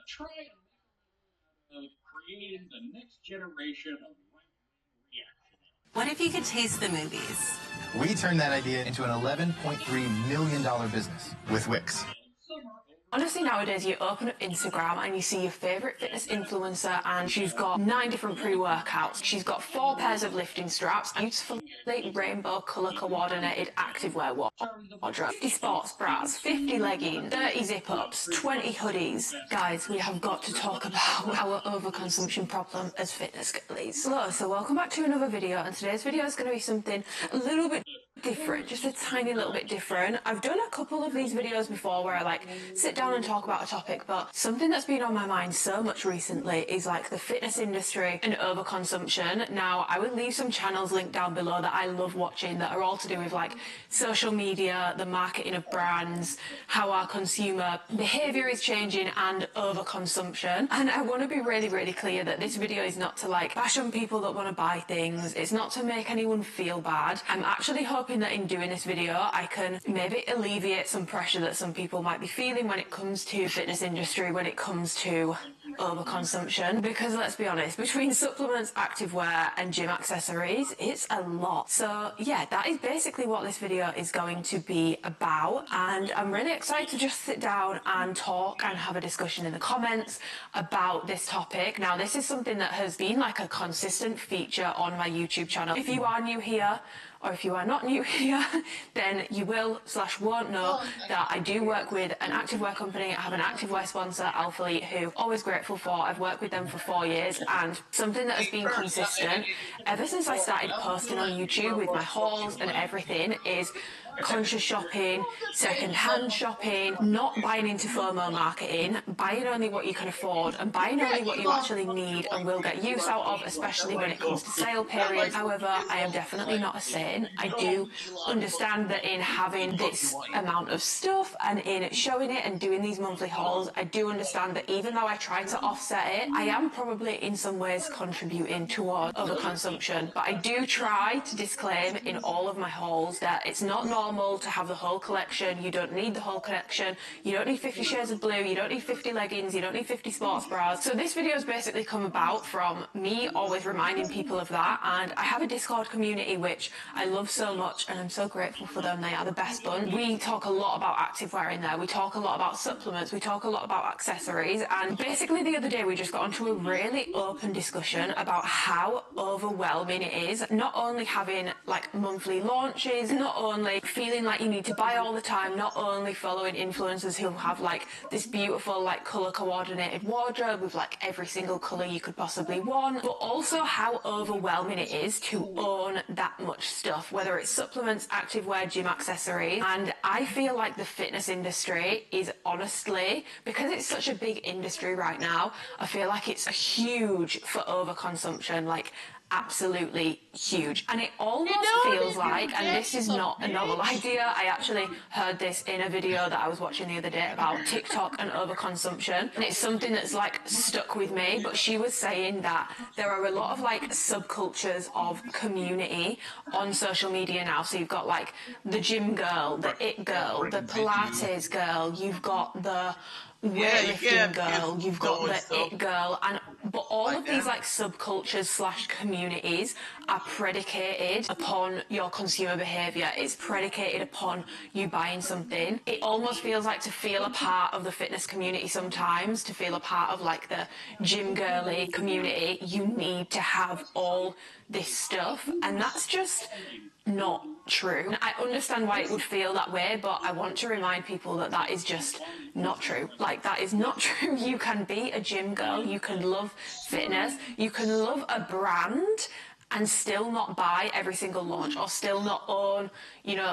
try creating the next generation of reaction. What if you could taste the movies? We turned that idea into an $11.3 million business with Wix. Honestly, nowadays you open up Instagram and you see your favourite fitness influencer and she's got 9 different pre-workouts. She's got 4 pairs of lifting straps, beautiful rainbow colour coordinated activewear wardrobe, 50 sports bras, 50 leggings, 30 zip-ups, 20 hoodies. Guys, we have got to talk about our overconsumption problem as fitness girlies. Hello, so welcome back to another video, and today's video is going to be something a little bit different, just a tiny little bit different. I've done a couple of these videos before where I sit down and talk about a topic, but something that's been on my mind so much recently is the fitness industry and overconsumption. Now, I will leave some channels linked down below that I love watching that are all to do with social media, the marketing of brands, how our consumer behaviour is changing, and overconsumption. And I want to be really, really clear that this video is not to bash on people that want to buy things. It's not to make anyone feel bad. I'm actually hoping that in doing this video I can maybe alleviate some pressure that some people might be feeling when it comes to fitness industry, when it comes to overconsumption, because let's be honest, between supplements, activewear and gym accessories, it's a lot. So yeah, that is basically what this video is going to be about, and I'm really excited to just sit down and talk and have a discussion in the comments about this topic. Now, this is something that has been a consistent feature on my YouTube channel. If you are new here, or if you are not new here, then you will/won't know that I do work with an activewear company. I have an activewear sponsor, Alpha Elite, who I'm always grateful for. I've worked with them for 4 years, and something that has been consistent ever since I started posting on YouTube with my hauls and everything is conscious shopping, second-hand shopping, not buying into FOMO marketing, buying only what you can afford, and buying only what you actually need and will get use out of, especially when it comes to sale periods. However, I am definitely not a saint. I do understand that in having this amount of stuff and in showing it and doing these monthly hauls, I do understand that even though I try to offset it, I am probably in some ways contributing towards overconsumption. But I do try to disclaim in all of my hauls that it's not normal to have the whole collection. You don't need the whole collection. You don't need 50 shades of blue. You don't need 50 leggings. You don't need 50 sports bras. So this video has basically come about from me always reminding people of that. And I have a Discord community which I love so much, and I'm so grateful for them. They are the best bunch. We talk a lot about activewear in there. We talk a lot about supplements. We talk a lot about accessories. And basically the other day we just got onto a really open discussion about how overwhelming it is, not only having monthly launches, not only feeling like you need to buy all the time, not only following influencers who have this beautiful color coordinated wardrobe with every single color you could possibly want, but also how overwhelming it is to own that much stuff, whether it's supplements, activewear, gym accessories. And I feel like the fitness industry is honestly, because it's such a big industry right now, I feel like it's huge for overconsumption, absolutely huge. And it almost feels and this is not a novel idea, I actually heard this in a video that I was watching the other day about TikTok and overconsumption, and it's something that's stuck with me. But she was saying that there are a lot of subcultures of community on social media now. So you've got the gym girl, the it girl, the Pilates girl, you've got the weightlifting girl, you've got the it girl, but all of these subcultures / communities are predicated upon your consumer behaviour. It's predicated upon you buying something. It almost feels to feel a part of the fitness community sometimes, to feel a part of the gym girly community, you need to have all this stuff, and that's just not true. I understand why it would feel that way, but I want to remind people that that is just not true. That is not true. You can be a gym girl, you can love fitness, you can love a brand and still not buy every single launch, or still not own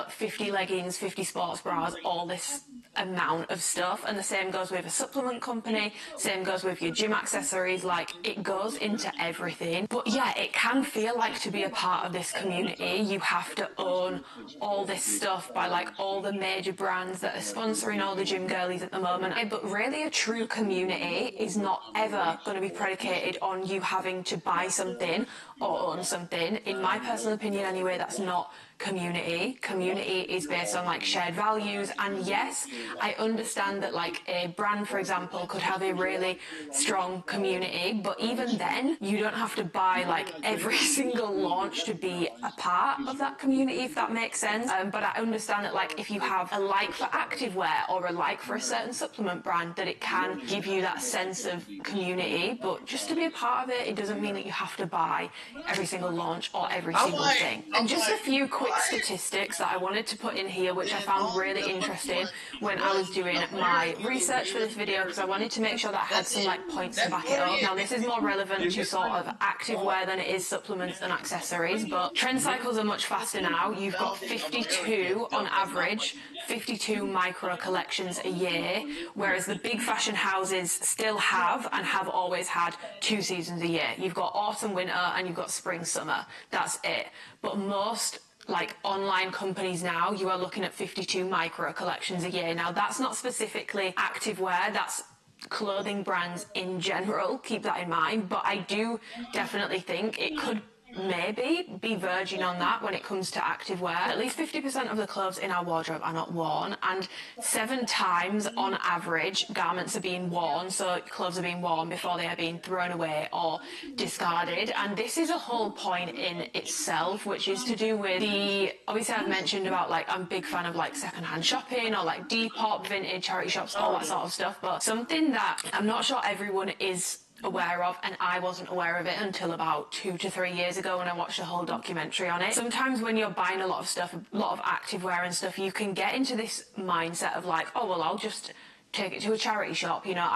50 leggings, 50 sports bras, all this amount of stuff. And the same goes with a supplement company, same goes with your gym accessories, it goes into everything. But yeah, it can feel to be a part of this community, you have to own all this stuff by all the major brands that are sponsoring all the gym girlies at the moment. But really a true community is not ever going to be predicated on you having to buy something or own something. In my personal opinion anyway, that's not community. Community is based on like shared values, and yes, I understand that like a brand, for example, could have a really strong community, but even then you don't have to buy like every single launch to be a part of that community, if that makes sense. But I understand that like if you have a like for activewear or a like for a certain supplement brand, that it can give you that sense of community, but just to be a part of it, it doesn't mean that you have to buy every single launch or every single thing. And just a few quick statistics that I wanted to put in here, which I found really interesting when I was doing my research for this video, because I wanted to make sure that I had some like points to back it up. Now this is more relevant to sort of activewear than it is supplements and accessories, but trend cycles are much faster now. You've got 52 on average, 52 micro collections a year, whereas the big fashion houses still have and have always had 2 seasons a year. You've got autumn, winter, and you've got spring, summer. That's it. But most like online companies now, you are looking at 52 micro collections a year. Now that's not specifically activewear, that's clothing brands in general, keep that in mind, but I do definitely think it could maybe be verging on that when it comes to activewear. At least 50% of the clothes in our wardrobe are not worn, and 7 times on average garments are being worn, so clothes are being worn before they are being thrown away or discarded. And this is a whole point in itself, which is to do with the, obviously I've mentioned about like I'm a big fan of like secondhand shopping or like Depop, vintage, charity shops, all that sort of stuff, but something that I'm not sure everyone is aware of, and I wasn't aware of it until about 2 to 3 years ago when I watched a whole documentary on it. Sometimes when you're buying a lot of stuff, a lot of activewear and stuff, you can get into this mindset of like, oh well, I'll just take it to a charity shop, you know,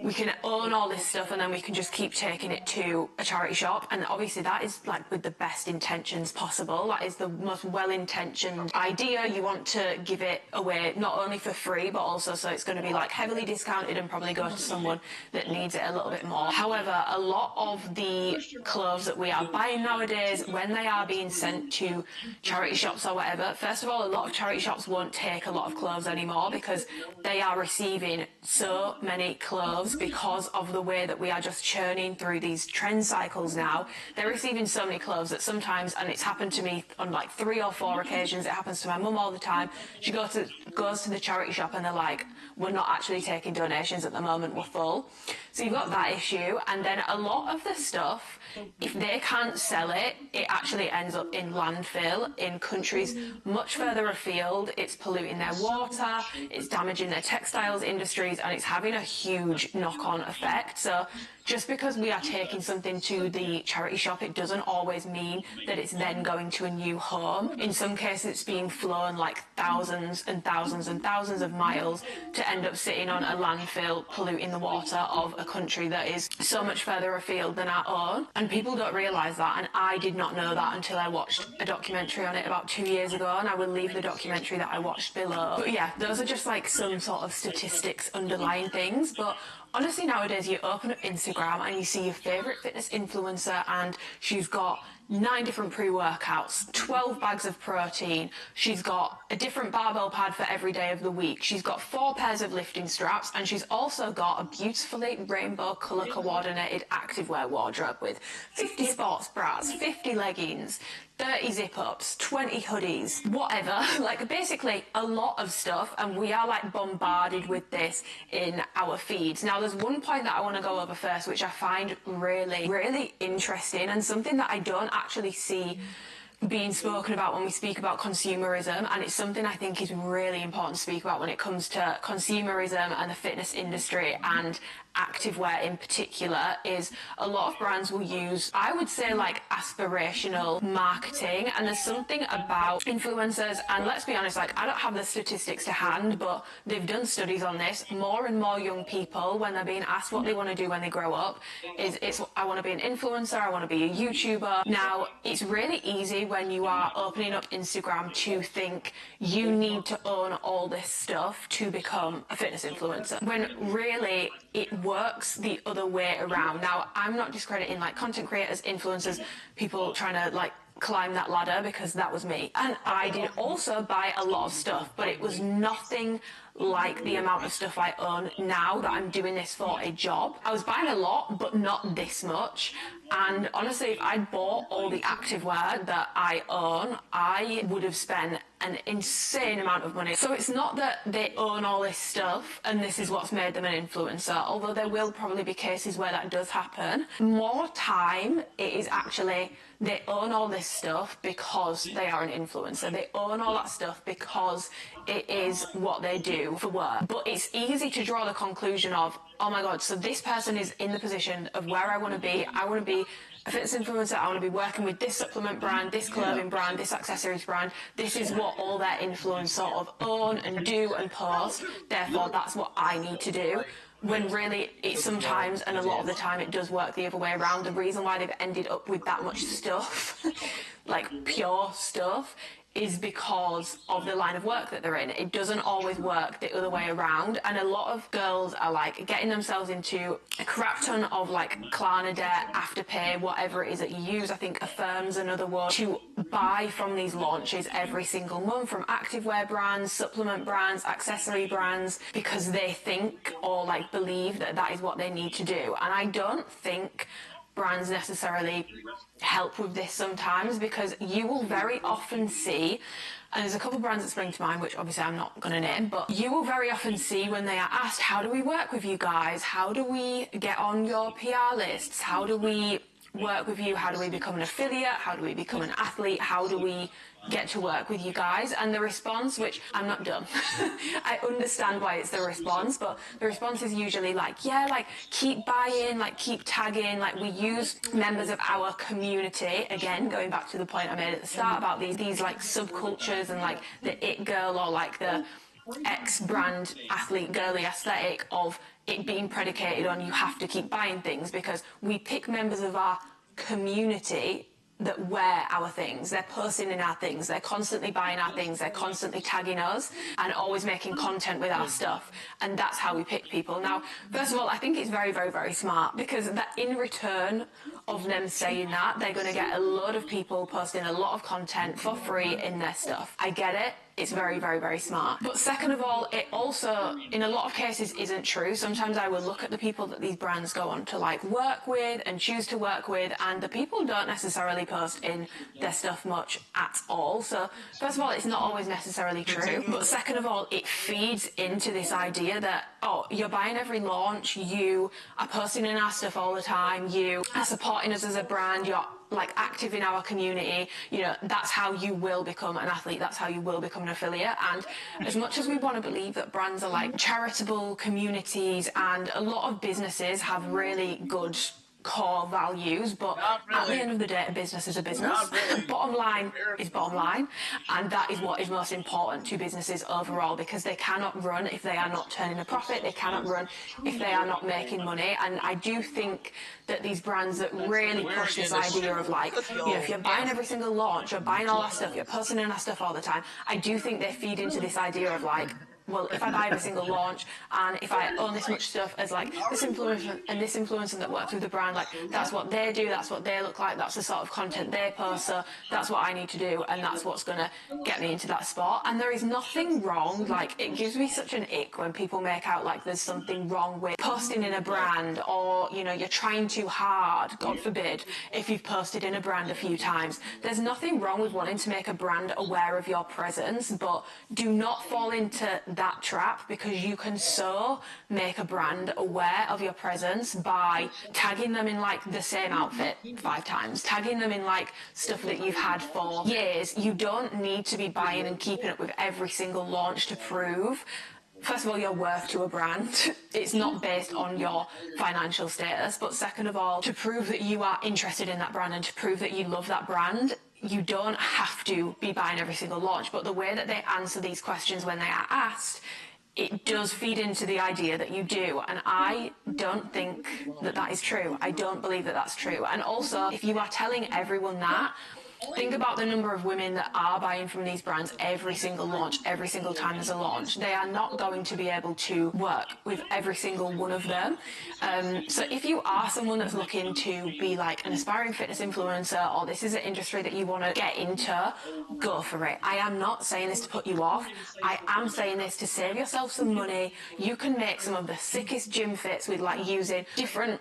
we can own all this stuff and then we can just keep taking it to a charity shop. And obviously that is like with the best intentions possible. That is the most well-intentioned idea. You want to give it away not only for free, but also so it's going to be like heavily discounted and probably go to someone that needs it a little bit more. However, a lot of the clothes that we are buying nowadays, when they are being sent to charity shops or whatever, first of all, a lot of charity shops won't take a lot of clothes anymore because they are receiving so many clothes because of the way that we are just churning through these trend cycles now. They're receiving so many clothes that sometimes, and it's happened to me on like 3 or 4 occasions, it happens to my mum all the time, she goes to the charity shop and they're like, we're not actually taking donations at the moment, we're full. So you've got that issue, and then a lot of the stuff, if they can't sell it, it actually ends up in landfill in countries much further afield. It's polluting their water, it's damaging their textiles industries, and it's having a huge knock-on effect. So just because we are taking something to the charity shop, it doesn't always mean that it's then going to a new home. In some cases, it's being flown like thousands and thousands and thousands of miles to end up sitting on a landfill, polluting the water of a country that is so much further afield than our own. And people don't realise that, and I did not know that until I watched a documentary on it about 2 years ago, and I will leave the documentary that I watched below. But yeah, those are just like some sort of statistics underlying things. But honestly, nowadays you open up Instagram and you see your favourite fitness influencer and she's got 9 different pre-workouts, 12 bags of protein, she's got a different barbell pad for every day of the week, she's got 4 pairs of lifting straps, and she's also got a beautifully rainbow colour coordinated activewear wardrobe with 50 sports bras, 50 leggings, 30 zip-ups, 20 hoodies, whatever, like basically a lot of stuff, and we are like bombarded with this in our feeds. Now there's one point that I want to go over first, which I find really interesting, and something that I don't actually see being spoken about when we speak about consumerism, and it's something I think is really important to speak about when it comes to consumerism and the fitness industry and activewear in particular, is a lot of brands will use, I would say, like aspirational marketing. And there's something about influencers, and let's be honest, like I don't have the statistics to hand, but they've done studies on this. More and more young people, when they're being asked what they want to do when they grow up, it's I want to be an influencer, I want to be a YouTuber. Now it's really easy when you are opening up Instagram to think you need to own all this stuff to become a fitness influencer, when really it works the other way around. Now, I'm not discrediting like content creators, influencers, people trying to like climb that ladder, because that was me. And I did also buy a lot of stuff, but it was nothing like the amount of stuff I own now that I'm doing this for a job. I was buying a lot, but not this much. And honestly, if I'd bought all the activewear that I own, I would have spent an insane amount of money. So it's not that they own all this stuff and this is what's made them an influencer, although there will probably be cases where that does happen. More time, it is actually they own all this stuff because they are an influencer. They own all that stuff because it is what they do for work. But it's easy to draw the conclusion of, oh my God, so this person is in the position of where I want to be. I want to be a fitness influencer. I want to be working with this supplement brand, this clothing brand, this accessories brand. This is what all their influencers sort of own and do and post. Therefore, that's what I need to do. When really, it sometimes, and a lot of the time, it does work the other way around. The reason why they've ended up with that much stuff, like pure stuff, is because of the line of work that they're in. It doesn't always work the other way around, and a lot of girls are like getting themselves into a crap ton of like Klarna debt, Afterpay, whatever it is that you use. I think Affirm's another one, to buy from these launches every single month from activewear brands, supplement brands, accessory brands, because they think or like believe that that is what they need to do. And I don't think brands necessarily help with this sometimes, because you will very often see, and there's a couple of brands that spring to mind, which obviously I'm not going to name, but you will very often see when they are asked, how do we work with you guys? How do we get on your PR lists? How do we work with you? How do we become an affiliate? How do we become an athlete? How do we get to work with you guys? And the response, which I'm not dumb, I understand why it's the response, but the response is usually like, yeah, like keep buying, like keep tagging, like we use members of our community. Again, going back to the point I made at the start about these like subcultures and like the it girl or like the X brand athlete girly aesthetic of it being predicated on you have to keep buying things, because we pick members of our community that wear our things. They're posting in our things, they're constantly buying our things, they're constantly tagging us and always making content with our stuff, and that's how we pick people. Now, first of all, I think it's very, very, very smart, because that in return of them saying that, they're going to get a lot of people posting a lot of content for free in their stuff. I get it. It's very, very, very smart. But second of all, it also, in a lot of cases, isn't true. Sometimes I will look at the people that these brands go on to like work with and choose to work with, and the people don't necessarily post in their stuff much at all. So first of all, it's not always necessarily true. But second of all, it feeds into this idea that, oh, you're buying every launch, you are posting in our stuff all the time, you are supporting us as a brand, you're like active in our community, you know, that's how you will become an athlete, that's how you will become an affiliate. And as much as we want to believe that brands are like charitable communities, and a lot of businesses have really good core values, but at the end of the day, a business is a business. Bottom line is bottom line, and that is what is most important to businesses overall, because they cannot run if they are not turning a profit, they cannot run if they are not making money. And I do think that these brands that really push this idea of like, you know, if you're buying every single launch, you're buying all that stuff, you're posting in that stuff all the time, I do think they feed into this idea of like, well, if I buy every single launch and if I own this much stuff as like this influencer and this influencer that works with the brand, like that's what they do, that's what they look like, that's the sort of content they post, so that's what I need to do, and that's what's going to get me into that spot. And there is nothing wrong, like it gives me such an ick when people make out like there's something wrong with posting in a brand, or you know, you're trying too hard, God forbid, if you've posted in a brand a few times. There's nothing wrong with wanting to make a brand aware of your presence, but do not fall into that trap, because you can so make a brand aware of your presence by tagging them in like the same outfit 5 times, tagging them in like stuff that you've had for years. You don't need to be buying and keeping up with every single launch to prove, first of all, your worth to a brand. It's not based on your financial status. But second of all, to prove that you are interested in that brand and to prove that you love that brand, you don't have to be buying every single launch. But the way that they answer these questions when they are asked, it does feed into the idea that you do. And I don't think that that is true. I don't believe that that's true. And also, if you are telling everyone that, Think about the number of women that are buying from these brands every single launch, every single time there's a launch. They are not going to be able to work with every single one of them. So if you are someone that's looking to be like an aspiring fitness influencer, or this is an industry that you want to get into, go for it. I am not saying this to put you off. I am saying this to save yourself some money. You can make some of the sickest gym fits with like using different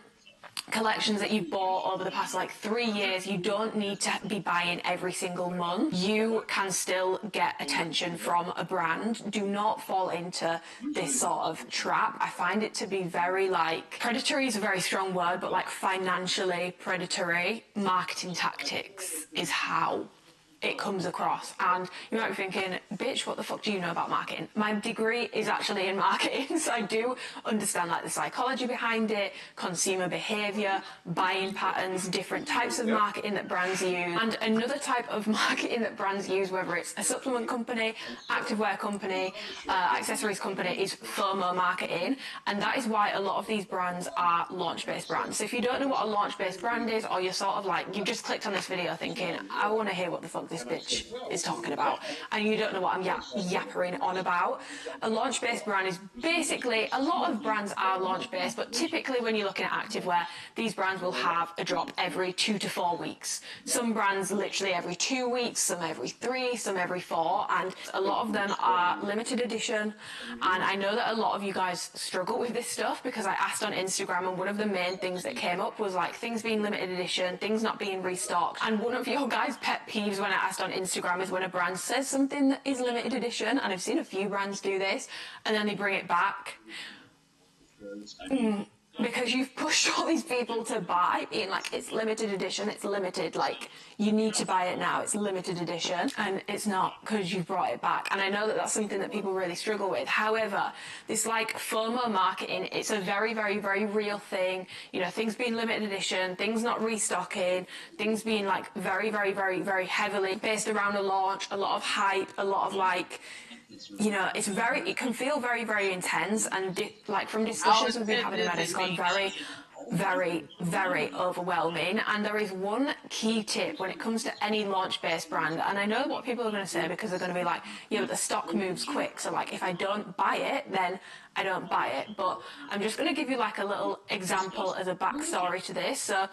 collections that you've bought over the past like 3 years. You don't need to be buying every single month. You can still get attention from a brand. Do not fall into this sort of trap. I find it to be very like, predatory is a very strong word, but like financially predatory marketing tactics is how it comes across. And you might be thinking, bitch, what the fuck do you know about marketing? My degree is actually in marketing, so I do understand like the psychology behind it, consumer behavior, buying patterns, different types of marketing that brands use. And another type of marketing that brands use, whether it's a supplement company, activewear company, accessories company, is FOMO marketing. And that is why a lot of these brands are launch-based brands. So if you don't know what a launch-based brand is, or you're sort of like, you just clicked on this video thinking, I want to hear what the fuck this bitch is talking about, and you don't know what I'm yappering on about. A launch-based brand is basically, a lot of brands are launch-based, but typically when you're looking at activewear, these brands will have a drop every 2 to 4 weeks. Some brands literally every 2 weeks, some every 3, some every 4, and a lot of them are limited edition. And I know that a lot of you guys struggle with this stuff, because I asked on Instagram, and one of the main things that came up was like things being limited edition, things not being restocked. And one of your guys' pet peeves when I asked on Instagram is when a brand says something that is limited edition, and I've seen a few brands do this, and then they bring it back. Because you've pushed all these people to buy, being like, it's limited edition, it's limited, like, you need to buy it now, it's limited edition, and it's not, because you brought it back. And I know that that's something that people really struggle with. However, this like FOMO marketing, it's a very, very, very real thing. You know, things being limited edition, things not restocking, things being like very, very, very, very heavily based around a launch, a lot of hype, a lot of like, you know, it's very, it can feel very, very intense, and like from discussions we've been having about it, it's gone very, very, very overwhelming. And there is one key tip when it comes to any launch-based brand, and I know what people are going to say, because they're going to be like, yeah, but the stock moves quick, so like if I don't buy it, then I don't buy it. But I'm just going to give you like a little example as a backstory to this. So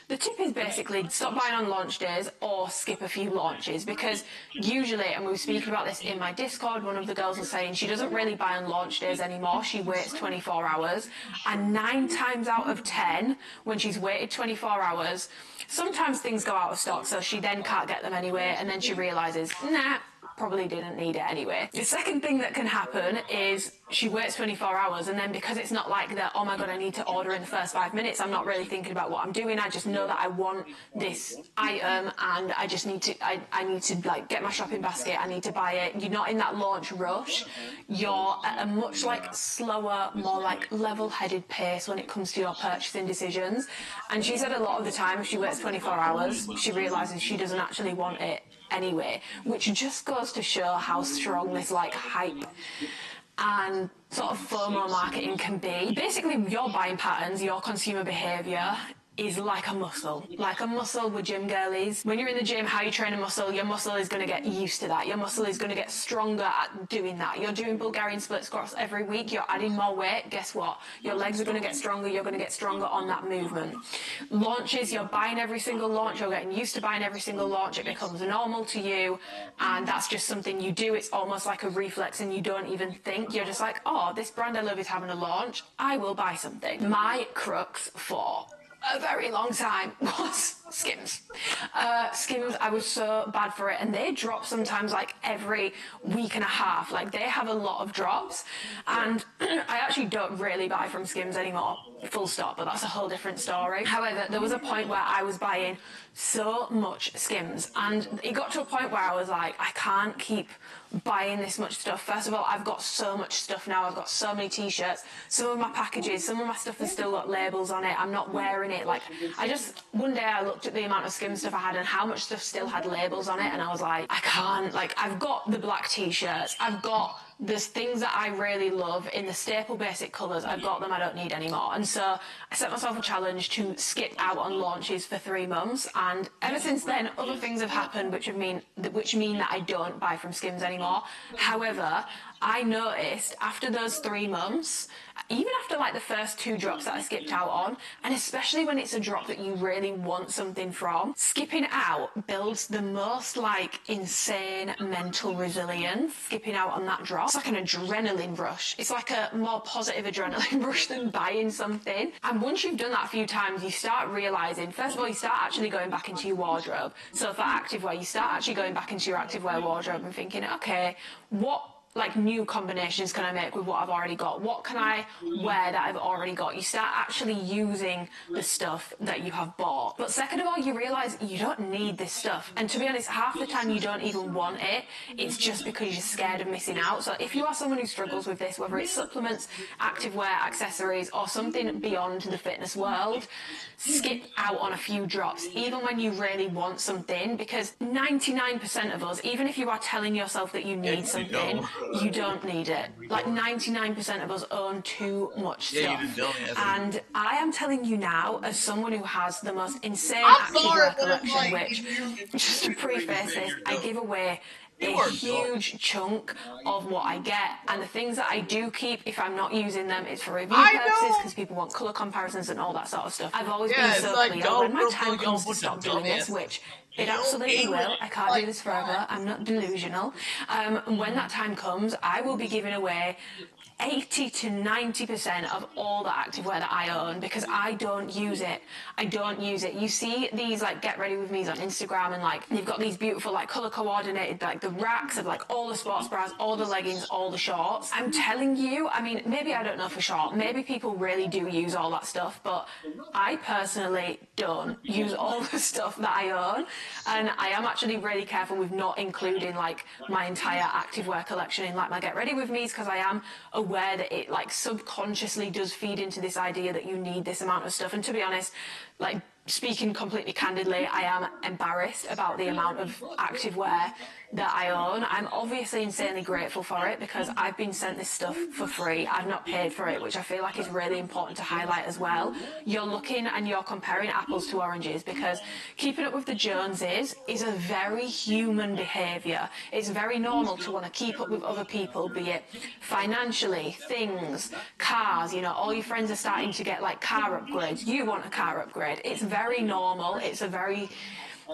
the tip is basically stop buying on launch days or skip a few launches, because usually, and we were speaking about this in my Discord, one of the girls was saying she doesn't really buy on launch days anymore. She waits 24 hours, and 9 times out of 10, when she's waited 24 hours, sometimes things go out of stock, so she then can't get them anyway, and then she realizes, nah, probably didn't need it anyway. The second thing that can happen is she waits 24 hours, and then because it's not like that, oh my god, I need to order in the first 5 minutes, I'm not really thinking about what I'm doing, I just know that I want this item, and I just need to, I need to like get my shopping basket, I need to buy it. You're not in that launch rush, you're at a much like slower, more like level-headed pace when it comes to your purchasing decisions. And she said a lot of the time, if she waits 24 hours, she realizes she doesn't actually want it anyway, which just goes to show how strong this like hype and sort of FOMO marketing can be. Basically, your buying patterns, your consumer behaviour is like a muscle with gym girlies. When you're in the gym, how you train a muscle, your muscle is going to get used to that. Your muscle is going to get stronger at doing that. You're doing Bulgarian split squats every week, you're adding more weight, guess what? Your legs are going to get stronger, you're going to get stronger on that movement. Launches, you're buying every single launch, you're getting used to buying every single launch, it becomes normal to you, and that's just something you do. It's almost like a reflex, and you don't even think. You're just like, oh, this brand I love is having a launch, I will buy something. My crux for a very long time was Skims. Skims, I was so bad for it, and they drop sometimes like every week and a half. Like, they have a lot of drops, and I actually don't really buy from Skims anymore, full stop, but that's a whole different story. However, there was a point where I was buying so much Skims, and it got to a point where I was like, I can't keep buying this much stuff. First of all, I've got so much stuff now. I've got so many t-shirts, some of my packages, some of my stuff has still got labels on it, I'm not wearing it. Like, one day I looked at the amount of Skims stuff I had and how much stuff still had labels on it, and I was like, I can't, like, I've got the black t-shirts, I've got there's things that I really love in the staple basic colours. I've got them, I don't need anymore. And so I set myself a challenge to skip out on launches for 3 months. And ever since then, other things have happened which mean that I don't buy from Skims anymore. However, I noticed after those 3 months, even after like the first 2 drops that I skipped out on, and especially when it's a drop that you really want something from, skipping out builds the most like insane mental resilience. Skipping out on that drop, it's like an adrenaline rush. It's like a more positive adrenaline rush than buying something. And once you've done that a few times, you start realising, first of all, you start actually going back into your wardrobe. So for activewear, you start actually going back into your activewear wardrobe and thinking, okay, what like new combinations can I make with what I've already got? What can I wear that I've already got? You start actually using the stuff that you have bought. But second of all, you realise you don't need this stuff. And to be honest, half the time you don't even want it. It's just because you're scared of missing out. So if you are someone who struggles with this, whether it's supplements, activewear, accessories, or something beyond the fitness world, skip out on a few drops, even when you really want something, because 99% of us, even if you are telling yourself that you need something, you don't need it. Like 99% of us own too much stuff. And I am telling you now, as someone who has the most insane activewear collection, which, just to preface this, I give away a huge chunk of what I get, and the things that I do keep, if I'm not using them, it's for review purposes because people want colour comparisons and all that sort of stuff. I've always been so clear when my time comes to stop doing this, which it absolutely will. I can't do this forever. I'm not delusional. When that time comes, I will be giving away 80 to 90% of all the activewear that I own because I don't use it. I don't use it. You see these like get ready with me's on Instagram, and like they've got these beautiful like colour coordinated like the racks of like all the sports bras, all the leggings, all the shorts. I'm telling you, I mean, maybe I don't know for sure. Maybe people really do use all that stuff, but I personally don't use all the stuff that I own, and I am actually really careful with not including like my entire activewear collection in like my get ready with me's because I am aware that it like subconsciously does feed into this idea that you need this amount of stuff. And to be honest, like speaking completely candidly, I am embarrassed about the amount of activewear that I own. I'm obviously insanely grateful for it because I've been sent this stuff for free. I've not paid for it, which I feel like is really important to highlight as well. You're looking and you're comparing apples to oranges because keeping up with the Joneses is a very human behaviour. It's very normal to want to keep up with other people, be it financially, things, cars, you know, all your friends are starting to get like car upgrades. You want a car upgrade. It's very normal. It's a very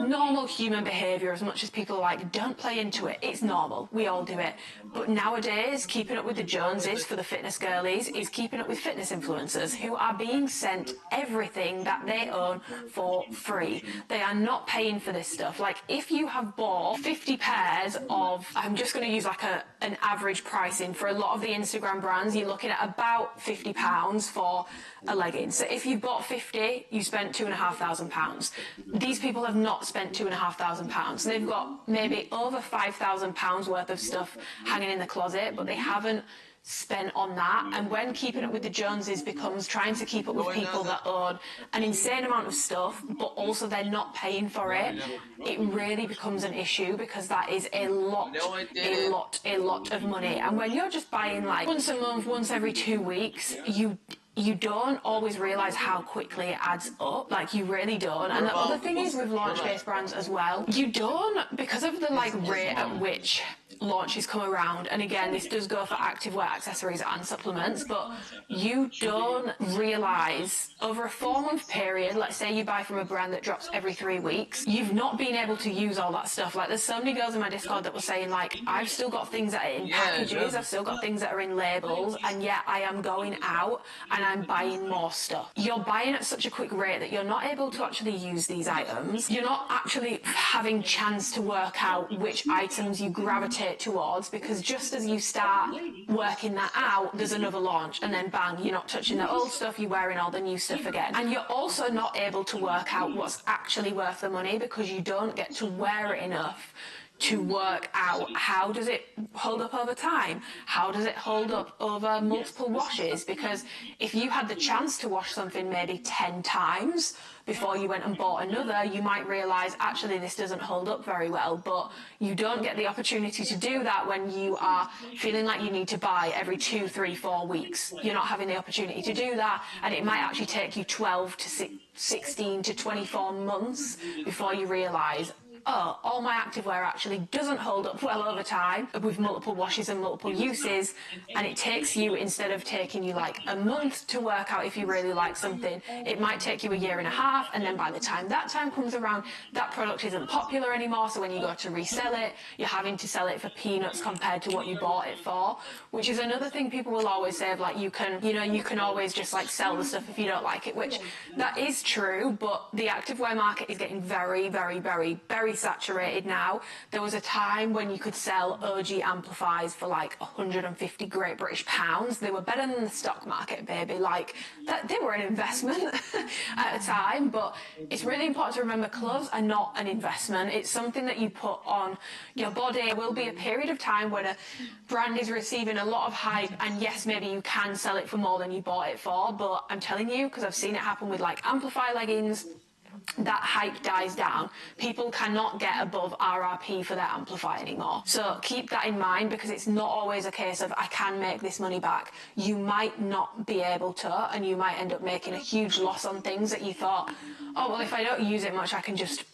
normal human behaviour, as much as people are like, don't play into it. It's normal. We all do it. But nowadays, keeping up with the Joneses for the fitness girlies is keeping up with fitness influencers who are being sent everything that they own for free. They are not paying for this stuff. Like, if you have bought 50 pairs of, I'm just going to use like an average pricing for a lot of the Instagram brands, you're looking at about £50 for a legging. So if you bought 50, you spent £2,500. These people have not spent £2,500. They've got maybe over £5,000 worth of stuff hanging in the closet, but they haven't spent on that. And when keeping up with the Joneses becomes trying to keep up with people that own an insane amount of stuff, but also they're not paying for it, it really becomes an issue because that is a lot of money. And when you're just buying like once a month, once every 2 weeks, you don't always realise how quickly it adds up. Like, you really don't. And the other thing is with launch-based brands as well, you don't, because of the like rate at which launches come around, and again, this does go for activewear, accessories and supplements, but you don't realise over a 4-month period, let's say you buy from a brand that drops every 3 weeks, you've not been able to use all that stuff. Like, there's so many girls in my Discord that were saying like, I've still got things that are in packages, I've still got things that are in labels, and yet I am going out and I'm buying more stuff. You're buying at such a quick rate that you're not able to actually use these items. You're not actually having chance to work out which items you gravitate towards, because just as you start working that out, there's another launch, and then bang, you're not touching the old stuff, you're wearing all the new stuff again. And you're also not able to work out what's actually worth the money because you don't get to wear it enough to work out how does it hold up over time? How does it hold up over multiple washes? Because if you had the chance to wash something maybe 10 times before you went and bought another, you might realise actually this doesn't hold up very well, but you don't get the opportunity to do that when you are feeling like you need to buy every 2, 3, 4 weeks. You're not having the opportunity to do that, and it might actually take you 12 to 16 to 24 months before you realise, oh, all my activewear actually doesn't hold up well over time with multiple washes and multiple uses, and it takes you, instead of taking you like a month to work out if you really like something, it might take you a year and a half, and then by the time that time comes around, that product isn't popular anymore, so when you go to resell it, you're having to sell it for peanuts compared to what you bought it for, which is another thing people will always say of like, you can always just like sell the stuff if you don't like it, which that is true, but the activewear market is getting very, very, very, very saturated now. There was a time when you could sell OG amplifiers for like 150 Great British pounds. They were better than the stock market, baby. Like, they were an investment at a time, but it's really important to remember clothes are not an investment. It's something that you put on your body. There will be a period of time when a brand is receiving a lot of hype, and yes, maybe you can sell it for more than you bought it for, but I'm telling you, because I've seen it happen with like amplify leggings, that hype dies down. People cannot get above RRP for their amplifier anymore. So keep that in mind, because it's not always a case of I can make this money back. You might not be able to, and you might end up making a huge loss on things that you thought, oh, well, if I don't use it much, I can just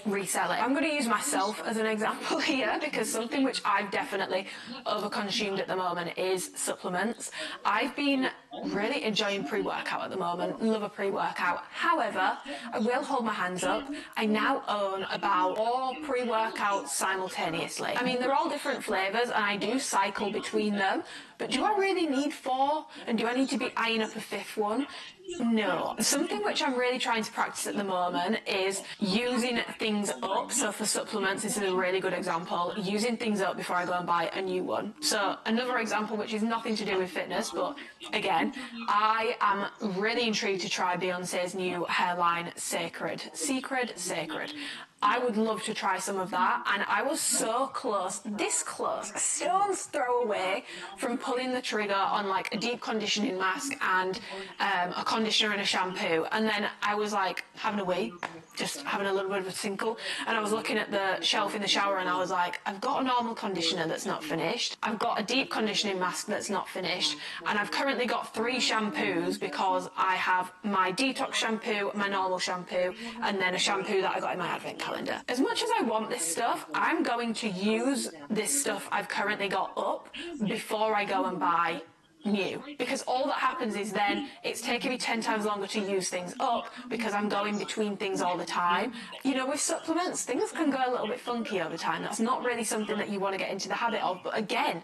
resell it. I'm going to use myself as an example here, because something which I've definitely overconsumed at the moment is supplements. I've been really enjoying pre-workout at the moment, love a pre-workout. However, I will hold my hands up, I now own about 4 pre-workouts simultaneously. I mean, they're all different flavours and I do cycle between them, but do I really need 4? And do I need to be eyeing up a 5th one? No. Something which I'm really trying to practice at the moment is using things up. So for supplements, this is a really good example, using things up before I go and buy a new one. So another example which is nothing to do with fitness, but again, I am really intrigued to try Beyonce's new hairline, Sacred. I would love to try some of that, and I was so close, this close, a stone's throw away from pulling the trigger on like a deep conditioning mask and a conditioner and a shampoo, and then I was like having a wee, just having a little bit of a tinkle, and I was looking at the shelf in the shower and I was like, I've got a normal conditioner that's not finished, I've got a deep conditioning mask that's not finished, and I've currently got 3 shampoos because I have my detox shampoo, my normal shampoo, and then a shampoo that I got in my advent calendar. As much as I want this stuff, I'm going to use this stuff I've currently got up before I go and buy new, because all that happens is then it's taking me 10 times longer to use things up because I'm going between things all the time. You know, with supplements, things can go a little bit funky over time. That's not really something that you want to get into the habit of, but again,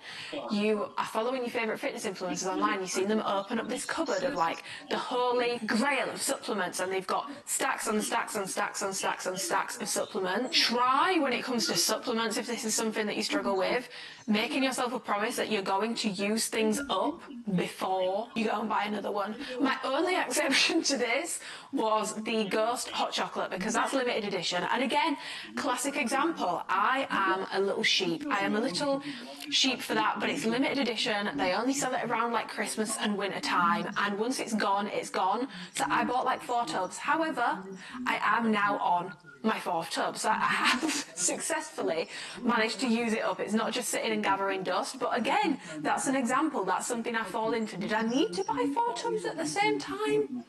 you are following your favourite fitness influencers online, you've seen them open up this cupboard of like the holy grail of supplements, and they've got stacks on stacks on stacks on stacks on stacks of supplements. Try, when it comes to supplements, if this is something that you struggle with, making yourself a promise that you're going to use things up before you go and buy another one. My only exception to this was the Ghost hot chocolate, because that's limited edition, and again, classic example, I am a little sheep. I am a little sheep for that, but it's limited edition. They only sell it around like Christmas and winter time, and once it's gone, it's gone. So I bought like 4 tubs. However, I am now on my 4th tub, so I have successfully managed to use it up. It's not just sitting and gathering dust, but again, that's an example. That's something I fall into. Did I need to buy 4 tubs at the same time?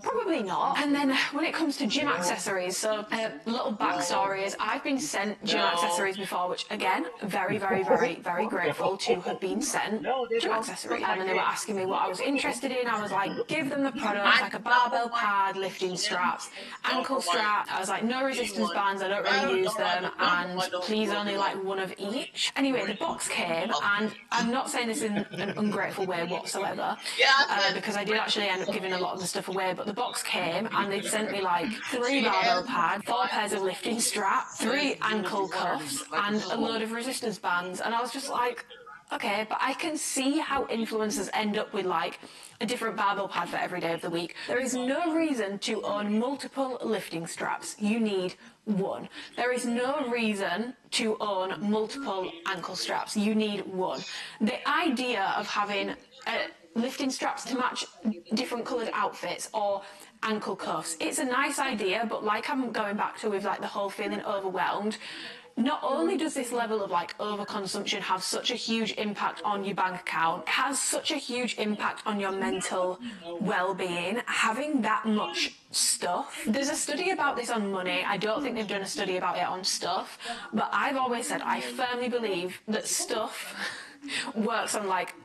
Probably not. And then when it comes to gym accessories, so a little backstory is I've been sent gym accessories before, which again, very, very, very, very grateful to have been sent gym accessories. And they were asking me what I was interested in. I was like, give them the products, like a barbell pad, lifting straps, ankle strap. I was like, no resistance bands, I don't really use them, and please only like 1 of each. Anyway, the box came, and I'm not saying this in an ungrateful way whatsoever, because I did actually end up giving a lot of the stuff away, but the box came and they'd sent me like 3 barbell pads, 4 pairs of lifting straps, 3 ankle cuffs, and a load of resistance bands, and I was just like, okay, but I can see how influencers end up with like a different barbell pad for every day of the week. There is no reason to own multiple lifting straps. You need one. There is no reason to own multiple ankle straps. You need one. The idea of having lifting straps to match different coloured outfits or ankle cuffs, it's a nice idea, but like I'm going back to with like the whole feeling overwhelmed, not only does this level of like overconsumption have such a huge impact on your bank account, it has such a huge impact on your mental well-being, having that much stuff. There's a study about this on money. I don't think they've done a study about it on stuff, but I've always said I firmly believe that stuff works on like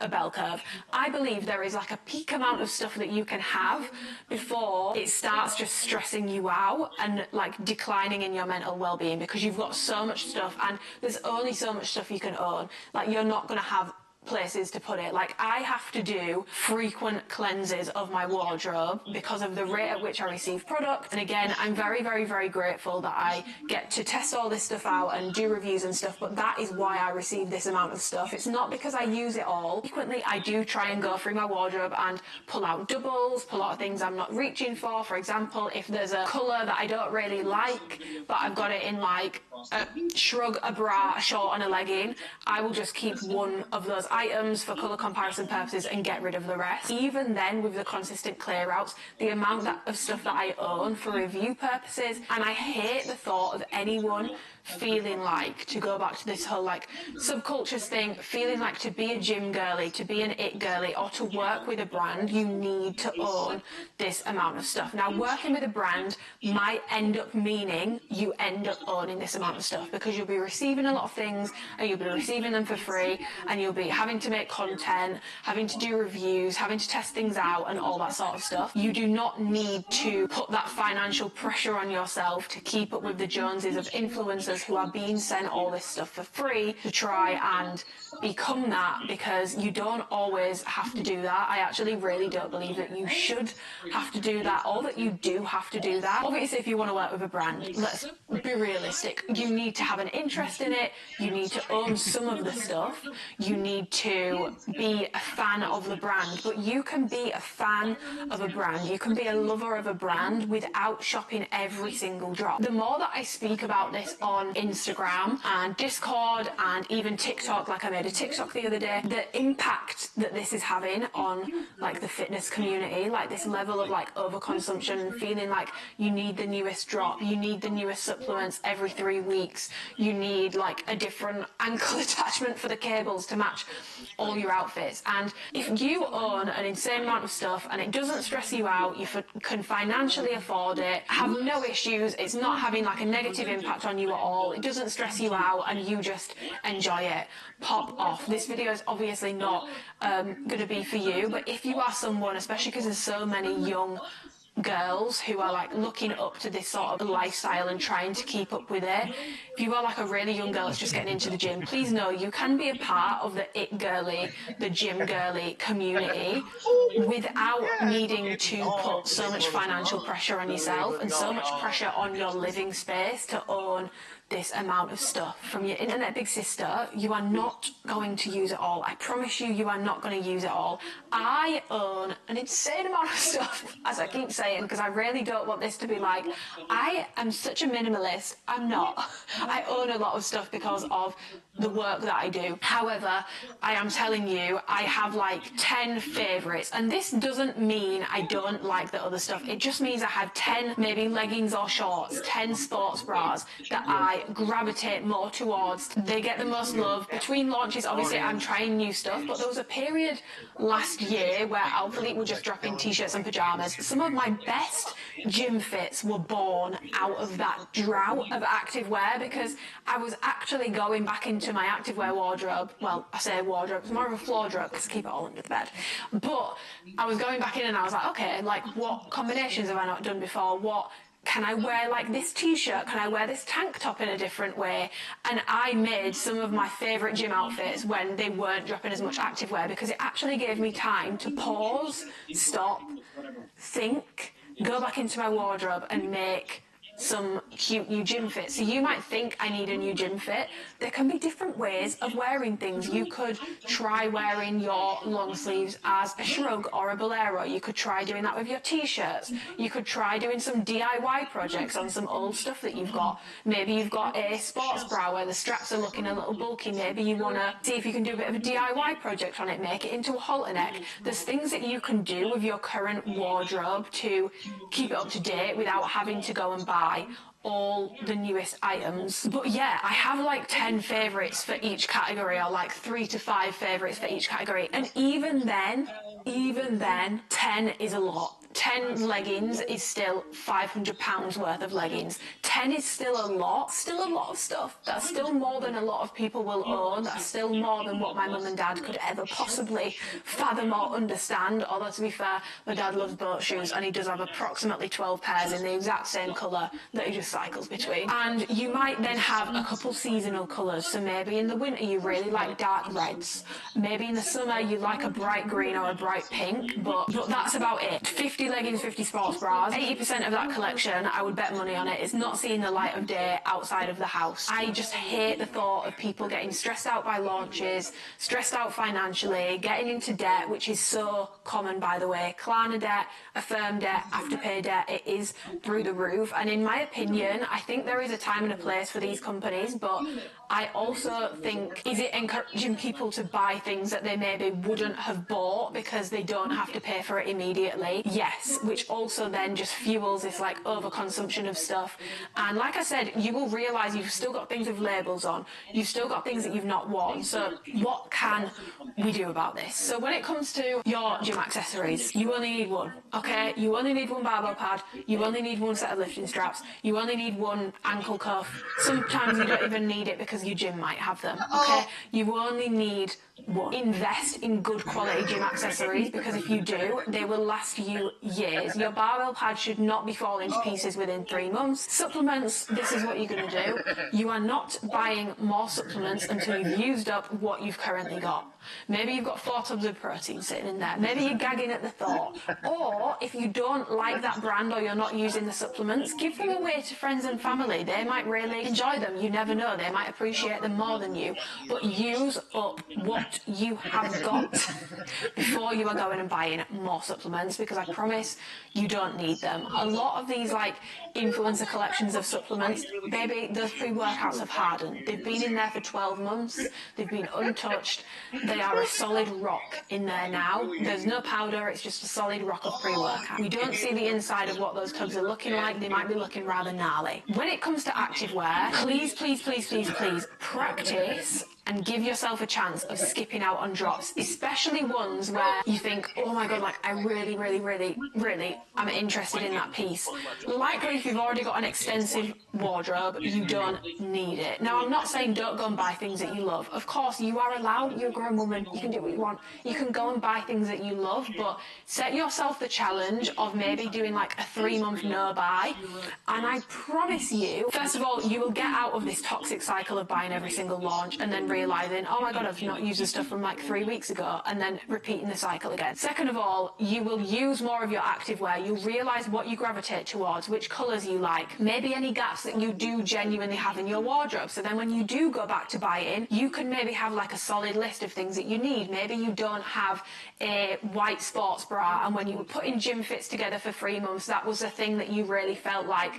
a bell curve. I believe there is like a peak amount of stuff that you can have before it starts just stressing you out and like declining in your mental well-being, because you've got so much stuff and there's only so much stuff you can own. Like, you're not going to have places to put it. Like, I have to do frequent cleanses of my wardrobe because of the rate at which I receive product. And again, I'm very, very, very grateful that I get to test all this stuff out and do reviews and stuff, but that is why I receive this amount of stuff. It's not because I use it all. Frequently, I do try and go through my wardrobe and pull out doubles, pull out things I'm not reaching for. For example, if there's a colour that I don't really like, but I've got it in like a shrug, a bra, a short and a legging, I will just keep one of those items for colour comparison purposes and get rid of the rest. Even then, with the consistent clear outs, the amount of stuff that I own for review purposes, and I hate the thought of anyone feeling like, to go back to this whole like subcultures thing, feeling like to be a gym girly, to be an it girly, or to work with a brand, you need to own this amount of stuff. Now, working with a brand might end up meaning you end up owning this amount of stuff, because you'll be receiving a lot of things and you'll be receiving them for free, and you'll be having to make content, having to do reviews, having to test things out and all that sort of stuff. You do not need to put that financial pressure on yourself to keep up with the Joneses of influencers who are being sent all this stuff for free to try and become that, because you don't always have to do that. I actually really don't believe that you should have to do that, or that you do have to do that. Obviously, if you want to work with a brand, let's be realistic. You need to have an interest in it. You need to own some of the stuff. You need to be a fan of the brand, but you can be a fan of a brand. You can be a lover of a brand without shopping every single drop. The more that I speak about this on Instagram and Discord and even TikTok, like I made a TikTok the other day, the impact that this is having on like the fitness community, like this level of like overconsumption, feeling like you need the newest drop, you need the newest supplements every 3 weeks, you need like a different ankle attachment for the cables to match all your outfits. And if you own an insane amount of stuff and it doesn't stress you out, you can financially afford it, have no issues, it's not having like a negative impact on you at all, it doesn't stress you out, and you just enjoy it, pop off. This video is obviously not going to be for you, but if you are someone, especially because there's so many young girls who are like looking up to this sort of lifestyle and trying to keep up with it, if you are like a really young girl that's just getting into the gym, please know you can be a part of the it girly, the gym girly community without needing to put so much financial pressure on yourself and so much pressure on your living space to own this amount of stuff from your internet big sister. You are not going to use it all. I promise you, you are not going to use it all. I own an insane amount of stuff, as I keep saying, because I really don't want this to be like, I am such a minimalist. I'm not. I own a lot of stuff because of the work that I do. However, I am telling you, I have like 10 favourites, and this doesn't mean I don't like the other stuff. It just means I have 10 maybe leggings or shorts, 10 sports bras that I gravitate more towards. They get the most love. Between launches, obviously, I'm trying new stuff, but there was a period last year where Alphalete were just dropping t-shirts and pyjamas. Some of my best gym fits were born out of that drought of activewear, because I was actually going back into my activewear wardrobe. Well, I say wardrobe, it's more of a floor wardrobe because I keep it all under the bed. But I was going back in and I was like, okay, like what combinations have I not done before? What can I wear, like this t-shirt? Can I wear this tank top in a different way? And I made some of my favourite gym outfits when they weren't dropping as much activewear, because it actually gave me time to pause, stop, think, go back into my wardrobe and make some cute new gym fit. So you might think, I need a new gym fit. There can be different ways of wearing things. You could try wearing your long sleeves as a shrug or a bolero. You could try doing that with your t-shirts. You could try doing some DIY projects on some old stuff that you've got. Maybe you've got a sports bra where the straps are looking a little bulky. Maybe you want to see if you can do a bit of a DIY project on it, make it into a halter neck. There's things that you can do with your current wardrobe to keep it up to date without having to go and buy all the newest items. But yeah, I have like 10 favourites for each category, or like 3 to 5 favourites for each category. And even then, 10 is a lot. 10 leggings is still £500 worth of leggings. 10 is still a lot of stuff. That's still more than a lot of people will own. That's still more than what my mum and dad could ever possibly fathom or understand. Although, to be fair, my dad loves boat shoes and he does have approximately 12 pairs in the exact same colour that he just cycles between. And you might then have a couple seasonal colours. So maybe in the winter you really like dark reds. Maybe in the summer you like a bright green or a bright pink, but that's about it. 50 leggings, 50 sports bras. 80% of that collection, I would bet money on it, is not seeing the light of day outside of the house. I just hate the thought of people getting stressed out by launches, stressed out financially, getting into debt, which is so common, by the way. Klarna debt, Affirm debt, Afterpay debt, it is through the roof. And in my opinion, I think there is a time and a place for these companies, but I also think, is it encouraging people to buy things that they maybe wouldn't have bought because they don't have to pay for it immediately? Yes, which also then just fuels this like overconsumption of stuff. And like I said, you will realise you've still got things with labels on. You've still got things that you've not worn. So what can we do about this? So when it comes to your gym accessories, you only need one, okay? You only need one barbell pad. You only need one set of lifting straps. You only need one ankle cuff. Sometimes you don't even need it because your gym might have them, okay? You only need one. Invest in good quality gym accessories, because if you do, they will last you years. Your barbell pad should not be falling to pieces within 3 months. Supplements, this is what you're going to do. You are not buying more supplements until you've used up what you've currently got. Maybe you've got 4 tubs of protein sitting in there. Maybe you're gagging at the thought. Or if you don't like that brand or you're not using the supplements, give them away to friends and family. They might really enjoy them. You never know. They might appreciate them more than you. But use up what you have got before you are going and buying more supplements, because I promise you don't need them. A lot of these like influencer collections of supplements, baby, those pre-workouts have hardened. They've been in there for 12 months. They've been untouched. They are a solid rock in there now. There's no powder, it's just a solid rock of pre-workout. We don't see the inside of what those tubs are looking like. They might be looking rather gnarly. When it comes to activewear, please, please, please, please, please practice and give yourself a chance of skipping out on drops, especially ones where you think, oh my god, like I really, really, really, really am interested in that piece. Likely if you've already got an extensive wardrobe, you don't need it. Now, I'm not saying don't go and buy things that you love. Of course, you are allowed, you're a grown woman, you can do what you want. You can go and buy things that you love, but set yourself the challenge of maybe doing like a 3-month no buy. And I promise you, first of all, you will get out of this toxic cycle of buying every single launch and then realising, oh my god, I've not used the stuff from like 3 weeks ago, and then repeating the cycle again. Second of all, you will use more of your activewear. You'll realise what you gravitate towards, which colours you like, maybe any gaps that you do genuinely have in your wardrobe. So then when you do go back to buying, you can maybe have like a solid list of things that you need. Maybe you don't have a white sports bra, and when you were putting gym fits together for 3 months, that was a thing that you really felt like,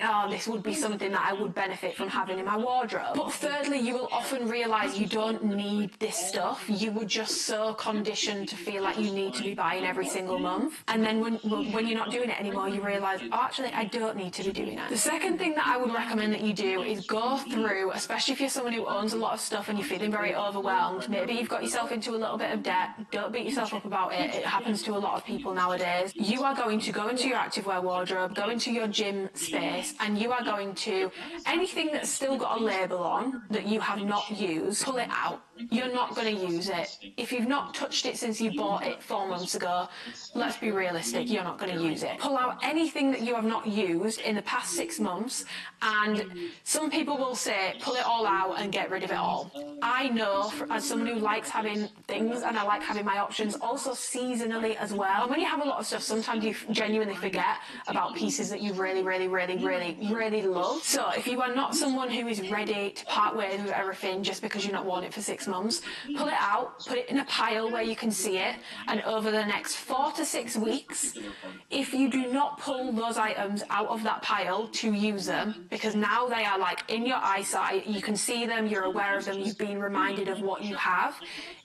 oh, this would be something that I would benefit from having in my wardrobe. But thirdly, you will often realise you don't need this stuff. You were just so conditioned to feel like you need to be buying every single month. And then when you're not doing it anymore, you realise, oh, actually, I don't need to be doing it. The second thing that I would recommend that you do is go through, especially if you're someone who owns a lot of stuff and you're feeling very overwhelmed, maybe you've got yourself into a little bit of debt, don't beat yourself up about it. It happens to a lot of people nowadays. You are going to go into your activewear wardrobe, go into your gym space, and you are going to, anything that's still got a label on that you have not used, pull it out. you're not going to use it. If you've not touched it since you bought it 4 months ago, let's be realistic, you're not going to use it. Pull out anything that you have not used in the past 6 months, and some people will say pull it all out and get rid of it all. I know, as someone who likes having things and I like having my options, also seasonally as well. And when you have a lot of stuff, sometimes you genuinely forget about pieces that you really love. So if you are not someone who is ready to part ways with everything just because you've not worn it for 6 months, pull it out, put it in a pile where you can see it, and over the next 4 to 6 weeks, if you do not pull those items out of that pile to use them, because now they are like in your eyesight, you can see them, you're aware of them, you've been reminded of what you have.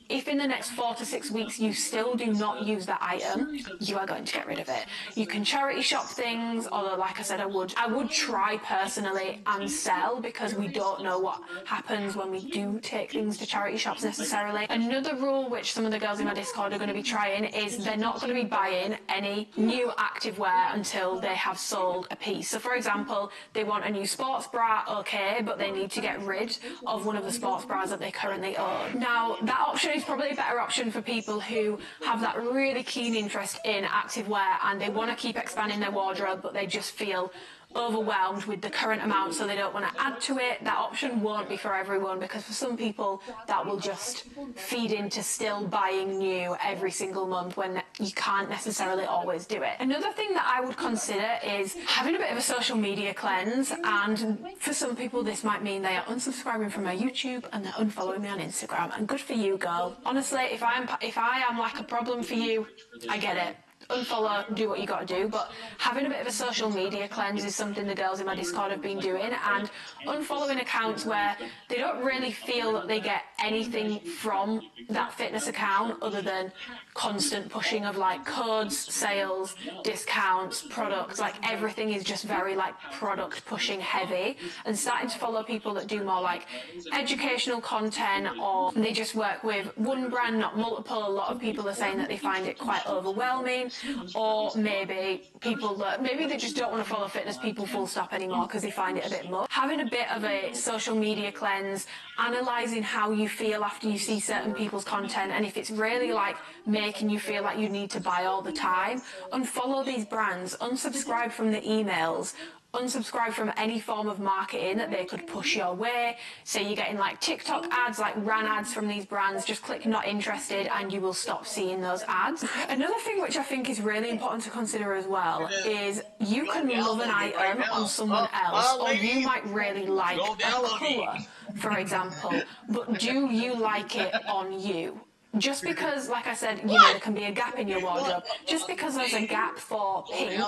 If in the next 4 to 6 weeks you still do not use that item, you are going to get rid of it. You can charity shop things, although like I said, I would try personally and sell, because we don't know what happens when we do take things to charity shops necessarily. Another rule which some of the girls in my Discord are going to be trying is they're not going to be buying any new activewear until they have sold a piece. So for example, they want a new sports bra, okay, but they need to get rid of one of the sports bras that they currently own. Now, that option is probably a better option for people who have that really keen interest in activewear and they want to keep expanding their wardrobe, but they just feel overwhelmed with the current amount, so they don't want to add to it. That option won't be for everyone, because for some people that will just feed into still buying new every single month when you can't necessarily always do it. Another thing that I would consider is having a bit of a social media cleanse, and for some people this might mean they are unsubscribing from my YouTube and they're unfollowing me on Instagram, and good for you, girl. Honestly, if I am like a problem for you, I get it. Unfollow, do what you got to do, but having a bit of a social media cleanse is something the girls in my Discord have been doing, and unfollowing accounts where they don't really feel that they get anything from that fitness account other than constant pushing of like codes, sales, discounts, products, like everything is just very like product pushing heavy, and starting to follow people that do more like educational content, or they just work with one brand, not multiple. A lot of people are saying that they find it quite overwhelming, or maybe people that maybe they just don't want to follow fitness people full stop anymore because they find it a bit much. Having a bit of a social media cleanse, analysing how you feel after you see certain people's content, and if it's really like making you feel like you need to buy all the time, unfollow these brands, unsubscribe from the emails, unsubscribe from any form of marketing that they could push your way. So you're getting like TikTok ads, like ran ads from these brands, just click not interested and you will stop seeing those ads. Another thing which I think is really important to consider as well is you can love an item on someone else, or you might really like a colour, for example, but do you like it on you? Just because, like I said, you know, there can be a gap in your wardrobe. Just because there's a gap for pink,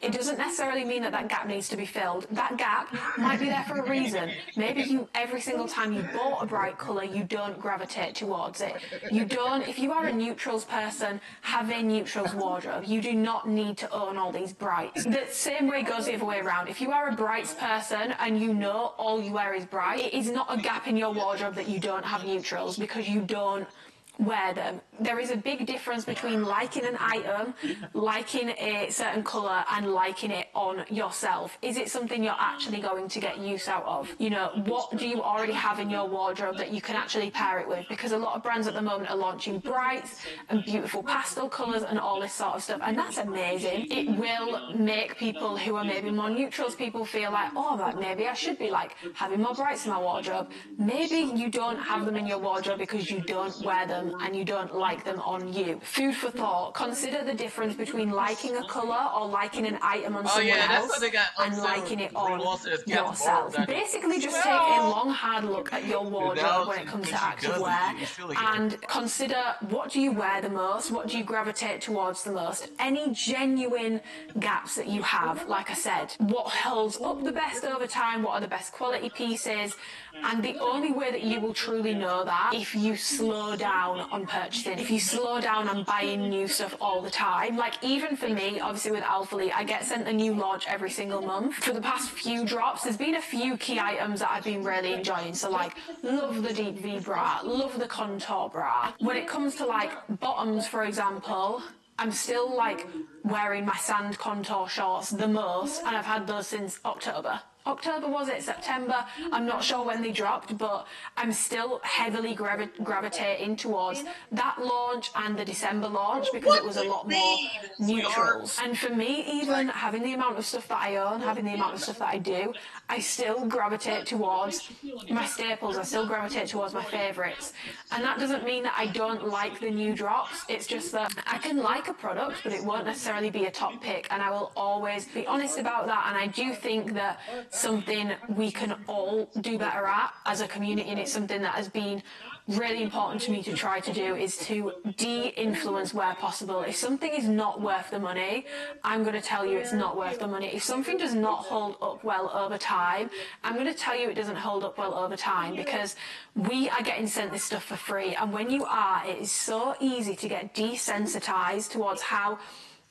it doesn't necessarily mean that that gap needs to be filled. That gap might be there for a reason. Maybe you, every single time you bought a bright colour, you don't gravitate towards it. You don't, if you are a neutrals person, have a neutrals wardrobe. You do not need to own all these brights. The same way goes the other way around. If you are a brights person and you know all you wear is bright, it is not a gap in your wardrobe that you don't have neutrals because you don't wear them. There is a big difference between liking an item, liking a certain colour, and liking it on yourself. Is it something you're actually going to get use out of? You know, what do you already have in your wardrobe that you can actually pair it with? Because a lot of brands at the moment are launching brights and beautiful pastel colours and all this sort of stuff, and that's amazing. It will make people who are maybe more neutrals people feel like, oh, like maybe I should be like having more brights in my wardrobe. Maybe you don't have them in your wardrobe because you don't wear them and you don't like them on you. Food for thought. Consider the difference between liking a colour or liking an item on someone else and liking it on yourself. Basically just take a long hard look at your wardrobe when it comes to activewear and consider, what do you wear the most, what do you gravitate towards the most, any genuine gaps that you have. Like I said, what holds up the best over time, what are the best quality pieces, and the only way that you will truly know that if you slow down on purchasing, if you slow down on buying new stuff all the time. Like even for me, obviously with Alphalete, I get sent a new launch every single month. For the past few drops, there's been a few key items that I've been really enjoying. So like, love the deep V bra, love the contour bra. When it comes to like bottoms, for example, I'm still like wearing my sand contour shorts the most, and I've had those since October. October, was it? September? I'm not sure when they dropped, but I'm still heavily gravitating towards that launch and the December launch because it was a lot more neutrals. And for me, even having the amount of stuff that I own, having the amount of stuff that I do, I still gravitate towards my staples. I still gravitate towards my favourites. And that doesn't mean that I don't like the new drops. It's just that I can like a product, but it won't necessarily be a top pick. And I will always be honest about that. And I do think that something we can all do better at as a community, and it's something that has been really important to me to try to do, is to de-influence where possible. If something is not worth the money, I'm going to tell you it's not worth the money. If something does not hold up well over time, I'm going to tell you it doesn't hold up well over time, because we are getting sent this stuff for free, and when you are, it is so easy to get desensitized towards how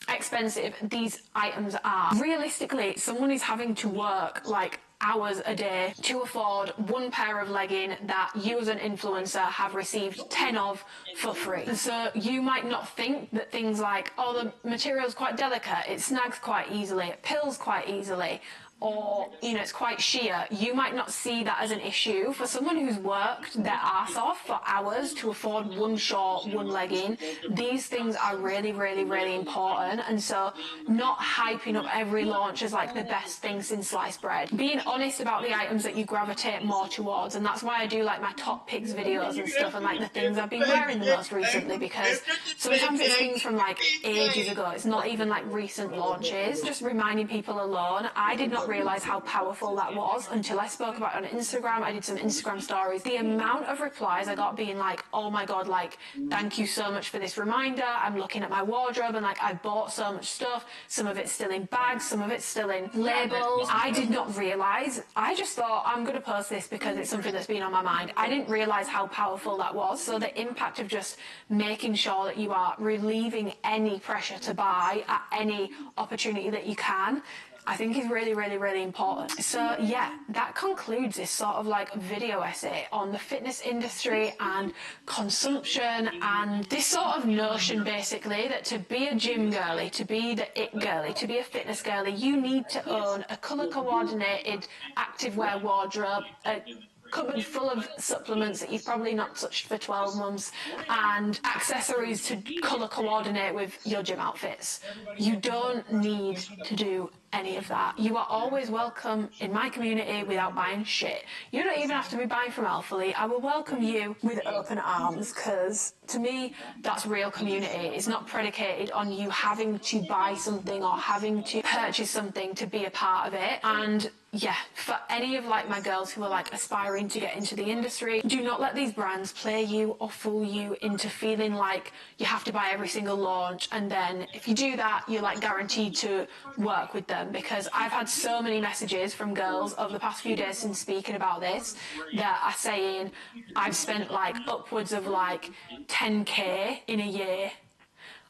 expensive these items are. Realistically, someone is having to work like hours a day to afford one pair of legging that you as an influencer have received 10 of for free. And so you might not think that things like, oh, the material's quite delicate, it snags quite easily, it pills quite easily, or, you know, it's quite sheer. You might not see that as an issue. For someone who's worked their ass off for hours to afford one short, one legging, these things are really, really, really important. And so not hyping up every launch as like the best thing since sliced bread. Being honest about the items that you gravitate more towards, and that's why I do like my top picks videos and stuff, and like the things I've been wearing the most recently, because sometimes it's things from like ages ago. It's not even like recent launches. Just reminding people alone, I did not realise how powerful that was until I spoke about it on Instagram. I did some Instagram stories. The amount of replies I got being like, oh my god, like, thank you so much for this reminder. I'm looking at my wardrobe and like I've bought so much stuff. Some of it's still in bags, some of it's still in labels. I did not realise. I just thought I'm going to post this because it's something that's been on my mind. I didn't realise how powerful that was. So the impact of just making sure that you are relieving any pressure to buy at any opportunity that you can, I think is really, really, really important. So yeah, that concludes this sort of like video essay on the fitness industry and consumption, and this sort of notion basically that to be a gym girly, to be the it girly, to be a fitness girly, you need to own a colour coordinated activewear wardrobe, a cupboard full of supplements that you've probably not touched for 12 months, and accessories to colour coordinate with your gym outfits. You don't need to do any of that. You are always welcome in my community without buying shit. You don't even have to be buying from Alphalete. I will welcome you with open arms, because to me that's real community. It's not predicated on you having to buy something or having to purchase something to be a part of it. And yeah, for any of like my girls who are like aspiring to get into the industry, do not let these brands play you or fool you into feeling like you have to buy every single launch, and then if you do that you're like guaranteed to work with them. Because I've had so many messages from girls over the past few days since speaking about this that are saying I've spent like upwards of like 10k in a year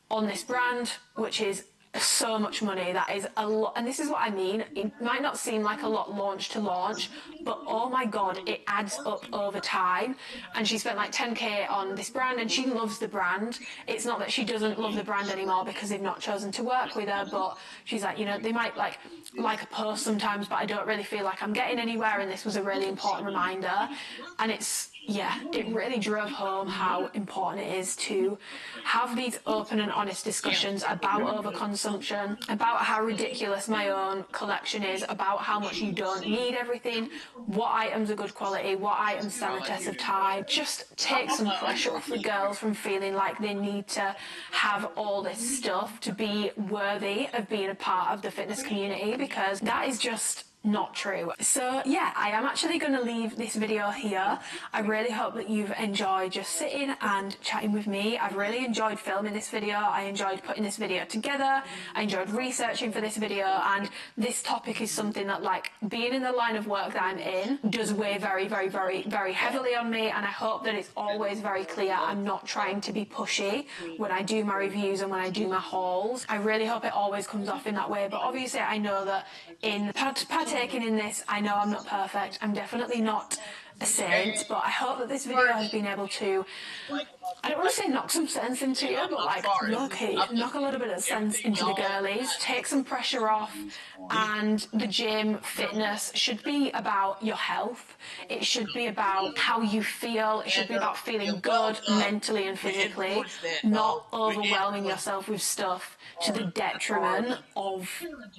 on this brand, which is so much money. That is a lot, and this is what I mean. It might not seem like a lot launch to launch, but oh my god, it adds up over time. And she spent like 10k on this brand, and she loves the brand. It's not that she doesn't love the brand anymore because they've not chosen to work with her, but she's like, you know, they might like a post sometimes, but I don't really feel like I'm getting anywhere, and this was a really important reminder. And it's, yeah, it really drove home how important it is to have these open and honest discussions about overconsumption, about how ridiculous my own collection is, about how much you don't need everything, what items are good quality, what items stand the test of time. Just take some pressure off the girls from feeling like they need to have all this stuff to be worthy of being a part of the fitness community, because that is just not true. So yeah, I am actually going to leave this video here. I really hope that you've enjoyed just sitting and chatting with me. I've really enjoyed filming this video. I enjoyed putting this video together. I enjoyed researching for this video, and this topic is something that, like, being in the line of work that I'm in does weigh very, very, very, very heavily on me, and I hope that it's always very clear I'm not trying to be pushy when I do my reviews and when I do my hauls. I really hope it always comes off in that way, but obviously I know that in partaking in this, I know I'm not perfect. I'm definitely not a saint, but I hope that this video has been able to, I don't want to say knock some sense into you, but like low-key, knock a little bit of sense into the girlies, take some pressure off, and the gym, fitness should be about your health. It should be about how you feel. It should be about feeling good mentally and physically, not overwhelming yourself with stuff to the detriment of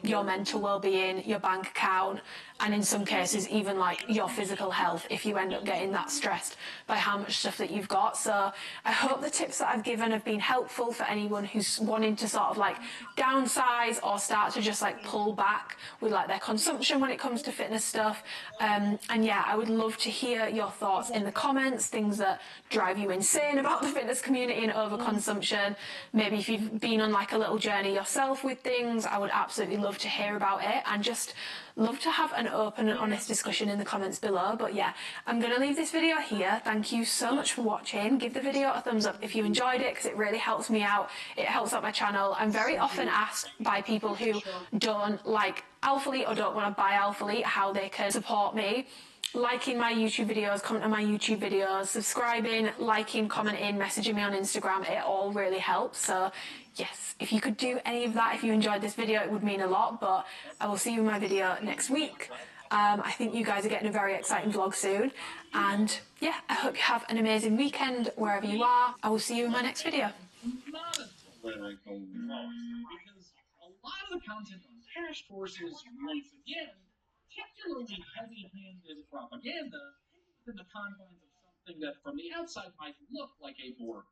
your mental well-being, your bank account, and in some cases even like your physical health if you end up getting that stressed by how much stuff that you've got. So I hope the tips that I've given have been helpful for anyone who's wanting to sort of like downsize or start to just like pull back with like their consumption when it comes to fitness stuff. And yeah, I would love to hear your thoughts in the comments, things that drive you insane about the fitness community and overconsumption. Maybe if you've been on like a little journey yourself with things, I would absolutely love to hear about it, and just love to have an open and honest discussion in the comments below. But yeah, I'm going to leave this video here. Thank you so much for watching. Give the video a thumbs up if you enjoyed it, because it really helps me out. It helps out my channel. I'm very often asked by people who don't like Alphalete or don't want to buy Alphalete how they can support me. Liking my YouTube videos, commenting on my YouTube videos, subscribing, liking, commenting, messaging me on Instagram, it all really helps. So yes, if you could do any of that, if you enjoyed this video, it would mean a lot. But I will see you in my video next week. I think you guys are getting a very exciting vlog soon. And yeah, I hope you have an amazing weekend wherever you are. I will see you in my next video. Because a lot of the content on Crash Course is, once again, particularly heavy-handed propaganda within the confines of something that from the outside might look like a more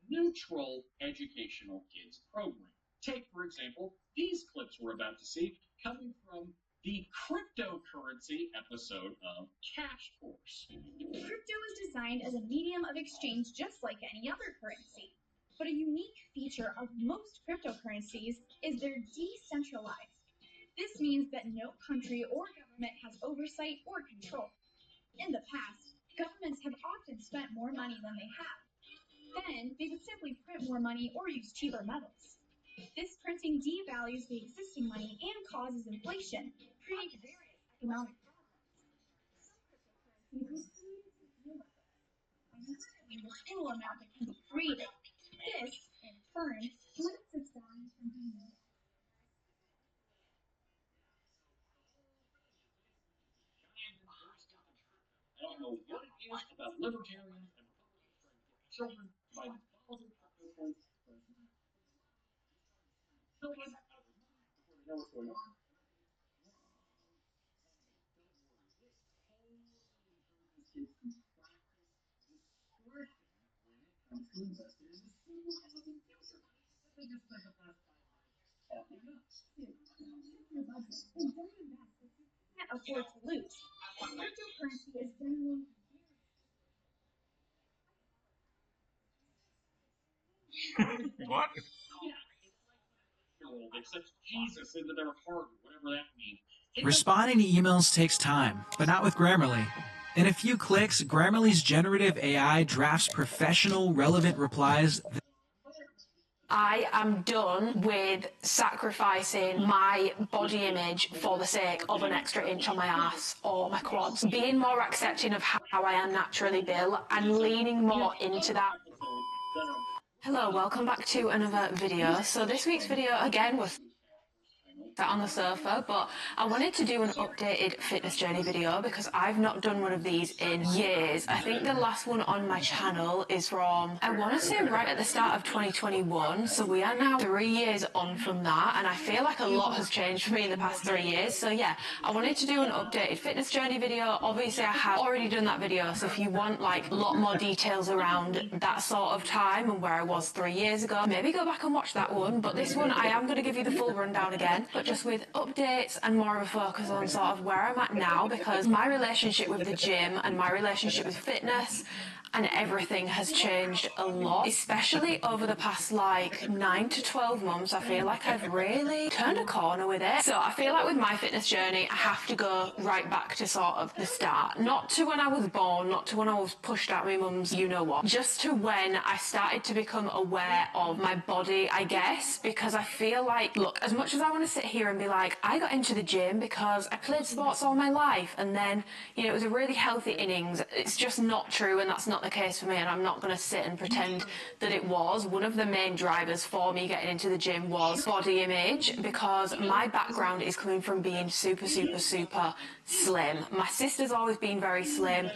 neutral educational kids program. Take, for example, these clips we're about to see coming from the cryptocurrency episode of Cash Course. Crypto is designed as a medium of exchange just like any other currency. But a unique feature of most cryptocurrencies is they're decentralized. This means that no country or government has oversight or control. In the past, governments have often spent more money than they have. Then, they would simply print more money or use cheaper metals. This printing devalues the existing money and causes inflation, creating various economic problems. Some cryptocurrencies will create to deal with this by limiting the total amount that can be created. This, in turn, limits its value from being used. I don't know what it is about libertarians and Republicans trying to get children by volatile cryptocurrency. Children out of their minds before they know what's going on. Kids to practice discretion when it comes to investing in the single housing future. They just spent the past 5 years talking nuts. Your budget and don't invest if you can't afford to lose. Cryptocurrency is generally What? Yeah, accepts Jesus into their heart, whatever that means. Responding to emails takes time, but not with Grammarly. In a few clicks, Grammarly's generative AI drafts professional, relevant replies. I am done with sacrificing my body image for the sake of an extra inch on my ass or my quads. Being more accepting of how I am naturally built and leaning more into that. Hello, welcome back to another video. So this week's video again was sat on the sofa, but I wanted to do an updated fitness journey video because I've not done one of these in years. I think the last one on my channel is from, I want to say right at the start of 2021, so we are now 3 years on from that, and I feel like a lot has changed for me in the past 3 years. So yeah, I wanted to do an updated fitness journey video. Obviously I have already done that video, so if you want like a lot more details around that sort of time and where I was 3 years ago, maybe go back and watch that one. But this one I am going to give you the full rundown again, but just with updates and more of a focus on sort of where I'm at now, because my relationship with the gym and my relationship with fitness and everything has changed a lot, especially over the past like 9 to 12 months. I feel like I've really turned a corner with it. So I feel like with my fitness journey, I have to go right back to sort of the start. Not to when I was born, not to when I was pushed out my mum's you know what, just to when I started to become aware of my body, I guess, because I feel like, look, as much as I want to sit here and be like, I got into the gym because I played sports all my life and then, you know, it was a really healthy innings. It's just not true, and that's not the case for me, and I'm not going to sit and pretend that it was. One of the main drivers for me getting into the gym was body image, because my background is coming from being super slim. My sister's always been very slim.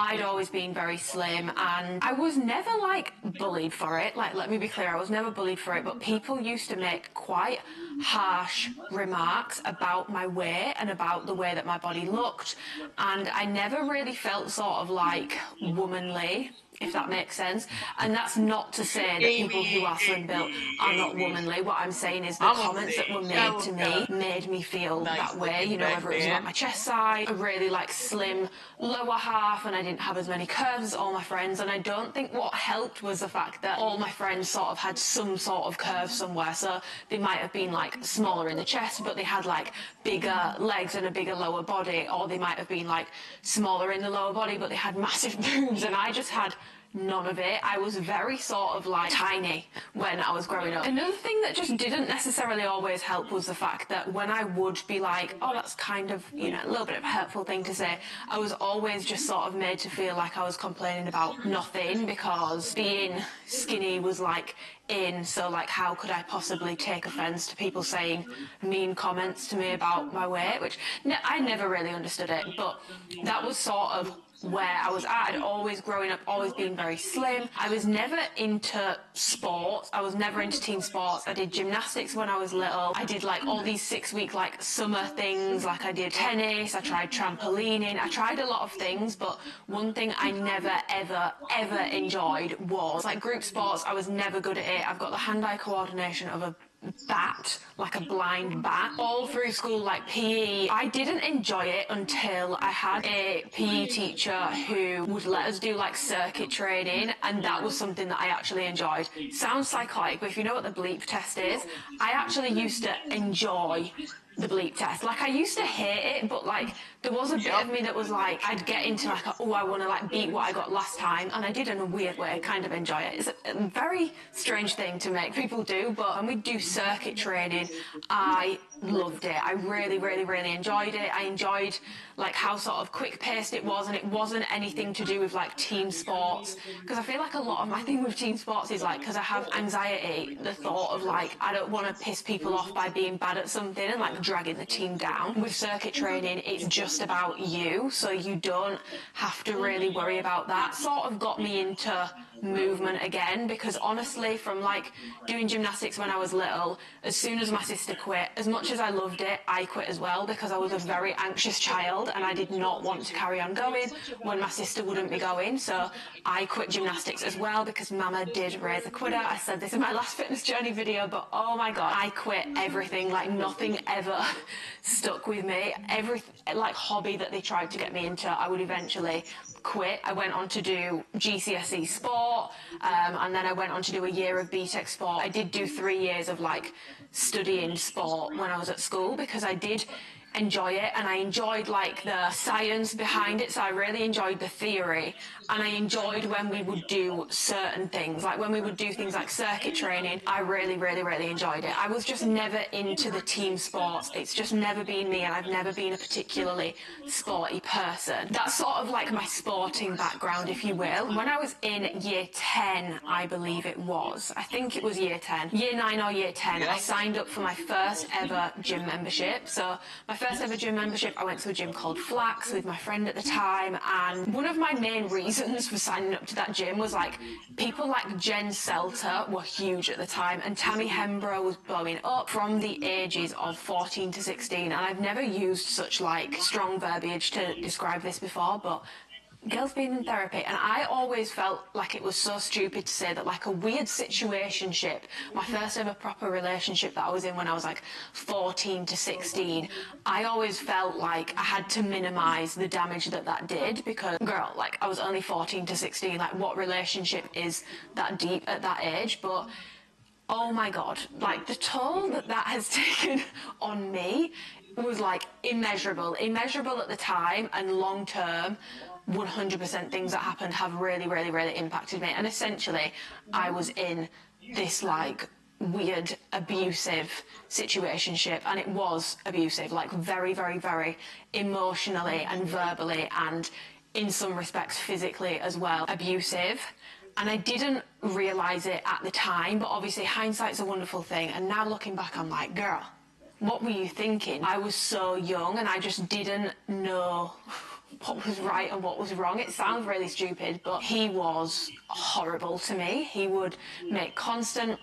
I'd always been very slim, and I was never like bullied for it. Like, let me be clear, I was never bullied for it, but people used to make quite harsh remarks about my weight and about the way that my body looked, and I never really felt sort of like womanly, if that makes sense. And that's not to say that people who are slim built are not womanly. What I'm saying is the comments that were made to me made me feel that way, you know, whether it was about my chest size, a really like slim lower half, and I didn't have as many curves as all my friends. And I don't think what helped was the fact that all my friends sort of had some sort of curve somewhere. So they might have been like smaller in the chest, but they had like bigger legs and a bigger lower body, or they might have been like smaller in the lower body, but they had massive boobs, and I just had none of it. I was very sort of like tiny when I was growing up. Another thing that just didn't necessarily always help was the fact that when I would be like, oh, that's kind of, you know, a little bit of a hurtful thing to say, I was always just sort of made to feel like I was complaining about nothing, because being skinny was like in, so like how could I possibly take offence to people saying mean comments to me about my weight, which I never really understood it, but that was sort of where I was at. I'd always growing up, always been very slim. I was never into sports. I was never into team sports. I did gymnastics when I was little. I did like all these 6-week like summer things, like I did tennis, I tried trampolining, I tried a lot of things, but one thing I never ever enjoyed was like group sports. I was never good at it. I've got the hand-eye coordination of a bat, like a blind bat. All through school, like PE, I didn't enjoy it until I had a PE teacher who would let us do like circuit training, and that was something that I actually enjoyed. Sounds psychotic, but if you know what the bleep test is, I actually used to enjoy the bleep test. Like, I used to hate it, but like there was a bit of me that was like, I'd get into like, oh, I want to like beat what I got last time, and I did in a weird way kind of enjoy it. It's a very strange thing to make people do, but when we do circuit training, I loved it. I really enjoyed it. I enjoyed like how sort of quick paced it was, and it wasn't anything to do with like team sports, because I feel like a lot of my thing with team sports is like, because I have anxiety, the thought of like, I don't want to piss people off by being bad at something and like dragging the team down. With circuit training, it's just about you, so you don't have to really worry about that. Sort of got me into movement again, because honestly, from like doing gymnastics when I was little, as soon as my sister quit, as much as I loved it, I quit as well, because I was a very anxious child and I did not want to carry on going when my sister wouldn't be going. So I quit gymnastics as well, because Mama did raise a quitter. I said this in my last fitness journey video, but oh my god, I quit everything. Like, nothing ever stuck with me. Every like hobby that they tried to get me into, I would eventually quit. I went on to do GCSE sport, and then I went on to do a year of BTEC sport. I did do 3 years of like studying sport when I was at school, because I did enjoy it, and I enjoyed like the science behind it, so I really enjoyed the theory, and I enjoyed when we would do certain things, like when we would do things like circuit training. I really enjoyed it. I was just never into the team sports. It's just never been me, and I've never been a particularly sporty person. That's sort of like my sporting background, if you will. When I was in year 10, I believe it was, I think it was year 10, year 9 or year 10, I signed up for my first ever gym membership. So my first ever gym membership, I went to a gym called Flax with my friend at the time, and one of my main reasons for signing up to that gym was like, people like Jen Selter were huge at the time, and Tammy Hembrow was blowing up from the ages of 14 to 16, and I've never used such like strong verbiage to describe this before, but girls being in therapy, and I always felt like it was so stupid to say that, like, a weird situationship, my first ever proper relationship that I was in when I was like 14 to 16, I always felt like I had to minimise the damage that that did, because, girl, like, I was only 14 to 16, like, what relationship is that deep at that age? But oh my god, like, the toll that that has taken on me was like immeasurable at the time, and long term 100% things that happened have really impacted me. And essentially I was in this like weird abusive situationship, and it was abusive, like very emotionally and verbally, and in some respects physically as well, abusive. And I didn't realise it at the time, but obviously hindsight's a wonderful thing, and now looking back I'm like, girl, what were you thinking? I was so young and I just didn't know what was right and what was wrong. It sounds really stupid, but he was horrible to me. He would make constant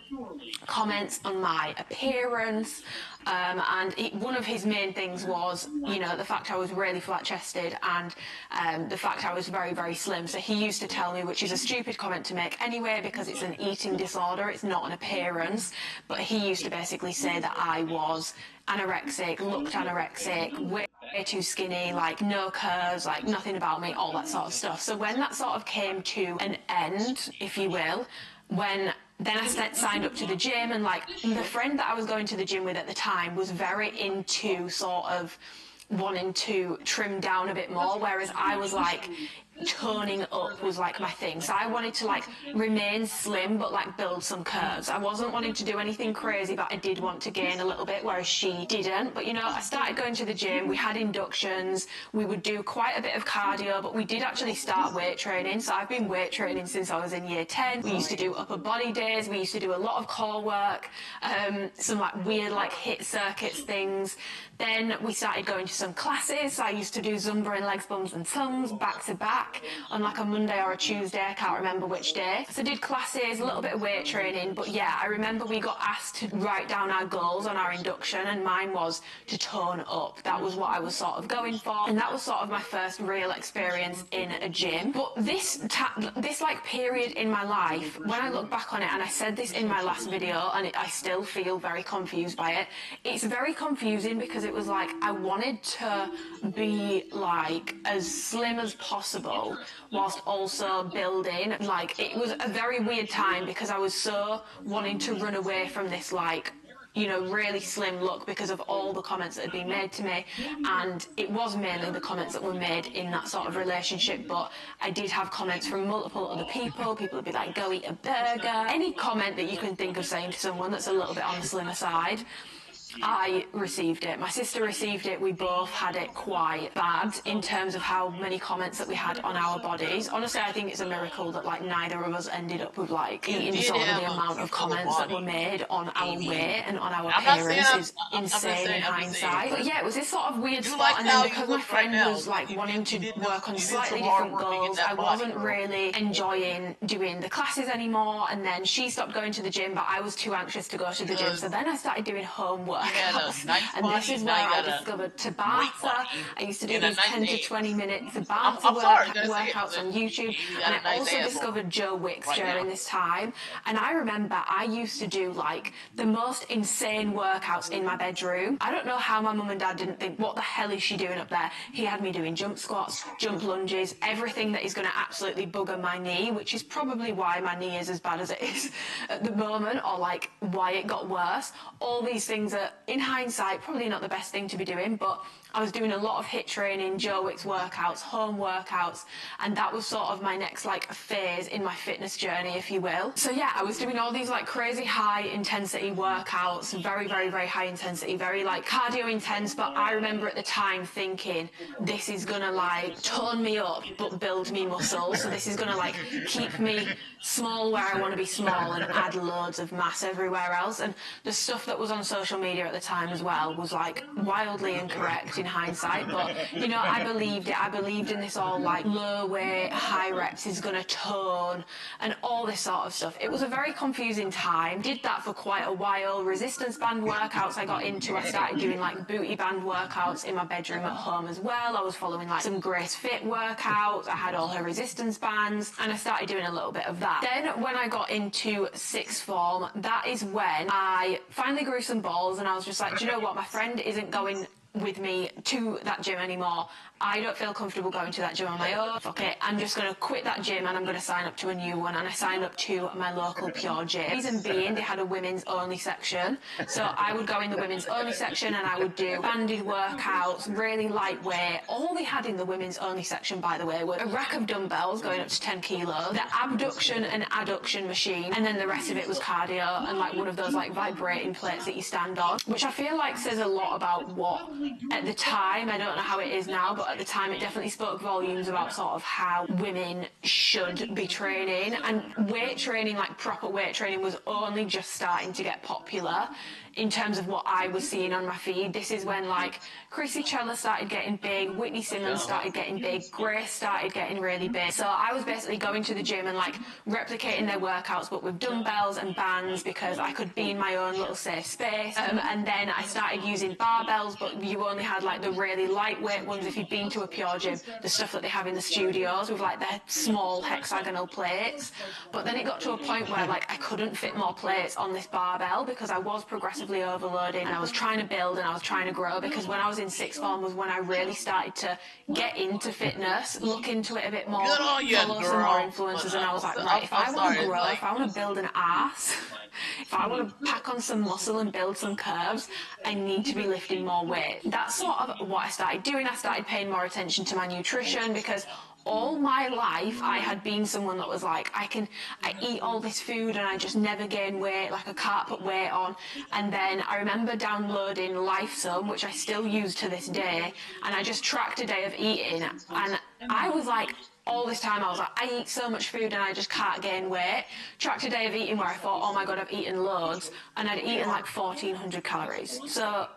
comments on my appearance, and one of his main things was, you know, the fact I was really flat-chested, and the fact I was very slim. So he used to tell me, which is a stupid comment to make anyway because it's an eating disorder, it's not an appearance, but he used to basically say that I was anorexic, looked anorexic, way too skinny, like no curves, like nothing about me, all that sort of stuff. So when that sort of came to an end, if you will, when then I signed up to the gym, and like the friend that I was going to the gym with at the time was very into sort of wanting to trim down a bit more, whereas I was like toning up was like my thing. So I wanted to like remain slim but like build some curves. I wasn't wanting to do anything crazy, but I did want to gain a little bit, whereas she didn't. But you know, I started going to the gym, we had inductions, we would do quite a bit of cardio, but we did actually start weight training. So I've been weight training since I was in year 10. We used to do upper body days, we used to do a lot of core work, some like weird like hit circuits things. Then we started going to some classes. So I used to do Zumba and legs, bums and tongues back to back on like a Monday or a Tuesday, I can't remember which day. So I did classes, a little bit of weight training, but yeah, I remember we got asked to write down our goals on our induction, and mine was to tone up. That was what I was sort of going for, and that was sort of my first real experience in a gym. But this like period in my life, when I look back on it, and I said this in my last video, and I still feel very confused by it, it's very confusing because it was like I wanted to be like as slim as possible whilst also building. Like, it was a very weird time because I was so wanting to run away from this like, you know, really slim look because of all the comments that had been made to me. And it was mainly the comments that were made in that sort of relationship, but I did have comments from multiple other people. People would be like, go eat a burger. Any comment that you can think of saying to someone that's a little bit on the slimmer side, I received it. My sister received it. We both had it quite bad in terms of how many comments that we had on our bodies. Honestly, I think it's a miracle that like neither of us ended up with like eating disorder. The amount of comments that were made on our weight and on our appearance is insane in hindsight. But yeah, it was this sort of weird spot, and then because my friend was like wanting to work on slightly different goals, I wasn't really enjoying doing the classes anymore, and then she stopped going to the gym, but I was too anxious to go to the gym, so then I started doing homework. And this is where I discovered Tabata. I used to do these 10 to 20 minute Tabata workouts on YouTube, and I also discovered Joe Wicks during this time. And I remember I used to do like the most insane workouts in my bedroom. I don't know how my mum and dad didn't think, what the hell is she doing up there? He had me doing jump squats, jump lunges, everything that is going to absolutely bugger my knee, which is probably why my knee is as bad as it is at the moment, or like why it got worse. All these things are, in hindsight, probably not the best thing to be doing, but I was doing a lot of HIIT training, Joe Wicks workouts, home workouts, and that was sort of my next like phase in my fitness journey, if you will. So yeah, I was doing all these like crazy high intensity workouts, very high intensity, very like cardio intense, but I remember at the time thinking, this is gonna like tone me up but build me muscle, so this is gonna like keep me small where I want to be small and add loads of mass everywhere else. And the stuff that was on social media media at the time as well was like wildly incorrect in hindsight, but you know, I believed it. I believed in this all like low weight, high reps is gonna tone and all this sort of stuff. It was a very confusing time. Did that for quite a while. Resistance band workouts I got into. I started doing like booty band workouts in my bedroom at home as well. I was following like some Grace Fit workouts. I had all her resistance bands and I started doing a little bit of that. Then when I got into sixth form, that is when I finally grew some balls and I was just like, do you know what, my friend isn't going with me to that gym anymore. I don't feel comfortable going to that gym on my own. Fuck it, I'm just going to quit that gym and I'm going to sign up to a new one. And I signed up to my local Pure Gym. Reason being, they had a women's only section. So I would go in the women's only section and I would do banded workouts, really lightweight. All they had in the women's only section, by the way, were a rack of dumbbells going up to 10 kilos, the abduction and adduction machine, and then the rest of it was cardio and like one of those like vibrating plates that you stand on, which I feel like says a lot about what at the time, I don't know how it is now, but at the time it definitely spoke volumes about sort of how women should be training. And weight training, like proper weight training, was only just starting to get popular in terms of what I was seeing on my feed. This is when like Chrissy Chella started getting big, Whitney Simmons started getting big, Grace started getting really big. So I was basically going to the gym and like replicating their workouts but with dumbbells and bands because I could be in my own little safe space. And then I started using barbells, but you only had like the really lightweight ones if you'd been to a Pure Gym, the stuff that they have in the studios with like their small hexagonal plates. But then it got to a point where like I couldn't fit more plates on this barbell because I was progressively overloading and I was trying to build and I was trying to grow, because when I was in sixth form was when I really started to get into fitness, look into it a bit more, follow some more influencers, and I was like, right, if I want to grow, if I want to build an ass, if I want to pack on some muscle and build some curves, I need to be lifting more weight. That's sort of what I started doing. I started paying more attention to my nutrition because all my life I had been someone that was like, I eat all this food and I just never gain weight, like I can't put weight on. And then I remember downloading Lifesum, which I still use to this day, and I just tracked a day of eating, and I was like, all this time I was like, I eat so much food and I just can't gain weight. Tracked a day of eating where I thought, oh my god, I've eaten loads, and I'd eaten like 1,400 calories. So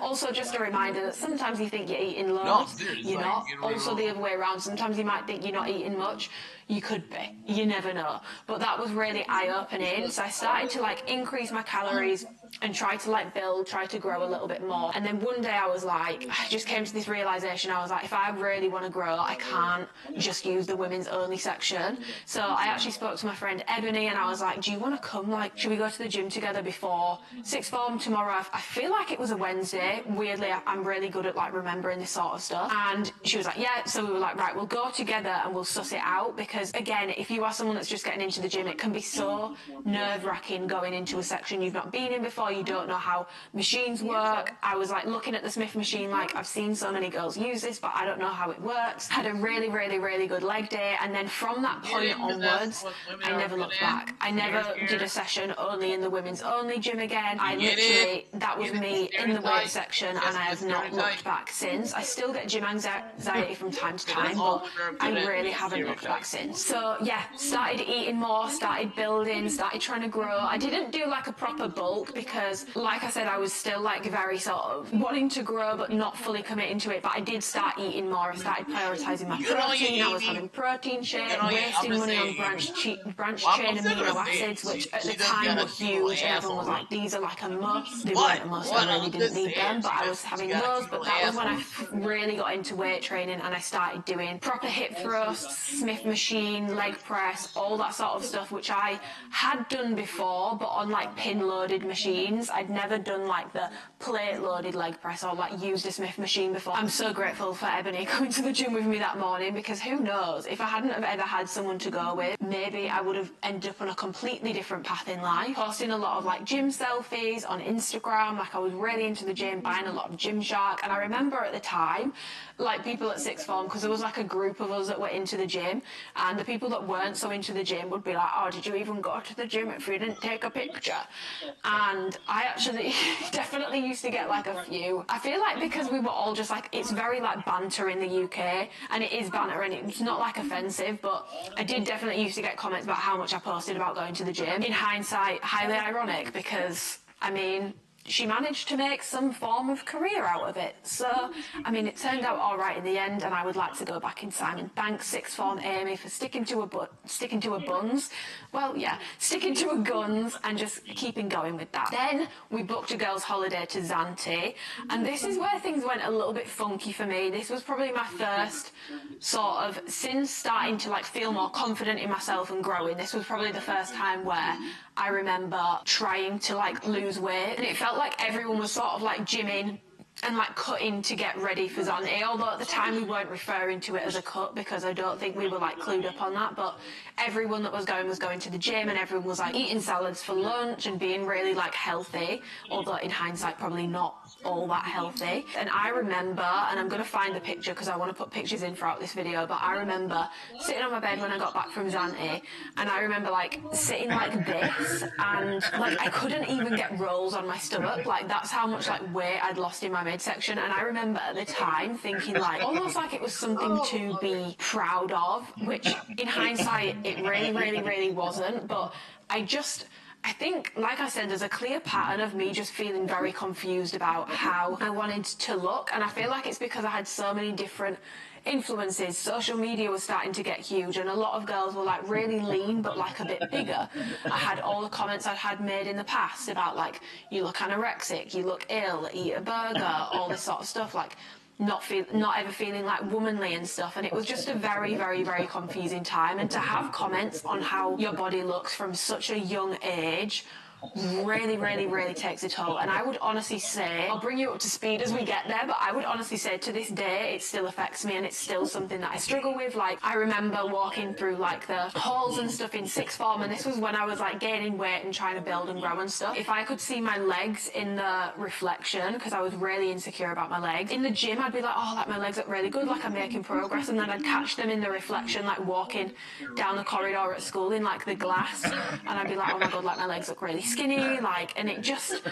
also just a reminder that sometimes you think you're eating loads, you're not. Also the other way around, sometimes you might think you're not eating much, you could be, you never know. But that was really eye-opening. So I started to like increase my calories and try to like build, try to grow a little bit more. And then one day I was like, I just came to this realization. I was like, if I really want to grow, I can't just use the women's only section. So I actually spoke to my friend Ebony and I was like, do you want to come? Like, should we go to the gym together before sixth form tomorrow? I feel like it was a Wednesday. Weirdly, I'm really good at like remembering this sort of stuff. And she was like, yeah. So we were like, right, we'll go together and we'll suss it out, because again, if you are someone that's just getting into the gym, it can be so nerve-wracking going into a section you've not been in before. You don't know how machines work. I was like looking at the Smith machine, like I've seen so many girls use this, but I don't know how it works. Had a really, really, really good leg day, and then from that point onwards, I never looked back. I never did a session only in the women's only gym again. I literally, that was me in the weight section, and I have not looked back since. I still get gym anxiety from time to time, but I really haven't looked back since. So yeah, started eating more, started building, started trying to grow. I didn't do like a proper bulk because, like I said, I was still like very sort of wanting to grow but not fully committing to it. But I did start eating more. I started prioritising my protein. I was having protein shake, wasting money on branched chain amino acids, which at the time were huge. Everyone was like, these are like a must. They weren't a must. I really didn't need them, but I was having those. But that was when I really got into weight training and I started doing proper hip thrusts, Smith machine, leg press, all that sort of stuff, which I had done before, but on like pin loaded machines. I'd never done like the plate loaded leg press or like used a Smith machine before. I'm so grateful for Ebony coming to the gym with me that morning, because who knows, if I hadn't have ever had someone to go with, maybe I would have ended up on a completely different path in life. Posting a lot of like gym selfies on Instagram, like I was really into the gym, buying a lot of Gymshark. And I remember at the time, like people at sixth form, because there was like a group of us that were into the gym, and the people that weren't so into the gym would be like, oh, did you even go to the gym if you didn't take a picture? And I actually definitely used to get like a few. I feel like because we were all just like, it's very like banter in the UK, and it is banter and it's not like offensive, but I did definitely used to get comments about how much I posted about going to the gym. In hindsight, highly ironic, because I mean, she managed to make some form of career out of it. So, I mean, it turned out all right in the end, and I would like to go back in time and thank sixth form Amy for sticking to her guns. Well, yeah, sticking to her guns and just keeping going with that. Then we booked a girls' holiday to Zante, and this is where things went a little bit funky for me. This was probably my first sort of, since starting to like feel more confident in myself and growing, this was probably the first time where I remember trying to like lose weight, and it felt like everyone was sort of like gymming and like cutting to get ready for Zante, although at the time we weren't referring to it as a cut because I don't think we were like clued up on that, but everyone that was going to the gym, and everyone was like eating salads for lunch and being really like healthy, although in hindsight probably not all that healthy. And I remember, and I'm going to find the picture because I want to put pictures in throughout this video, but I remember sitting on my bed when I got back from Zante, and I remember like sitting like this, and like I couldn't even get rolls on my stomach. Like that's how much like weight I'd lost in my midsection. And I remember at the time thinking like almost like it was something to be proud of, which in hindsight it really wasn't. But I think, like I said, there's a clear pattern of me just feeling very confused about how I wanted to look, and I feel like it's because I had so many different influences. Social media was starting to get huge, and a lot of girls were like really lean but like a bit bigger. I had all the comments I'd had made in the past about like, you look anorexic, you look ill, eat a burger, all this sort of stuff, like not ever feeling like womanly and stuff. And it was just a very confusing time, and to have comments on how your body looks from such a young age really takes a toll. And I would honestly say, I'll bring you up to speed as we get there, but I would honestly say to this day it still affects me, and it's still something that I struggle with. Like I remember walking through like the halls and stuff in sixth form, and this was when I was like gaining weight and trying to build and grow and stuff. If I could see my legs in the reflection, because I was really insecure about my legs, in the gym I'd be like, oh, like my legs look really good, like I'm making progress, and then I'd catch them in the reflection like walking down the corridor at school in like the glass, and I'd be like, oh my god, like my legs look really skinny, like, and it just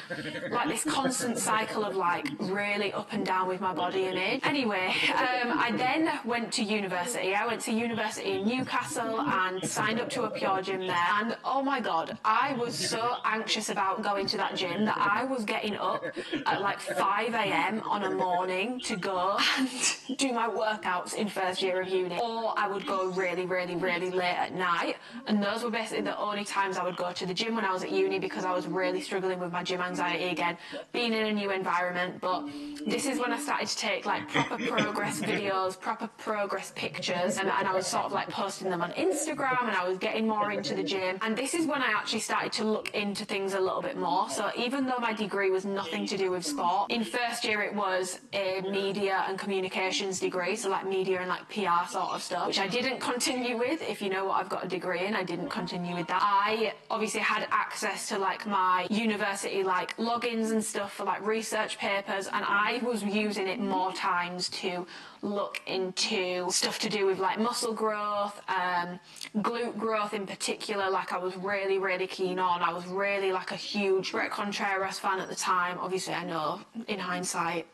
like this constant cycle of like really up and down with my body image. Anyway, I then went to university. I went to university in Newcastle and signed up to a Pure Gym there, and oh my god, I was so anxious about going to that gym that I was getting up at like 5 a.m. on a morning to go and do my workouts in first year of uni, or I would go really late at night, and those were basically the only times I would go to the gym when I was at uni, because I was really struggling with my gym anxiety again, being in a new environment. But this is when I started to take like proper progress videos, proper progress pictures, and I was sort of like posting them on Instagram, and I was getting more into the gym. And this is when I actually started to look into things a little bit more. So even though my degree was nothing to do with sport, in first year it was a media and communications degree, so like media and like PR sort of stuff, which I didn't continue with. If you know what I've got a degree in, I didn't continue with that. I obviously had access to like my university like logins and stuff for like research papers, and I was using it more times to look into stuff to do with like muscle growth, glute growth in particular. Like I was really keen on. I was really like a huge Brett Contreras fan at the time. Obviously I know in hindsight,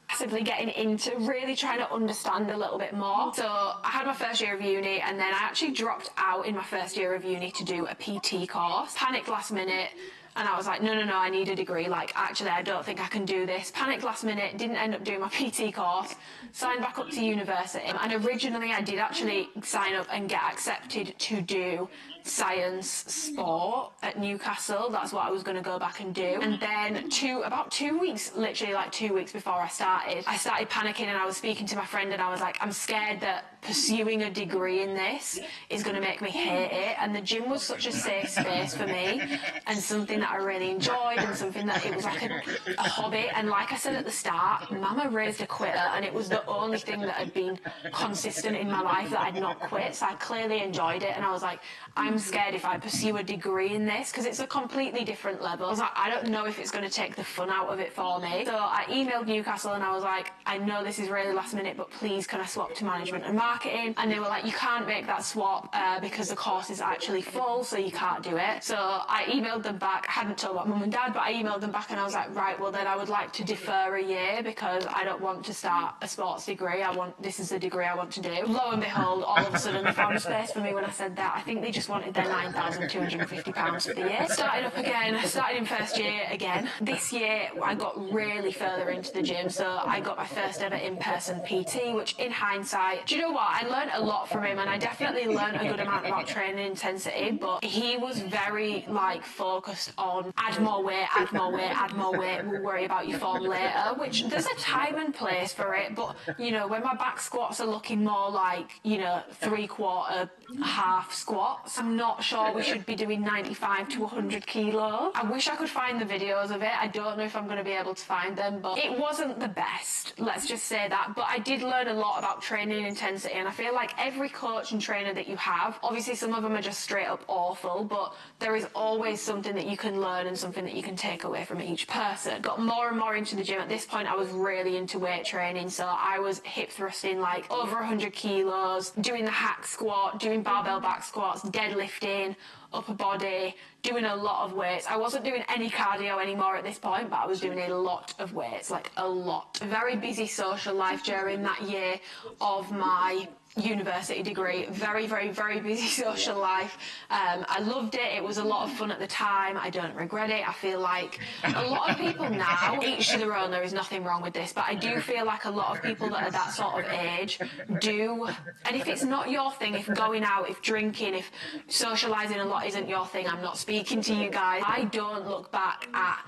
massively getting into really trying to understand a little bit more. So I had my first year of uni, and then I actually dropped out in my first year of uni to do a PT course. Panicked last minute, and I was like, no, I need a degree. Like, actually, I don't think I can do this. Panicked last minute, didn't end up doing my PT course, signed back up to university. And originally, I did actually sign up and get accepted to do science sport at Newcastle. That's what I was going to go back and do. And then about 2 weeks, literally like 2 weeks before I started panicking, and I was speaking to my friend, and I was like, I'm scared that pursuing a degree in this is going to make me hate it. And the gym was such a safe space for me, and something that I really enjoyed, and something that it was like a hobby. And like I said at the start, Mama raised a quitter, and it was the only thing that had been consistent in my life that I'd not quit. So I clearly enjoyed it, and I was like, I'm scared if I pursue a degree in this, because it's a completely different level. I was like, I don't know if it's going to take the fun out of it for me. So I emailed Newcastle, and I was like, I know this is really last minute, but please can I swap to management and marketing? And they were like, you can't make that swap because the course is actually full, so you can't do it. So I emailed them back, hadn't told my mum and dad, but I emailed them back and I was like, right, well then I would like to defer a year because I don't want to start a sports degree. This is the degree I want to do. Lo and behold, all of a sudden they found a space for me when I said that. I think they just wanted their £9,250 for the year. Started up again, started in first year again. This year I got really further into the gym, so I got my first ever in-person PT, which in hindsight, do you know what? I learned a lot from him, and I definitely learned a good amount about training intensity, but he was very like focused on add more weight, add more weight, add more weight, we'll worry about your form later, which there's a time and place for it, but you know, when my back squats are looking more like, you know, 3/4 half squats, I'm not sure we should be doing 95 to 100 kilos. I wish I could find the videos of it. I don't know if I'm going to be able to find them, but it wasn't the best, let's just say that. But I did learn a lot about training intensity, and I feel like every coach and trainer that you have, obviously some of them are just straight up awful, but there is always something that you can learn and something that you can take away from each person. Got more and more into the gym. At this point I was really into weight training, so I was hip thrusting like over 100 kilos, doing the hack squat, doing barbell back squats, deadlifting, upper body, doing a lot of weights. I wasn't doing any cardio anymore at this point, but I was doing a lot of weights, like a lot. Very busy social life during that year of my university degree. Very, very, very busy social life. I loved it. It was a lot of fun at the time. I don't regret it. I feel like a lot of people now, each to their own, there is nothing wrong with this, but I do feel like a lot of people that are that sort of age do, and if it's not your thing, if going out, if drinking, if socialising a lot isn't your thing, I'm not speaking to you guys. I don't look back at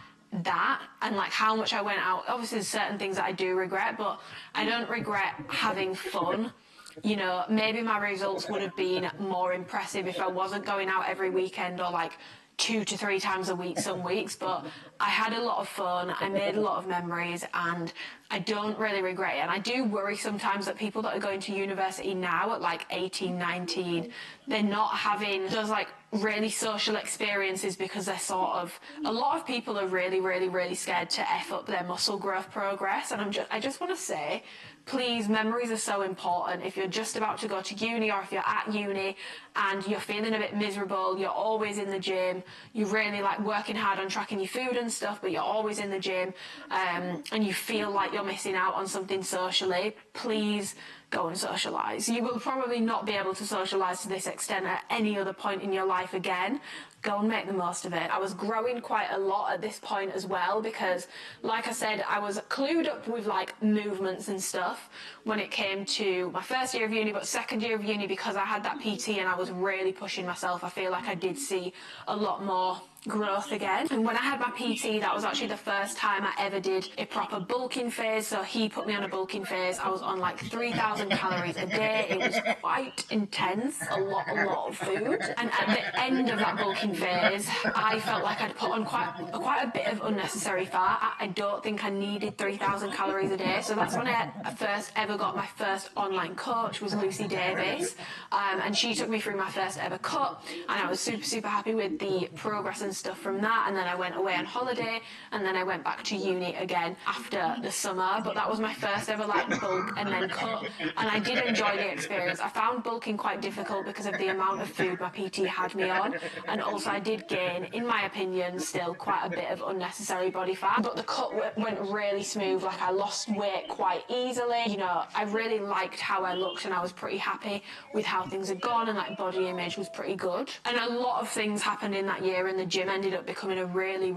that and like how much I went out. Obviously there's certain things that I do regret, but I don't regret having fun. You know, maybe my results would have been more impressive if I wasn't going out every weekend or like 2 to 3 times a week some weeks, but I had a lot of fun, I made a lot of memories, and I don't really regret it. And I do worry sometimes that people that are going to university now at like 18, 19, they're not having those like really social experiences because they're sort of, a lot of people are really, really, really scared to F up their muscle growth progress, and I just want to say, please, memories are so important. If you're just about to go to uni, or if you're at uni and you're feeling a bit miserable, you're always in the gym, you're really like working hard on tracking your food and stuff, but you're always in the gym, and you feel like you're missing out on something socially, please go and socialise. You will probably not be able to socialise to this extent at any other point in your life again. Go and make the most of it. I was growing quite a lot at this point as well because, like I said, I was clued up with like movements and stuff when it came to my first year of uni, but second year of uni, because I had that PT and I was really pushing myself, I feel like I did see a lot more growth again. And when I had my PT, that was actually the first time I ever did a proper bulking phase. So he put me on a bulking phase. I was on like 3,000 calories a day. It was quite intense, a lot of food. And at the end of that bulking phase, I felt like I'd put on quite a bit of unnecessary fat. I don't think I needed 3,000 calories a day. So that's when I first ever got my first online coach, was Lucy Davis, and she took me through my first ever cut, and I was super happy with the progress and stuff from that. And then I went away on holiday, and then I went back to uni again after the summer. But that was my first ever like bulk and then cut, and I did enjoy the experience. I found bulking quite difficult because of the amount of food my PT had me on, and also I did gain, in my opinion, still quite a bit of unnecessary body fat. But the cut went really smooth. Like I lost weight quite easily. You know, I really liked how I looked, and I was pretty happy with how things had gone, and like body image was pretty good. And a lot of things happened in that year, and the gym ended up becoming a really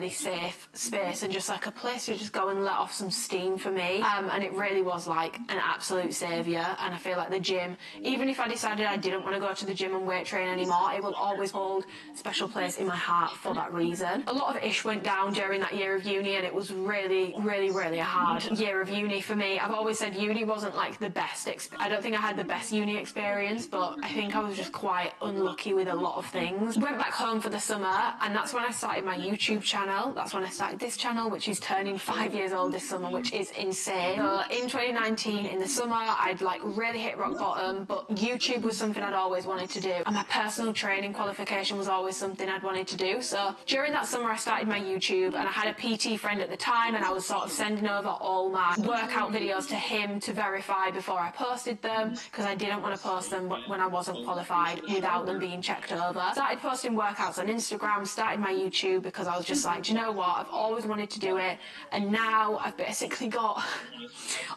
safe space, and just like a place to just go and let off some steam for me. And it really was like an absolute saviour. And I feel like the gym, even if I decided I didn't want to go to the gym and weight train anymore, it will always hold a special place in my heart for that reason. A lot of ish went down during that year of uni, and it was really a hard year of uni for me. I've always said uni wasn't like the best. I don't think I had the best uni experience, but I think I was just quite unlucky with a lot of things. Went back home for the summer, and that's when I started my YouTube channel. That's when I started this channel, which is turning 5 years old this summer, which is insane. So in 2019, in the summer, I'd like really hit rock bottom, but YouTube was something I'd always wanted to do. And my personal training qualification was always something I'd wanted to do. So during that summer I started my YouTube, and I had a PT friend at the time, and I was sort of sending over all my workout videos to him to verify before I posted them, because I didn't want to post them when I wasn't qualified without them being checked over. Started posting workouts on Instagram, started my YouTube because I was just like, do you know what, I've always wanted to do it, and now I've basically got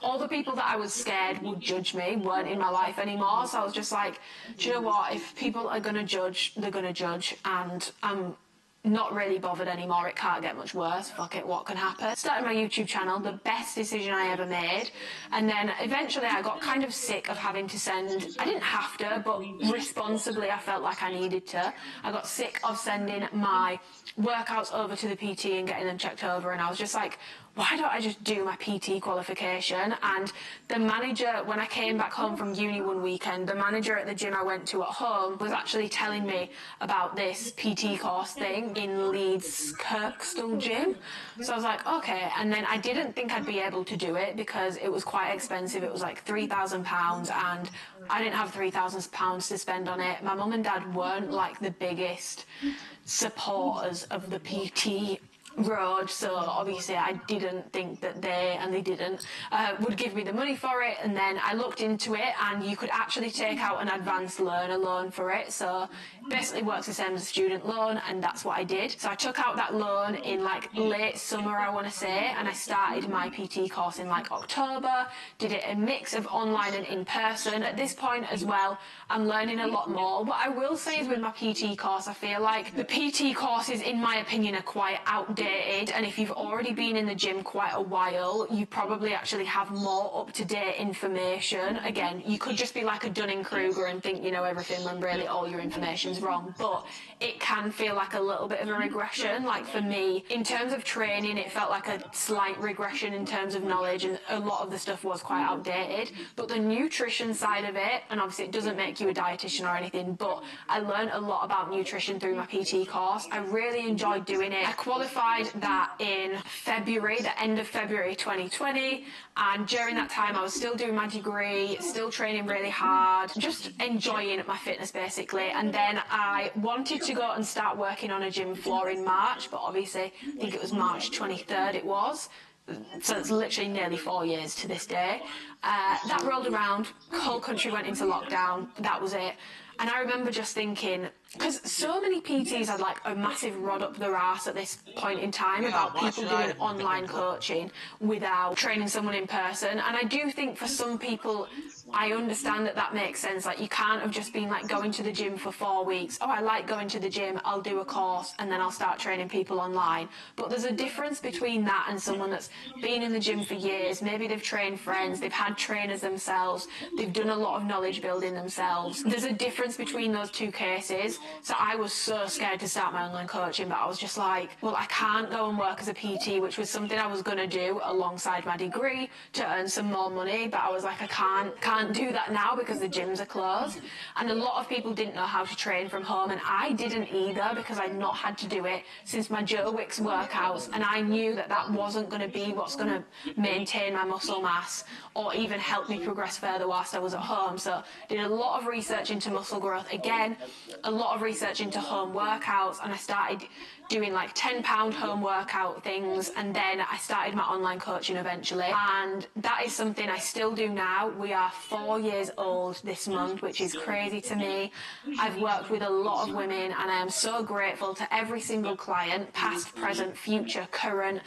all the people that I was scared would judge me weren't in my life anymore. So I was just like, do you know what, if people are going to judge, they're going to judge, and I'm not really bothered anymore. It can't get much worse. Fuck it, what can happen? Started my YouTube channel, the best decision I ever made. And then eventually I got kind of sick of having to send, I didn't have to, but responsibly I felt like I needed to. I got sick of sending my workouts over to the PT and getting them checked over, and I was just like, why don't I just do my PT qualification? And the manager, when I came back home from uni one weekend, the manager at the gym I went to at home was actually telling me about this PT course thing in Leeds Kirkstall gym. So I was like, okay. And then I didn't think I'd be able to do it because it was quite expensive. It was like £3,000, and I didn't have £3,000 to spend on it. My mum and dad weren't like the biggest supporters of the PT road, so obviously I didn't think that they would give me the money for it. And then I looked into it, and you could actually take out an advanced learner loan for it, so it basically works the same as a student loan, and that's what I did. So I took out that loan in like late summer, I want to say, and I started my PT course in like October. Did it a mix of online and in person. At this point as well, I'm learning a lot more. What I will say is with my PT course, I feel like the PT courses, in my opinion, are quite outdated, and if you've already been in the gym quite a while, you probably actually have more up-to-date information. Again, you could just be like a Dunning-Kruger and think you know everything when really all your information's wrong, but it can feel like a little bit of a regression. Like for me, in terms of training, it felt like a slight regression in terms of knowledge, and a lot of the stuff was quite outdated. But the nutrition side of it, and obviously it doesn't make you a dietitian or anything, but I learned a lot about nutrition through my PT course. I really enjoyed doing it. I qualified that in February, the end of February 2020, and during that time I was still doing my degree, still training really hard, just enjoying my fitness basically. And then I wanted to go and start working on a gym floor in March, but obviously I think it was March 23rd it was, so it's literally nearly 4 years to this day. That rolled around, the whole country went into lockdown, that was it. And I remember just thinking, because so many PTs had like a massive rod up their arse at this point in time about people doing online coaching without training someone in person. And I do think for some people, I understand that that makes sense. Like, you can't have just been like going to the gym for 4 weeks. Oh, I like going to the gym, I'll do a course and then I'll start training people online. But there's a difference between that and someone that's been in the gym for years. Maybe they've trained friends, they've had trainers themselves, they've done a lot of knowledge building themselves. There's a difference between those two cases. So I was so scared to start my online coaching, but I was just like, well, I can't go and work as a PT, which was something I was going to do alongside my degree to earn some more money. But I was like, I can't do that now because the gyms are closed. And a lot of people didn't know how to train from home, and I didn't either because I'd not had to do it since my Joe Wicks workouts, and I knew that that wasn't going to be what's going to maintain my muscle mass or even help me progress further whilst I was at home. So did a lot of research into muscle growth again, a lot of research into home workouts, and I started doing like £10 home workout things, and then I started my online coaching eventually, and that is something I still do now. We are 4 years old this month, which is crazy to me. I've worked with a lot of women, and I am so grateful to every single client, past, present, future, current,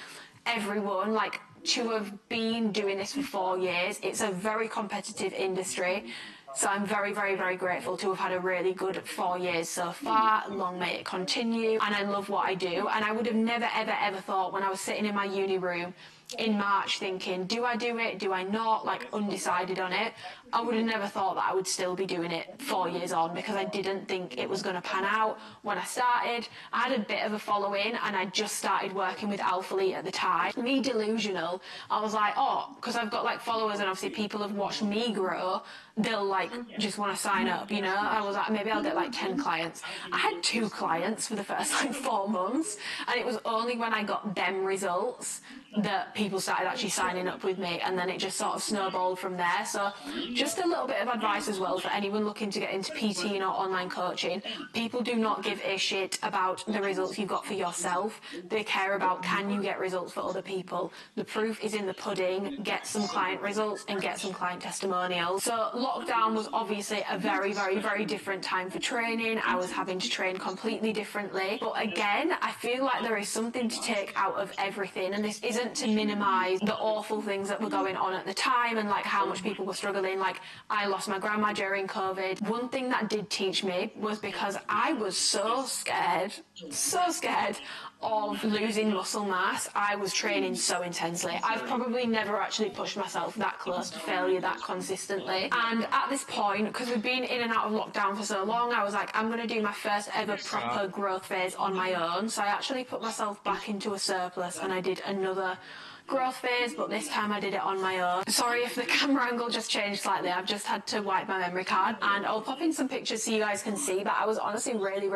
everyone, like, to have been doing this for 4 years. It's a very competitive industry, so I'm very, very, very grateful to have had a really good 4 years so far. Long may it continue. And I love what I do. And I would have never, ever, ever thought when I was sitting in my uni room in March thinking, do I do it? Do I not? Like, undecided on it. I would have never thought that I would still be doing it 4 years on, because I didn't think it was going to pan out. When I started, I had a bit of a following, and I just started working with Alphalete at the time. Me delusional, I was like, oh, because I've got like followers and obviously people have watched me grow, they'll like just want to sign up, you know. I was like, maybe I'll get like 10 clients. I had 2 clients for the first like 4 months, and it was only when I got them results that people started actually signing up with me, and then it just sort of snowballed from there. So just a little bit of advice as well for anyone looking to get into PT or online coaching. People do not give a shit about the results you got for yourself. They care about, can you get results for other people? The proof is in the pudding. Get some client results and get some client testimonials. So lockdown was obviously a very, very, very different time for training. I was having to train completely differently. But again, I feel like there is something to take out of everything, and this isn't to minimise the awful things that were going on at the time and like how much people were struggling. Like, I lost my grandma during COVID. One thing that did teach me was, because I was so scared of losing muscle mass, I was training so intensely. I've probably never actually pushed myself that close to failure that consistently. And at this point, because we've been in and out of lockdown for so long, I was like, I'm going to do my first ever proper growth phase on my own. So I actually put myself back into a surplus, and I did another growth phase, but this time I did it on my own. Sorry if the camera angle just changed slightly. I've just had to wipe my memory card, and I'll pop in some pictures so you guys can see, but I was honestly really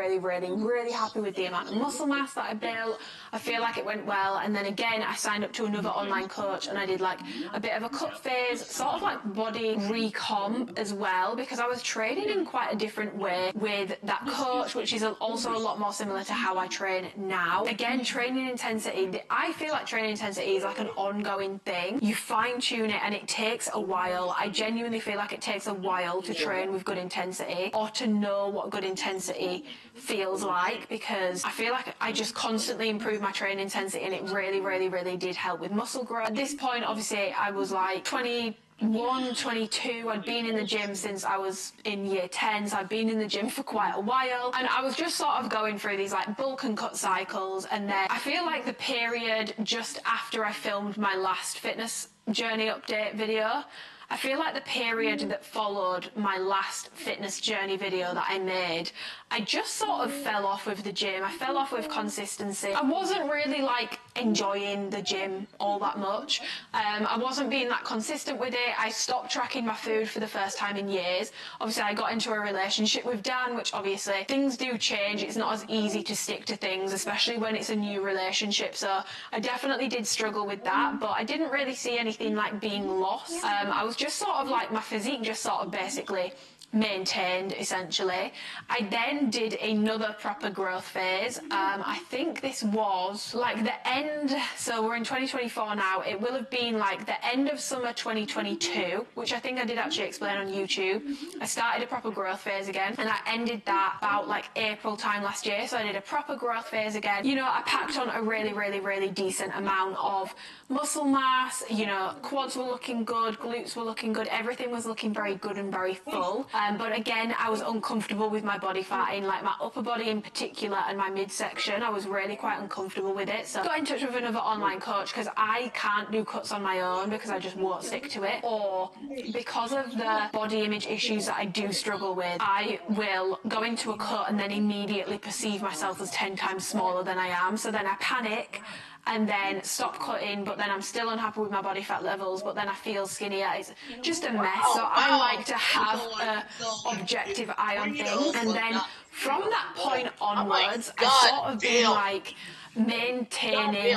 happy with the amount of muscle mass that I built. I feel like it went well. And then again, I signed up to another online coach, and I did like a bit of a cut phase, sort of like body recomp as well, because I was training in quite a different way with that coach, which is also a lot more similar to how I train now. Again, training intensity, I feel like training intensity is like an ongoing thing. You fine tune it, and it takes a while. I genuinely feel like it takes a while to train with good intensity, or to know what good intensity feels like, because I feel like I just constantly improve my training intensity, and it really did help with muscle growth. At this point, obviously, I was like 21, 22. I'd been in the gym since I was in year 10, so I'd been in the gym for quite a while, and I was just sort of going through these like bulk and cut cycles. And then I feel like the period just after I filmed my last fitness journey update video, I feel like the period that followed my last fitness journey video that I made, I just sort of fell off with the gym. I fell off with consistency. I wasn't really like enjoying the gym all that much. I wasn't being that consistent with it. I stopped tracking my food for the first time in years. Obviously, I got into a relationship with Dan, which obviously things do change. It's not as easy to stick to things, especially when it's a new relationship. So I definitely did struggle with that, but I didn't really see anything like being lost. I was just sort of like, my physique just sort of basically maintained essentially. I then did another proper growth phase. I think this was like the end, so we're in 2024 now, it will have been like the end of summer 2022, which I think I did actually explain on YouTube. I started a proper growth phase again, and I ended that about like April time last year. So I did a proper growth phase again. You know, I packed on a really decent amount of muscle mass. You know, quads were looking good, glutes were looking good, everything was looking very good and very full. But again, I was uncomfortable with my body fat in like my upper body in particular, and my midsection. I was really quite uncomfortable with it. So I got in touch with another online coach, because I can't do cuts on my own because I just won't stick to it, or because of the body image issues that I do struggle with, I will go into a cut and then immediately perceive myself as 10 times smaller than I am. So then I panic and then stop cutting, but then I'm still unhappy with my body fat levels, but then I feel skinnier. It's just a mess. So I like to have an objective eye on things. And then from that point onwards, I've sort of been like maintaining,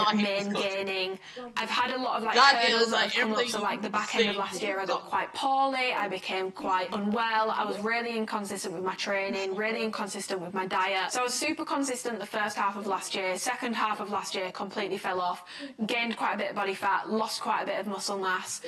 gaining. I've had a lot of like hurdles that have come up. So like the back end of last year, I got quite poorly. I became quite unwell. I was really inconsistent with my training, really inconsistent with my diet. So I was super consistent the first half of last year. Second half of last year, completely fell off. Gained quite a bit of body fat, lost quite a bit of muscle mass.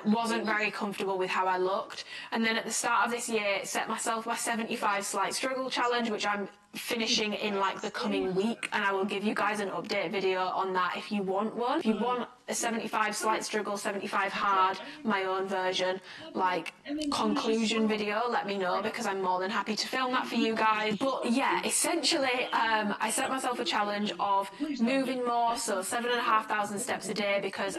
Wasn't very comfortable with how I looked. And then at the start of this year, set myself my 75 slight struggle challenge, which I'm finishing in like the coming week, and I will give you guys an update video on that if you want one. If you want a 75 slight struggle, 75 hard, my own version, like conclusion video, let me know, because I'm more than happy to film that for you guys. But yeah, essentially I set myself a challenge of moving more, so 7,500 steps a day, because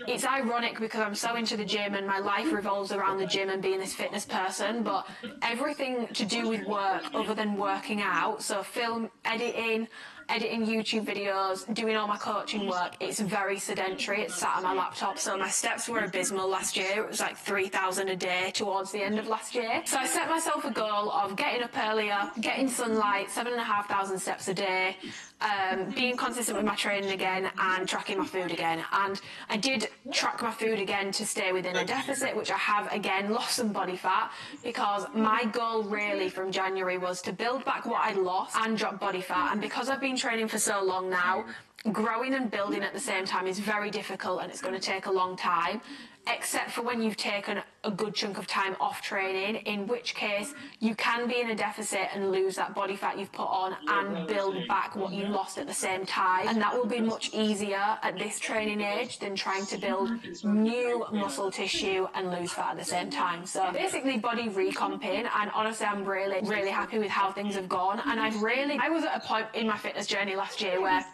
it's ironic because I'm so into the gym and my life revolves around the gym and being this fitness person, but everything to do with work other than working out, so film, editing YouTube videos, doing all my coaching work, it's very sedentary. It's sat on my laptop. So my steps were abysmal last year. It was like 3,000 a day towards the end of last year. So I set myself a goal of getting up earlier, getting sunlight, 7,500 steps a day, being consistent with my training again and tracking my food again. And I did track my food again to stay within a deficit, which I have again lost some body fat, because my goal really from January was to build back what I'd lost and drop body fat. And because I've been training for so long now, growing and building at the same time is very difficult, and it's going to take a long time, except for when you've taken a good chunk of time off training, in which case you can be in a deficit and lose that body fat you've put on and build back what you lost at the same time. And that will be much easier at this training age than trying to build new muscle tissue and lose fat at the same time. So basically body recomping, and honestly I'm really happy with how things have gone. And I was at a point in my fitness journey last year where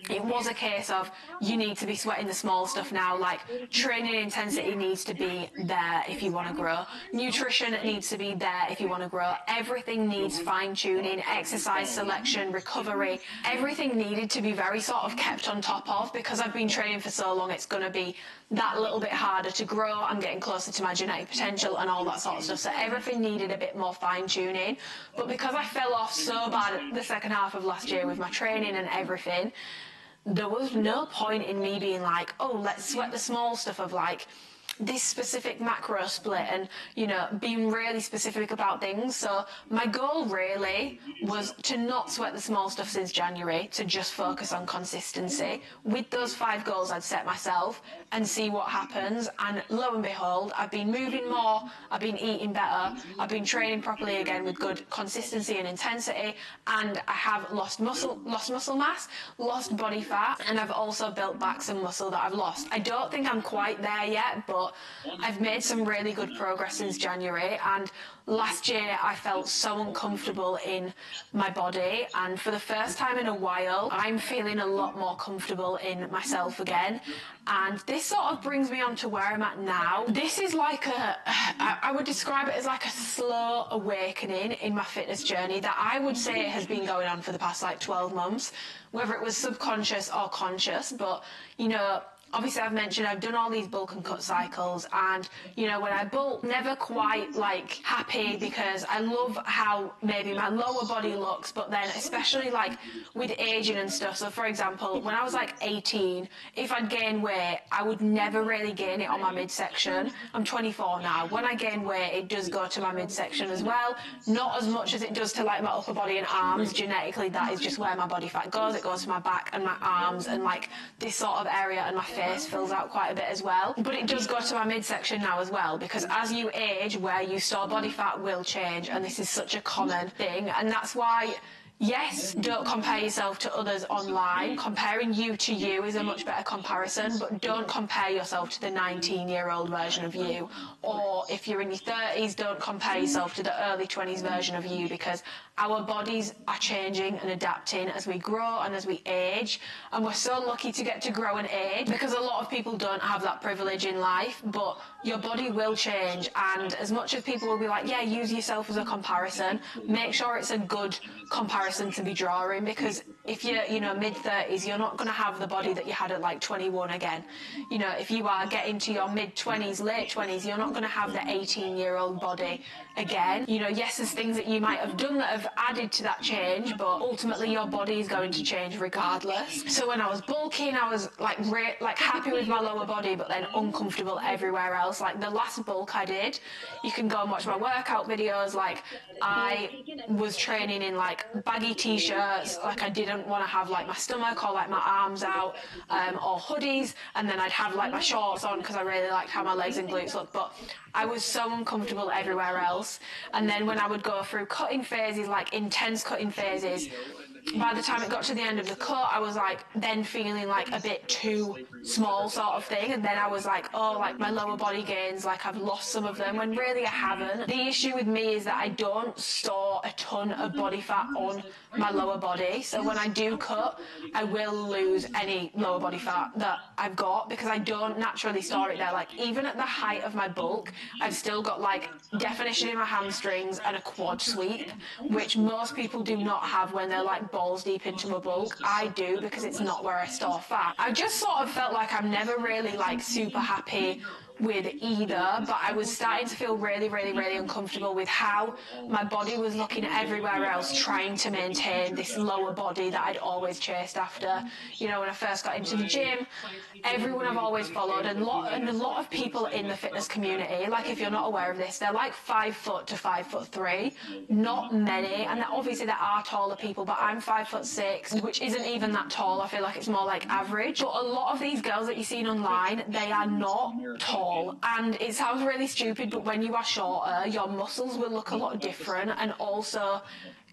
it was a case of you need to be sweating the small stuff now, like training intensity needs to be there if you want to grow, nutrition needs to be there if you want to grow, everything needs fine-tuning, exercise selection, recovery, everything needed to be very sort of kept on top of. Because I've been training for so long, it's going to be that little bit harder to grow, I'm getting closer to my genetic potential and all that sort of stuff, so everything needed a bit more fine-tuning. But because I fell off so bad at the second half of last year with my training and everything, there was no point in me being like, oh, let's sweat the small stuff of like this specific macro split and, you know, being really specific about things. So my goal really was to not sweat the small stuff since January, to just focus on consistency with those 5 goals I'd set myself and see what happens. And lo and behold, I've been moving more, I've been eating better, I've been training properly again with good consistency and intensity, and I have lost muscle mass, lost body fat, and I've also built back some muscle that I've lost. I don't think I'm quite there yet, but I've made some really good progress since January. And last year I felt so uncomfortable in my body, and for the first time in a while I'm feeling a lot more comfortable in myself again. And this sort of brings me on to where I'm at now. This is like I would describe it as like a slow awakening in my fitness journey that I would say has been going on for the past like 12 months, whether it was subconscious or conscious. But, you know, obviously I've mentioned I've done all these bulk and cut cycles, and, you know, when I bulk, never quite like happy, because I love how maybe my lower body looks, but then especially like with aging and stuff. So for example, when I was like 18, if I'd gain weight, I would never really gain it on my midsection. I'm 24 now. When I gain weight, it does go to my midsection as well. Not as much as it does to like my upper body and arms. Genetically, that is just where my body fat goes. It goes to my back and my arms and like this sort of area, and my face fills out quite a bit as well. But it does go to my midsection now as well, because as you age, where you store body fat will change, and this is such a common thing. And that's why, yes, don't compare yourself to others online. Comparing you to you is a much better comparison, but don't compare yourself to the 19-year-old version of you. Or if you're in your 30s, don't compare yourself to the early 20s version of you, because our bodies are changing and adapting as we grow and as we age. And we're so lucky to get to grow and age, because a lot of people don't have that privilege in life. But your body will change, and as much as people will be like, yeah, use yourself as a comparison, make sure it's a good comparison to be drawing, because if you're, you know, mid-30s, you're not going to have the body that you had at like 21 again. You know, if you are getting to your mid-20s, late 20s, you're not going to have the 18-year-old body again. You know, yes, there's things that you might have done that have added to that change, but ultimately your body is going to change regardless. So when I was bulking, I was like happy with my lower body, but then uncomfortable everywhere else. Like the last bulk I did, you can go and watch my workout videos, like I was training in like baggy t-shirts, like I didn't want to have like my stomach or like my arms out, or hoodies, and then I'd have like my shorts on because I really liked how my legs and glutes looked. But I was so uncomfortable everywhere else. And then when I would go through cutting phases, like intense cutting phases, by the time it got to the end of the cut, I was like then feeling like a bit too small sort of thing. And then I was like, oh, like my lower body gains, like I've lost some of them, when really I haven't. The issue with me is that I don't store a ton of body fat on my lower body. So when I do cut, I will lose any lower body fat that I've got, because I don't naturally store it there. Like even at the height of my bulk, I've still got like definition in my hamstrings and a quad sweep, which most people do not have when they're like balls deep into a bulk. I do, because it's not where I store fat. I just sort of felt like I'm never really like super happy with either, but I was starting to feel really, really, really uncomfortable with how my body was looking everywhere else, trying to maintain this lower body that I'd always chased after. You know, when I first got into the gym, everyone I've always followed, and a lot of people in the fitness community, like if you're not aware of this, they're like 5 foot to 5'3", not many, and obviously there are taller people, but I'm 5'6", which isn't even that tall. I feel like it's more like average. But a lot of these girls that you've seen online, they are not tall, and it sounds really stupid, but when you are shorter, your muscles will look a lot different, and also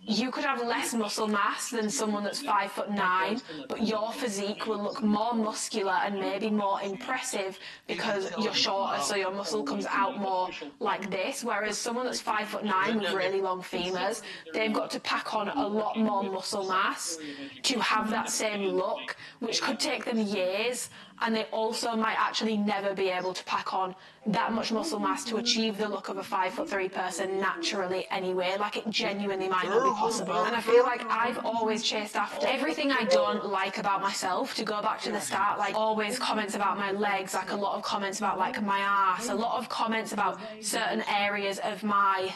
you could have less muscle mass than someone that's 5'9", but your physique will look more muscular and maybe more impressive because you're shorter, so your muscle comes out more like this. Whereas someone that's 5'9" with really long femurs, they've got to pack on a lot more muscle mass to have that same look, which could take them years. And they also might actually never be able to pack on that much muscle mass to achieve the look of a 5'3" person naturally anyway. Like, it genuinely might not be possible. And I feel like I've always chased after everything I don't like about myself. To go back to the start, like always comments about my legs, like a lot of comments about like my ass, a lot of comments about certain areas of my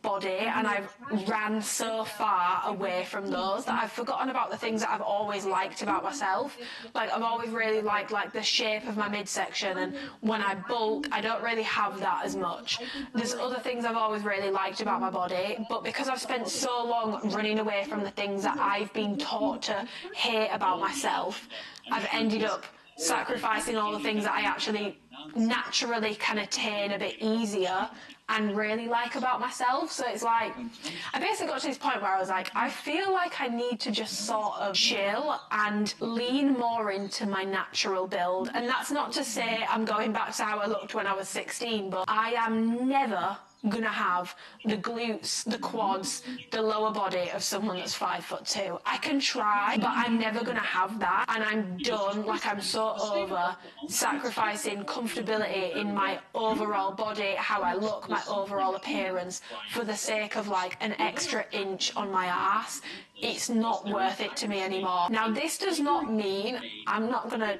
body, and I've ran so far away from those that I've forgotten about the things that I've always liked about myself. Like, I've always really liked like the shape of my midsection, and when I bulk, I don't really have that as much. There's other things I've always really liked about my body, but because I've spent so long running away from the things that I've been taught to hate about myself, I've ended up sacrificing all the things that I actually naturally can attain a bit easier and really like about myself. So it's like, I basically got to this point where I was like, I feel like I need to just sort of chill and lean more into my natural build. And that's not to say I'm going back to how I looked when I was 16, but I am never gonna have the glutes, the quads, the lower body of someone that's 5'2". I can try, but I'm never gonna have that, and I'm done. Like, I'm so over sacrificing comfortability in my overall body, how I look, my overall appearance, for the sake of like an extra inch on my ass. It's not worth it to me anymore. Now, this does not mean I'm not gonna,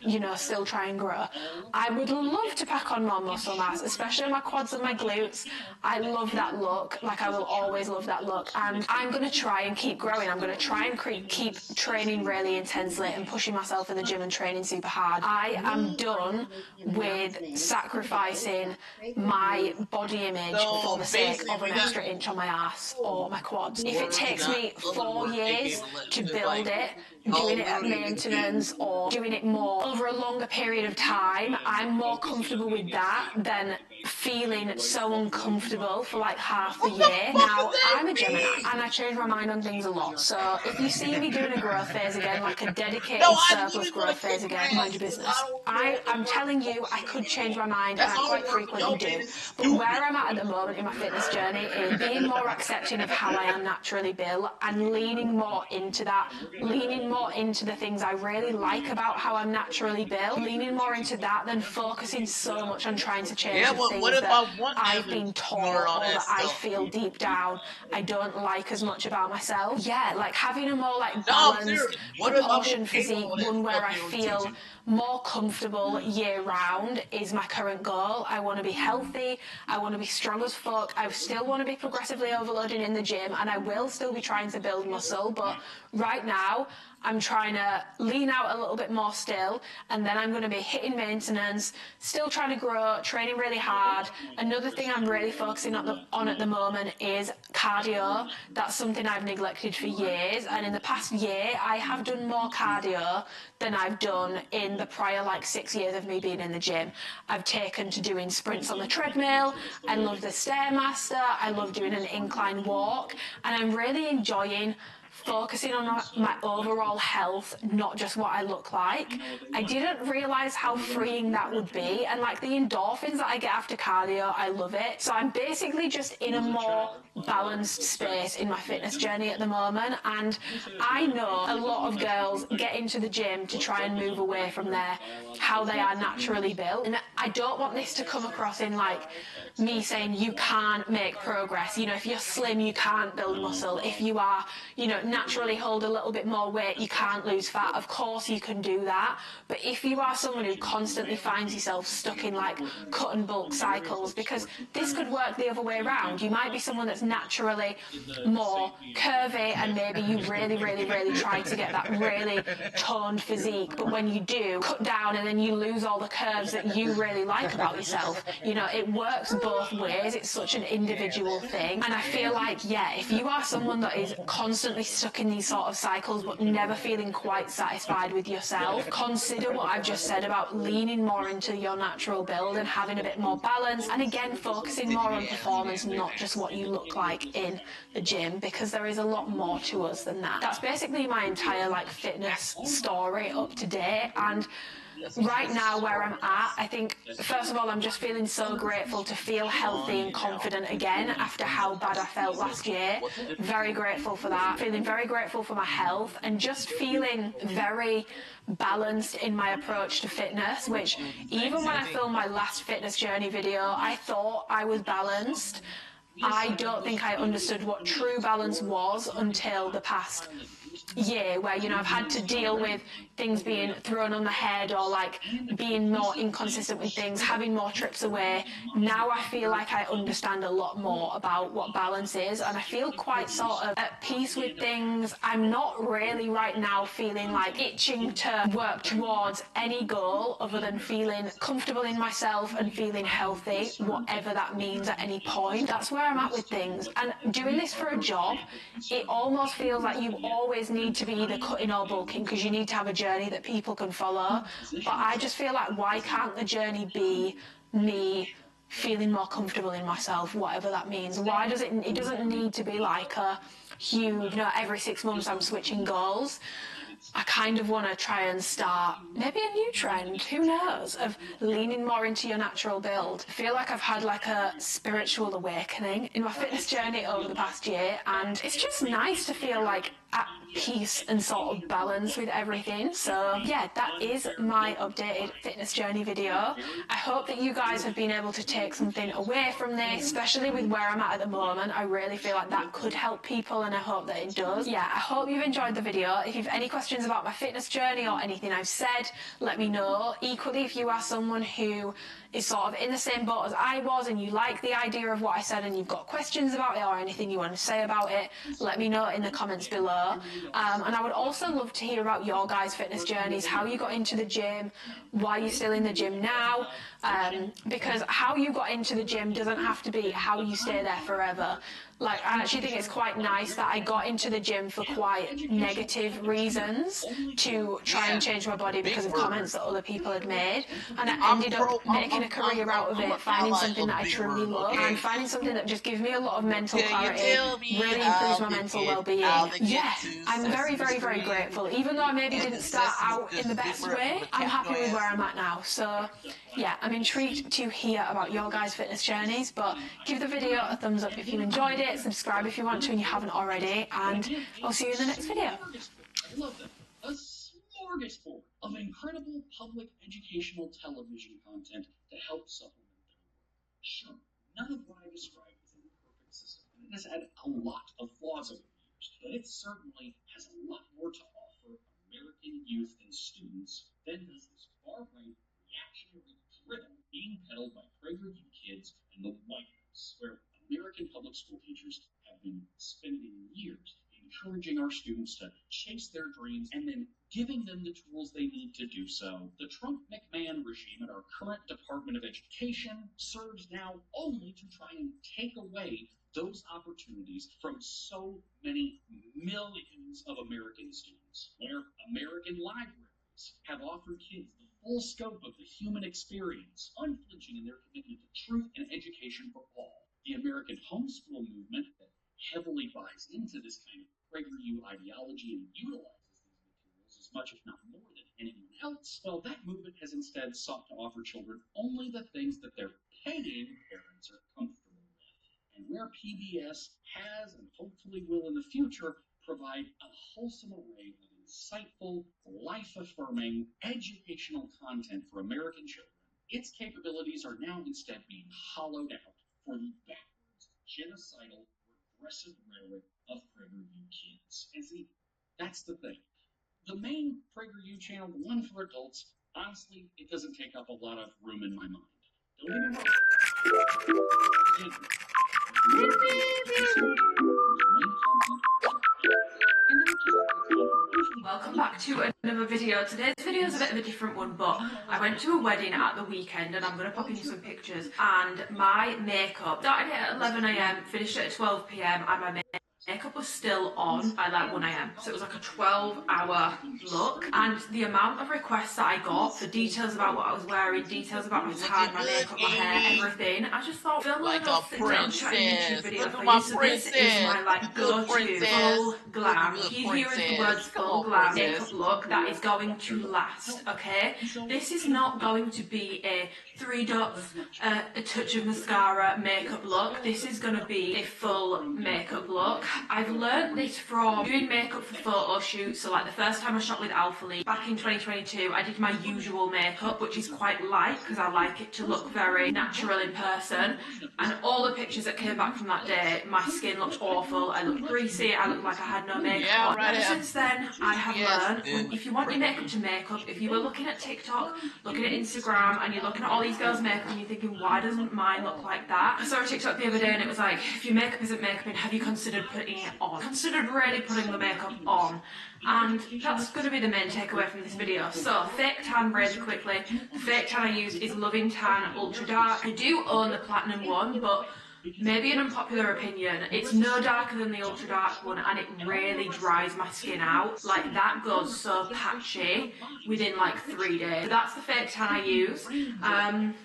you know, still try and grow. I would love to pack on more muscle mass, especially my quads and my glutes. I love that look. Like, I will always love that look, and I'm gonna try and keep growing. I'm gonna try and keep training really intensely and pushing myself in the gym and training super hard. I am done with sacrificing my body image for the sake of an extra inch on my ass or my quads. If it takes me 4 years to build it, doing it at maintenance or doing it more over a longer period of time, I'm more comfortable with that than feeling so uncomfortable for like half the year. Now, I'm a Gemini and I change my mind on things a lot. So if you see me doing a growth phase again, like a dedicated surplus growth phase again, mind your business. I'm telling you, I could change my mind, and I quite frequently do. But where I'm at the moment in my fitness journey is being more accepting of how I am naturally built and leaning more into that, leaning more into the things I really like about how I'm naturally built, leaning more into that than focusing so much on trying to change the things that I've been taught or that I feel deep down I don't like as much about myself. Yeah, like having a more like balanced, proportion physique, one where I feel more comfortable year round is my current goal. I want to be healthy, I want to be strong as fuck, I still want to be progressively overloading in the gym, and I will still be trying to build muscle, but right now I'm trying to lean out a little bit more still, and then I'm going to be hitting maintenance, still trying to grow, training really hard. Another thing I'm really focusing on at the moment is cardio. That's something I've neglected for years, and in the past year I have done more cardio than I've done in the prior like 6 years of me being in the gym. I've taken to doing sprints on the treadmill, I love the Stairmaster, I love doing an incline walk, and I'm really enjoying focusing on my overall health, not just what I look like. I didn't realise how freeing that would be, and like the endorphins that I get after cardio, I love it. So I'm basically just in a more balanced space in my fitness journey at the moment, and I know a lot of girls get into the gym to try and move away from how they are naturally built, and I don't want this to come across in like me saying you can't make progress. You know, if you're slim you can't build muscle, if you are, you know, naturally hold a little bit more weight, you can't lose fat. Of course you can do that. But if you are someone who constantly finds yourself stuck in like cut and bulk cycles, because this could work the other way around. You might be someone that's naturally more curvy and maybe you really try to get that really toned physique, but when you do cut down and then you lose all the curves that you really like about yourself, it works both ways. It's such an individual thing. And I feel like, yeah, if you are someone that is constantly stuck in these sort of cycles but never feeling quite satisfied with yourself, consider what I've just said about leaning more into your natural build and having a bit more balance, and again focusing more on performance, not just what you look like in the gym, because there is a lot more to us than that. That's basically my entire like fitness story up to date. And right now where I'm at, I think first of all I'm just feeling so grateful to feel healthy and confident again after how bad I felt last year. Very grateful for that. Feeling very grateful for my health and just feeling very balanced in my approach to fitness, which even when I filmed my last fitness journey video I thought I was balanced. I don't think I understood what true balance was until the past year, where I've had to deal with things being thrown on the head or like being more inconsistent with things, having more trips away. Now I feel like I understand a lot more about what balance is, and I feel quite sort of at peace with things. I'm not really right now feeling like itching to work towards any goal other than feeling comfortable in myself and feeling healthy, whatever that means at any point. That's where I'm at with things. And doing this for a job, it almost feels like you always need to be either cutting or bulking because you need to have a journey that people can follow. But I just feel like, why can't the journey be me feeling more comfortable in myself, whatever that means? Why does it doesn't need to be like a huge, every 6 months I'm switching goals. I kind of want to try and start maybe a new trend, who knows, of leaning more into your natural build. I feel like I've had like a spiritual awakening in my fitness journey over the past year, and it's just nice to feel like at peace and sort of balance with everything. So yeah, that is my updated fitness journey video. I hope that you guys have been able to take something away from this, especially with where I'm at the moment. I really feel like that could help people, and I hope that it does. Yeah, I hope you've enjoyed the video. If you've any questions about my fitness journey or anything I've said, let me know. Equally, if you are someone who is sort of in the same boat as I was and you like the idea of what I said and you've got questions about it or anything you want to say about it, let me know in the comments below. And I would also love to hear about your guys' fitness journeys, how you got into the gym, why you're still in the gym now, because how you got into the gym doesn't have to be how you stay there forever. Like, I actually think it's quite nice that I got into the gym for quite negative reasons, to try and change my body because of comments that other people had made, and I ended up making a career out of it, finding something that I truly love, and finding something that just gives me a lot of mental clarity, really improves my mental well-being. Yeah, I'm very grateful. Even though I maybe didn't start out in the best way, I'm happy with where I'm at now. So yeah, I'm intrigued to hear about your guys' fitness journeys, but give the video a thumbs up if you enjoyed it, subscribe if you want to and you haven't already, and I'll see you in the next video. I love that. A smorgasbord of incredible public educational television content to help supplement their work. Sure, none of what I described is a perfect system, and it has had a lot of flaws over the years, but it certainly has a lot more to offer American youth and students than does this far-right reactionary drivel being peddled by PragerU kids and the White House, where American public school teachers have been spending years encouraging our students to chase their dreams and then giving them the tools they need to do so. The Trump-McMahon regime at our current Department of Education serves now only to try and take away those opportunities from so many millions of American students, where American libraries have offered kids the full scope of the human experience, unflinching in their commitment to truth and education for all. The American homeschool movement that heavily buys into this kind of PragerU ideology and utilizes these materials as much, if not more, than anyone else, well, that movement has instead sought to offer children only the things that their paying parents are comfortable with. And where PBS has and hopefully will in the future provide a wholesome array of insightful, life-affirming, educational content for American children, its capabilities are now instead being hollowed out for the backwards, genocidal, aggressive rhetoric of PragerU kids. And see, that's the thing. The main PragerU channel, the one for adults, honestly, it doesn't take up a lot of room in my mind. Don't get me wrong. Welcome back to another video. Today's video is a bit of a different one, but I went to a wedding at the weekend and I'm going to pop in some pictures, and my makeup started at 11 AM, finished at 12 PM, and my makeup was still on by like 1 AM. So it was like a 12-hour look, and the amount of requests that I got for details about what I was wearing, details about my tan, my makeup, my hair, everything, I just thought, film like a princess. YouTube video for you. So this is my like go-to full glam. Here is the words full glam makeup look that is going to last, okay? This is not going to be a 3 dots, a touch of mascara makeup look. This is going to be a full makeup look. I've learned this from doing makeup for photo shoots. So like the first time I shot with Alpha Lee back in 2022, I did my usual makeup, which is quite light because I like it to look very natural in person. And all the pictures that came back from that day, my skin looked awful. I looked greasy. I looked like I had no makeup on. Ever since then, I have learned, if you want your makeup to makeup, if you were looking at TikTok, looking at Instagram, and you're looking at all these girls' makeup and you're thinking, why doesn't mine look like that? I saw a TikTok the other day and it was like, if your makeup isn't makeuping, have you considered putting it on? Considered really putting the makeup on. And that's going to be the main takeaway from this video. So, fake tan really quickly. The fake tan I use is Loving Tan Ultra Dark. I do own the Platinum one, but maybe an unpopular opinion, it's no darker than the Ultra Dark one, and it really dries my skin out. Like, that goes so patchy within like 3 days. So that's the fake tan I use. And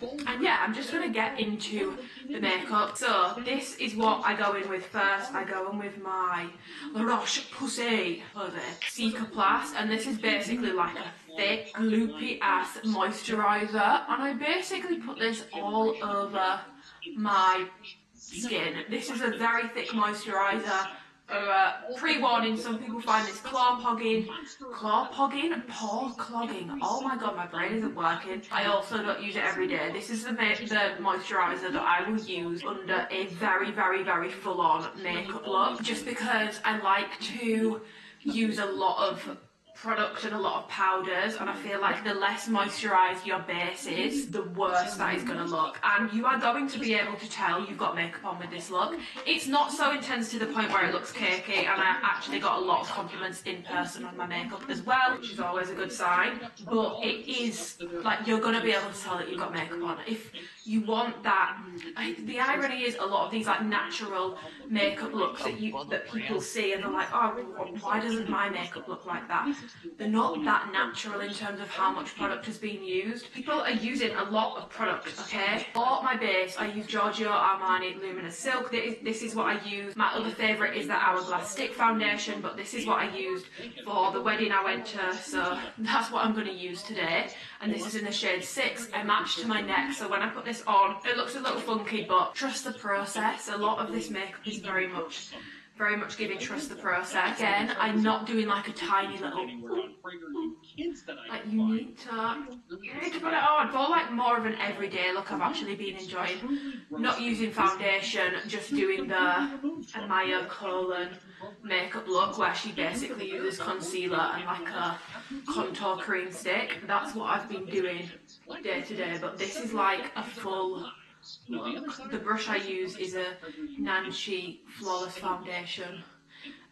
yeah, I'm just going to get into the makeup. So this is what I go in with first. I go in with my La Roche-Posay Cicaplast, and this is basically like a thick, gloopy ass moisturiser, and I basically put this all over my skin. This is a very thick moisturiser. Pre-warning, some people find this pore clogging. Oh my god, my brain isn't working. I also don't use it every day. This is the moisturiser that I will use under a very, very, very full-on makeup look, just because I like to use a lot of product and a lot of powders, and I feel like the less moisturised your base is, the worse that is going to look. And you are going to be able to tell you've got makeup on with this look. It's not so intense to the point where it looks cakey, and I actually got a lot of compliments in person on my makeup as well, which is always a good sign. But it is like, you're going to be able to tell that you've got makeup on. If you want that, the irony is a lot of these like natural makeup looks that people see and they're like, oh, why doesn't my makeup look like that? They're not that natural in terms of how much product has been used. People are using a lot of product, okay? For my base, I use Giorgio Armani Luminous Silk. This is what I use. My other favourite is the Hourglass Stick Foundation, but this is what I used for the wedding I went to, so that's what I'm going to use today. And this is in the shade 6. I match to my neck, so when I put this on, it looks a little funky, but trust the process. A lot of this makeup is very much giving trust the process. Again, I'm not doing like a tiny little, like you need to put it on. For like more of an everyday look, I've actually been enjoying not using foundation, just doing the Amaya Colon makeup look where she basically uses concealer and like a contour cream stick. That's what I've been doing day to day, but this is like a full look. The brush I use is a Nancy Flawless Foundation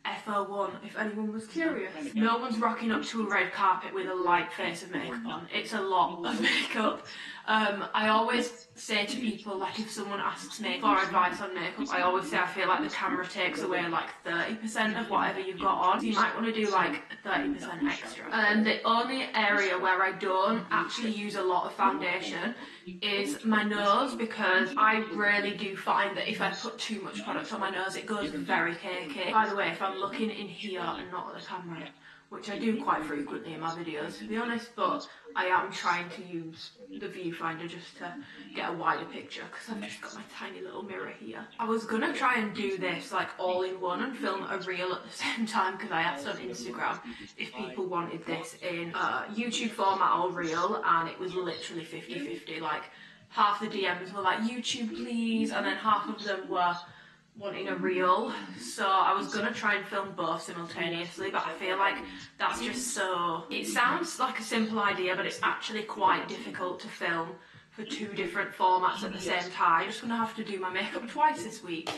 FO1, if anyone was curious. No one's rocking up to a red carpet with a light face of makeup on. It's a lot of makeup. I always say to people, like if someone asks me for advice on makeup, I always say I feel like the camera takes away like 30% of whatever you've got on. So you might want to do like 30% extra. And the only area where I don't actually use a lot of foundation is my nose, because I really do find that if I put too much product on my nose, it goes very cakey. By the way, if I'm looking in here and not at the camera, which I do quite frequently in my videos to be honest, but I am trying to use the viewfinder just to get a wider picture because I've just got my tiny little mirror here. I was gonna try and do this like all in one and film a reel at the same time, because I asked on Instagram if people wanted this in YouTube format or reel, and it was literally 50-50. Like half the DMs were like, YouTube please, and then half of them were wanting a reel, so I was gonna try and film both simultaneously, but I feel like that's just so, it sounds like a simple idea, but it's actually quite difficult to film for two different formats at the same time. I'm just gonna have to do my makeup twice this week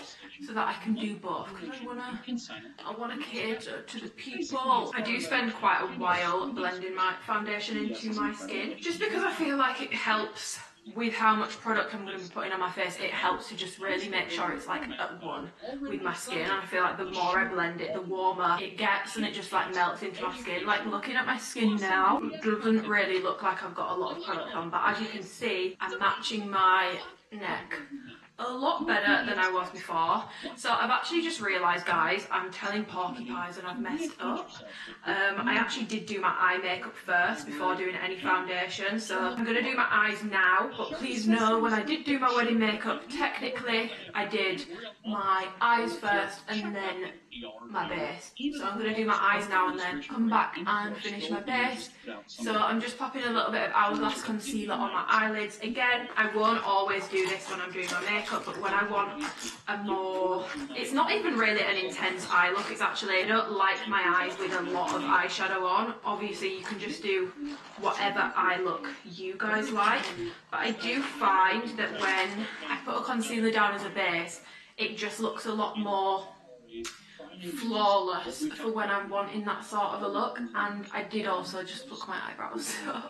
so that I can do both, because I wanna cater to the people. I do spend quite a while blending my foundation into my skin, just because I feel like it helps with how much product I'm going to be putting on my face. It helps to just really make sure it's like at one with my skin, and I feel like the more I blend it, the warmer it gets, and it just like melts into my skin. Like looking at my skin now, it doesn't really look like I've got a lot of product on, but as you can see, I'm matching my neck a lot better than I was before. So I've actually just realised, guys, I'm telling porcupines and I've messed up. I actually did do my eye makeup first before doing any foundation, so I'm going to do my eyes now, but please know when I did do my wedding makeup, technically I did my eyes first and then my base. So I'm going to do my eyes now and then come back and finish my base. So I'm just popping a little bit of Hourglass concealer on my eyelids. Again, I won't always do this when I'm doing my makeup, but when I want a more, it's not even really an intense eye look, it's actually, I don't like my eyes with a lot of eyeshadow on. Obviously you can just do whatever eye look you guys like, but I do find that when I put a concealer down as a base, it just looks a lot more flawless for when I'm wanting that sort of a look. And I did also just pluck my eyebrows, so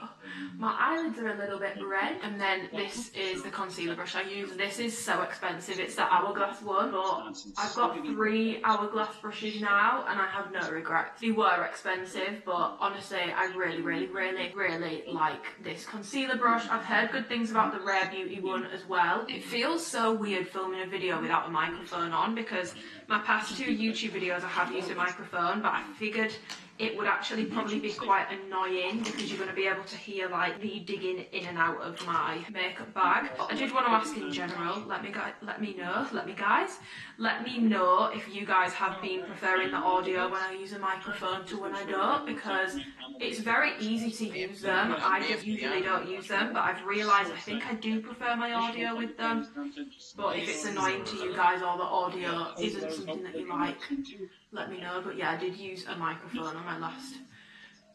my eyelids are a little bit red. And then this is the concealer brush I use. This is so expensive, it's the Hourglass one, but I've got 3 Hourglass brushes now and I have no regrets. They were expensive, but honestly I really like this concealer brush. I've heard good things about the Rare Beauty one as well. It feels so weird filming a video without a microphone on, because my past 2 YouTube videos I have used a microphone, but I figured it would actually probably be quite annoying because you're going to be able to hear like me digging in and out of my makeup bag. But I did want to ask in general, let me know if you guys have been preferring the audio when I use a microphone to when I don't, because it's very easy to use them. I just usually don't use them, but I've realised I think I do prefer my audio with them. But if it's annoying to you guys or the audio isn't something that you like, let me know. But yeah, I did use a microphone on my last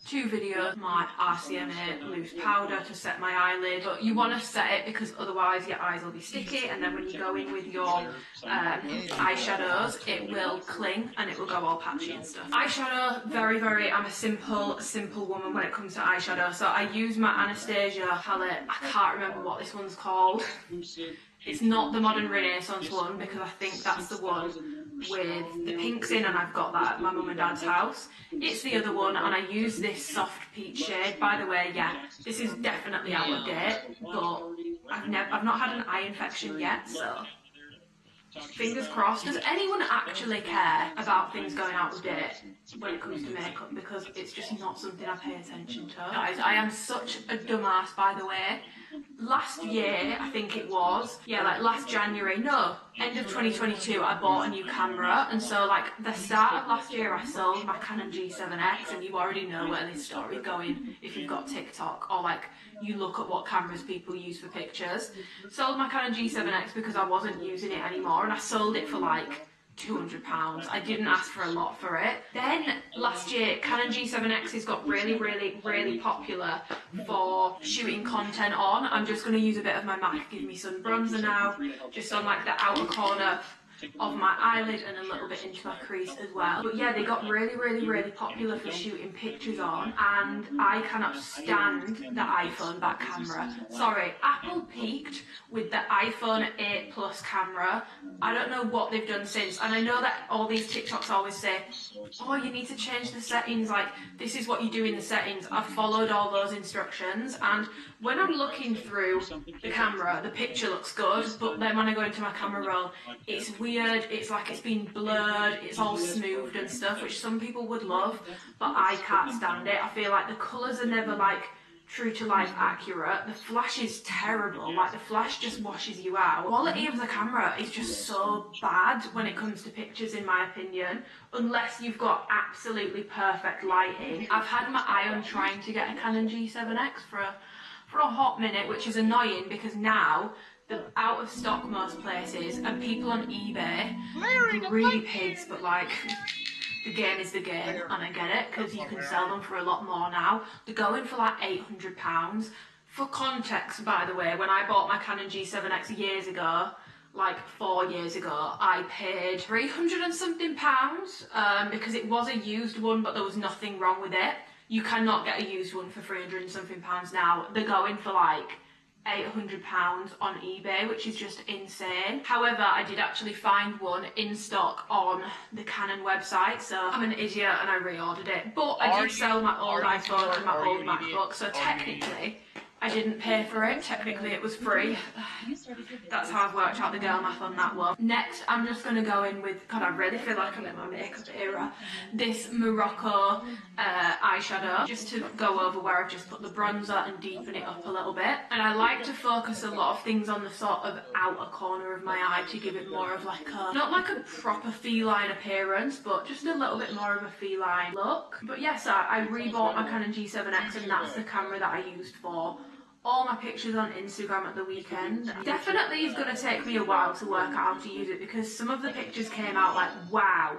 2 videos. My RCMA loose powder to set my eyelid, but you want to set it because otherwise your eyes will be sticky, and then when you go in with your eyeshadows it will cling and it will go all patchy and stuff. Eyeshadow, I'm a simple woman when it comes to eyeshadow, so I use my Anastasia palette. I can't remember what this one's called. It's not the Modern Renaissance one, because I think that's the one with the pinks in, and I've got that at my mum and dad's house. It's the other one, and I use this soft peach shade. By the way, yeah, this is definitely out of date, but I've not had an eye infection yet, so fingers crossed. Does anyone actually care about things going out of date when it comes to makeup? Because it's just not something I pay attention to. Guys, I am such a dumbass, by the way. Last year, I think it was, yeah, like last January, no, end of 2022, I bought a new camera, and so like the start of last year I sold my Canon G7X, and you already know where this story's going if you've got TikTok, or like you look at what cameras people use for pictures. Sold my Canon G7X because I wasn't using it anymore, and I sold it for like £200. I didn't ask for a lot for it. Then last year, Canon G7Xs got really popular for shooting content on. I'm just going to use a bit of my MAC Give Me Sun bronzer now, just on like the outer corner of my eyelid and a little bit into my crease as well. But yeah, they got really popular for shooting pictures on, and I cannot stand the iPhone back camera. Sorry, Apple peaked with the iPhone 8 Plus camera. I don't know what they've done since, and I know that all these TikToks always say, oh, you need to change the settings, like this is what you do in the settings. I've followed all those instructions, and when I'm looking through the camera, the picture looks good, but then when I go into my camera roll, it's weird, it's like it's been blurred, it's all smoothed and stuff, which some people would love, but I can't stand it. I feel like the colours are never like true to life accurate. The flash is terrible, like the flash just washes you out. The quality of the camera is just so bad when it comes to pictures, in my opinion, unless you've got absolutely perfect lighting. I've had my eye on trying to get a Canon G7X for a hot minute, which is annoying because now They're out of stock most places, and people on eBay are really pigs, but like, the game is the game, and I get it, because you can sell them for a lot more now. They're going for like £800. For context, by the way, when I bought my Canon G7X years ago, like 4 years ago, I paid 300 and something pounds, because it was a used one, but there was nothing wrong with it. You cannot get a used one for 300 and something pounds now. They're going for like £800 on eBay, which is just insane. However, I did actually find one in stock on the Canon website, so I'm an idiot and I reordered it. But I did sell my old iPhone and my old MacBook, so technically I didn't pay for it. Technically it was free. That's how I've worked out the girl math on that one. Next, I'm just going to go in with, God, I really feel like I'm in my makeup era, this Morocco eyeshadow, just to go over where I've just put the bronzer and deepen it up a little bit. And I like to focus a lot of things on the sort of outer corner of my eye to give it more of like a, not like a proper feline appearance, but just a little bit more of a feline look. But yes, I rebought my Canon G7X, and that's the camera that I used for all my pictures on Instagram at the weekend. Definitely is going to take me a while to work out how to use it, because some of the pictures came out like wow,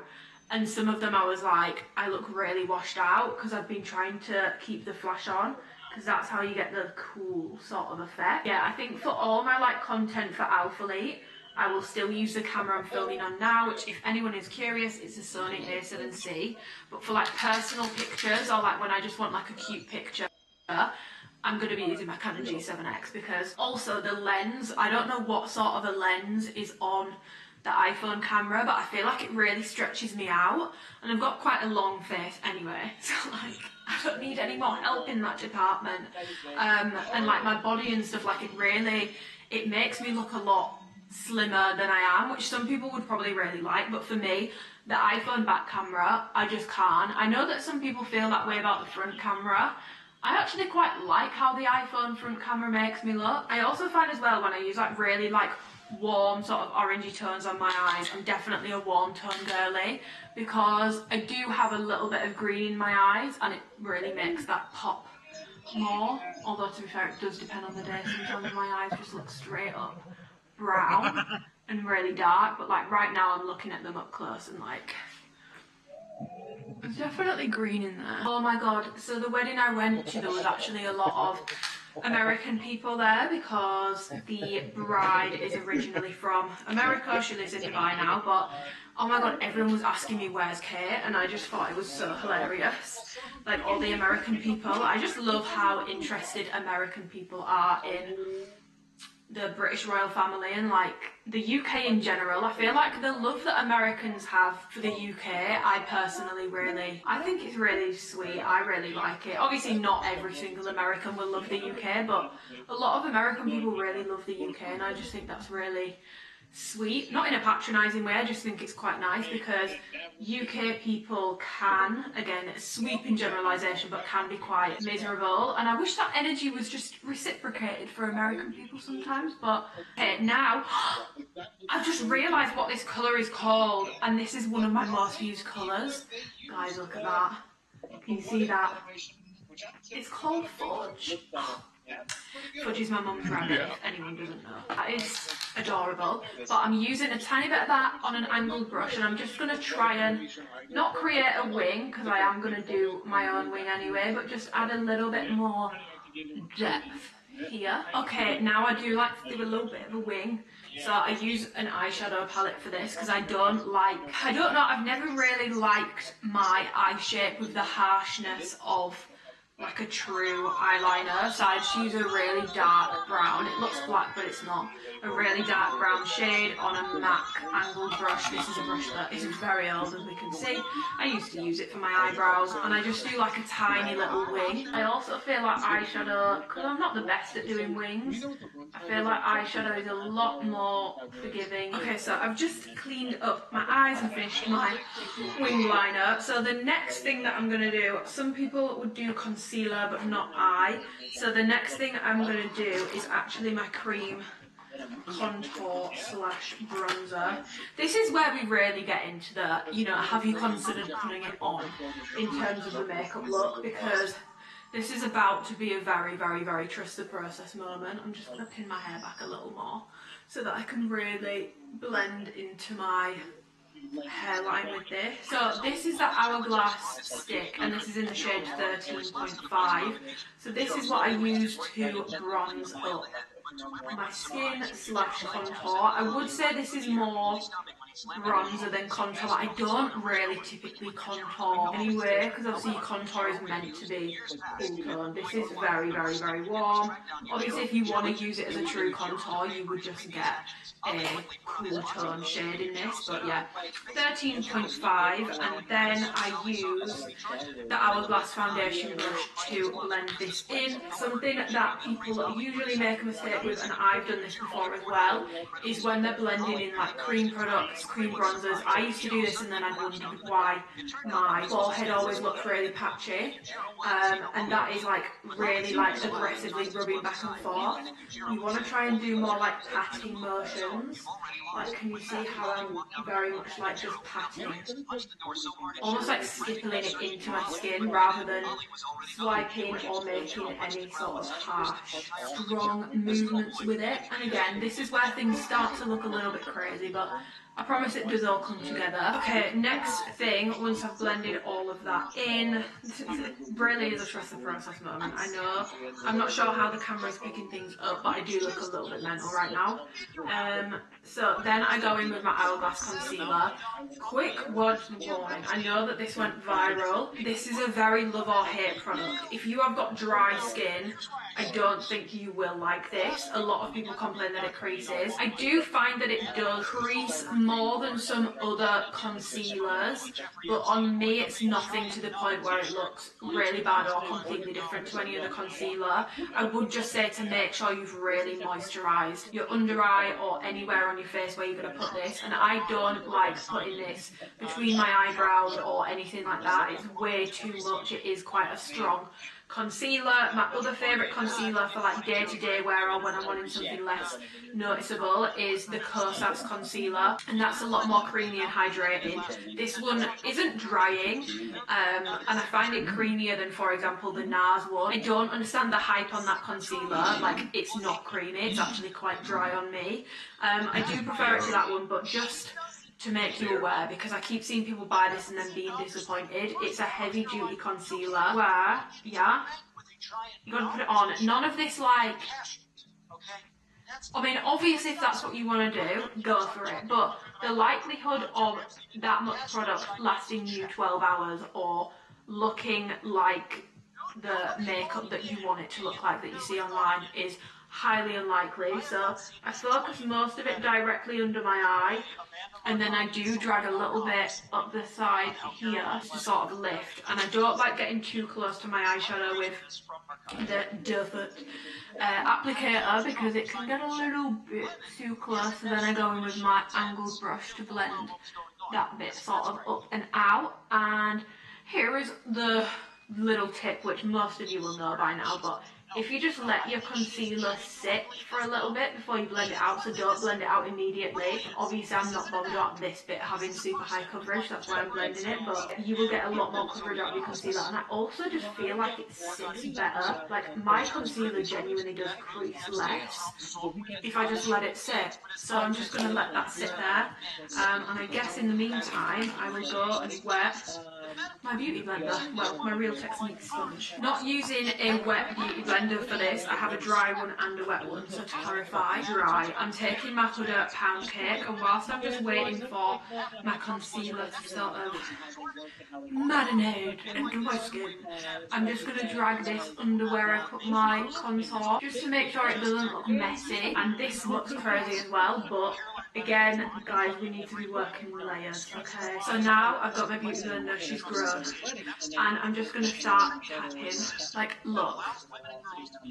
and some of them I was like, I look really washed out, because I've been trying to keep the flash on, because that's how you get the cool sort of effect. Yeah, I think for all my like content for Alphalete, I will still use the camera I'm filming on now, which if anyone is curious, it's a Sony A7C. But for like personal pictures, or like when I just want like a cute picture, I'm going to be using my Canon G7X, because also the lens, I don't know what sort of a lens is on the iPhone camera, but I feel like it really stretches me out, and I've got quite a long face anyway, so like I don't need any more help in that department. And like my body and stuff, like it makes me look a lot slimmer than I am, which some people would probably really like, but for me, the iPhone back camera, I just can't. I know that some people feel that way about the front camera. I actually quite like how the iPhone front camera makes me look. I also find as well when I use like really like warm sort of orangey tones on my eyes, I'm definitely a warm tone girly, because I do have a little bit of green in my eyes, and it really makes that pop more. Although to be fair, it does depend on the day. Sometimes my eyes just look straight up brown and really dark, but like right now I'm looking at them up close and like, there's definitely green in there. Oh my god, so the wedding I went to, there was actually a lot of American people there, because the bride is originally from America. She lives in Dubai now, but oh my god, everyone was asking me where's Kate, and I just thought it was so hilarious. Like all the American people, I just love how interested American people are in the British royal family and like the UK in general. I feel like the love that Americans have for the UK, I personally I think it's really sweet. I really like it. Obviously not every single American will love the UK, but a lot of American people really love the UK, and I just think that's really sweet. Not in a patronising way, I just think it's quite nice, because UK people can, again, sweeping generalisation, but can be quite miserable, and I wish that energy was just reciprocated for American people sometimes. But okay, now I've just realised what this colour is called, and this is one of my most used colours. Guys, look at that. Can you see that? It's called Fudge. Fudge is my mum's rabbit, if anyone doesn't know. That is adorable, but I'm using a tiny bit of that on an angled brush, and I'm just going to try and not create a wing, because I am going to do my own wing anyway, but just add a little bit more depth here. Okay, now I do like to do a little bit of a wing, so I use an eyeshadow palette for this, because I don't know, I've never really liked my eye shape with the harshness of like a true eyeliner, so I just use a really dark brown. It looks black, but it's not. A really dark brown shade on a MAC angled brush. This is a brush that is very old, as we can see. I used to use it for my eyebrows, and I just do like a tiny little wing. I also feel like eyeshadow, because I'm not the best at doing wings, I feel like eyeshadow is a lot more forgiving. Okay, so I've just cleaned up my eyes and finished my wing liner. So the next thing that I'm going to do, some people would do concealer, but not I. So the next thing I'm going to do is actually my cream contour slash bronzer. This is where we really get into the, have you considered putting it on in terms of the makeup look, because This is about to be a very, very, very trust the process moment. I'm just going to pin my hair back a little more so that I can really blend into my hairline with this. So this is the Hourglass stick, and this is in the shade 13.5. So this is what I use to bronze up my skin slash contour. I would say this is more bronzer than contour. I don't really typically contour anyway, because obviously contour is meant to be cool tone. This is very, very, very warm. Obviously if you want to use it as a true contour, you would just get a cooler tone shade in this, but yeah, 13.5, and then I use the Hourglass foundation brush to blend this in. Something that people usually make a mistake with, and I've done this before as well, is when they're blending in like cream products, cream bronzers. I used to do this and then I'd wondered why my forehead always looked really patchy, and that is like really like aggressively rubbing back and forth. You want to try and do more like patting motions. Like, can you see how I'm very much like just patting, almost like stippling it into my skin rather than swiping or making any sort of harsh, strong movements with it. And again, this is where things start to look a little bit crazy, but I promise it does all come together. Okay, next thing, once I've blended all of that in, this really is a trust the process moment. I know, I'm not sure how the camera's picking things up, but I do look a little bit mental right now. So then I go in with my Hourglass concealer. Quick word warning, I know that this went viral. This is a very love or hate product. If you have got dry skin, I don't think you will like this. A lot of people complain that it creases. I do find that it does crease more than some other concealers, but on me it's nothing to the point where it looks really bad or completely different to any other concealer. I would just say to make sure you've really moisturised your under eye or anywhere on your face where you're going to put this, and I don't like putting this between my eyebrows or anything like that. It's way too much. It is quite a strong concealer. My other favourite concealer for like day-to-day wear or when I'm wanting something less noticeable is the Kosas concealer, and that's a lot more creamy and hydrating. This one isn't drying, and I find it creamier than, for example, the NARS one. I don't understand the hype on that concealer. Like, it's not creamy, it's actually quite dry on me. I do prefer it to that one, but just to make you aware, because I keep seeing people buy this and then being disappointed, it's a heavy duty concealer where, yeah, you're going to put it on. None of this like, I mean, obviously if that's what you want to do, go for it, but the likelihood of that much product lasting you 12 hours or looking like the makeup that you want it to look like that you see online is highly unlikely. So I focus most of it directly under my eye, and then I do drag a little bit up the side here to sort of lift, and I don't like getting too close to my eyeshadow with the Doe-Foot applicator because it can get a little bit too close. So then I go in with my angled brush to blend that bit sort of up and out. And here is the little tip which most of you will know by now, but if you just let your concealer sit for a little bit before you blend it out, so don't blend it out immediately. Obviously I'm not bothered about this bit having super high coverage, that's why I'm blending it, but you will get a lot more coverage out of your concealer. And I also just feel like it sits better. Like, my concealer genuinely does crease less if I just let it sit. So I'm just going to let that sit there, and I guess in the meantime I will go and wet my beauty blender, well, my Real Technique sponge. Not using a wet beauty blender for this, I have a dry one and a wet one, so to clarify, dry. I'm taking my Huda Pound Cake, and whilst I'm just waiting for my concealer to sort of marinate into my skin, I'm just going to drag this under where I put my contour, just to make sure it doesn't look messy. And this looks crazy as well, but again, guys, we need to be working layers, okay? So now I've got my beauty blender, she's grown, and I'm just going to start tapping, like, look,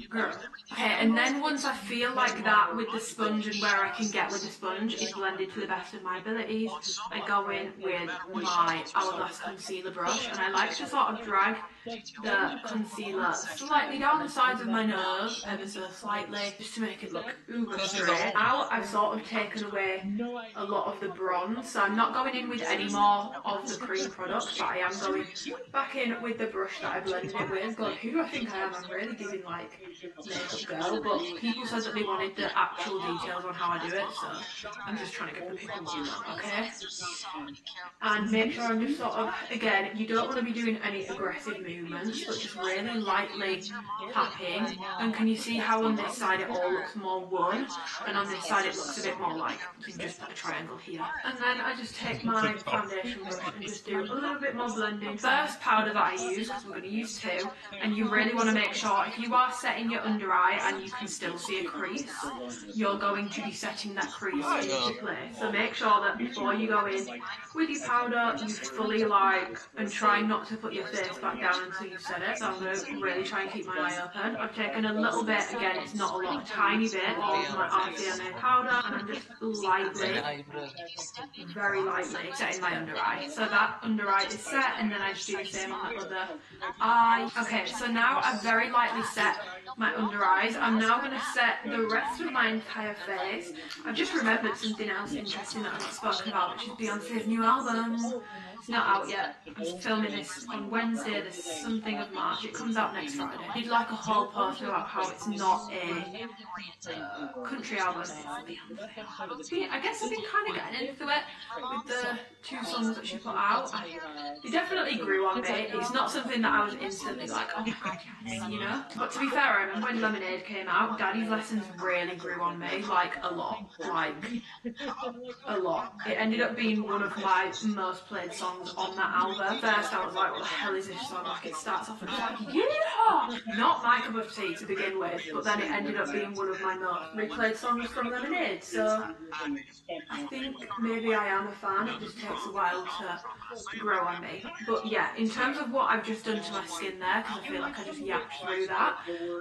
girl. Okay, and then once I feel like that with the sponge and where I can get with the sponge is blended to the best of my abilities, I go in with my Hourglass concealer brush, and I like to sort of drag the concealer slightly down the sides of my nose, ever so slightly, just to make it look uber straight. Now I've sort of taken away a lot of the bronze, so I'm not going in with any more of the cream product, but I am going back in with the brush that I blended it with. God, who do I think I am? I'm really giving like makeup girl, but people said that they wanted the actual details on how I do it, so I'm just trying to get the people what you want, okay? And make sure I'm just sort of, again, you don't want to be doing any aggressive movements, but just really lightly tapping. And can you see how on this side it all looks more one, and on this side it looks a bit more like you've just put a triangle here. And then I just take my foundation brush and just do a little bit more blending. First powder that I use, because we're going to use two, and you really want to make sure if you are setting your under eye and you can still see a crease, you're going to be setting that crease into place. So make sure that before you go in with your powder, you fully like, and try not to put your face back down until you've set it. So I'm going to really try and keep my eye open. I've taken a little bit, again it's not a lot, a tiny bit of my RCMA powder, and I'm just lightly, very lightly setting my under eye. So that under eye is set, and then I just do the same on the other eye. Okay, so now I've very lightly set my under eyes. I'm now going to set the rest of my entire face. I've just remembered something else interesting that I've not spoken about, which is Beyonce's new album. It's not out yet. I'm filming this on Wednesday, the something of March. It comes out next Friday. I did like a whole post about how it's not a country album, it's a Beyonce. I guess I've been kind of getting into it with the two songs that she put out. They definitely grew on me. It's not something that I was instantly like, oh my god, yes, you know? But to be fair, I remember when Lemonade came out, Daddy's Lessons really grew on me, like a lot. Like, a lot. It ended up being one of my most played songs on that album. First I was like, what the hell is this song? Like, it starts off and it's like, yeah! Not my cup of tea to begin with, but then it ended up being one of my most replayed songs from Lemonade, so I think maybe I am a fan. It just takes a while to grow on me. But yeah, in terms of what I've just done to my skin there, because I feel like I just yapped through that,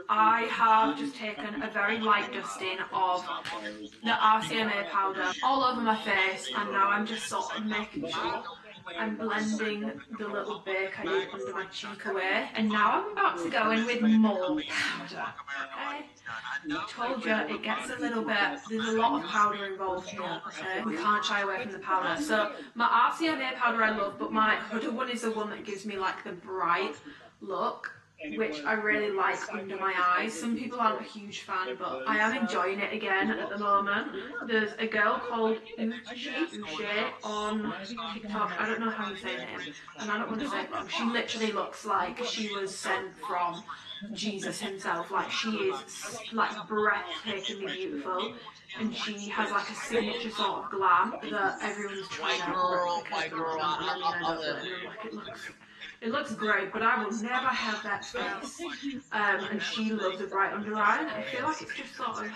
I have just taken a very light dusting of the RCMA powder all over my face, and now I'm just sort of making sure I'm blending the little bake I did under my cheek away. And now I'm about to go in with more powder. Okay? I told you it gets a little bit, there's a lot of powder involved here, okay? We can't shy away from the powder. So my RCMA powder I love, but my Huda one is the one that gives me like the bright look, which I really like under my eyes. Some people aren't a huge fan, but I am enjoying it again at the moment. There's a girl called Uche on TikTok. I don't know how you say her name, and I don't want to say it wrong. She literally looks like she was sent from Jesus himself. Like, she is like breathtakingly beautiful, and she has like a signature sort of glam that everyone's trying to replicate. I don't blame them. Like, it looks great, but I will never have that face. And she loves a bright under eye, and I feel like it's just sort of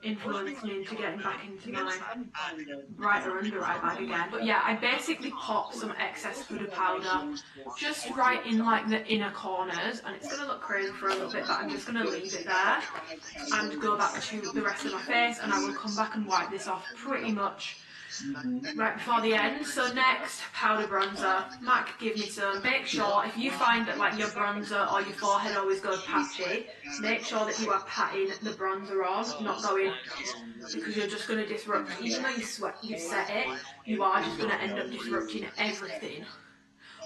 influenced me into getting back into my brighter under eye bag again. But yeah, I basically pop some excess Huda powder just right in like the inner corners, and it's going to look crazy for a little bit, but I'm just going to leave it there and go back to the rest of my face, and I will come back and wipe this off pretty much right before the end. So next, powder bronzer. Mac, give me some. Make sure, if you find that like your bronzer or your forehead always goes patchy, make sure that you are patting the bronzer on, not going, because you're just going to disrupt, even though you set it, you are just going to end up disrupting everything.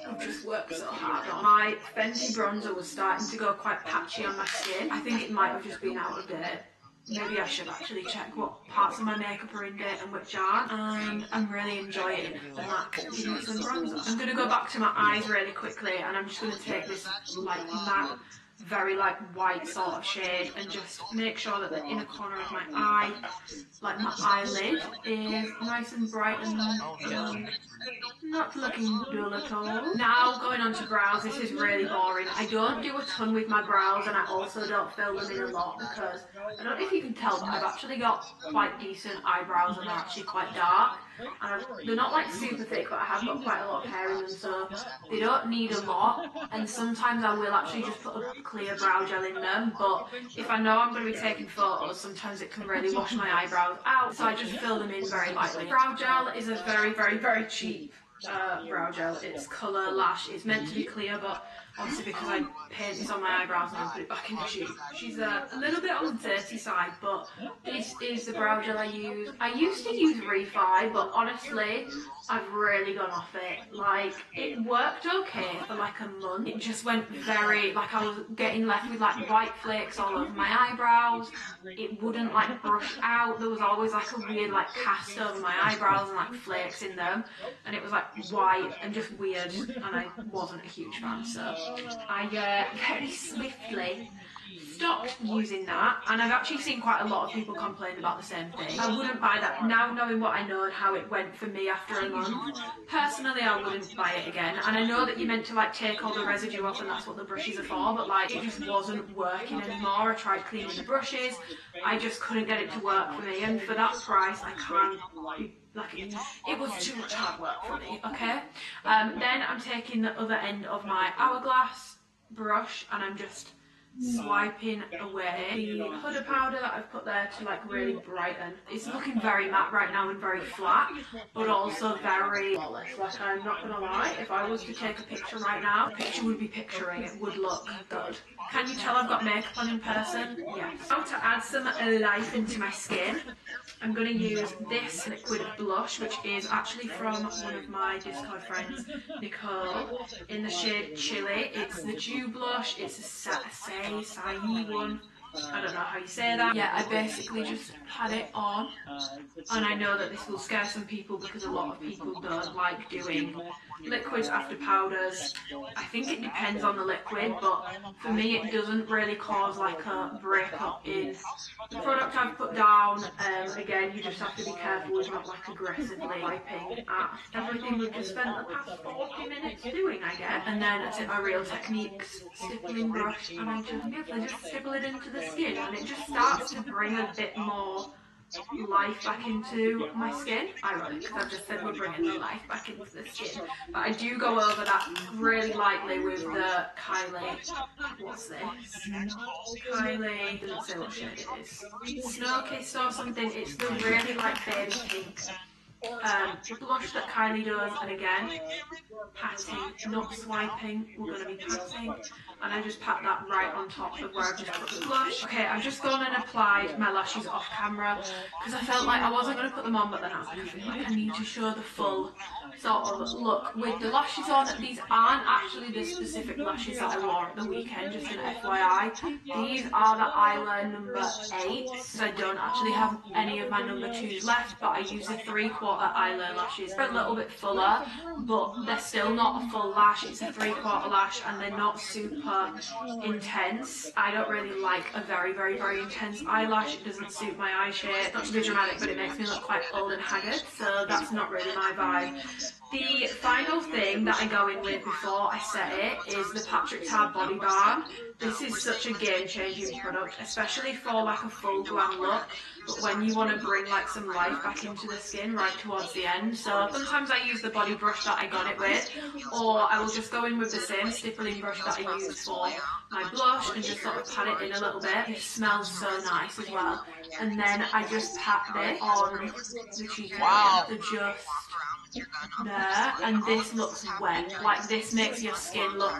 I've just worked so hard on. My Fenty bronzer was starting to go quite patchy on my skin. I think it might have just been out of date. Maybe I should actually check what parts of my makeup are in date and which aren't. And I'm really enjoying the MAC Give Me Some bronzer. I'm going to go back to my eyes really quickly, and I'm just going to take this like matte, very like white sort of shade, and just make sure that the inner corner of my eye, like my eyelid, is nice and bright and not looking dull at all. Now going on to brows. This is really boring. I don't do a ton with my brows, and I also don't fill them in a lot because I don't know if you can tell, but I've actually got quite decent eyebrows, and they're actually quite dark. And they're not like super thick, but I have got quite a lot of hair in them, so they don't need a lot. And sometimes I will actually just put a clear brow gel in them, but if I know I'm going to be taking photos, sometimes it can really wash my eyebrows out, so I just fill them in very lightly. Brow gel is a very, very, very cheap brow gel. It's Colour Lash. It's meant to be clear, but obviously because I paint this on my eyebrows and then put it back in the tube. She's a little bit on the dirty side, but this is the brow gel I use. I used to use Refi, but honestly, I've really gone off it. Like, it worked okay for like a month. It just went very, like I was getting left with like white flakes all over my eyebrows. It wouldn't like brush out. There was always like a weird like cast over my eyebrows and like flakes in them. And it was like white and just weird, and I wasn't a huge fan, so I very swiftly stopped using that, and I've actually seen quite a lot of people complain about the same thing. I wouldn't buy that now, knowing what I know and how it went for me after a month. Personally, I wouldn't buy it again, and I know that you're meant to like take all the residue off and that's what the brushes are for, but like it just wasn't working anymore. I tried cleaning the brushes, I just couldn't get it to work for me, and for that price I can't, like, it was too much hard work for me, okay? Then I'm taking the other end of my hourglass brush and I'm just swiping away the Huda powder that I've put there to like really brighten. It's looking very matte right now and very flat, but also very flawless. Like, I'm not gonna lie, if I was to take a picture right now, the picture would be picturing, it would look good. Can you tell I've got makeup on in person? Yes. Now to add some life into my skin, I'm going to use this liquid blush, which is actually from one of my Discord friends, Nicole, in the shade Chili. It's the Dew blush, it's a Sahi one. I don't know how you say that. Yeah, I basically just had it on, and I know that this will scare some people because a lot of people don't like doing liquids after powders. I think it depends on the liquid, but for me it doesn't really cause like a breakup in the product I've put down. Again, you just have to be careful with not like aggressively wiping at everything we've just spent the past 40 minutes doing, I guess. And then I take my Real Techniques stippling brush and I just stipple it into the skin, and it just starts to bring a bit more life back into my skin. Ironic, because I've just said we're bringing the life back into the skin. But I do go over that really lightly with the Kylie, what's this? Kylie, doesn't say what shade it is. Snow Kissed or something. It's the really like baby pink blush that Kylie does, and again, patting, not swiping, we're going to be patting, and I just pat that right on top of where I've just put the blush. Okay, I've just gone and applied my lashes off camera because I felt like I wasn't going to put them on, but then I was like, I feel like I need to show the full sort of look with the lashes on. These aren't actually the specific lashes that I wore at the weekend, just an FYI. These are the Eyeliner number 8, so I don't actually have any of my number 2s left, but I use the 3/4 eyeliner lashes. They're a little bit fuller, but they're still not a full lash. It's a 3/4 lash, and they're not super intense. I don't really like a very, very, very intense eyelash. It doesn't suit my eye shape. Not to be dramatic, but it makes me look quite old and haggard, so that's not really my vibe. The final thing that I go in with before I set it is the Patrick Ta Body Balm. This is such a game-changing product, especially for like a full glam look, but when you want to bring like some life back into the skin right towards the end. So sometimes I use the body brush that I got it with, or I will just go in with the same stippling brush that I used for my blush and just sort of pat it in a little bit. It smells so nice as well. And then I just pat this on the cheek area, just there, and this looks wet. Like, this makes your skin look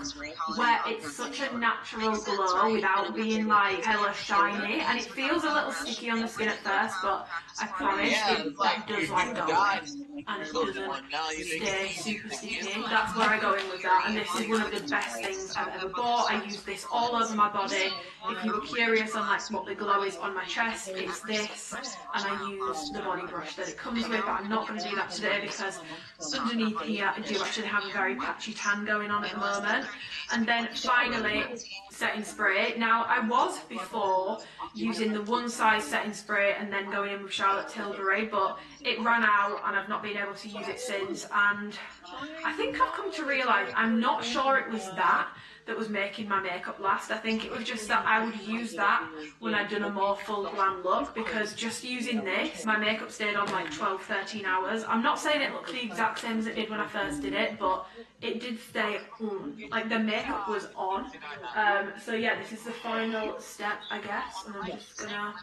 wet. It's such a natural glow without being like hella shiny, and it feels a little sticky on the skin at first, but I promise it does like go away, and it doesn't stay super sticky. That's where I go in with that, and this is one of the best things I've ever bought. I use this all over my body. If you were curious on like what the glow is on my chest, it's this, and I use the body brush that it comes with, but I'm not going to do that today because underneath here I do actually have a very patchy tan going on at the moment. And then finally, setting spray. Now, I was before using the one size setting spray and then going in with Charlotte Tilbury, but it ran out and I've not been able to use it since, and I think I've come to realise I'm not sure it was that. that was making my makeup last. I think it was just that I would use that when I'd done a more full glam look, because just using this, my makeup stayed on like 12-13 hours. I'm not saying it looked the exact same as it did when I first did it, but it did stay on. Like the makeup was on. So yeah, this is the final step, I guess, and I'm just gonna...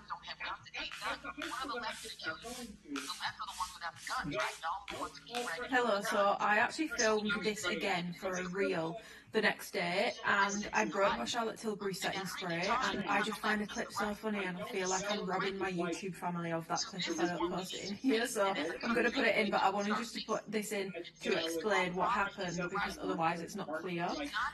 Hello, so I actually filmed this again for a reel the next day, and I broke my Charlotte Tilbury setting spray, and I just find the clip so funny, and I feel like I'm robbing my YouTube family of that clip if I don't post it in here, so I'm going to put it in, but I wanted just to put this in to explain what happened, because otherwise it's not clear.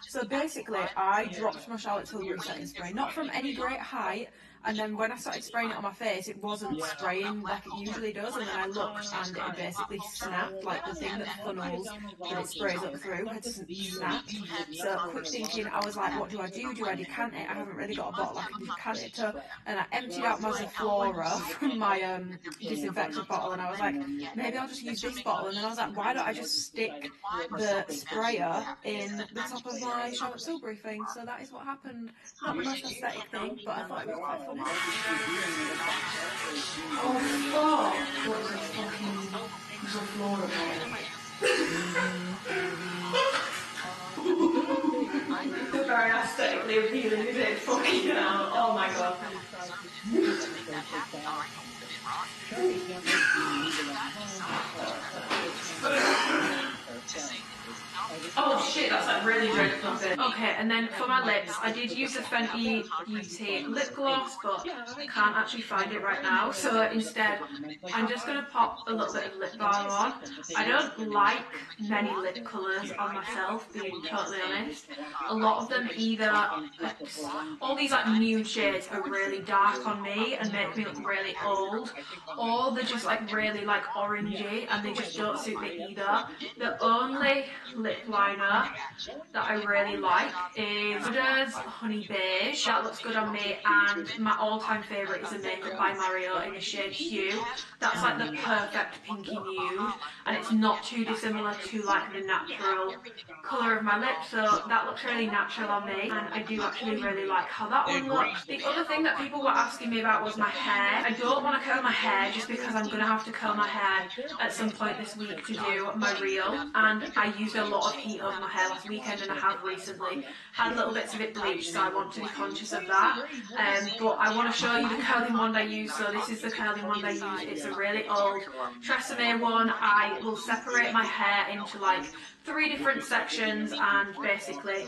So basically, I dropped my Charlotte Tilbury setting spray, not from any great height, and then when I started spraying it on my face, it wasn't spraying like it usually does, and then I looked and it basically snapped, like the thing that funnels that it sprays up through had snapped. So quick thinking, I was like, what do I do? Do I decant it? I haven't really got a bottle I can decant it to. And I emptied out my Zaflora from my disinfectant bottle, and I was like, maybe I'll just use this bottle. And then I was like, why don't I just stick the sprayer in the top of my Charlotte Tilbury thing? So that is what happened. Not the most aesthetic thing, but I thought it was quite funny. Oh, fuck! What was this fucking Zaflora bottle? Very aesthetically appealing, is it? Fucking hell. Oh my god. Oh shit, that's like really dreadful. Okay, and then for my lips, I did use the Fenty Beauty lip gloss, but I can't actually find it right now. So instead, I'm just going to pop a little bit of lip balm on. I don't like many lip colours on myself, being totally honest. A lot of them either, all these like nude shades are really dark on me and make me look really old, or they're just like really like orangey and they just don't suit me either. The only lip liner that I really like is Huda's Honey Beige. That looks good on me, and my all-time favourite is the Makeup by Mario in the shade Hue. That's like the perfect pinky nude, and it's not too dissimilar to like the natural colour of my lips, so that looks really natural on me, and I do actually really like how that one looks. The other thing that people were asking me about was my hair. I don't want to curl my hair just because I'm going to have to curl my hair at some point this week to do my reel, and I used a lot of heat over my hair last weekend, and I have recently had little bits of it bleached, so I want to be conscious of that. But I want to show you the curling wand I use. So this is the curling wand I use. It's a really old Tresemme one. I will separate my hair into like 3 different sections and basically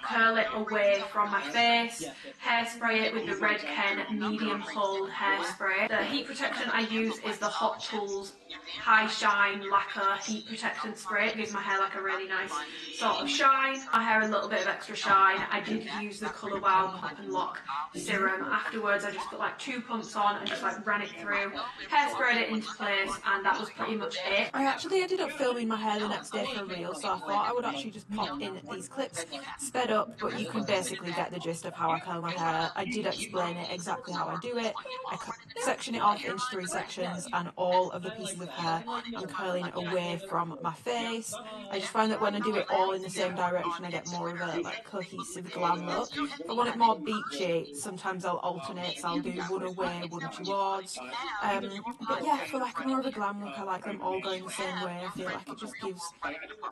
curl it away from my face, hairspray it with the Red Ken medium hold hairspray. The heat protection I use is the Hot Tools High Shine Lacquer Heat Protectant Spray. It gives my hair like a really nice sort of shine. My hair a little bit of extra shine. I did use the Colour Wow Pop and Lock serum. Afterwards I just put like 2 pumps on and just like ran it through, hairsprayed it into place, and that was pretty much it. I actually ended up filming my hair the next day for a reel, so I thought I would actually just pop in these clips sped up, but you can basically get the gist of how I curl my hair. I did explain it exactly how I do it. I section it off into 3 sections, and all of the pieces of hair I'm curling away from my face. I just find that when I do it all in the same direction, I get more of a like cohesive glam look. If I want it more beachy, sometimes I'll alternate, so I'll do one away, one towards. But yeah, for like more of a glam look, I like them all going the same way. I feel like it just gives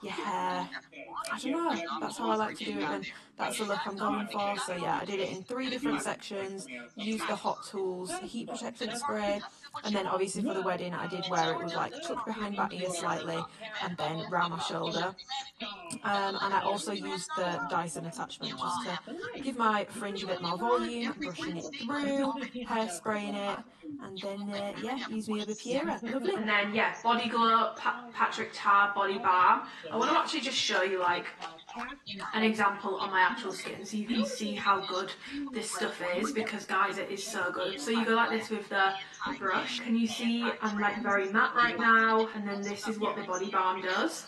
your hair, I don't know, that's how I like to do it, and that's the look I'm going for. So yeah, I did it in 3 different sections, used the Hot Tools heat protectant spray, and then obviously for the wedding I did where it was like tucked behind my ear slightly and then round my shoulder. And I also used the Dyson attachment just to give my fringe a bit more volume, brushing it through, hairspraying it, and then yeah, use me a Piera. Lovely. And then yeah, Body Glow Patrick Tar Body Balm. I want to actually just show you like an example on my actual skin so you can see how good this stuff is, because guys, it is so good. So you go like this with the brush. Can you see I'm like very matte right now, and then this is what the body balm does.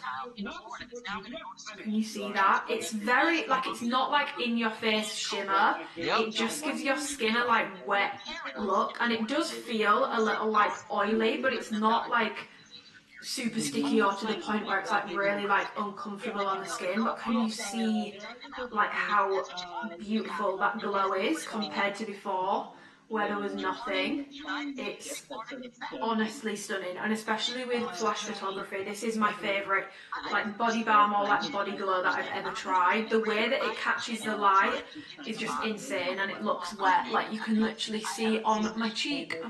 Can you see that? It's very like, it's not like in your face shimmer. It just gives your skin a like wet look, and it does feel a little like oily, but it's not like super sticky or to the point where it's like really like uncomfortable on the skin, but can you see like how beautiful that glow is compared to before where there was nothing? It's honestly stunning, and especially with flash photography, this is my favourite like body balm or like body glow that I've ever tried. The way that it catches the light is just insane, and it looks wet. Like you can literally see on my cheek,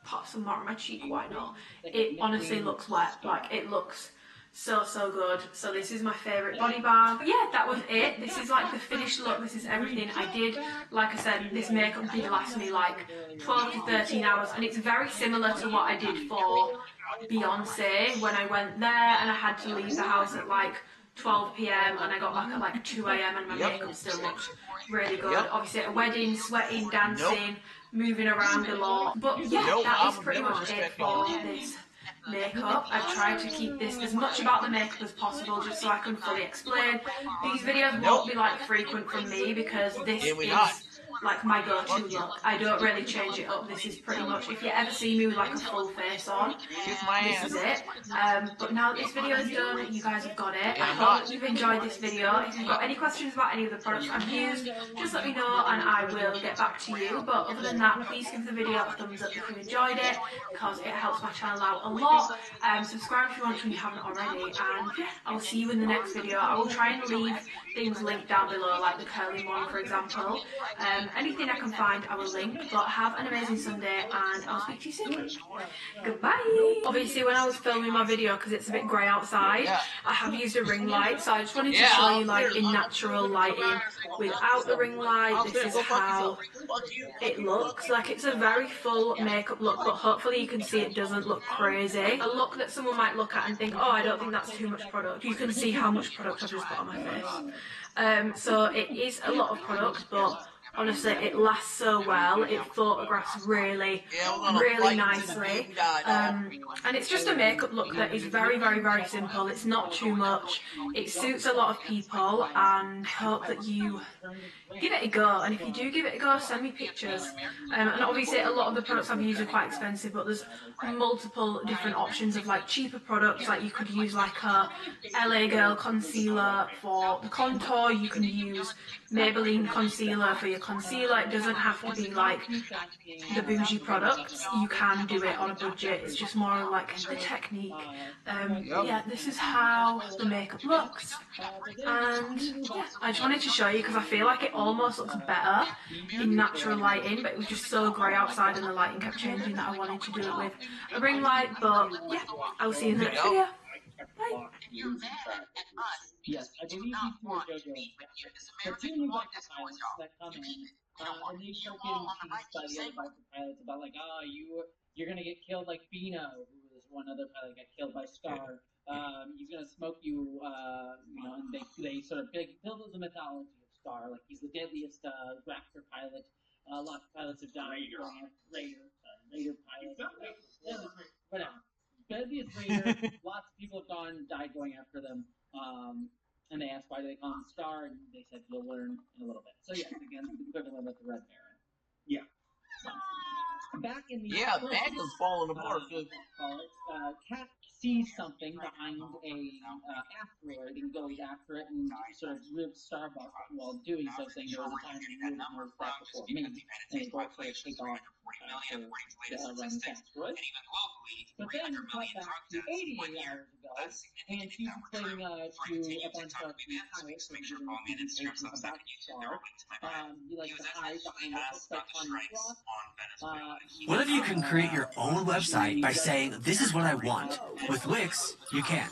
pop some more on my cheek, why not? It honestly looks wet, like it looks so good. So this is my favourite body balm. But yeah, that was it. This is like the finished look. This is everything I did. Like I said, this makeup did last me like 12 to 13 hours, and it's very similar to what I did for Beyonce when I went there, and I had to leave the house at like 12 p.m. and I got back at like 2 a.m. and my makeup still looked really good. Obviously at a wedding, sweating, dancing, moving around a lot. But yeah, that is pretty much it for this makeup. I've tried to keep this as much about the makeup as possible just so I can fully explain. These videos won't be like frequent from me because this is like my go-to look. I don't really change it up. This is pretty much, if you ever see me with like a full face on, this is it. But now that this video is done, you guys have got it. I hope that you've enjoyed this video. If you've got any questions about any of the products I've used, just let me know and I will get back to you. But other than that, please give the video a thumbs up if you enjoyed it, because it helps my channel out a lot. Subscribe if you want to, if you haven't already, and yeah, I will see you in the next video. I will try and leave things linked down below, like the curling one for example. Anything I can find I will link. But have an amazing Sunday and I'll speak to you soon. Goodbye. Obviously when I was filming my video, because it's a bit grey outside, I have used a ring light, so I just wanted to show you like in natural lighting without the ring light. This is how it looks. Like it's a very full makeup look, but hopefully you can see it doesn't look crazy. A look that someone might look at and think, oh, I don't think that's too much product. You can see how much product I've just put on my face. So it is a lot of product, but honestly it lasts so well. It photographs really nicely, and it's just a makeup look that is very simple. It's not too much. It suits a lot of people, and hope that you give it a go. And if you do give it a go, send me pictures. And obviously a lot of the products I've used are quite expensive, but there's multiple different options of like cheaper products. Like you could use like a LA Girl concealer for the contour. You can use Maybelline concealer for your concealer. It doesn't have to be like the bougie products. You can do it on a budget. It's just more like the technique. Yeah, this is how the makeup looks, and yeah, I just wanted to show you because I feel like it almost looks better in natural lighting, but it was just so grey outside and the lighting kept changing that I wanted to do it with a ring light. But yeah, I'll see you in the next video. Bye. Yes, I believe these two are JoJo. The two new biker pilots that come in, and they start getting teased by the other biker pilots about like, you're gonna get killed like Bino, who was one other pilot got killed by Scar. He's gonna smoke you, and they sort of build the mythology of Scar, like he's the deadliest Raptor pilot. Lots of pilots have died. Raider pilot. Whatever. Deadliest Raider. Lots of people have died going after them. And they asked why do they call him Star, and they said you'll learn in a little bit. So yes, again, the equivalent of the Red Baron. Yeah. Back in the bag is falling apart. Cat sees something behind a asteroid and goes after it and sort of ribs Starbuck while doing so, saying there was a time when you would have noticed that before me. And they both sort of take off around this asteroid. But then we cut back to 88 hours ago, and she's explaining to a bunch of the pilots and giving information about Star. He likes to hide behind the stuff on the cloth. What if you can create your own website by saying, this is what I want? With Wix, you can.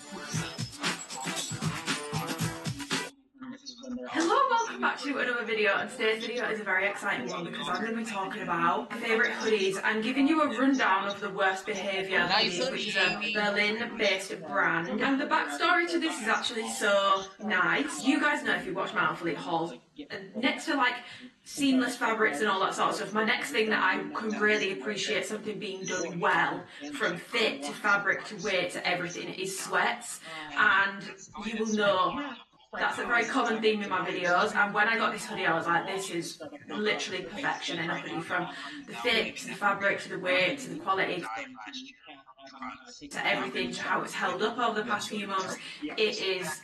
Hello, welcome back to another video, and today's video is a very exciting one because I'm going to be talking about my favourite hoodies and giving you a rundown of the Worst Behaviour hoodies, which is a Berlin-based brand. And the backstory to this is actually so nice. You guys know if you watch my outfit hauls, and next to like seamless fabrics and all that sort of stuff, my next thing that I can really appreciate something being done well, from fit to fabric to weight to everything, is sweats. And you will know That's a very common theme in my videos, and when I got this hoodie I was like, this is literally perfection in a hoodie, from the fit to the fabric to the weight to the quality to everything, to how it's held up over the past few months. It is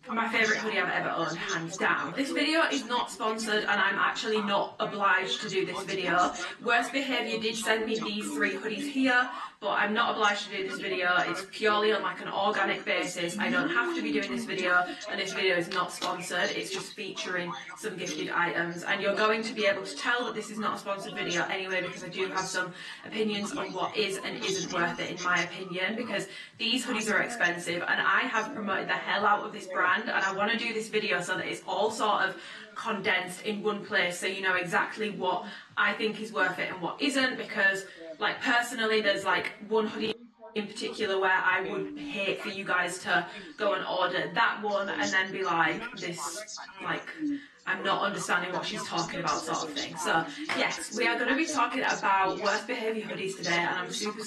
my favourite hoodie I've ever owned, hands down. This video is not sponsored and I'm actually not obliged to do this video. Worst Behaviour did send me these 3 hoodies here, but I'm not obliged to do this video. It's purely on like an organic basis. I don't have to be doing this video, and this video is not sponsored. It's just featuring some gifted items, and you're going to be able to tell that this is not a sponsored video anyway, because I do have some opinions on what is and isn't worth it in my opinion, because these hoodies are expensive and I have promoted the hell out of this brand, and I want to do this video so that it's all sort of condensed in one place, so you know exactly what I think is worth it and what isn't. Because like personally there's like one hoodie in particular where I would hate for you guys to go and order that one and then be like, this, like, I'm not understanding what she's talking about sort of thing. So yes, we are going to be talking about Worst Behaviour hoodies today, and I'm super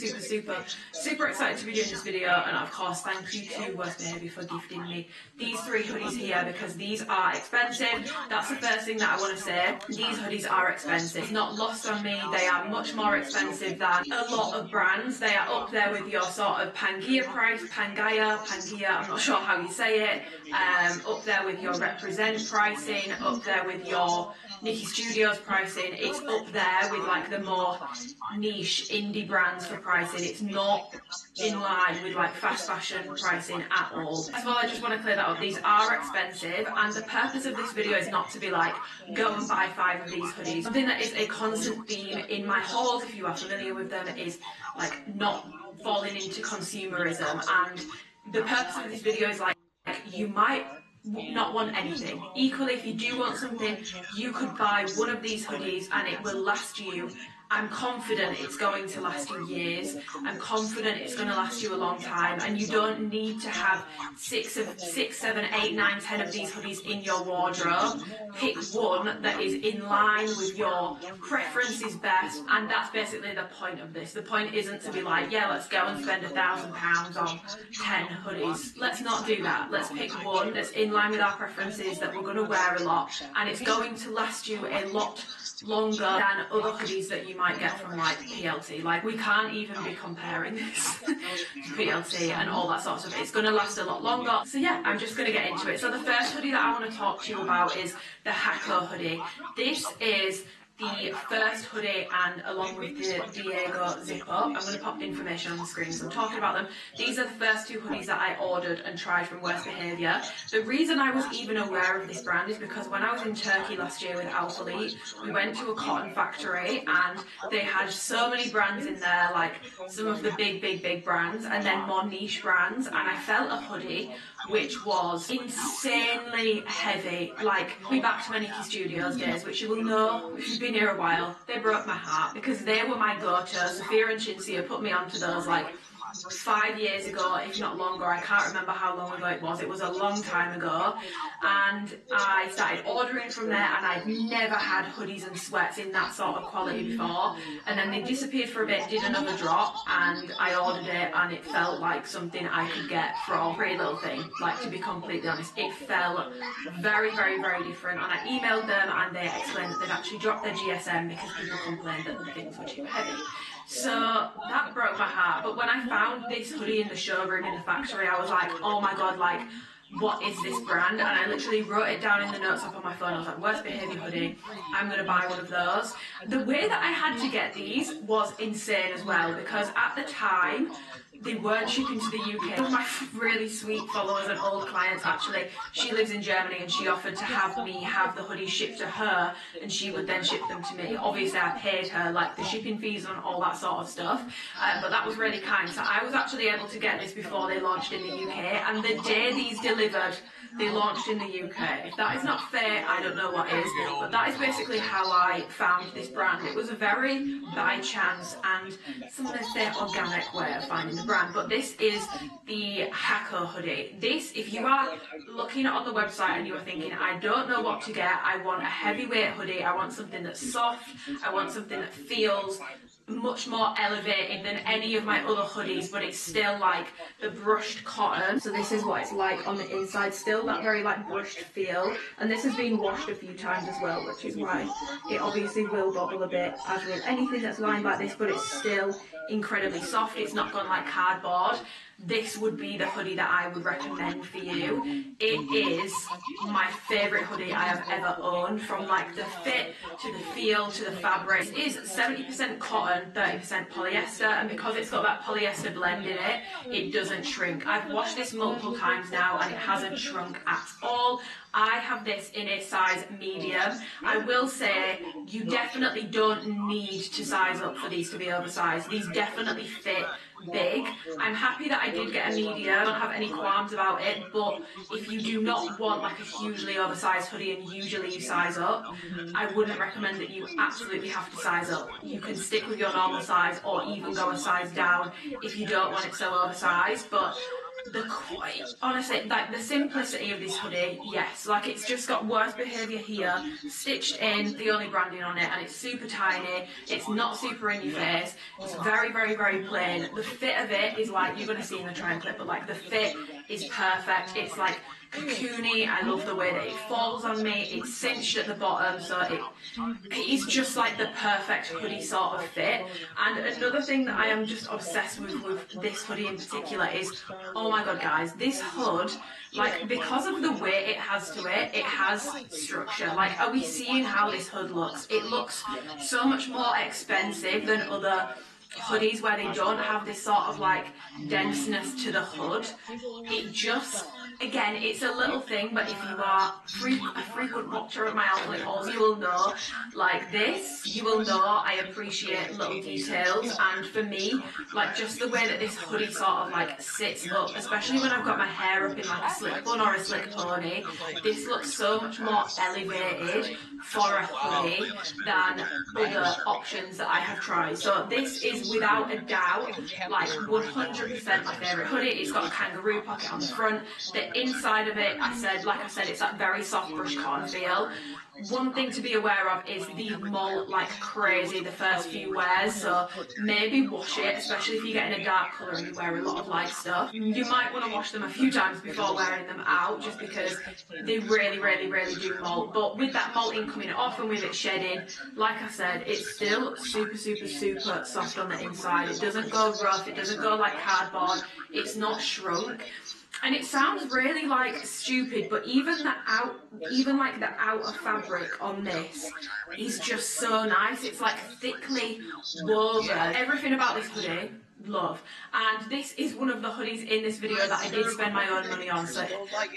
excited to be doing this video. And of course, thank you to Worst Behaviour for gifting me these 3 hoodies here, because these are expensive. That's the first thing that I want to say. These hoodies are expensive. It's not lost on me. They are much more expensive than a lot of brands. They are up there with your sort of Pangaea price, Pangaea, I'm not sure how you say it, up there with your Represent pricing, up there with your Nikki Studios pricing. It's up there with like the more niche indie brands for pricing. It's not in line with like fast fashion pricing at all. First of all, I just want to clear that up. These are expensive, and the purpose of this video is not to be like, go and buy 5 of these hoodies. Something that is a constant theme in my hauls, if you are familiar with them, is like not falling into consumerism. And the purpose of this video is like, you might not want anything. Equally, if you do want something, you could buy one of these hoodies and it will last you. I'm confident it's going to last you years. I'm confident it's going to last you a long time, and you don't need to have 6, 7, 8, 9, 10 of these hoodies in your wardrobe. Pick one that is in line with your preferences best, and that's basically the point of this. The point isn't to be like, yeah, let's go and spend £1,000 on 10 hoodies. Let's not do that. Let's pick one that's in line with our preferences, that we're going to wear a lot, and it's going to last you a lot longer than other hoodies that you might get from like PLT. Like, we can't even be comparing this to PLT and all that sort of stuff. It's going to last a lot longer. So yeah, I'm just going to get into it. So the first hoodie that I want to talk to you about is the Hako hoodie. This is the first hoodie, and along with the Diego zip up, I'm going to pop information on the screen as I'm talking about them. These are the first 2 hoodies that I ordered and tried from Worst Behaviour. The reason I was even aware of this brand is because when I was in Turkey last year with Alphalete, we went to a cotton factory and they had so many brands in there, like some of the big brands and then more niche brands, and I felt a hoodie which was insanely heavy. Like, we back to my Nikki Studios days, which you will know if you've been here a while. They broke my heart because they were my go-to. Sophia and Shinsia put me onto those like 5 years ago, if not longer. I can't remember how long ago it was. It was a long time ago, and I started ordering from there, and I'd never had hoodies and sweats in that sort of quality before. And then they disappeared for a bit, did another drop, and I ordered it, and it felt like something I could get from Pretty Little Thing. Like, to be completely honest, it felt very different. And I emailed them and they explained that they'd actually dropped their GSM because people complained that the things were too heavy. So that broke my heart. But when I found this hoodie in the showroom in the factory, I was like, oh my god, like, what is this brand? And I literally wrote it down in the notes app on my phone. I was like, Worst Behaviour hoodie, I'm going to buy one of those. The way that I had to get these was insane as well, because at the time they weren't shipping to the UK. One of my really sweet followers and old clients, actually, she lives in Germany, and she offered to have me have the hoodies shipped to her and she would then ship them to me. Obviously I paid her like the shipping fees and all that sort of stuff, but that was really kind. So I was actually able to get this before they launched in the UK, and the day these delivered, they launched in the UK. If that is not fair, I don't know what is, but that is basically how I found this brand. It was a very by chance and some of say organic way of finding the brand, but this is the Hako hoodie. This, if you are looking on the website and you are thinking, I don't know what to get, I want a heavyweight hoodie, I want something that's soft, I want something that feels much more elevated than any of my other hoodies, but it's still like the brushed cotton. So this is what it's like on the inside, still that very like brushed feel, and this has been washed a few times as well, which is why it obviously will bobble a bit, as with anything that's lined like this, but it's still incredibly soft. It's not gone like cardboard. This would be the hoodie that I would recommend for you. It is my favourite hoodie I have ever owned, from like the fit to the feel to the fabric. It is 70% cotton, 30% polyester, and because it's got that polyester blend in it, it doesn't shrink. I've washed this multiple times now and it hasn't shrunk at all. I have this in a size medium. I will say you definitely don't need to size up for these to be oversized. These definitely fit big. I'm happy that I did get a medium. I don't have any qualms about it, but if you do not want like a hugely oversized hoodie and usually you size up, I wouldn't recommend that you absolutely have to size up. You can stick with your normal size or even go a size down if you don't want it so oversized. But honestly, like the simplicity of this hoodie, yes, like it's just got worst behaviour here, stitched in, the only branding on it, and it's super tiny, it's not super in your face, it's very, very, very plain. The fit of it is like, you're going to see in the try and clip, but like the fit is perfect. It's like cocoony. I love the way that it falls on me. It's cinched at the bottom, so it is just like the perfect hoodie sort of fit. And another thing that I am just obsessed with this hoodie in particular is, oh my god guys, this hood, like because of the weight it has to it, it has structure. Like, are we seeing how this hood looks? It looks so much more expensive than other hoodies where they don't have this sort of like denseness to the hood. It just, again, it's a little thing, but if you are a frequent watcher of my outlet hauls, you will know, like this, you will know I appreciate little details. And for me, like just the way that this hoodie sort of like sits up, especially when I've got my hair up in like a slick bun or a slick pony, this looks so much more elevated for a hoodie than other options that I have tried. So this is without a doubt like 100% my favourite hoodie. It's got a kangaroo pocket on the front. The inside of it, like I said, it's that very soft brush cotton feel. One thing to be aware of is these molt like crazy the first few wears, so maybe wash it, especially if you're getting a dark colour and you wear a lot of light stuff. You might want to wash them a few times before wearing them out, just because they really, really, really do molt. But with that molting coming off and with it shedding, like I said, it's still super, super, super soft on the inside. It doesn't go rough, it doesn't go like cardboard, it's not shrunk. And it sounds really like stupid, but even the outer fabric on this is just so nice. It's like thickly woven. Everything about this hoodie, love. And this is one of the hoodies in this video that I did spend my own money on. So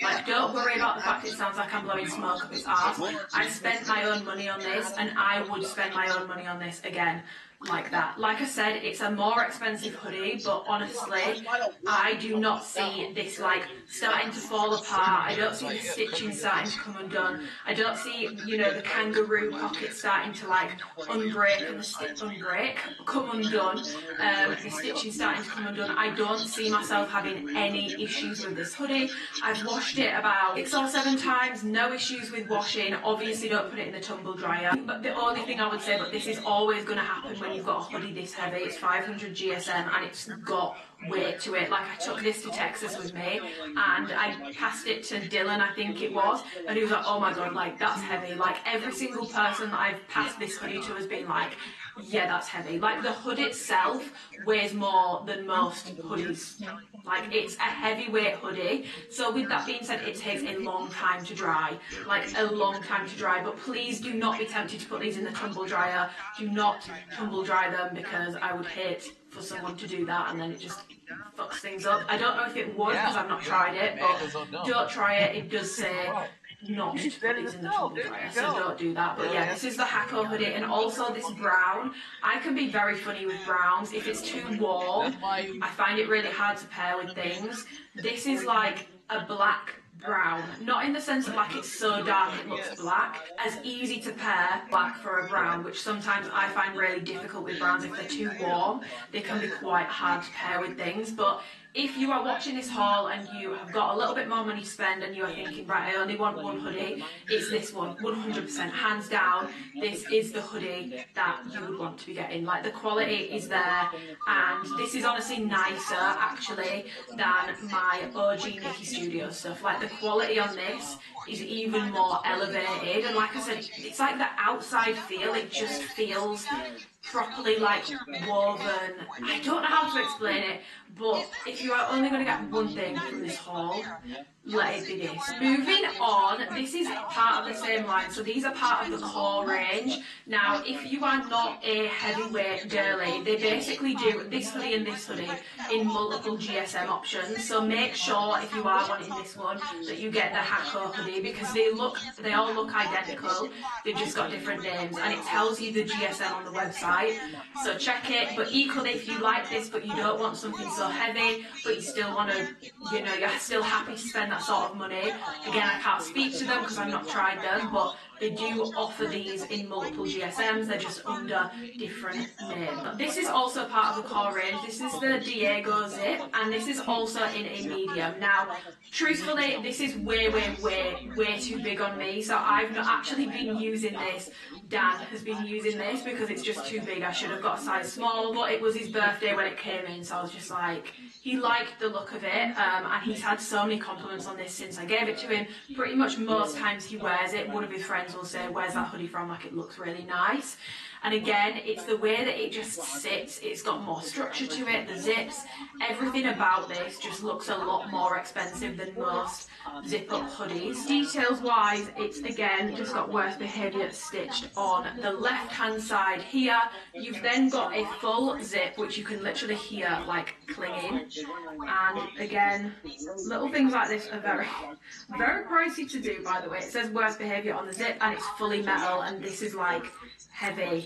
like, don't worry about the fact it sounds like I'm blowing smoke up its arse. I spent my own money on this, and I would spend my own money on this again. Like that. Like I said, it's a more expensive hoodie, but honestly, I do not see this like starting to fall apart. I don't see the stitching starting to come undone. I don't see, you know, the kangaroo pocket starting to like unbreak and come undone. The stitching starting to come undone. I don't see myself having any issues with this hoodie. I've washed it about 6 or 7 times, no issues with washing. Obviously don't put it in the tumble dryer. But the only thing I would say, but this is always going to happen when you've got a hoodie this heavy, it's 500 GSM and it's got weight to it. Like, I took this to Texas with me and I passed it to Dylan, I think it was, and he was like, oh my god, like that's heavy. Like every single person that I've passed this hoodie to has been like, yeah, that's heavy. Like the hood itself weighs more than most hoodies. Like it's a heavyweight hoodie. So with that being said, it takes a long time to dry. Like a long time to dry. But please do not be tempted to put these in the tumble dryer. Do not tumble dry them, because I would hate for someone to do that and then it just fucks things up. I don't know if it would, because I've not tried it, but don't try it. It does say not to put these in the tumble dryer, so don't do that. But yeah, this is the Hacko hoodie, and also this brown. I can be very funny with browns. If it's too warm, I find it really hard to pair with things. This is like a black brown. Not in the sense that like it's so dark it looks black, as easy to pair black for a brown, which sometimes I find really difficult with browns. If they're too warm, they can be quite hard to pair with things. But if you are watching this haul and you have got a little bit more money to spend and you are thinking, right, I only want one hoodie, it's this one, 100%, hands down, this is the hoodie that you would want to be getting. Like, the quality is there, and this is honestly nicer, actually, than my OG Nikki Studio stuff. Like, the quality on this is even more elevated, and like I said, it's like the outside feel, it just feels properly like woven. I don't know how to explain it, but if you are only going to get one thing from this haul, let it be this. Moving on, this is part of the same line, so these are part of the core range. Now, if you are not a heavyweight girly, they basically do this hoodie and this hoodie in multiple GSM options, so make sure if you are wanting this one that you get the Hako hoodie, because they all look identical, they've just got different names, and it tells you the GSM on the website, so check it. But equally, if you like this but you don't want something so heavy, but you still want to, you know, you're still happy to spend that sort of money, again, I can't speak to them because I've not tried them, but they do offer these in multiple GSMs, they're just under different names. This is also part of the core range. This is the Diego zip, and this is also in a medium. Now, truthfully, this is way too big on me, so I've not actually been using this. Dan has been using this because it's just too big. I should have got a size small, but it was his birthday when it came in, so I was just like, he liked the look of it, and he's had so many compliments on this since I gave it to him. Pretty much most times he wears it, one of his friends will say, where's that hoodie from, like, it looks really nice. And again, it's the way that it just sits, it's got more structure to it, the zips, everything about this just looks a lot more expensive than most zip-up hoodies. Details-wise, it's again just got worst behaviour stitched on the left-hand side here. You've then got a full zip, which you can literally hear like clinging. And again, little things like this are very pricey to do, by the way. It says worst behaviour on the zip, and it's fully metal, and this is like heavy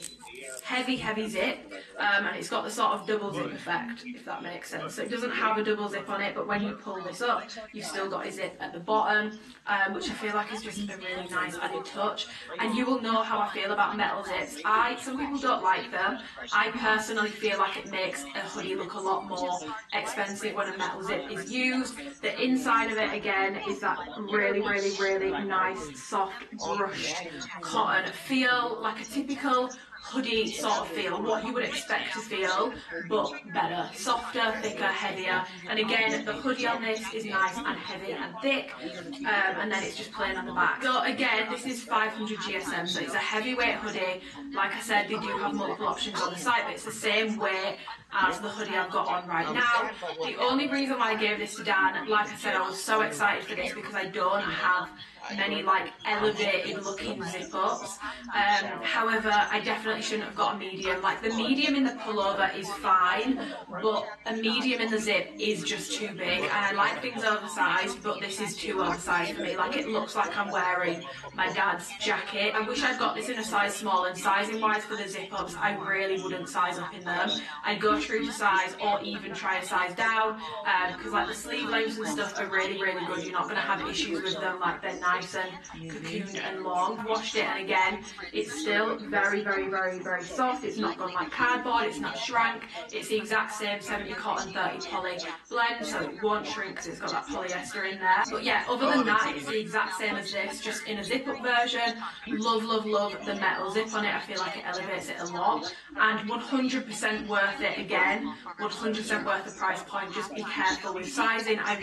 zip, and it's got the sort of double zip effect, if that makes sense. So it doesn't have a double zip on it, but when you pull this up, you've still got a zip at the bottom, which I feel like is just a really nice added touch. And you will know how I feel about metal zips. Some people don't like them. I personally feel like it makes a hoodie look a lot more expensive when a metal zip is used. The inside of it, again, is that really nice, soft, brushed cotton feel, like a typical hoodie sort of feel, what you would expect to feel, but better, softer, thicker, heavier. And again, the hoodie on this is nice and heavy and thick, and then it's just plain on the back. So again, this is 500 GSM, so it's a heavyweight hoodie. Like I said, they do have multiple options on the site, but it's the same weight as the hoodie I've got on right now. The only reason why I gave this to Dan, like I said, I was so excited for this because I don't have many like elevated looking zip ups. However, I definitely shouldn't have got a medium. Like, the medium in the pullover is fine, but a medium in the zip is just too big, and I like things oversized, but this is too oversized for me. Like, it looks like I'm wearing my dad's jacket. I wish I'd got this in a size small, and sizing wise for the zip ups, I really wouldn't size up in them. I'd go true to size or even try a size down, because like the sleeve lengths and stuff are really good. You're not going to have issues with them. Like, they're nice and cocooned and long. Washed it, and again, it's still very soft. It's not gone like cardboard, it's not shrank. It's the exact same 70 cotton 30 poly blend, so it won't shrink because it's got that polyester in there. But yeah, other than that, it's the exact same as this, just in a zip up version. Love the metal zip on it. I feel like it elevates it a lot, and 100% worth it. Again, 100% worth the price point. Just be careful with sizing. I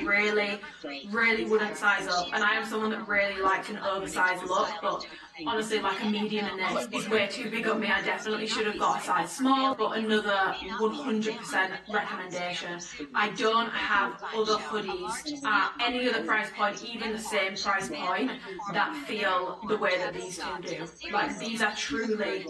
really wouldn't size up, and I am someone that really likes an oversized look, but honestly, like, a medium in this is way too big on me. I definitely should have got a size small, but another 100% recommendation. I don't have other hoodies at any other price point, even the same price point, that feel the way that these two do. Like, these are truly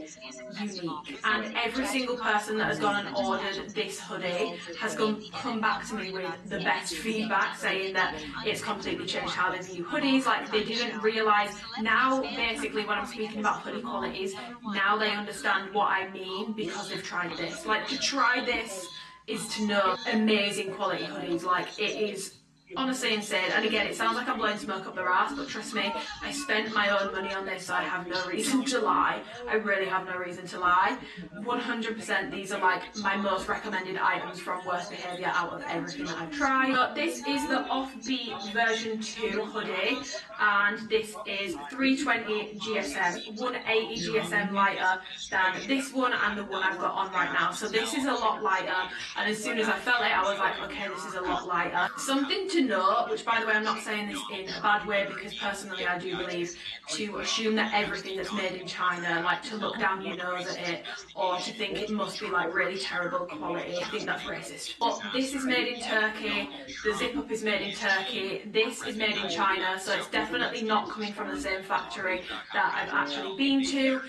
unique, and every single person that has gone and ordered this hoodie has come back to me with the best feedback, saying that it's completely changed how they view hoodies. Like, they didn't realise. Now, basically, when I'm speaking about hoodie qualities, now they understand what I mean because they've tried this. Like, to try this is to know amazing quality hoodies. Like, it is Honestly insane, and again, it sounds like I'm blowing smoke up their ass, but trust me, I spent my own money on this, so I have no reason to lie. I really have no reason to lie. 100% these are like my most recommended items from Worst Behaviour out of everything that I've tried. But this is the Offbeat version 2 hoodie, and this is 320 GSM, 180 GSM lighter than this one and the one I've got on right now. So this is a lot lighter, and as soon as I felt it, I was like, okay, this is a lot lighter. Something to note, which by the way, I'm not saying this in a bad way, because personally I do believe to assume that everything that's made in China, like to look down your nose at it, or to think it must be like really terrible quality, I think that's racist. But this is made in Turkey, the zip up is made in Turkey, this is made in China, so it's definitely not coming from the same factory that I've actually been to.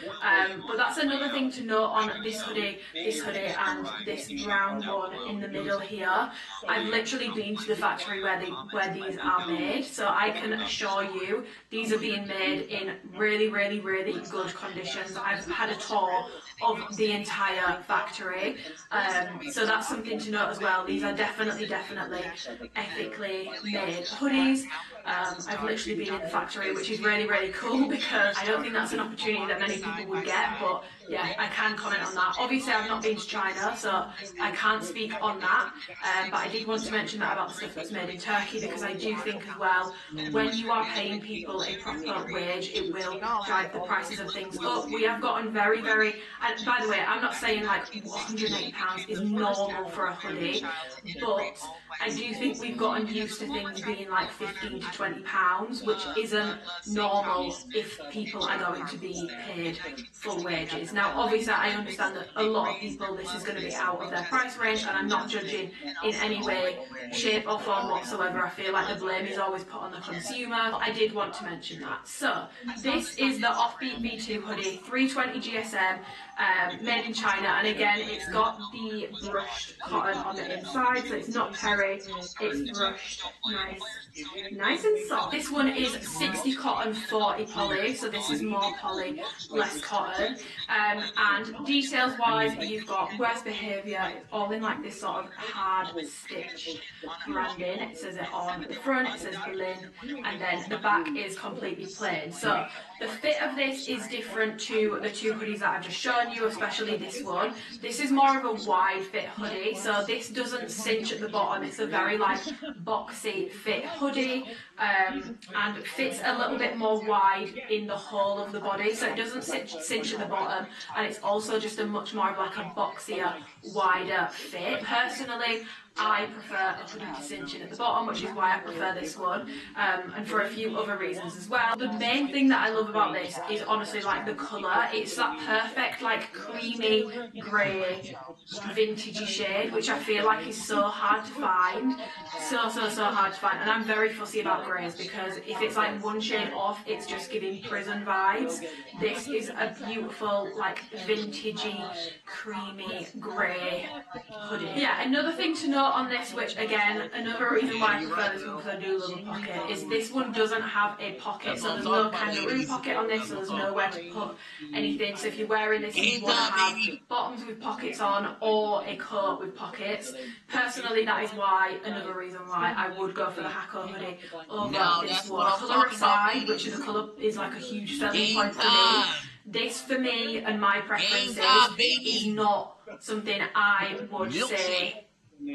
But that's another thing to note on this hoodie and this brown one in the middle here. I've literally been to the factory where these are made, so I can assure you these are being made in really, really, really good conditions. I've had a tour of the entire factory, so that's something to note as well. These are definitely ethically made hoodies. I've literally been in the factory, which is really, really cool, because I don't think that's an opportunity that many people would get, but yeah, I can comment on that. Obviously I've not been to China, so I can't speak on that, but I did want to mention that about the stuff that's made in Turkey, because I do think as well, when you are paying people a proper wage, it will drive the prices of things up. We have gotten very, and by the way, I'm not saying like £180 is normal for a hoodie, but I do think we've gotten used to things being like £15 to £20, which isn't normal if people are going to be paid full wages. Now obviously I understand that a lot of people, this is going to be out of their price range, and I'm not judging in any way, shape or form whatsoever. I feel like the blame is always put on the consumer, but I did want to mention that. So this is the Offbeat V2 hoodie, 320 GSM, made in China, and again it's got the brushed cotton on the inside, so it's not terry, it's brushed nice and soft. This one is 60 cotton, 40 poly, so this is more poly, less cotton. And details wise, you've got Worst Behaviour, it's all in like this sort of hard stitch branding. It says it on the front, it says Berlin, and then the back is completely plain. So the fit of this is different to the two hoodies that I've just shown you, especially this one. This is more of a wide fit hoodie, so this doesn't cinch at the bottom. It's a very like boxy fit hoodie, and fits a little bit more wide in the whole of the body, so it doesn't cinch at the bottom, and it's also just a much more of like a boxier, wider fit. Personally, I prefer a hoodie to cinch in at the bottom, which is why I prefer this one, and for a few other reasons as well. The main thing that I love about this is honestly like the colour. It's that perfect like creamy grey vintagey shade, which I feel like is so hard to find, so hard to find. And I'm very fussy about greys, because if it's like one shade off, it's just giving prison vibes. This is a beautiful like vintagey creamy grey hoodie. Yeah, another thing to note on this, which again, another reason why I prefer this one, because I do love a pocket, is this one doesn't have a pocket, so there's no kangaroo pocket on this, so there's nowhere to put anything. So if you're wearing this, you want to have bottoms with pockets on or a coat with pockets. Personally, that is why, another reason why I would go for the Hako hoodie over this one. Colour aside, which is a colour is like a huge selling point for me, this for me and my preferences is not something I would say.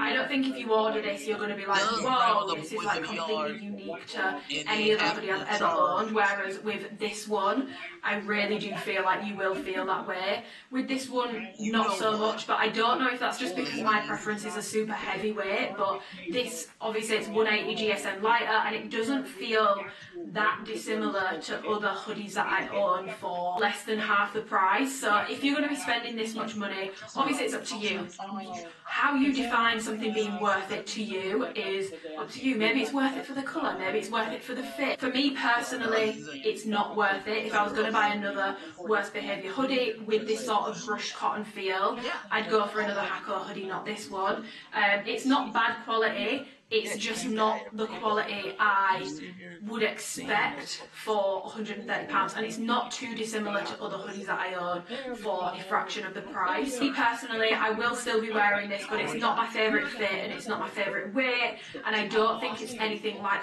I don't think if you order this, you're going to be like, whoa, this is like completely unique to any other hoodie I've ever owned. Whereas with this one, I really do feel like you will feel that way. With this one, not so much, but I don't know if that's just because my preferences are super heavyweight, but this, obviously it's 180 GSM lighter, and it doesn't feel that dissimilar to other hoodies that I own for less than half the price. So if you're going to be spending this much money, obviously it's up to you. How you define something being worth it to you is up to you. Maybe it's worth it for the colour, maybe it's worth it for the fit. For me personally, it's not worth it. If I was going to buy another Worst Behaviour hoodie with this sort of brushed cotton feel, I'd go for another Hako hoodie, not this one. It's not bad quality. it's just not the quality I would expect for £130, and it's not too dissimilar to other hoodies that I own for a fraction of the price. Me personally, I will still be wearing this, but it's not my favourite fit and it's not my favourite weight, and I don't think it's anything like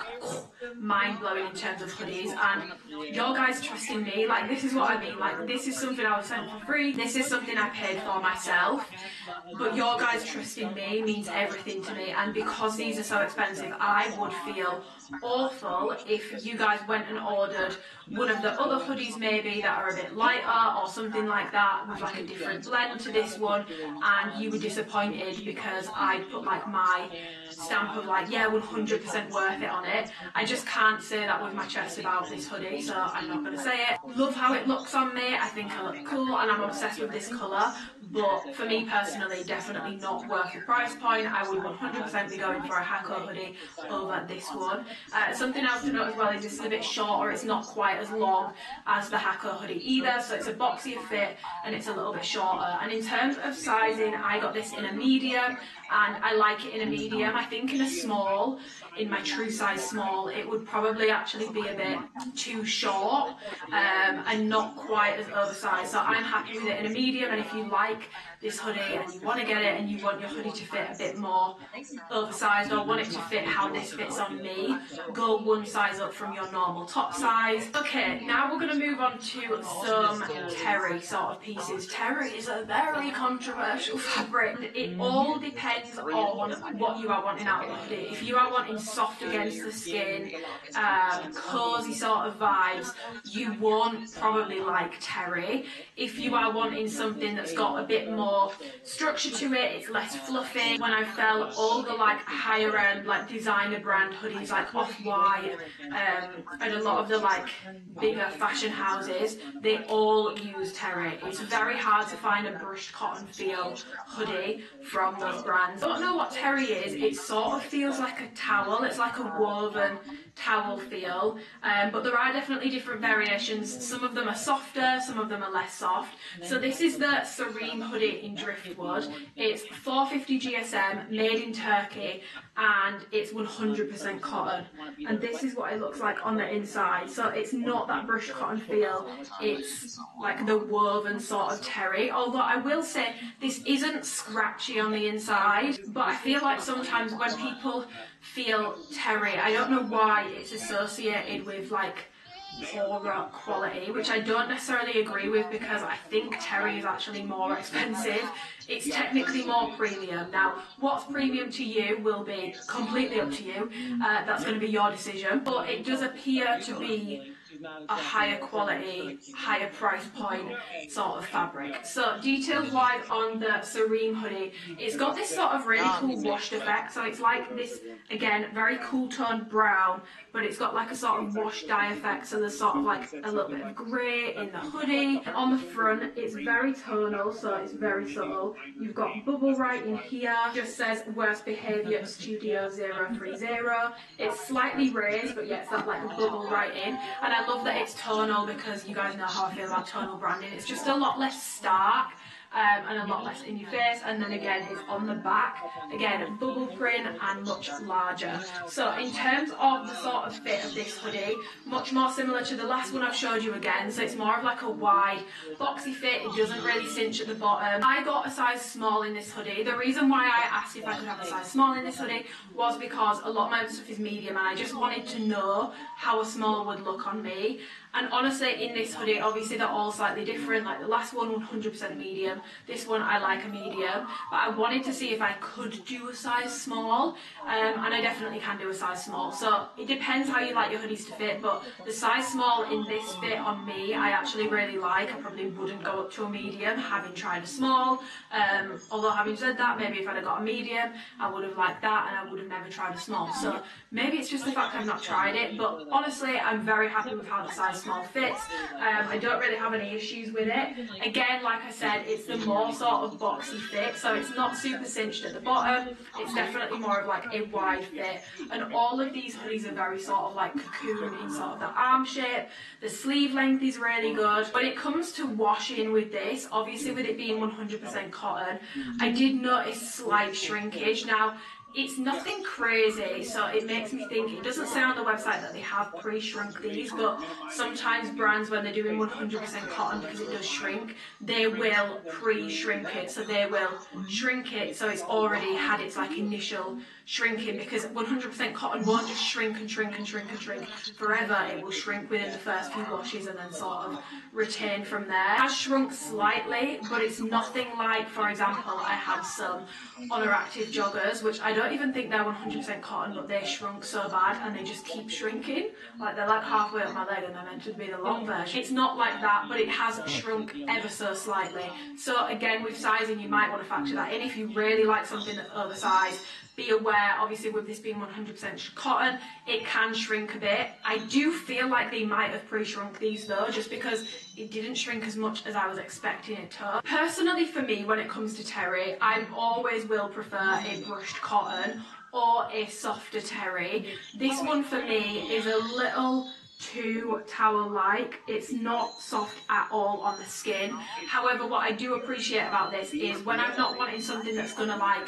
mind-blowing in terms of hoodies. And your guys trusting me, like, this is what I mean, like, this is something I was sent for free, this is something I paid for myself, but your guys trusting me means everything to me. And because these are so expensive, I would feel awful if you guys went and ordered one of the other hoodies maybe that are a bit lighter or something like that with like a different blend to this one, and you were disappointed because I put like my stamp of like, yeah, 100% worth it on it. I just can't say that with my chest about this hoodie, so I'm not going to say it. Love how it looks on me, I think I look cool and I'm obsessed with this colour, but for me personally, definitely not worth the price point. I would 100% be going for a Hako hoodie over this one. Something else to note as well is this is a bit shorter, it's not quite as long as the Hako hoodie either, so it's a boxier fit and it's a little bit shorter. And in terms of sizing, I got this in a medium, and I like it in a medium. I think in a small, in my true size small, it would probably actually be a bit too short and not quite as oversized, so I'm happy with it in a medium. And if you like this hoodie and you want to get it and you want your hoodie to fit a bit more oversized or want it to fit how this fits on me, go one size up from your normal top size. Okay, now we're going to move on to some terry sort of pieces. Terry is a very controversial fabric. It all depends on what you are wanting out of the hoodie. If you are wanting soft against the skin, cozy sort of vibes, you won't probably like terry. If you are wanting something that's got a bit more structure to it, it's less fluffy. When I felt all the like higher end like designer brand hoodies like Off-White and a lot of the like bigger fashion houses, they all use terry. It's very hard to find a brushed cotton feel hoodie from those brands. I don't know what terry is, it sort of feels like a towel, it's like a woven towel feel, but there are definitely different variations. Some of them are softer, some of them are less soft. So this is the Serene hoodie in driftwood. It's 450 GSM, made in Turkey, and it's 100% cotton, and this is what it looks like on the inside. So it's not that brushed cotton feel, it's like the woven sort of terry, although I will say this isn't scratchy on the inside, but I feel like sometimes when people feel terry, I don't know why it's associated with like poorer quality, which I don't necessarily agree with, because I think terry is actually more expensive. It's technically more premium. Now, what's premium to you will be completely up to you. That's going to be your decision, but it does appear to be a higher quality, higher price point sort of fabric. So details wise on the Serene hoodie, it's got this sort of really cool washed effect. So it's like this, again, very cool toned brown, but it's got like a sort of wash dye effect. So there's sort of like a little bit of grey in the hoodie. On the front, it's very tonal, so it's very subtle. You've got bubble writing here, just says worst behaviour Studio 030. It's slightly raised, but yeah, it's that like bubble writing. And I love that it's tonal, because you guys know how I feel about tonal branding. It's just a lot less stark and a lot less in your face. And then again, it's on the back, again bubble print and much larger. So in terms of the sort of fit of this hoodie, much more similar to the last one I've showed you again. So it's more of like a wide boxy fit, it doesn't really cinch at the bottom. I got a size small in this hoodie. The reason why I asked if I could have a size small in this hoodie was because a lot of my other stuff is medium, and I just wanted to know how a small would look on me. And honestly, in this hoodie, obviously they're all slightly different. Like the last one, 100% medium. This one, I like a medium. But I wanted to see if I could do a size small. And I definitely can do a size small. So it depends how you like your hoodies to fit. But the size small in this fit on me, I actually really like. I probably wouldn't go up to a medium, having tried a small. Although having said that, maybe if I'd have got a medium, I would have liked that, and I would have never tried a small. So maybe it's just the fact I've not tried it. But honestly, I'm very happy with how the size small fits. I don't really have any issues with it. Again, like I said, it's the more sort of boxy fit, so it's not super cinched at the bottom. It's definitely more of like a wide fit, and all of these hoodies are very sort of like cocoon in sort of the arm shape. The sleeve length is really good. When it comes to washing with this, obviously with it being 100% cotton, I did notice slight shrinkage. Now, It's nothing crazy, so it makes me think, it doesn't say on the website that they have pre-shrunk these, but sometimes brands, when they're doing 100% cotton, because it does shrink, they will pre-shrink it, so they will shrink it so it's already had its like initial shrinking, because 100% cotton won't just shrink and shrink and shrink and shrink forever. It will shrink within the first few washes and then sort of retain from there. It has shrunk slightly, but it's nothing like, for example, I had some Active joggers, which I don't even think they're 100% cotton, but they shrunk so bad and they just keep shrinking. Like they're like halfway up my leg and they're meant to be the long version. It's not like that, but it has shrunk ever so slightly. So again, with sizing, you might want to factor that in. If you really like something that's oversized, be aware, obviously with this being 100% cotton, it can shrink a bit. I do feel like they might have pre-shrunk these though, just because it didn't shrink as much as I was expecting it to. Personally for me, when it comes to terry, I always will prefer a brushed cotton or a softer terry. This one for me is a little too towel-like. It's not soft at all on the skin. However, what I do appreciate about this is when I'm not wanting something that's gonna like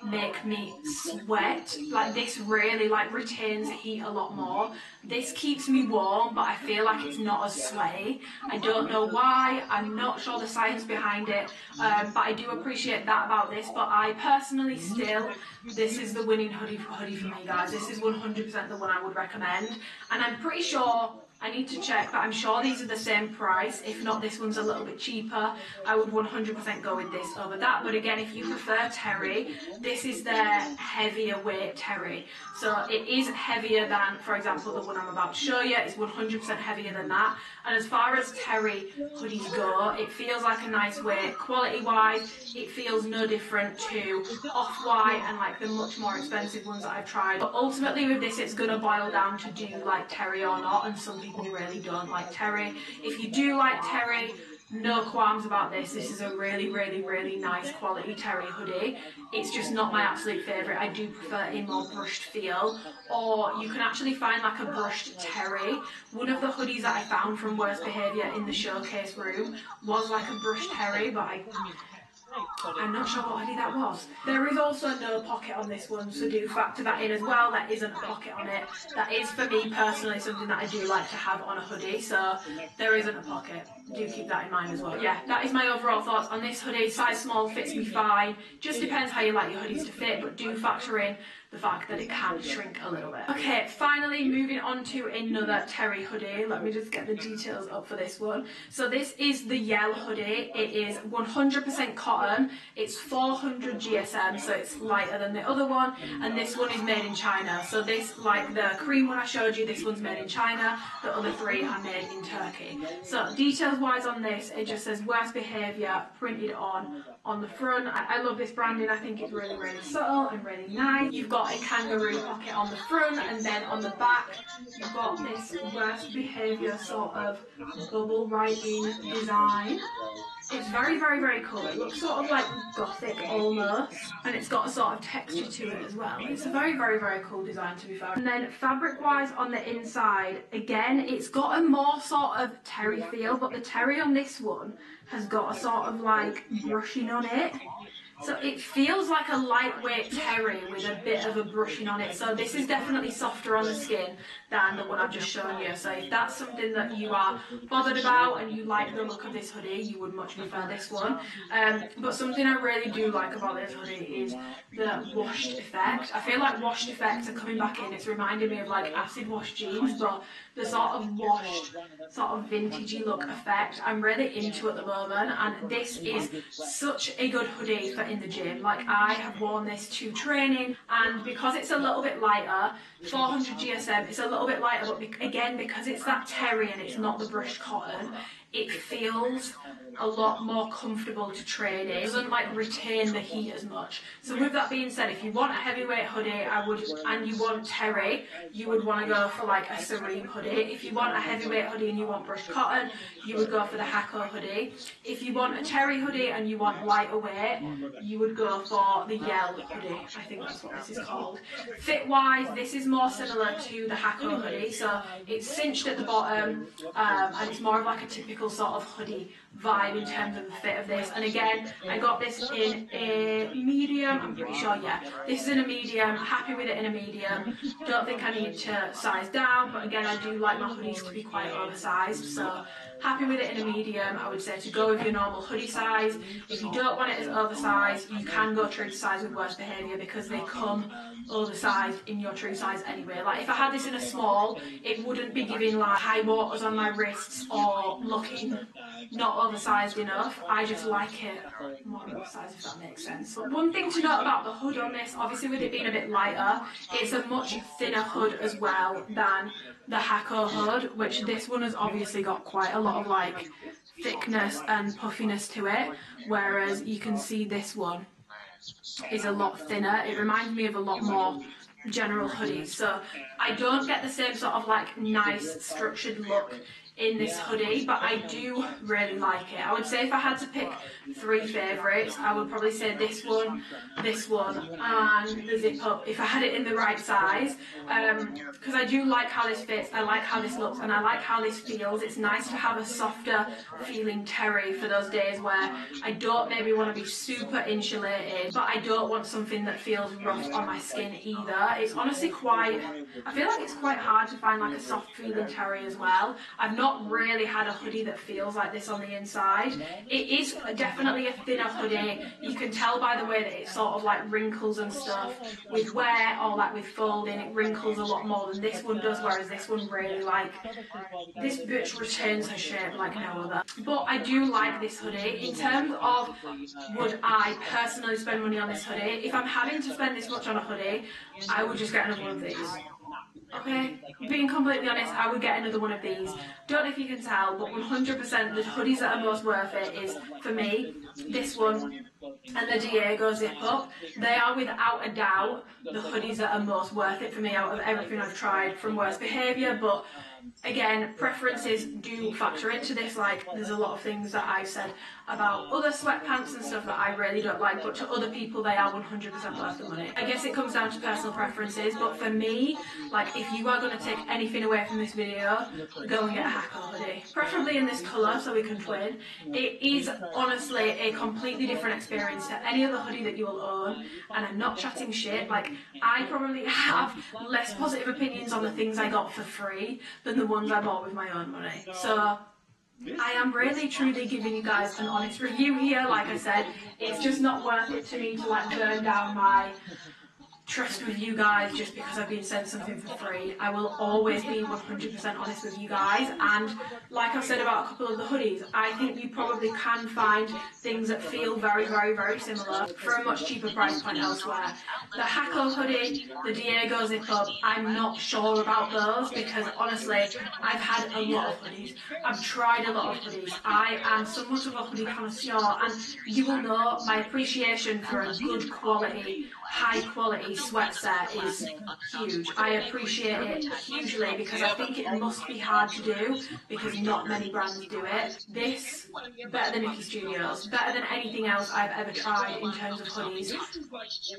make me sweat, like this really like retains heat a lot more. This keeps me warm, but I feel like it's not as sweaty. I don't know why, I'm not sure the science behind it, but I do appreciate that about this. But I personally still, this is the winning hoodie for me, guys. This is 100% the one I would recommend, and I'm pretty sure, I need to check, but I'm sure these are the same price. If not, this one's a little bit cheaper. I would 100% go with this over that. But again, if you prefer terry, this is their heavier weight terry. So it is heavier than, for example, the one I'm about to show you. It's 100% heavier than that. And as far as terry hoodies go, it feels like a nice weight. Quality-wise, it feels no different to Off-White and like the much more expensive ones that I've tried. But ultimately with this, it's going to boil down to do you like terry or not, and some people really don't like terry. If you do like terry, no qualms about this. This is a really, really, really nice quality terry hoodie. It's just not my absolute favourite. I do prefer a more brushed feel, or you can actually find like a brushed terry. One of the hoodies that I found from Worst Behaviour in the showcase room was like a brushed terry, but I'm not sure what hoodie that was. There is also no pocket on this one, so do factor that in as well. There isn't a pocket on it. That is, for me personally, something that I do like to have on a hoodie, so there isn't a pocket. Do keep that in mind as well. Yeah, that is my overall thoughts on this hoodie. Size small fits me fine. Just depends how you like your hoodies to fit, but do factor in the fact that it can shrink a little bit. Okay, finally moving on to another terry hoodie. Let me just get the details up for this one. So this is the Yell hoodie. It is 100% cotton. It's 400 GSM, so it's lighter than the other one, and this one is made in China. So this, like the cream one I showed you, this one's made in China. The other three are made in Turkey. So details wise on this, it just says Worst Behaviour printed on the front. I love this branding. I think it's really, really subtle and really nice. You've got a kangaroo pocket on the front, and then on the back you've got this Worst Behaviour sort of bubble writing design. It's very, very, very cool. It looks sort of like gothic almost, and it's got a sort of texture to it as well. It's a very, very, very cool design, to be fair. And then fabric wise on the inside, again, it's got a more sort of terry feel, but the terry on this one has got a sort of like brushing on it. So it feels like a lightweight terry with a bit of a brushing on it. So this is definitely softer on the skin than the one I've just shown you. So if that's something that you are bothered about and you like the look of this hoodie, you would much prefer this one. But something I really do like about this hoodie is the washed effect. I feel like washed effects are coming back in. It's reminding me of like acid wash jeans, but the sort of washed, sort of vintagey look effect I'm really into at the moment, and this is such a good hoodie for in the gym. Like I have worn this to training, and because it's a little bit lighter, 400 GSM, it's a little bit lighter, but again, because it's that terry and it's not the brushed cotton, it feels a lot more comfortable to train in. It doesn't like retain the heat as much. So with that being said, if you want a heavyweight hoodie, and you want terry, you would want to go for like a Serene hoodie. If you want a heavyweight hoodie and you want brushed cotton, you would go for the Hako hoodie. If you want a terry hoodie and you want lighter weight, you would go for the Yell hoodie. I think that's what this is called. Fit wise, this is more similar to the Hako hoodie. So it's cinched at the bottom, and it's more of like a typical typical sort of hoodie vibe in terms of the fit of this. And again, I got this in a medium, I'm pretty sure, yeah. This is in a medium, happy with it in a medium. Don't think I need to size down, but again, I do like my hoodies to be quite oversized, so happy with it in a medium. I would say to go with your normal hoodie size. If you don't want it as oversized, you can go true to size with Worst Behaviour because they come oversized in your true size anyway. Like if I had this in a small, it wouldn't be giving like high waters on my wrists or looking not oversized enough. I just like it more oversized, if that makes sense. But one thing to note about the hood on this, obviously with it being a bit lighter, it's a much thinner hood as well than the Hako hood, which this one has obviously got quite a lot of like thickness and puffiness to it, whereas you can see this one is a lot thinner. It reminds me of a lot more general hoodies, so I don't get the same sort of like nice structured look in this hoodie, but I do really like it. I would say if I had to pick 3 favourites, I would probably say this one, and the zip up if I had it in the right size, because I do like how this fits, I like how this looks, and I like how this feels. It's nice to have a softer feeling terry for those days where I don't maybe want to be super insulated, but I don't want something that feels rough on my skin either. It's honestly quite, I feel like it's quite hard to find like a soft feeling terry as well. I've not really had a hoodie that feels like this on the inside. It is definitely a thinner hoodie. You can tell by the way that it sort of like wrinkles and stuff. With wear or like with folding, it wrinkles a lot more than this one does, whereas this one really like, this bitch retains her shape like no other. But I do like this hoodie. In terms of would I personally spend money on this hoodie, if I'm having to spend this much on a hoodie, I would just get another one of these. Okay, being completely honest, I would get another one of these. Don't know if you can tell, but 100% the hoodies that are most worth it is, for me, this one and the Diego zip up. They are without a doubt the hoodies that are most worth it for me out of everything I've tried from Worst Behaviour, but again, preferences do factor into this. Like, there's a lot of things that I've said about other sweatpants and stuff that I really don't like, but to other people they are 100% worth the money. I guess it comes down to personal preferences, but for me, like, if you are going to take anything away from this video, go and get a Hako hoodie. Preferably in this colour so we can twin. It is honestly a completely different experience to any other hoodie that you will own, and I'm not chatting shit. Like, I probably have less positive opinions on the things I got for free than the ones I bought with my own money. So I am really truly giving you guys an honest review here. Like I said, it's just not worth it to me to like burn down my trust with you guys just because I've been sent something for free. I will always be 100% honest with you guys, and like I've said about a couple of the hoodies, I think you probably can find things that feel very, very, very similar for a much cheaper price point elsewhere. The Hako hoodie, the Diego zip up, I'm not sure about those because honestly, I've had a lot of hoodies. I've tried a lot of hoodies. I am somewhat of a hoodie connoisseur, and you will know my appreciation for a good quality, high quality sweat set is huge. I appreciate it hugely because I think it must be hard to do because not many brands do it. This, better than Nikki Studios, better than anything else I've ever tried in terms of hoodies.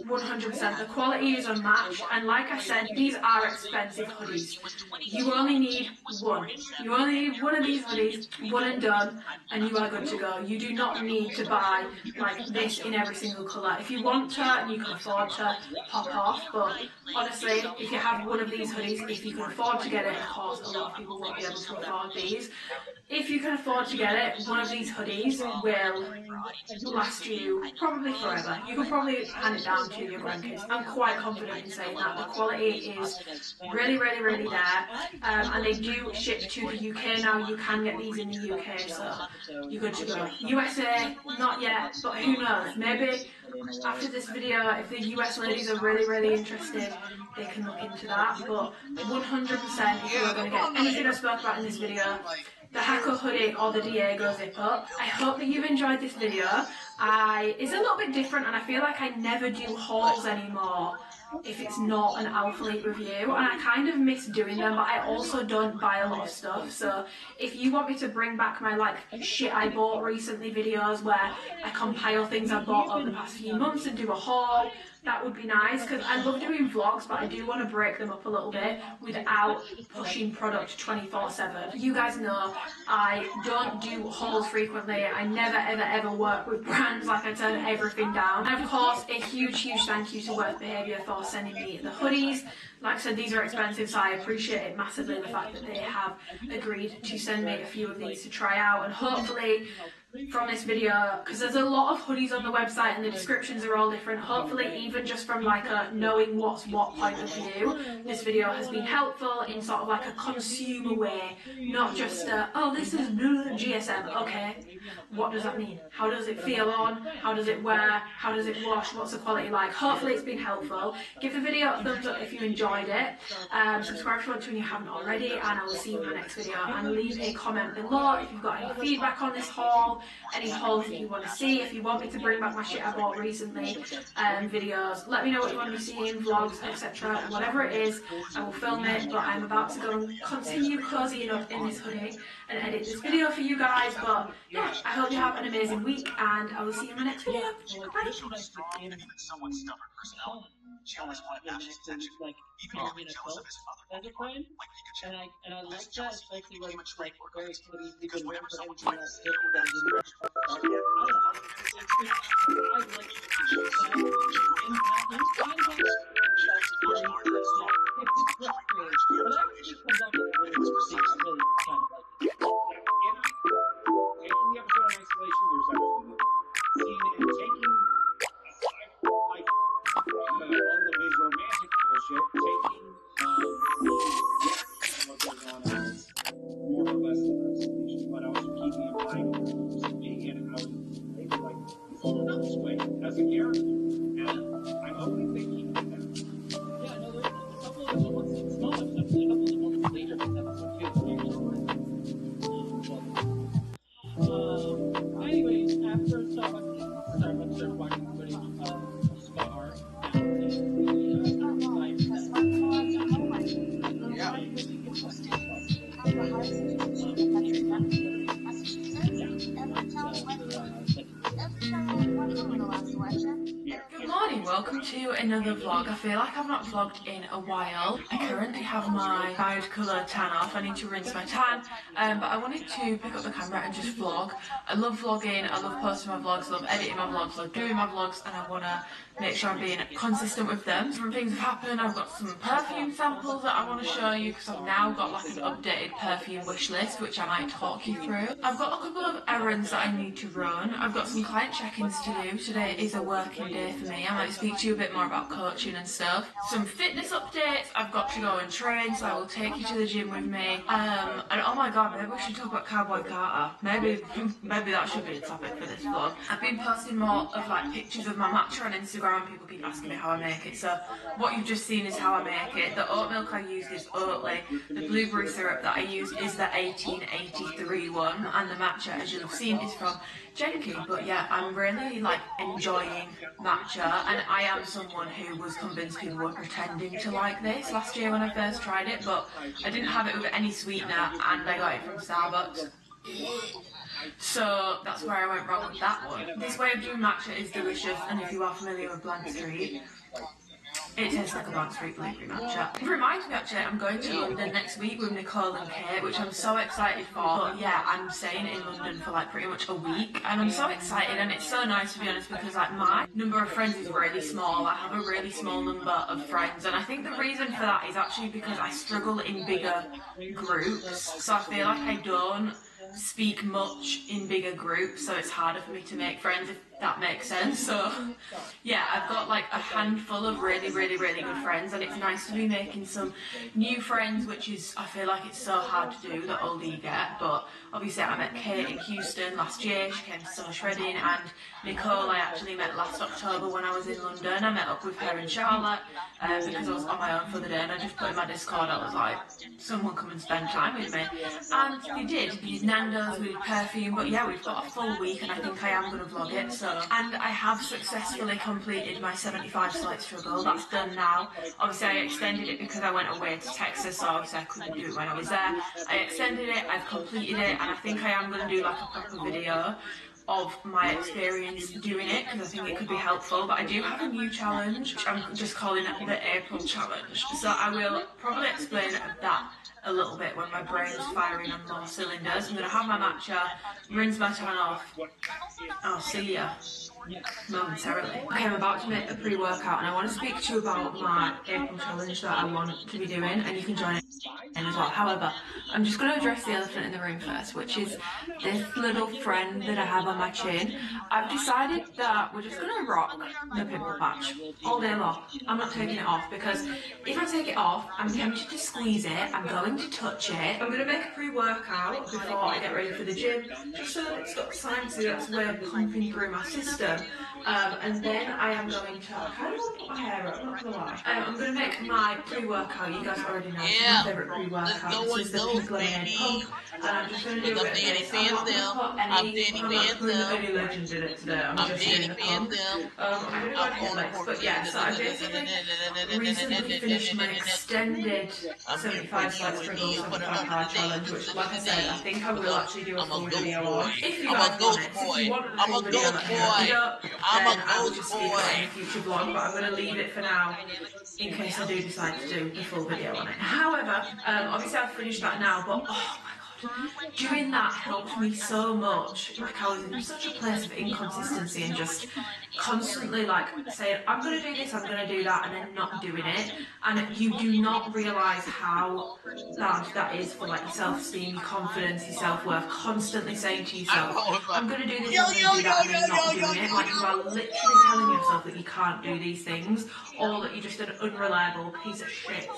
100%. The quality is unmatched, and like I said, these are expensive hoodies. You only need one. You only need one of these hoodies, one and done, and you are good to go. You do not need to buy like this in every single colour. If you want to and you can afford to, pop off, but honestly, if you have one of these hoodies, if you can afford to get it, of course a lot of people won't be able to afford these. If you can afford to get it, one of these hoodies will last you probably forever. You can probably hand it down to your grandkids. I'm quite confident in saying that. The quality is really, really, really there. And they do ship to the UK now. You can get these in the UK, so you're good to go. USA, not yet, but who knows? Maybe after this video, if the US ladies are really, really interested, they can look into that. But 100%, if you're going to get anything I spoke about in this video, the Hako hoodie or the Diego zip up. I hope that you've enjoyed this video. It's a little bit different, and I feel like I never do hauls anymore if it's not an Alphalete review, and I kind of miss doing them, but I also don't buy a lot of stuff. So if you want me to bring back my like shit I bought recently videos where I compile things I bought over the past few months and do a haul, that would be nice, because I love doing vlogs, but I do want to break them up a little bit without pushing product 24/7. You guys know I don't do hauls frequently. I never ever work with brands, like I turn everything down. And of course, a huge thank you to Worth Behaviour for sending me the hoodies. Like I said, these are expensive, so I appreciate it massively, the fact that they have agreed to send me a few of these to try out, and hopefully from this video, because there's a lot of hoodies on the website and the descriptions are all different, hopefully even just from like a knowing what's what point of view, this video has been helpful in sort of like a consumer way, not just oh, this is GSM, okay, what does that mean? How does it feel on? How does it wear? How does it wash? What's the quality like? Hopefully it's been helpful. Give the video a thumbs up if you enjoyed it, subscribe if you want to and you haven't already, and I will see you in my next video, and leave a comment below if you've got any feedback on this haul, any hauls that you want to see, if you want me to bring back my shit I bought recently, videos. Let me know what you want to be seeing, vlogs, etc. Whatever it is, I will film it, but I'm about to go and continue cozying up in this hoodie and edit this video for you guys. But yeah, I hope you have an amazing week, and I will see you in my next video. Bye. Somewhat stubborn personality. She always wanted Ash's attention, even more jealous of his mother. As a friend, and I like that, especially when it's like very clearly Because been whenever for him someone to tries not to take it down his to direction, I like taking the episode in isolation, there's absolutely nothing. Seeing and taking, aside from like all of his romantic bullshit, taking what goes on as more or less in isolation, but also keeping in mind who's being and how he's like he's holding up this way as a character, and I'm hoping they keep it that. Yeah, no, there's a couple of episodes, small episodes, a couple of the ones later in episode 2. Anyways, after Starbucks started watching footage of Scar and Good morning, welcome to another vlog. I feel like I've not vlogged in a while. I currently have my dyed colour tan off. I need to rinse my tan, but I wanted to pick up the camera and just vlog. I love vlogging, I love posting my vlogs, I love editing my vlogs, I love doing my vlogs, and I want to make sure I'm being consistent with them. Different things have happened. I've got some perfume samples that I want to show you, because I've now got like an updated perfume wish list, which I might talk you through. I've got a couple of errands that I need to run. I've got some client check-ins to do. Today is a working day for me. I might speak to you a bit more about coaching and stuff. Some fitness updates. I've got to go and train, so I will take you to the gym with me. And oh my god, maybe we should talk about Cowboy Carter. Maybe that should be a topic for this vlog. I've been posting more of like pictures of my matcha on Instagram. People keep asking me how I make it, so what you've just seen is how I make it. The oat milk I use is Oatly. The blueberry syrup that I use is the 1883 one, and the matcha, as you'll have seen, is from Thankyou. But yeah, I'm really like enjoying matcha, and I am someone who was convinced people were pretending to like this last year when I first tried it, but I didn't have it with any sweetener, and I got it from Starbucks. So that's where I went wrong with that one. This way of doing matcha is delicious, and if you are familiar with Blank Street, it tastes like a Blank Street blueberry matcha. It reminds me actually, I'm going to London next week with Nicole and Kate, which I'm so excited for. But yeah, I'm staying in London for like pretty much a week, and I'm so excited, and it's so nice to be honest, because like my number of friends is really small. I have a really small number of friends, and I think the reason for that is actually because I struggle in bigger groups, so I feel like I don't speak much in bigger groups, so it's harder for me to make friends, if that makes sense. So yeah, I've got like a handful of really good friends, and it's nice to be making some new friends, which is, I feel like it's so hard to do the older you get. But obviously I met Kate in Houston last year, she came to Summer Shredding, and Nicole I actually met last October when I was in London. I met up with her in Charlotte because I was on my own for the day, and I just put in my Discord, I was like, someone come and spend time with me, and they did. We did Nando's, we did Perfume, but yeah, we've got a full week, and I think I am going to vlog it. So, and I have successfully completed my 75 slight struggle. That's done now. Obviously I extended it because I went away to Texas, so obviously I couldn't do it when I was there. I extended it, I've completed it, and I think I am going to do like a proper video of my experience doing it, because I think it could be helpful. But I do have a new challenge, which I'm just calling it the April challenge. So I will probably explain that a little bit when my brain's firing on more cylinders. I'm going to have my matcha, rinse my tan off. I'll see ya momentarily. Okay, I'm about to make a pre-workout and I want to speak to you about my April challenge that I want to be doing, and you can join in as well. However, I'm just going to address the elephant in the room first, which is this little friend that I have on my chin. I've decided that we're just going to rock the pimple patch all day long. I'm not taking it off, because if I take it off, I'm tempted to squeeze it, I'm going to touch it. I'm going to make a pre-workout before I get ready for the gym, just so that it's got science that's way pumping through my system. And then I am going to, I kind of want to put my hair up, not gonna lie. I'm going to make my pre-workout. You guys already know it's my favourite pre-workout. This is the pink lemonade pump, and I'm just going to do a bit of this. I'm not going to put any legend in it today. I'm just doing the pump. I'm going to go ahead next, but yeah, so I basically recently finished my extended 75 slight sprinkles 75 hard challenge, which, like I said, I think I will actually do a full video on. If you guys want it, if you want a full video, let me know. If you don't, then I will just speak about it in a future vlog, but I'm going to leave it for now in case I do decide to do the full video on it. However, obviously I've finished that now, but oh my god, doing that helped me so much. Like, I was in such a place of inconsistency and just constantly like saying, I'm going to do this, I'm going to do that, and then not doing it. And you do not realise how bad that is for like your self-esteem, your confidence, your self-worth, constantly saying to yourself, I'm going to do this, I'm going to do that, and then not doing it. Like, you are literally telling yourself that you can't do these things, or that you're just an unreliable piece of shit.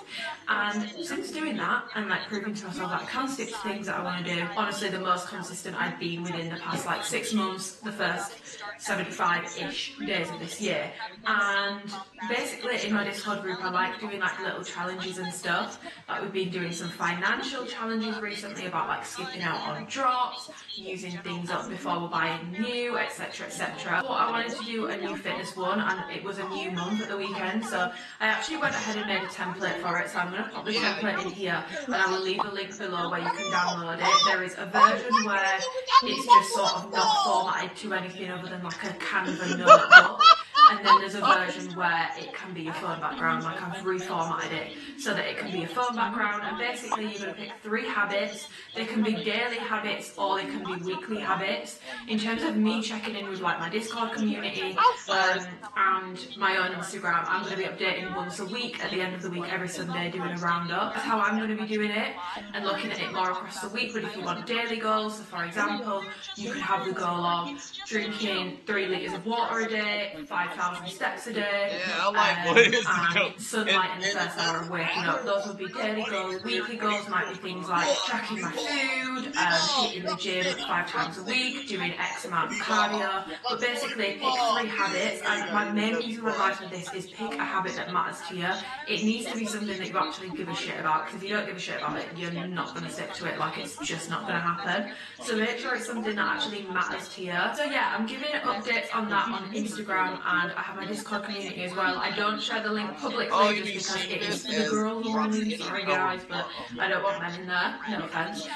And since doing that, and like proving to myself that I can stick to things that I want to do, honestly the most consistent I've been within the past like 6 months, the first 75-ish days of this year. And basically in my Discord group I like doing like little challenges and stuff. Like, we've been doing some financial challenges recently about like skipping out on drops, using things up before we're buying new, etc, etc. But I wanted to do a new fitness one, and it was a new month at the weekend, so I actually went ahead and made a template for it. So I'm going to pop the template in here, and I will leave a link below where you can download it. There is a version where it's just sort of not formatted to anything other than like a Canva notebook. And then there's a version where it can be your phone background, like I've reformatted it so that it can be a phone background. And basically you're going to pick 3 habits. They can be daily habits or they can be weekly habits. In terms of me checking in with like my Discord community and my own Instagram, I'm going to be updating once a week at the end of the week, every Sunday, doing a roundup. That's how I'm going to be doing it and looking at it more across the week. But if you want daily goals, so for example, you could have the goal of drinking 3 litres of water a day, 5,000 steps a day, and sunlight in the first hour of waking up. Those would be daily goals. Weekly goals might be things like tracking my food, hitting the gym 5 times a week, doing X amount of cardio. But basically, pick 3 habits, and my main piece of advice with this is pick a habit that matters to you. It needs to be something that you actually give a shit about, because if you don't give a shit about it, you're not going to stick to it. Like, it's just not going to happen. So make sure it's something that actually matters to you. So yeah, I'm giving updates on that on Instagram, and I have my Discord community as well. I don't share the link publicly just because it is for the girls only. Sorry guys, but I don't want men in there, no offence.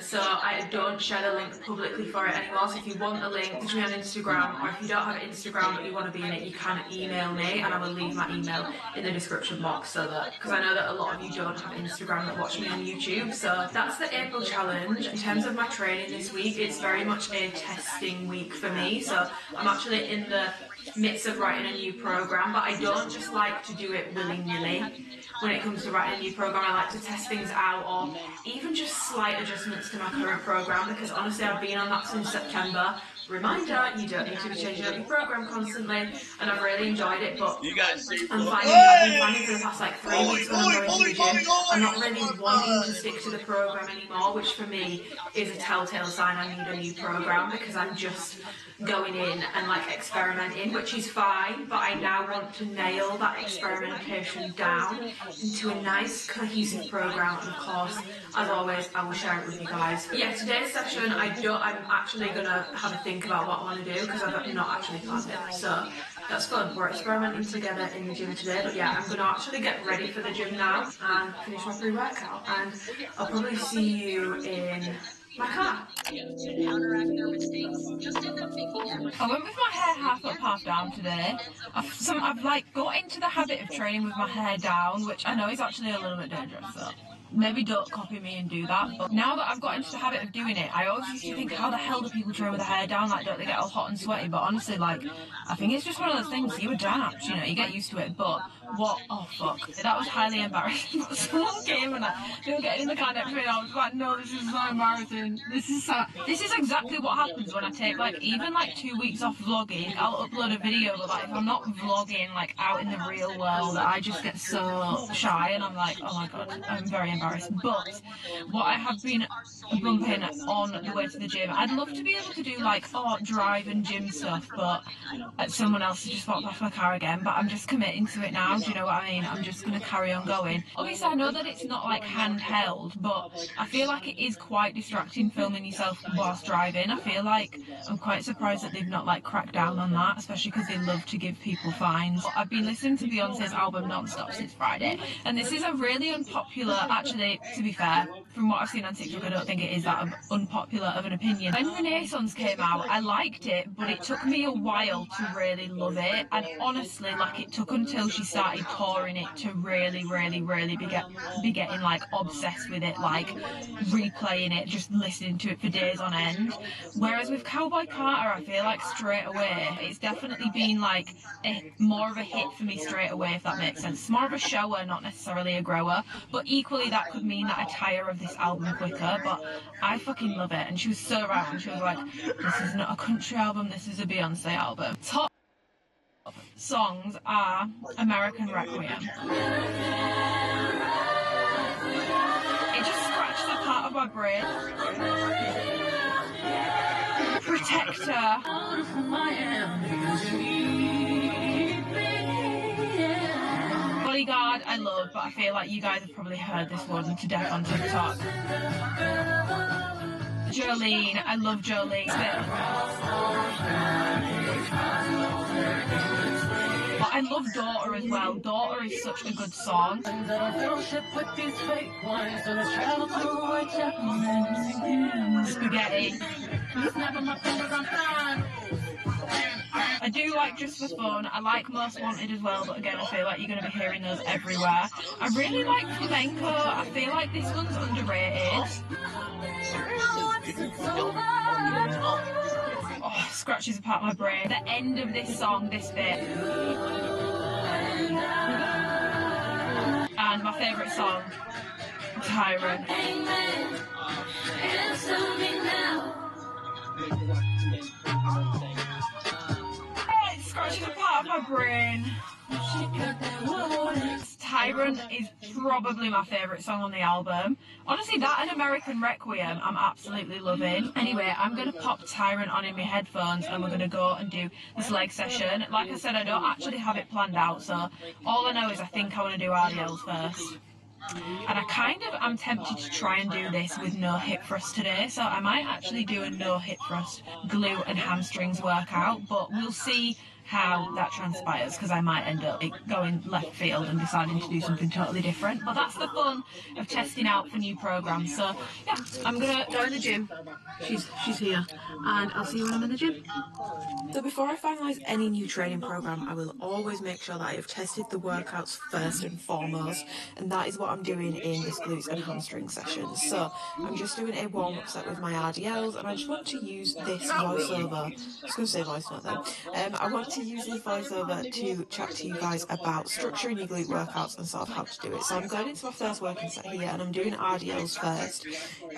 So I don't share the link publicly for it anymore. So if you want the link, reach me on Instagram, or if you don't have Instagram but you want to be in it, you can email me, and I will leave my email in the description box, so that, because I know that a lot of you don't have Instagram that watch me on YouTube. So that's the April challenge. In terms of my training this week, it's very much a testing week for me. So I'm actually in the midst of writing a new program, but I don't just like to do it willy-nilly. When it comes to writing a new program, I like to test things out, or even just slight adjustments to my current program, because honestly I've been on that since September. Reminder, you don't need to be changing up your program constantly, and I've really enjoyed it, but I've been finding for the past like 3 weeks when I'm going to the gym, I'm not really wanting to stick to the program anymore, which for me is a telltale sign I need a new program, because I'm just going in and like experimenting, which is fine, but I now want to nail that experimentation down into a nice cohesive program, and of course, as always, I will share it with you guys. Yeah, today's session, I'm actually gonna have a think about what I want to do, because I've not actually planned it, so that's fun. We're experimenting together in the gym today, but yeah, I'm gonna actually get ready for the gym now and finish my pre-workout, and I'll probably see you in I can't. To counteract their mistakes, just end up making everything. I went with my hair half up, half down today. I've like got into the habit of training with my hair down, which I know is actually a little bit dangerous, so maybe don't copy me and do that. But now that I've got into the habit of doing it, I always used to think, how the hell do people train with their hair down? Like, don't they get all hot and sweaty? But honestly, like, I think it's just one of those things, you adapt, you know, you get used to it. But what, oh fuck, that was highly embarrassing. Someone came and they were getting in the car next to me and I was like, no, this is so embarrassing. This is exactly what happens when I take like even like 2 weeks off vlogging. I'll upload a video, but like if I'm not vlogging like out in the real world, I just get so shy and I'm like, oh my god, I'm very embarrassed. But what I have been bumping on the way to the gym, I'd love to be able to do like drive and gym stuff, but someone else has just walked past my car again. But I'm just committing to it now, do you know what I mean? I'm just going to carry on going. Obviously I know that it's not like handheld, but I feel like it is quite distracting filming yourself whilst driving. I feel like I'm quite surprised that they've not like cracked down on that, especially because they love to give people fines. I've been listening to Beyonce's album non-stop since Friday, and this is a really unpopular, actually, to be fair, from what I've seen on TikTok, I don't think it is that unpopular of an opinion. When Renaissance came out, I liked it, but it took me a while to really love it, and honestly, like, it took until she started touring it to really be getting like obsessed with it, like replaying it, just listening to it for days on end. Whereas with Cowboy Carter, I feel like straight away it's definitely been like more of a hit for me straight away, if that makes sense. It's more of a shower, not necessarily a grower, but equally that could mean that I tire of this album quicker. But I fucking love it, and she was so right when she was like, this is not a country album, this is a Beyonce album. Top songs are American Requiem. It just scratches a part of my brain. Protector. Bodyguard, I love, but I feel like you guys have probably heard this one to death on TikTok. Jolene, I love Jolene. But I love Daughter as well. Daughter is such a good song. Spaghetti. I do like Just for Fun. I like Most Wanted as well, but again, I feel like you're going to be hearing those everywhere. I really like Flamenco. I feel like this one's underrated. Oh, scratches apart my brain. The end of this song, this bit. And my favourite song, Tyrant. Oh, it scratches apart my brain. Tyrant is probably my favourite song on the album. Honestly, that and American Requiem I'm absolutely loving. Anyway, I'm going to pop Tyrant on in my headphones and we're going to go and do this leg session. Like I said, I don't actually have it planned out, so all I know is I think I want to do RDLs first. And I'm tempted to try and do this with no hip thrust today, so I might actually do a no hip thrust glute and hamstrings workout, but we'll see how that transpires, because I might end up going left field and deciding to do something totally different. But that's the fun of testing out for new programs. So yeah, I'm gonna go in the gym. She's here, and I'll see you when I'm in the gym. So before I finalise any new training program, I will always make sure that I have tested the workouts first and foremost, and that is what I'm doing in this glutes and hamstring session. So I'm just doing a warm-up set with my RDLs, and I just want to use this voiceover. I was going to say voice note then. I want to use this voiceover to chat to you guys about structuring your glute workouts and sort of how to do it. So I'm going into my first working set here, and I'm doing RDLs first.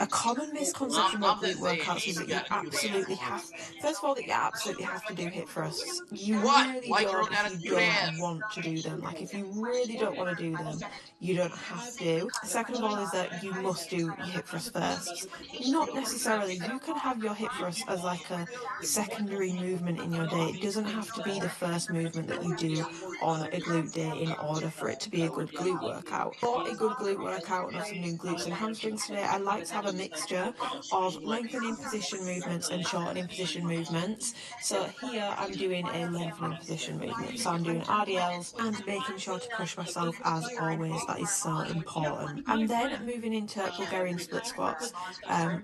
A common misconception about glute workouts is that you absolutely have, first of all, that you absolutely have to do hip thrusts. You really don't if you don't want to do them. Like, if you really don't want to do them, you don't have to. Second of all is that you must do your hip thrust first. Not necessarily. You can have your hip thrust as like a secondary movement in your day. It doesn't have to be the first movement that you do on a glute day in order for it to be a good glute workout. For a good glute workout, and as I'm doing glutes and hamstrings today, I like to have a mixture of lengthening position movements and shortening position movements. So here I'm doing a lengthening position movement. So I'm doing RDLs and making sure to push myself as always. That is so important. I'm then moving into Bulgarian split squats,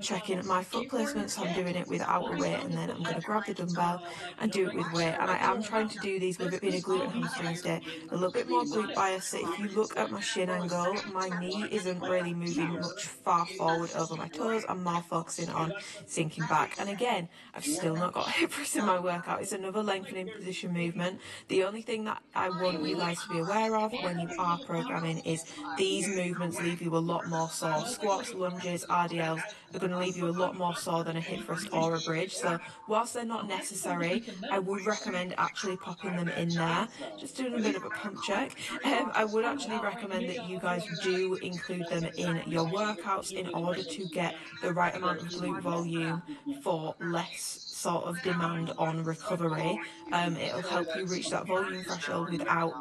checking my foot placement. So I'm doing it without a weight, and then I'm going to grab the dumbbell and do it with weight. And I am trying to do these with it being a glute and hamstrings day, a little bit more glute bias. So if you look at my shin angle, my knee isn't really moving much far forward over my toes. I'm more focusing on sinking back. And again, I've still not got hip thrust in my workout. It's another lengthening position movement. The only thing that I want you guys to be aware of when you are programming is these movements leave you a lot more sore. Squats, lunges, RDLs are going to leave you a lot more sore than a hip thrust or a bridge. So whilst they're not necessary, I would recommend actually popping them in there. Just doing a bit of a pump check. I would actually recommend that you guys do include them in your workouts in order to get the right amount of glute volume for less sort of demand on recovery. It'll help you reach that volume threshold without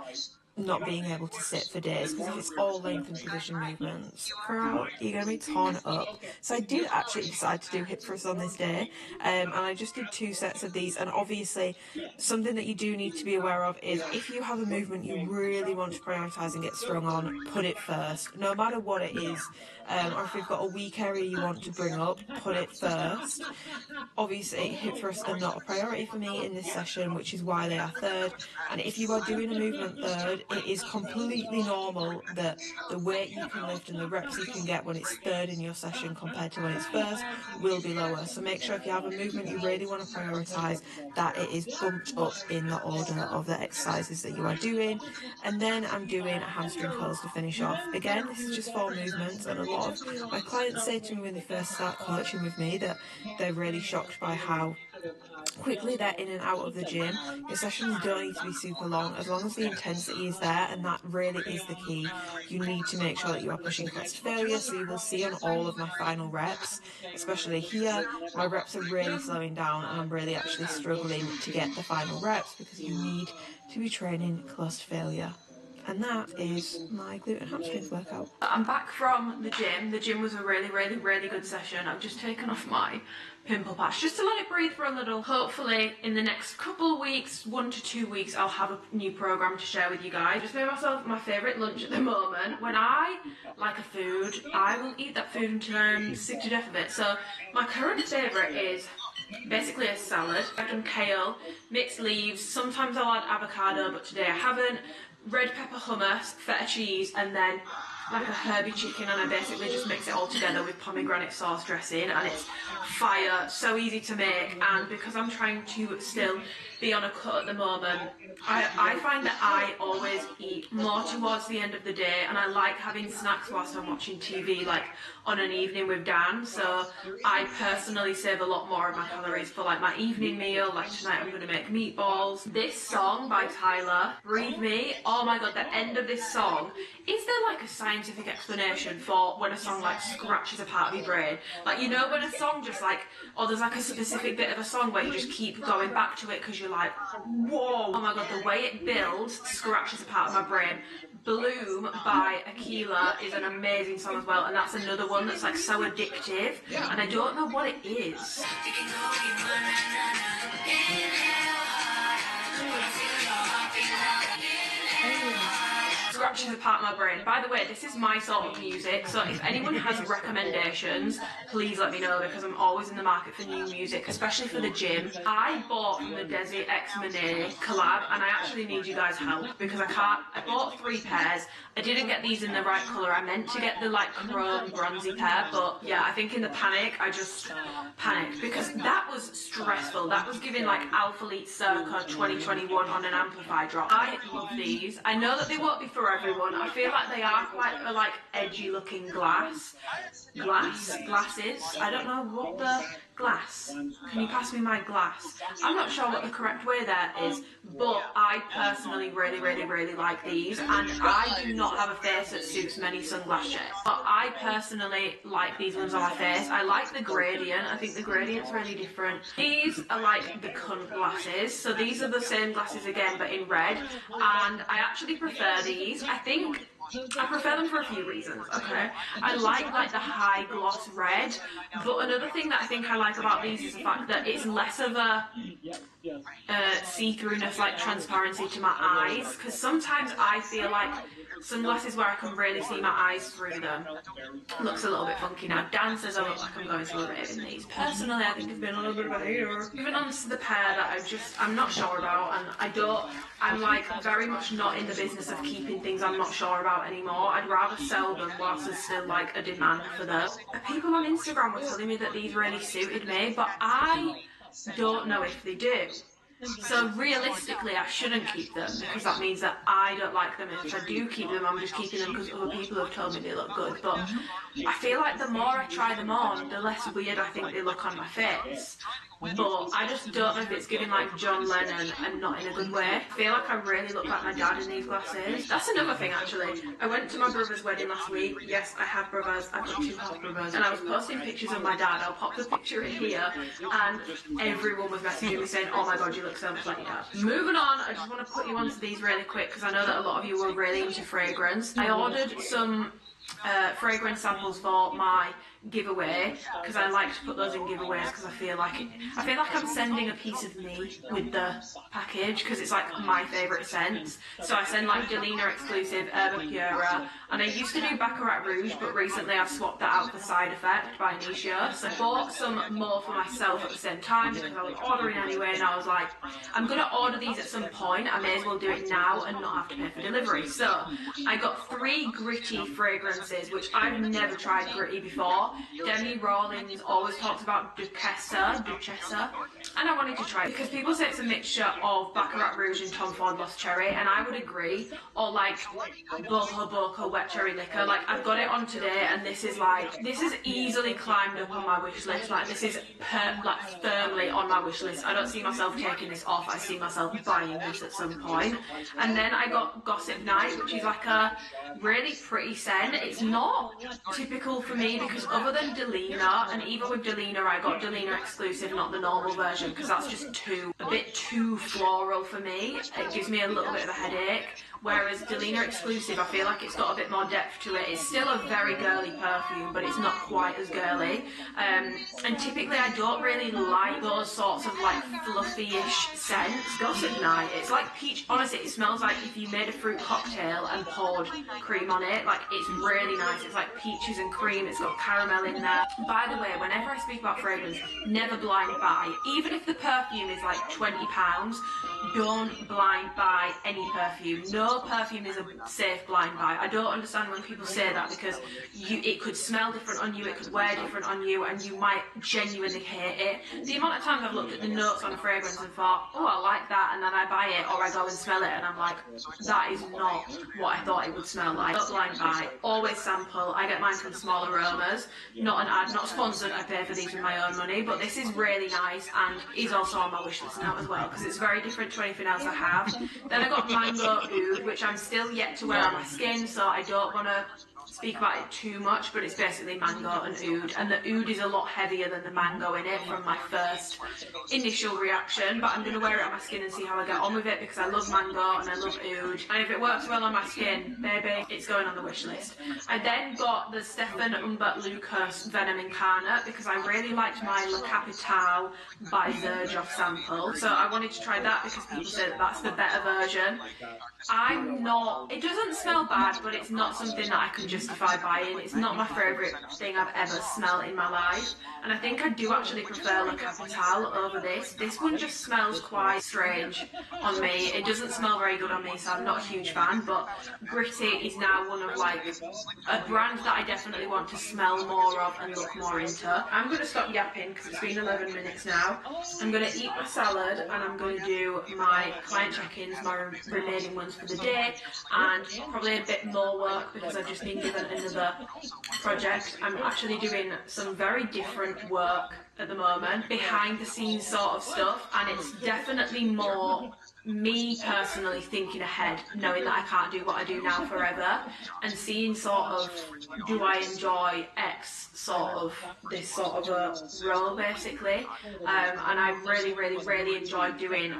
not being able to sit for days, because if it's all lengthened position movements, girl, you're going to be torn up. So I did actually decide to do hip thrusts on this day, and I just did 2 sets of these. And obviously something that you do need to be aware of is if you have a movement you really want to prioritise and get strong on, put it first, no matter what it is. Or if you've got a weak area you want to bring up, put it first. Obviously hip thrusts are not a priority for me in this session, which is why they are third. And if you are doing a movement third, it is completely normal that the weight you can lift and the reps you can get when it's third in your session compared to when it's first will be lower. So make sure if you have a movement you really want to prioritise, that it is bumped up in the order of the exercises that you are doing. And then I'm doing hamstring curls to finish off. Again, this is just 4 movements, and a lot of my clients say to me when they first start coaching with me that they're really shocked by how quickly they're in and out of the gym. Your sessions don't need to be super long, as long as the intensity is there, and that really is the key. You need to make sure that you are pushing close to failure. So you will see on all of my final reps, especially here, my reps are really slowing down and I'm really actually struggling to get the final reps, because you need to be training close to failure. And that is my glute and hamstrings workout. I'm back from the gym. The gym was a really good session. I've just taken off my pimple patch just to let it breathe for a little. Hopefully in the next couple of weeks, 1 to 2 weeks, I'll have a new program to share with you guys. Just made myself my favourite lunch at the moment. When I like a food, I will eat that food until I'm sick to death of it. So my current favourite is basically a salad. I've done kale, mixed leaves, sometimes I'll add avocado, but today I haven't. Red pepper hummus, feta cheese, and then like a herby chicken, and I basically just mix it all together with pomegranate sauce dressing, and it's fire, so easy to make. And because I'm trying to still be on a cut at the moment, I find that I always eat more towards the end of the day, and I like having snacks whilst I'm watching TV, like on an evening with Dan. So I personally save a lot more of my calories for like my evening meal. Like tonight I'm going to make meatballs. This song by Tyler, Breathe Me, oh my god, the end of this song, is there like a scientific explanation for when a song like scratches a part of your brain? Like, you know when a song just like, or there's like a specific bit of a song where you just keep going back to it because you're like, whoa, oh my god, the way it builds scratches a part of my brain. Bloom by Aquila is an amazing song as well, and that's another one that's like so addictive, and I don't know what it is. Scratches a part of my brain. By the way, this is my sort of music, so if anyone has recommendations, please let me know, because I'm always in the market for new music, especially for the gym. I bought from the Desi X Monet collab, and I actually need you guys' help because I bought 3 pairs. I didn't get these in the right colour. I meant to get the like chrome bronzy pair, but yeah, I think in the panic I just panicked because that was stressful. That was giving like Alpha Elite Circa 2021 on an amplify drop. I love these. I know that they won't be for everyone. I feel like they are quite a like edgy looking glasses. I don't know what the glass. Can you pass me my glass? I'm not sure what the correct way there is, but I personally really like these, and I do not have a face that suits many sunglass shades, but I personally like these ones on my face. I like the gradient. I think the gradient's really different. These are like the cunt glasses, so these are the same glasses again but in red, and I actually prefer these. I prefer them for a few reasons, okay? I like the high gloss red, but another thing that I think I like about these is the fact that it's less of a see-throughness, like transparency to my eyes, because sometimes I feel like sunglasses where I can really see my eyes through them looks a little bit funky. Now Dan says I look like I'm going to a rave in these. Personally, I think I've been a little bit of a hater. Moving on to the pair that I'm not sure about, and I'm like very much not in the business of keeping things I'm not sure about anymore. I'd rather sell them whilst there's still like a demand for them. People on Instagram were telling me that these really suited me, but I don't know if they do. So realistically, I shouldn't keep them because that means that I don't like them, and if I do keep them, I'm just keeping them because other people have told me they look good. But I feel like the more I try them on, the less weird I think they look on my face. But I just don't know if it's giving like John Lennon and not in a good way. I feel like I really look like my dad in these glasses. That's another thing actually. I went to my brother's wedding last week. Yes, I have brothers. I've got 2 half brothers. And I was posting pictures of my dad. I'll pop the picture in here. And everyone was messaging me saying, oh my god, you look so much like your dad. Moving on, I just want to put you onto these really quick because I know that a lot of you were really into fragrance. I ordered some fragrance samples for my giveaway because I like to put those in giveaways because I feel like I'm sending a piece of me with the package because it's like my favourite scents. So I send like Delina exclusive Urban Pura, and I used to do Baccarat Rouge, but recently I've swapped that out for Side Effect by Nisha. So I bought some more for myself at the same time because I was ordering anyway, and I was like, I'm gonna order these at some point, I may as well do it now and not have to pay for delivery. So I got 3 gritty fragrances which I've never tried gritty before. Demi Rawlins always talks about Duchessa, and I wanted to try it because people say it's a mixture of Baccarat Rouge and Tom Ford Lost Cherry, and I would agree, or like Boho Boca Wet Cherry Liquor. Like I've got it on today, and this is easily climbed up on my wish list. Like this is like firmly on my wish list. I don't see myself taking this off. I see myself buying this at some point. And then I got Gossip Night, which is like a really pretty scent. It's not typical for me because other than Delina, and even with Delina I got Delina exclusive, not the normal version, because that's just a bit too floral for me. It gives me a little bit of a headache. Whereas Delina exclusive, I feel like it's got a bit more depth to it. It's still a very girly perfume, but it's not quite as girly. And typically I don't really like those sorts of like fluffy-ish scents. Gossip Night, it's like peach. Honestly, it smells like if you made a fruit cocktail and poured cream on it. Like it's really nice. It's like peaches and cream. It's got caramel in there. By the way, whenever I speak about fragrance, never blind buy. Even if the perfume is like £20, don't blind buy any perfume. No perfume is a safe blind buy. I don't understand when people say that because it could smell different on you, it could wear different on you, and you might genuinely hate it. The amount of times I've looked at the notes on a fragrance and thought, oh, I like that, and then I buy it or I go and smell it and I'm like, that is not what I thought it would smell like. Don't blind buy. Always sample. I get mine from Small Aromas. Not an ad, not sponsored. I pay for these with my own money, but this is really nice and is also on my wish list now as well because it's very different to anything else I have. Then I got Mango Oud, which I'm still yet to wear on my skin, so I don't want to speak about it too much, but it's basically mango and oud, and the oud is a lot heavier than the mango in it from my first initial reaction, but I'm going to wear it on my skin and see how I get on with it because I love mango and I love oud, and if it works well on my skin, baby, it's going on the wish list. I then got the Stefan Humbert Lucas Venom Incarnate because I really liked my Le Capital by Xerjoff sample, so I wanted to try that because people say that that's the better version. It doesn't smell bad, but it's not something that I can justify buying. It's not my favourite thing I've ever smelled in my life, and I think I do actually prefer Le Capital over this. This one just smells quite strange on me. It doesn't smell very good on me, so I'm not a huge fan, but Gritty is now one of like a brand that I definitely want to smell more of and look more into. I'm going to stop yapping because it's been 11 minutes now. I'm going to eat my salad and I'm going to do my client check-ins, my remaining ones for the day, and probably a bit more work because I've just been given another project. I'm actually doing some very different work at the moment, behind the scenes sort of stuff, and it's definitely more me personally thinking ahead, knowing that I can't do what I do now forever, and seeing sort of, do I enjoy X sort of, this sort of a role basically, and I really enjoyed doing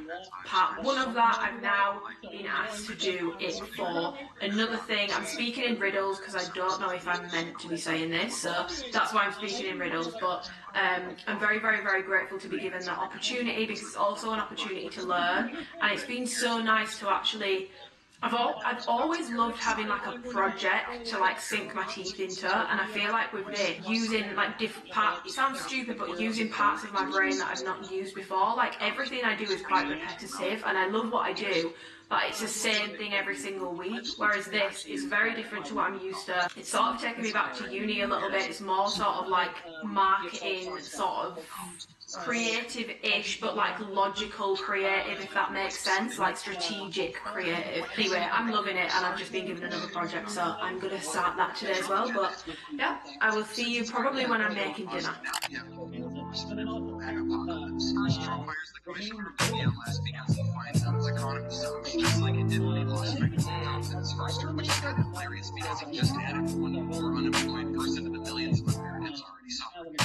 part one of that. I've now been asked to do it for another thing. I'm speaking in riddles because I don't know if I'm meant to be saying this, so that's why I'm speaking in riddles, but I'm very grateful to be given that opportunity, because it's also an opportunity to learn, and it's been so nice to actually, I've always loved having like a project to like sink my teeth into, and I feel like with this, using like different parts, it sounds stupid, but using parts of my brain that I've not used before, like everything I do is quite repetitive, and I love what I do, but it's the same thing every single week, whereas this is very different to what I'm used to. It's sort of taking me back to uni a little bit. It's more sort of like marketing, sort of creative-ish, but like logical creative, if that makes sense, like strategic creative. Anyway, I'm loving it, and I've just been given another project, so I'm gonna start that today as well. But yeah, I will see you probably when I'm making dinner. First, Trump hires the commissioner of the MLS because he finds out his economy sucks, just like it did when he lost Trump in his first term, which is kind of hilarious because he just added one more unemployed person to the millions of Americans already suffering.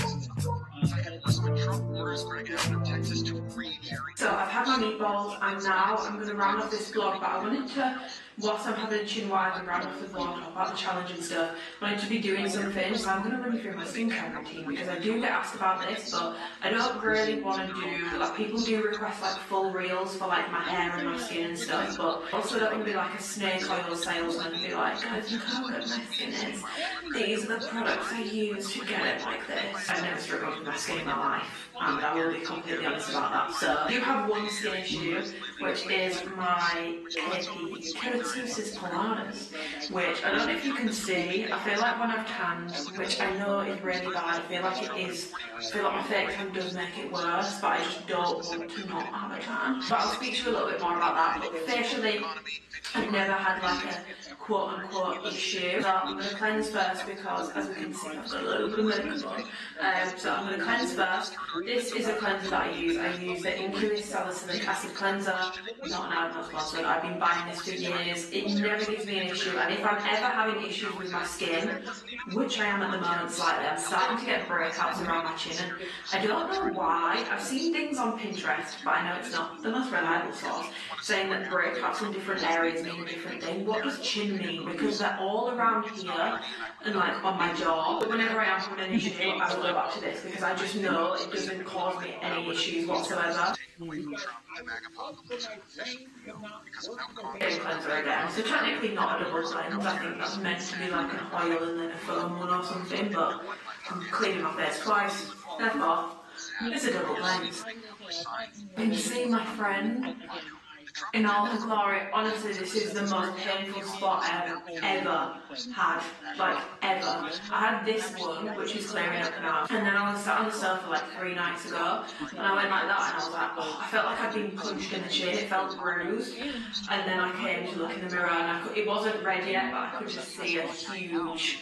Second, Congressman Trump orders Greg Abbott of Texas to re-carry. So I've had my meatballs, and now I'm going to round off this vlog, but I wanted to, whilst I'm having a chin wag and round off the vlog about the challenge and stuff, I wanted to be doing something, so I'm going to run you through my skincare routine, because I do get asked about this, but I don't really want to do, like, people do request like full reels for like my hair and my skin and stuff, but also don't want to be like a snake oil salesman and be like, guys, look how good my skin is, these are the products I use to get it like this. I've never struggled with my skin in my life, and I will be completely honest about that. So I do have one skin issue, which is my KP, keratosis pilaris, which I don't know if you can see. I feel like when I've tanned, which I know is really bad, I feel like it is, I feel like my fake tan does make it worse, but I just don't want to not have a tan. But I'll speak to you a little bit more about that. But facially, I've never had like a quote-unquote issue. So I'm going to cleanse first, because as we can see I've got a little bit of makeup on. So I'm going to cleanse first. This is a cleanser that I use. I use the Incluis Salicylic Acid Cleanser, not an ad sponsor. I've been buying this for years. It never gives me an issue, and if I'm ever having issues with my skin, which I am at the moment slightly, I'm starting to get breakouts around my chin, and I don't know why. I've seen things on Pinterest, but I know it's not the most reliable source, saying that breakouts in different areas mean a different thing. What does chin mean? Because they're all around here and like on my jaw. But whenever I am having an issue, I will go back to this, because I just know it doesn't cause me any issues whatsoever. Cleanser again. So technically not a double cleanse. I think that's meant to be like an oil and then a foam one or something, but I'm cleaning my face twice. Therefore, it's a double cleanse. Can you see my friend in all her glory? Honestly, this is the most painful spot I've ever had, like ever. I had this one, which is clearing up now, and then I was sat on the sofa like 3 nights ago, and I went like that, and I was like, oh, I felt like I'd been punched in the chin, it felt bruised, and then I came to look in the mirror, and it wasn't red yet, but I could just see a huge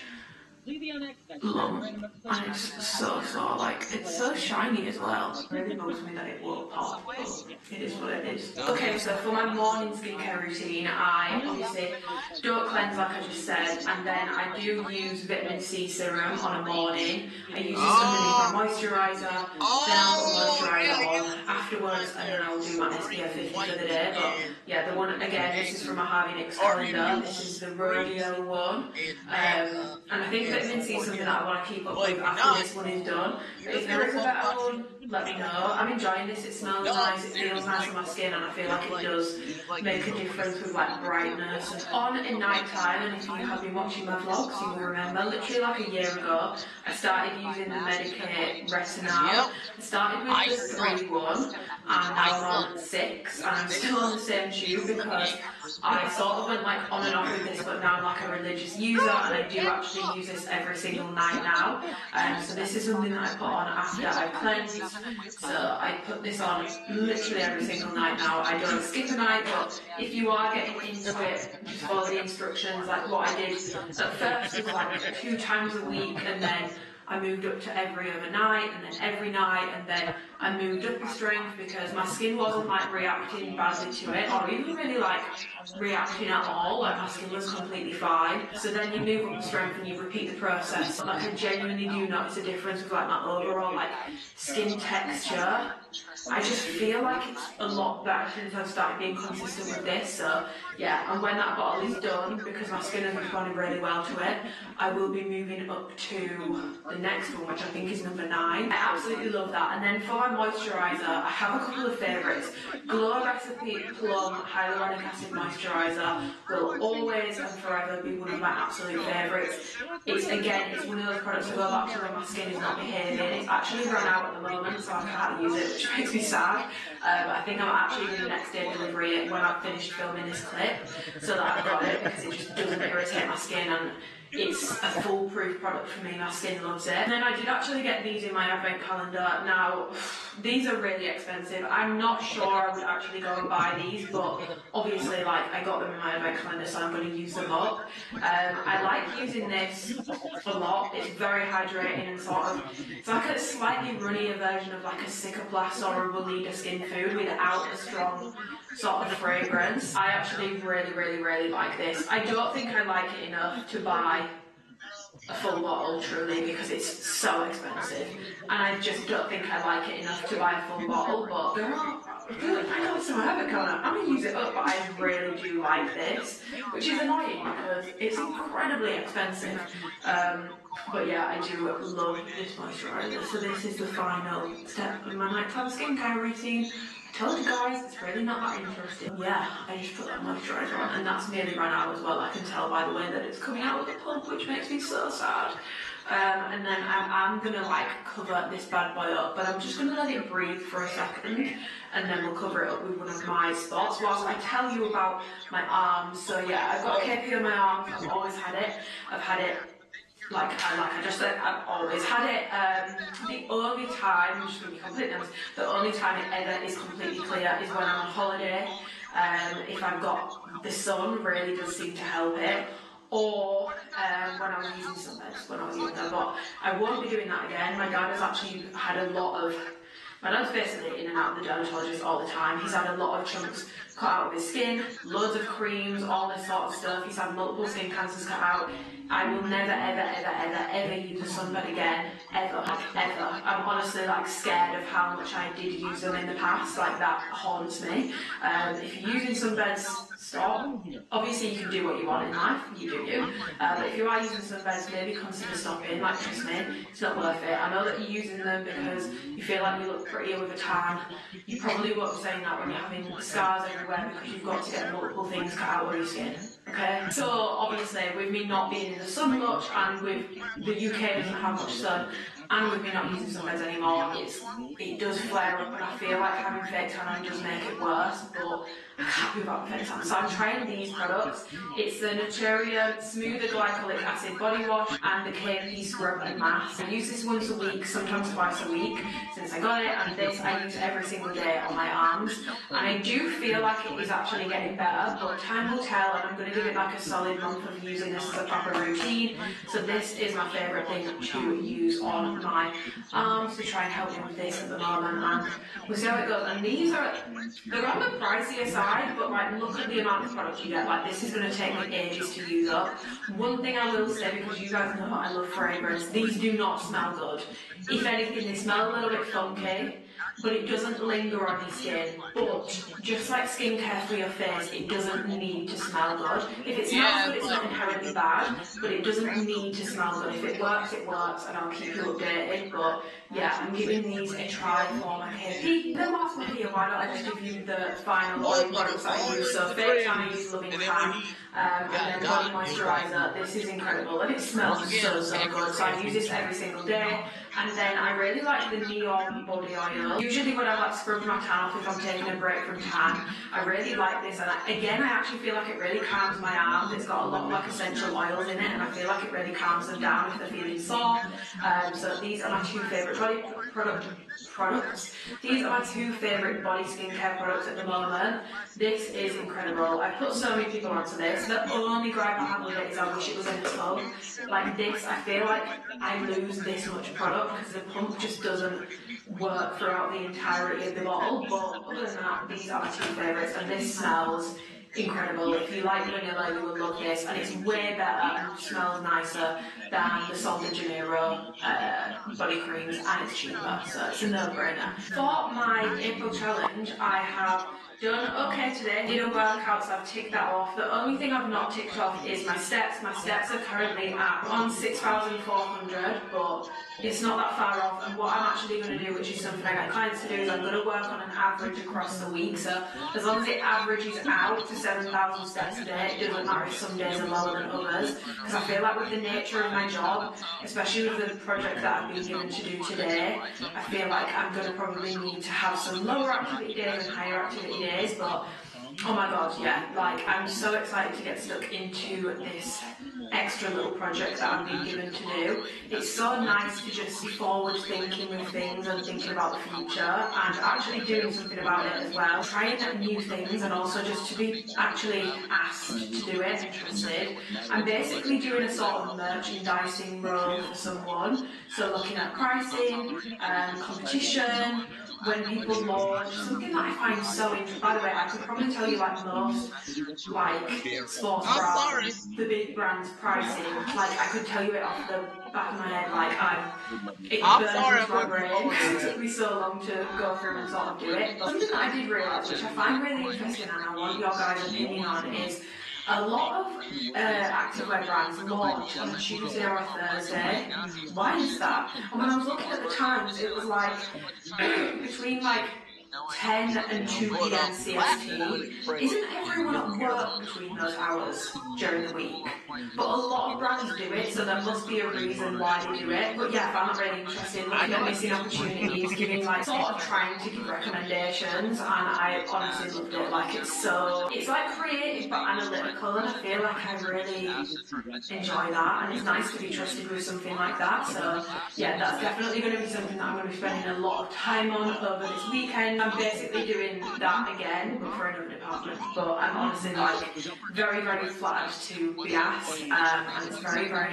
lump, and it's so like, it's so shiny as well. It really bugs me that it won't pop, but it is what it is. Okay, so for my morning skincare routine, I obviously don't cleanse like I just said, and then I do use vitamin C serum on a morning. I use this underneath my moisturiser, then I'll put moisturiser on afterwards, and then I'll do my SPF 50 for the day. But yeah, the one, again, this is from my Harvey Nicks calendar. This is the rodeo one, and I think vitamin C is something that I want to keep up with after this one is done. But if there is a better one, let me know. I'm enjoying this, it smells nice, it feels nice on my skin, and I feel like it does make a difference with like brightness. And on in night time, and if you have been watching my vlogs, you will remember, literally like a year ago, I started using the Medicate Retinol. I started with the 3-1, and now I'm on 6, and I'm still on the same tube because I sort of went like on and off with this, but now I'm like a religious user, and I do actually use this every single night now. So this is something that I put on after I've cleansed. So I put this on literally every single night now. I don't skip a night, but if you are getting into it, just follow the instructions. Like what I did at first was like 2 times a week, and then I moved up to every other night, and then every night, and then I moved up the strength because my skin wasn't like reacting badly to it, or even really like reacting at all. Like my skin was completely fine. So then you move up the strength and you repeat the process. Like I genuinely do notice a difference with like my overall like skin texture. I just feel like it's a lot better since I've started being consistent with this. So yeah, and when that bottle is done, because my skin has responded really well to it, I will be moving up to the next one, which I think is number 9. I absolutely love that. And then for my moisturiser, I have a couple of favourites. Glow Recipe Plum Hyaluronic Acid Moisturiser will always and forever be one of my absolute favourites. It's one of those products I go back to when my skin is not behaving. It's actually run out at the moment, so I can't use it, which makes me sad. But I think I'm actually going to next day delivery it when I've finished filming this clip, so that I've got it, because it just doesn't irritate my skin, and it's a foolproof product for me. My skin loves it. And then I did actually get these in my advent calendar. Now, these are really expensive. I'm not sure I would actually go and buy these, but obviously, like, I got them in my advent calendar, so I'm going to use them up. I like using this a lot. It's very hydrating and sort of, it's like a slightly runnier version of like a Cicaplast or a Weleda skin food without a strong sort of fragrance. I actually really like this. I don't think I like it enough to buy a full bottle, truly, because it's so expensive, and I just don't think I like it enough to buy a full bottle. But girl, I got some habit coming up. I'm gonna use it up, but I really do like this, which is annoying because it's incredibly expensive. But yeah, I do love this moisturiser. So this is the final step in my nighttime skincare routine. I told you guys, it's really not that interesting. Yeah, I just put that moisturiser on, and that's nearly run out as well. I can tell by the way that it's coming out of the pump, which makes me so sad. And then I'm gonna like cover this bad boy up, but I'm just gonna let it breathe for a second, and then we'll cover it up with one of my spots whilst I tell you about my arms. So yeah, I've got KP on my arms. I've always had it. I've had it. Like I just said, I've always had it. The only time, I'm just going to be completely honest, the only time it ever is completely clear is when I'm on holiday. If I've got the sun, really does seem to help it. Or when I was using sunbeds when I was younger, but I won't be doing that again. My dad has actually had a lot of, my dad's basically in and out of the dermatologist all the time. He's had a lot of chunks cut out of his skin, loads of creams, all this sort of stuff. He's had multiple skin cancers cut out. I will never ever use a sunbed again, ever. I'm honestly like scared of how much I did use them in the past. Like that haunts me. If you're using sunbeds, stop. Obviously you can do what you want in life, you do you. But if you are using sunbeds, maybe consider stopping. Like trust me, it's not worth it. I know that you're using them because you feel like you look prettier with a tan. You probably won't be saying that when you're having scars everywhere because you've got to get multiple things cut out of your skin. Okay, so obviously with me not being in the sun much, and with the UK doesn't have much sun, and with me not using sunbeds anymore, it does flare up, and I feel like having fake tanning does make it worse, but I can't be about fake tan. So I'm trying these products. It's the Naturium Smoother Glycolic Acid Body Wash and the KP Scrub and Mask. I use this once a week, sometimes twice a week since I got it, and this I use every single day on my arms, and I do feel like it is actually getting better, but time will tell, and I'm going to give it like a solid month of using this as a proper routine. So this is my favourite thing to use on my arms to try and help me with this at the moment, and we'll see how it goes. And these are, they're on the pricier side, but like look at the amount of product you get. Like this is going to take me ages to use up. One thing I will say, because you guys know I love fragrance, these do not smell good. If anything, they smell a little bit funky, but it doesn't linger on your skin. But just like skincare for your face, it doesn't need to smell good. If it smells good, it's not inherently bad, but it doesn't need to smell good. If it works, and I'll keep you updated. But yeah, I'm giving these a try for my KP. Then whilst we're here, why don't I just give you the final body products that I use. So FaceTime, I use Loving Tan, and then body moisturiser. This is incredible, and it smells so good. So I use this every single day. And then I really like the Neon Body Oil. Usually when I like scrub my tan off if I'm taking a break from tan, I really like this. And again, I actually feel like it really calms my arms. It's got a lot of like essential oils in it, and I feel like it really calms them down if they're feeling sore. So these are my two favourite body products. These are my two favourite body skincare products at the moment. This is incredible. I put so many people onto this. favourites. The only gripe I have with it is I wish it was in a tub. Like this, I feel like I lose this much product because the pump just doesn't work throughout the entirety of the bottle. But other than that, these are my two favourites, and this smells incredible. If you like vanilla, you will love this, and it's way better and smells nicer than the Sol de Janeiro body creams, and it's cheaper, so it's a no-brainer. For my April challenge, I have done okay today. Did a workout, so I've ticked that off. The only thing I've not ticked off is my steps. My steps are currently at on 6,400, but it's not that far off. And what I'm actually going to do, which is something I get clients to do, is I'm going to work on an average across the week. So as long as it averages out to 7,000 steps a day, it doesn't matter if some days are lower than others. Because I feel like with the nature of my job, especially with the project that I've been given to do today, I feel like I'm going to probably need to have some lower activity days and higher activity days, but oh my god, yeah, like I'm so excited to get stuck into this extra little project that I've been given to do. It's so nice to just be forward thinking with things and thinking about the future and actually doing something about it as well. Trying new things and also just to be actually asked to do it and trusted. I'm basically doing a sort of merchandising role for someone. So looking at pricing, competition, when people launch, something that I find so interesting. By the way, I could probably tell you like most like sports brands, the big brands pricing. Like I could tell you it off the back of my head. Like it burned into my brain because it took me so long to go through and sort of do it. But something that I did realise, which I find really interesting, and I want your guys' opinion on, is a lot of activewear brands launch on a Tuesday or a Thursday. Why is that? And when I was looking at the times, it was like between like 10 and 2 p.m. CST. Isn't everyone at work between those hours during the week? But a lot of brands do it, so there must be a reason why they do it. But yeah, I found that really interesting, looking at missing opportunities, giving like sort of trying to give recommendations, and I honestly loved it. Like it's like creative but analytical, and I feel like I really enjoy that, and it's nice to be trusted with something like that. So yeah, that's definitely going to be something that I'm going to be spending a lot of time on over this weekend. I'm basically doing that again, but for another department. But I'm honestly like very, very flattered to be asked, and it's very, very,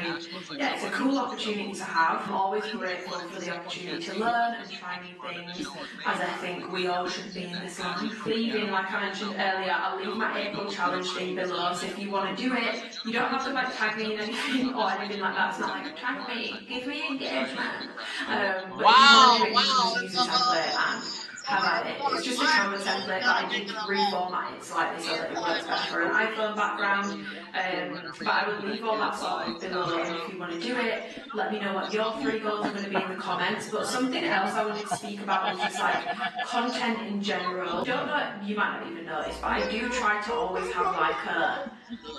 yeah, it's a cool opportunity to have. I'm always grateful for the opportunity to learn and try new things, as I think we all should be in this life. Leaving, like I mentioned earlier, I'll leave my April challenge thing below, so if you want to do it, you don't have to like tag me in anything or anything like that. It's not like tag me, give me engagement. But wow, if you want to do it, you can use a template and have at it. It's just a Canva template, but I did reformat it slightly so that it works better for an iPhone background. But I will leave all that sort of below, and if you want to do it, let me know what your 3 goals are going to be in the comments. But something else I wanted to speak about was just like content in general. I don't know, you might not even notice, but I do try to always have like a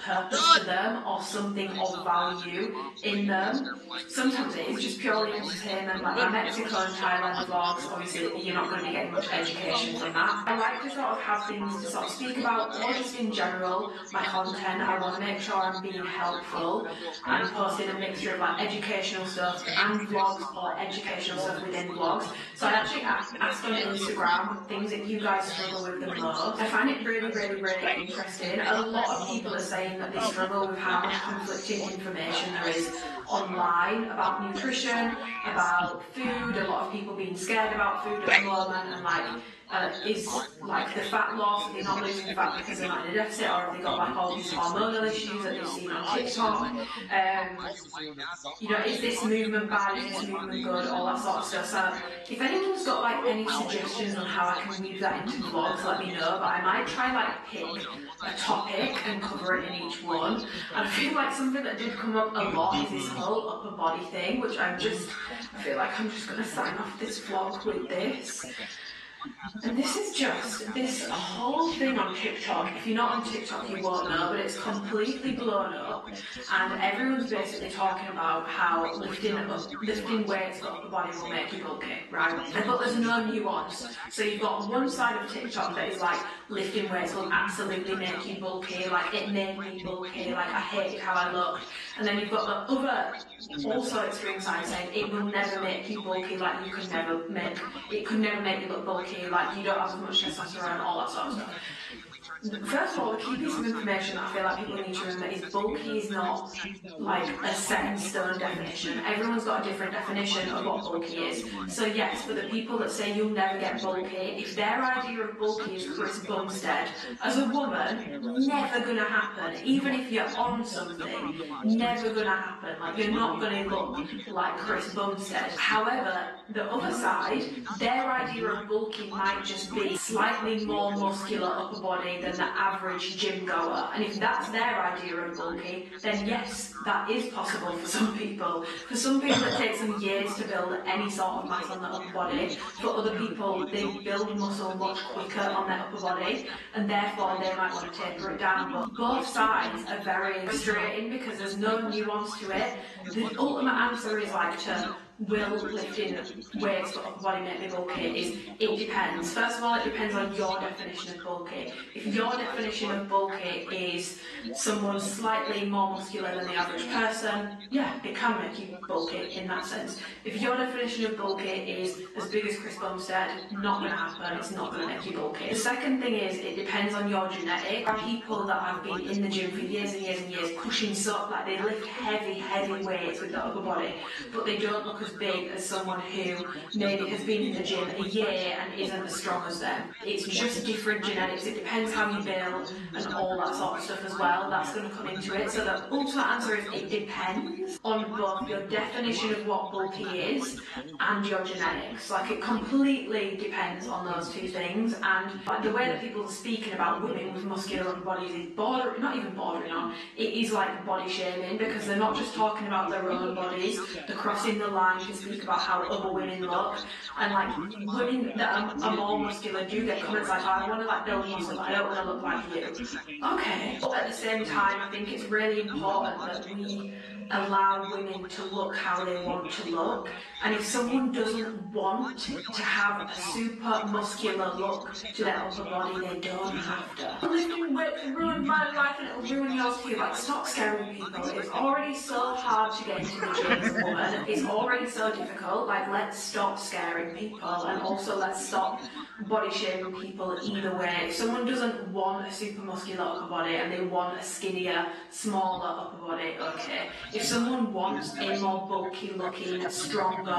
purpose to them or something of value in them. Sometimes it is just purely entertainment, like my Mexico and Thailand vlogs. Obviously you're not going to be getting much education from that. I like to sort of have things to sort of speak about, or just in general, my content. I want to make sure I'm being helpful and posting a mixture of like educational stuff and vlogs or educational stuff within vlogs. So I actually asked on Instagram things that you guys struggle with the most. I find it really, really, really interesting. A lot of people are saying that they struggle with how much conflicting information there is online about nutrition, about food, a lot of people being scared about food at the moment, and like is like the fat loss, they're not losing fat because they're not in a deficit, or have they got like all these hormonal issues that they've seen on TikTok. You know, is this movement bad, is this movement good, all that sort of stuff. So if anyone's got like any suggestions on how I can weave that into vlogs, let me know. But I might try like pick a topic and cover it in each one. And I feel like something that did come up a lot is this whole upper body thing, which I feel like I'm just going to sign off this vlog with this. And this is just, this whole thing on TikTok, if you're not on TikTok you won't know, but it's completely blown up, and everyone's basically talking about how lifting weights up the body will make you bulky, right? But there's no nuance. So you've got one side of TikTok that is like, lifting weights will absolutely make you bulky, like it made me bulky, like I hated how I looked. And then you've got the other, also extreme side saying it will never make you bulky, like it could never make you look bulky, like you don't have as much testosterone, all that sort of stuff. First of all, the key piece of information that I feel like people need to remember is bulky is not like a set in stone definition. Everyone's got a different definition of what bulky is. So yes, for the people that say you'll never get bulky, if their idea of bulky is Chris Bumstead, as a woman, never gonna happen. Even if you're on something, never gonna happen. Like, you're not gonna look like Chris Bumstead. However, the other side, their idea of bulky might just be slightly more muscular upper body than the average gym goer. And if that's their idea of bulky, then yes, that is possible for some people. For some people, it takes them years to build any sort of mass on the upper body. For other people, they build muscle much quicker on their upper body, and therefore they might want to taper it down. But both sides are very frustrating because there's no nuance to it. The ultimate answer is like to will lifting weights for upper body make me bulky is it depends. First of all, it depends on your definition of bulky. If your definition of bulky is someone slightly more muscular than the average person, yeah, it can make you bulky in that sense. If your definition of bulky is as big as Chris Bumstead, not going to happen, it's not going to make you bulky. The second thing is it depends on your genetic. There are people that have been in the gym for years and years and years pushing so, like they lift heavy weights with their upper body, but they don't look as big as someone who maybe has been in the gym a year and isn't as strong as them. It's just different genetics. It depends how you build and all that sort of stuff as well. That's going to come into it. So the ultimate answer is it depends on both your definition of what bulky is and your genetics. Like, it completely depends on those two things. And like, the way that people are speaking about women with muscular upper bodies is not even bordering on. It is like body shaming, because they're not just talking about their own bodies. They're crossing the line to speak about how other women look. And like, women that are more muscular do get comments like, oh, I want to like build muscle, but I don't want to look like you. Okay. But at the same time, I think it's really important that we allow women to look how they want to look. And if someone doesn't want to have a super muscular look to their upper body, they don't have to. Lifting weights will ruin my life and it'll ruin yours too. Like, stop scaring people. It's already so hard to get into the gym as a woman. It's already so difficult. Like, let's stop scaring people, and also let's stop body shaming people either way. If someone doesn't want a super muscular upper body and they want a skinnier, smaller upper body, okay. If someone wants a more bulky looking, stronger,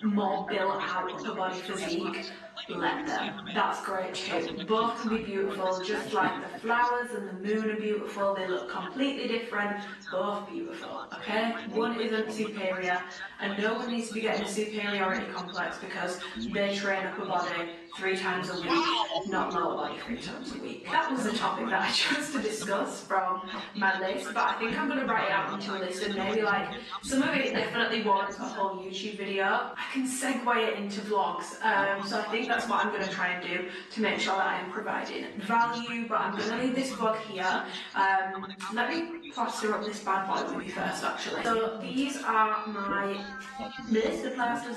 more built out upper body physique, let them. That's great too. Both can be beautiful, just like the flowers and the moon are beautiful. They look completely different, both beautiful, okay? One isn't superior, and no one needs to be getting a superiority complex because they train upper body 3 times a week, not lower body 3 times a week. That was the topic that I chose to discuss from my list, but I think I'm going to write it out into a list, and maybe like some of it definitely warrants a whole YouTube video. I can segue it into vlogs, so I think that's what I'm going to try and do to make sure that I am providing value. But I'm going to leave this vlog here. Let me plaster up this bad boy with you first, actually. So these are my blister plasters.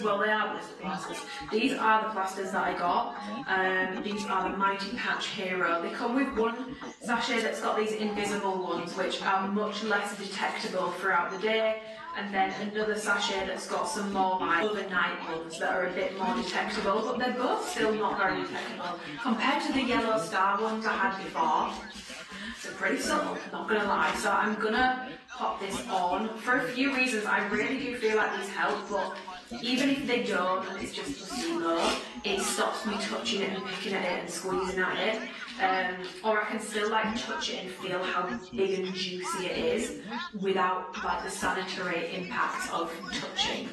Well, they are blister plasters. These are the plasters that I got. These are the Mighty Patch Hero. They come with one sachet that's got these invisible ones, which are much less detectable throughout the day, and then another sachet that's got some more like overnight ones that are a bit more detectable, but they're both still not very detectable. Compared to the yellow star ones I had before, they're pretty subtle, not gonna lie. So I'm gonna pop this on for a few reasons. I really do feel like these help, but even if they don't and it's just slow, it stops me touching it and picking at it and squeezing at it. Or I can still like touch it and feel how big and juicy it is without like the sanitary impact of touching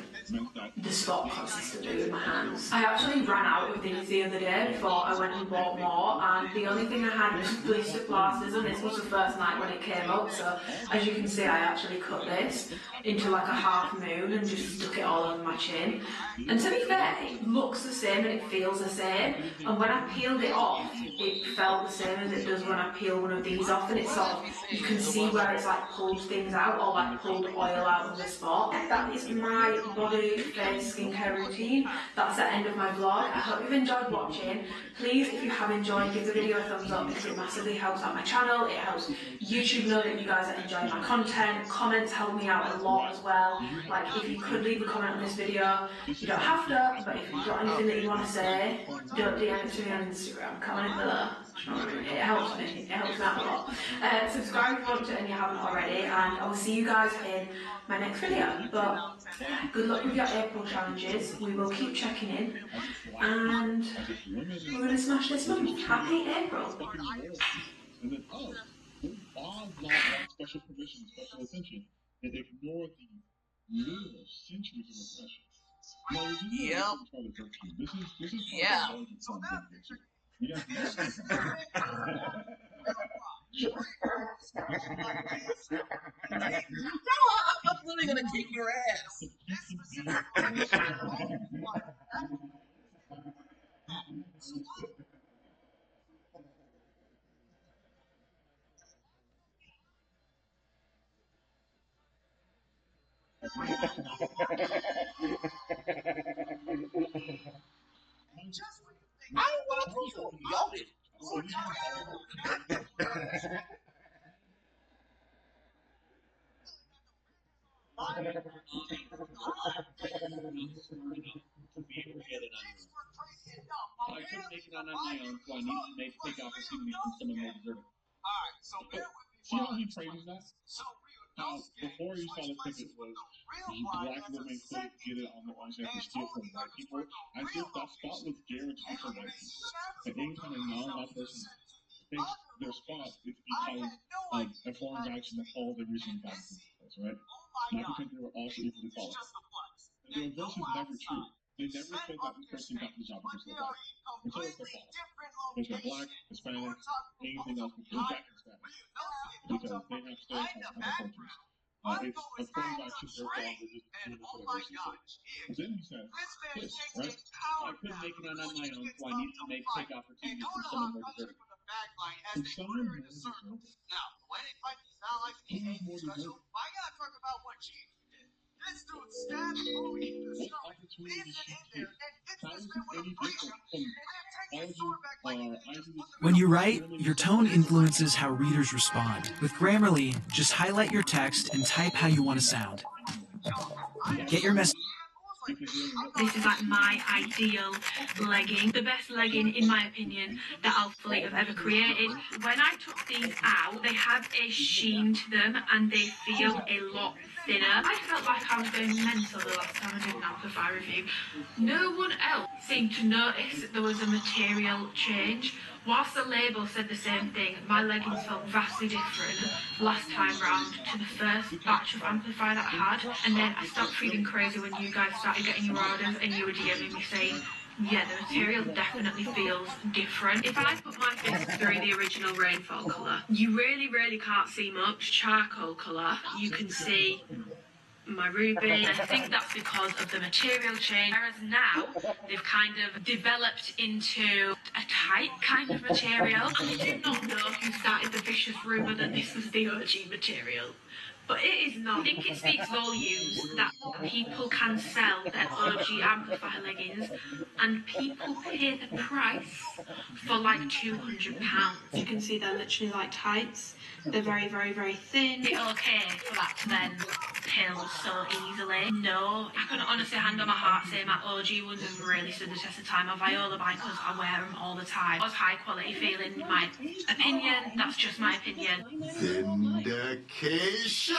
the spot consistently with my hands. I actually ran out of these the other day before I went and bought more, and the only thing I had was blister plasters, and this was the first night when it came up, so as you can see I actually cut this into like a half moon and just stuck it all on my chin. And to be fair, it looks the same and it feels the same, and when I peeled it off it felt felt the same as it does when I peel one of these off, and it's sort of, you can see where it's like pulled things out or like pulled oil out of the spot. That is my body, face, skincare routine. That's the end of my vlog. I hope you've enjoyed watching. Please, if you have enjoyed, give the video a thumbs up because it massively helps out my channel. It helps YouTube know that you guys are enjoying my content. Comments help me out a lot as well. Like, if you could leave a comment on this video, you don't have to, but if you've got anything that you want to say, don't DM it to me on Instagram. Comment below. It helps me. It helps me out a lot. Subscribe if you want to and you haven't already, and I will see you guys in my next video. But good luck with your April challenges. We will keep checking in, and we're going to smash this month. Happy April. And then, oh, blah, blah, blah, special permission, special attention, and ignore the literal centuries of oppression. Now, you know, this is Yeah. You guys I'm really gonna kick your ass. I don't want to do y'all did. I couldn't make it on my own, so I needed to take opportunities from someone more deserving. Alright, so bear with me. See how he phrases that? So Before you saw the clip, it was black women couldn't get it on their own, they have to steal from white people. I think that spot was guaranteed for white people. And anytime a non-white person thinks their spot, it's because of a foreign action that all the reasons got into this, right? Not because they were also equally qualified. The reverse is never true. They never said that the person got the job because they're white. Until it's their fault. If they're black, Hispanic, anything else before black and Hispanic. Because they have stereotypes of other cultures. It's a foreign action, their fault, they're just doing it for the reason. But then he says, this, right? I couldn't make it on my own, so I needed to take opportunities from someone more deserving. From someone more deserving. Now, the way they fight these allies Who is more special, deserving? I gotta talk about what Chief did. This dude stabbed Chloe in the What stomach, opportunity leaves did it she in there, take? and hits How this is man it with a any razor, different from and then takes his sword back like he just put the When you middle write, your tone influences how readers respond. With Grammarly, just highlight your text and type how you want to sound. Get your message. This is like my ideal legging, the best legging in my opinion that Alphalete have ever created. When I took these out, they have a sheen to them and they feel a lot thinner. I felt like I was going mental the last time I did an Amplify review. No one else seemed to notice that there was a material change. Whilst the label said the same thing, my leggings felt vastly different last time round to the first batch of Amplify that I had, and then I stopped feeling crazy when you guys started getting your orders and you were DMing me saying, yeah, the material definitely feels different. If I put my fist through the original rainfall colour, you really can't see much charcoal colour. You can see my ruby. I think that's because of the material change. Whereas now, they've kind of developed into a tight kind of material. I do not know who started the vicious rumour that this was the OG material. But it is not. I think it speaks volumes that people can sell their OG Amplify leggings and people pay the price for like £200. You can see they're literally like tights. They're very thin. Is it okay for that to then pill so easily? No. I can honestly hand on my heart say my OG ones have really stood the test of time. My Viola because I wear them all the time. It's high quality feeling, in my opinion. That's just my opinion. Vindication!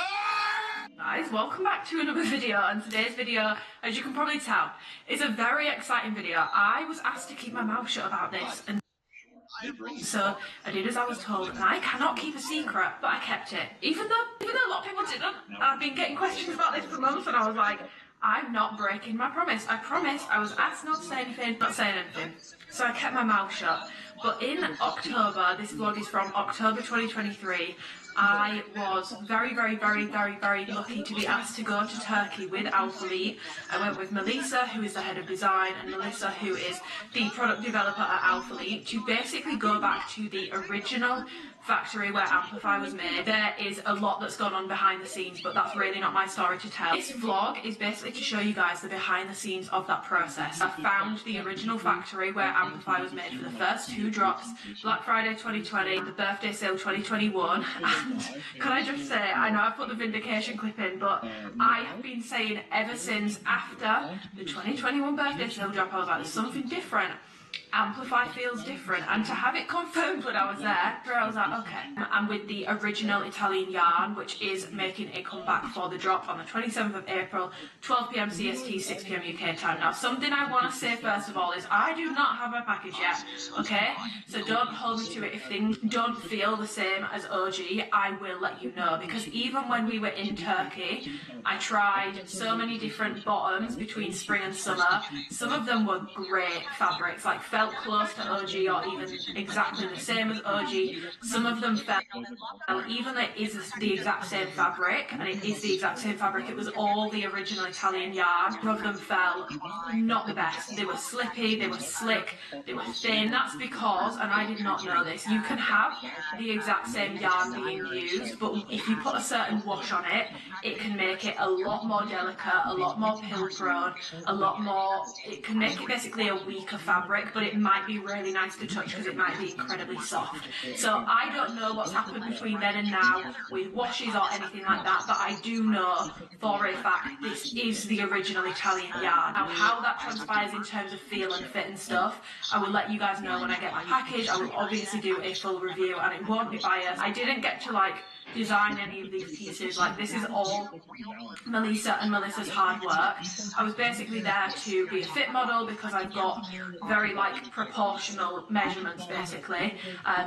Guys, welcome back to another video, and today's video, as you can probably tell, is a very exciting video. I was asked to keep my mouth shut about this, and so I did as I was told, and I cannot keep a secret, but I kept it. Even though a lot of people didn't. I've been getting questions about this for months, and I was like, I'm not breaking my promise. I promised. I was asked not to say anything, not saying anything. So I kept my mouth shut. But in October, this vlog is from October 2023, I was very lucky to be asked to go to Turkey with Alphalete. I went with Melissa, who is the head of design, and Melissa, who is the product developer at Alphalete, to basically go back to the original factory where Amplify was made. There is a lot that's gone on behind the scenes, but that's really not my story to tell. This vlog is basically to show you guys the behind the scenes of that process. I found the original factory where Amplify was made for the first 2 drops, Black Friday 2020, the birthday sale 2021, and can I just say, I know I put the vindication clip in, but I have been saying ever since after the 2021 birthday sale drop, I was like, there's something different. Amplify feels different, and to have it confirmed when I was there, I was like, okay. And with the original Italian yarn, which is making a comeback for the drop on the 27th of April, 12 PM CST, 6 PM UK time. Now, something I want to say first of all is I do not have my package yet, okay? So don't hold me to it. If things don't feel the same as OG, I will let you know, because even when we were in Turkey, I tried so many different bottoms between spring and summer. Some of them were great fabrics, like felt close to OG or even exactly the same as OG. Some of them felt, even though it is the exact same fabric, and it is the exact same fabric, it was all the original Italian yarn. Some of them felt not the best. They were slippy, they were slick, they were thin. That's because, and I did not know this, you can have the exact same yarn being used, but if you put a certain wash on it, it can make it a lot more delicate, a lot more pill prone, a lot more, it can make it basically a weaker fabric, but it might be really nice to touch because it might be incredibly soft. So I don't know what's happened between then and now with washes or anything like that, but I do know for a fact this is the original Italian yarn. Now, how that transpires in terms of feel and fit and stuff, I will let you guys know when I get my package. I will obviously do a full review, and it won't be biased. I didn't get to like design any of these pieces. Like, this is all Melissa and Melissa's hard work. I was basically there to be a fit model because I've got very like proportional measurements basically,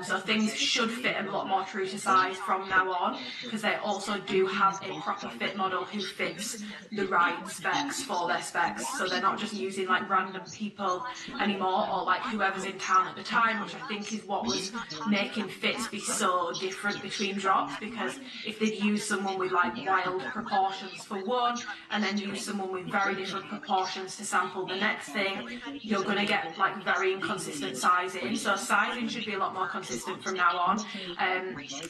so things should fit a lot more true to size from now on, because they also do have a proper fit model who fits the right specs for their specs, so they're not just using like random people anymore, or like whoever's in town at the time, which I think is what was making fits be so different between drops, because if they'd use someone with like wild proportions for one and then use someone with very different proportions to sample the next thing, you're going to get like very inconsistent sizing. So sizing should be a lot more consistent from now on.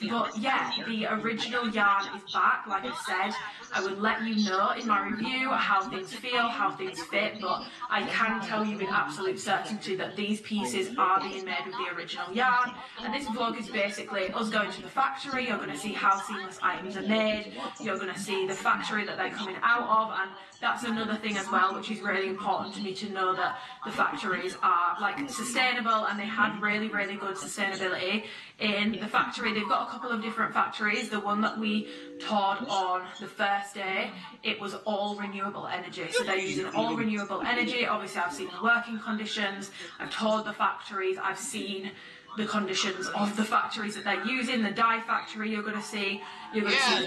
But yeah, the original yarn is back. Like I said, I would let you know in my review how things feel, how things fit, but I can tell you with absolute certainty that these pieces are being made with the original yarn. And this vlog is basically us going to the factory. You're going to see how seamless items are made. You're going to see the factory that they're coming out of, and that's another thing as well, which is really important to me to know, that the factories are like sustainable, and they had really good sustainability in the factory. They've got a couple of different factories. The one that we toured on the first day, it was all renewable energy, so they're using all renewable energy. Obviously I've seen the working conditions, I've toured the factories, I've seen the conditions of the factories that they're using. The dye factory you're going to see the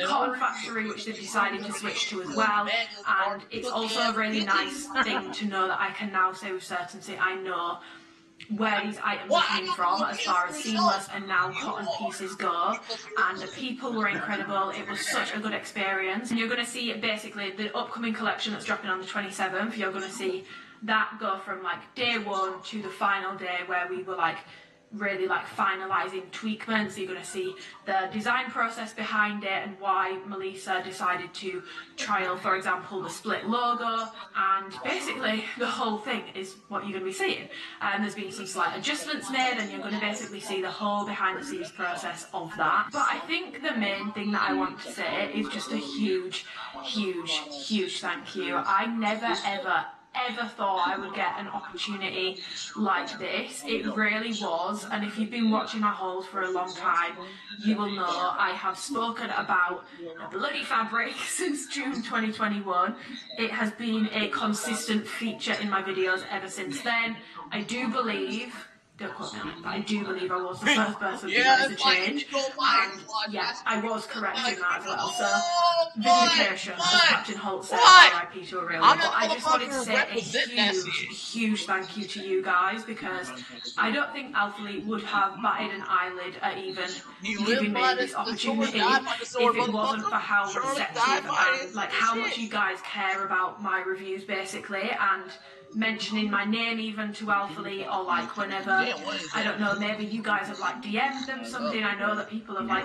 cotton factory, which they've decided to switch to as well, and it's also a really nice thing to know that I can now say with certainty I know where these items are coming from as far as seamless and now cotton pieces go, and the people were incredible. It was such a good experience, and you're going to see basically the upcoming collection that's dropping on the 27th. You're going to see that go from like day one to the final day where we were like really like finalising tweakments. So you're going to see the design process behind it and why Melissa decided to trial, for example, the split logo, and basically the whole thing is what you're going to be seeing. And there's been some slight adjustments made, and you're going to basically see the whole behind the scenes process of that. But I think the main thing that I want to say is just a huge thank you. I never ever thought I would get an opportunity like this. It really was, and if you've been watching my hauls for a long time, you will know I have spoken about the bloody fabric since June 2021. It has been a consistent feature in my videos ever since then. I do believe Don't quote me on it, but I do believe I was the first person to notice a change. And yeah, I was correct in that as well. So, vindication, as Captain Holt said, RIP to a real one. But I just wanted to say a huge thank you to you guys, because I don't think Alphalete would have batted an eyelid at even giving me this opportunity if it wasn't for how receptive and like how much you guys care about my reviews basically, and mentioning my name even to Alphalete, or like whenever, I don't know, maybe you guys have like DM'd them something. I know that people have like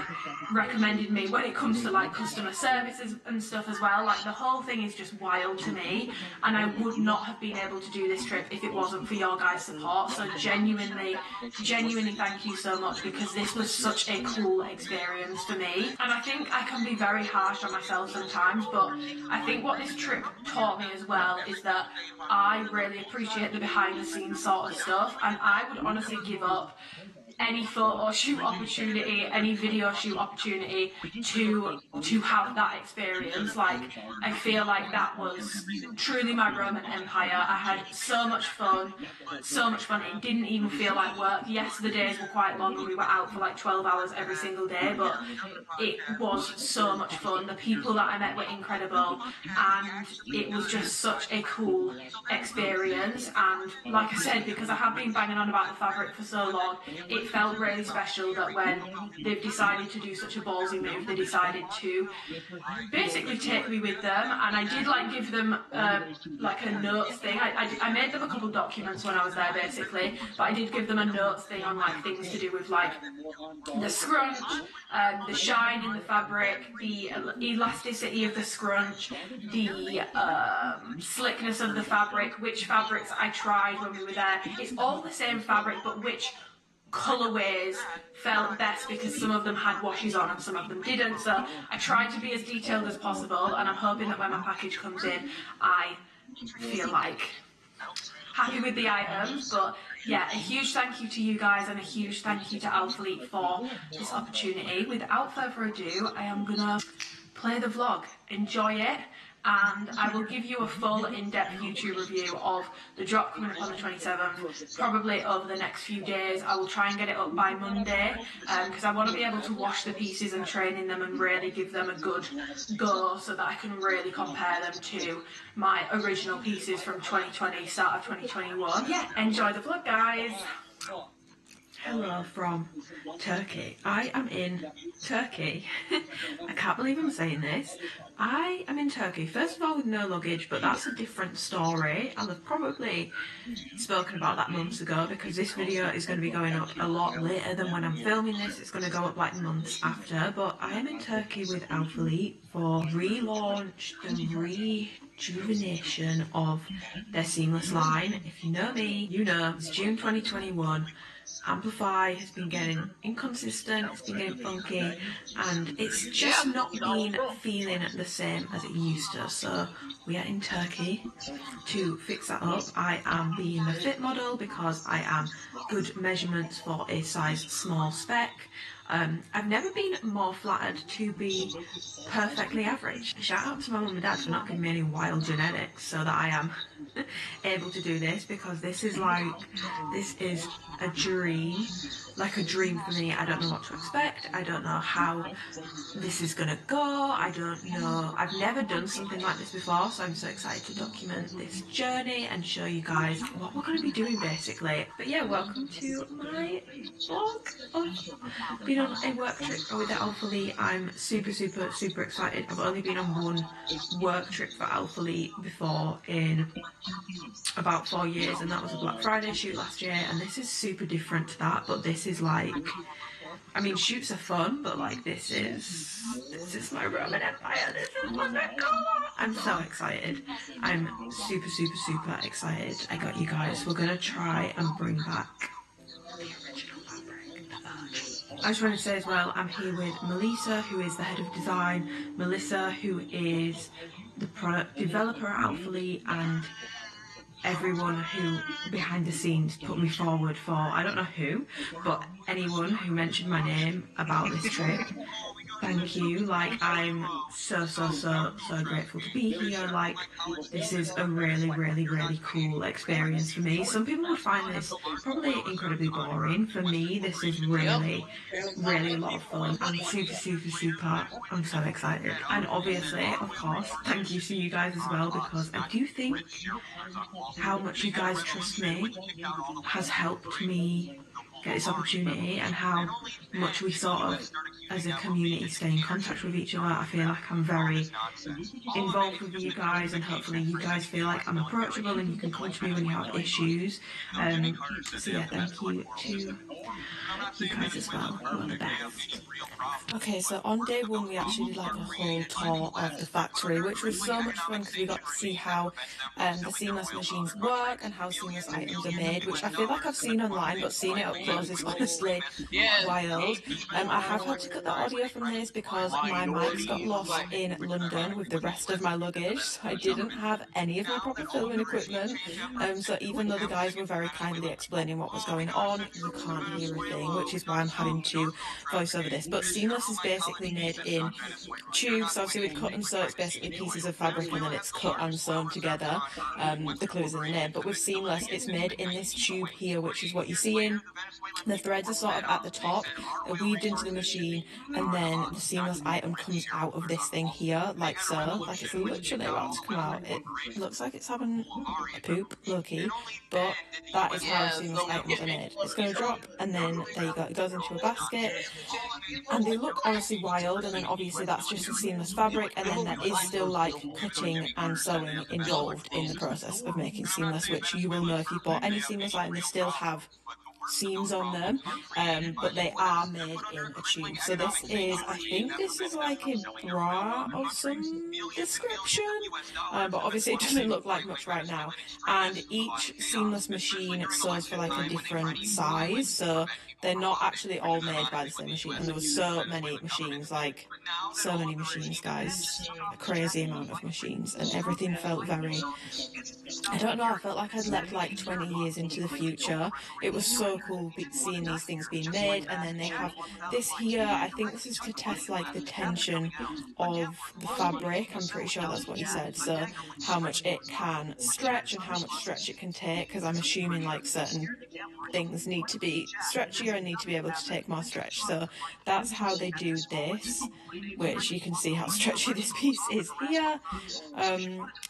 recommended me when it comes to like customer services and stuff as well. Like the whole thing is just wild to me, and I would not have been able to do this trip if it wasn't for your guys' support. So genuinely thank you so much, because this was such a cool experience for me. And I think I can be very harsh on myself sometimes, but I think what this trip taught me as well is that I really appreciate the behind the scenes sort of stuff, and I would honestly give up any photo shoot opportunity, any video shoot opportunity to have that experience. Like, I feel like that was truly my Roman Empire. I had so much fun. It didn't even feel like work. Yes, the days were quite long and we were out for like 12 hours every single day, but it was so much fun. The people that I met were incredible, and it was just such a cool experience. And like I said, because I have been banging on about the fabric for so long, it felt really special that when they've decided to do such a ballsy move, they decided to basically take me with them. And I did like give them like a notes thing. I made them a couple documents when I was there basically, but I did give them a notes thing on like things to do with like the scrunch, the shine in the fabric, the elasticity of the scrunch, the slickness of the fabric, which fabrics I tried when we were there. It's all the same fabric, but which colourways felt best, because some of them had washes on and some of them didn't. So I tried to be as detailed as possible, and I'm hoping that when my package comes in I feel like happy with the items. But yeah, a huge thank you to you guys, and a huge thank you to Alphalete for this opportunity. Without further ado, I am gonna play the vlog. Enjoy it, and I will give you a full in-depth YouTube review of the drop coming up on the 27th, probably over the next few days. I will try and get it up by Monday, because I want to be able to wash the pieces and train in them and really give them a good go, so that I can really compare them to my original pieces from 2020, start of 2021. Yeah, enjoy the vlog, guys. Hello from Turkey. I am in Turkey. I can't believe I'm saying this. I am in Turkey, first of all, with no luggage, but that's a different story. I'll have probably spoken about that months ago, because this video is going to be going up a lot later than when I'm filming this. It's going to go up like months after. But I am in Turkey with Alphalete for relaunch and rejuvenation of their seamless line. If you know me, you know it's June 2021. Amplify has been getting inconsistent, it's been getting funky, and it's just not been feeling the same as it used to. So we are in Turkey to fix that up. I am being the fit model because I am good measurements for a size small spec. I've never been more flattered to be perfectly average. Shout out to my mum and dad for not giving me any wild genetics so that I am able to do this, because this is a dream, like a dream for me. I don't know what to expect. I don't know how this is gonna go. I don't know. I've never done something like this before, so I'm so excited to document this journey and show you guys what we're going to be doing basically. But yeah, welcome to my vlog of being on a work trip with Alphalete. I'm super excited. I've only been on one work trip for Alphalete before in about 4 years, and that was a Black Friday shoot last year, and this is super different to that. But this is like, I mean, shoots are fun, but like this is my Roman Empire. This is what I call it. I'm so excited. I'm super excited. I got you guys. We're gonna try and bring back the original fabric, the virgin. I just want to say as well, I'm here with Melissa, who is the head of design, Melissa, who is the product developer at Alphalete, and everyone who behind the scenes put me forward for, I don't know who, but anyone who mentioned my name about this trip. thank you. Like, I'm so grateful to be here. Like, this is a really cool experience for me. Some people would find this probably incredibly boring. For me, this is really a lot of fun. I'm super, I'm so excited. And obviously, of course, thank you to you guys as well, because I do think how much you guys trust me has helped me get this opportunity, and how much we sort of as a community stay in contact with each other. I feel like I'm very involved with you guys, and hopefully you guys feel like I'm approachable and you can come to me when you have issues. So yeah, thank you to you guys as well. You are the best. Okay, so on day one we actually did like a whole tour of the factory, which was so much fun because we got to see how the seamless machines work and how seamless items are made, which I feel like I've seen online, but seeing it up close is honestly wild. I have had to cut the audio from this because my mics got lost in London with the rest of my luggage, so I didn't have any of my proper filming equipment. So even though the guys were very kindly explaining what was going on, you can't hear a thing, which is why I'm having to voice over this. But seamless is basically made in tubes. So obviously with cut and sew, it's basically pieces of fabric and then it's cut and sewn together. The clue is in the name. But with seamless, it's made in this tube here, which is what you're seeing. The threads are sort of at the top, they're weaved into the machine, and then the seamless item comes out of this thing here, like so. Like, it's literally about to come out. It looks like it's having a poop, low-key, but that is how seamless items are made. It's going to drop, and then there you go, it goes into a basket, and they look honestly wild, and then obviously that's just a seamless fabric, and then there is still like cutting and sewing involved in the process of making seamless, which you will know if you bought any seamless item. They still have seams on them, but they are made in a tube. So this is, I think this is like a bra of some description, but obviously it doesn't look like much right now. And each seamless machine sews for like a different size, so they're not actually all made by the same machine. And there was so many machines, like so many machines, guys, a crazy amount of machines, and everything felt very, I don't know, I felt like I'd leapt like 20 years into the future. It was so cool seeing these things being made. And then they have this here, I think this is to test like the tension of the fabric, I'm pretty sure that's what he said, so how much it can stretch and how much stretch it can take, because I'm assuming like certain things need to be stretchier and need to be able to take more stretch. So that's how they do this, which you can see how stretchy this piece is here,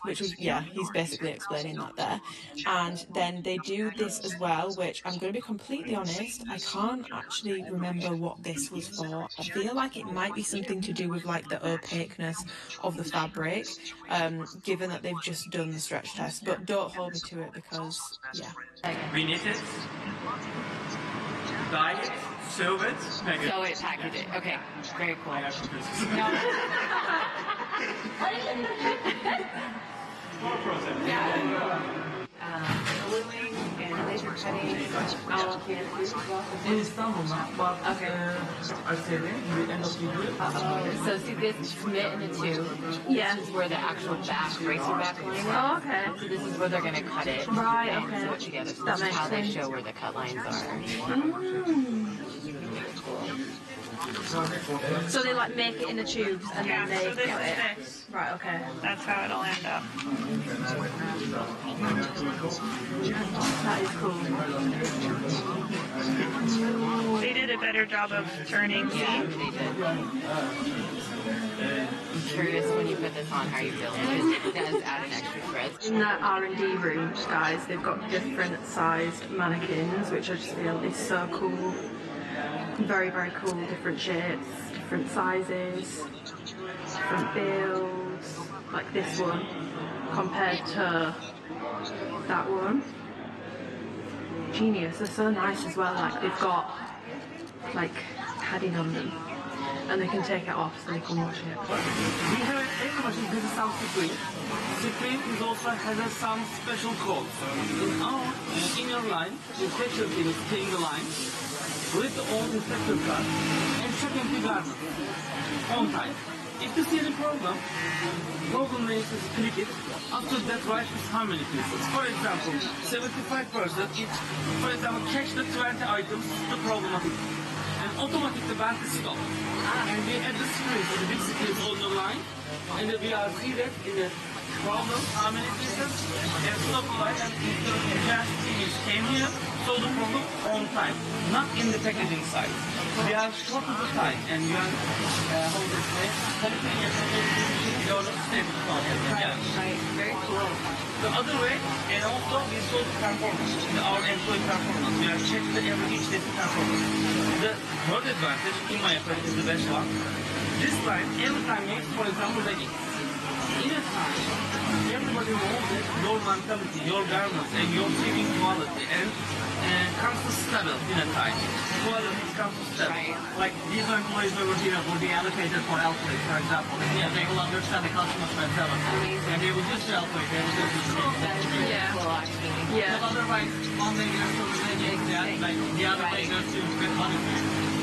which was, yeah, he's basically explaining that there. And then they do this as well, which I'm going to be completely honest, I can't actually remember what this was for. I feel like it might be something to do with like the opaqueness of the fabric, given that they've just done the stretch test, but don't hold me to it because, yeah. We knit it, dye it, sew it, pack it. Sew it, package it. Okay, very cool. I have to do this. More process. Gluing and laser cutting. Oh, okay. In Istanbul now, but Okay. I said in the end of the year. So see this knit in the tube. Yeah. This is where the actual back racer back line is. Oh, okay. So this is where they're gonna cut it. Right, and okay. sew it together. So That this is makes how they sense. show where the cut lines are. So they like make it in the tubes and then they so this cut is it. this. Right, okay. That's how it'll end up. That is cool. They did a better job of turning. Yeah, they did. I'm curious when you put this on how you feel, because it does add an extra thread. In that R&D room, guys, they've got different sized mannequins, which I just feel is so cool. Very cool, different shapes, different sizes, different builds, like this one compared to that one. Genius, they're so nice as well, like they've got like padding on them and they can take it off so they can wash it. We have every machine, this is some Supreme. Supreme is also has some special codes. In our inner line, the inspector team is staying the line with the old inspector card and check empty garment on time. If you see any problem means is click it. After that, write is how many pieces. For example, 75%. If, for example, catch the 20 items, the problematic. And automatically bank stop. And we add the screens, the big screens on the line, and we are see that in the problem, how many pieces, and stop light, and the gas is came here, so the problem on time, not in the packaging side. We are short of the time, and we are, how to say, Right, very cool. the other way, and also we saw the performance, our employee performance. We are checking each day performance. The third advantage, in my opinion, is the best one. This line, every time makes, for example, leggings. In a time, everybody knows that your mentality, your garments, and your fitting quality, and comes to stable in a time. Quality comes to stable. Right. Like these employees over here will be allocated for outlet, for example. Yeah, they will understand the customer's mentality. And they will just outlet, they will just Yeah. Cool, actually. Yeah. But otherwise, one day goes to the next day, like the other day goes to get money.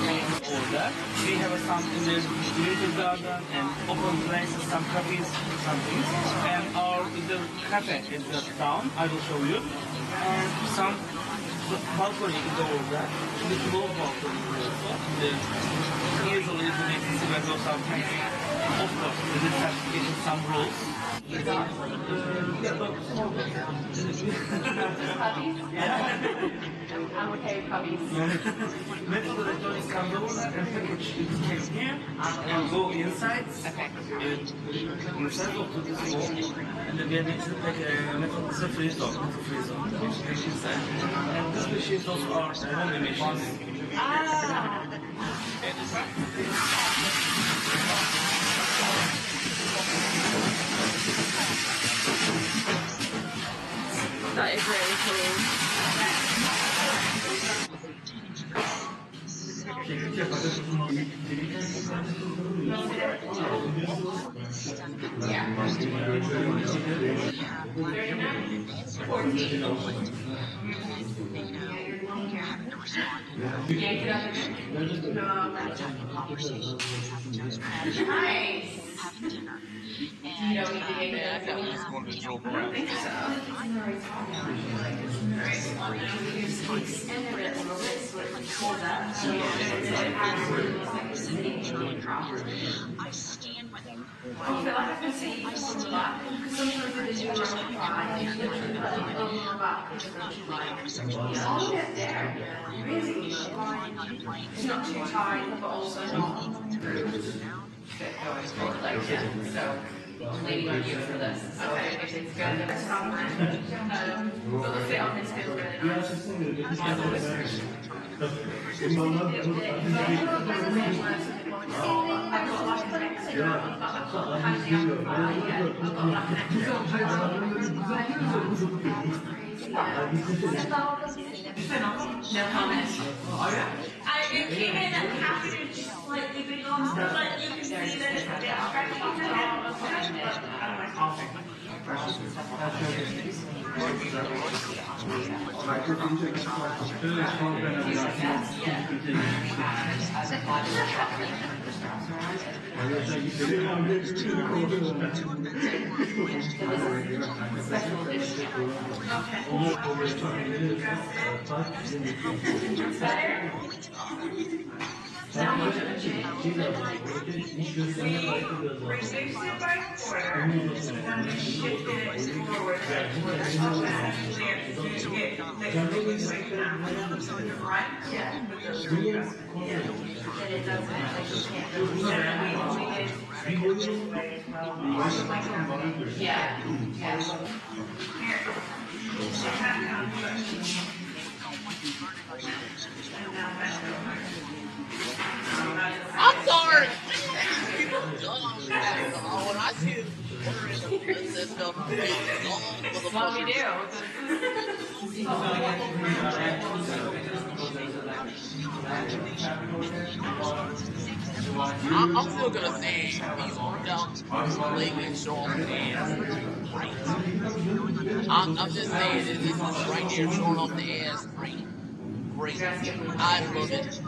Order. We have some in the little garden and open places, some cafes, some things. And our the cafe is the town, I will show you. And some balcony is over there. The small balcony also. The easily the next event or something. Of course, there is certification, some rules. I'm okay with puppies. Metal electronics comes over and package it here and go inside. Okay. Inside of this wall. And then we next to take a metal freezer. Which is inside. And this machine is also our only machine. Ah. That is really cool. Nice. You don't need to make it. I don't think so. Extend it a little bit so it pulls up. So I stand with them. I feel like I've been seeing people a lot. Sometimes they do like pride. All of it there. Really. It's not too tight, but also not fit going forward like that. So. I'm waiting on you for this. Okay, if it's good, then it's fine. But the fit on this feels really nice. I've got like an extra, I've got like a hanging out, I've got like an extra. No comment. It came in at half an inch slightly big on stuff, but you can see that it's down. We reduced it by quarter, and we shifted it forward where it's not actually to get the front. Yeah. That it doesn't like you can't do it. Yeah. I'm sorry. When I see it, this stuff, what we do. I'm still gonna say these leg and show off the ass. Right. I'm just saying this is right here showing off the ass. Great. I love it.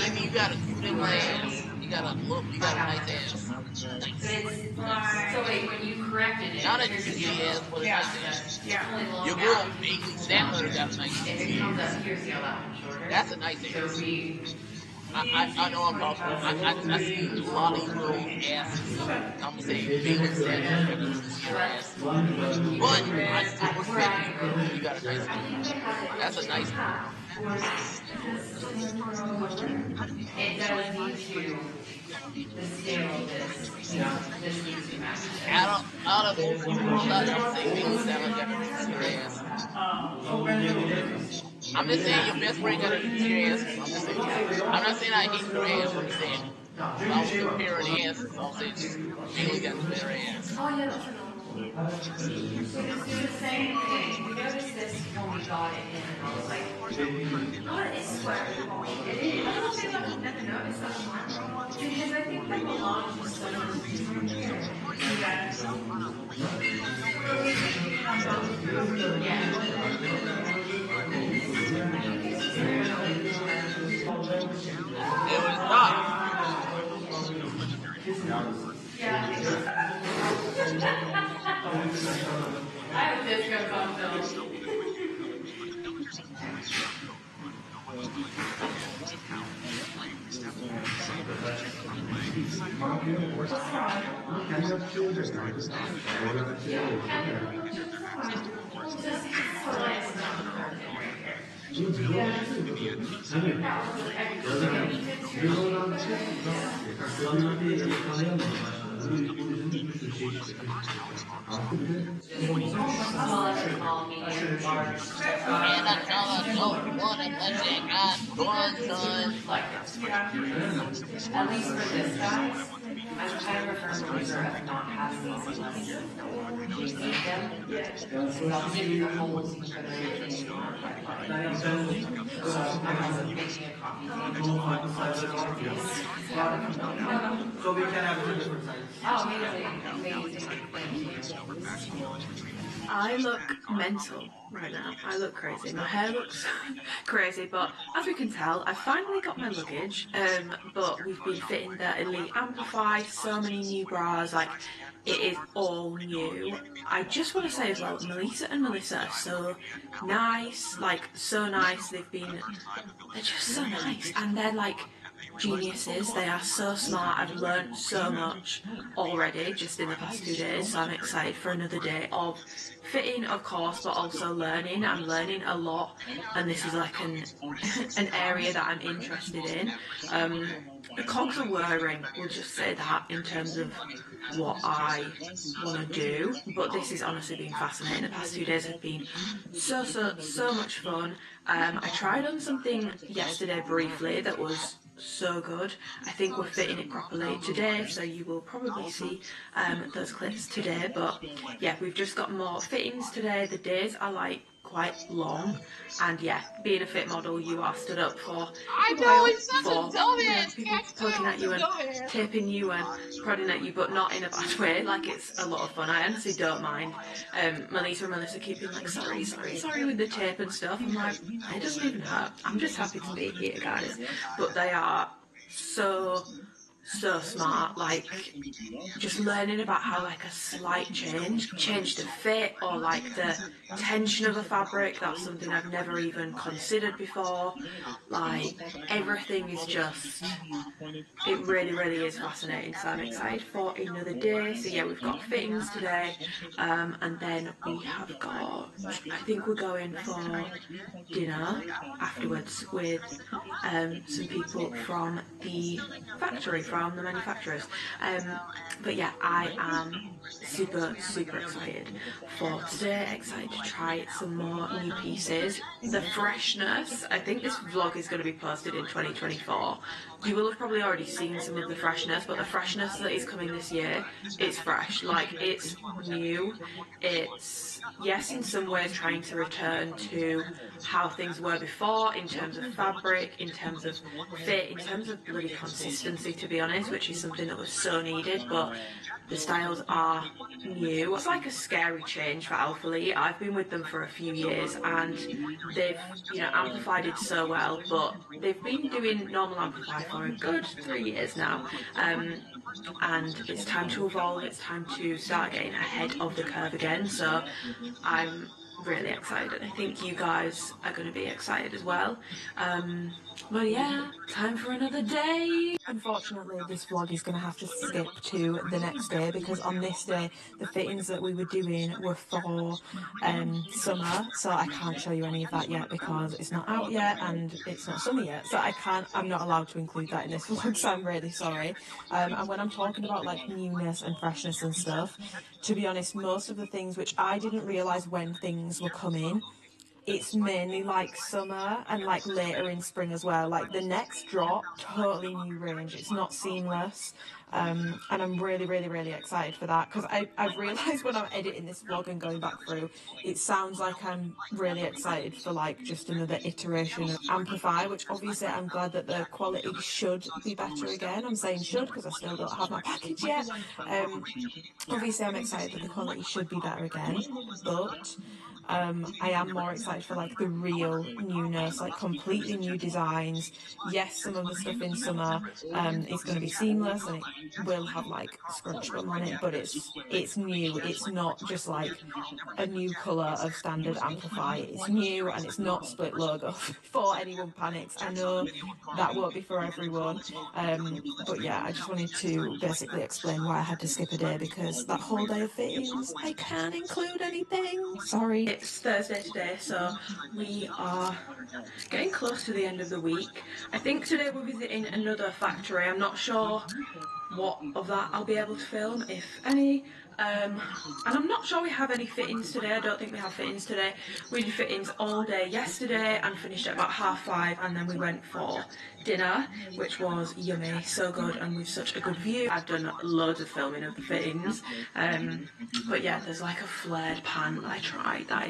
Amy, you got a cute ass. You got a nice ass. Nice. So wait, when you corrected it. Not a Here's the juicy yellow. ass, but a Yeah. nice ass. Yeah. Only a little Your gap girl between Bailey the Sandler ones. got a nice If juicy it comes ass. up here, see how that one's shorter? That's a nice So ass. we. I know I'm talking about. I see a lot of these girls' asses. I'm gonna say Bailey Sandler got a juicier ass. But I still respect you, girl. You got a nice ass. That's a nice one. It does need to, the scale of this, you know, this needs to be matched. Out of most of the girls out here, I'm gonna say Bailey Sandler got a juicier ass. I'm just saying your best friend got a juicier ass. I'm just saying. I'm not saying I hate your ass. I'm just saying. If I was comparing asses, I'm saying Bailey got the better ass. Oh yeah, that's a normal. So just do the same thing. We noticed this when we got it in, and I was like, oh, it is square. It is. I don't think I've never noticed that one. Because I think that belongs to someone here. Yeah. It was not. I have this goes on film. And another don't want unless you got one son. At least for this guys, I'm kind of a firm believer of not having these unless you need them. Because obviously the holes you can put everything on quite like. I'm also making a coffee table. So we can have two different sizes. Oh, amazing. Thank you. I look mental right now. I look crazy. My hair looks crazy, but as we can tell, I've finally got my luggage. But we've been fitting the Elite Amplify, so many new bras, like it is all new. I just want to say as well, Melissa and Melissa are so nice, like so nice. They're just so nice, and they're like geniuses. They are so smart. I've learned so much already just in the past 2 days, so I'm excited for another day of fitting, of course, but also learning. I'm learning a lot, and this is like an area that I'm interested in. The cogs are whirring, we'll just say that, in terms of what I want to do, but this has honestly been fascinating. The past 2 days have been so much fun. I tried on something yesterday briefly that was so good. I think we're fitting it properly today, so you will probably see those clips today. But yeah, we've just got more fittings today. The days are like quite long, and yeah, being a fit model, you are stood up for I know, it's such a dumbass. people poking at you and taping you and prodding at you, but not in a bad way. Like, it's a lot of fun. I honestly don't mind. Melissa keeping like sorry with the tape and stuff. I'm like, it doesn't even hurt. I'm just happy to be here, guys. But they are so smart, like just learning about how like a slight change the fit or like the tension of a fabric. That's something I've never even considered before. Like, everything is just, it really is fascinating, so I'm excited for another day. So yeah, we've got fittings today, and then we have got, I think we're going for dinner afterwards with some people from the factory, from the manufacturers. But yeah, I am super excited for today, excited to try some more new pieces. The freshness, I think this vlog is going to be posted in 2024. You will have probably already seen some of the freshness, but the freshness that is coming this year, it's fresh, like it's new. It's, yes, in some ways trying to return to how things were before in terms of fabric, in terms of fit, in terms of bloody consistency, to be honest, which is something that was so needed. But the styles are new. It's like a scary change for Alpha Lee. I've been with them for a few years, and they've, you know, amplified it so well, but they've been doing normal amplify for a good 3 years now. and it's time to evolve, it's time to start getting ahead of the curve again. So I'm really excited, and I think you guys are going to be excited as well. But yeah, time for another day. Unfortunately, this vlog is going to have to skip to the next day, because on this day the fittings that we were doing were for summer, so I can't show you any of that yet because it's not out yet and it's not summer yet, so I'm not allowed to include that in this vlog, so I'm really sorry. And when I'm talking about like newness and freshness and stuff, to be honest, most of the things which I didn't realise when things were coming, it's mainly like summer and like later in spring as well. Like the next drop, totally new range. It's not seamless. And I'm really excited for that, because I've realised when I'm editing this vlog and going back through, it sounds like I'm really excited for like just another iteration of Amplify, which obviously I'm glad that the quality should be better again. I'm saying should because I still don't have my package yet. Obviously I'm excited that the quality should be better again, but I am more excited for like the real newness, like completely new designs. Yes, some of the stuff in summer is going to be seamless and it will have like scrunch bum on it, but it's new. It's not just like a new colour of standard Amplify. It's new and it's not split logo before anyone panics. I know that won't be for everyone, but yeah, I just wanted to basically explain why I had to skip a day, because that whole day of fittings I can't include anything. Sorry. It's Thursday today, so we are getting close to the end of the week. I think today we're visiting another factory. I'm not sure what of that I'll be able to film, if any. And I'm not sure we have any fittings today. I don't think we have fittings today. We did fittings all day yesterday and finished at about 5:30, and then we went for dinner, which was yummy, so good, and with such a good view. I've done loads of filming of the fittings, but yeah, there's like a flared pan that I tried that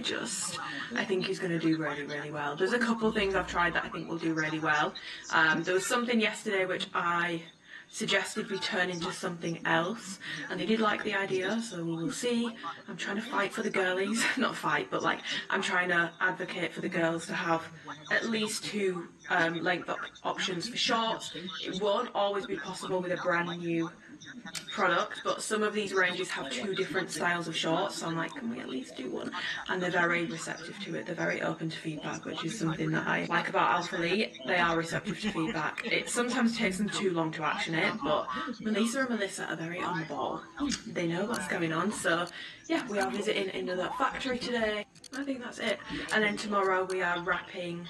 I think is going to do really well. There's a couple things I've tried that I think will do really well. There was something yesterday which I suggested we turn into something else, and they did like the idea, so we will see. I'm trying to fight for the girlies, not fight, but like I'm trying to advocate for the girls to have at least two length options for shorts. It won't always be possible with a brand new product, but some of these ranges have two different styles of shorts, so I'm like, can we at least do one? And they're very receptive to it. They're very open to feedback, which is something that I like about Alpha Lee. They are receptive to feedback. It sometimes takes them too long to action it, but Melissa and Melissa are very on the ball. They know what's going on, so yeah, we are visiting another factory today. I think that's it. And then tomorrow we are wrapping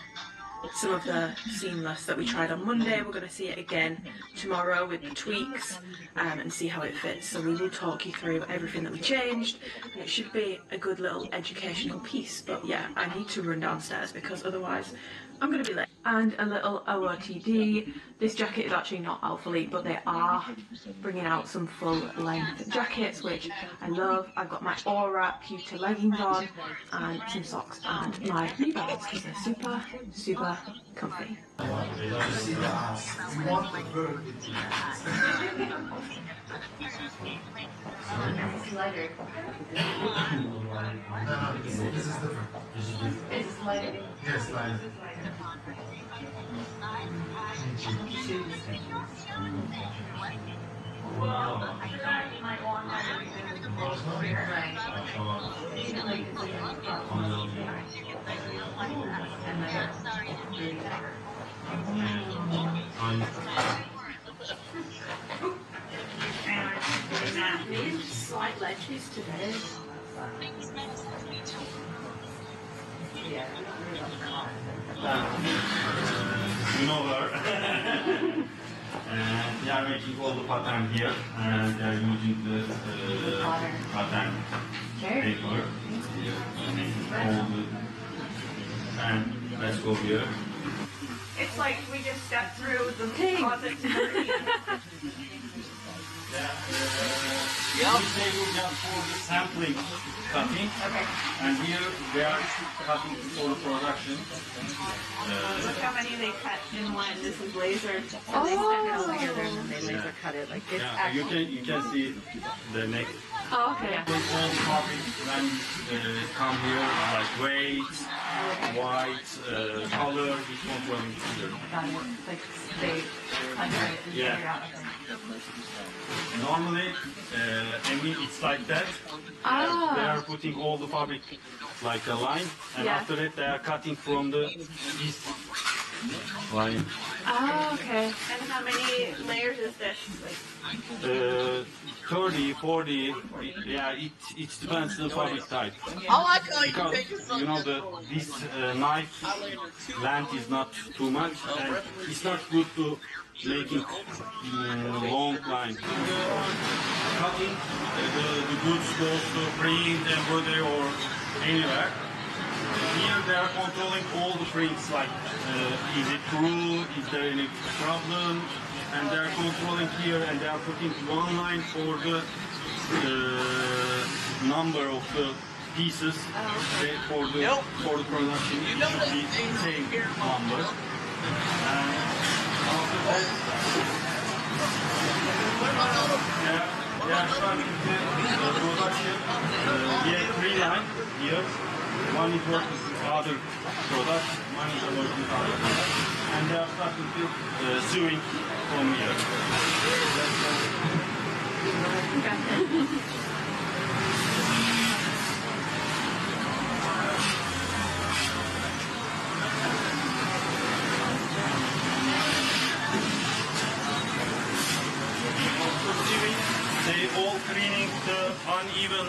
some of the seamless that we tried on Monday. We're going to see it again tomorrow with the tweaks and see how it fits. So we will talk you through everything that we changed, and it should be a good little educational piece. But yeah, I need to run downstairs because otherwise I'm going to be late. And a little OOTD. This jacket is actually not Alpha Lee, but they are bringing out some full length jackets, which I love. I've got my Aura pewter leggings on and some socks and my knee bags because they're super comfy. It's lighter. No, this is different. It's lighter. Yes, lighter. Wow. I feel like you might want that to be right. These slight ledges today. Yeah. You know her. And they are making all the pattern here, and they are using the pattern paper. All the, and let's go here. It's like we just stepped through the closet to the This table just for the sampling cutting, and here they are cutting for the production. Look how many they cut in one. This is laser. So they stick it all together and then they laser cut it like this. Yeah, you can see the neck Oh, okay. All fabric when come here, like weight, white, color, it's controlling here. Like they under it and Yeah. figure out. Normally, I mean, it's like that. Ah. They are putting all the fabric like a line, and Yeah. after that they are cutting from the this line. Ah, okay. And how many layers is this? 30, 40, yeah, it depends on the fabric type. I like how you Because make it so you know this knife length is not too much, and it's not good to making long line. Cutting the goods goes to print, embroidery, or anywhere. Here they are controlling all the prints, like is it true, is there any problem, and they are controlling here, and they are putting one line for the number of the pieces for the production. It should be same number. And after that, they are starting the production. We have 3 lines here. One is working with other products, one is working with other products, and they are starting to sewing from here. They all cleaning the uneven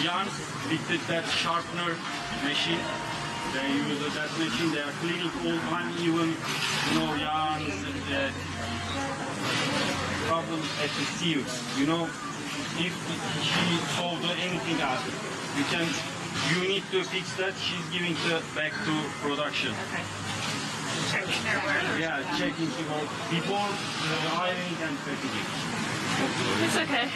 yarns with that sharpener machine. They use that machine. They are cleaning all uneven, yarns and problems at the seams. If she solved anything else, you need to fix that. She's giving the back to production. Okay. Checking their work. Yeah, checking the work before ironing and packaging. It's okay.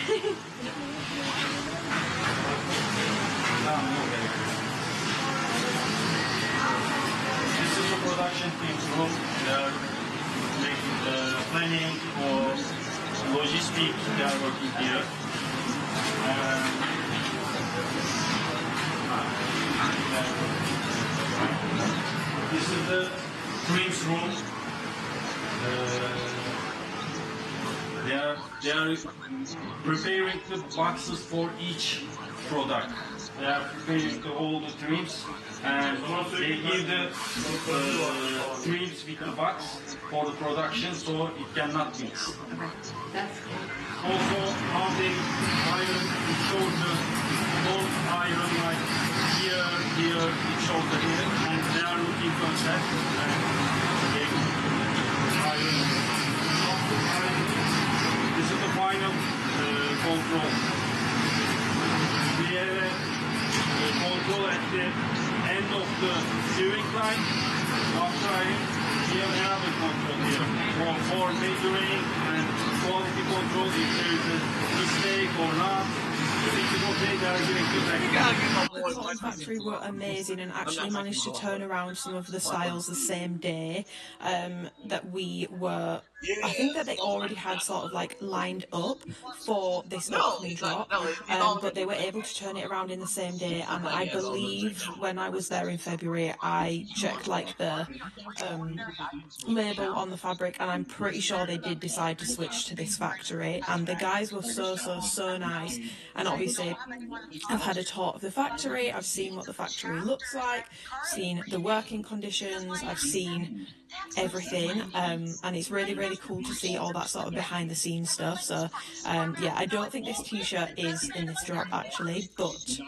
This is the production team's room. They are making the planning or logistics. They are working here. This is the prints room. They are preparing the boxes for each product. They are preparing all the trims, and they give the trims with the box for the production, so it cannot mix. Also, how they iron, it shows the both iron, like here, it shows the here, and they are looking for that, and they iron. This is the final control. We have a control at the end of the sewing line. After iron, we have another control here for measuring and quality control if there is a mistake or not. If it is okay, they are giving feedback. The cotton factory were amazing and actually managed to turn around some of the styles the same day that we were. I think that they already had sort of like lined up for this upcoming drop, but they were able to turn it around in the same day. And I believe when I was there in February, I checked like the label on the fabric, and I'm pretty sure they did decide to switch to this factory. And the guys were so nice. And obviously, I've had a tour of the factory. I've seen what the factory looks like, seen the working conditions. I've seen everything, and it's really cool to see all that sort of behind the scenes stuff. So yeah, I don't think this t-shirt is in this drop actually, but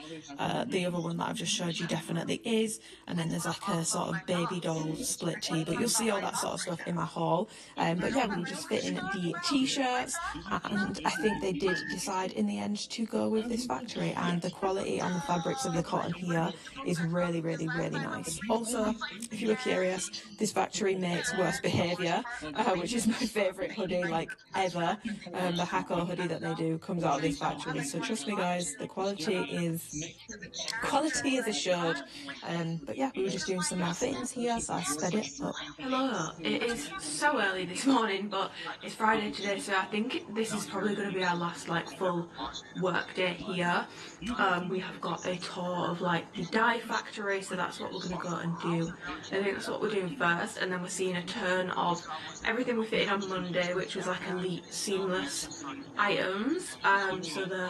the other one that I've just showed you definitely is. And then there's like a sort of baby doll split tee, but you'll see all that sort of stuff in my haul. But yeah, we were just fitting the t-shirts, and I think they did decide in the end to go with this factory, and the quality on the fabrics of the cotton here is really nice. Also, if you were curious, this factory makes worse behaviour, which is my favourite hoodie like ever. The Hako hoodie that they do comes out of this factory, so trust me guys, the quality is assured. But yeah, we were just doing some more things here, so I sped it up. Hello, it is so early this morning, but it's Friday today, so I think this is probably going to be our last like full work day here. We have got a tour of like the dye factory, so that's what we're going to go and do. I think that's what we're doing first, and then we're seeing a turn of everything we fitted on Monday, which was like elite seamless items. So the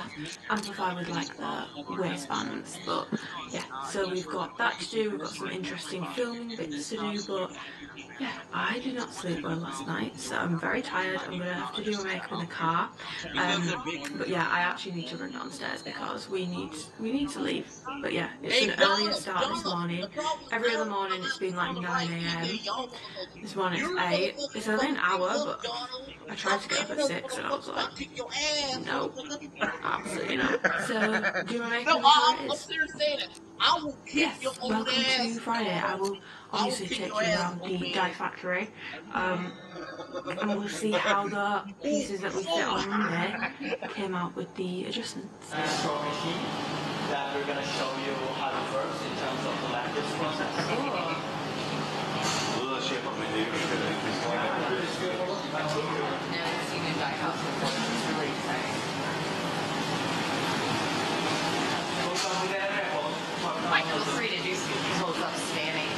amplify with like the waistbands, but yeah, so we've got that to do, we've got some interesting filming bits to do, but yeah, I did not sleep well last night, so I'm very tired. I'm gonna have to do my makeup in the car. But yeah, I actually need to run downstairs because we need to leave. But yeah, it's an earlier start this morning. Every other morning it's been like 9 AM. This morning it's 8. It's only an hour, but I tried to get up at 6 and I was like, no, absolutely not. So do my makeup in the car it is. Yes, welcome to Friday. I will obviously take you around the dye factory, and we'll see how the pieces that we fit on Monday came out with the adjustments. That we're going to show you how it works in terms of the language process. Never seen a dye house before. It's really exciting. Mike, feel free to do some close-up spanning.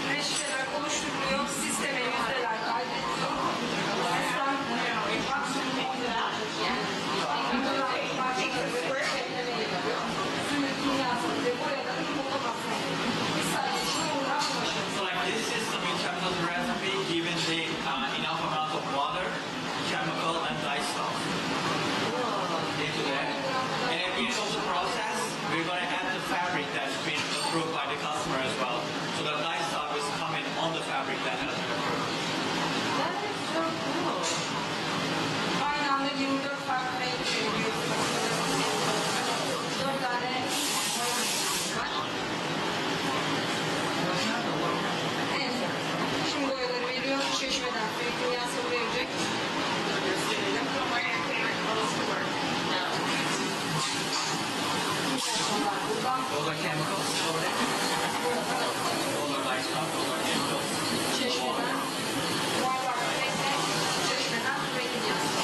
Reçeteler oluşturuluyor, sisteme yüzdeler kaydediliyor. So like this system in terms of the recipe, given the enough amount of water, chemical and dye stuff into that. And at the end of the process, we're going to add the fabric that's been approved by the customer as well. So the dye stuff is coming on the fabric that has been approved. That is so cool. Aynı anda 24 farklı renk veriyorsunuz. 4 tane var. Evet. Şimdi boyaları veriyor. Çeşmeden suyu kimyası verecek. Gösterelim. Those are chemicals over there. Those are dye stuff, those are chemicals. Çeşmeden. Bardak renkte. Çeşmeden renk kimyası.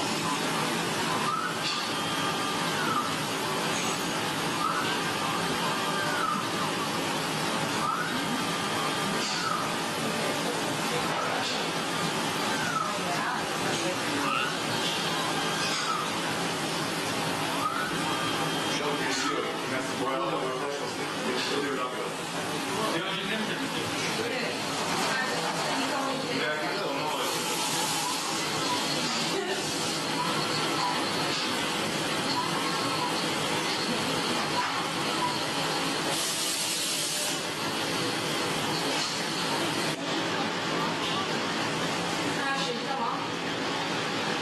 Her şey tamam.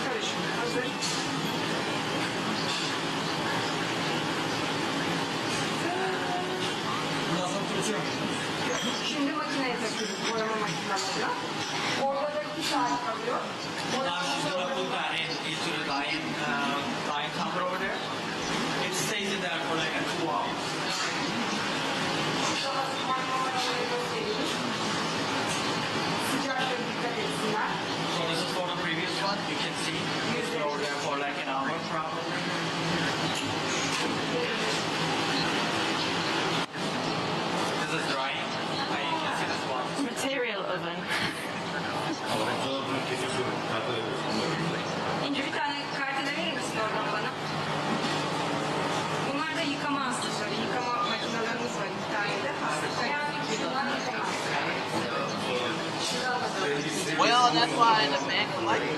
Karışım hazır. Şimdi makineye takıyoruz boyama makinelerine. Orada da 2 saat kalıyor. I'm just going to put that into the dyeing cover over there. It stays in there for like 2 hours. Sıcaklığa dikkat etsinler. So this is for the previous one. You can see it's been over there for like an hour probably. This is drying. You can see the swatch. Material oven. İnce bir tane kartede verir misin oradan bana? Bunlar da yıkama hastaları. Yıkama makinelerimiz var 2 tane de. Şunlar yıkama. Well, that's why the man like it.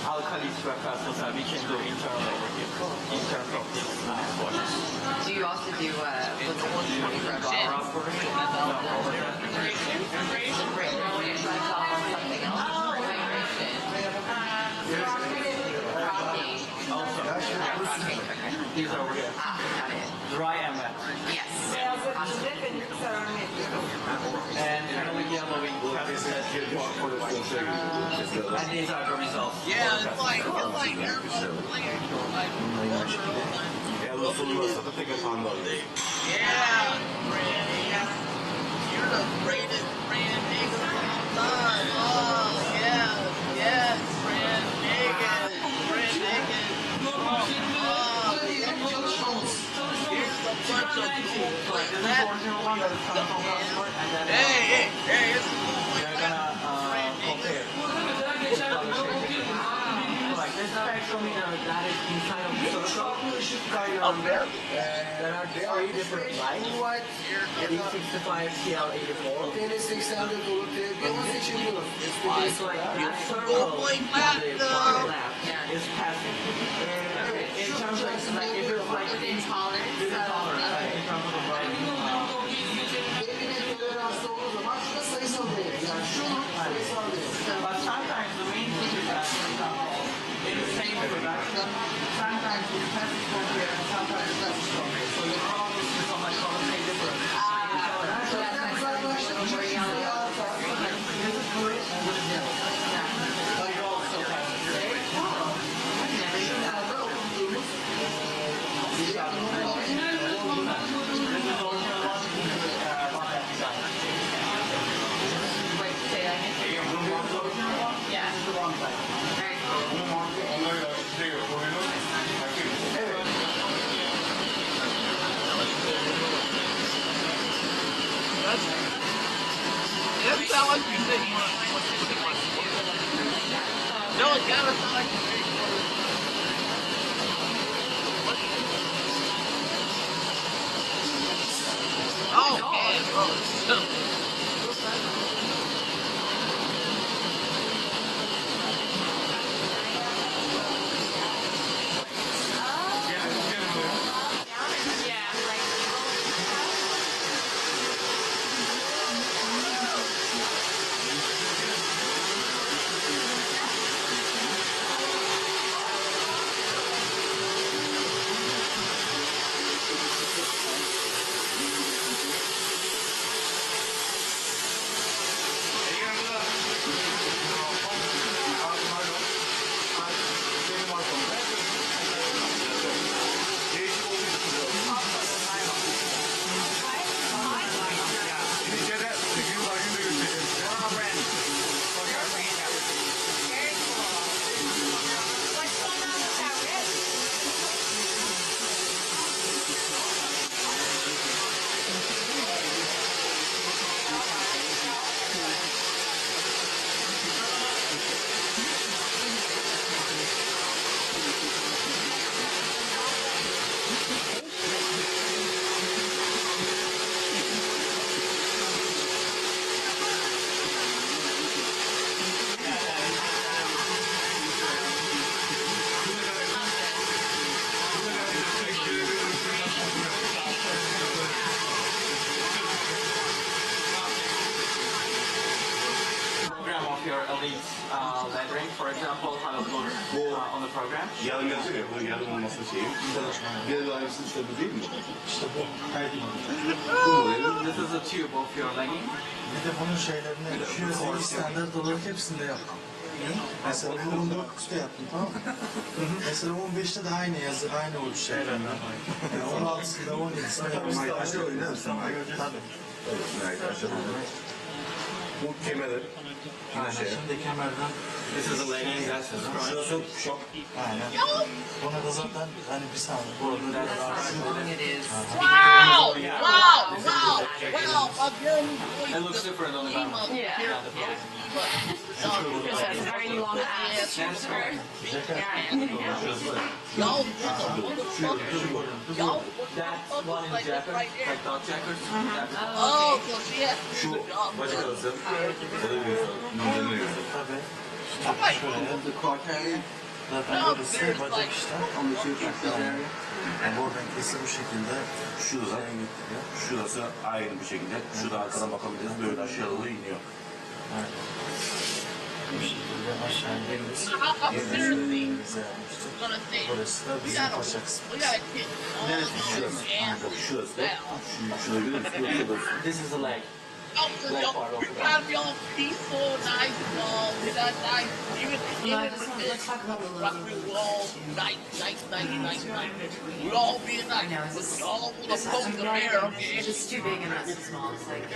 I'll cut these sweat vessels that we can do internally over here in terms of this sport. Do you also do what's the 120 reps? These are over here. Dry and wet. Yes. And with yellowing for the white. And these are the results. Yeah, it's like yeah, Randy. You're the greatest Rand nigga of all time. Oh, yes, yes, Rand nigga. Rand nigga. Here's a bunch of people like that. Hey, it's They're gonna compare. Like this spectrum, that is inside of the circle. Up there? There are three different lights. D65, TL84. It's like that circle is passive. In terms of like if it's like within tolerance, in terms of but sometimes the main thing is that, for example, in the same production, sometimes it's passive compare and sometimes it's passive compare. So your problems is on like say different. This is good and this is yellow. But you're also passive. It sounds like you said you want to no, it gotta sound like lettering, for example, how it looks on the program. Yarın yazıyor ya, bunun yarın olması şeyi. Bir de aynısı işte bu değil mi? İşte bu. This is a tube of your legging. Bir de bunun şeylerini şu standart olarak hepsinde yaptım. Mesela bunu 14'te yaptım, tamam mı? Mesela 15'te de aynı yazı, aynı o şeylerden. Yani 16'sında, 17'sinde yaptım. Aşağı oynar sen. Tabii. Bu kemerler. Şimdi kemerden. This is a legging, that's a scrunch. Şok. Aynen. Buna da zaten hani bir saniye. Burada da wow! Again, it looks different on the bottom. Yeah. So it's a very long ass. That's one in jacket, like dog jackers. Oh, so she has to do the job. Bacak arası. Tabii. Tabii. Şöyle. The croquet. Zaten burası bacak işte. Yani oradan kesi bu şekilde Şurada, şurası ayrı bir şekilde. Şurada arkadan bakabiliriz. Böyle aşağı doğru iniyor. Evet. Bu şekilde aşağı ineriz. Burası da bizim paça kısmı. Neresi? Şurası. Şurası. Şurayı görüyor musun? This is the leg. Gotta be all peaceful, nice, and all. Nice. Even let's talk about the rock and roll, nice. We're all being nice. We all want to poke the bear, okay? It's too big and not too small. It's like,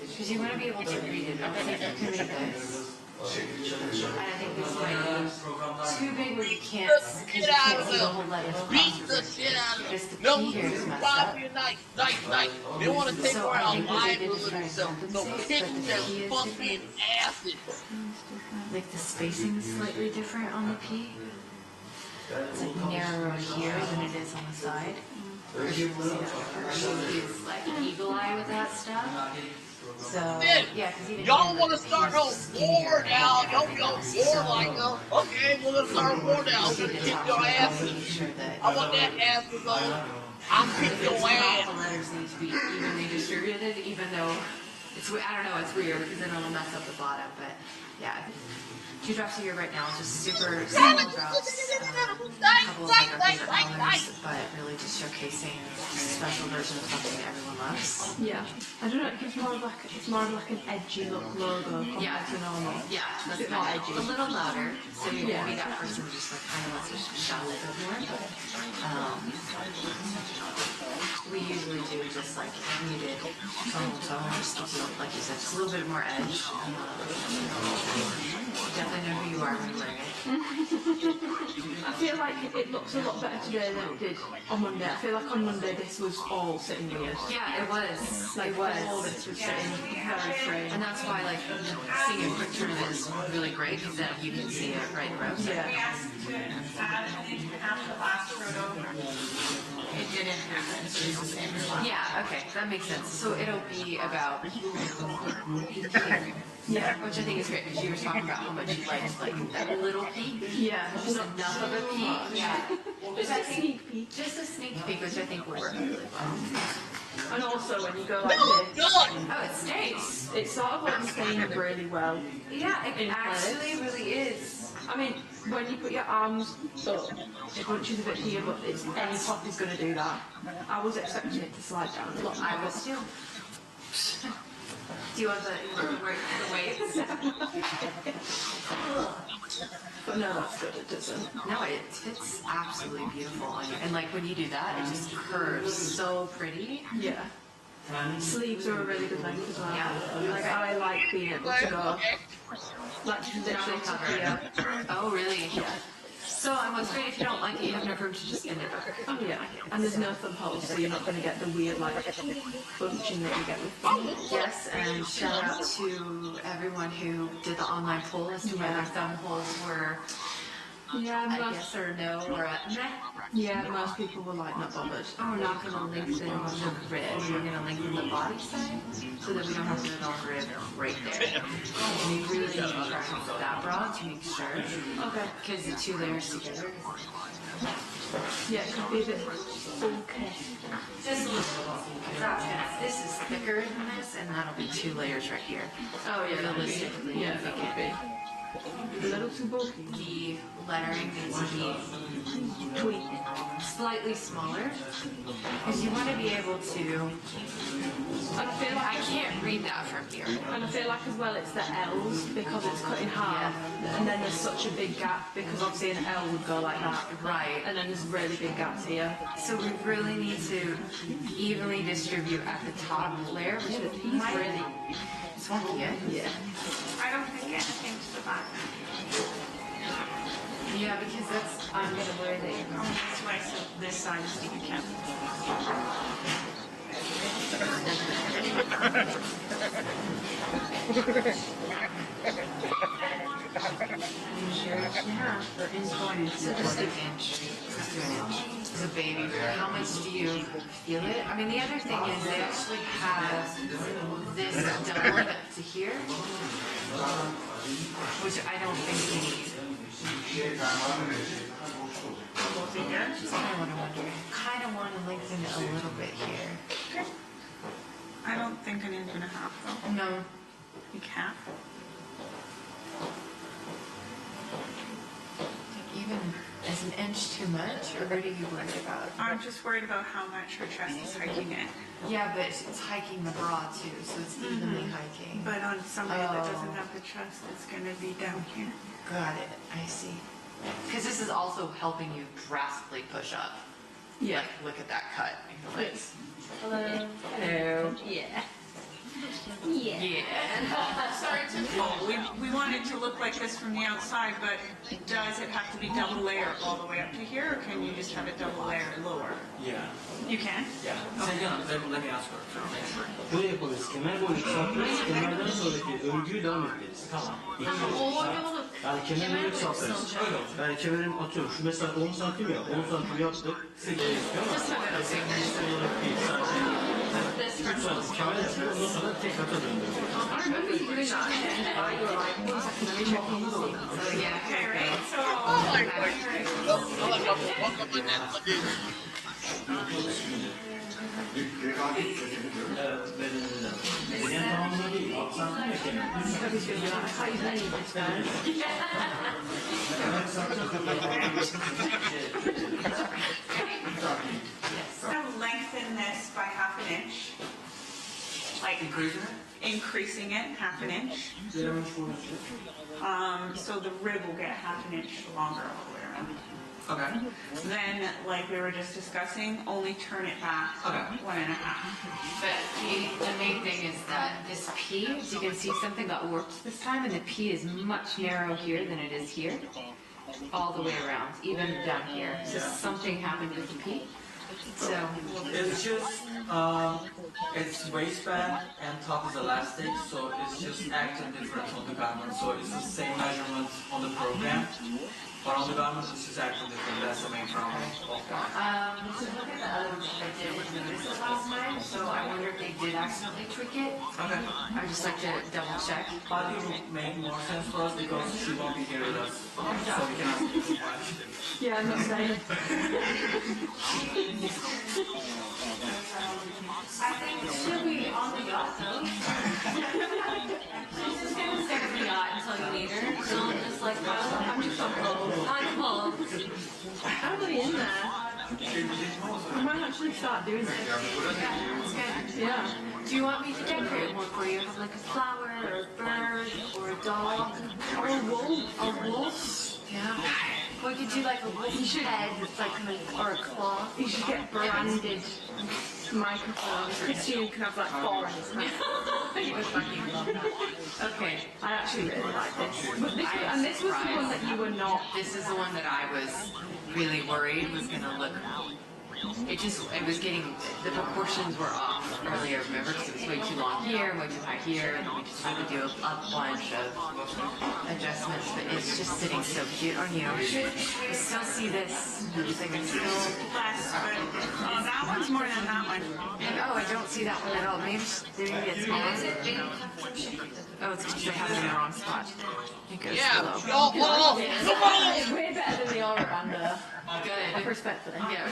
because you want to be able to read it. I don't think you can read this. And I think this might be too big where you can't see the whole letter. Beat the shit out of Just the them. No, P here is messed rob up. you nice. They want to take So away I our think what they did livelihood is try and to stuff. So compensate, kick but the their P is fucking asses. Like the spacing is slightly different on the P. It's like narrower here than it is on the side. Perfume is like eagle eye with that stuff. So yeah, because even y'all want to start a war now. Y'all be on war like us. Okay, we're gonna start a war now. We're gonna kick your asses. I want that asses on. I'll kick your ass. The letters need to be evenly distributed, even though it's I don't know, it's weird because then it'll mess up the bottom. But yeah, 2 drops here right now, just super small drops. Couple of like our favorite colors, but really just showcasing a special version of something that everyone loves. Yeah. I don't know, it's more of like an edgy look logo compared to normal. Yeah, It's a bit that's more edgy. a little louder, so you're gonna be that person who just like kind of wants to shout a bit more. We usually do just like muted tone, just keeps it, like you said, just a little bit more edge. Definitely know who you are when you're wearing it. I feel like it looks a lot better today than it did on Monday. I feel like on Monday this was all sitting weird. Yeah, it was. Like all this was sitting very strange. And that's why like seeing a quick tournament is really great because then you can see it right in rows. Yeah. It didn't happen. Yeah, okay, that makes sense. So it'll be about yeah, which I think is great because you were talking about how much you liked like that little peek. Yeah, just enough of a peek. Yeah, just a sneak peek. Just a sneak peek, which I think will work really well. And also when you go like this, oh, it stays. It's sort of like staying really well. Yeah, it actually really is. I mean, when you put your arms up, it bunches a bit here, but it's any pop is going to do that. I was expecting it to slide down a lot. I was too. Do you want the weights? But no, that's good, it doesn't. No, it fits absolutely beautiful on you. And like when you do that, it just curves so pretty. Yeah. Sleeves are a really good length as well. Yeah. Like I like being able to go like literally to here. Oh really? Yeah. So what's great if you don't like it, you have enough room to just end it back. Oh yeah. And there's no thumb holes, so you're not going to get the weird like bunching that you get with. Yes, and shout out to everyone who did the online poll as to whether thumb holes were a yes or no or a meh. Yeah, most people were like not bothered. Oh, we're not going to lengthen the rib, we're going to lengthen the body side so that we don't have to put on rib right there. And we really need to try to put that broad to make sure. Okay. Because the 2 layers together. Yeah, it could be a bit okay. Just a little. This is thicker than this, and that'll be 2 layers right here. Oh yeah, realistically. Yeah, that would be. A little too bulky. The lettering needs to be tweaked, slightly smaller, because you want to be able to. And I feel like I can't read that from here. And I feel like as well it's the L's because it's cut in half, and then there's such a big gap because obviously an L would go like that. Right. And then there's really big gaps here. So we really need to evenly distribute at the top layer, which might really swanky it. Yeah. I don't think anything to the back. Yeah, because that's I'm gonna worry that you're Going this way, so this side is sticking out. So just an inch. Just do an inch. It's a baby bear. How much do you feel it? I mean, the other thing is they actually have this doubling up to here, which I don't think you need. That's kind of what I'm wondering. Kind of want to lengthen it a little bit here. I don't think 1.5 inches though. No. You can't. Even is an inch too much, or what are you worried about? I'm just worried about how much her chest is hiking it. Yeah, but it's hiking the bra too, so it's evenly hiking. But on somebody that doesn't have the chest, it's going to be down here. Got it. I see. Because this is also helping you drastically push up. Yeah. Like, look at that cut. Like, hello. Hello. Yeah. Yeah. Sorry to we want it to look like this from the outside, but does it have to be double layer all the way up to here, or can you just have it double layer lower? Yeah. You can? Yeah. Let me ask her. Böyle yaparız. Kemer boyu kısaltırız. Kemerden sonraki örgüyü devam ettiririz. Tamam. Yani kemeri böyle kısaltırız. Yani kemerin atıyorum. Şu mesela 10 santim ya. 10 santim yaptık. Size gerek yok ama. Size olarak değil. Sadece 3 santim kemer yapıyoruz. Ondan sonra tek kata döndürüyoruz. Oh my So lengthen this by 1/2 inch. Like increasing it 1/2 inch. So the rib will get 1/2 inch longer all the way around. Okay. Then, like we were just discussing, only turn it back 1.5. But the main thing is that this P, as you can see, something got warped this time, and the P is much narrower here than it is here, all the way around, even down here. So something happened with the P. So it's just it's waistband and top is elastic, so it's just acting different on the garment. So it's the same measurement on the program, but on the garment it's just acting different. That's the main problem. So look at the other ones that I did notice it last time, so I wonder if they did accidentally tweak it. Okay. I just like to double check. I think it will make more sense for us because she won't be here with us, so we can ask her to watch. Yeah, I'm not saying. I think she'll be on the yacht though. She's just gonna stay on the yacht until you need her. She'll just like, I'm just so cold. I'm cold. I'm really in there. I might actually start doing this. Yeah, it's good. Yeah. Do you want me to decorate one for you? Like a flower or a bird or a dog? Or a wolf. A wolf? Yeah. We could do like a wolf head, like, or a claw. You should get branded microphones. Christine can have like 4 in his hand. You would fucking love that. Okay. I actually really like this. But this was the one that you were not. This is the one that I was really worried was gonna look. It was getting, the proportions were off earlier, remember, because it was way too long here, way too high here, and we just had to do a bunch of adjustments, but it's just sitting so cute on you. I still see this, like it's still less, but that one's more than that one. And, oh, I don't see that one at all. Maybe it's on. Oh, it's because they have it in the wrong spot. It goes below. Come on! It's way better than the all-rounder. Good. Respectfully. Yeah.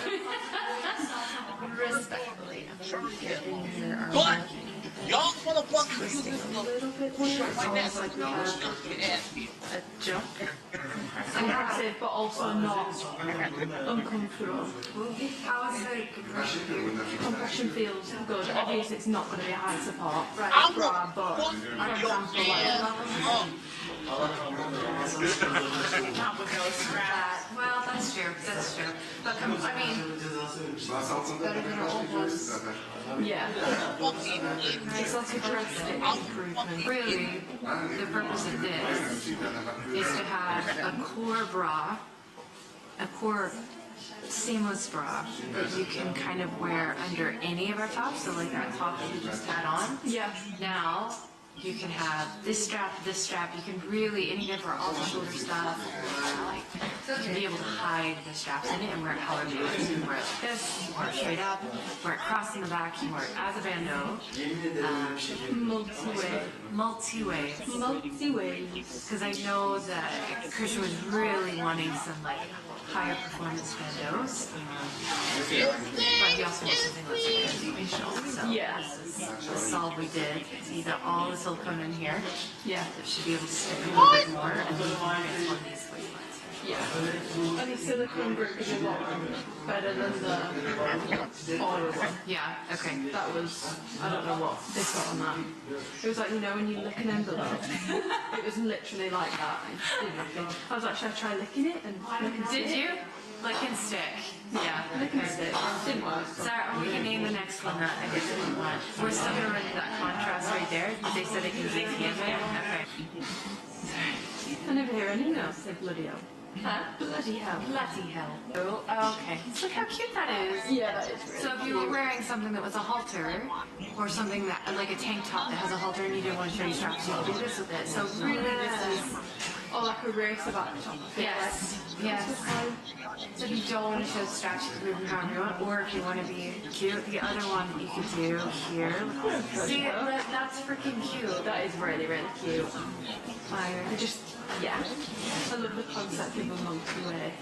Respectfully. But y'all motherfuckers use this like that, like a jump. Aggressive, but also not uncomfortable. How is the compression feels good. Obviously, it's not going to be a high support Right. bra, but for example, well, that's true. That's true. But I mean, better than our old ones. yeah. It's like a drastic improvement. Really, the purpose of this is to have a core bra, a core seamless bra that you can kind of wear under any of our tops. So like that top that you just had on. Yeah. Now you can have this strap, you can really, any of our off-shoulder stuff, or like, to be able to hide the straps in it and wear it however you want. You can wear it like this, you can wear it straight up, wear it crossing the back, you can wear it as a bandeau. Multi-way. Because I know that Christian was really wanting some like higher performance bandeaus. But he also wants something that's like informational. So Yeah. this is the solve we did. See that all the silicone in here? Yeah. It should be able to stick a little bit more and then you can get on these wavelengths. Yeah. And the silicone brick is a lot better than the oil one. Yeah, okay. That was, I don't know what this got on that. It was like, you know, when you lick an envelope, it was literally like that. It did nothing. I was like, should I try licking it and lick and stick? Did you? Lick and stick. Yeah, lick and stick. Didn't work. Sarah, we can name the next one that I guess we didn't want. We're still gonna run that contrast right there. They said it can zig the end. Okay. I never hear anything else say bloody hell. Huh? Bloody hell. Bloody hell. Oh, okay. So look how cute that is. Yeah, that is really So if you were wearing something that was a halter, or something that, like a tank top that has a halter and you didn't want to show your straps, you could do this with it. So really this is... Or like a racer back top. Yes, yes. So if you don't want to show straps, you can move them however you want, or if you want to be cute, the other one that you could do here. See, that's freaking cute. That is really, really cute. Fire. I just, yeah. I love the concept of a multi-way.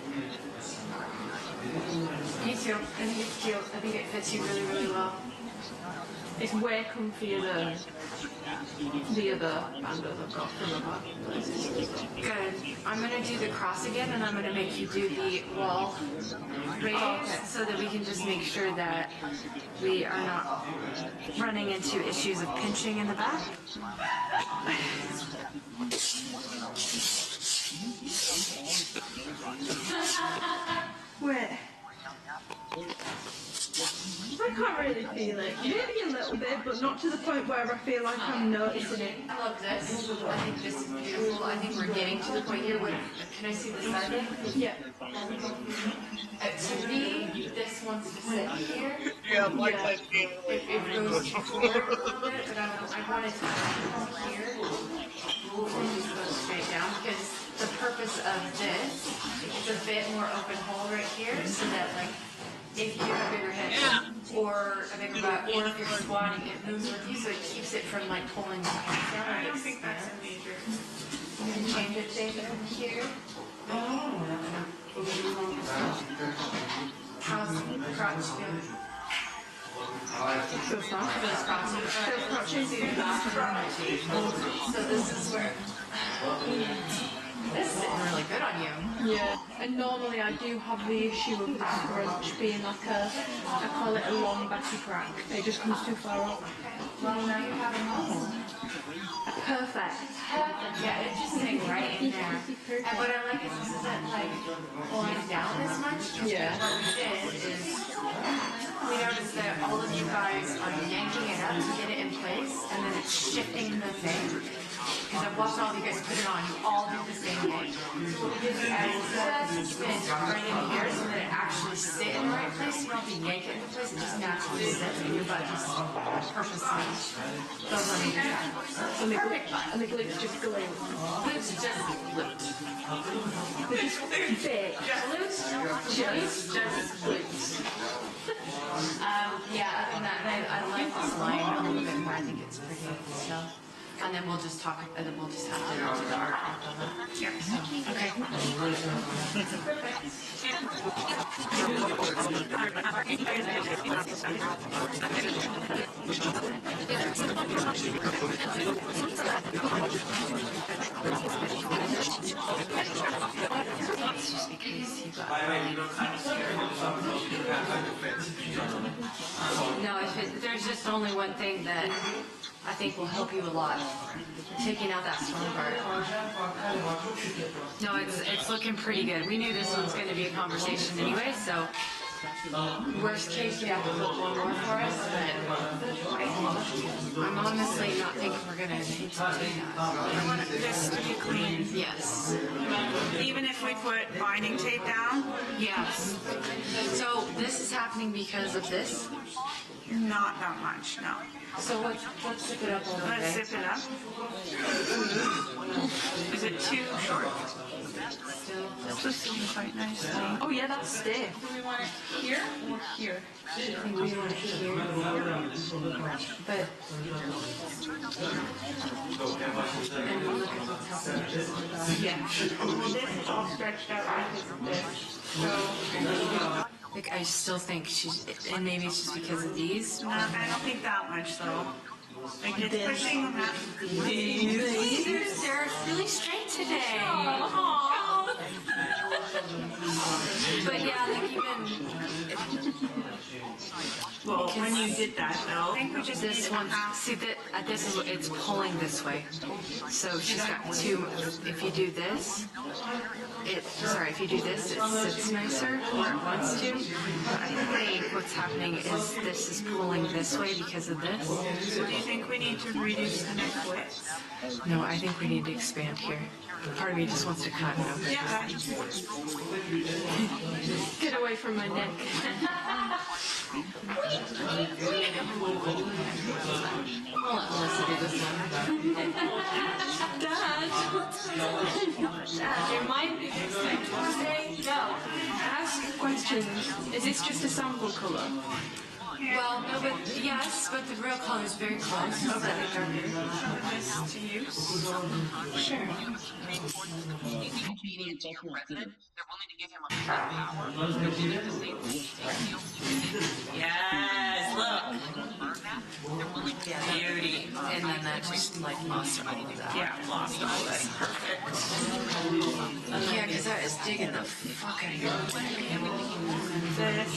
Me too. I think it's cute. I think it fits you really, really well. It's way comfier than the other bandos I've got from other places. Good. I'm going to do the cross again, and I'm going to make you do the wall raise so that we can just make sure that we are not running into issues of pinching in the back. Where? I can't really feel it. Maybe a little bit, but not to the point where I feel like I'm noticing it. I love this. I think this is beautiful. I think we're getting to the point here where, can I see the side? Yeah. To me, this wants to sit here. Yeah, like that. It goes forward a little bit, but I want it to come here. And just go straight down, because the purpose of this is a bit more open hole right here, so that like, if you have a bigger head or a bigger butt, or if you're squatting, it moves with you, so it keeps it from like pulling the pants down. I don't think that's a major. You can change it, David, from here. How's the crotch feel? Feels fine. Feels crotchy. Feels crotchy. So this is where... This is sitting really good on you. Yeah, and normally I do have the issue of the crunch being like I call it a long batty crack. It just comes too far up. Well, now you have a normal. Perfect. Yeah, it's just sitting right in there. And what I like is this isn't like pulling down as much. Yeah. What we did is we noticed that all of you guys are yanking it up to get it in place, and then it's shifting the thing. Because I've watched all of you guys put it on, you all do the same yank. And just spin right in here so that it actually sit in the right place. You don't have to yank it in place, it just naturally sits, and your butt just purposely goes on either side. Perfect butt. And the glutes just glue. Glutes just glute. They're just big. Glutes just glutes. Yeah, other than that, I like this line a little bit more. I think it's pretty. So, and then we'll just talk, and then we'll just have to do the art of it. Yeah. So, okay. No, there's just only one thing that I think will help you a lot. Taking out that strong part. No, it's looking pretty good. We knew this was going to be a conversation anyway, so worst case, you have to flip one more for us, but I'm honestly not thinking we're going to need to do that. I want this to be clean. Yes. Even if we put binding tape down? Yes. So this is happening because of this? Not that much, no. So let's zip it up a little bit. Let's zip it up. Is it too short? Still, just This seems quite nicely. Oh yeah, that's stiff. Do we want it here or here? I think we want it here. But and we'll look at the top of it. Yeah. Well, this is all stretched out because of this. So, like, I still think she's, and maybe it's just because of these. no, I don't think that much though. Like it's pushing them out. They're really straight today. Aww. But yeah, like even. Well, when you did that though, I think we just this one. See that this is it's pulling this way. So she's got two. If you do this, if you do this, it sits nicer where it wants to. But I think what's happening is this is pulling this way because of this. So do you think we need to reduce the neck width? No, I think we need to expand here. Part of me just wants to cut it over. Yeah. Get away from my neck. I'll let Melissa do this one. Dad, you're my biggest thing. No, ask questions. Is this just a sample colour? Well, no, but yes, but the real color is very close. Okay. This to use? Sure. Yes, look. Beauty. And then that just like lost all of that. Yeah, lost all that. Perfect. Yeah, because that is digging the fuck out of your This.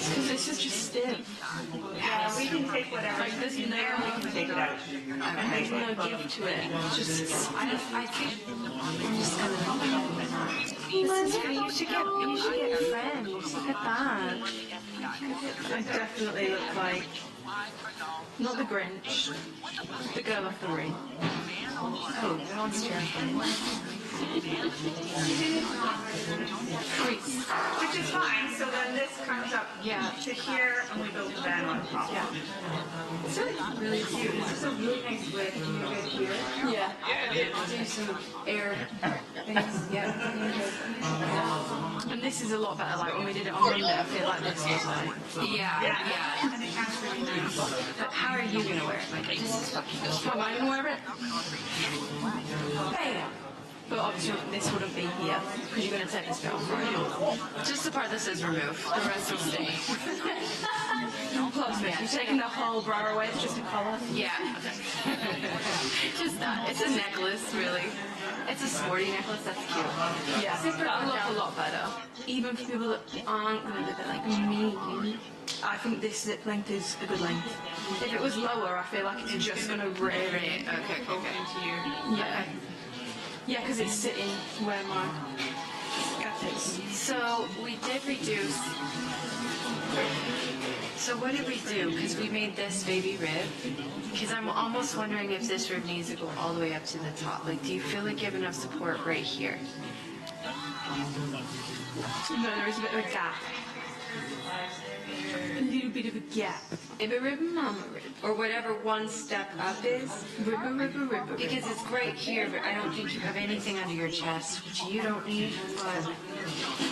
Because this is just stiff. Yeah, we can take whatever. Like this in there, we can take it out. There's no give to it. Just, I think I'm just gonna. You should get friends. Look at that. I definitely look like not the Grinch, the girl off the ring. Oh, monster. Which is fine, so then this comes up to here and we build the band on top. Yeah. It's really cute. This is a really nice way to do it here. Yeah. Yeah, it is. Do some air things. Yeah. And this is a lot better. Like when we did it on Monday, I feel like this was like. Yeah. And it counts really nice. But how are you gonna wear it? Like this is fucking good. How am I gonna wear it? Bam. But obviously this wouldn't be here because you're going to take this bit off, right? Just the part that says remove. The rest will stay. Close me. You're taking the whole bra away. It's just a collar. Yeah. Just that. It's a necklace, really. It's a sporty necklace. That's cute. Yeah. That would look a lot better. Even for people that aren't going to do it like me. I think this zip length is a good length. If it was lower, I feel like it's just going to rear it. Okay. Into you. Yeah. Yeah, because it's sitting where my gap is. So we did reduce. So what did we do? Because we made this baby rib. Because I'm almost wondering if this rib needs to go all the way up to the top. Like, do you feel like you have enough support right here? No, there is a bit of a gap. A little bit of a gap. Ribba ribba mama rib. Or whatever one step up is. Ribba ribba ribba. Because it's right here, but I don't think you have anything under your chest, which you don't need, but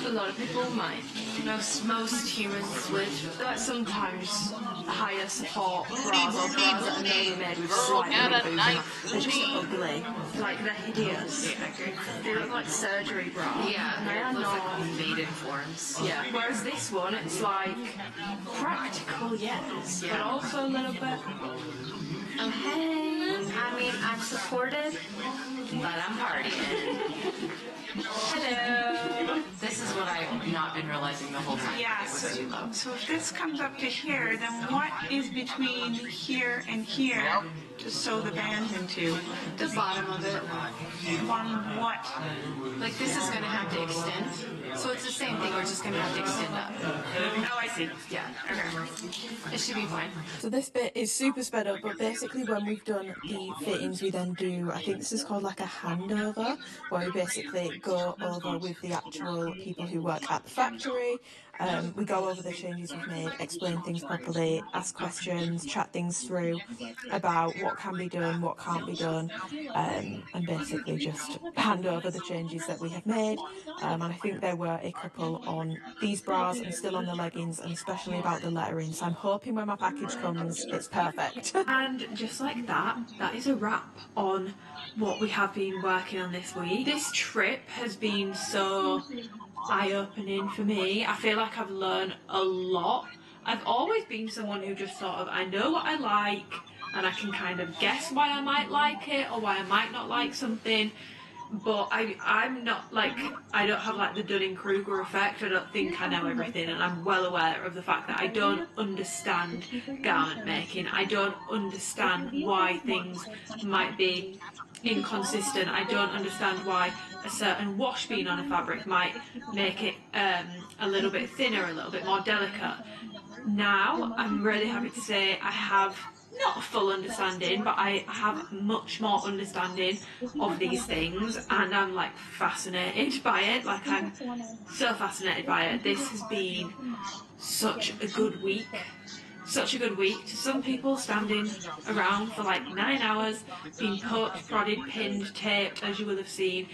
a lot of people might. Most humans would. But sometimes higher support bras or bras that are maybe made with slightly boobs. They're just ugly. Like they're hideous. They look like surgery bras. Yeah, they are not faded forms. Yeah. Whereas this one, it's like practical, yes, but also a little bit. Oh hey, I mean I'm supported, but I'm partying. Hello. This is what I've not been realizing the whole time. Yeah, so if this comes up to here, then what is between here and here to sew the band into? The bottom of it. Bottom of what? Like this is going to have to extend. So it's the same thing, we're just going to have to extend up. Oh, I see. Yeah. Okay. It should be fine. So this bit is super sped up, but basically when we've done the fittings, we then do, I think this is called like a handover, where we basically go over with the actual people who work at the factory. We go over the changes we've made, explain things properly, ask questions, chat things through about what can be done, what can't be done, and basically just hand over the changes that we have made. And I think there were a couple on these bras and still on the leggings, and especially about the lettering. So I'm hoping when my package comes, it's perfect. And just like that, that is a wrap on what we have been working on this week. This trip has been so eye-opening for me. I feel like I've learned a lot. I've always been someone who just sort of, I know what I like and I can kind of guess why I might like it or why I might not like something, but I'm not like, I don't have like the Dunning-Kruger effect. I don't think I know everything, and I'm well aware of the fact that I don't understand garment making. I don't understand why things might be inconsistent. I don't understand why a certain wash being on a fabric might make it a little bit thinner, a little bit more delicate. Now I'm really happy to say I have not a full understanding, but I have much more understanding of these things, and I'm like fascinated by it. Like, I'm so fascinated by it. This has been such a good week. Such a good week. To some people, standing around for like 9 hours, being poked, prodded, pinned, taped, as you will have seen,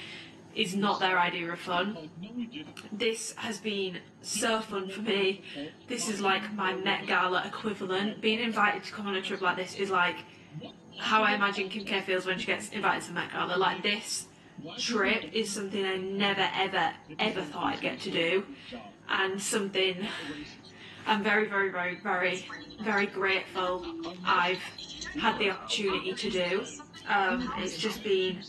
is not their idea of fun. This has been so fun for me. This is like my Met Gala equivalent. Being invited to come on a trip like this is like how I imagine Kim K feels when she gets invited to Met Gala. Like, this trip is something I never ever ever thought I'd get to do, and something I'm very very very very very grateful I've had the opportunity to do. It's just been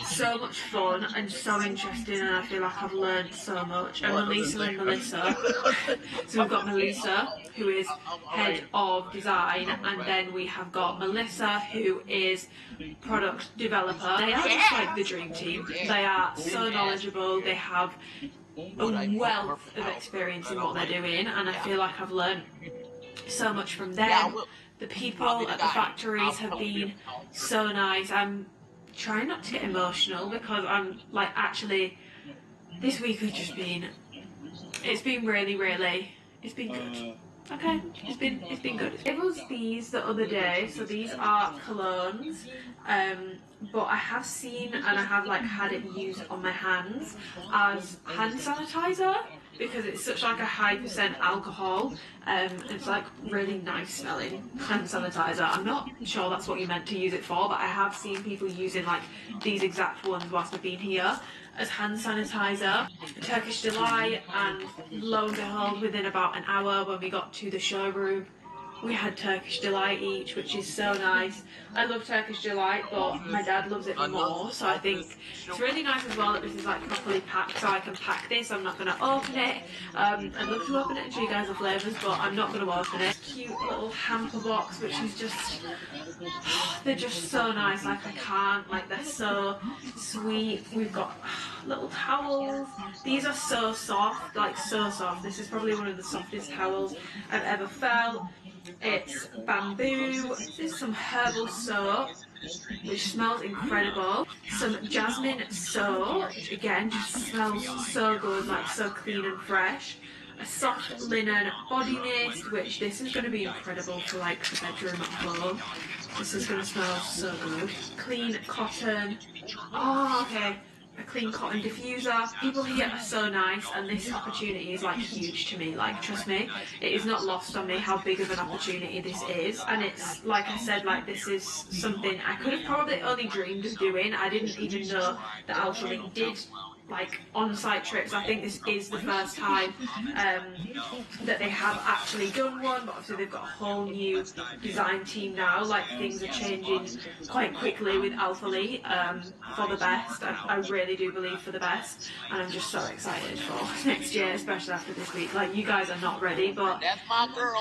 so much fun and so interesting, and I feel like I've learned so much. And Melissa, so we've got Melissa, who is head of design, and then we have got Melissa, who is product developer. They are just like the dream team. They are so knowledgeable. They have a wealth of experience in what they're doing, and I feel like I've learned so much from them. The people at the factories have been so nice. I'm trying not to get emotional because I'm like, actually, this week has just been, it's been really, really, it's been good. Okay, it's been good. It was these the other day, so these are colognes, but I have seen and I have like had it used on my hands as hand sanitizer, because it's such like a high % alcohol. It's like really nice smelling hand sanitizer. I'm not sure that's what you meant to use it for, but I have seen people using like these exact ones whilst I've been here as hand sanitizer. Turkish Delight, and lo and behold, within about an hour when we got to the showroom, we had Turkish Delight each, which is so nice. I love Turkish Delight, but my dad loves it more, so I think it's really nice as well that this is like properly packed, so I can pack this. I'm not going to open it. I'd love to open it and show you guys the flavours, but I'm not going to open it. Cute little hamper box, which is just, they're just so nice. Like, I can't, like, they're so sweet. We've got little towels. These are so soft, like so soft. This is probably one of the softest towels I've ever felt. It's bamboo. This is some herbal soap, which smells incredible. Some jasmine soap, which again just smells so good, like so clean and fresh. A soft linen body mist, which this is going to be incredible for like the bedroom at home. This is going to smell so good. Clean cotton. Oh, okay. A clean cotton diffuser. People here are so nice, and this opportunity is like huge to me. Like, trust me, it is not lost on me how big of an opportunity this is. And it's like I said, like, this is something I could have probably only dreamed of doing. I didn't even know that Alpha League did like on-site trips. I think this is the first time that they have actually done one, but obviously they've got a whole new design team now. Like, things are changing quite quickly with Alpha Lee, for the best. I really do believe for the best, and I'm just so excited for next year, especially after this week. Like, you guys are not ready, but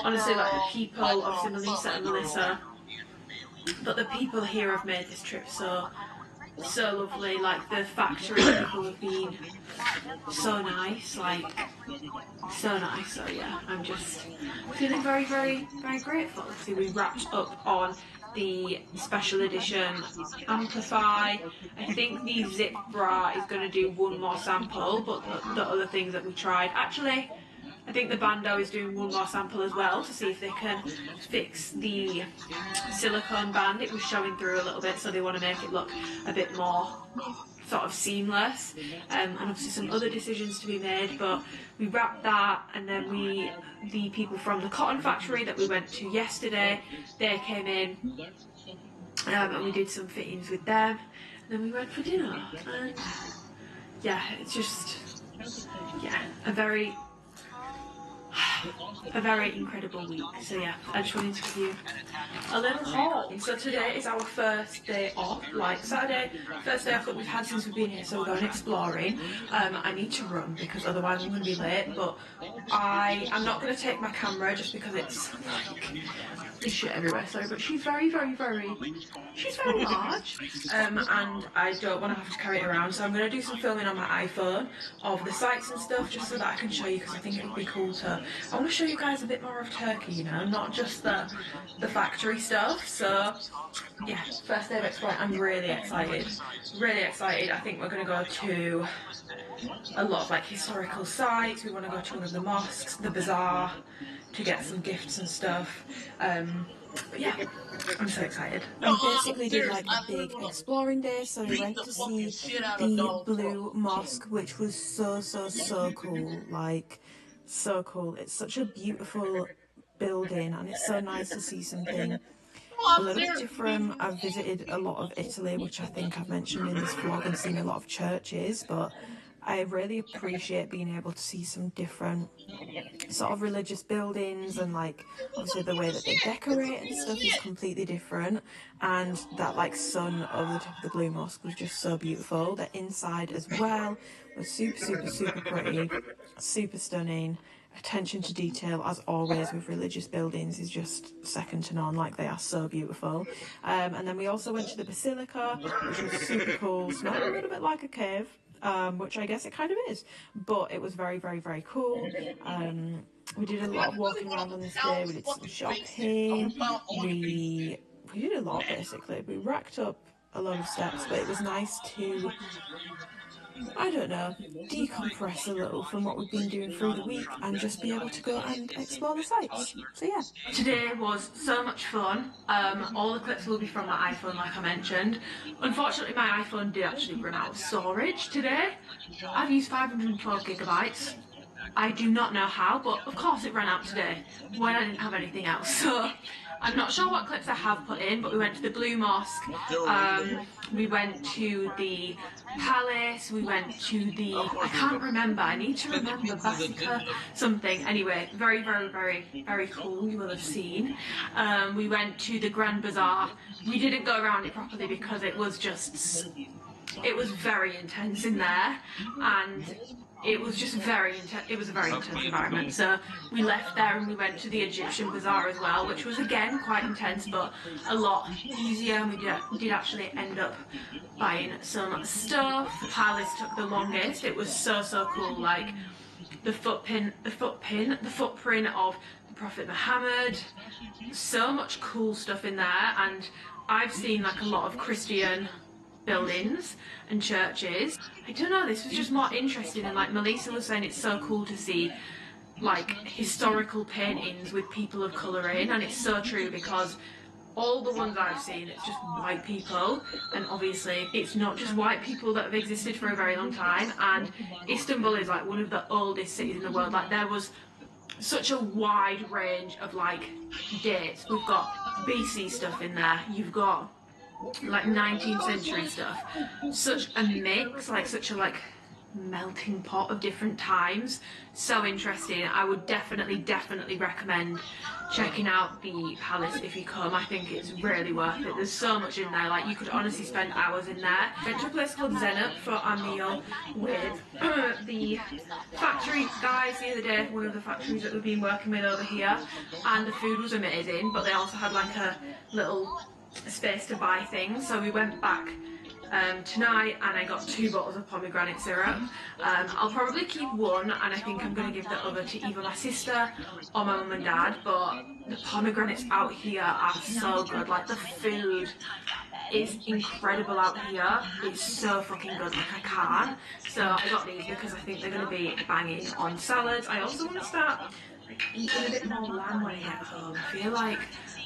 honestly, like, the people, obviously Melissa and Melissa, but the people here have made this trip so lovely. Like, the factory people have been so nice, like so nice. So yeah, I'm just feeling very very very grateful. See, we wrapped up on the special edition Amplify. I think the zip bra is going to do one more sample, but the other things that we tried, actually I think the Bando is doing one more sample as well to see if they can fix the silicone band. It was showing through a little bit, so they want to make it look a bit more sort of seamless, and obviously some other decisions to be made, but we wrapped that, and then the people from the cotton factory that we went to yesterday, they came in, and we did some fittings with them, and then we went for dinner, and yeah, it's just, yeah, a very incredible week. So yeah, I just wanted to give you a little haul. So today is our first day off, like Saturday, first day off that we've had since we've been here, so we're going exploring. I need to run because otherwise I'm going to be late, but I'm not going to take my camera just because it's like, there's shit everywhere, sorry, but she's very large, and I don't want to have to carry it around, so I'm going to do some filming on my iPhone of the sights and stuff, just so that I can show you, because I think it would be cool to, I want to show you guys a bit more of Turkey, you know, not just the factory stuff. So yeah, first day of exploring, I'm really excited, I think we're going to go to a lot of like historical sites. We want to go to one of the mosques, the bazaar, to get some gifts and stuff. But yeah, I'm so excited. We basically did like a big exploring day, so we went to see the Blue Mosque, which was so cool, like so cool. It's such a beautiful building, and it's so nice to see something a little bit different. I've visited a lot of Italy, which I think I've mentioned in this vlog, and seen a lot of churches, but I really appreciate being able to see some different sort of religious buildings, and like obviously the way that they decorate and stuff is completely different, and that like sun over the top of the Blue Mosque was just so beautiful. The inside as well was super pretty, super stunning. Attention to detail, as always with religious buildings, is just second to none. Like, they are so beautiful. And then we also went to the Basilica, which was super cool. Smelled a little bit like a cave, which I guess it kind of is, but it was very cool. We did a lot of walking around on this day. We did some shopping. We did a lot, basically. We racked up a lot of steps, but it was nice to, I don't know, decompress a little from what we've been doing through the week and just be able to go and explore the sites. So yeah. Today was so much fun. All the clips will be from my iPhone, like I mentioned. Unfortunately, my iPhone did actually run out of storage today. I've used 512 gigabytes. I do not know how, but of course it ran out today when I didn't have anything else. So I'm not sure what clips I have put in, but we went to the Blue Mosque, we went to the palace, we went to the, I can't remember, I need to remember, Basilica something. Anyway, very cool, you will have seen. We went to the Grand Bazaar. We didn't go around it properly because it was just, it was very intense in there, and it was just very intense. It was a very intense environment. So we left there and we went to the Egyptian bazaar as well, which was again quite intense, but a lot easier. And we did actually end up buying some stuff. The palace took the longest. It was so cool. Like the footprint of the Prophet Muhammad. So much cool stuff in there, and I've seen like a lot of Christian buildings and churches. I don't know, this was just more interesting, and like Melissa was saying, it's so cool to see like historical paintings with people of colour in, and it's so true because all the ones I've seen, it's just white people, and obviously it's not just white people that have existed for a very long time, and Istanbul is like one of the oldest cities in the world. Like, there was such a wide range of like dates. We've got BC stuff in there, you've got like 19th century stuff, such a mix, like such a like melting pot of different times. So interesting. I would definitely recommend checking out the palace if you come. I think it's really worth it. There's so much in there, like you could honestly spend hours in there. Went to a place called Zeynep for our meal with the factory guys the other day, one of the factories that we've been working with over here, and the food was amazing, but they also had like a little space to buy things, so we went back tonight, and I got 2 bottles of pomegranate syrup. I'll probably keep one, and I think I'm going to give the other to either my sister or my mum and dad, but the pomegranates out here are so good. Like, the food is incredible out here. It's so fucking good, like I can't. So I got these because I think they're going to be banging on salads. I also want to start like eating a bit more lamb when I get home. I feel like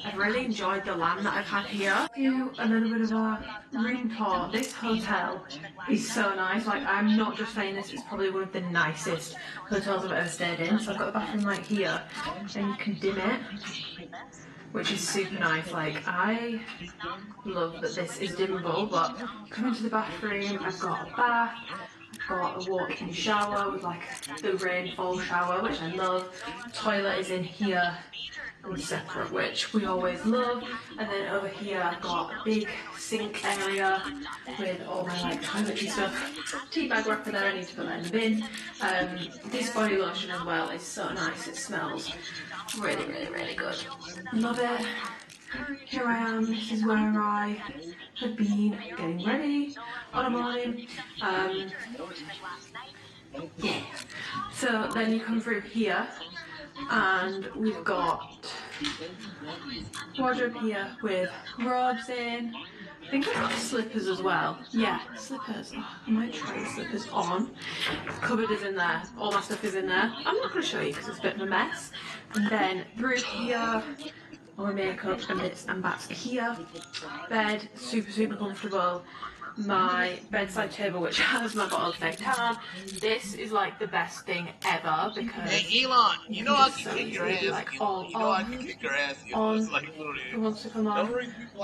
I've really enjoyed the lamb that I've had here. Do a little bit of a room tour. This hotel is so nice. Like, I'm not just saying this, it's probably one of the nicest hotels I've ever stayed in. So I've got a bathroom right here, and you can dim it, which is super nice. Like, I love that this is dimmable, but come into the bathroom, I've got a bath, I've got a walk-in shower with like the rainfall shower, which I love. The toilet is in here and separate, which we always love. And then over here I've got a big sink area with all my like toiletry stuff. Tea bag wrapper there, I need to put that in the bin. This body lotion as well is so nice, it smells really, really, really good. Love it. Here I am, this is where I have been getting ready on a morning. Yeah. So then you come through here, and we've got wardrobe here with robes in. I think I've got slippers as well. Yeah, slippers. Oh, I might try the slippers on. The cupboard is in there. All my stuff is in there. I'm not going to show you because it's a bit of a mess. And then through here, all my makeup and bits and bats here. Bed, super, super comfortable. My bedside table, which has my bottle of fake tan. This is like the best thing ever because hey Elon, you know I can so kick your ass. like all you know I can kick your ass. on. It's like It wants to come on.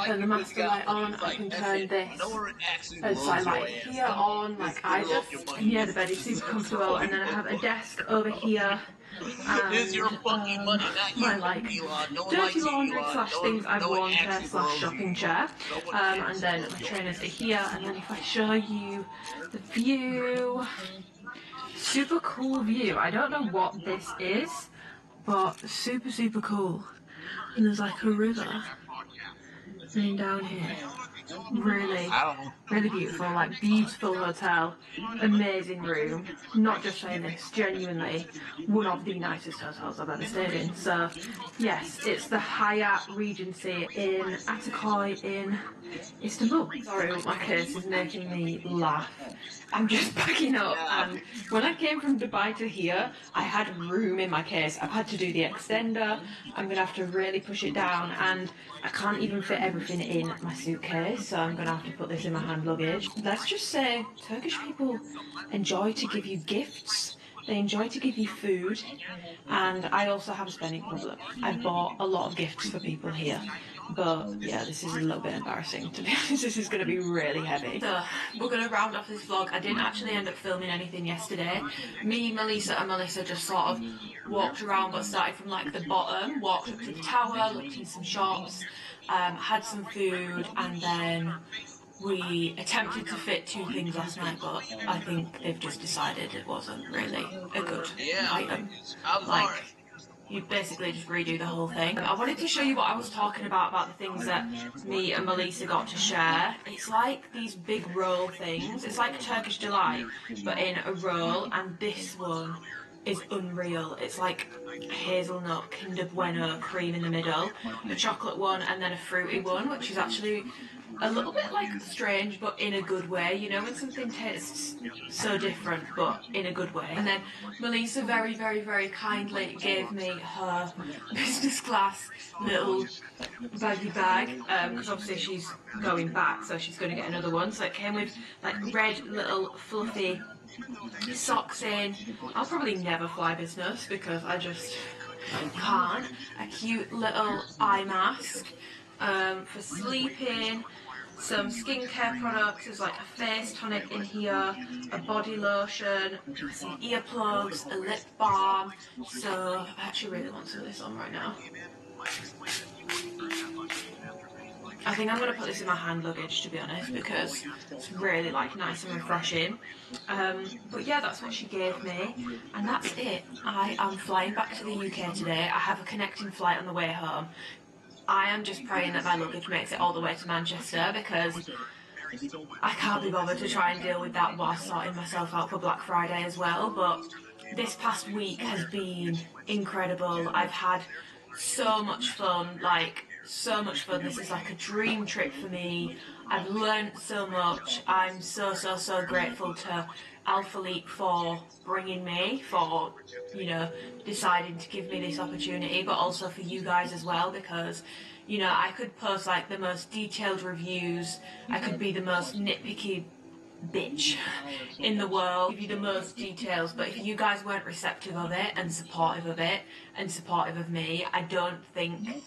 Turn the master light on. I can turn this bedside light here on. Like, I just, yeah, the bed is super comfortable. And then I have a desk over here. It's your fucking money, not my you, like Elon. No one dirty likes you, laundry Elon. slash No things one- I've no one worn chair actually slash loves shopping you. chair. No one And then my trainers are here. And then if I show you the view, super cool view. I don't know what this is, but super, super cool. And there's like a river running down here. Really, really beautiful, like beautiful hotel, amazing room. Not just saying this, genuinely one of the nicest hotels I've ever stayed in. So yes, it's the Hyatt Regency in Ataköy in Istanbul. Sorry, my case is making me laugh. I'm just packing up, and when I came from Dubai to here, I had room in my case. I've had to do the extender. I'm gonna have to really push it down, and I can't even fit everything in my suitcase, so I'm gonna have to put this in my hand luggage. Let's just say Turkish people enjoy to give you gifts. They enjoy to give you food, and I also have a spending problem. I bought a lot of gifts for people here, but yeah, this is a little bit embarrassing, to be honest. This is going to be really heavy. So we're going to round off this vlog. I didn't actually end up filming anything yesterday. Me, Melissa and Melissa just sort of walked around, but started from like the bottom, walked up to the tower, looked in some shops, had some food, and then we attempted to fit 2 things last night, but I think they've just decided it wasn't really a good item. Like, you basically just redo the whole thing. I wanted to show you what I was talking about the things that me and Melissa got to share. It's like these big roll things. It's like Turkish delight, but in a roll, and this one is unreal. It's like hazelnut, Kinder Bueno, cream in the middle, a chocolate one, and then a fruity one, which is actually a little bit like strange, but in a good way, you know, when something tastes so different, but in a good way. And then Melissa very, very, very kindly gave me her business class little baggy bag, because obviously she's going back, so she's going to get another one. So it came with like red little fluffy socks in. I'll probably never fly business because I just can't. A cute little eye mask for sleeping. Some skincare products. There's like a face tonic in here, a body lotion, some earplugs, a lip balm. So I actually really want some of this on right now. I think I'm going to put this in my hand luggage, to be honest, because it's really like nice and refreshing. But yeah, that's what she gave me, and that's it. I am flying back to the UK today. I have a connecting flight on the way home. I am just praying that my luggage makes it all the way to Manchester, because I can't be bothered to try and deal with that while sorting myself out for Black Friday as well, but this past week has been incredible. I've had so much fun, like so much fun. This is like a dream trip for me. I've learnt so much. I'm so grateful to Alpha Leap for bringing me, for, you know, deciding to give me this opportunity, but also for you guys as well, because, you know, I could post like the most detailed reviews, I could be the most nitpicky bitch in the world, give you the most details, but if you guys weren't receptive of it and supportive of it and supportive of me, I don't think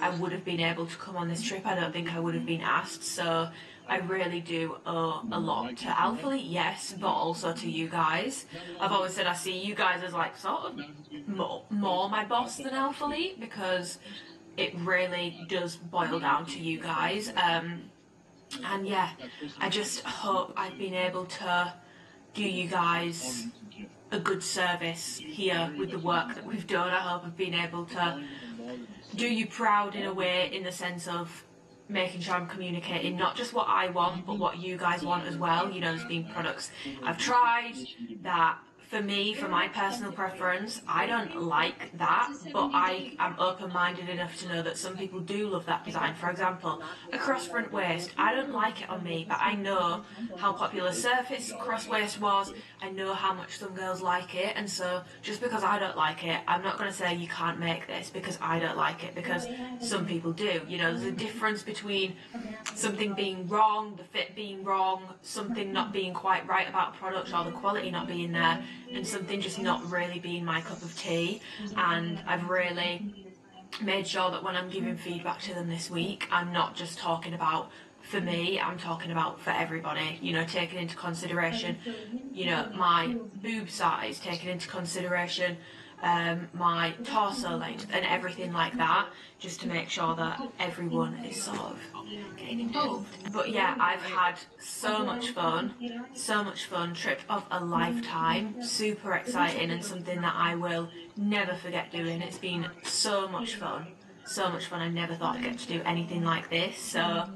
I would have been able to come on this trip. I don't think I would have been asked. So I really do owe a lot to Alpha Leap, yes, but also to you guys. I've always said I see you guys as like sort of more my boss than Alpha Leap, because it really does boil down to you guys. And yeah, I just hope I've been able to do you guys a good service here with the work that we've done. I hope I've been able to do you proud in a way, in the sense of making sure I'm communicating not just what I want, but what you guys want as well. You know, there's been products I've tried that, for me, for my personal preference, I don't like that, but I am open-minded enough to know that some people do love that design. For example, a cross-front waist, I don't like it on me, but I know how popular Surface cross-waist was, I know how much some girls like it, and so just because I don't like it, I'm not going to say you can't make this because I don't like it, because some people do. You know, there's a difference between something being wrong, the fit being wrong, something not being quite right about a product, or the quality not being there, and something just not really being my cup of tea. And I've really made sure that when I'm giving feedback to them this week, I'm not just talking about for me, I'm talking about for everybody, you know, taking into consideration, you know, my boob size, taking into consideration my torso length and everything like that, just to make sure that everyone is sort of getting involved. But yeah, I've had so much fun, trip of a lifetime, super exciting, and something that I will never forget doing. It's been so much fun, I never thought I'd get to do anything like this. So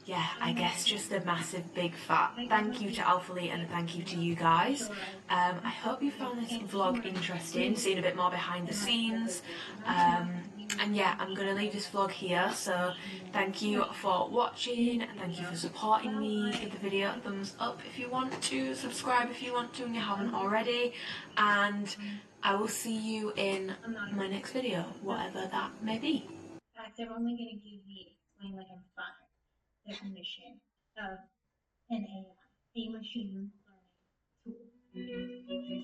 yeah, I guess just a massive big fat thank you to Alpha Leap and a thank you to you guys. I hope you found this vlog interesting, seeing a bit more behind the scenes. And yeah, I'm going to leave this vlog here, so thank you for watching, and thank you for supporting me. Give the video a thumbs up if you want to, subscribe if you want to and you haven't already, and I will see you in my next video, whatever that may be. They're only going to give me explain like I'm fine. Definition of an AI, a machine learning tool.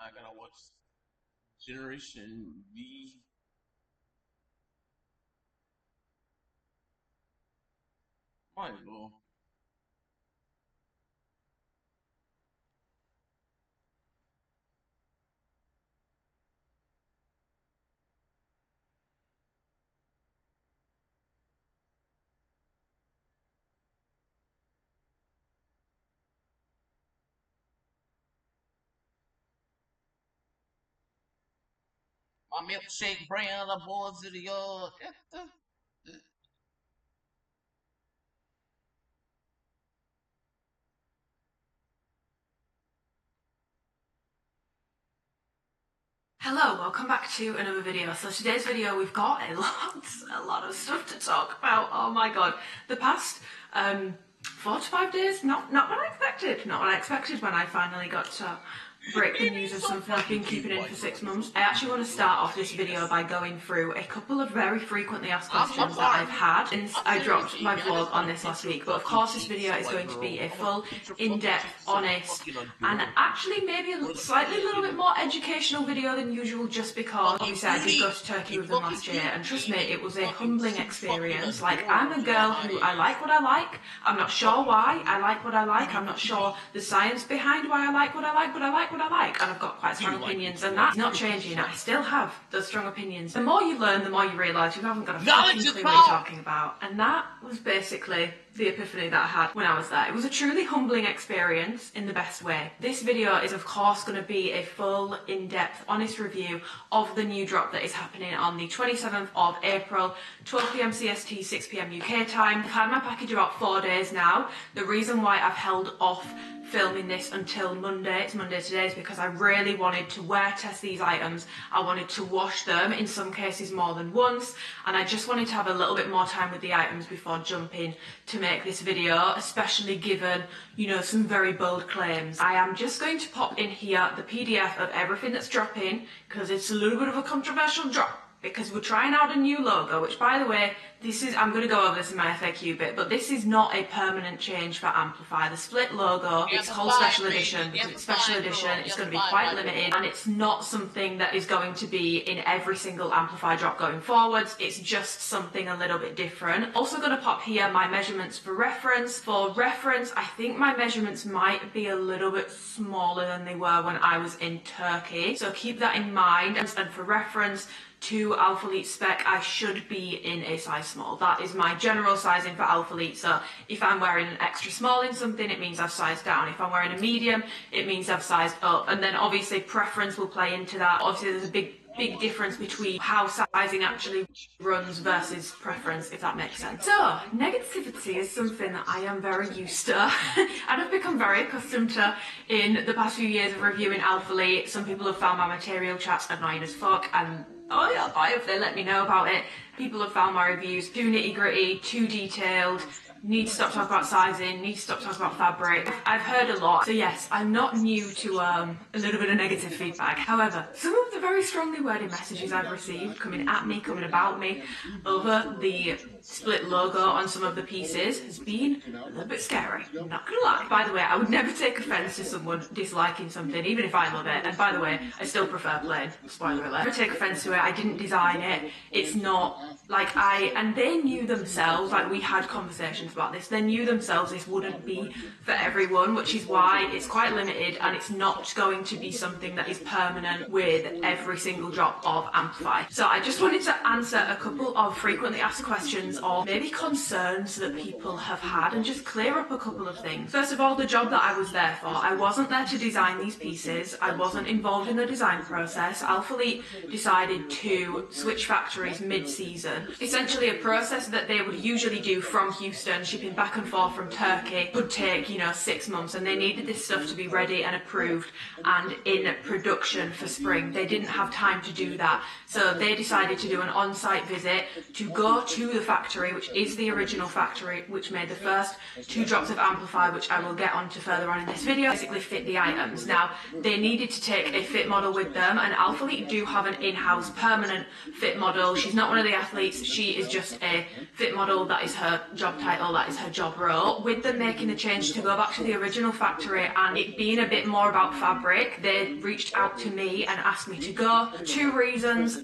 I gotta watch Generation V. Might as well. My milkshake brand, the boys of the yard. Hello, welcome back to another video. So today's video we've got a lot of stuff to talk about. Oh my god. The past 4 to 5 days, not what I expected when I finally got to break the news of something I've been keeping in for 6 months. I actually want to start off this video by going through a couple of very frequently asked questions that I've had since I dropped my vlog on this last week. But of course this video is going to be a full, in-depth, honest, and actually maybe a slightly little bit more educational video than usual, just because obviously I did go to Turkey with them last year, and trust me, it was a humbling experience. Like, I'm a girl who, I like what I like, I'm not sure why I like what I like, I'm not sure the science behind why I like what I like, but I like what I like, and I've got quite strong opinions, and that's not changing. I still have those strong opinions. The more you learn, the more you realise you haven't got a fucking clue what you're talking about. And that was basically the epiphany that I had when I was there. It was a truly humbling experience in the best way. This video is of course going to be a full, in-depth, honest review of the new drop that is happening on the 27th of April, 12 PM CST, 6 PM UK time. I've had my package about 4 days now. The reason why I've held off filming this until Monday, it's Monday today, is because I really wanted to wear test these items. I wanted to wash them, in some cases more than once, and I just wanted to have a little bit more time with the items before jumping to make this video, especially given, you know, some very bold claims. I am just going to pop in here the PDF of everything that's dropping, because it's a little bit of a controversial drop, because we're trying out a new logo, which, by the way, I'm going to go over this in my FAQ bit, but this is not a permanent change for Amplify. The split logo, it's called Special Edition, because it's Special Edition, it's going to be quite limited, and it's not something that is going to be in every single Amplify drop going forwards. It's just something a little bit different. Also going to pop here my measurements for reference. For reference, I think my measurements might be a little bit smaller than they were when I was in Turkey, so keep that in mind. And for reference to Alpha Elite spec, I should be in a size small. That is my general sizing for Alpha Elite. So if I'm wearing an extra small in something, it means I've sized down. If I'm wearing a medium, it means I've sized up. And then obviously preference will play into that. Obviously there's a big difference between how sizing actually runs versus preference, if that makes sense. So, negativity is something that I am very used to and I've become very accustomed to in the past few years of reviewing Alpha Elite. Some people have found my material chats annoying as fuck, and oh yeah, I'll buy it if they let me know about it. People have found my reviews too nitty gritty, too detailed, need to stop talking about sizing, need to stop talking about fabric. I've heard a lot. So yes, I'm not new to a little bit of negative feedback. However, some of the very strongly worded messages I've received coming at me, coming about me over the split logo on some of the pieces has been a little bit scary. I'm not gonna lie. By the way, I would never take offense to someone disliking something, even if I love it. And by the way, I still prefer plain. Spoiler alert. I never take offense to it. I didn't design it. It's not like and they knew themselves, like we had conversations about this, they knew themselves this wouldn't be for everyone, which is why it's quite limited and it's not going to be something that is permanent with every single drop of Amplify. So I just wanted to answer a couple of frequently asked questions or maybe concerns that people have had and just clear up a couple of things. First of all, the job that I was there for, I wasn't there to design these pieces, I wasn't involved in the design process. Alpha Elite decided to switch factories mid-season. Essentially a process that they would usually do from Houston, shipping back and forth from Turkey, would take, you know, 6 months, and they needed this stuff to be ready and approved and in production for spring. They didn't have time to do that, so they decided to do an on-site visit to go to the factory, which is the original factory which made the first 2 drops of Amplify, which I will get onto further on in this video, basically fit the items. Now, they needed to take a fit model with them, and Alpha Elite do have an in-house permanent fit model. She's not one of the athletes, she is just a fit model. That is her job title, that is her job role. With them making the change to go back to the original factory and it being a bit more about fabric, they reached out to me and asked me to go. 2 reasons.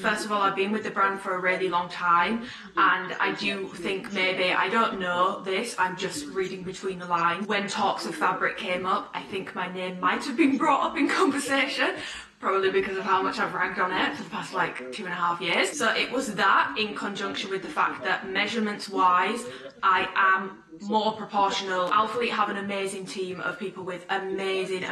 First of all, I've been with the brand for a really long time, and I do think maybe, I don't know this, I'm just reading between the lines, when talks of fabric came up, I think my name might have been brought up in conversation, probably because of how much I've ragged on it for the past like 2.5 years. So it was that, in conjunction with the fact that measurements wise, I am more proportional. Alpha Elite have an amazing team of people with amazing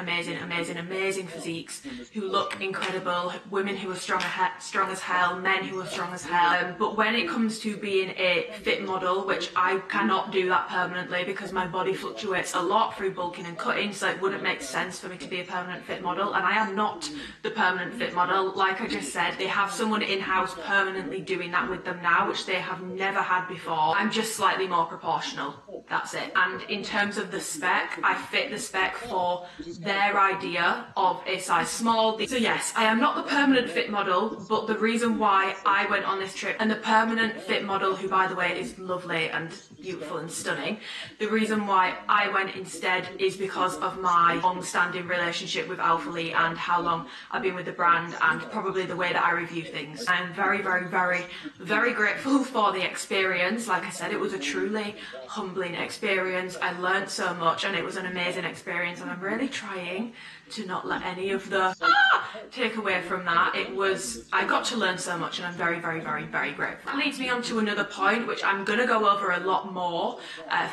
physiques who look incredible, women who are strong as hell, men who are strong as hell. But when it comes to being a fit model, which I cannot do that permanently because my body fluctuates a lot through bulking and cutting, so it wouldn't make sense for me to be a permanent fit model, and I am not the permanent fit model. Like I just said, they have someone in-house permanently doing that with them now, which they have never had before. I'm just slightly more proportional. That's it. And in terms of the spec, I fit the spec for their idea of a size small. So yes, I am not the permanent fit model, but the reason why I went on this trip, and the permanent fit model, who by the way is lovely and beautiful and stunning, the reason why I went instead is because of my long-standing relationship with Alpha Elite and how long I've been with the brand, and probably the way that I review things. I'm very grateful for the experience. Like I said, it was a truly humbling experience. I learned so much and it was an amazing experience, and I'm really trying to not let any of the take away from that, I got to learn so much, and I'm very, very, very, very grateful. That leads me on to another point, which I'm going to go over a lot more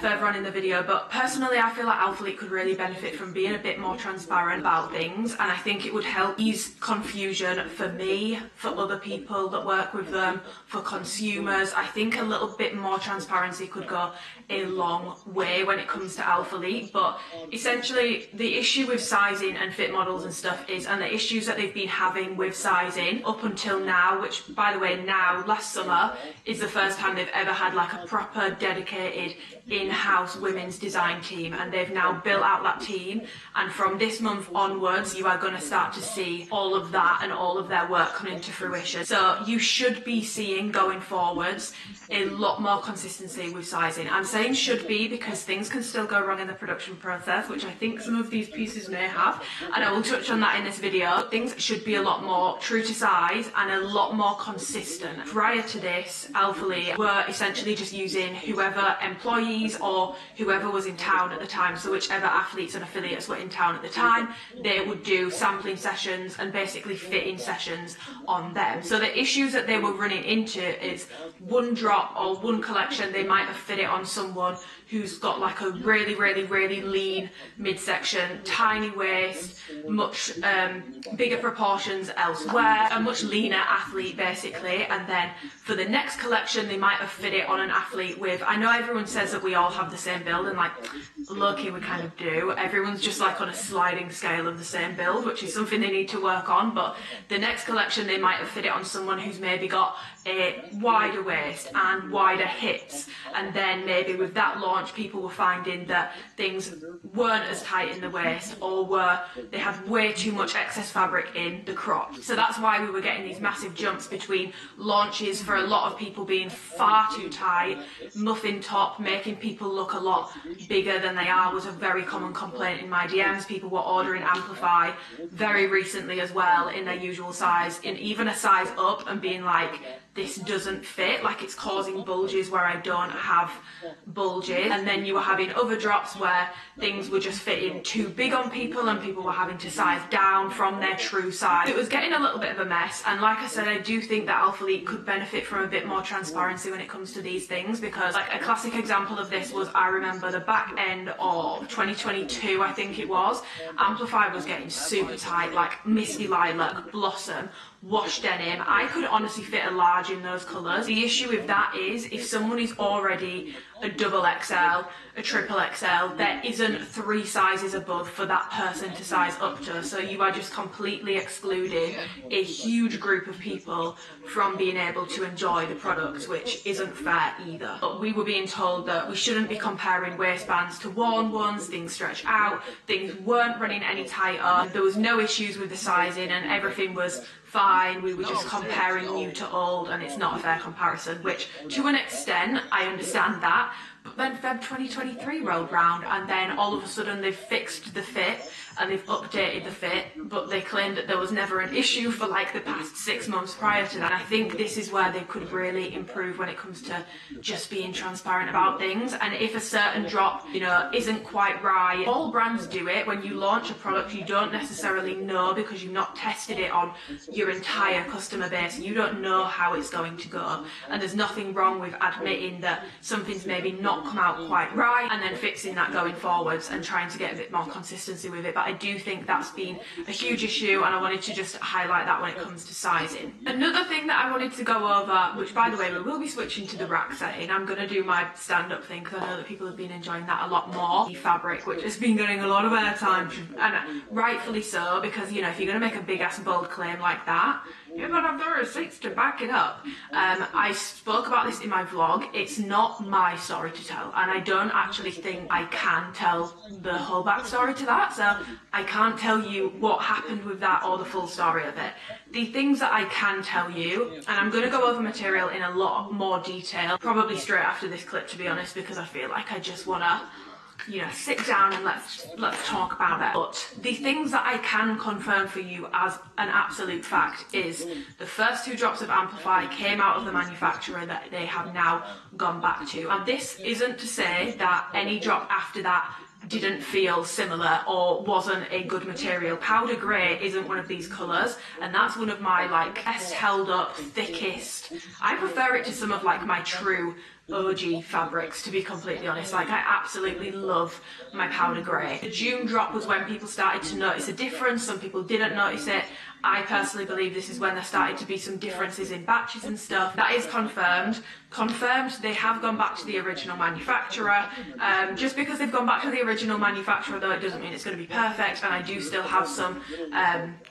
further on in the video, but personally I feel like Alphalete could really benefit from being a bit more transparent about things, and I think it would help ease confusion for me, for other people that work with them, for consumers. I think a little bit more transparency could go a long way when it comes to Alphalete, but essentially the issue with sizing and fit models and stuff is, and the issues that they've been having with sizing up until now, which by the way now, last summer, is the first time they've ever had like a proper dedicated in-house women's design team, and they've now built out that team, and from this month onwards you are going to start to see all of that and all of their work come into fruition. So you should be seeing going forwards a lot more consistency with sizing. I'm saying should be because things can still go wrong in the production process, which I think some of these pieces may have, and I will touch on that in this video. Things should be a lot more true to size and a lot more consistent. Prior to this, Alphalete were essentially just using whoever employees or whoever was in town at the time, so whichever athletes and affiliates were in town at the time, they would do sampling sessions and basically fitting sessions on them. So the issues that they were running into is one drop or one collection, they might have fit it on someone who's got like a really, really, really lean midsection, tiny waist, much bigger proportions elsewhere, a much leaner athlete basically, and then for the next collection they might have fit it on an athlete with, I know everyone says that we all have the same build, and like low-key we kind of do, everyone's just like on a sliding scale of the same build, which is something they need to work on, but the next collection they might have fit it on someone who's maybe got a wider waist and wider hips, and then maybe with that launch people were finding that things weren't as tight in the waist, or they had way too much excess fabric in the crop. So that's why we were getting these massive jumps between launches for a lot of people being far too tight, muffin top, making people look a lot bigger than they are was a very common complaint in my DMs. People were ordering Amplify very recently as well in their usual size, in even a size up, and being like, this doesn't fit, like it's causing bulges where I don't have bulges. And then you were having other drops where things were just fitting too big on people and people were having to size down from their true size. It was getting a little bit of a mess, and like I said, I do think that Alphalete could benefit from a bit more transparency when it comes to these things, because like a classic example of this was, I remember the back end of 2022 I think it was, Amplify was getting super tight, like misty lilac, blossom, wash denim. I could honestly fit a large in those colours. The issue with that is if someone is already a double XL, a triple XL, there isn't 3 sizes above for that person to size up to, so you are just completely excluding a huge group of people from being able to enjoy the product, which isn't fair either. But we were being told that we shouldn't be comparing waistbands to worn ones, things stretch out, things weren't running any tighter, there was no issues with the sizing and everything was fine, we were just comparing new to old, and it's not a fair comparison, which to an extent I understand that. But then Feb 2023 rolled round, and then all of a sudden they've fixed the fit and they've updated the fit, but they claimed that there was never an issue for like the past 6 months prior to that. And I think this is where they could really improve when it comes to just being transparent about things. And if a certain drop, you know, isn't quite right, all brands do it. When you launch a product, you don't necessarily know because you've not tested it on your entire customer base, and you don't know how it's going to go. And there's nothing wrong with admitting that something's maybe not come out quite right and then fixing that going forwards and trying to get a bit more consistency with it. But I do think that's been a huge issue, and I wanted to just highlight that when it comes to sizing. Another thing that I wanted to go over, which by the way we will be switching to the rack setting, I'm going to do my stand-up thing because I know that people have been enjoying that a lot more. The fabric, which has been getting a lot of airtime, and rightfully so, because you know, if you're going to make a big ass bold claim like that, you're going to have the receipts to back it up. I spoke about this in my vlog. It's not my story to tell, and I don't actually think I can tell the whole backstory to that, so I can't tell you what happened with that or the full story of it. The things that I can tell you, and I'm going to go over material in a lot more detail, probably straight after this clip to be honest, because I feel like I just want to, you know, sit down and let's talk about it. But the things that I can confirm for you as an absolute fact is the first 2 drops of Amplify came out of the manufacturer that they have now gone back to. And this isn't to say that any drop after that didn't feel similar or wasn't a good material. Powder grey isn't one of these colours, and that's one of my like best held up, thickest. I prefer it to some of like my true OG fabrics, to be completely honest. Like, I absolutely love my powder grey. The June drop was when people started to notice a difference. Some people didn't notice it. I personally believe this is when there started to be some differences in batches and stuff. That is confirmed. Confirmed, they have gone back to the original manufacturer. Just because they've gone back to the original manufacturer, though, it doesn't mean it's going to be perfect, and I do still have some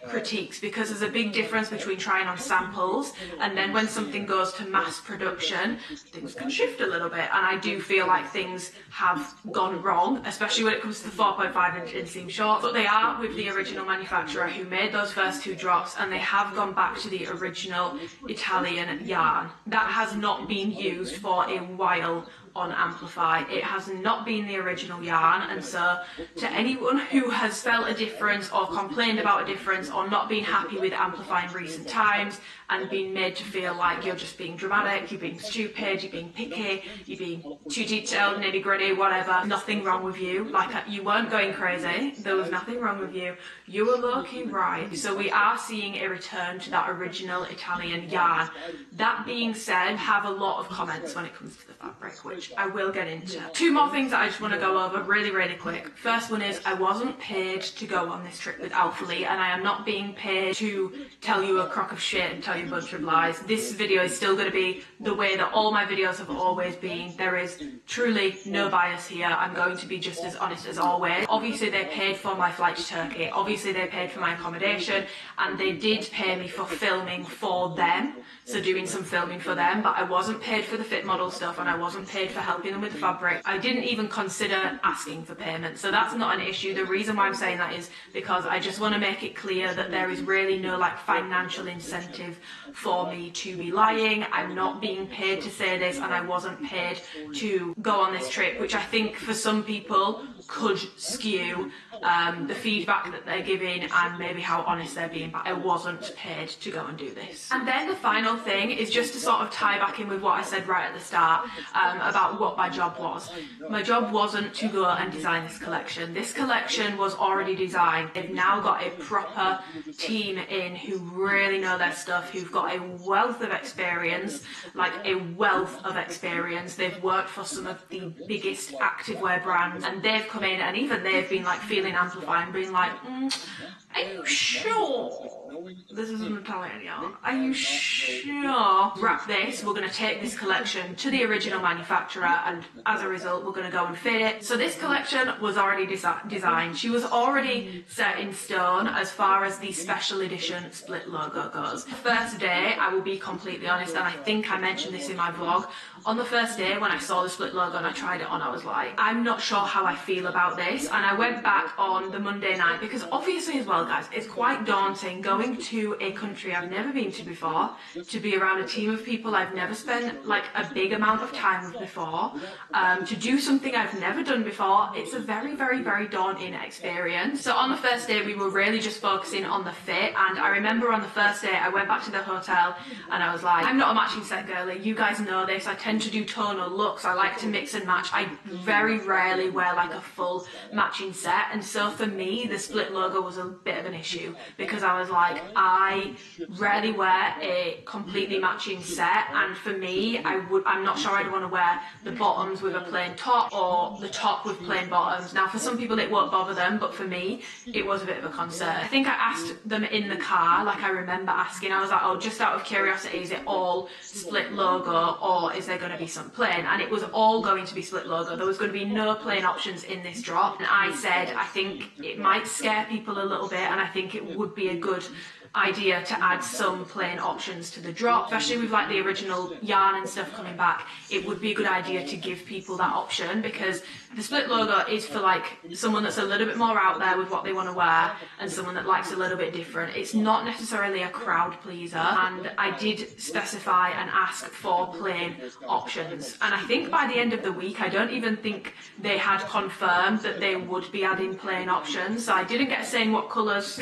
critiques, because there's a big difference between trying on samples and then when something goes to mass production, things can shift a little bit, and I do feel like things have gone wrong, especially when it comes to the 4.5 inch inseam shorts. But they are with the original manufacturer who made those first two drops, and they have gone back to the original Italian yarn. That has not been used for a while on Amplify. It has not been the original yarn, and so to anyone who has felt a difference or complained about a difference or not been happy with Amplify in recent times and been made to feel like you're just being dramatic, you're being stupid, you're being picky, you're being too detailed, nitty gritty, whatever, nothing wrong with you. Like, you weren't going crazy, there was nothing wrong with you, you were low-key right. So we are seeing a return to that original Italian yarn. That being said, I have a lot of comments when it comes to the fabric, which I will get into. Two more things that I just want to go over really, really quick. First one is, I wasn't paid to go on this trip with Alpha Lee, and I am not being paid to tell you a crock of shit and tell you a bunch of lies. This video is still going to be the way that all my videos have always been. There is truly no bias here. I'm going to be just as honest as always. Obviously, they paid for my flight to Turkey. Obviously, they paid for my accommodation, and they did pay me for filming for them, so doing some filming for them, but I wasn't paid for the fit model stuff, and I wasn't paid for helping them with the fabric. I didn't even consider asking for payment, so that's not an issue. The reason why I'm saying that is because I just want to make it clear that there is really no like financial incentive for me to be lying. I'm not being paid to say this, and I wasn't paid to go on this trip, which I think for some people could skew the feedback that they're giving and maybe how honest they're being, but I wasn't paid to go and do this. And then the final thing is just to sort of tie back in with what I said right at the start about what my job was. My job wasn't to go and design this collection. This collection was already designed. They've now got a proper team in who really know their stuff, who've got a wealth of experience, like a wealth of experience. They've worked for some of the biggest activewear brands, and they've come in, and even they've been like feeling Amplify and being like, are you sure this is an Italian yarn? Are you sure? Wrap this, we're going to take this collection to the original manufacturer, and as a result we're going to go and fit it. So this collection was already designed. She was already set in stone as far as the special edition split logo goes. First day, I will be completely honest, and I think I mentioned this in my vlog, on the first day when I saw the split logo and I tried it on, I was like, I'm not sure how I feel about this. And I went back on the Monday night, because obviously as well guys, it's quite daunting going to a country I've never been to before, to be around a team of people I've never spent like a big amount of time with before, to do something I've never done before. It's a very, very, very daunting experience. So on the first day we were really just focusing on the fit, and I remember on the first day I went back to the hotel and I was like, I'm not a matching set girly, you guys know this, I tend to do tonal looks, I like to mix and match, I very rarely wear like a full matching set, and so for me the split logo was a bit of an issue, because I was like, I rarely wear a completely matching set, and for me I'm not sure I'd want to wear the bottoms with a plain top or the top with plain bottoms. Now for some people it won't bother them, but for me it was a bit of a concern. I think I asked them in the car, like I remember asking, I was like, oh, just out of curiosity, is it all split logo or is there going to be some plain? And it was all going to be split logo. There was going to be no plain options in this drop, and I said I think it might scare people a little bit, and I think it would be a good idea to add some plain options to the drop, especially with like the original yarn and stuff coming back. It would be a good idea to give people that option, because the split logo is for like someone that's a little bit more out there with what they want to wear and someone that likes a little bit different. It's not necessarily a crowd pleaser, and I did specify and ask for plain options, and I think by the end of the week I don't even think they had confirmed that they would be adding plain options, so I didn't get a saying what colours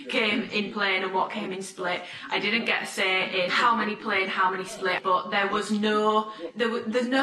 came in plain and what came in split. I didn't get a say in how many plain, how many split, but there's no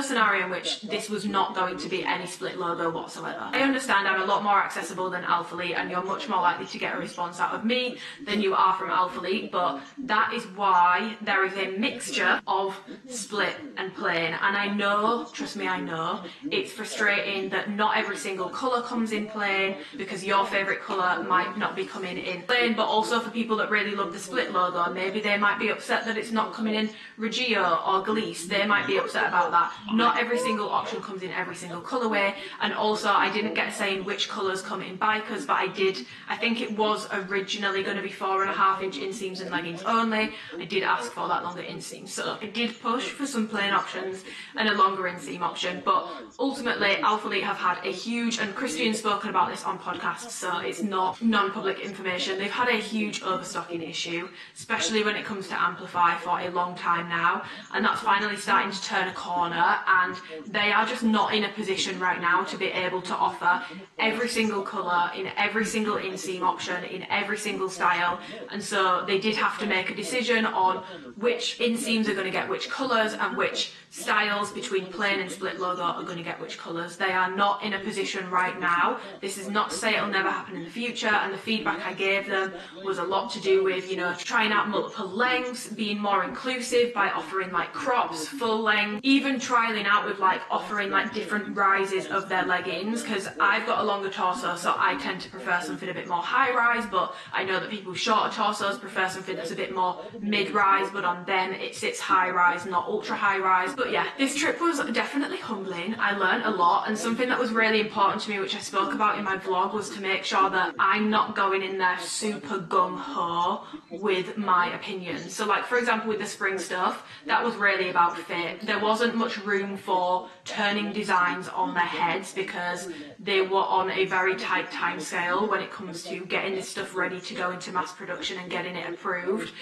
scenario in which this was not going to be any split logo whatsoever. I understand I'm a lot more accessible than Alphalete, and you're much more likely to get a response out of me than you are from Alphalete, but that is why there is a mixture of split and plain. And I know, trust me, I know, it's frustrating that not every single colour comes in plain, because your favourite colour might not be coming in plain, but also for people that really love the split logo, maybe they might be upset that it's not coming in Reggio or Gliese. They might be upset about that. Not every single option comes in every single colourway, and also I didn't get a say in which colours come in bikers, but I think it was originally going to be 4.5-inch inseams and leggings only. I did ask for that longer inseam, so I did push for some plain options and a longer inseam option, but ultimately Alphalete have had a huge, and Christian's spoken about this on podcasts, so it's not non-public information, they've had a huge overstocking issue, especially when it comes to Amplify, for a long time now, and that's finally starting to turn a corner, and they are just not in a position right now to be able to offer every single colour in every single inseam option in every single style, and so they did have to make a decision on which inseams are going to get which colours and which styles between plain and split logo are going to get which colours. They are not in a position right now. This is not to say it'll never happen in the future, and the feedback I gave them was a lot to do with, you know, trying out multiple lengths, being more inclusive by offering like crops, full length, even trialling out with like offering like different rises of their leggings, because I've got a longer torso, so I tend to prefer something a bit more high rise, but I know that people with shorter torsos prefer something that's a bit more mid rise, but on them it sits high rise, not ultra high rise. But yeah, this trip was definitely humbling. I learned a lot, and something that was really important to me, which I spoke about in my vlog, was to make sure that I'm not going in there super gung-ho with my opinions. So like, for example, with the spring stuff, that was really about fit. There wasn't much room for turning designs on their heads, because they were on a very tight time scale when it comes to getting this stuff ready to go into mass production and getting it approved,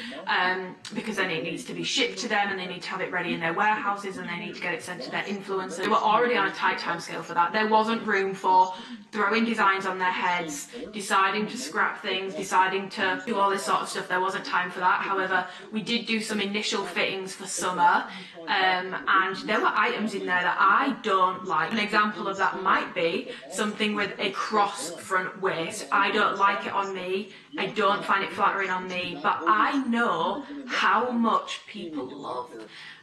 because then it needs to be shipped to them, and they need to have it ready in their warehouses, and they need to get it sent to their influencers. They were already on a tight time scale for that. There wasn't room for throwing designs on their heads, deciding to scrap things, deciding to do all this sort of stuff. There wasn't time for that. However, we did do some initial fittings for summer, and there were items in there that I don't like. An example of that might be something with a cross front waist. I don't like it on me. I don't find it flattering on me, but I know how much people love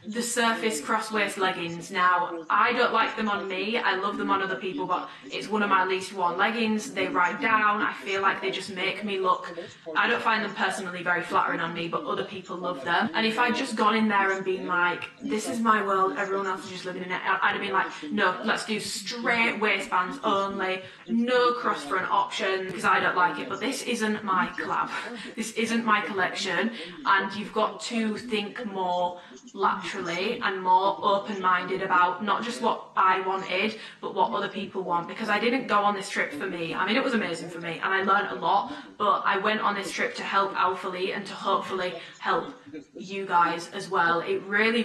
the surface cross waist leggings. Now, I don't like them on me. I love them on other people, but it's one of my least worn leggings. They ride down. I feel like they just make me look, I don't find them personally very flattering on me, but other people love them. And if I'd just gone in there and been like, this is my world, everyone else is just living in it, I'd have been like, no, let's do straight waistbands only, no cross front option, because I don't like it. But this isn't my collab. This isn't my collection, and you've got to think more laterally and more open-minded about not just what I wanted, but what other people want, because I didn't go on this trip for me. I mean, it was amazing for me and I learned a lot, but I went on this trip to help Alphalete and to hopefully help you guys as well. It really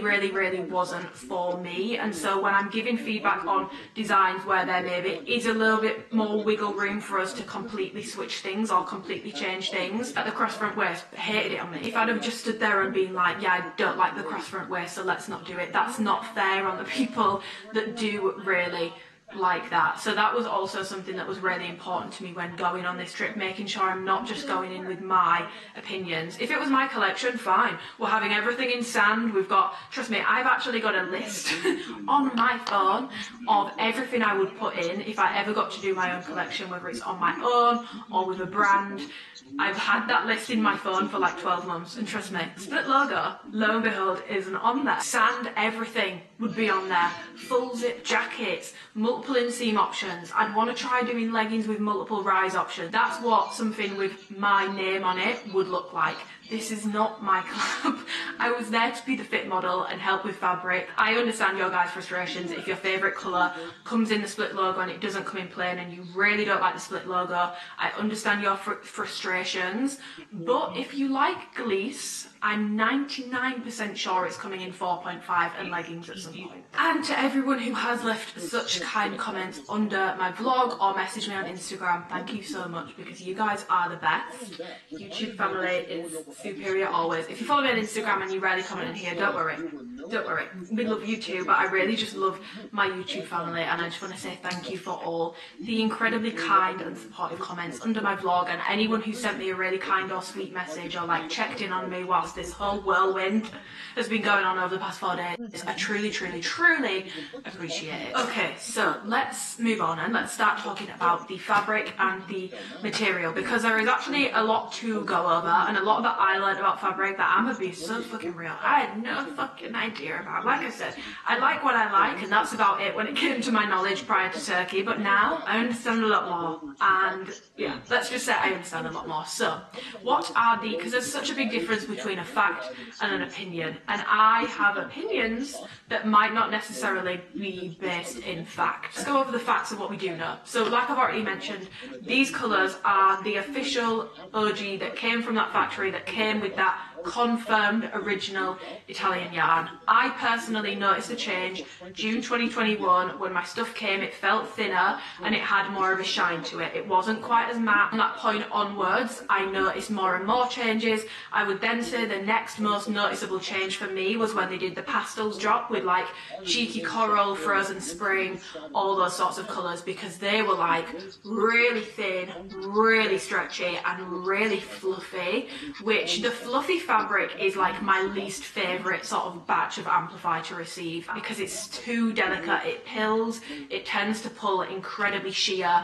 wasn't for me, and so when I'm giving feedback on designs where there maybe is a little bit more wiggle room for us to completely switch things or completely change things, at the cross front waist, hated it on me. If I'd have just stood there and been like, yeah, I don't like the cross front waist, so let's not do it, that's not fair on the people that do really like that. So that was also something that was really important to me when going on this trip, making sure I'm not just going in with my opinions. If it was my collection, fine. We're having everything in sand. We've got, trust me, I've actually got a list on my phone of everything I would put in if I ever got to do my own collection, whether it's on my own or with a brand. I've had that list in my phone for like 12 months, and trust me, split logo, lo and behold, isn't on there. Sand, everything would be on there. Full zip jackets, multiple inseam options. I'd want to try doing leggings with multiple rise options. That's what something with my name on it would look like. This is not my club. I was there to be the fit model and help with fabric. I understand your guys' frustrations if your favourite colour comes in the split logo and it doesn't come in plain and you really don't like the split logo. I understand your frustrations, but if you like Gliese, I'm 99% sure it's coming in 4.5 and leggings at some point. And to everyone who has left such kind kind comments under my vlog or message me on Instagram. Thank you so much, because you guys are the best. YouTube family is superior always. If you follow me on Instagram and you rarely comment in here, don't worry. Don't worry. We love you too, but I really just love my YouTube family, and I just want to say thank you for all the incredibly kind and supportive comments under my vlog, and anyone who sent me a really kind or sweet message or like checked in on me whilst this whole whirlwind has been going on over the past 4 days. I truly, truly, truly appreciate it. Okay, so let's move on and let's start talking about the fabric and the material, because there is actually a lot to go over, and a lot that I learned about fabric that I'm gonna be so fucking real, I had no fucking idea about. Like I said, I like what I like, and that's about it when it came to my knowledge prior to Turkey, but now I understand a lot more, and yeah, let's just say I understand a lot more. So, what are the, because there's such a big difference between a fact and an opinion, and I have opinions that might not necessarily be based in fact. Let's go over the facts of what we do know. So, like I've already mentioned, these colours are the official OG that came from that factory, that came with that confirmed original Italian yarn. I personally noticed a change June 2021 when my stuff came. It felt thinner and it had more of a shine to it. It wasn't quite as matte. From that point onwards, I noticed more and more changes. I would then say the next most noticeable change for me was when they did the pastels drop with like cheeky coral, frozen spring, all those sorts of colours, because they were like really thin, really stretchy and really fluffy, which the fluffy fabric is like my least favourite sort of batch of Amplify to receive, because it's too delicate, it pills, it tends to pull incredibly sheer,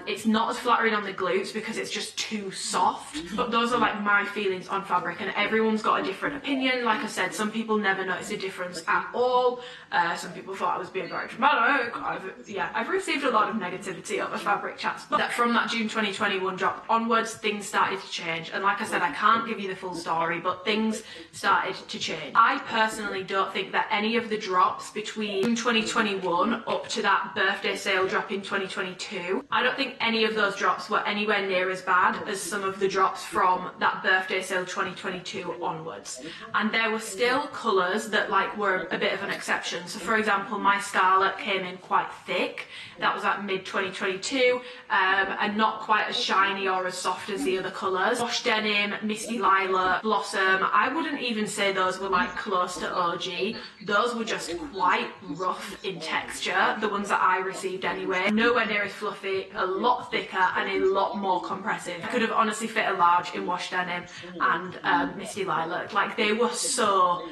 it's not as flattering on the glutes because it's just too soft. But those are like my feelings on fabric, and everyone's got a different opinion. Like I said, some people never noticed a difference at all, some people thought I was being very dramatic. I've received a lot of negativity over fabric chats, but that from that June 2021 drop onwards, things started to change, and like I said, I can't give you the full story, but things started to change. I personally don't think that any of the drops between June 2021 up to that birthday sale drop in 2022, I don't think any of those drops were anywhere near as bad as some of the drops from that birthday sale 2022 onwards. And there were still colours that like were a bit of an exception. So for example, my Scarlet came in quite thick. That was at mid 2022, and not quite as shiny or as soft as the other colours. Wash Denim, Misty Lilac, Blossom, I wouldn't even say those were like close to OG. Those were just quite rough in texture, the ones that I received anyway. Nowhere near as fluffy, a lot thicker and a lot more compressive. I could have honestly fit a large in Wash Denim and Misty Lilac. Like they were so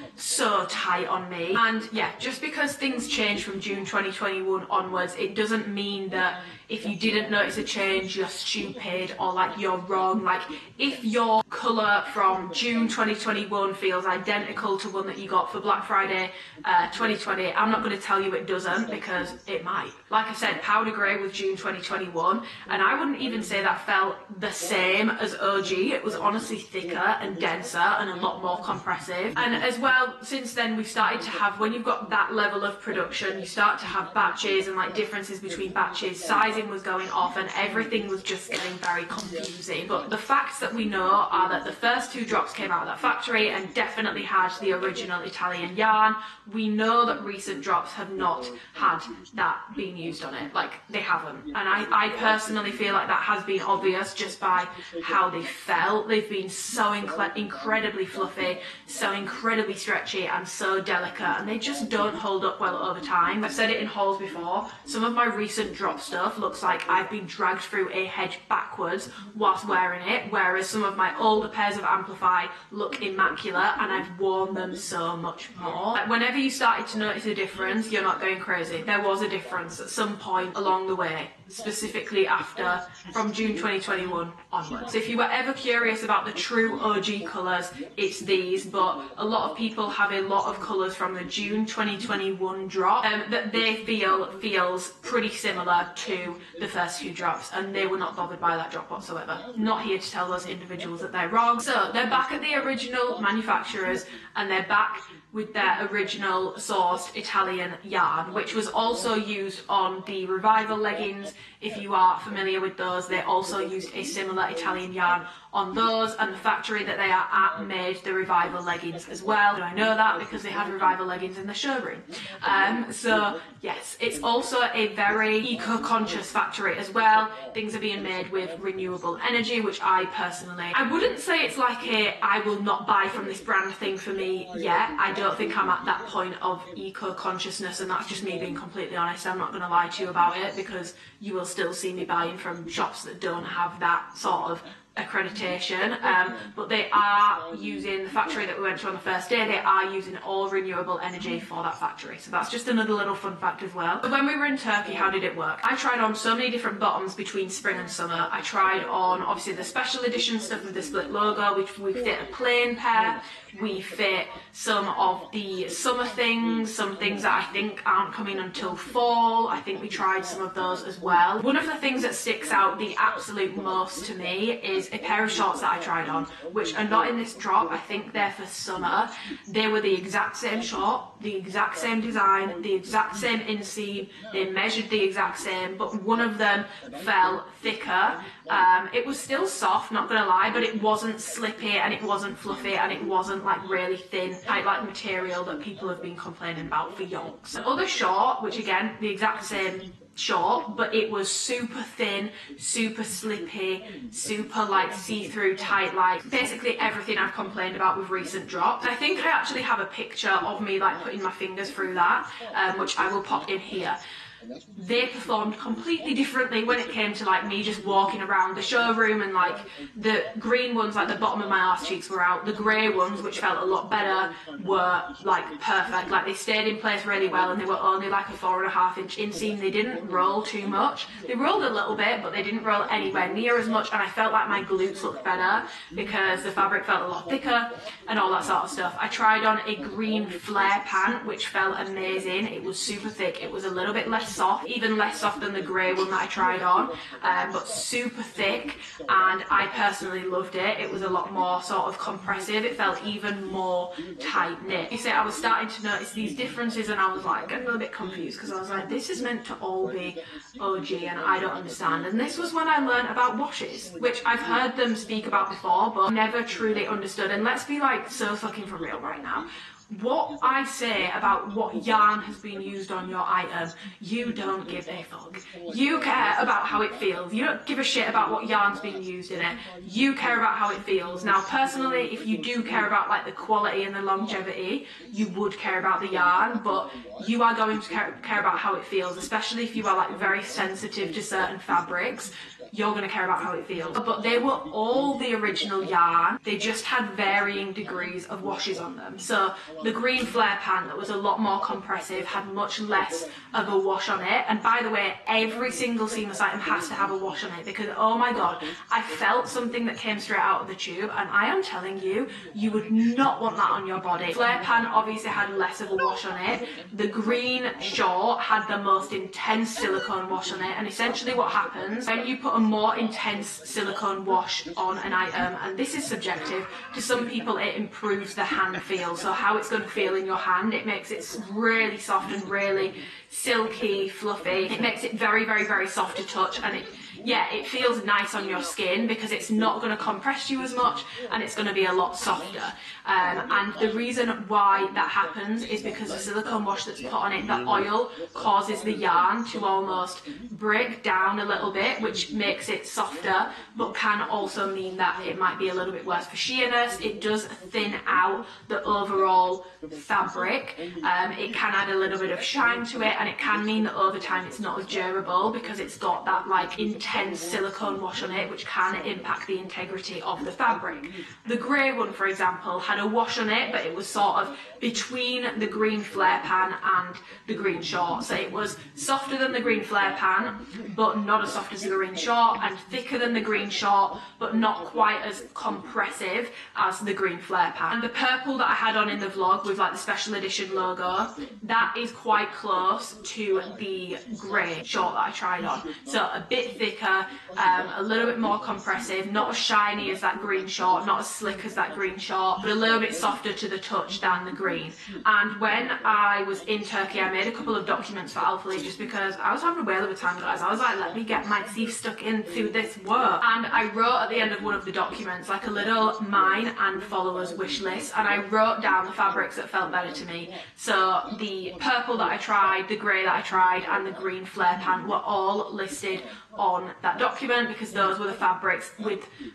tight on me. And yeah, just because things changed from June 2021 onwards, it doesn't mean that if you didn't notice a change, you're stupid or like you're wrong. Like if your colour from June 2021 feels identical to one that you got for Black Friday 2020, I'm not going to tell you it doesn't, because it might. Like I said, powder grey was June 2021, and I wouldn't even say that felt the same as OG. It was honestly thicker and denser and a lot more compressive. And as well, since then we've started to have, when you've got that level of production, you start to have batches and like differences between batches. Sizing was going off and everything was just getting very confusing. But the facts that we know are that the first two drops came out of that factory and definitely had the original Italian yarn. We know that recent drops have not had that being used on it. Like, they haven't. And I personally feel like that has been obvious just by how they felt. They've been so incredibly fluffy, so incredibly stretchy and so delicate, and they just don't hold up well over time. I've said it in hauls before, some of my recent drop stuff looks like I've been dragged through a hedge backwards whilst wearing it, whereas some of my older pairs of Amplify look immaculate and I've worn them so much more. Like, whenever you started to notice a difference, you're not going crazy. There was a difference at some point along the way, specifically after, from June 2021 onwards. So if you were ever curious about the true OG colours, it's these, but a lot of people have a lot of colours from the June 2021 drop that they feel feels pretty similar to the first two drops, and they were not bothered by that drop whatsoever. Not here to tell those individuals that they're wrong. So they're back at the original manufacturers, and they're back with their original sourced Italian yarn, which was also used on the Revival leggings. If you are familiar with those, they also used a similar Italian yarn on those, and the factory that they are at made the Revival leggings as well. And I know that because they had Revival leggings in the showroom. So yes, it's also a very eco-conscious factory as well. Things are being made with renewable energy, which I wouldn't say it's like a I will not buy from this brand thing for me yet. I don't think I'm at that point of eco-consciousness, and that's just me being completely honest. I'm not going to lie to you about it, because you will still see me buying from shops that don't have that sort of accreditation, but they are using, the factory that we went to on the first day, they are using all renewable energy for that factory. So that's just another little fun fact as well. But when we were in Turkey, how did it work? I tried on so many different bottoms between spring and summer. I tried on obviously the special edition stuff with the split logo, which we fit a plain pair. We fit some of the summer things, some things that I think aren't coming until fall. I think we tried some of those as well. One of the things that sticks out the absolute most to me is a pair of shorts that I tried on, which are not in this drop. I think they're for summer. They were the exact same short, the exact same design, the exact same inseam. They measured the exact same, but one of them fell thicker. It was still soft, not gonna lie, but it wasn't slippy and it wasn't fluffy and it wasn't like really thin, tight like material that people have been complaining about for yonks. The other short, which again, the exact same short, but it was super thin, super slippy, super like see-through tight, like basically everything I've complained about with recent drops. I think I actually have a picture of me like putting my fingers through that, which I will pop in here. They performed completely differently when it came to like me just walking around the showroom, and like the green ones, like the bottom of my arse cheeks were out. The grey ones, which felt a lot better, were like perfect. Like they stayed in place really well, and they were only like a 4.5 inch inseam. They didn't roll too much. They rolled a little bit, but they didn't roll anywhere near as much, and I felt like my glutes looked better because the fabric felt a lot thicker and all that sort of stuff. I tried on a green flare pant, which felt amazing. It was super thick. It was a little bit less soft, even less soft than the grey one that I tried on, but super thick, and I personally loved it. It was a lot more sort of compressive. It felt even more tight knit. You see, I was starting to notice these differences, and I was like getting a little bit confused, because I was like, this is meant to all be OG and I don't understand. And this was when I learned about washes, which I've heard them speak about before but never truly understood. And let's be like so fucking for real right now. What I say about what yarn has been used on your item, you don't give a fuck. You care about how it feels. You don't give a shit about what yarn's being used in it. You care about how it feels. Now, personally, if you do care about like the quality and the longevity, you would care about the yarn, but you are going to care about how it feels, especially if you are like very sensitive to certain fabrics. You're going to care about how it feels. But they were all the original yarn. They just had varying degrees of washes on them. So the green flare pant, that was a lot more compressive, had much less of a wash on it. And by the way, every single seamless item has to have a wash on it, because oh my god, I felt something that came straight out of the tube, and I am telling you, you would not want that on your body. Flare pant obviously had less of a wash on it. The green short had the most intense silicone wash on it, and essentially what happens when you put a more intense silicone wash on an item, and this is subjective, to some people it improves the hand feel, so how it's going to feel in your hand. It makes it really soft and really silky, fluffy. It makes it very, very, very soft to touch, and it feels nice on your skin because it's not going to compress you as much, and it's going to be a lot softer. And the reason why that happens is because the silicone wash that's put on it, the oil causes the yarn to almost break down a little bit, which makes it softer, but can also mean that it might be a little bit worse for sheerness. It does thin out the overall fabric. It can add a little bit of shine to it, and it can mean that over time it's not as durable because it's got that like intense silicone wash on it, which can impact the integrity of the fabric. The grey one, for example, had a wash on it, but it was sort of between the green flare pan and the green short. So it was softer than the green flare pan, but not as soft as the green short, and thicker than the green short, but not quite as compressive as the green flare pan. And the purple that I had on in the vlog with like the special edition logo, that is quite close to the grey short that I tried on. So a bit thicker, thicker, a little bit more compressive, not as shiny as that green short, not as slick as that green short, but a little bit softer to the touch than the green. And when I was in Turkey, I made a couple of documents for Alpha Leaf just because I was having a whale of a time, guys. I was like, let me get my teeth stuck into this work. And I wrote at the end of one of the documents like a little mine and followers wish list, and I wrote down the fabrics that felt better to me. So the purple that I tried, the grey that I tried, and the green flare pant were all listed on that document because those were the fabrics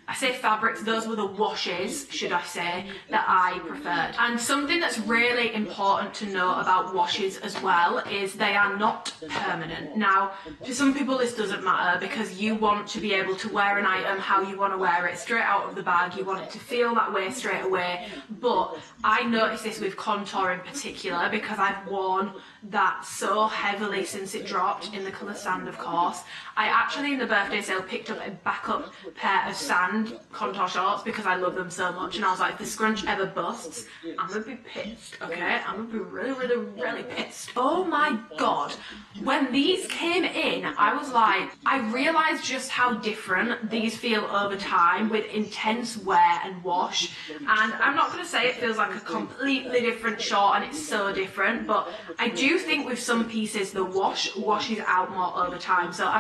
I say fabrics, those were the washes, should I say, that I preferred. And something that's really important to know about washes as well is they are not permanent. Now, for some people this doesn't matter because you want to be able to wear an item how you want to wear it, straight out of the bag. You want it to feel that way straight away. But I noticed this with contour in particular because I've worn that so heavily since it dropped in the colour sand, of course. I actually in the birthday sale picked up a backup pair of sand contour shorts because I love them so much, and I was like, if the scrunch ever busts, I'm gonna be pissed, okay? I'm gonna be really, really, really pissed. Oh my god, when these came in, I was like, I realised just how different these feel over time with intense wear and wash. And I'm not gonna say it feels like a completely different short and it's so different, but I do think with some pieces the wash washes out more over time. So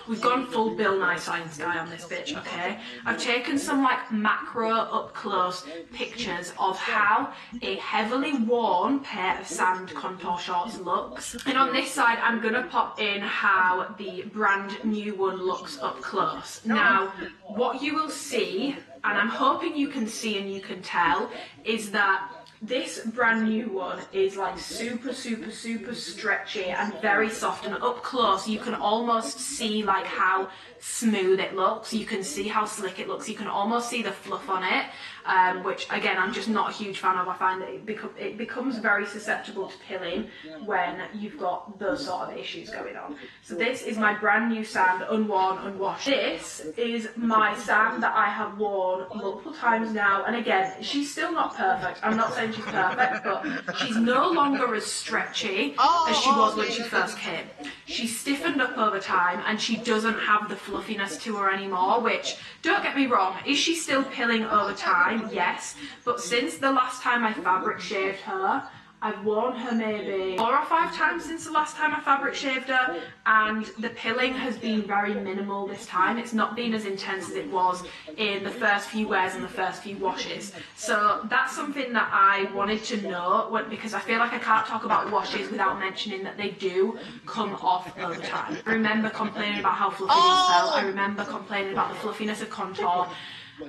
we've gone full Bill Nye Science Guy on this bitch, okay? I've taken some like macro up close pictures of how a heavily worn pair of sand contour shorts looks. And on this side, I'm gonna pop in how the brand new one looks up close. Now, what you will see, and I'm hoping you can see and you can tell, is that this brand new one is like super, super, super stretchy and very soft, and up close you can almost see like how smooth it looks, you can see how slick it looks, you can almost see the fluff on it, which again I'm just not a huge fan of. I find that it becomes very susceptible to pilling when you've got those sort of issues going on. So this is my brand new sand, unworn, unwashed. This is my sand that I have worn multiple times now, and again, she's still not perfect. I'm not saying she's perfect, but she's no longer as stretchy as she was when she first came. She's stiffened up over time and she doesn't have the fluffiness to her anymore, which, don't get me wrong, is she still pilling over time? Yes, but since the last time I fabric shaved her, I've worn her maybe 4 or 5 times since the last time I fabric shaved her, and the pilling has been very minimal this time. It's not been as intense as it was in the first few wears and the first few washes. So that's something that I wanted to know, because I feel like I can't talk about washes without mentioning that they do come off over time. I remember complaining about how fluffy these felt. I remember complaining about the fluffiness of contour,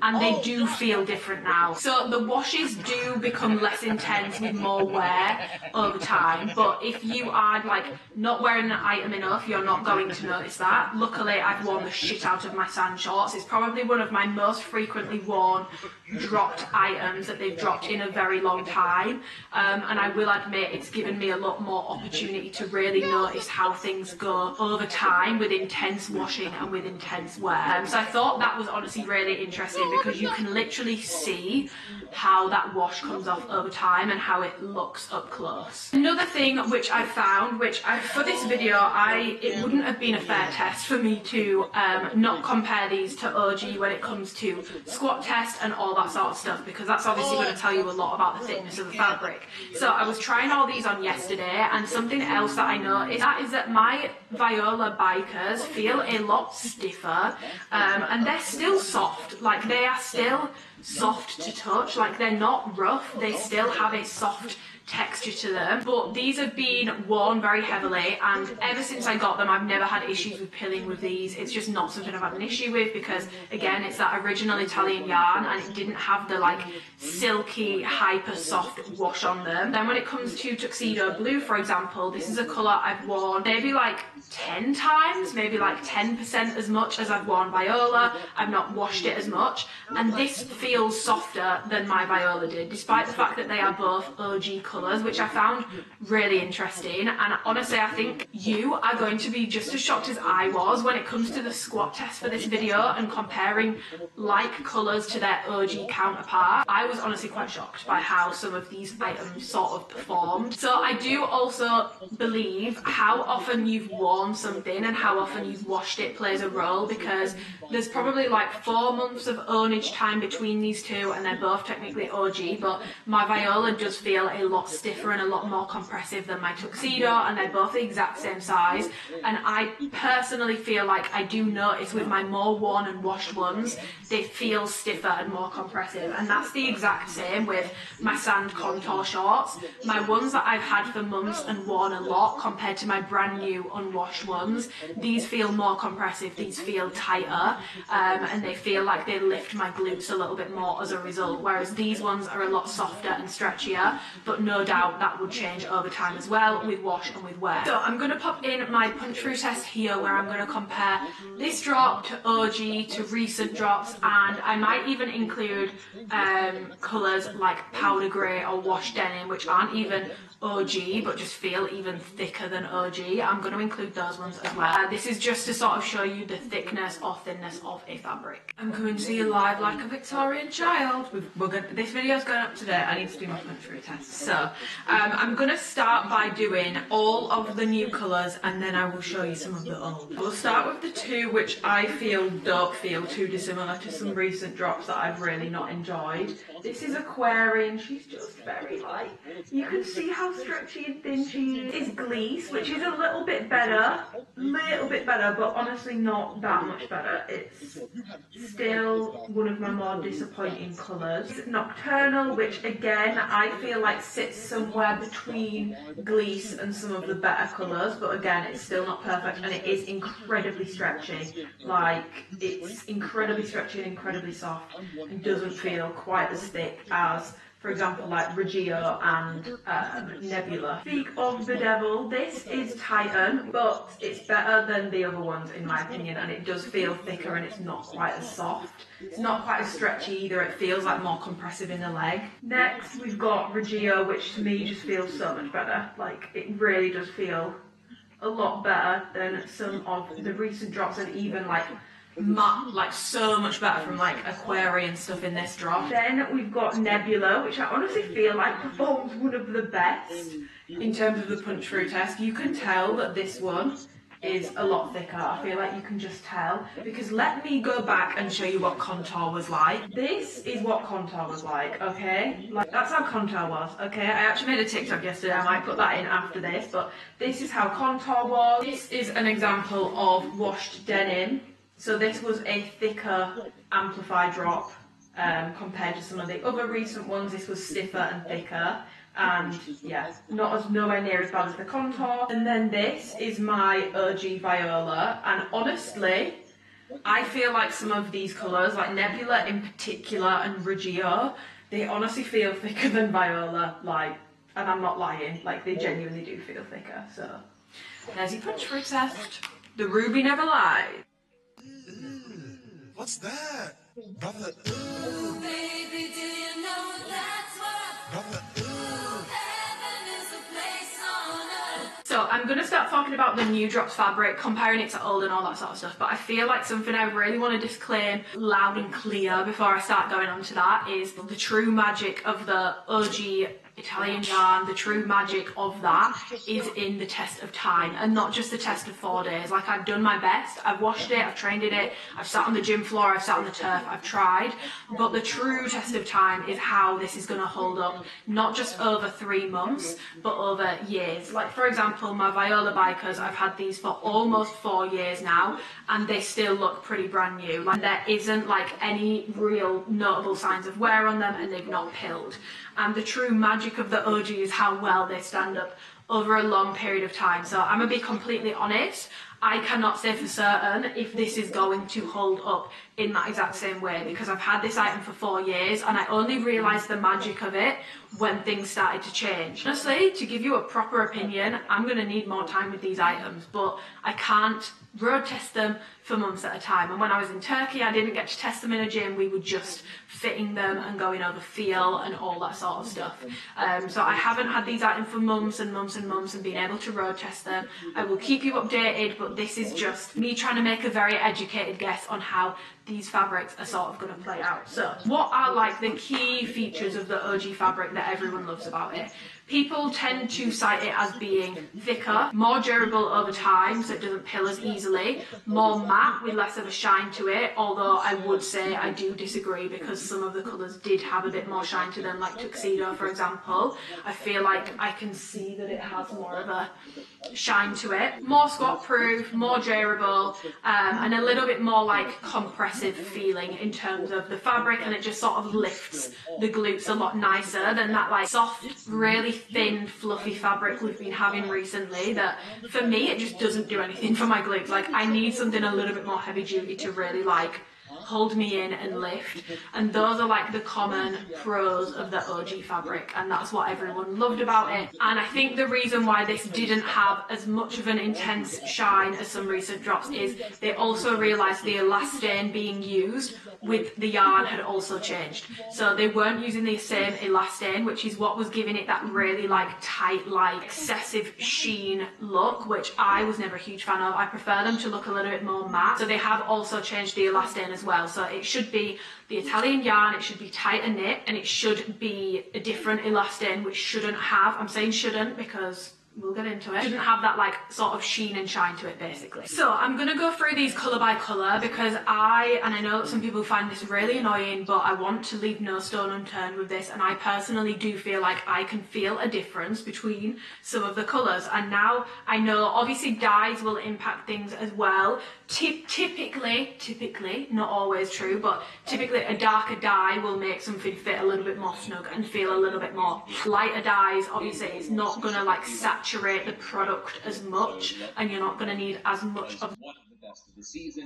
and they do feel different now. So the washes do become less intense with more wear over time, but if you are like not wearing an item enough, you're not going to notice that. Luckily, I've worn the shit out of my sand shorts. It's probably one of my most frequently worn dropped items that they've dropped in a very long time, and I will admit it's given me a lot more opportunity to really notice how things go over time with intense washing and with intense wear. So I thought that was honestly really interesting because you can literally see how that wash comes off over time and how it looks up close. Another thing which I found, for this video, it wouldn't have been a fair test for me to not compare these to OG when it comes to squat test and all that sort of stuff, because that's obviously going to tell you a lot about the thickness of the fabric. So I was trying all these on yesterday, and something else that I noticed is that my Viola bikers feel a lot stiffer, and they're still soft. Like, they are still soft to touch, like they're not rough, they still have a soft texture to them, but these have been worn very heavily, and ever since I got them I've never had issues with pilling with these. It's just not something I've had an issue with because, again, it's that original Italian yarn and it didn't have the like silky hyper soft wash on them. Then when it comes to tuxedo blue, for example, this is a colour I've worn maybe like 10 times, maybe like 10% as much as I've worn Viola. I've not washed it as much, and this feels softer than my Viola did, despite the fact that they are both OG colours, which I found really interesting. And honestly, I think you are going to be just as shocked as I was when it comes to the squat test for this video and comparing like colours to their OG counterpart. I was honestly quite shocked by how some of these items sort of performed. So I do also believe how often you've worn something and how often you've washed it plays a role, because there's probably like 4 months of ownage time between these two, and they're both technically OG, but my Viola does feel a lot stiffer and a lot more compressive than my Tuxedo, and they're both the exact same size. And I personally feel like I do notice with my more worn and washed ones, they feel stiffer and more compressive, and that's the exact same with my sand contour shorts. My ones that I've had for months and worn a lot compared to my brand new unwashed ones, these feel more compressive, these feel tighter, and they feel like they lift my glutes a little bit more as a result, whereas these ones are a lot softer and stretchier, but no doubt that would change over time as well with wash and with wear. So I'm going to pop in my punch through test here, where I'm going to compare this drop to OG, to recent drops, and I might even include colours like powder grey or wash denim, which aren't even OG but just feel even thicker than OG. I'm going to include those ones as well. This is just to sort of show you the thickness or thinness of a fabric. I'm coming to you live like a Victorian child. This video's going up today. I need to do my punch through test. So I'm going to start by doing all of the new colours, and then I will show you some of the old. We'll start with the two which I feel don't feel too dissimilar to some recent drops that I've really not enjoyed. This is Aquarian. She's just very light. You can see how stretchy and thin she is. Gleece, which is a little bit better, but honestly not that much better. It's still one of my more disappointing colours. Nocturnal, which again I feel like sits somewhere between Gleece and some of the better colours, but again it's still not perfect, and it is incredibly stretchy. Like, it's incredibly stretchy and incredibly soft, and doesn't feel quite as thick as, for example, like Reggio and Nebula. Speak of the Devil, this is Titan, but it's better than the other ones in my opinion, and it does feel thicker and it's not quite as soft. It's not quite as stretchy either, it feels like more compressive in the leg. Next we've got Reggio, which to me just feels so much better. Like, it really does feel a lot better than some of the recent drops, and even like matte, like so much better from like Aquarian stuff in this drop. Then we've got Nebula, which I honestly feel like performs one of the best in terms of the punch through test. You can tell that this one is a lot thicker. I feel like you can just tell, because let me go back and show you what contour was like. This is what contour was like, okay? Like, that's how contour was, okay? I actually made a TikTok yesterday, I might put that in after this, but this is how contour was. This is an example of washed denim. So this was a thicker amplified drop compared to some of the other recent ones. This was stiffer and thicker, and yeah, nowhere near as bad as the contour. And then this is my OG Viola, and honestly I feel like some of these colours, like Nebula in particular and Reggio, they honestly feel thicker than Viola, like, and I'm not lying, like they genuinely do feel thicker. So there's your punch through test. The ruby never lies. What's that? Brother. Ooh, baby, do you know that's what? Brother. Ooh, heaven is a place on earth. So I'm going to start talking about the new drops fabric, comparing it to old and all that sort of stuff, but I feel like something I really want to disclaim loud and clear before I start going on to that is the true magic of the OG Italian yarn. The true magic of that is in the test of time, and not just the test of 4 days. Like, I've done my best, I've washed it, I've trained in it, I've sat on the gym floor, I've sat on the turf, I've tried, but the true test of time is how this is going to hold up, not just over 3 months, but over years. Like, for example, my Viola bikers, I've had these for almost 4 years now, and they still look pretty brand new. Like, there isn't like any real notable signs of wear on them, and they've not pilled. And the true magic of the OG is how well they stand up over a long period of time. So I'm gonna be completely honest, I cannot say for certain if this is going to hold up in that exact same way, because I've had this item for 4 years and I only realised the magic of it when things started to change. Honestly, to give you a proper opinion, I'm going to need more time with these items, but I can't road test them for months at a time. And when I was in Turkey, I didn't get to test them in a gym. We were just fitting them and going over feel and all that sort of stuff. So I haven't had these items for months and months and months and been able to road test them. I will keep you updated, but this is just me trying to make a very educated guess on how these fabrics are sort of going to play out. So what are like the key features of the OG fabric that everyone loves about it? People tend to cite it as being thicker, more durable over time, so it doesn't pill as easily, more matte with less of a shine to it, although I would say I do disagree because some of the colours did have a bit more shine to them, like Tuxedo for example. I feel like I can see that it has more of a shine to it. More squat proof, more durable, and a little bit more like compressive feeling in terms of the fabric, and it just sort of lifts the glutes a lot nicer than that like soft, really thin, fluffy fabric we've been having recently that for me it just doesn't do anything for my glutes. Like I need something a little bit more heavy duty to really like hold me in and lift, and those are like the common pros of the OG fabric, and that's what everyone loved about it. And I think the reason why this didn't have as much of an intense shine as some recent drops is they also realised the elastane being used with the yarn had also changed, so they weren't using the same elastane, which is what was giving it that really like tight, like excessive sheen look, which I was never a huge fan of. I prefer them to look a little bit more matte, so they have also changed the elastane as well. So it should be the Italian yarn, it should be tighter knit, and it should be a different elastane, which shouldn't have, I'm saying shouldn't because we'll get into it, shouldn't have that like sort of sheen and shine to it basically. So I'm gonna go through these colour by colour because I know that some people find this really annoying, but I want to leave no stone unturned with this, and I personally do feel like I can feel a difference between some of the colours. And now I know obviously dyes will impact things as well. Typically, not always true, but typically a darker dye will make something fit a little bit more snug and feel a little bit more. Lighter dyes, obviously it's not gonna like saturate the product as much, and you're not gonna need as much of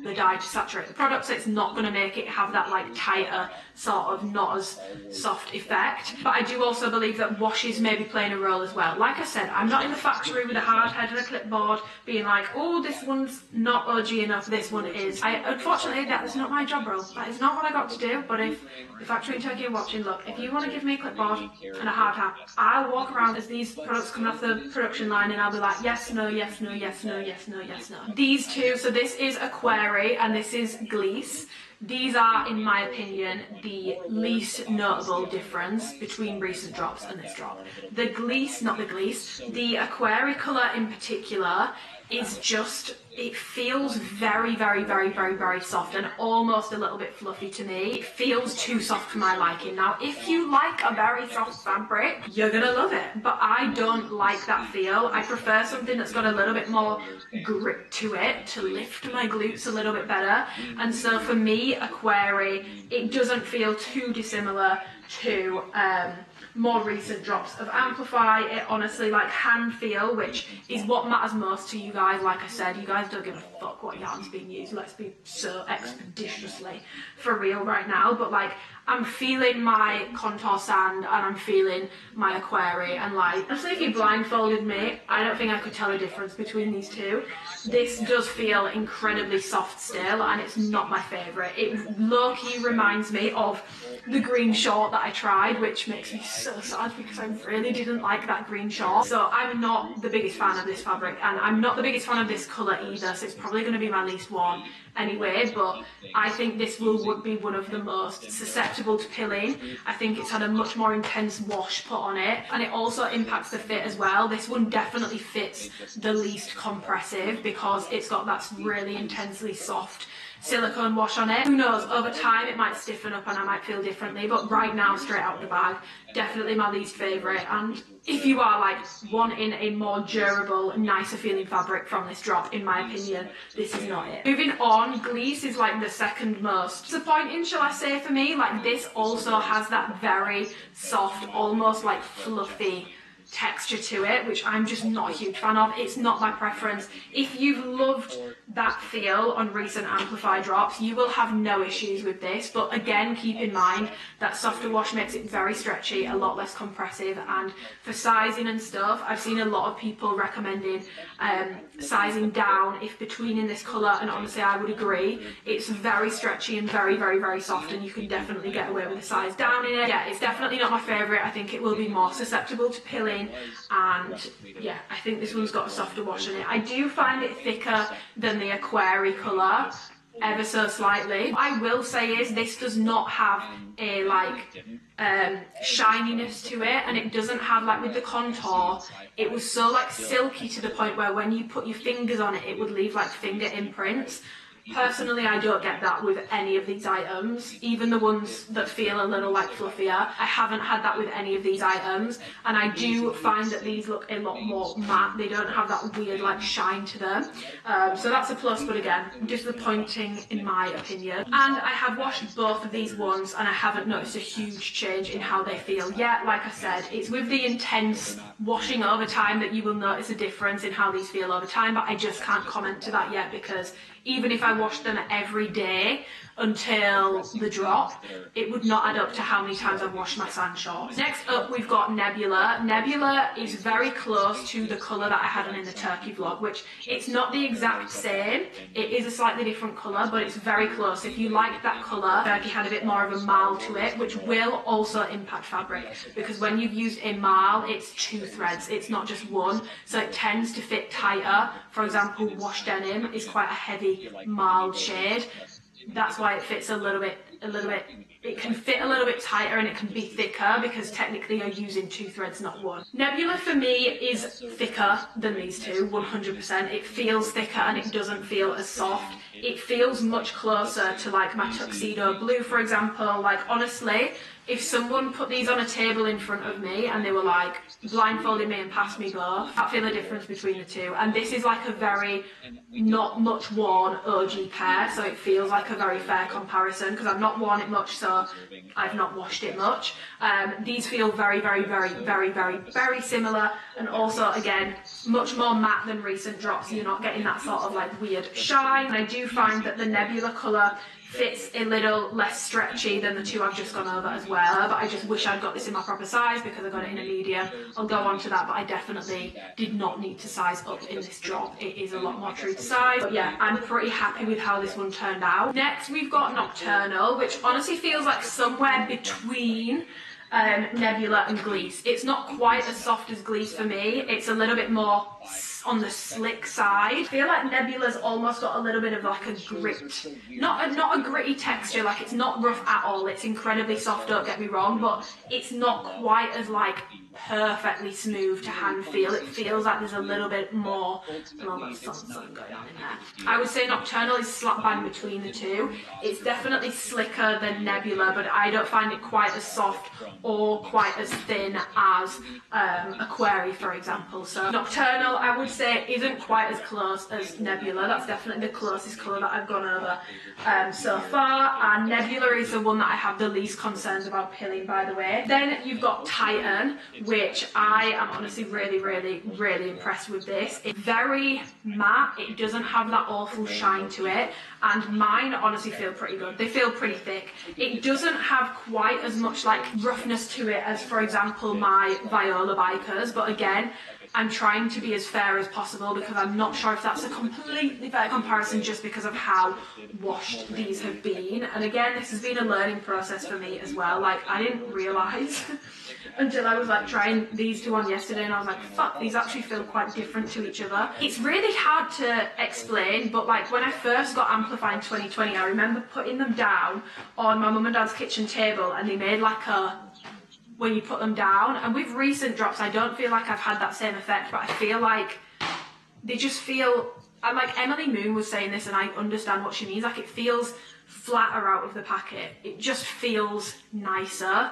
the dye to saturate the product, so it's not going to make it have that like tighter sort of not as soft effect. But I do also believe that washes may be playing a role as well. Like I said, I'm not in the factory with a hard head and a clipboard being like, oh, this one's not OG enough, this one is. Unfortunately, that's not my job role. That is not what I got to do. But if the factory in Turkey are watching, look, if you want to give me a clipboard and a hard hat, I'll walk around as these products come off the production line and I'll be like, yes, no, yes, no, yes, no, yes, no, yes, no. These two, so this is a Query and this is Gliss. These are, in my opinion, the least notable difference between recent drops and this drop. The Gliss, not the Gliss, the Aquari colour in particular is just, it feels very, very, very, very, very soft and almost a little bit fluffy to me. It feels too soft for my liking. Now, if you like a very soft fabric, you're gonna love it, but I don't like that feel. I prefer something that's got a little bit more grip to it to lift my glutes a little bit better. And so for me, Aquari, it doesn't feel too dissimilar to more recent drops of Amplify. It honestly, like hand feel, which is what matters most to you guys. Like I said, you guys don't give a fuck what yarn's being used. Let's be so expeditiously for real right now. But like, I'm feeling my contour sand and I'm feeling my Aquari, and like, honestly, if you blindfolded me, I don't think I could tell a difference between these two. This does feel incredibly soft still, and it's not my favourite. It low-key reminds me of the green short that I tried, which makes me so sad because I really didn't like that green short. So I'm not the biggest fan of this fabric, and I'm not the biggest fan of this colour either, so it's probably going to be my least one anyway. But I think this would be one of the most susceptible to pilling. I think it's had a much more intense wash put on it, and it also impacts the fit as well. This one definitely fits the least compressive because it's got that really intensely soft silicone wash on it. Who knows, over time it might stiffen up and I might feel differently, but right now, straight out the bag, definitely my least favourite. And if you are like wanting a more durable, nicer feeling fabric from this drop, in my opinion, this is not it. Moving on, Gliss is like the second most disappointing, shall I say, for me. Like, this also has that very soft, almost like fluffy texture to it, which I'm just not a huge fan of. It's not my preference. If you've loved that feel on recent Amplify drops, you will have no issues with this. But again, keep in mind that softer wash makes it very stretchy, a lot less compressive, and for sizing and stuff, I've seen a lot of people recommending sizing down if between in this colour, and honestly I would agree. It's very stretchy and very, very, very soft, and you can definitely get away with a size down in it. Yeah, it's definitely not my favourite. I think it will be more susceptible to pilling, and yeah, I think this one's got a softer wash in it. I do find it thicker than the Aquari colour, ever so slightly. What I will say is this does not have a like shininess to it, and it doesn't have like with the contour, it was so like silky to the point where when you put your fingers on it, it would leave like finger imprints. Personally, I don't get that with any of these items, even the ones that feel a little like fluffier. I haven't had that with any of these items, and I do find that these look a lot more matte. They don't have that weird like shine to them, so that's a plus, but again, disappointing in my opinion. And I have washed both of these ones, and I haven't noticed a huge change in how they feel yet. Like I said, it's with the intense washing over time that you will notice a difference in how these feel over time, but I just can't comment to that yet, because even if I washed them every day until the drop, it would not add up to how many times I've washed my sand shorts. Next up, we've got Nebula. Nebula is very close to the colour that I had on in the turkey vlog, which it's not the exact same. It is a slightly different colour, but it's very close. If you like that colour, turkey had a bit more of a marl to it, which will also impact fabric, because when you've used a marl, it's 2 threads, it's not just one, so it tends to fit tighter. For example, wash denim is quite a heavy marl shade. That's why it fits a little bit, it can fit a little bit tighter, and it can be thicker because technically you're using 2 threads, not 1. Nebula for me is thicker than these two, 100%. It feels thicker and it doesn't feel as soft. It feels much closer to like my tuxedo blue, for example. Like honestly, if someone put these on a table in front of me and they were like blindfolded me and passed me both, I'd feel the difference between the two. And this is like a very not much worn OG pair, so it feels like a very fair comparison because I've not worn it much, so I've not washed it much. These feel very, very, very, very, very, very similar, and also again much more matte than recent drops. You're not getting that sort of like weird shine. And I do find that the Nebula colour fits a little less stretchy than the two I've just gone over as well, but I just wish I'd got this in my proper size because I got it in a medium. I'll go on to that, but I definitely did not need to size up in this drop. It is a lot more true to size, but yeah, I'm pretty happy with how this one turned out. Next, we've got Nocturnal, which honestly feels like somewhere between Nebula and Gliss. It's not quite as soft as Gliss for me. It's a little bit more on the slick side. I feel like Nebula's almost got a little bit of like a grit, not a gritty texture, like it's not rough at all. It's incredibly soft, don't get me wrong, but it's not quite as like perfectly smooth to hand feel. It feels like there's a little bit more, something going on in there. I would say Nocturnal is slap bang between the two. It's definitely slicker than Nebula, but I don't find it quite as soft or quite as thin as Aquari, for example. So Nocturnal, I would say, isn't quite as close as Nebula. That's definitely the closest colour that I've gone over so far, and Nebula is the one that I have the least concerns about pilling, by the way. Then you've got Titan, which I am honestly really, really, really impressed with this. It's very matte, it doesn't have that awful shine to it, and mine honestly feel pretty good. They feel pretty thick. It doesn't have quite as much like roughness to it as, for example, my Viola Bikers, but again, I'm trying to be as fair as possible because I'm not sure if that's a completely fair comparison just because of how washed these have been. And again, this has been a learning process for me as well. Like, I didn't realise until I was like trying these two on yesterday, and I was like, fuck, these actually feel quite different to each other. It's really hard to explain, but like when I first got Amplify in 2020, I remember putting them down on my mum and dad's kitchen table, and they made like a, when you put them down, and with recent drops I don't feel like I've had that same effect, but I feel like they just feel, and like Emily Moon was saying this and I understand what she means, like it feels flatter out of the packet. It just feels nicer,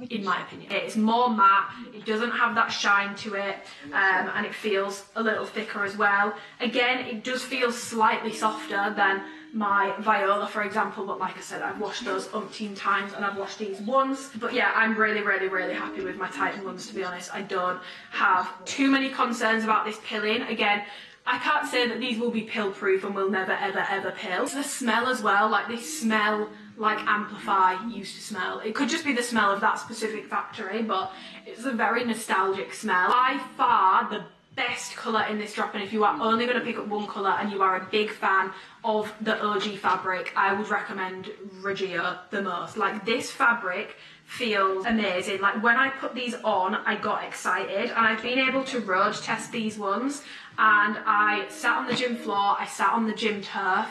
in my opinion. It's more matte, it doesn't have that shine to it, and it feels a little thicker as well. Again, it does feel slightly softer than my Viola, for example, but like I said, I've washed those umpteen times and I've washed these once. But yeah, I'm really, really, really happy with my Titan ones, to be honest. I don't have too many concerns about this pilling. Again, I can't say that these will be pill proof and will never ever ever pill. It's the smell as well, like they smell like Amplify used to smell. It could just be the smell of that specific factory, but it's a very nostalgic smell. By far the best colour in this drop, and if you are only going to pick up one colour and you are a big fan of the OG fabric, I would recommend Reggio the most. Like, this fabric feels amazing. Like, when I put these on, I got excited, and I've been able to road test these ones, and I sat on the gym floor, I sat on the gym turf,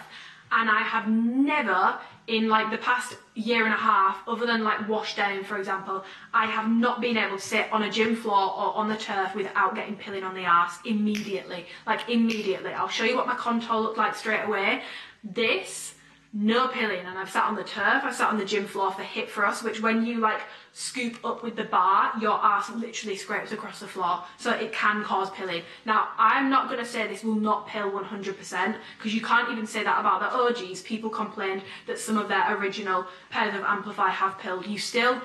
and I have never in like the past year and a half, other than like wash down for example, I have not been able to sit on a gym floor or on the turf without getting pilling on the arse immediately. Like immediately. I'll show you what my contour looked like straight away. This, no pilling, and I've sat on the turf, I've sat on the gym floor for hip thrust, which when you like scoop up with the bar, your arse literally scrapes across the floor, so it can cause pilling. Now, I'm not going to say this will not pill 100%, because you can't even say that about the OGs. People complained that some of their original pairs of Amplify have pilled. You still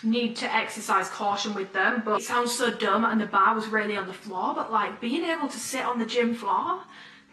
need to exercise caution with them, but it sounds so dumb, and the bar was really on the floor, but like being able to sit on the gym floor,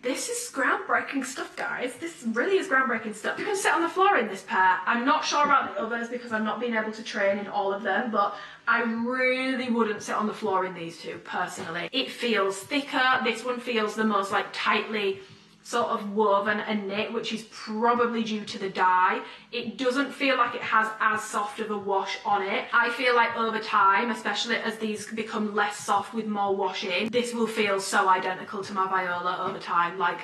this is groundbreaking stuff, guys. This really is groundbreaking stuff. You can sit on the floor in this pair. I'm not sure about the others because I've not been able to train in all of them, but I really wouldn't sit on the floor in these two, personally. It feels thicker. This one feels the most like tightly sort of woven and knit, which is probably due to the dye. It doesn't feel like it has as soft of a wash on it. I feel like over time, especially as these become less soft with more washing, this will feel so identical to my Viola over time, like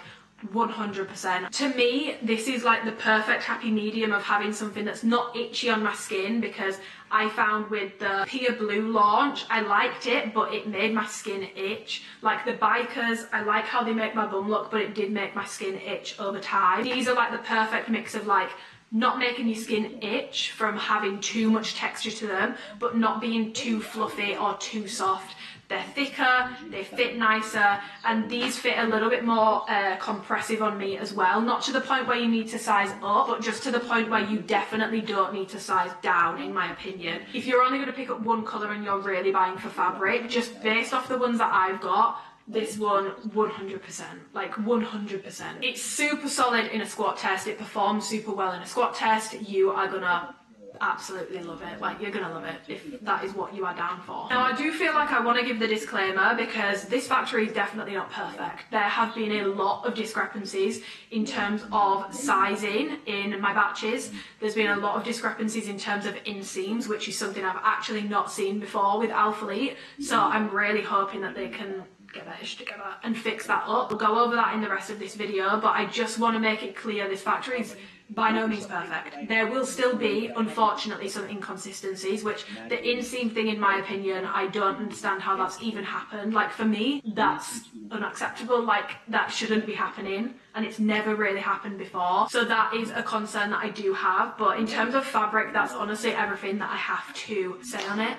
100%. To me, this is like the perfect happy medium of having something that's not itchy on my skin, because I found with the Pia Blue launch, I liked it, but it made my skin itch. Like the Bikers, I like how they make my bum look, but it did make my skin itch over time. These are like the perfect mix of like not making your skin itch from having too much texture to them, but not being too fluffy or too soft. They're thicker, they fit nicer, and these fit a little bit more compressive on me as well. Not to the point where you need to size up, but just to the point where you definitely don't need to size down, in my opinion. If you're only going to pick up one colour and you're really buying for fabric, just based off the ones that I've got, this one 100%, like 100%. It's super solid in a squat test, it performs super well in a squat test. You are gonna absolutely love it. Like, you're gonna love it if that is what you are down for. Now, I do feel like I want to give the disclaimer, because this factory is definitely not perfect. There have been a lot of discrepancies in terms of sizing in my batches. There's been a lot of discrepancies in terms of inseams, which is something I've actually not seen before with Alphalete, so I'm really hoping that they can get their ish together and fix that up. We'll go over that in the rest of this video, but I just want to make it clear this factory is by no means perfect. There will still be, unfortunately, some inconsistencies, which the inseam thing, in my opinion, I don't understand how that's even happened. Like, for me, that's unacceptable. Like, that shouldn't be happening, and it's never really happened before. So that is a concern that I do have, but in terms of fabric, that's honestly everything that I have to say on it.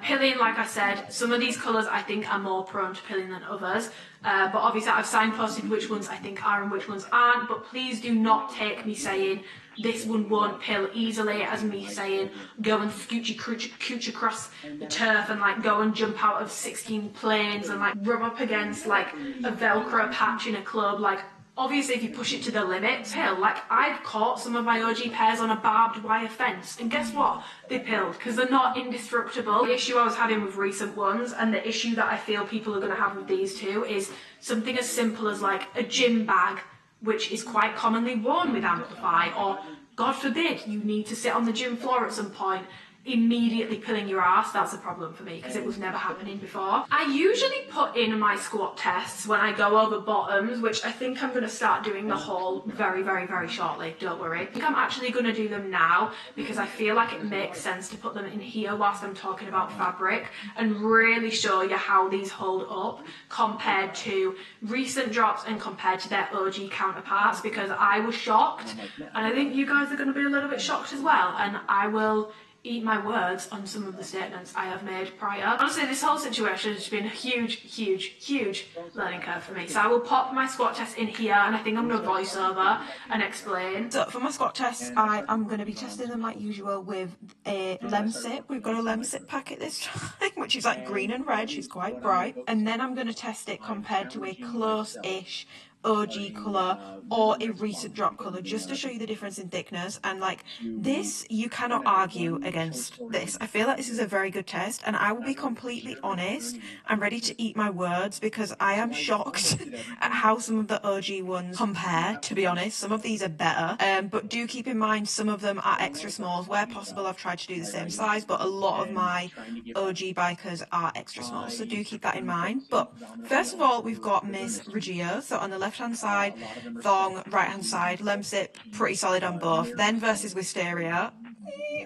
Pilling, like I said, some of these colours I think are more prone to pilling than others. But obviously I've signposted which ones I think are and which ones aren't, but please do not take me saying this one won't pill easily as me saying go and scooch across the turf and like go and jump out of 16 planes and like rub up against like a Velcro patch in a club. Like, obviously if you push it to the limit, pill. Like, I've caught some of my OG pairs on a barbed wire fence, and guess what? They pilled, because they're not indestructible. The issue I was having with recent ones, and the issue that I feel people are going to have with these two, is something as simple as like a gym bag, which is quite commonly worn with Amplify, or God forbid you need to sit on the gym floor at some point, immediately pilling your ass. That's a problem for me, because it was never happening before. I usually put in my squat tests when I go over bottoms, which I think I'm going to start doing the haul very, very, very shortly, don't worry. I think I'm actually going to do them now, because I feel like it makes sense to put them in here whilst I'm talking about fabric, and really show you how these hold up compared to recent drops and compared to their OG counterparts, because I was shocked, and I think you guys are going to be a little bit shocked as well, and I will eat my words on some of the statements I have made prior. Honestly, this whole situation has been a huge, huge, huge learning curve for me. So I will pop my squat test in here, and I think I'm going to voice over and explain. So for my squat tests, I am going to be testing them like usual with a Lemsip. We've got a Lemsip packet this time, which is like green and red. She's quite bright. And then I'm going to test it compared to a close-ish OG colour or a recent drop colour, just to show you the difference in thickness. And like this, you cannot argue against this. I feel like this is a very good test, and I will be completely honest, I'm ready to eat my words because I am shocked at how some of the OG ones compare. To be honest, some of these are better, but do keep in mind some of them are extra smalls. Where possible, I've tried to do the same size, but a lot of my OG bikers are extra small, so do keep that in mind. But first of all, we've got Miss Reggio. So on the left hand side, thong, right hand side, lemsip, pretty solid on both. Then versus Wisteria,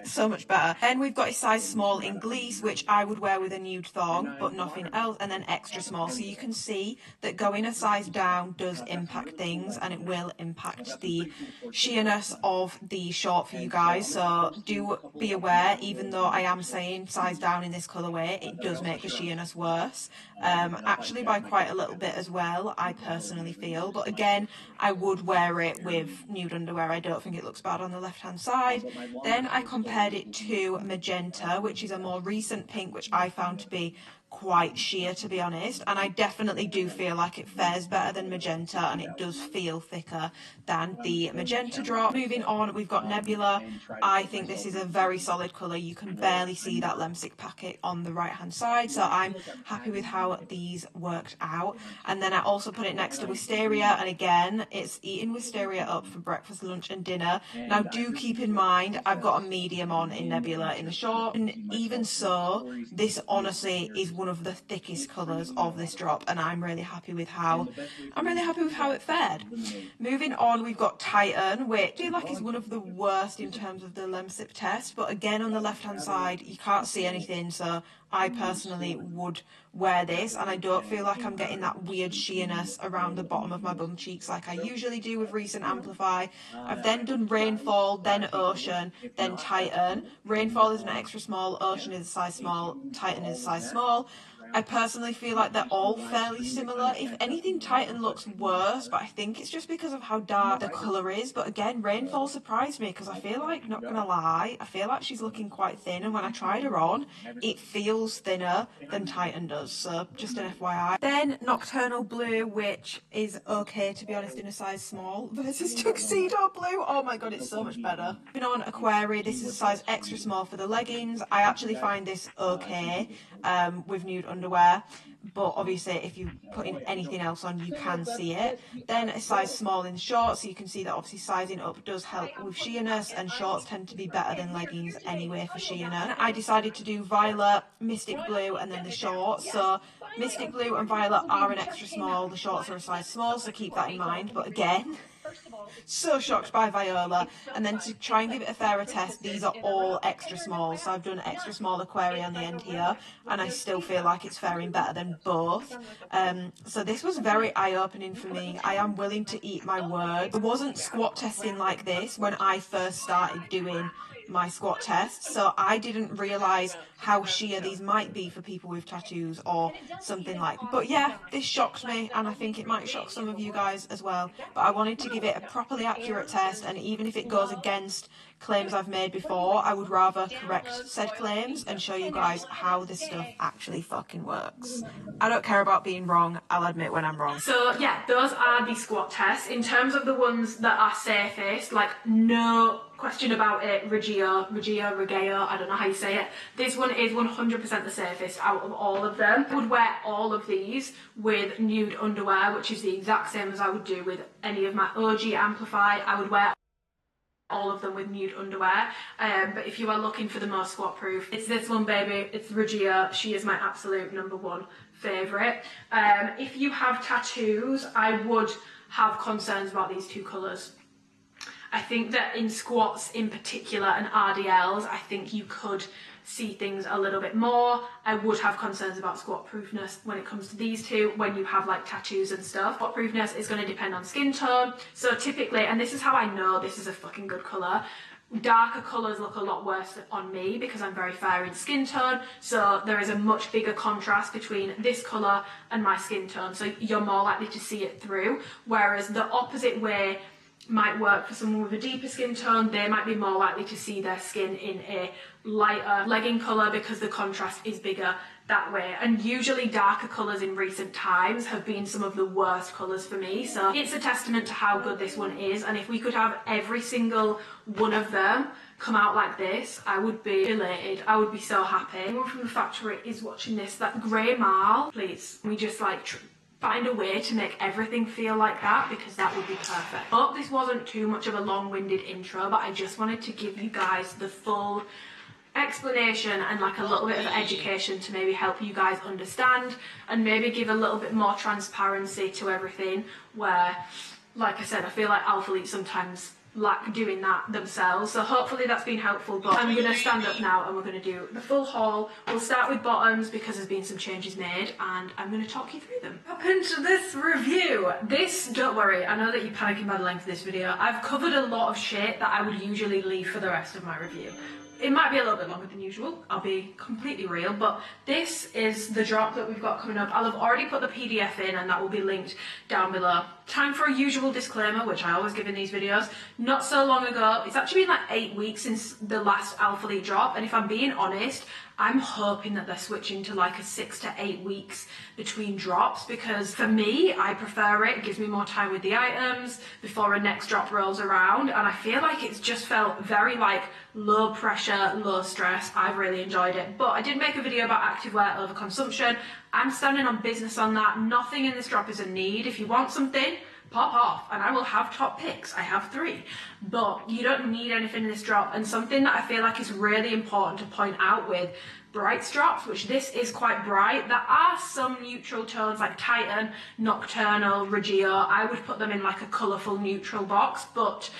so much better. Then we've got a size small in Gleece, which I would wear with a nude thong, but nothing else, and then extra small. So you can see that going a size down does impact things, and it will impact the sheerness of the short for you guys. So do be aware, even though I am saying size down in this colourway, it does make the sheerness worse. Actually by quite a little bit as well, I personally feel. But again, I would wear it with nude underwear. I don't think it looks bad on the left hand side. Then I compared it to Magenta, which is a more recent pink, which I found to be quite sheer, to be honest, and I definitely do feel like it fares better than Magenta, and it does feel thicker than the Magenta drop. Moving on, we've got Nebula. I think this is a very solid colour. You can barely see that lemsic packet on the right hand side, so I'm happy with how these worked out. And then I also put it next to Wisteria, and again, it's eating Wisteria up for breakfast, lunch and dinner. Now do keep in mind, I've got a medium on in Nebula in the short, and even so, this honestly is one of the thickest colours of this drop, and I'm really happy with how it fared. Moving on, we've got Titan, which I feel like is one of the worst in terms of the lemsip test, but again on the left hand side you can't see anything, so I personally would wear this, and I don't feel like I'm getting that weird sheerness around the bottom of my bum cheeks like I usually do with recent Amplify. I've then done Rainfall, then Ocean, then Titan. Rainfall is an extra small, Ocean is a size small, Titan is a size small. I personally feel like they're all fairly similar. If anything, Titan looks worse, but I think it's just because of how dark the colour is. But again, Rainfall surprised me because I feel like, not gonna lie, I feel like she's looking quite thin, and when I tried her on, it feels thinner than Titan does, so just an FYI. Then Nocturnal Blue, which is okay, to be honest, in a size small, versus Tuxedo Blue. Oh my god, it's so much better. Moving on, Aquaria, this is a size extra small for the leggings. I actually find this okay with nude underwear, but obviously if you put in anything else on, you can see it. Then a size small in shorts, so you can see that obviously sizing up does help with sheerness, and shorts tend to be better than leggings anyway for sheerness. I decided to do Violet, Mystic Blue, and then the shorts. So Mystic Blue and Violet are an extra small, the shorts are a size small, so keep that in mind. But again, so shocked by Viola. And then to try and give it a fairer test, these are all extra small, so I've done extra small Aquaria on the end here, and I still feel like it's faring better than both. So this was very eye-opening for me. I am willing to eat my words. I wasn't squat testing like this when I first started doing my squat test, so I didn't realise how sheer these might be for people with tattoos or something like. But yeah, this shocked me, and I think it might shock some of you guys as well. But I wanted to give it a properly accurate test, and even if it goes against claims I've made before, I would rather correct said claims and show you guys how this stuff actually fucking works. I don't care about being wrong, I'll admit when I'm wrong. So yeah, those are the squat tests. In terms of the ones that are safest, like no question about it, Reggio, I don't know how you say it. This one is 100% the safest out of all of them. I would wear all of these with nude underwear, which is the exact same as I would do with any of my OG Amplify. I would wear all of them with nude underwear, but if you are looking for the most squat proof, it's this one, baby. It's Reggio. She is my absolute #1 favourite. If you have tattoos, I would have concerns about these two colours. I think that in squats in particular and RDLs, I think you could see things a little bit more. I would have concerns about squat proofness when it comes to these two, when you have like tattoos and stuff. Squat proofness is going to depend on skin tone. So typically, and this is how I know this is a fucking good colour, darker colours look a lot worse on me because I'm very fair in skin tone, so there is a much bigger contrast between this colour and my skin tone, so you're more likely to see it through, whereas the opposite way might work for someone with a deeper skin tone. They might be more likely to see their skin in a lighter legging colour because the contrast is bigger that way. And usually darker colours in recent times have been some of the worst colours for me, so it's a testament to how good this one is. And if we could have every single one of them come out like this, I would be elated. I would be so happy. Anyone from the factory is watching this, that grey marl, please, we just like find a way to make everything feel like that, because that would be perfect. Hope this wasn't too much of a long-winded intro, but I just wanted to give you guys the full explanation and like a little bit of education to maybe help you guys understand and maybe give a little bit more transparency to everything, where, like I said, I feel like Alphalete sometimes like doing that themselves. So hopefully that's been helpful. But I'm going to stand up now and we're going to do the full haul. We'll start with bottoms because there's been some changes made and I'm going to talk you through them. Up into this review. This, don't worry, I know that you're panicking by the length of this video. I've covered a lot of shit that I would usually leave for the rest of my review. It might be a little bit longer than usual, I'll be completely real, but this is the drop that we've got coming up. I'll have already put the PDF in and that will be linked down below. Time for a usual disclaimer, which I always give in these videos. Not so long ago, it's actually been like 8 weeks since the last Alphalete drop, and if I'm being honest, I'm hoping that they're switching to like a 6 to 8 weeks between drops, because for me, I prefer it. It gives me more time with the items before a next drop rolls around, and I feel like it's just felt very like low pressure, low stress. I've really enjoyed it. But I did make a video about activewear overconsumption. I'm standing on business on that. Nothing in this drop is a need. If you want something, pop off and I will have top picks. I have 3, but you don't need anything in this drop. And something that I feel like is really important to point out with bright drops, which this is quite bright, there are some neutral tones like Titan, Nocturnal, Reggio. I would put them in like a colourful neutral box, but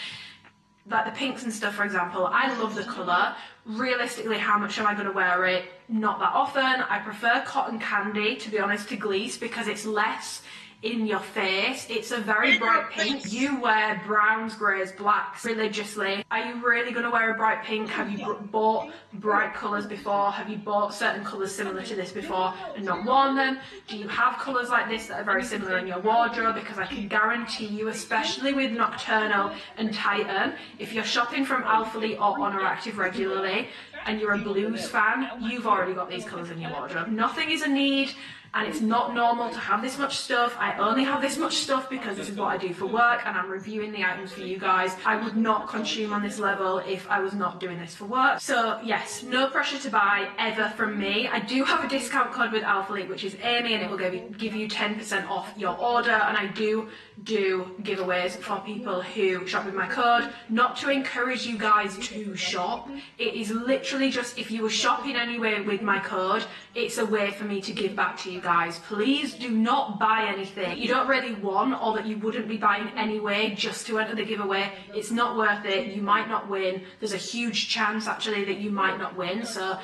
like the pinks and stuff, for example, I love the colour. Realistically, how much am I going to wear it? Not that often. I prefer Cotton Candy, to be honest, to Gliss because it's less in your face. It's a very bright pink. You wear browns, greys, blacks religiously. Are you really going to wear a bright pink? Have you bought bright colours before? Have you bought certain colours similar to this before and not worn them? Do you have colours like this that are very similar in your wardrobe? Because I can guarantee you, especially with Nocturnal and Titan, if you're shopping from Alphalete or Honor Active regularly and you're a blues fan, you've already got these colours in your wardrobe. Nothing is a need. And it's not normal to have this much stuff. I only have this much stuff because this is what I do for work and I'm reviewing the items for you guys. I would not consume on this level if I was not doing this for work. So yes, no pressure to buy ever from me. I do have a discount code with Alphalete, which is Amy, and it will give you 10% off your order. And I do giveaways for people who shop with my code. Not to encourage you guys to shop. It is literally just if you were shopping anyway with my code, it's a way for me to give back to you guys. Please do not buy anything you don't really want or that you wouldn't be buying anyway just to enter the giveaway. It's not worth it. You might not win. There's a huge chance actually that you might not win. So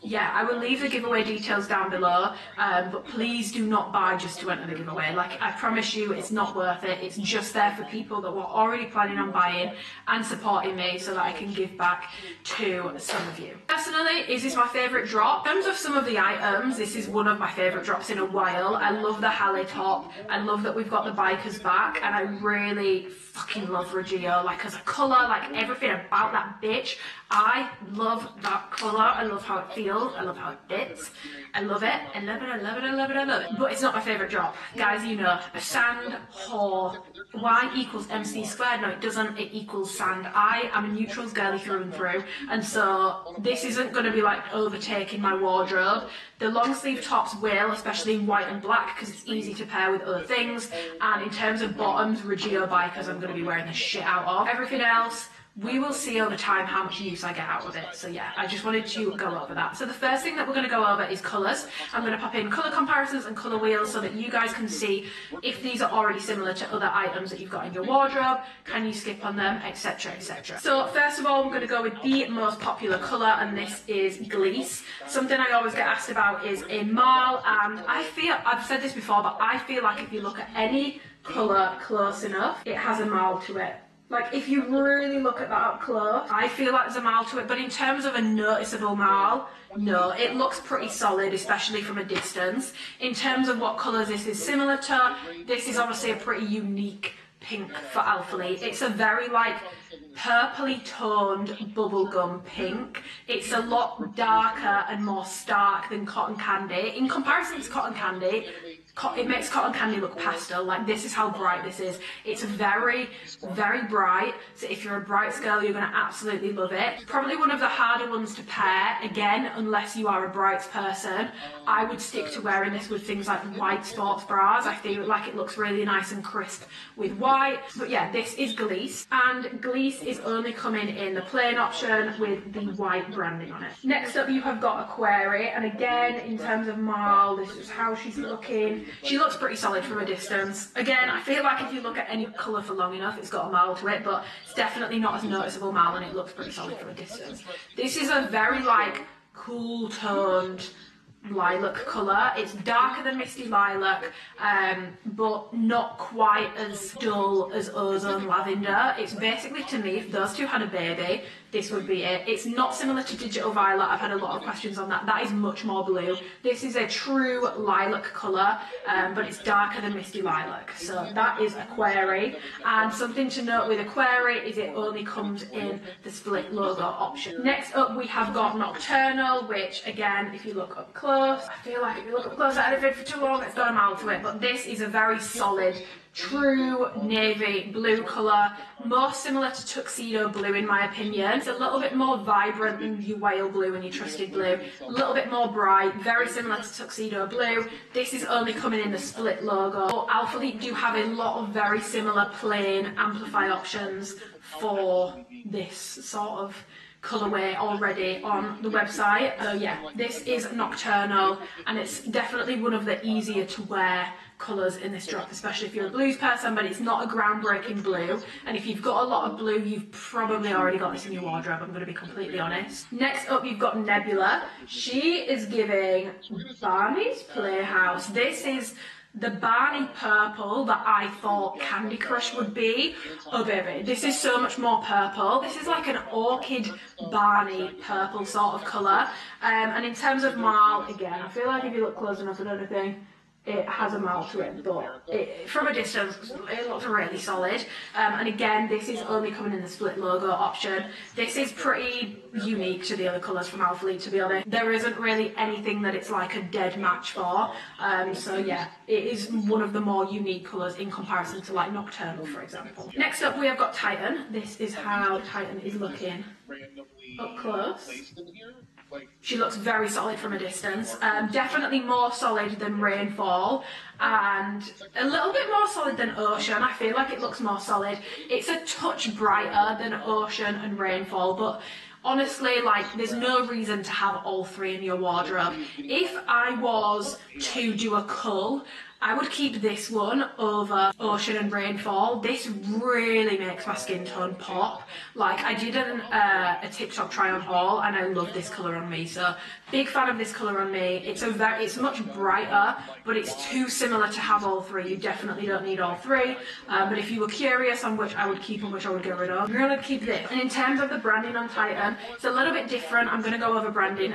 yeah, I will leave the giveaway details down below, but please do not buy just to enter the giveaway. Like, I promise you, it's not worth it. It's just there for people that were already planning on buying and supporting me so that I can give back to some of you. Personally, is this my favourite drop? In terms of some of the items, this is one of my favourite drops in a while. I love the Halle top. I love that we've got the bikers back, and I really fucking love Reggio. Like, as a colour, like everything about that bitch. I love that colour. I love how it feels. I love how it fits. I love it. I love it. I love it. I love it. I love it. But it's not my favourite drop. Guys, you know, a sand whore. Y equals MC squared. No, it doesn't. It equals sand. I am a neutrals girly through and through. And so this isn't going to be like overtaking my wardrobe. The long sleeve tops will, especially in white and black, because it's easy to pair with other things. And in terms of bottoms, Reggio bikers I'm going to be wearing the shit out of. Everything else, we will see over time how much use I get out of it. So yeah, I just wanted to go over that. So the first thing that we're going to go over is colours. I'm going to pop in colour comparisons and colour wheels so that you guys can see if these are already similar to other items that you've got in your wardrobe. Can you skip on them, etc, etc. So first of all, we're going to go with the most popular colour, and this is Gliss. Something I always get asked about is a marl, and I feel, I've said this before, but I feel like if you look at any colour close enough, it has a marl to it. Like, if you really look at that up close, I feel like there's a marl to it, but in terms of a noticeable marl, no, it looks pretty solid, especially from a distance. In terms of what colours this is similar to, this is obviously a pretty unique pink for Alphalete. It's a very, like, purpley toned bubblegum pink. It's a lot darker and more stark than cotton candy. In comparison to cotton candy, it makes cotton candy look pastel. Like, this is how bright this is. It's very, very bright. So if you're a bright girl, you're going to absolutely love it. Probably one of the harder ones to pair, again, unless you are a bright person. I would stick to wearing this with things like white sports bras. I feel like it looks really nice and crisp with white. But yeah, this is Gliss. And Gliss is only coming in the plain option with the white branding on it. Next up, you have got Aquari. And again, in terms of Marl, this is how she's looking. She looks pretty solid from a distance. Again, I feel like if you look at any colour for long enough, it's got a marl to it, but it's definitely not as noticeable marl, and it looks pretty solid from a distance. This is a very, like, cool toned lilac colour. It's darker than Misty Lilac, but not quite as dull as Ozone Lavender. It's basically, to me, if those two had a baby, this would be it. It's not similar to Digital Violet. I've had a lot of questions on that. That is much more blue. This is a true lilac colour, but it's darker than Misty Lilac. So that is Aquari. And something to note with Aquari is it only comes in the split logo option. Next up, we have got Nocturnal, which, again, if you look up close, I feel like if you look up close at it for too long, it's got a mouth to it, but this is a very solid, true navy blue colour, more similar to tuxedo blue in my opinion. It's a little bit more vibrant than your whale blue and your trusted blue, a little bit more bright, very similar to tuxedo blue. This is only coming in the split logo. Alpha Leap do have a lot of very similar plain amplify options for this sort of colourway already on the website. Yeah, this is Nocturnal, and it's definitely one of the easier to wear colours in this drop, especially if you're a blues person, but it's not a groundbreaking blue, and if you've got a lot of blue, you've probably already got this in your wardrobe, I'm going to be completely honest. Next up, you've got Nebula. She is giving Barney's Playhouse. This is the Barney purple that I thought Candy Crush would be. Oh baby, this is so much more purple. This is like an orchid Barney purple sort of colour. And in terms of marl, again, I feel like if you look close enough at anything, it has a marl to it, but from a distance, it looks really solid. And again, this is only coming in the split logo option. This is pretty unique to the other colours from Alpha Leap, to be honest. There isn't really anything that it's like a dead match for. So yeah, it is one of the more unique colours in comparison to like Nocturnal, for example. Next up, we have got Titan. This is how Titan is looking up close. She looks very solid from a distance, definitely more solid than Rainfall, and a little bit more solid than Ocean. I feel like it looks more solid. It's a touch brighter than Ocean and Rainfall, but honestly, like, there's no reason to have all three in your wardrobe. If I was to do a cull, I would keep this one over Ocean and Rainfall. This really makes my skin tone pop. Like, I did a TikTok try on haul, and I love this colour on me. So, big fan of this colour on me. It's much brighter, but it's too similar to have all three. You definitely don't need all three. But if you were curious on which I would keep and which I would get rid of, I'm going to keep this. And in terms of the branding on Titan, it's a little bit different. I'm going to go over branding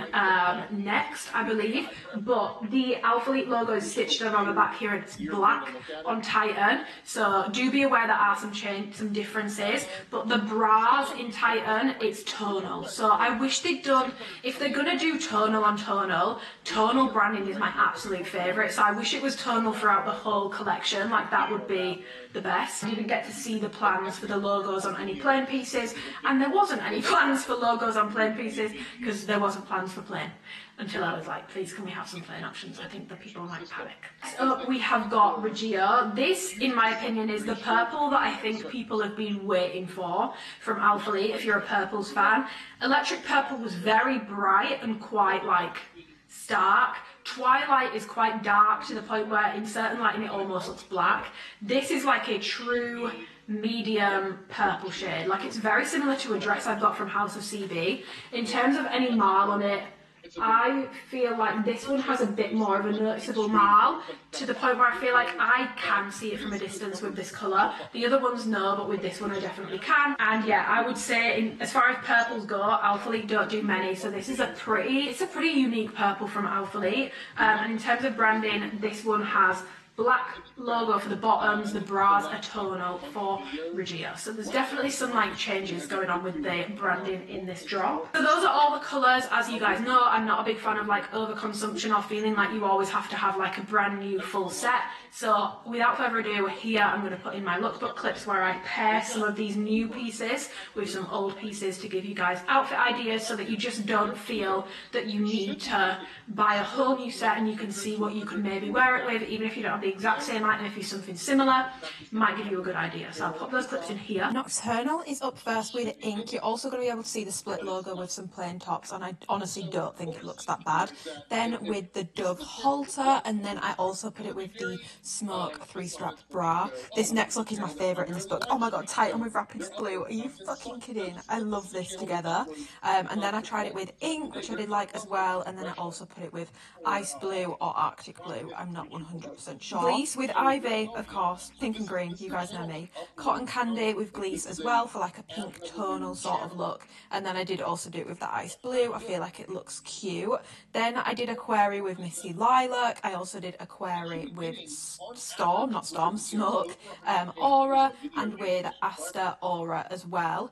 next, I believe. But the Alpha Leap logo is stitched around the back here, and it's black on Titan. So do be aware there are some differences. But the bras in Titan, it's tonal. So I wish they'd done, if they're going to do tonal on tonal branding is my absolute favourite. So I wish it was tonal throughout the whole collection. Like, that would be the best. I didn't get to see the plans for the logos on any plain pieces, and there wasn't any plans for logos on plain pieces because there wasn't plans for plain until I was like, please can we have some plain options? I think the people might panic. So we have got Reggio. This, in my opinion, is the purple that I think people have been waiting for from Alpha Leap, if you're a purples fan. Electric Purple was very bright and quite like stark. Twilight is quite dark to the point where in certain lighting it almost looks black. This is like a true medium purple shade. Like, it's very similar to a dress I've got from House of CB. In terms of any marl on it, I feel like this one has a bit more of a noticeable marl, to the point where I feel like I can see it from a distance with this colour. The other ones no, but with this one I definitely can. And yeah, I would say as far as purples go, Alpha Leap don't do many, so this is a pretty unique purple from Alpha Leap. And in terms of branding, this one has black logo for the bottoms, the bras are tonal for Regia. So there's definitely some like changes going on with the branding in this drop. So those are all the colours. As you guys know, I'm not a big fan of like overconsumption or feeling like you always have to have like a brand new full set. So without further ado, here I'm going to put in my lookbook clips where I pair some of these new pieces with some old pieces to give you guys outfit ideas so that you just don't feel that you need to buy a whole new set, and you can see what you can maybe wear it with. Even if you don't have the exact same item, if it's something similar, it might give you a good idea. So I'll put those clips in here. Nocturnal is up first with ink. You're also going to be able to see the split logo with some plain tops, and I honestly don't think it looks that bad. Then with the Dove halter, and then I also put it with the Smoke 3-strap bra. This next look is my favourite in this book. Oh my god, tight on with Rapids Blue. Are you fucking kidding? I love this together. And then I tried it with ink, which I did like as well, and then I also put it with Ice Blue or Arctic Blue. I'm not 100% sure. Gleece with Ivy, of course. Pink and green, you guys know me. Cotton Candy with Gleece as well for like a pink tonal sort of look. And then I did also do it with the Ice Blue. I feel like it looks cute. Then I did a query with Misty Lilac. I also did a query with Smoke Aura, and with Asta Aura as well.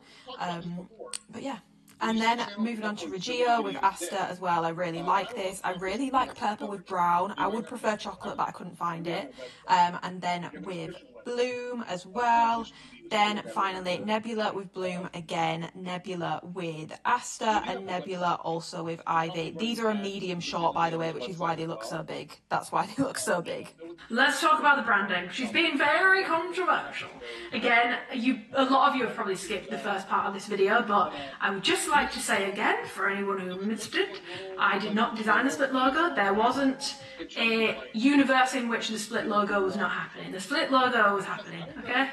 But yeah. And then moving on to Regia with Asta as well. I really like this. I really like purple with brown. I would prefer chocolate, but I couldn't find it. And then with Bloom as well. Then finally Nebula with Bloom again, Nebula with Asta, and Nebula also with Ivy. These are a medium short, by the way, which is why they look so big. That's why they look so big. Let's talk about the branding. She's being very controversial. Again, a lot of you have probably skipped the first part of this video, but I would just like to say again, for anyone who missed it, I did not design the split logo. There wasn't a universe in which the split logo was not happening. The split logo was happening, okay?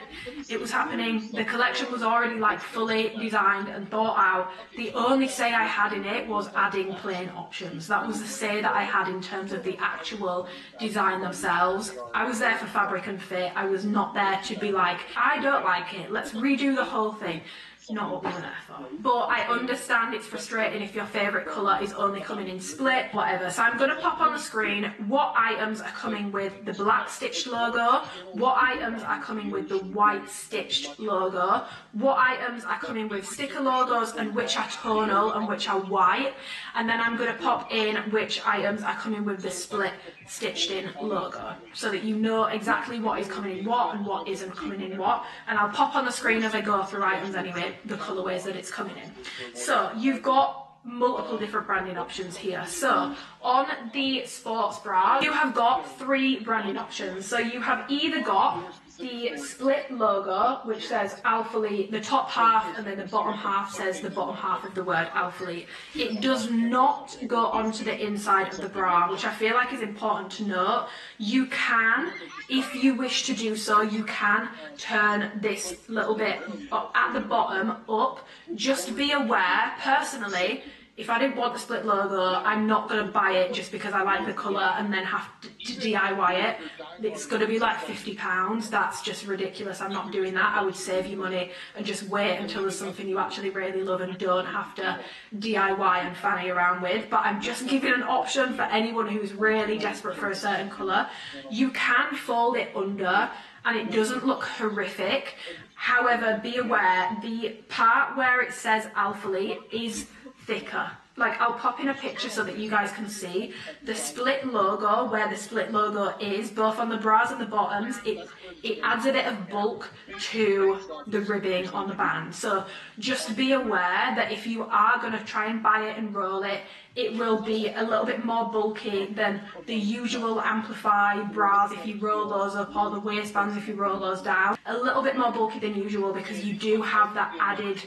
It was happening. The collection was already like fully designed and thought out. The only say I had in it was adding plain options. That was the say that I had in terms of the actual design themselves. I was there for fabric and fit. I was not there to be like, I don't like it, let's redo the whole thing. Not what we were there for. But I understand it's frustrating if your favourite colour is only coming in split, whatever. So I'm going to pop on the screen what items are coming with the black stitched logo, what items are coming with the white stitched logo, what items are coming with sticker logos and which are tonal and which are white, and then I'm going to pop in which items are coming with the split stitched in logo, so that you know exactly what is coming in what and what isn't coming in what. And I'll pop on the screen as I go through items anyway, the colourways that it's coming in. So you've got multiple different branding options here. So on the sports bra, you have got 3 branding options. So you have either got the split logo, which says Alphalete, the top half, and then the bottom half says the bottom half of the word Alphalete. It does not go onto the inside of the bra, which I feel like is important to note. You can, if you wish to do so, you can turn this little bit at the bottom up. Just be aware, personally, if I didn't want the split logo, I'm not going to buy it just because I like the colour and then have to DIY it. It's going to be like £50. That's just ridiculous. I'm not doing that. I would save you money and just wait until there's something you actually really love and don't have to DIY and fanny around with. But I'm just giving an option for anyone who's really desperate for a certain colour. You can fold it under and it doesn't look horrific. However, be aware, the part where it says Alphalete is thicker. Like, I'll pop in a picture so that you guys can see the split logo, where the split logo is, both on the bras and the bottoms. It adds a bit of bulk to the ribbing on the band. So just be aware that if you are going to try and buy it and roll it, it will be a little bit more bulky than the usual Amplify bras if you roll those up, or the waistbands if you roll those down. A little bit more bulky than usual because you do have that added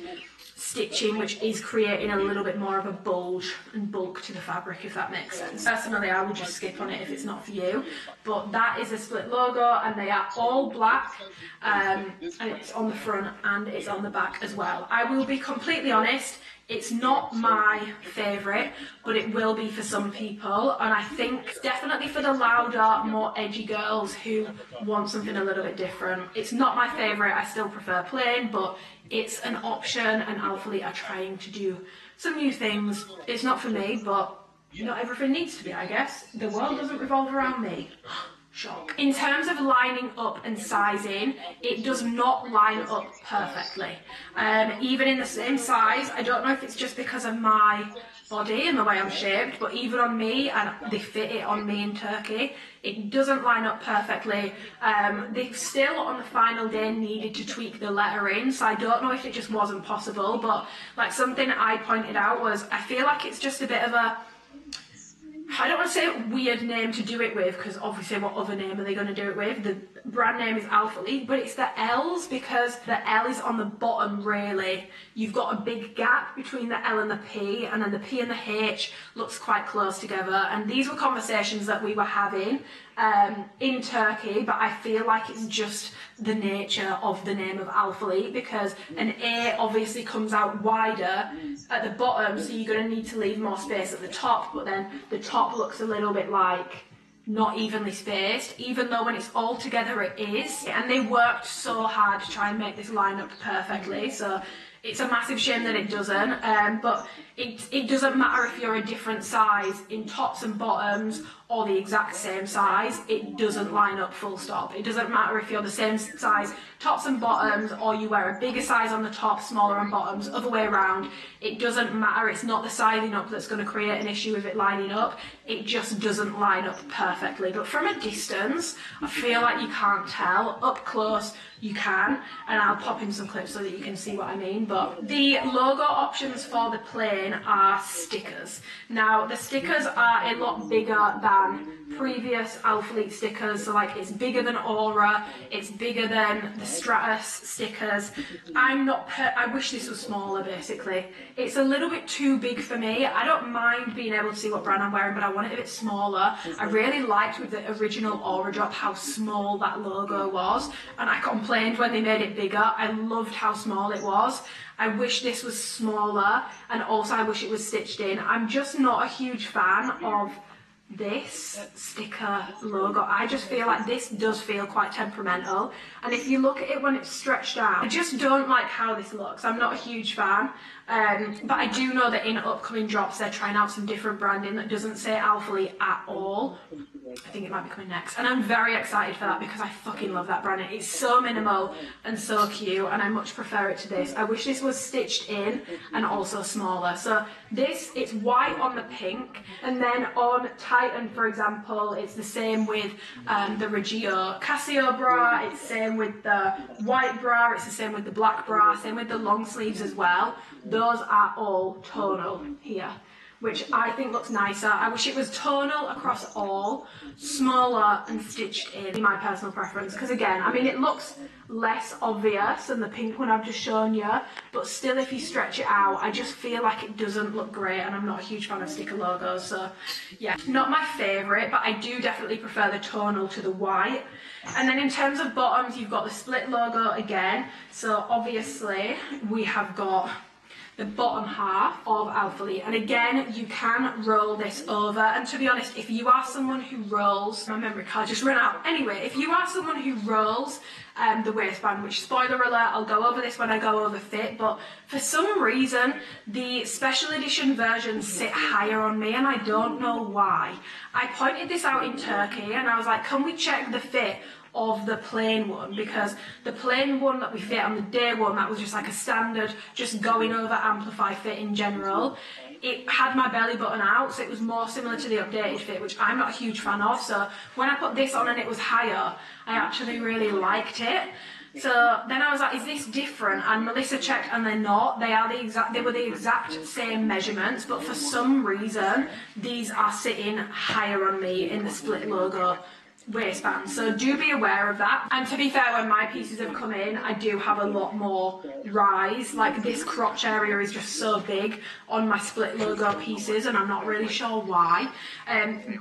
stitching, which is creating a little bit more of a bulge and bulk to the fabric, if that makes sense. Personally, I would just skip on it if it's not for you, but that is a split logo and they are all black, and it's on the front and it's on the back as well. I will be completely honest, it's not my favourite, but it will be for some people, and I think definitely for the louder, more edgy girls who want something a little bit different. It's not my favourite, I still prefer plain, but it's an option, and Alphalete are trying to do some new things. It's not for me, but not everything needs to be, I guess. The world doesn't revolve around me. shock. In terms of lining up and sizing, it does not line up perfectly. Even in the same size, I don't know if it's just because of my body and the way I'm shaped, but even on me, and they fit it on me in Turkey, it doesn't line up perfectly. They still on the final day needed to tweak the lettering, so I don't know if it just wasn't possible, but like something I pointed out was I feel like it's just a bit of a, I don't want to say a weird name to do it with, because obviously what other name are they going to do it with? The brand name is Alpha League, but it's the L's, because the L is on the bottom really. You've got a big gap between the L and the P, and then the P and the H looks quite close together. And these were conversations that we were having in Turkey, but I feel like it's just the nature of the name of Alpha League, because an A obviously comes out wider at the bottom, so you're going to need to leave more space at the top, but then the top looks a little bit like not evenly spaced, even though when it's all together it is. And they worked so hard to try and make this line up perfectly, so it's a massive shame that it doesn't, but it doesn't matter if you're a different size in tops and bottoms or the exact same size, it doesn't line up full stop. It doesn't matter if you're the same size tops and bottoms or you wear a bigger size on the top, smaller on bottoms, other way around. It doesn't matter, it's not the sizing up that's going to create an issue with it lining up, it just doesn't line up perfectly. But from a distance, I feel like you can't tell. Up close, you can, and I'll pop in some clips so that you can see what I mean. But the logo options for the plane are stickers. Now, the stickers are a lot bigger than previous Alpha League stickers, so like it's bigger than Aura, it's bigger than the Stratus stickers. I wish this was smaller basically. It's a little bit too big for me. I don't mind being able to see what brand I'm wearing, but I want it a bit smaller. I really liked with the original Aura drop how small that logo was, and I complained when they made it bigger. I loved how small it was. I wish this was smaller, and also I wish it was stitched in. I'm just not a huge fan of this sticker logo. I just feel like this does feel quite temperamental, and if you look at it when it's stretched out, I just don't like how this looks. I'm not a huge fan, but I do know that in upcoming drops they're trying out some different branding that doesn't say Alpha League at all. I think it might be coming next, and I'm very excited for that because I fucking love that branding. It's so minimal and so cute, and I much prefer it to this. I wish this was stitched in and also smaller. So this, it's white on the pink, and then on Titan, for example, it's the same with the Regio Casio bra, it's the same with the white bra, it's the same with the black bra, same with the long sleeves as well. Those are all tonal here, which I think looks nicer. I wish it was tonal across all, smaller and stitched in my personal preference. Because again, I mean, it looks less obvious than the pink one I've just shown you, but still if you stretch it out, I just feel like it doesn't look great, and I'm not a huge fan of sticker logos, so yeah, not my favourite, but I do definitely prefer the tonal to the white. And then in terms of bottoms, you've got the split logo again, so obviously we have got the bottom half of Alpha League, and again you can roll this over, and to be honest, if you are someone who rolls, my memory card just ran out. Anyway, if you are someone who rolls the waistband, which spoiler alert, I'll go over this when I go over fit, but for some reason the special edition versions sit higher on me and I don't know why. I pointed this out in Turkey and I was like, can we check the fit of the plain one, because the plain one that we fit on the day one, that was just like a standard, just going over amplify fit in general. It had my belly button out, so it was more similar to the updated fit, which I'm not a huge fan of. So when I put this on and it was higher, I actually really liked it. So then I was like, is this different? And Melissa checked and they're not. They were the exact same measurements, but for some reason these are sitting higher on me in the split logo waistband, so do be aware of that. And to be fair, when my pieces have come in, I do have a lot more rise. Like this crotch area is just so big on my split logo pieces, and I'm not really sure why.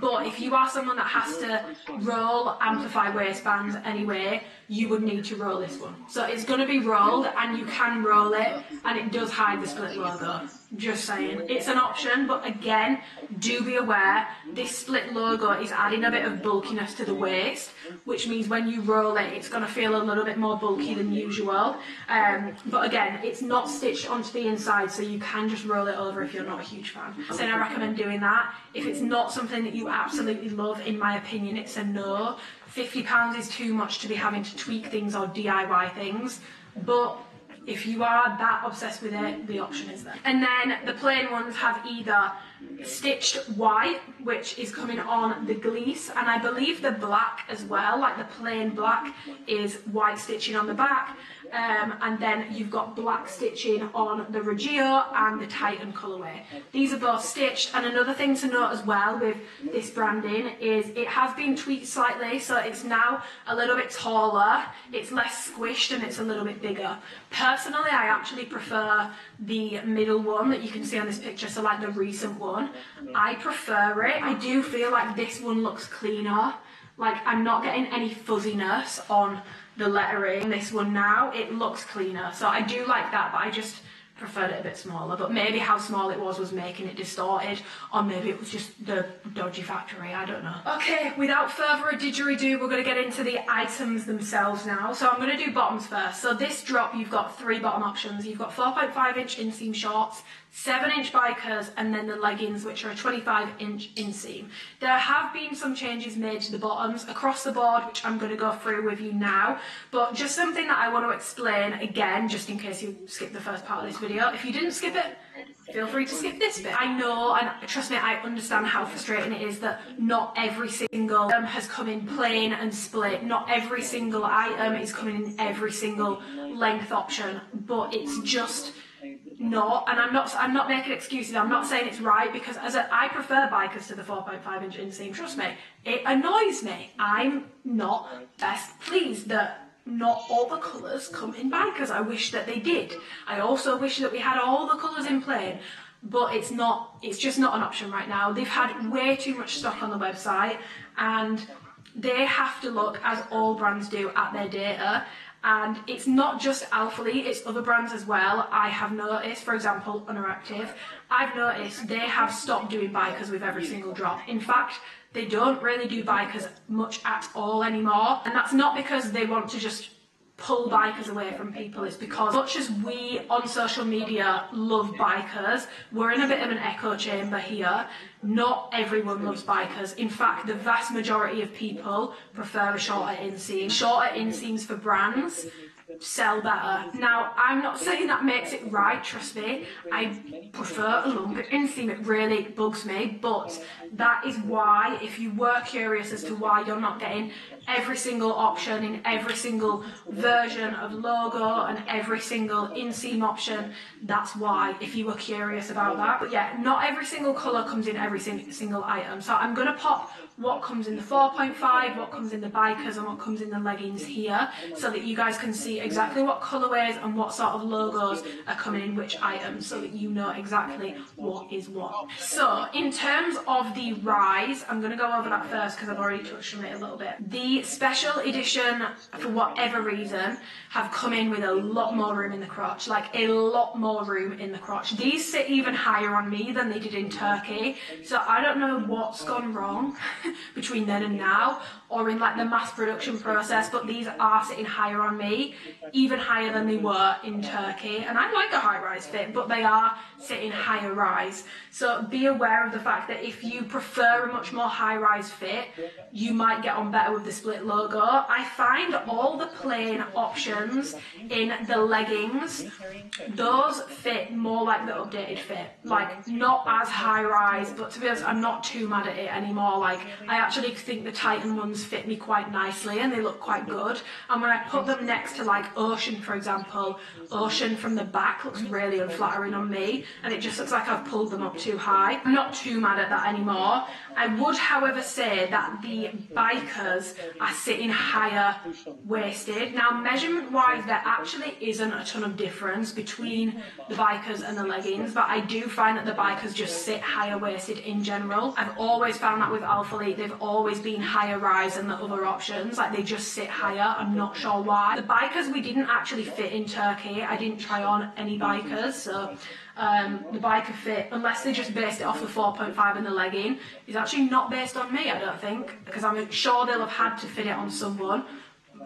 But if you are someone that has to roll amplify waistbands anyway, you would need to roll this one. So it's going to be rolled, and you can roll it, and it does hide the split logo. Just saying, it's an option, but again, do be aware, this split logo is adding a bit of bulkiness to the waist, which means when you roll it, it's going to feel a little bit more bulky than usual. But again, it's not stitched onto the inside, so you can just roll it over if you're not a huge fan. So I recommend doing that. If it's not something that you absolutely love, in my opinion, it's a no. £50 is too much to be having to tweak things or DIY things, but if you are that obsessed with it, the option is there. And then the plain ones have either stitched white, which is coming on the Gleece, and I believe the black as well, like the plain black is white stitching on the back, and then you've got black stitching on the Reggio and the Titan colourway. These are both stitched, and another thing to note as well with this branding is it has been tweaked slightly, so it's now a little bit taller, it's less squished, and it's a little bit bigger. Personally, I actually prefer the middle one that you can see on this picture, so like the recent one. I prefer it. I do feel like this one looks cleaner. Like I'm not getting any fuzziness on the lettering. This one now, it looks cleaner. So I do like that, but I just preferred it a bit smaller. But maybe how small it was making it distorted, or maybe it was just the dodgy factory, I don't know. Okay, without further didgeridoo, we're going to get into the items themselves now. So I'm going to do bottoms first. So this drop, you've got 3 bottom options. You've got 4.5-inch inseam shorts, 7-inch bikers, and then the leggings, which are a 25-inch inseam. There have been some changes made to the bottoms across the board, which I'm going to go through with you now, but just something that I want to explain again, just in case you skipped the first part of this video. If you didn't skip it, feel free to skip this bit. I know, and trust me, I understand how frustrating it is that not every single item has come in plain and split. Not every single item is coming in every single length option, but it's just not, and I'm not making excuses. I'm not saying it's right, because I prefer bikers to the 4.5-inch inseam. Trust me, it annoys me. I'm not best pleased that not all the colours come in bikers. I wish that they did. I also wish that we had all the colours in plain, but it's not. It's just not an option right now. They've had way too much stock on the website, and they have to look, as all brands do, at their data. And it's not just Alphalete, it's other brands as well. I have noticed, for example, Underactive, I've noticed they have stopped doing bikers with every single drop. In fact, they don't really do bikers much at all anymore. And that's not because they want to just pull bikers away from people. It's because, much as we on social media love bikers, we're in a bit of an echo chamber here. Not everyone loves bikers. In fact, the vast majority of people prefer a shorter inseam. Shorter inseams for brands sell better. Now, I'm not saying that makes it right, trust me. I prefer a longer inseam, it really bugs me, but that is why, if you were curious as to why you're not getting every single option in every single version of logo and every single inseam option, that's why, if you were curious about that. But yeah, not every single colour comes in every single item. So I'm going to pop what comes in the 4.5, what comes in the bikers, and what comes in the leggings here, so that you guys can see exactly what colourways and what sort of logos are coming in which items, so that you know exactly what is what. So in terms of the rise, I'm going to go over that first because I've already touched on it a little bit. The special edition, for whatever reason, have come in with a lot more room in the crotch, like a lot more room in the crotch. These sit even higher on me than they did in Turkey, so I don't know what's gone wrong between then and now, or in like the mass production process, but these are sitting higher on me, even higher than they were in Turkey. And I like a high rise fit, but they are sitting higher rise. So be aware of the fact that if you prefer a much more high rise fit, you might get on better with the split logo. I find all the plain options in the leggings, those fit more like the updated fit, like not as high rise, but to be honest, I'm not too mad at it anymore. Like, I actually think the Titan ones fit me quite nicely and they look quite good. And when I put them next to like Ocean, for example, Ocean from the back looks really unflattering on me, and it just looks like I've pulled them up too high. I'm not too mad at that anymore. I would, however, say that the bikers are sitting higher waisted. Now, measurement wise, there actually isn't a ton of difference between the bikers and the leggings, but I do find that the bikers just sit higher waisted in general. I've always found that with Alphalete, they've always been higher rise than the other options, like they just sit higher. I'm not sure why. The bikers because we didn't actually fit in Turkey, I didn't try on any bikers, so the biker fit, unless they just based it off the 4.5 and the legging, is actually not based on me, I don't think, because I'm sure they'll have had to fit it on someone.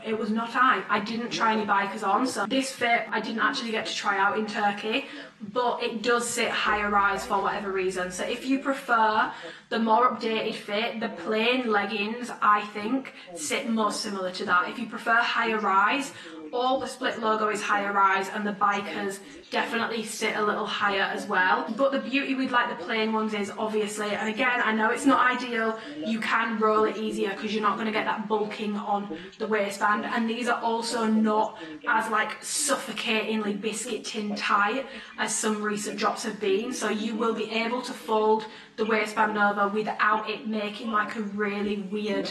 It was not I didn't try any bikers on, so this fit I didn't actually get to try out in Turkey, but it does sit higher rise for whatever reason. So if you prefer the more updated fit, the plain leggings I think sit most similar to that. If you prefer higher rise, all the split logo is higher rise and the bikers definitely sit a little higher as well. But the beauty with like the plain ones is obviously, and again I know it's not ideal, you can roll it easier because you're not going to get that bulking on the waistband, and these are also not as like suffocatingly biscuit tin tight as some recent drops have been, so you will be able to fold the waistband over without it making like a really weird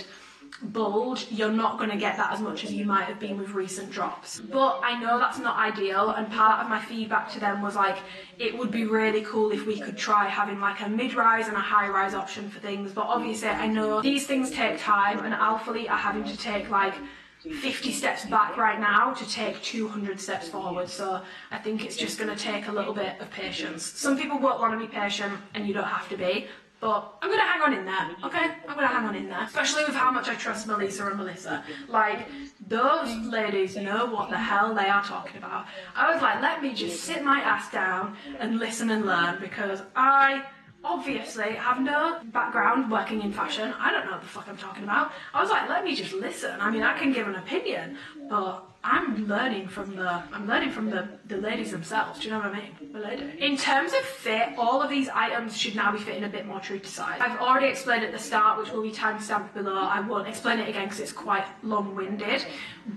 bulge. You're not going to get that as much as you might have been with recent drops. But I know that's not ideal, and part of my feedback to them was like, it would be really cool if we could try having like a mid-rise and a high-rise option for things, but obviously I know these things take time, and Alphalete are having to take like 50 steps back right now to take 200 steps forward, so I think it's just going to take a little bit of patience. Some people won't want to be patient, and you don't have to be, but I'm gonna hang on in there, okay? I'm gonna hang on in there. Especially with how much I trust Melissa and Melissa. Like, those ladies know what the hell they are talking about. I was like, let me just sit my ass down and listen and learn, because I obviously have no background working in fashion. I don't know what the fuck I'm talking about. I was like, let me just listen. I mean, I can give an opinion, but I'm learning from the ladies themselves. Do you know what I mean? The lady. In terms of fit, all of these items should now be fitting a bit more true to size. I've already explained at the start, which will be timestamped below. I won't explain it again because it's quite long-winded,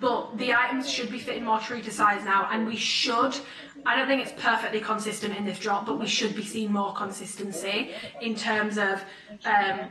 but the items should be fitting more true to size now, and we should, I don't think it's perfectly consistent in this drop, but we should be seeing more consistency in terms of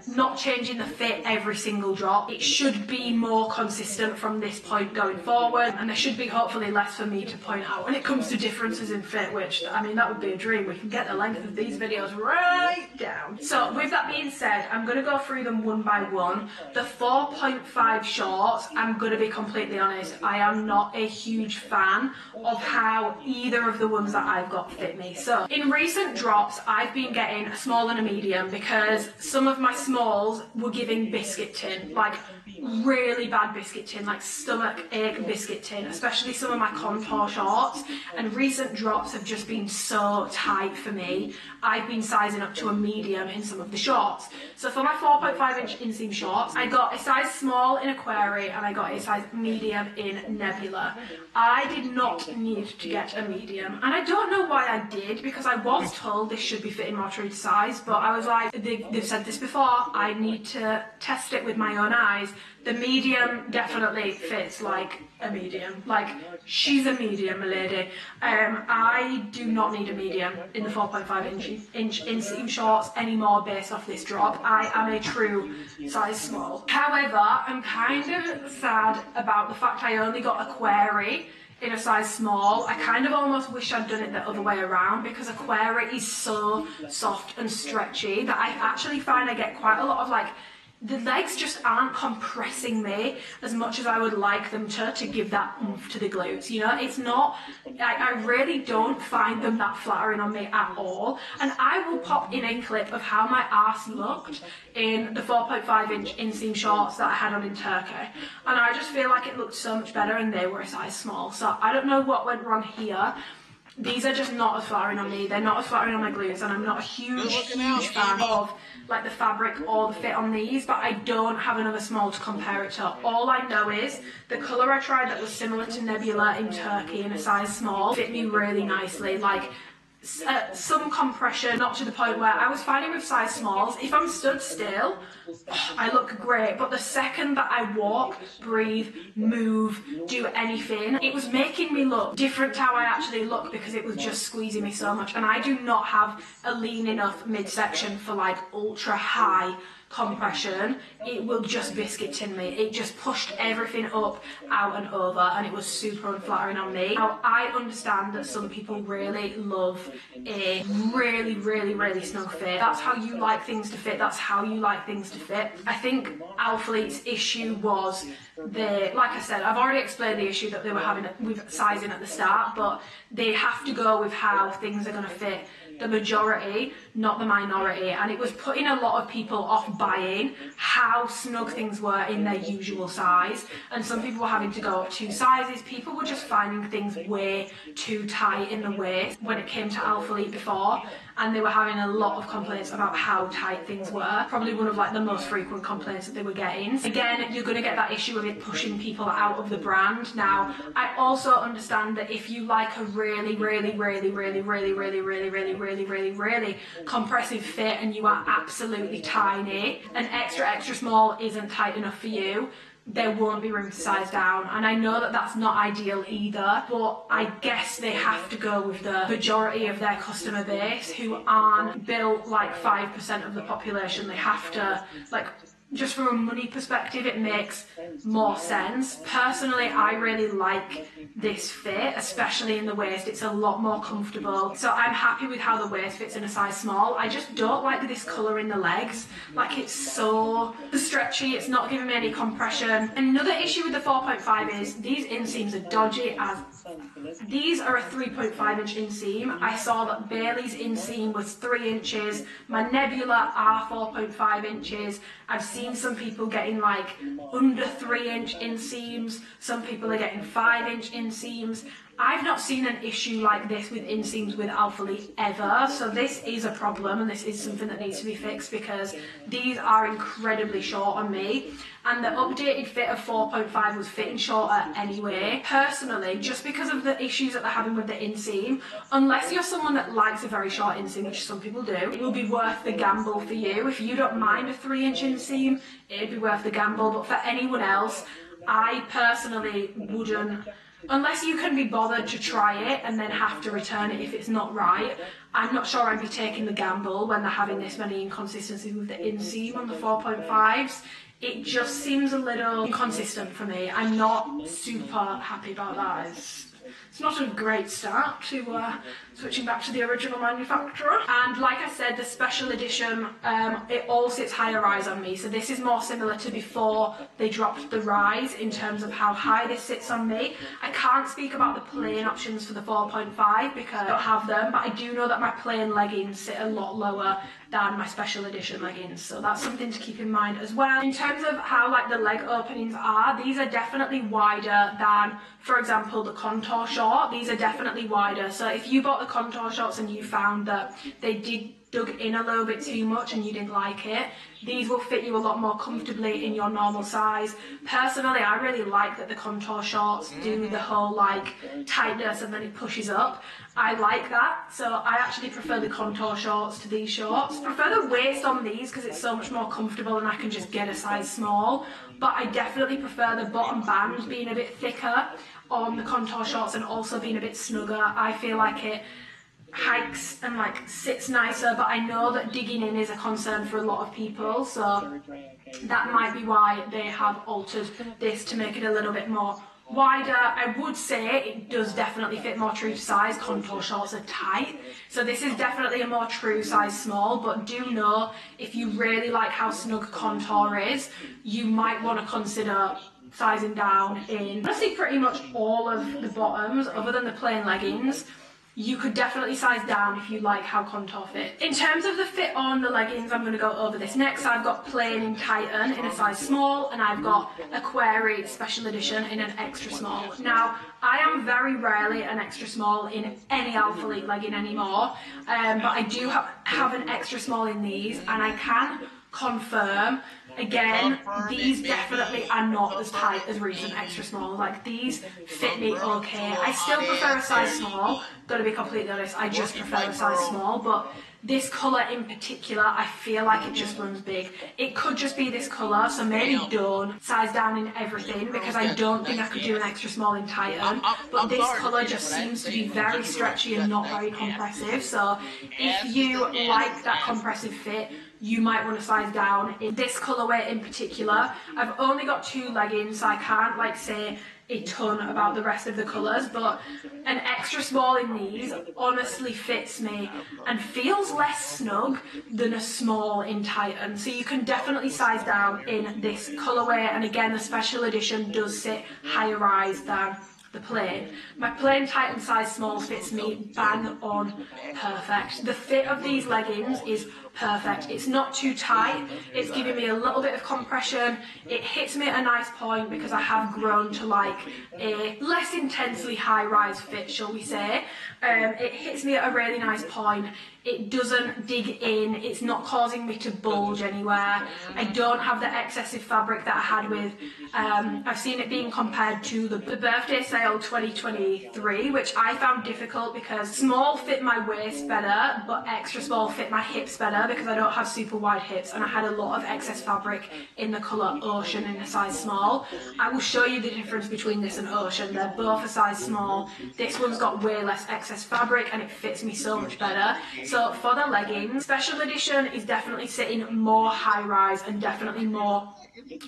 not changing the fit every single drop. It should be more consistent from this point going forward, and there should be hopefully less for me to point out when it comes to differences in fit, which, I mean, that would be a dream. We can get the length of these videos right down. So with that being said, I'm going to go through them one by one. The 4.5 shorts, I'm going to be completely honest, I am not a huge fan of how either of the ones that I've got fit me. So in recent drops, I've been getting a small and a medium because some of my smalls were giving biscuit tin, like really bad biscuit tin, like stomach ache biscuit tin, especially some of my contour shorts, and recent drops have just been so tight for me. I've been sizing up to a medium in some of the shorts. So for my 4.5 inch inseam shorts, I got a size small in Aquari and I got a size medium in Nebula. I did not need to get a medium, and I don't know why I did, because I was told this should be fitting more true to size, but I was like, they've said this before, I need to test it with my own eyes. The medium definitely fits like a medium. Like, she's a medium, my lady. I do not need a medium in the 4.5 inch inseam shorts anymore based off this drop. I am a true size small. However, I'm kind of sad about the fact I only got Aquari in a size small. I kind of almost wish I'd done it the other way around, because Aquari is so soft and stretchy that I actually find I get quite a lot of like, the legs just aren't compressing me as much as I would like them to give that oomph to the glutes, you know? It's not, I really don't find them that flattering on me at all. And I will pop in a clip of how my ass looked in the 4.5 inch inseam shorts that I had on in Turkey. And I just feel like it looked so much better, and they were a size small. So I don't know what went wrong here. These are just not as flattering on me. They're not as flattering on my glutes, and I'm not a huge fan of like the fabric or the fit on these, but I don't have another small to compare it to. All I know is the colour I tried that was similar to Nebula in Turkey in a size small fit me really nicely. Like, some compression, not to the point where I was finding with size smalls, if I'm stood still, I look great, but the second that I walk, breathe, move, do anything, it was making me look different to how I actually look, because it was just squeezing me so much, and I do not have a lean enough midsection for like ultra high compression, it will just biscuit tin me. It just pushed everything up, out and over, and it was super unflattering on me. Now, I understand that some people really love a really snug fit. That's how you like things to fit. That's how you like things to fit. I think Alphalite's issue was like I said, I've already explained the issue that they were having with sizing at the start, but they have to go with how things are going to fit the majority, not the minority, and it was putting a lot of people off buying how snug things were in their usual size, and some people were having to go up 2 sizes. People were just finding things way too tight in the waist when it came to Alphalite before, and they were having a lot of complaints about how tight things were. Probably one of like the most frequent complaints that they were getting. Again, you're going to get that issue of it pushing people out of the brand. Now, I also understand that if you like a really compressive fit and you are absolutely tiny, an extra small isn't tight enough for you, there won't be room to size down. And I know that that's not ideal either, but I guess they have to go with the majority of their customer base who aren't built like 5% of the population. They have to, like, just from a money perspective, it makes more sense. Personally, I really like this fit, especially in the waist. It's a lot more comfortable. So I'm happy with how the waist fits in a size small. I just don't like this colour in the legs. Like, it's so stretchy, it's not giving me any compression. Another issue with the 4.5 is these inseams are dodgy as... These are a 3.5 inch inseam. I saw that Bailey's inseam was 3 inches. My Nebula are 4.5 inches. I've seen some people getting like under 3 inch inseams. Some people are getting 5 inch inseams. I've not seen an issue like this with inseams with Alphalite ever, so this is a problem and this is something that needs to be fixed because these are incredibly short on me, and the updated fit of 4.5 was fitting shorter anyway. Personally, just because of the issues that they're having with the inseam, unless you're someone that likes a very short inseam, which some people do, it will be worth the gamble for you. If you don't mind a 3 inch inseam, it'd be worth the gamble, but for anyone else, I personally wouldn't. Unless you can be bothered to try it and then have to return it if it's not right, I'm not sure I'd be taking the gamble when they're having this many inconsistencies with the inseam on the 4.5s. It just seems a little inconsistent for me. I'm not super happy about that. It's not a great start to switching back to the original manufacturer. And like I said, the special edition, it all sits higher rise on me. So this is more similar to before they dropped the rise in terms of how high this sits on me. I can't speak about the plain options for the 4.5 because I don't have them, but I do know that my plain leggings sit a lot lower than my special edition leggings, so that's something to keep in mind as well. In terms of how like the leg openings are, these are definitely wider than, for example, the contour short. These are definitely wider, so if you bought the contour shorts and you found that they dug in a little bit too much and you didn't like it, these will fit you a lot more comfortably in your normal size. Personally, I really like that the contour shorts do the whole like tightness and then it pushes up. I like that, so I actually prefer the contour shorts to these shorts. I prefer the waist on these because it's so much more comfortable and I can just get a size small, but I definitely prefer the bottom band being a bit thicker on the contour shorts and also being a bit snugger. I feel like it hikes and like sits nicer, but I know that digging in is a concern for a lot of people, so that might be why they have altered this to make it a little bit more wider. I would say it does definitely fit more true to size. Contour shorts are tight, so this is definitely a more true size small, but do know if you really like how snug contour is, you might want to consider sizing down in honestly pretty much all of the bottoms other than the plain leggings. You could definitely size down if you like how contour fits. In terms of the fit on the leggings, I'm going to go over this next. I've got plain in Titan in a size small, and I've got Aquari special edition in an extra small. Now, I am very rarely an extra small in any Alphalite legging anymore, but I do have an extra small in these, and I can confirm, again, these definitely are not as tight as recent extra small. Like, these fit me okay. I still prefer a size small, gotta be completely honest, I just prefer a size small, but this colour in particular, I feel like it just runs big. It could just be this colour, so maybe don't size down in everything because I don't think I could do an extra small in Titan, but this colour just seems to be very stretchy and not very compressive, so if you like that compressive fit, you might want to size down. In this colourway in particular, I've only got 2 leggings, so I can't like say a ton about the rest of the colours, but an extra small in these honestly fits me and feels less snug than a small in Titan. So you can definitely size down in this colourway, and again the special edition does sit higher rise than the plain. My plain Titan size small fits me bang on perfect. The fit of these leggings is perfect. It's not too tight, it's giving me a little bit of compression. It hits me at a nice point because I have grown to like a less intensely high rise fit, shall we say. It hits me at a really nice point. It doesn't dig in, it's not causing me to bulge anywhere. I don't have the excessive fabric that I had with, I've seen it being compared to the birthday sale 2023, which I found difficult because small fit my waist better, but extra small fit my hips better because I don't have super wide hips, and I had a lot of excess fabric in the colour Ocean in a size small. I will show you the difference between this and Ocean. They're both a size small. This one's got way less excess fabric and it fits me so much better. So for the leggings, special edition is definitely sitting more high rise and definitely more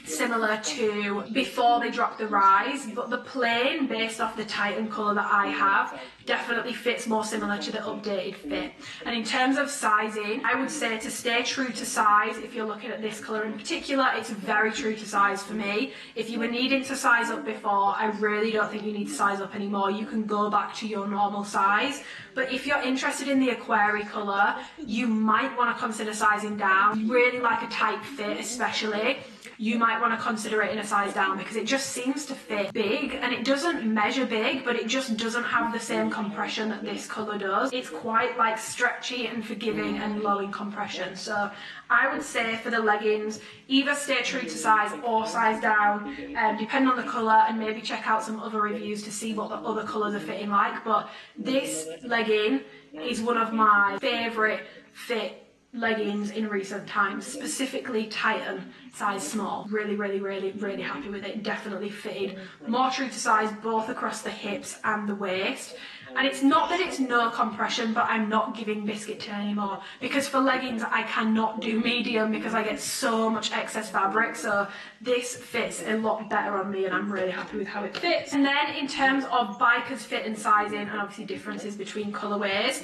similar to before they dropped the rise, but the plain, based off the Titan colour that I have, definitely fits more similar to the updated fit. And in terms of sizing, I would say to stay true to size. If you're looking at this colour in particular, it's very true to size for me. If you were needing to size up before, I really don't think you need to size up anymore. You can go back to your normal size. But if you're interested in the Aquari colour, you might want to consider sizing down. You really like a tight fit especially, you might want to consider it in a size down because it just seems to fit big, and it doesn't measure big, but it just doesn't have the same compression that this colour does. It's quite like stretchy and forgiving and low in compression. So I would say for the leggings, either stay true to size or size down, depending on the colour, and maybe check out some other reviews to see what the other colours are fitting like. But this legging is one of my favourite fit leggings in recent times, specifically Titan size small. Really happy with it. Definitely fitted more true to size both across the hips and the waist. And it's not that it's no compression, but I'm not giving biscuit tin anymore, because for leggings I cannot do medium because I get so much excess fabric. So this fits a lot better on me and I'm really happy with how it fits. And then in terms of bikers fit and sizing, and obviously differences between colourways,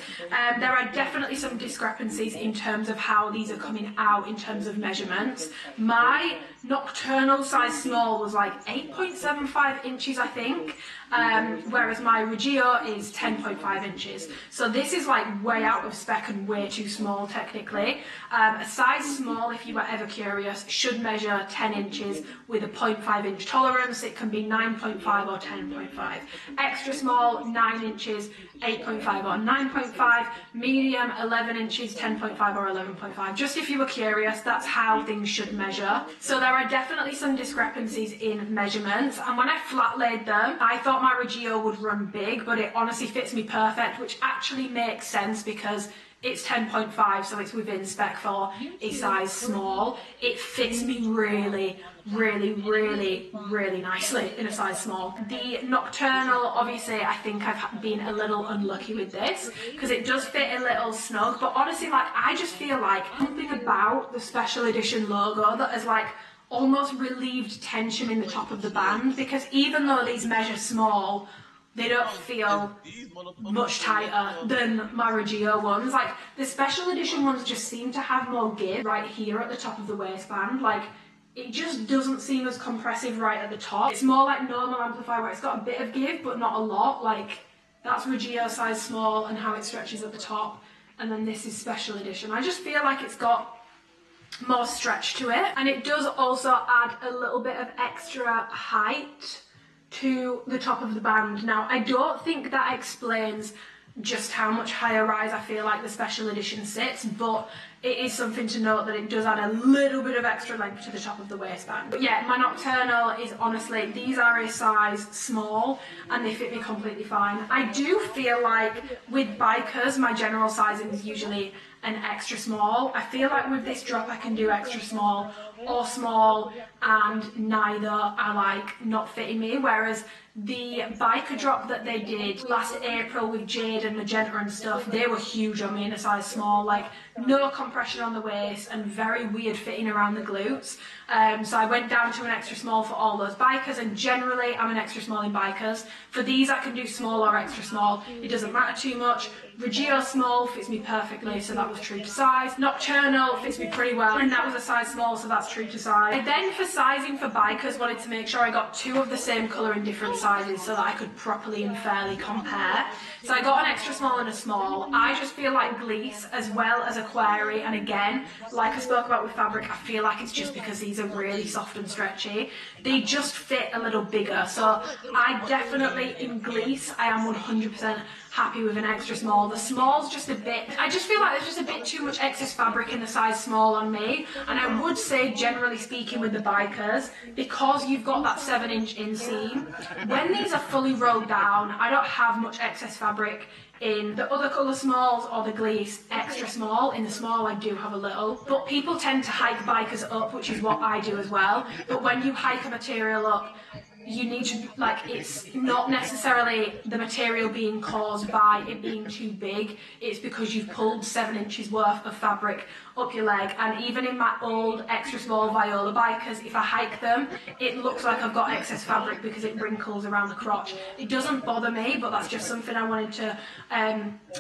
there are definitely some discrepancies in terms of how these are coming out in terms of measurements. My nocturnal size small was like 8.75 inches I think, whereas my Regio is 10.5 inches. So this is like way out of spec and way too small technically. A size small, if you were ever curious, should measure 10 inches with a 0.5 inch tolerance. It can be 9.5 or 10.5. Extra small, 9 inches, 8.5 or 9.5. Medium, 11 inches, 10.5 or 11.5. Just if you were curious, that's how things should measure. So there are definitely some discrepancies in measurements, and when I flat laid them, I thought my Regio would run big, but it honestly fits me perfect, which actually makes sense because it's 10.5, so it's within spec for a size small. It fits me really nicely in a size small. The nocturnal, obviously, I think I've been a little unlucky with this because it does fit a little snug, but honestly, like, I just feel like something about the special edition logo that has like almost relieved tension in the top of the band, because even though these measure small, they don't feel much tighter than my Regio ones. Like, the special edition ones just seem to have more give right here at the top of the waistband. Like, it just doesn't seem as compressive right at the top. It's more like normal amplifier where it's got a bit of give but not a lot. Like, that's Regio size small and how it stretches at the top, and then this is special edition. I just feel like it's got more stretch to it, and it does also add a little bit of extra height to the top of the band. Now, I don't think that explains just how much higher rise I feel like the special edition sits, but it is something to note that it does add a little bit of extra length to the top of the waistband. But yeah, my nocturnal is honestly, these are a size small and they fit me completely fine. I do feel like with bikers, my general sizing is usually an extra small. I feel like with this drop I can do extra small or small, and neither are like not fitting me, whereas The biker drop that they did last April with Jade and Magenta and stuff, they were huge on me in a size small, like no compression on the waist and very weird fitting around the glutes. So I went down to an extra small for all those bikers, and generally I'm an extra small in bikers. For these I can do small or extra small, it doesn't matter too much. Reggio small fits me perfectly, so that was true to size. Nocturnal fits me pretty well, and that was a size small, so that's true to size. I then, for sizing for bikers, wanted to make sure I got 2 of the same colour in different sizes so that I could properly and fairly compare. So I got an extra small and a small. I just feel like Gliese as well as Aquari, and again, like I spoke about with fabric, I feel like it's just because these are really soft and stretchy. They just fit a little bigger, so I definitely, in Gliese, I am 100% happy with an extra small. The small's just a bit, I just feel like there's just a bit too much excess fabric in the size small on me, and I would say, generally speaking, with the bikers, because you've got that 7-inch inseam, when these are fully rolled down, I don't have much excess fabric in the other colour smalls or the Gliese extra small. In the small I do have a little, but people tend to hike bikers up, which is what I do as well. But when you hike a material up, you need to, like, it's not necessarily the material being caused by it being too big, it's because you've pulled 7 inches worth of fabric up your leg. And even in my old extra small Viola bikers, if I hike them, it looks like I've got excess fabric because it wrinkles around the crotch. It doesn't bother me, but that's just something I wanted to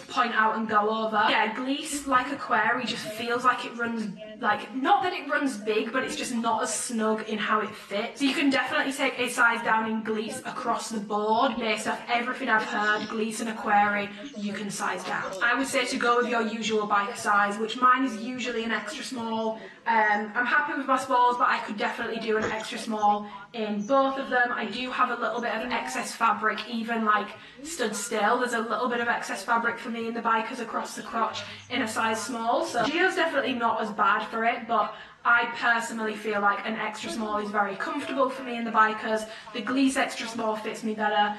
point out and go over. Yeah, Gliese, like Aquari, just feels like it runs, like, not that it runs big, but it's just not as snug in how it fits. So you can definitely take a size down in Gliese across the board. Based off everything I've heard, Gliese and Aquari, you can size down. I would say to go with your usual biker size, which mine is usually an extra small. I'm happy with my smalls, but I could definitely do an extra small in both of them. I do have a little bit of excess fabric, even like stood still. There's a little bit of excess fabric for me in the bikers across the crotch in a size small. So Gio's definitely not as bad for it, but I personally feel like an extra small is very comfortable for me in the bikers. The Gliese extra small fits me better,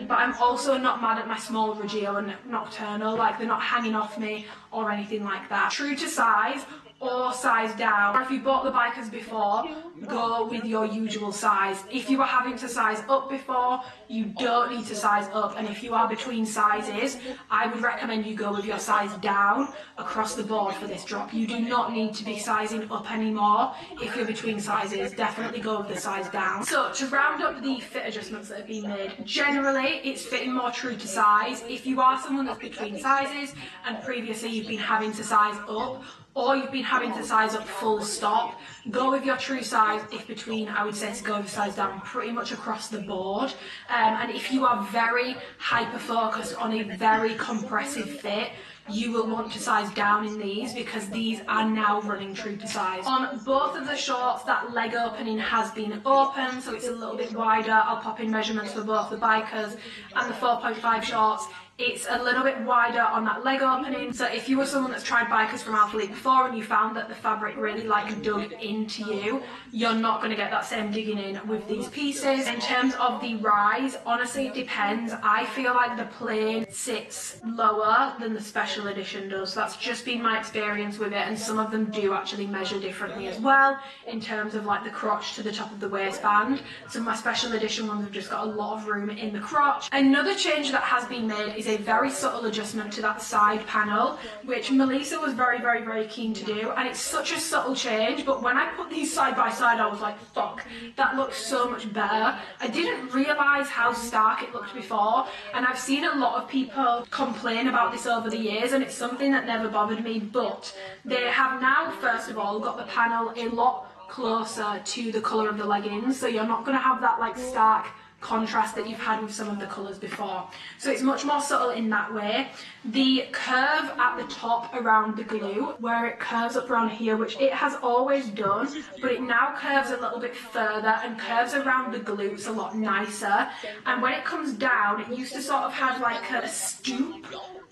but I'm also not mad at my small Reggio and Nocturnal, like they're not hanging off me or anything like that. True to size or size down. Or if you bought the bikers before, go with your usual size. If you were having to size up before, you don't need to size up, and if you are between sizes, I would recommend you go with your size down across the board for this drop. You do not need to be sizing up anymore. If you're between sizes, definitely go with the size down. So to round up the fit adjustments that have been made, generally it's fitting more true to size. If you are someone that's between sizes and previously you've been having to size up, or you've been having to size up full stop, go with your true size. If between, I would say to go with size down pretty much across the board. And if you are very hyper-focused on a very compressive fit, you will want to size down in these because these are now running true to size. On both of the shorts, that leg opening has been open, so it's a little bit wider. I'll pop in measurements for both the bikers and the 4.5 shorts. It's a little bit wider on that leg opening, so if you were someone that's tried bikers from Alpha League before and you found that the fabric really like dug into you, you're not going to get that same digging in with these pieces. In terms of the rise, honestly it depends. I feel like the plain sits lower than the special edition does. That's just been my experience with it, and some of them do actually measure differently as well in terms of like the crotch to the top of the waistband. Some of my special edition ones have just got a lot of room in the crotch. Another change that has been made is a very subtle adjustment to that side panel, which Melissa was very keen to do, and it's such a subtle change, but when I put these side by side I was like, fuck, that looks so much better. I didn't realise how stark it looked before, and I've seen a lot of people complain about this over the years, and it's something that never bothered me, but they have now, first of all, got the panel a lot closer to the colour of the leggings, so you're not going to have that like stark contrast that you've had with some of the colours before. So it's much more subtle in that way. The curve at the top around the glue, where it curves up around here, which it has always done, but it now curves a little bit further and curves around the glutes a lot nicer. And when it comes down, it used to sort of have like a stoop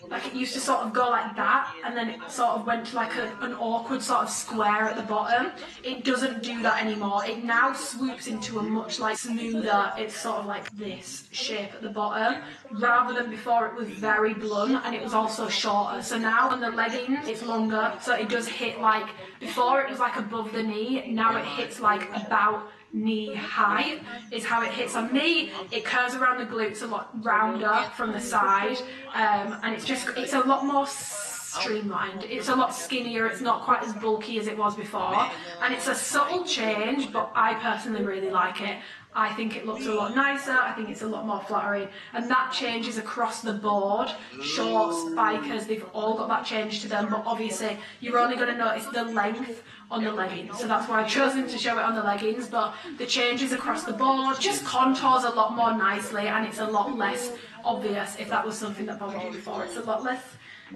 Like it used to sort of go like that, and then it sort of went to like an awkward sort of square at the bottom. It doesn't do that anymore. It now swoops into a much like smoother, it's sort of like this shape at the bottom, rather than before it was very blunt and it was also shorter. So now on the leggings it's longer, so it does hit like, before it was like above the knee, now it hits like about knee height is how it hits on me. It curves around the glutes a lot rounder from the side, and it's a lot more streamlined. It's a lot skinnier. It's not quite as bulky as it was before, and it's a subtle change, but I personally really like it. I think it looks a lot nicer. I think it's a lot more flattering, and that changes across the board. Shorts, bikers, they've all got that change to them, but obviously you're only going to notice the length on the leggings, so that's why I've chosen to show it on the leggings. But the changes across the board just contours a lot more nicely, and it's a lot less obvious. If that was something that bothered you before, it's a lot less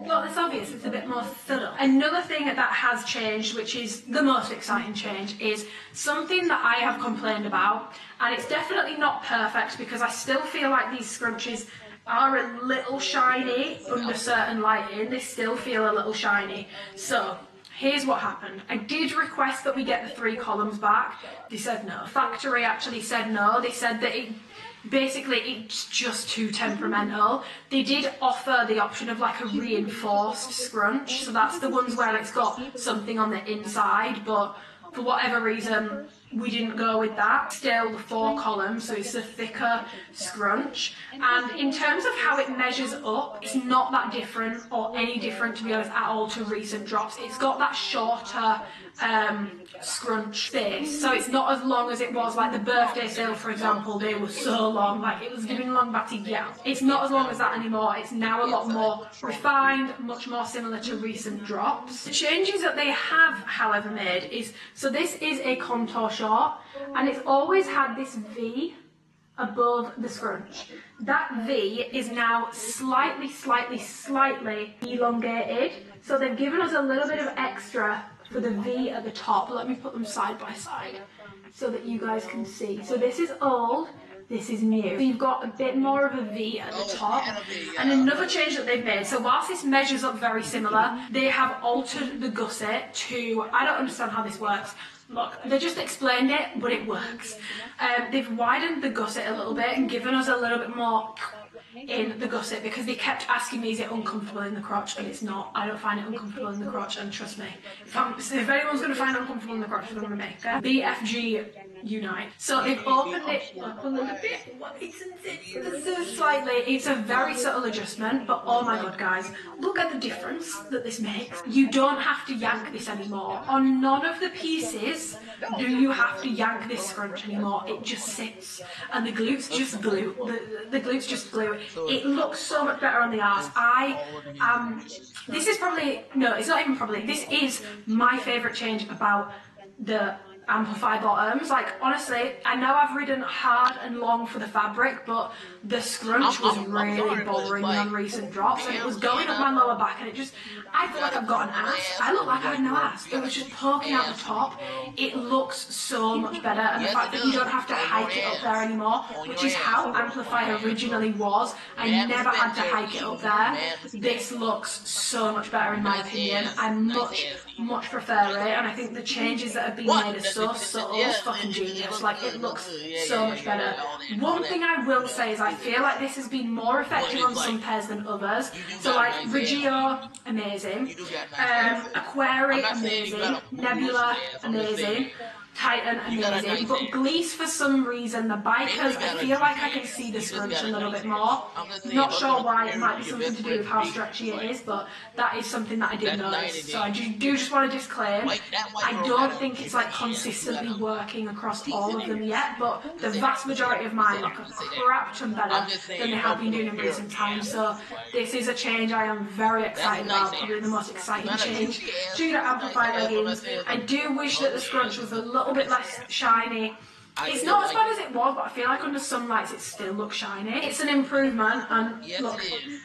obvious. It's a bit more subtle. Another thing that has changed, which is the most exciting change, is something that I have complained about, and it's definitely not perfect because I still feel like these scrunchies are a little shiny under certain lighting. They still feel a little shiny. So here's what happened. I did request that we get the 3 columns back. They said no. Factory actually said no. They said that it's just too temperamental. They did offer the option of like a reinforced scrunch, so that's the ones where it's got something on the inside, but for whatever reason we didn't go with that. Still the 4 columns, so it's a thicker scrunch, and in terms of how it measures up, it's not that different, or any different to be honest at all, to recent drops. It's got that shorter scrunch space, so it's not as long as it was like the birthday sale, for example. They were so long, like it was giving long batty gal. It's not as long as that anymore. It's now a lot more refined, much more similar to recent drops. The changes that they have, however, made is, so this is a contour short, and it's always had this V above the scrunch. That V is now slightly elongated, so they've given us a little bit of extra for the V at the top. Let me put them side by side so that you guys can see. So this is old, this is new. So you've got a bit more of a V at the top. And another change that they've made, so whilst this measures up very similar, they have altered the gusset to, I don't understand how this works. Look, they just explained it, but it works. They've widened the gusset a little bit and given us a little bit more in the gusset, because they kept asking me, is it uncomfortable in the crotch? And it's not. I don't find it uncomfortable in the crotch, and trust me, if anyone's going to find it uncomfortable in the crotch, it's going to be me. BFG unite. So they've opened it up a little bit, slightly. It's a very subtle adjustment, but oh my god guys, look at the difference that this makes. You don't have to yank this anymore. On none of the pieces do you have to yank this scrunch anymore. It just sits, and the glutes just glue. The glutes just glue. It looks so much better on the arse. This is probably, no, it's not even probably, this is my favourite change about the Amplify bottoms. Like honestly, I know I've ridden hard and long for the fabric, but the scrunch was really bothering me on recent drops, and it was going up my lower back, and it just, I feel like I've got an ass. I look like I had no ass. It was just poking out the top. It looks so much better, and the fact that you don't have to hike it up there anymore, which is how Amplify originally was. I never had to hike it up there. This looks so much better in my opinion. I much prefer it, and I think the changes that have been made are so subtle, it's fucking genius. Like it looks so much better. One thing I will say is I feel like this has been more effective on some pairs than others. So like Regio, amazing. Aquari, amazing. Nebula, amazing. Titan, amazing. But Gleece, for some reason, the bikers, I feel like I can see the scrunch a little bit more. Not sure why. It might be something to do with how stretchy it is, but that is something that I did notice. So I do just want to disclaim, I don't think it's like consistently working across all of them yet, but the vast majority of mine look a crap ton better than they have been doing in recent times. So this is a change I am very excited about, probably the most exciting change to the Amplify leggings. I do wish that the scrunch was a little bit less shiny. It's not as bad as it was, but I feel like under some lights it still looks shiny. It's an improvement, and look,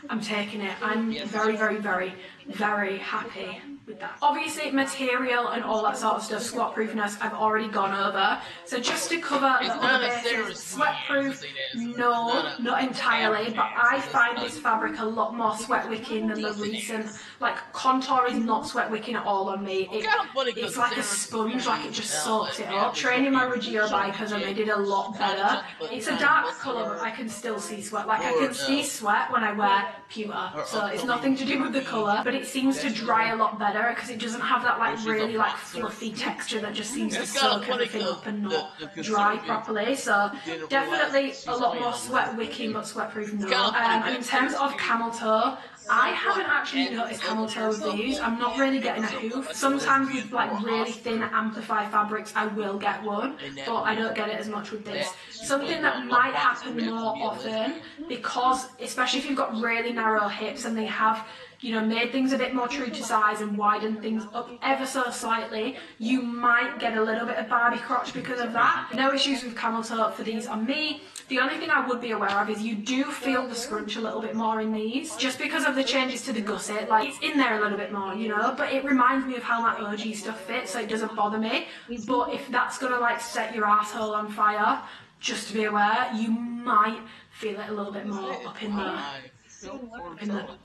I'm taking it. I'm very, very, very, very happy with that. Obviously, material and all that sort of stuff, squat proofness, I've already gone over. So just to cover the other bases, sweat proof, no, not entirely, but I find this fabric a lot more sweat wicking than the recent, like contour is not sweat wicking at all on me. It's like a sponge, like it just soaks it up. Training my Regio bikers and they did a lot better. It's a dark colour, but I can still see sweat. Like I can see sweat when I wear pewter, so it's nothing to do with the colour, but it seems to dry a lot better because it doesn't have that like really like fluffy texture that just seems to soak everything up and not dry properly. So definitely a lot more sweat wicking, but sweat proof no. And in terms of camel toe, I haven't actually noticed camel toe with these. I'm not really getting a hoof. Sometimes with like really thin amplify fabrics I will get one, but I don't get it as much with this. Something that might happen more often, because especially if you've got really narrow hips and they have, you know, made things a bit more true to size and widened things up ever so slightly, you might get a little bit of Barbie crotch because of that. No issues with camel toe for these on me. The only thing I would be aware of is you do feel the scrunch a little bit more in these, just because of the changes to the gusset. Like, it's in there a little bit more, you know, but it reminds me of how my OG stuff fits, so it doesn't bother me. But if that's gonna like set your asshole on fire, just to be aware, you might feel it a little bit more up in the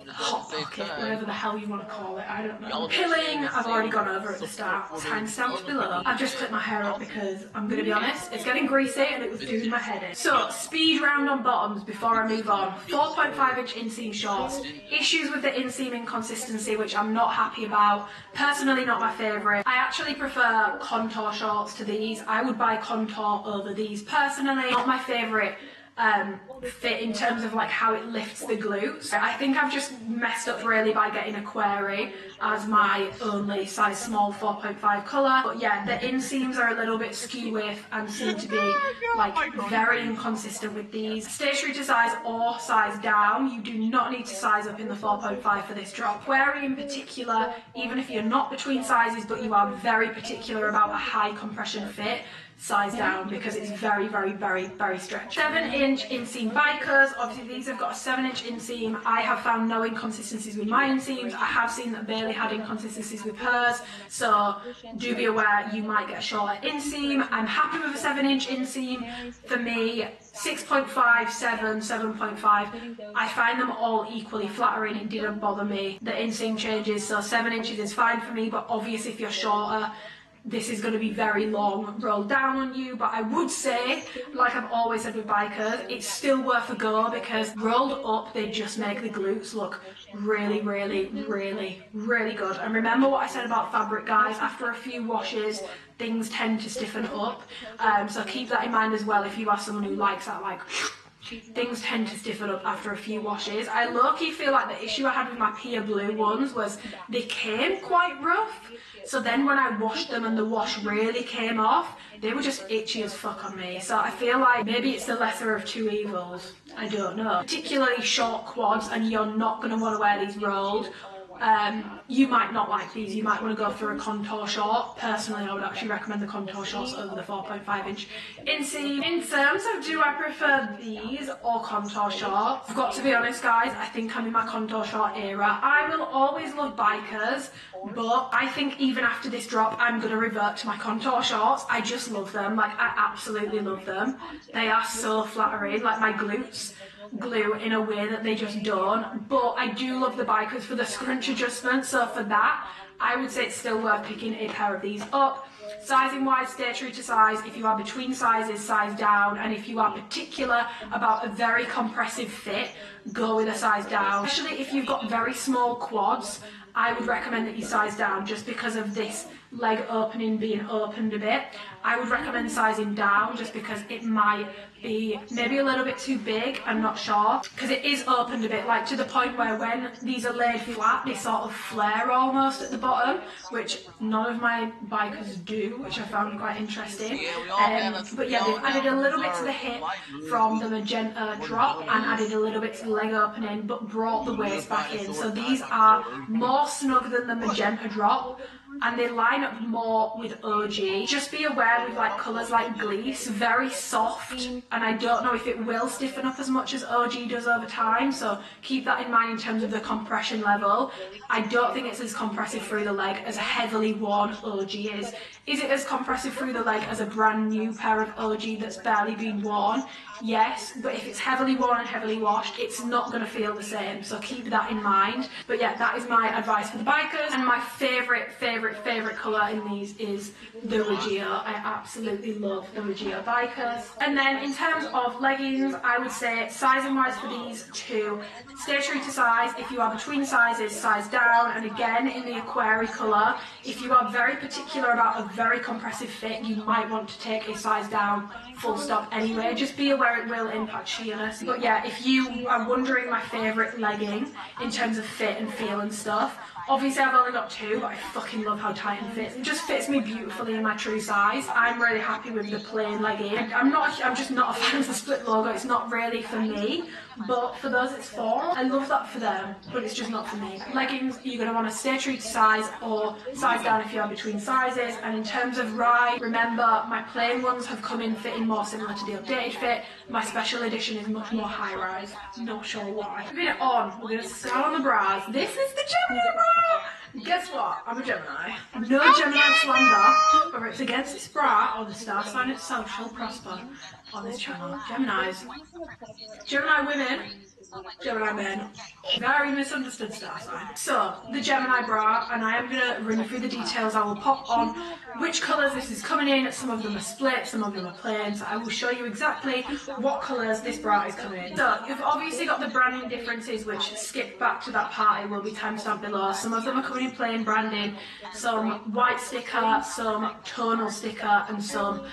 hot pocket, whatever the hell you want to call it, I don't know. Pilling, I've already gone over at the start, timestamps below. I've just clipped my hair up because, I'm going to be honest, it's getting greasy and it was doing my head in. So, speed round on bottoms before I move on. 4.5 inch inseam shorts. Issues with the inseam inconsistency, which I'm not happy about. Personally not my favourite. I actually prefer contour shorts to these. I would buy contour over these personally. Not my favourite fit in terms of like how it lifts the glutes. I think I've just messed up really by getting a query as my only size small 4.5 colour. But yeah, the inseams are a little bit skew with and seem to be like very inconsistent with these. Stay true to size or size down. You do not need to size up in the 4.5 for this drop. Query in particular, even if you're not between sizes but you are very particular about a high compression fit, size down because it's very, very, very, very stretchy. 7-inch inseam bikers. Obviously these have got a 7-inch inseam. I have found no inconsistencies with my inseams. I have seen that Bailey had inconsistencies with hers, so do be aware you might get a shorter inseam. I'm happy with a 7-inch inseam. For me, 6.5, 7, 7.5, I find them all equally flattering. It didn't bother me. The inseam changes, so 7 inches is fine for me, but obviously if you're shorter, this is going to be very long, rolled down on you. But I would say, like I've always said with bikers, it's still worth a go because rolled up, they just make the glutes look really, really, really, really good. And remember what I said about fabric, guys, after a few washes, things tend to stiffen up. So keep that in mind as well if you are someone who likes that, like, things tend to stiffen up after a few washes. I low-key feel like the issue I had with my Pia Blue ones was they came quite rough. So then when I washed them and the wash really came off, they were just itchy as fuck on me. So I feel like maybe it's the lesser of two evils. I don't know. Particularly short quads and you're not going to want to wear these rolled. You might not like these, you might want to go for a contour short. Personally, I would actually recommend the contour shorts over the 4.5 inch inseam. In terms of do I prefer these or contour shorts, I've got to be honest guys, I think I'm in my contour short era. I will always love bikers, but I think even after this drop, I'm going to revert to my contour shorts. I just love them, like I absolutely love them. They are so flattering, like my glutes glue in a way that they just don't. But I do love the bikers for the scrunch adjustment, so for that I would say it's still worth picking a pair of these up. Sizing wise, stay true to size. If you are between sizes, size down, and if you are particular about a very compressive fit, go with a size down. Especially if you've got very small quads, I would recommend that you size down just because of this leg opening being opened a bit. I would recommend sizing down just because it might be maybe a little bit too big, I'm not sure, because it is opened a bit, like to the point where when these are laid flat they sort of flare almost at the bottom, which none of my bikers do, which I found quite interesting. But yeah, they've added a little bit to the hip from the magenta drop and added a little bit to the leg opening but brought the waist back in, so these are more snug than the magenta drop. and they line up more with OG. Just be aware with like colours like Gleece, very soft, and I don't know if it will stiffen up as much as OG does over time, so keep that in mind in terms of the compression level. I don't think it's as compressive through the leg as a heavily worn OG is. Is it as compressive through the leg as a brand new pair of OG that's barely been worn? Yes, but if it's heavily worn and heavily washed, it's not going to feel the same, so keep that in mind. But yeah, that is my advice for the bikers, and my favourite colour in these is the Reggio. I absolutely love the Reggio bikers. And then in terms of leggings, I would say sizing wise for these two, stay true to size. If you are between sizes, size down, and again in the aquari colour, if you are very particular about a very compressive fit, you might want to take a size down, full stop anyway. Just be aware it will impact sheerness. But yeah, if you are wondering my favourite legging in terms of fit and feel and stuff, obviously I've only got two, but I fucking love how tight it fits. It just fits me beautifully in my true size. I'm really happy with the plain legging. I'm just not a fan of the split logo. It's not really for me, but for those it's for. I love that for them, but it's just not for me. Leggings, you're going to want to stay true to size or size down if you are between sizes. And in terms of ride, remember my plain ones have come in fitting more similar to the updated fit. My special edition is much more high rise. Not sure why. Moving it on, we're going to start on the bras. This is the Gemini bra! Guess what? I'm a Gemini. No Gemini slander, whether it's against this bra or the star sign itself shall prosper on this channel. Geminis. Gemini women, Gemini men, very misunderstood star sign. So, the Gemini bra, and I am going to run you through the details. I will pop on which colours this is coming in. Some of them are split, some of them are plain, so I will show you exactly what colours this bra is coming in. So, you've obviously got the branding differences, which skip back to that part, it will be timestamped below. Some of them are coming in plain branding, some white sticker, some tonal sticker, and some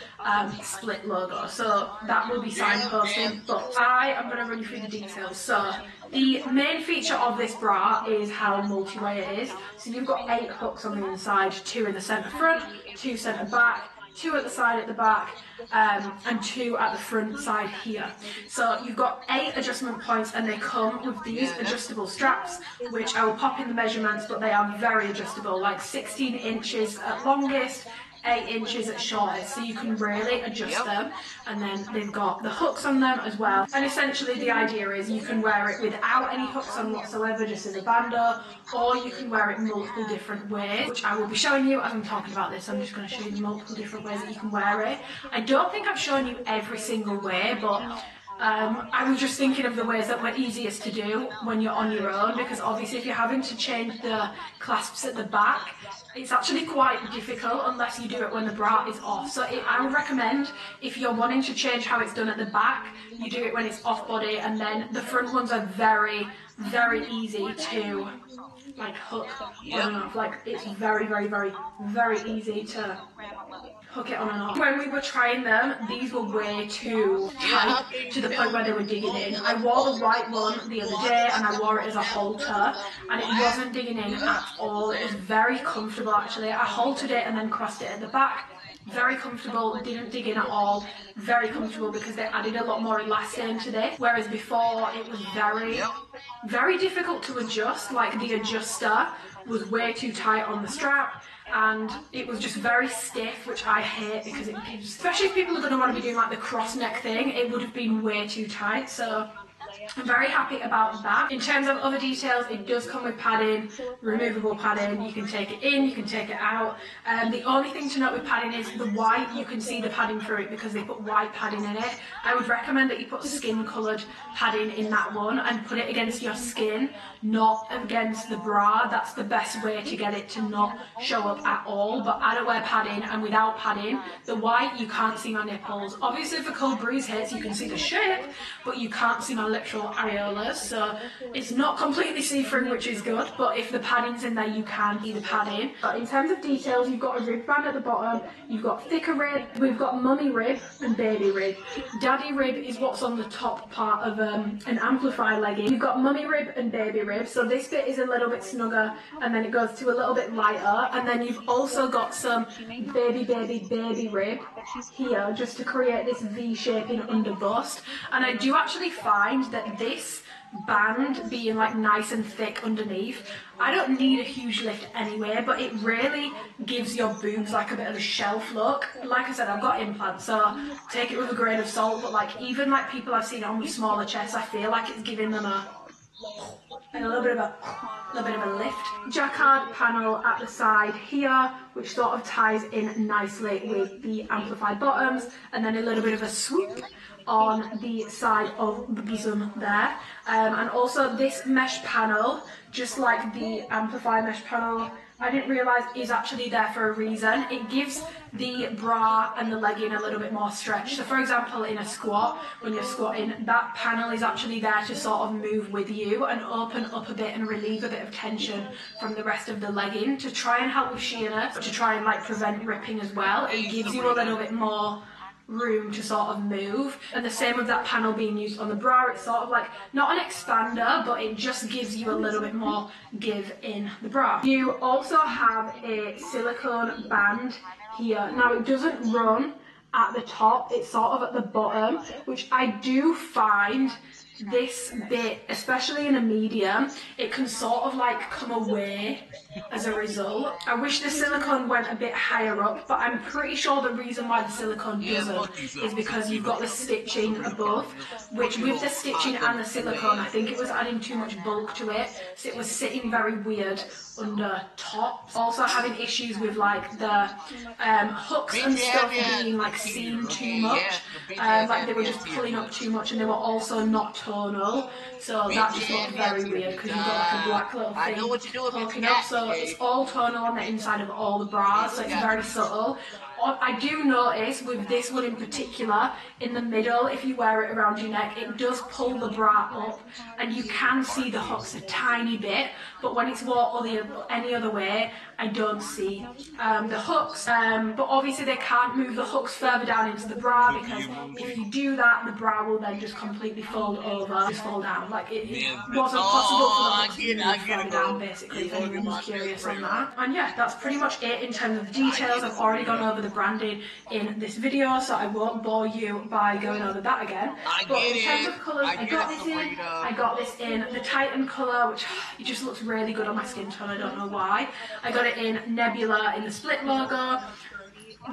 split logo. So, that will be signposted, but I am going to run you through the details. So, the main feature of this bra is how multi-way it is. So you've got 8 hooks on the inside, 2 in the centre front, 2 centre back, 2 at the side at the back, and 2 at the front side here. So you've got 8 adjustment points, and they come with these adjustable straps, which I will pop in the measurements, but they are very adjustable, like 16 inches at longest, 8 inches at shortest, so you can really adjust them. And then they've got the hooks on them as well, and essentially the idea is you can wear it without any hooks on whatsoever, just as a bandeau, or you can wear it multiple different ways, which I will be showing you as I'm talking about this. I'm just going to show you the multiple different ways that you can wear it. I don't think I've shown you every single way, but I was just thinking of the ways that were easiest to do when you're on your own, because obviously if you're having to change the clasps at the back, it's actually quite difficult unless you do it when the bra is off. So I would recommend, if you're wanting to change how it's done at the back, you do it when it's off body, and then the front ones are very, very easy to like hook on and off. Like it's very, very, very, very easy to hook it on and off. When we were trying them, these were way too tight to the point where they were digging in. I wore the white one the other day and I wore it as a halter, and it wasn't digging in at all. It was very comfortable actually. I haltered it and then crossed it at the back. Very comfortable, didn't dig in at all. Very comfortable because they added a lot more elastane to this, whereas before it was very, very difficult to adjust. Like the adjuster was way too tight on the strap, and it was just very stiff, which I hate because it gives, especially if people are going to want to be doing like the cross neck thing, it would have been way too tight. So I'm very happy about that. In terms of other details, it does come with padding, removable padding. You can take it in, you can take it out. The only thing to note with padding is the white, you can see the padding through it because they put white padding in it. I would recommend that you put skin coloured padding in that one and put it against your skin, not against the bra. That's the best way to get it to not show up at all. But I don't wear padding, and without padding, the white, you can't see my nipples. Obviously if a cold breeze hits, you can see the shape, but you can't see my literal areolas, so it's not completely see-through, which is good, but if the padding's in there, you can see the padding. But in terms of details, you've got a rib band at the bottom, you've got thicker rib, we've got mummy rib and baby rib. Daddy rib is what's on the top part of an amplify legging. You've got mummy rib and baby rib, so this bit is a little bit snugger, and then it goes to a little bit lighter, and then you've also got some baby rib here, just to create this V shape in under bust. And I do actually find that this band being like nice and thick underneath. I don't need a huge lift anyway, but it really gives your boobs like a bit of a shelf look. Like I said, I've got implants, so take it with a grain of salt, but like even like people I've seen on with smaller chests, I feel like it's giving them a little bit of a lift. Jacquard panel at the side here, which sort of ties in nicely with the amplified bottoms, and then a little bit of a swoop on the side of the bosom there. And also this mesh panel, just like the amplified mesh panel, I didn't realise is actually there for a reason. It gives the bra and the legging a little bit more stretch. So for example, in a squat, when you're squatting, that panel is actually there to sort of move with you and open up a bit and relieve a bit of tension from the rest of the legging to try and help with sheerness, to try and like prevent ripping as well. It gives you a little bit more room to sort of move, and the same with that panel being used on the bra. It's sort of like not an expander, but it just gives you a little bit more give in the bra. You also have a silicone band here. Now it doesn't run at the top, it's sort of at the bottom, which I do find this bit, especially in a medium, it can sort of like come away as a result. I wish the silicone went a bit higher up, but I'm pretty sure the reason why the silicone doesn't is because you've got the stitching above, which with the stitching and the silicone, I think it was adding too much bulk to it, so it was sitting very weird under top. Also having issues with like the hooks and stuff being like seen too much, like they were just pulling up too much, and they were also not tonal, so that just looked very weird because you've got like a black little thing poking up. So it's all tonal on the inside of all the bras, so it's very subtle. I do notice with this one in particular, in the middle, if you wear it around your neck, it does pull the bra up and you can see the hooks a tiny bit, but when it's worn any other way, I don't see the hooks. But obviously they can't move the hooks further down into the bra, because if you do that, the bra will then just completely fold over, just fall down. Like it wasn't possible for the hooks to move further down, basically, if anyone was curious on that. And yeah, that's pretty much it in terms of the details. I've already gone over the branding in this video, so I won't bore you by going over that again. But in terms of colours, I got this in the Titan colour, which it just looks really good on my skin tone, I don't know why. I got it in Nebula in the split logo,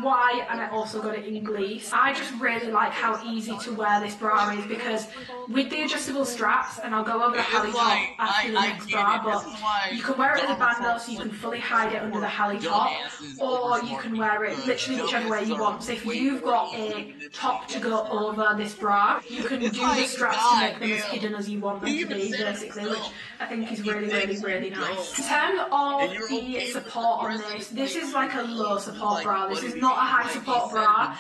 white, and I also got it in Gleece. I just really like how easy to wear this bra is, because with the adjustable straps, and I'll go over the Hally top after the next bra, but you can wear it as a bandeau, so you can fully hide it under the Hally top, or you can wear it literally whichever way you want. So if you've got a top to go over this bra, you can do the straps to make them as hidden as you want them to be, basically, which I think is really, really, really nice. In terms of the support on this, this is like a low support bra. This is not a high support bra.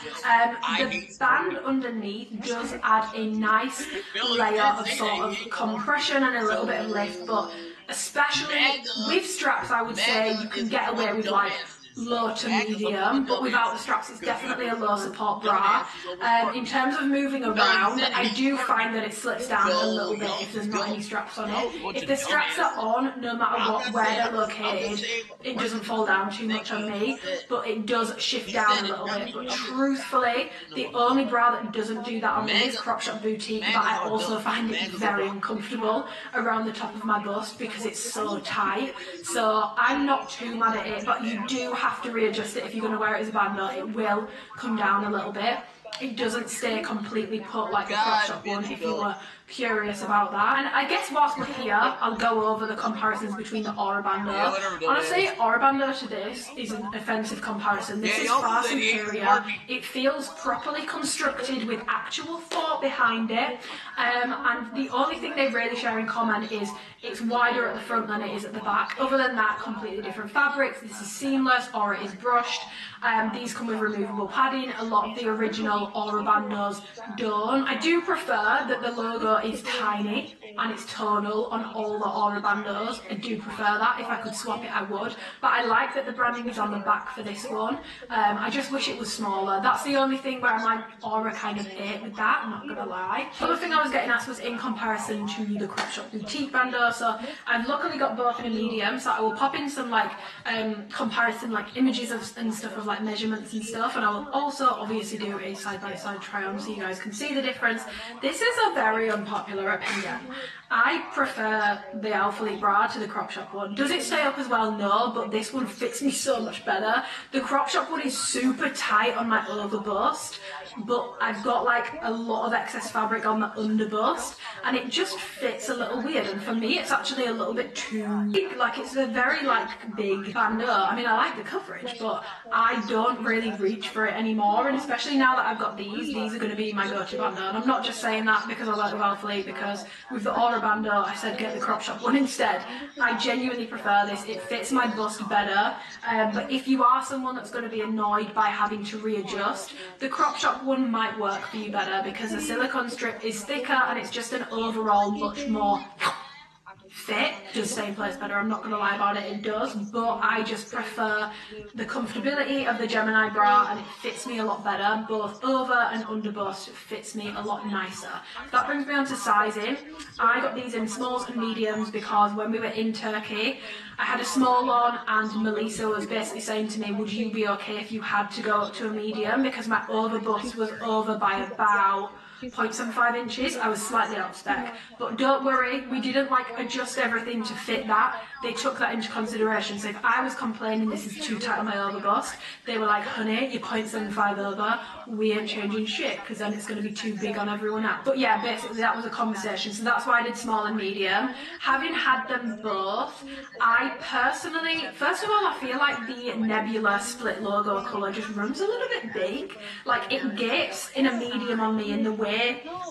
The band underneath does add a nice layer of sort of compression and a little bit of lift, but especially with straps, I would say you can get away with like low to medium, but without the straps it's definitely a low support bra. In terms of moving around, I do find that it slips down a little bit if there's not any straps on it. If the straps are on, no matter what, where they're located, it doesn't fall down too much on me, but it does shift down a little bit. But truthfully, the only bra that doesn't do that on me is Crop Shop Boutique, but I also find it very uncomfortable around the top of my bust because it's so tight. So I'm not too mad at it, but you do have to readjust it if you're going to wear it as a bandeau. It will come down a little bit. It doesn't stay completely put like the Crop Shop one, if you were curious about that. And I guess whilst we're here, I'll go over the comparisons between the Aura bandeau. Honestly, Aura bandeau to this is an offensive comparison. This is far superior. It feels properly constructed with actual thought behind it. And the only thing they really share in common is it's wider at the front than it is at the back. Other than that, completely different fabrics. This is seamless, Aura is brushed. These come with removable padding. A lot of the original Aura bandeaus don't. I do prefer that the logo is tiny and it's tonal on all the Aura bandeaus. I do prefer that. If I could swap it, I would. But I like that the branding is on the back for this one. I just wish it was smaller. That's the only thing where I'm like, Aura kind of ate with that, I'm not gonna lie. The other thing I was getting asked was in comparison to the Crop Shop Boutique bandeau. So I've luckily got both in a medium, so I will pop in some like comparison like images and stuff of like measurements and stuff, and I will also obviously do a size side-by-side try-on so you guys can see the difference. This is a very unpopular opinion. I prefer the Alphalete bra to the crop shop one. Does it stay up as well? No, but this one fits me so much better. The crop shop one is super tight on my over bust, but I've got like a lot of excess fabric on the under bust, and it just fits a little weird. And for me, it's actually a little bit too big. Like, it's a very like big bandeau. I mean, I like the coverage, but I don't really reach for it anymore. And especially now that I've got these are going to be my go-to bandeau. And I'm not just saying that because I work with Alphalete, because with the Aura bandeau, I said get the crop shop one instead. I genuinely prefer this. It fits my bust better. But if you are someone that's going to be annoyed by having to readjust, the crop shop one might work for you better because the silicone strip is thicker and it's just an overall much more fit. Does stay in place better, I'm not going to lie about it, it does, but I just prefer the comfortability of the Gemini bra, and it fits me a lot better. Both over and under bust fits me a lot nicer. That brings me on to sizing. I got these in smalls and mediums because when we were in Turkey, I had a small on, and Melissa was basically saying to me, would you be okay if you had to go up to a medium, because my over bust was over by about 0.75 inches. I was slightly out of spec, but don't worry, we didn't like adjust everything to fit that. They took that into consideration. So if I was complaining this is too tight on my over bust, they were like, honey, you're 0.75 over, we ain't changing shit, because then it's going to be too big on everyone else. But yeah, basically that was a conversation, so that's why I did small and medium. Having had them both, I personally, first of all, I feel like the Nebula split logo colour just runs a little bit big. Like, it gapes in a medium on me in the way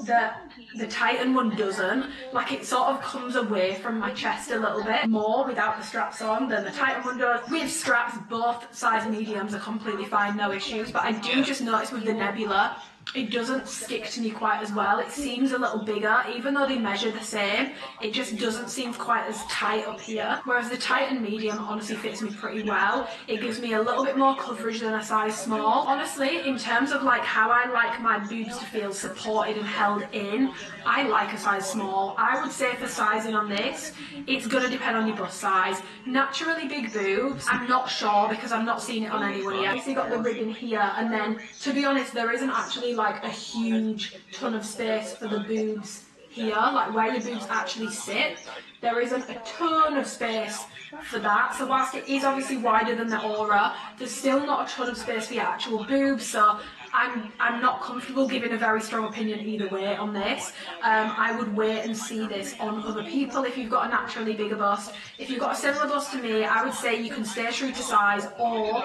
that the Titan one doesn't. Like, it sort of comes away from my chest a little bit more without the straps on than the Titan one does. With straps, both size mediums are completely fine, no issues, but I do just notice with the Nebula, it doesn't stick to me quite as well. It seems a little bigger, even though they measure the same, it just doesn't seem quite as tight up here. Whereas the Titan medium honestly fits me pretty well. It gives me a little bit more coverage than a size small. Honestly, in terms of like how I like my boobs to feel supported and held in, I like a size small. I would say for sizing on this, it's gonna depend on your bust size. Naturally big boobs, I'm not sure because I've not seen it on anyone yet. So you got the ribbon here, and then to be honest, there isn't actually like a huge ton of space for the boobs here, like where your boobs actually sit. There isn't a ton of space for that. So whilst it is obviously wider than the Aura, there's still not a ton of space for your actual boobs. So I'm not comfortable giving a very strong opinion either way on this. I would wait and see this on other people if you've got a naturally bigger bust. If you've got a similar bust to me, I would say you can stay true to size or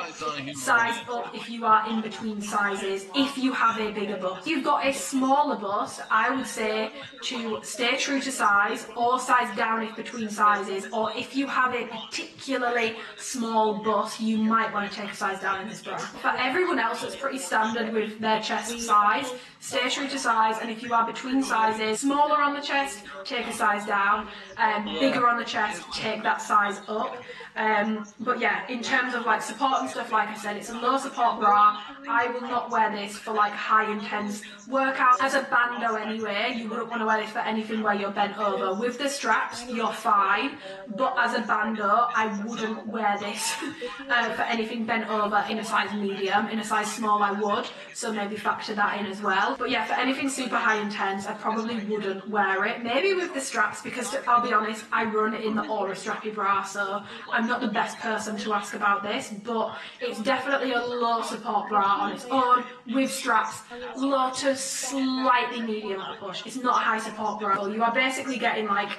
size up if you are in between sizes, if you have a bigger bust. If you've got a smaller bust, I would say to stay true to size or size down if between sizes, or if you have a particularly small bust, you might want to take a size down in this bra. For everyone else, it's pretty standard with their chest size. Stay true to size, and if you are between sizes, smaller on the chest, take a size down, bigger on the chest, take that size up. But yeah, in terms of like support and stuff, like I said, it's a low support bra. I will not wear this for like high intense workouts. As a bandeau anyway, you wouldn't want to wear this for anything where you're bent over. With the straps, you're fine, but as a bandeau, I wouldn't wear this for anything bent over in a size medium. In a size small, I would, so maybe factor that in as well. But yeah, for anything super high intense, I probably wouldn't wear it. Maybe with the straps, because I'll be honest, I run in the Aura strappy bra, so I'm not the best person to ask about this, but it's definitely a low support bra on its own, with straps, low to slightly medium at a push. It's not a high support bra. You are basically getting like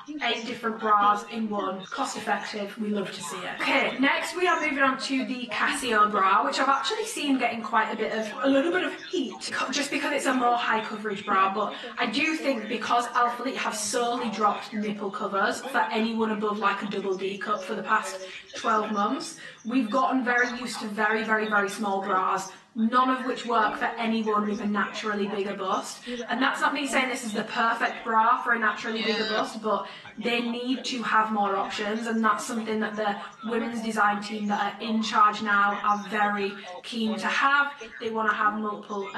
8 different bras in one. Cost effective, we love to see it. Okay, next we are moving on to the Casio bra, which I've actually seen getting quite a little bit of heat, just because it's a more high coverage bra, but I do think because Alphalete have solely dropped nipple covers for anyone above like a double D cup for the past 12 months, we've gotten very used to very, very, very small bras, none of which work for anyone with a naturally bigger bust. And that's not me saying this is the perfect bra for a naturally bigger bust, but they need to have more options, and that's something that the women's design team that are in charge now are very keen to have. They want to have multiple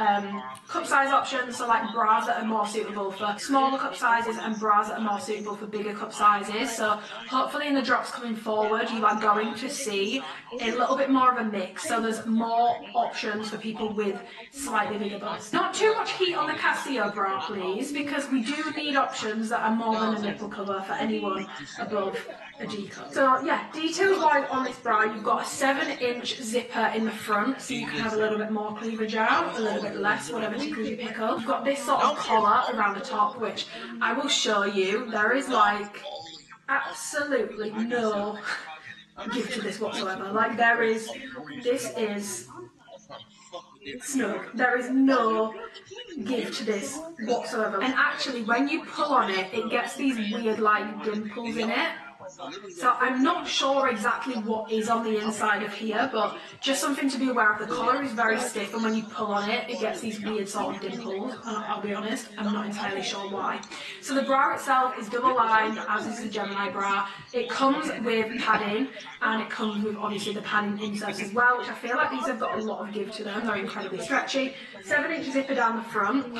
cup size options, so like bras that are more suitable for smaller cup sizes and bras that are more suitable for bigger cup sizes. So hopefully in the drops coming forward, you are going to see a little bit more of a mix, so there's more options rules for people with slightly bigger busts. Not too much heat on the Casio bra, please, because we do need options that are more than a nipple cover for anyone above a G cup. So yeah, details wise on this bra, you've got a 7-inch zipper in the front, so you can have a little bit more cleavage out, a little bit less, whatever tickles your pickle. You've got this sort of collar around the top, which I will show you. There is like absolutely no give to this whatsoever. Like this is snug. There is no give to this whatsoever. And actually, when you pull on it, it gets these weird like dimples in it. So I'm not sure exactly what is on the inside of here, but just something to be aware of. The collar is very stiff, and when you pull on it, it gets these weird sort of dimples. I'll be honest, I'm not entirely sure why. So the bra itself is double lined, as is the Gemini bra. It comes with padding, and it comes with obviously the padding inserts as well, which I feel like these have got a lot of give to them. They're incredibly stretchy. 7-inch zipper down the front.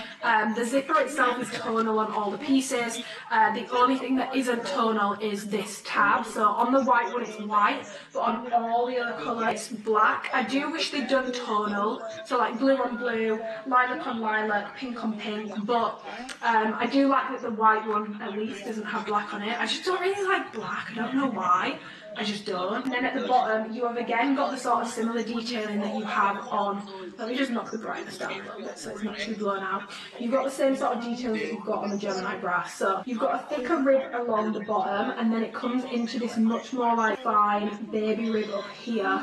The zipper itself is tonal on all the pieces. The only thing that isn't tonal is this tab. So on the white one it's white, but on all the other colours it's black. I do wish they'd done tonal, so like blue on blue, lilac on lilac, pink on pink, but I do like that the white one at least doesn't have black on it. I just don't really like black, I don't know why. I just don't. And then at the bottom, you have again got the sort of similar detailing that you have on, let me just knock the brightness down a little bit so it's not too blown out. You've got the same sort of detailing that you've got on the Gemini bra. So you've got a thicker rib along the bottom, and then it comes into this much more like fine baby rib up here,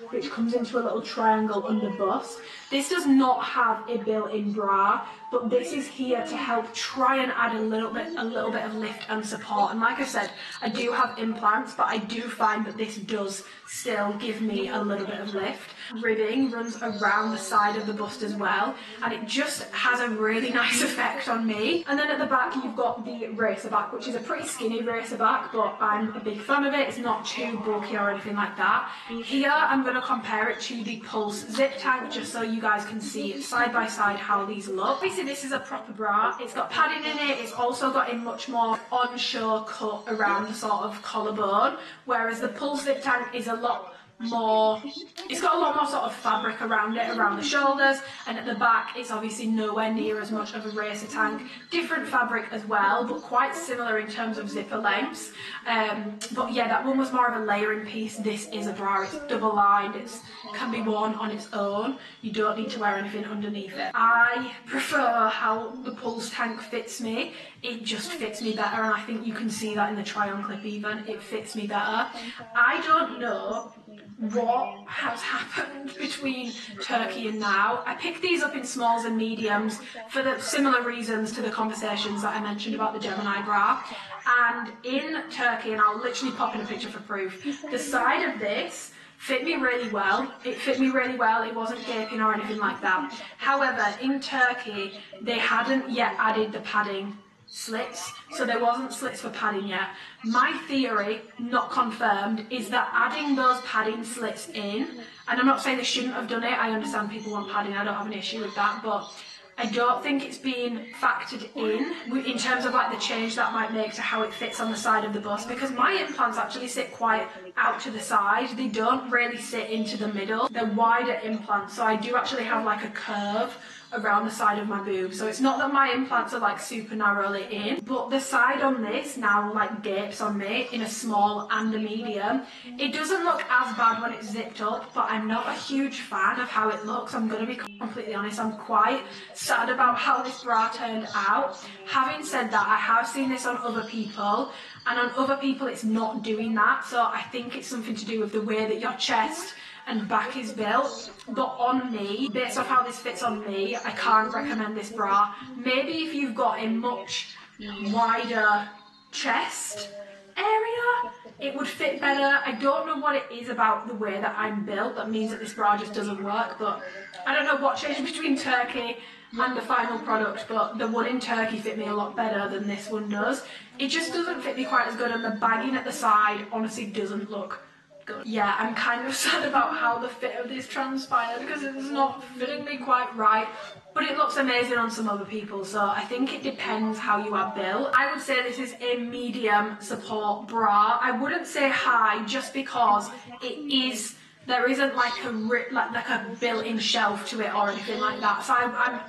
which comes into a little triangle under bust. This does not have a built-in bra, but this is here to help try and add a little bit of lift and support. And like I said, I do have implants, but I do find that this does still give me a little bit of lift. Ribbing runs around the side of the bust as well, and it just has a really nice effect on me. And then at the back you've got the racer back, which is a pretty skinny racer back, but I'm a big fan of it. It's not too bulky or anything like that. Here I'm going to compare it to the Pulse Zip Tank, just so you guys can see side by side how these look. Obviously this is a proper bra. It's got padding in it. It's also got a much more on-show cut around the sort of collarbone, whereas the Pulse Zip Tank is a lot more, it's got a lot more sort of fabric around it, around the shoulders, and at the back it's obviously nowhere near as much of a racer tank. Different fabric as well, but quite similar in terms of zipper lengths. But yeah, that one was more of a layering piece. This is a bra, it's double lined, it can be worn on its own. You don't need to wear anything underneath it. I prefer how the Pulse tank fits me. It just fits me better, and I think you can see that in the try on clip even. It fits me better. I don't know what has happened between Turkey and now. I picked these up in smalls and mediums for the similar reasons to the conversations that I mentioned about the Gemini bra. And in Turkey, and I'll literally pop in a picture for proof, the side of this fit me really well. It fit me really well. It wasn't gaping or anything like that. However, in Turkey, they hadn't yet added the padding slits, so there wasn't slits for padding yet. My theory, not confirmed, is that adding those padding slits in, and I'm not saying they shouldn't have done it, I understand people want padding, I don't have an issue with that, but I don't think it's been factored in terms of like the change that might make to how it fits on the side of the bust, because my implants actually sit quite out to the side. They don't really sit into the middle. They're wider implants, so I do actually have like a curve around the side of my boob. So it's not that my implants are like super narrowly in, but the side on this now like gapes on me in a small and a medium. It doesn't look as bad when it's zipped up, but I'm not a huge fan of how it looks. I'm going to be completely honest, I'm quite sad about how this bra turned out. Having said that, I have seen this on other people, and on other people it's not doing that, so I think it's something to do with the way that your chest and back is built. But on me, based off how this fits on me, I can't recommend this bra. Maybe if you've got a much wider chest area, it would fit better. I don't know what it is about the way that I'm built that means that this bra just doesn't work, but I don't know what changed between Turkey and the final product, but the one in Turkey fit me a lot better than this one does. It just doesn't fit me quite as good, and the bagging at the side honestly doesn't look good. Yeah, I'm kind of sad about how the fit of this transpired because it's not fitting me quite right, but it looks amazing on some other people, so I think it depends how you are built. I would say this is a medium support bra. I wouldn't say high just because it is There isn't like a built-in shelf to it or anything like that. So I'm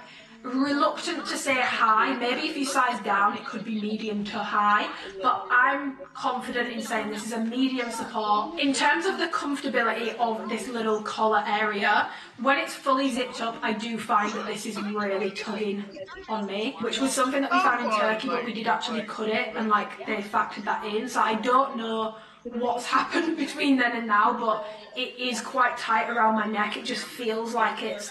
reluctant to say high. Maybe if you size down it could be medium to high, but I'm confident in saying this is a medium support. In terms of the comfortability of this little collar area, when it's fully zipped up, I do find that this is really tugging on me, which was something that we found in Turkey, but we did actually cut it and like they factored that in. So I don't know what's happened between then and now, but it is quite tight around my neck. It just feels like it's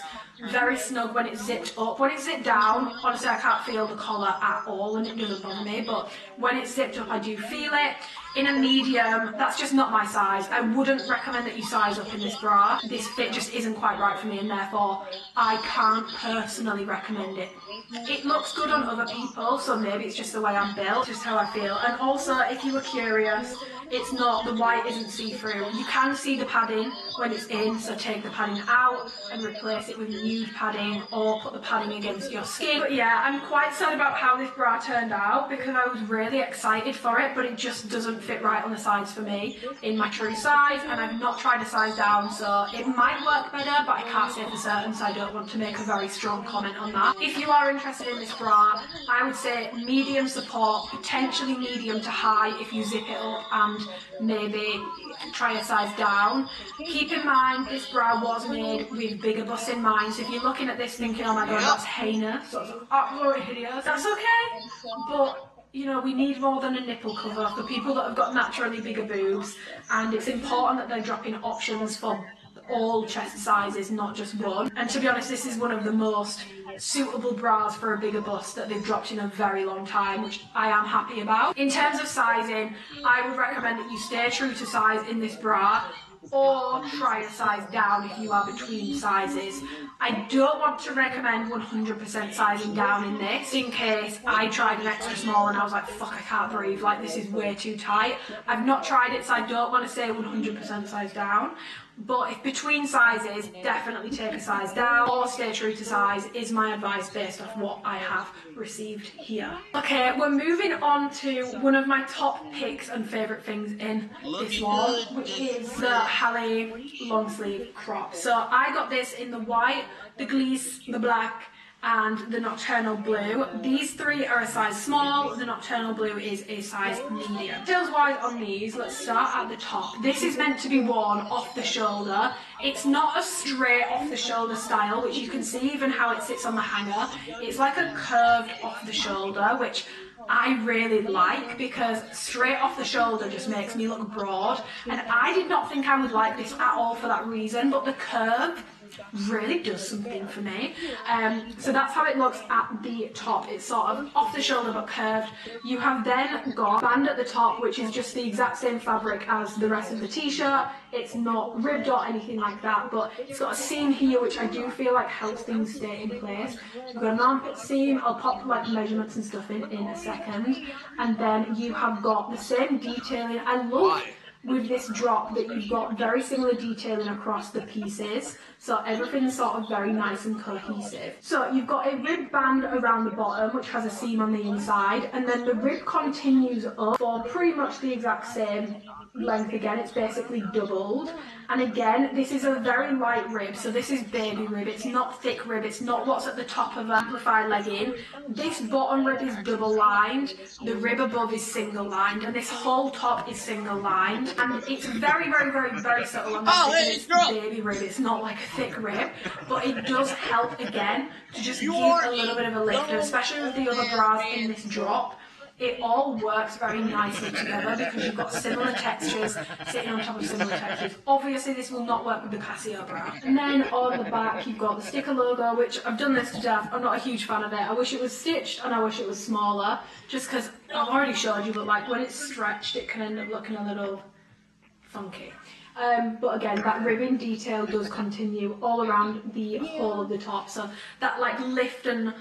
very snug when it's zipped up. When it's zipped down, honestly I can't feel the collar at all and it doesn't bother me, but when it's zipped up I do feel it. In a medium, that's just not my size. I wouldn't recommend that you size up in this bra. This fit just isn't quite right for me and therefore I can't personally recommend it. It looks good on other people, so maybe it's just the way I'm built, just how I feel. And also, if you were curious, it's not, the white isn't see-through. You can see the padding when it's in, so take the padding out and replace it with nude padding or put the padding against your skin. But yeah, I'm quite sad about how this bra turned out because I was really excited for it, but it just doesn't fit right on the sides for me in my true size, and I've not tried a size down, so it might work better, but I can't say for certain, so I don't want to make a very strong comment on that. If you are interested in this bra, I would say medium support, potentially medium to high if you zip it up and maybe try a size down. Keep in mind this bra was made with bigger busts in mind, so if you're looking at this thinking, oh my god, that's heinous, that's absolutely hideous, that's okay, but you know, we need more than a nipple cover for people that have got naturally bigger boobs, and it's important that they're dropping options for all chest sizes, not just one. And to be honest, this is one of the most suitable bras for a bigger bust that they've dropped in a very long time, which I am happy about. In terms of sizing, I would recommend that you stay true to size in this bra, or try a size down if you are between sizes. I don't want to recommend 100% sizing down in this, in case I tried an extra small and I was like, fuck, I can't breathe, like this is way too tight. I've not tried it, so I don't want to say 100% size down. But if between sizes, definitely take a size down or stay true to size is my advice based off what I have received here. Okay, we're moving on to one of my top picks and favourite things in this one, which is the Halle long sleeve crop. So I got this in the white, the Gliss, the black, and the nocturnal blue. These three are a size small, the nocturnal blue is a size medium. Details wise on these, let's start at the top. This is meant to be worn off the shoulder. It's not a straight off the shoulder style, which you can see even how it sits on the hanger. It's like a curved off the shoulder, which I really like because straight off the shoulder just makes me look broad, and I did not think I would like this at all for that reason, but the curve really does something for me. So that's how it looks at the top. It's sort of off the shoulder but curved. You have then got a band at the top, which is just the exact same fabric as the rest of the t-shirt. It's not ribbed or anything like that, but it's got a seam here which I do feel like helps things stay in place. You've got an armpit seam. I'll pop like measurements and stuff in a second. And then you have got the same detailing. I love with this drop that you've got very similar detailing across the pieces, so everything's sort of very nice and cohesive. So you've got a rib band around the bottom which has a seam on the inside, and then the rib continues up for pretty much the exact same length again. It's basically doubled, and again this is a very light rib, so this is baby rib, it's not thick rib, it's not what's at the top of an amplified legging. This bottom rib is double lined, the rib above is single lined, and this whole top is single lined, and it's very subtle on this baby rib. It's not like a thick rib, but it does help again to just give a little bit of a lift, especially with the other bras in this drop. It all works very nicely together because you've got similar textures sitting on top of similar textures. Obviously this will not work with the Casio bra. And then on the back you've got the sticker logo, which I've done this to death. I'm not a huge fan of it. I wish it was stitched and I wish it was smaller, just because I've already showed you, but like when it's stretched it can end up looking a little funky. But again, that ribbon detail does continue all around the whole of the top, so that like lift and,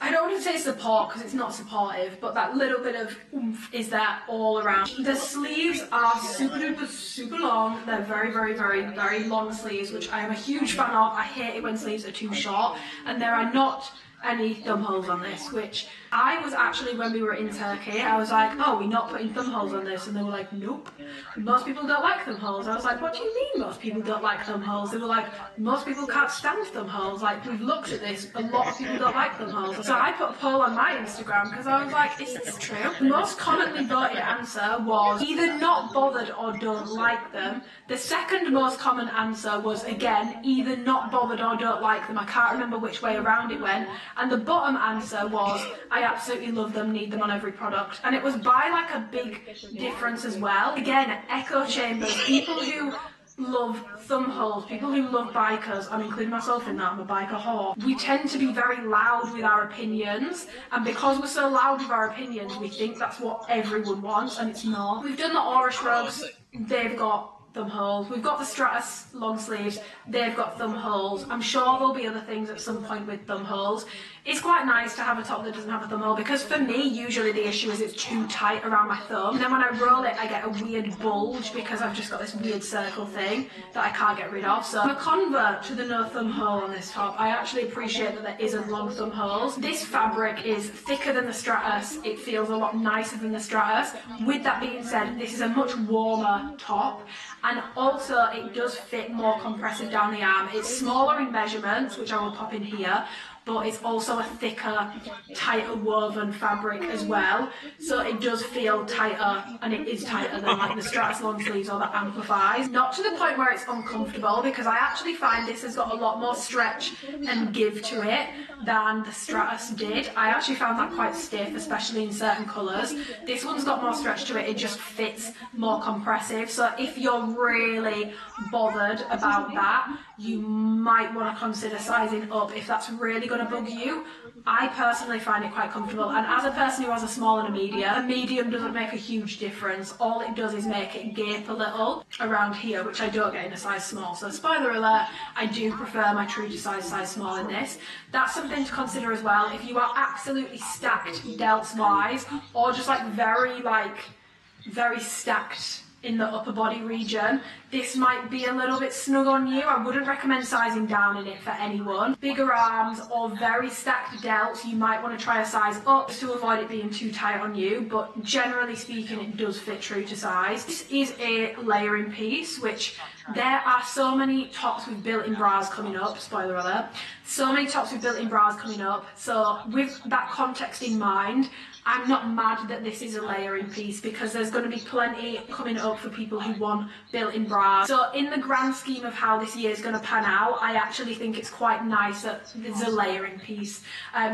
I don't want to say support because it's not supportive, but that little bit of oomph is there all around. The sleeves are super long. They're very long sleeves, which I am a huge fan of. I hate it when sleeves are too short, and there are not any thumb holes on this, which I was actually, when we were in Turkey, I was like, oh, we're not putting thumb holes on this, and they were like, nope, most people don't like thumb holes. I was like, what do you mean most people don't like thumb holes? They were like, most people can't stand thumb holes, like, we've looked at this, a lot of people don't like thumb holes. So I put a poll on my Instagram because I was like, is this true? The most commonly voted answer was either not bothered or don't like them. The second most common answer was, again, either not bothered or don't like them. I can't remember which way around it went. And the bottom answer was, I absolutely love them, need them on every product. And it was by like a big difference as well. Again, echo chambers, people who love thumb holes, people who love bikers, I'm including myself in that, I'm a biker whore. We tend to be very loud with our opinions, and because we're so loud with our opinions, we think that's what everyone wants, and it's not. We've done the Aura shrugs, they've got thumb holes. We've got the Stratus long sleeves, they've got thumb holes. I'm sure there'll be other things at some point with thumb holes. It's quite nice to have a top that doesn't have a thumb hole, because for me, usually the issue is it's too tight around my thumb. And then when I roll it, I get a weird bulge because I've just got this weird circle thing that I can't get rid of. So I'm a convert to the no thumb hole on this top. I actually appreciate that there isn't long thumb holes. This fabric is thicker than the Stratus. It feels a lot nicer than the Stratus. With that being said, this is a much warmer top. And also it does fit more compressive down the arm. It's smaller in measurements, which I will pop in here, but it's also a thicker, tighter woven fabric as well. So it does feel tighter, and it is tighter than like the Stratus long sleeves or the Amplifies. Not to the point where it's uncomfortable, because I actually find this has got a lot more stretch and give to it than the Stratus did. I actually found that quite stiff, especially in certain colours. This one's got more stretch to it, it just fits more compressive. So if you're really bothered about that, you might want to consider sizing up if that's really going to bug you. I personally find it quite comfortable, and as a person who has a small and a medium doesn't make a huge difference. All it does is make it gape a little around here, which I don't get in a size small. So spoiler alert, I do prefer my true to size small in this. That's something to consider as well. If you are absolutely stacked delts wise, or just like very stacked in the upper body region, this might be a little bit snug on you. I wouldn't recommend sizing down in it for anyone. Bigger arms or very stacked delts, you might want to try a size up just to avoid it being too tight on you, but generally speaking it does fit true to size. This is a layering piece, which there are so many tops with built-in bras coming up, spoiler alert, so many tops with built-in bras coming up, so with that context in mind, I'm not mad that this is a layering piece, because there's going to be plenty coming up for people who want built-in bras. So in the grand scheme of how this year is going to pan out, I actually think it's quite nice that there's a layering piece.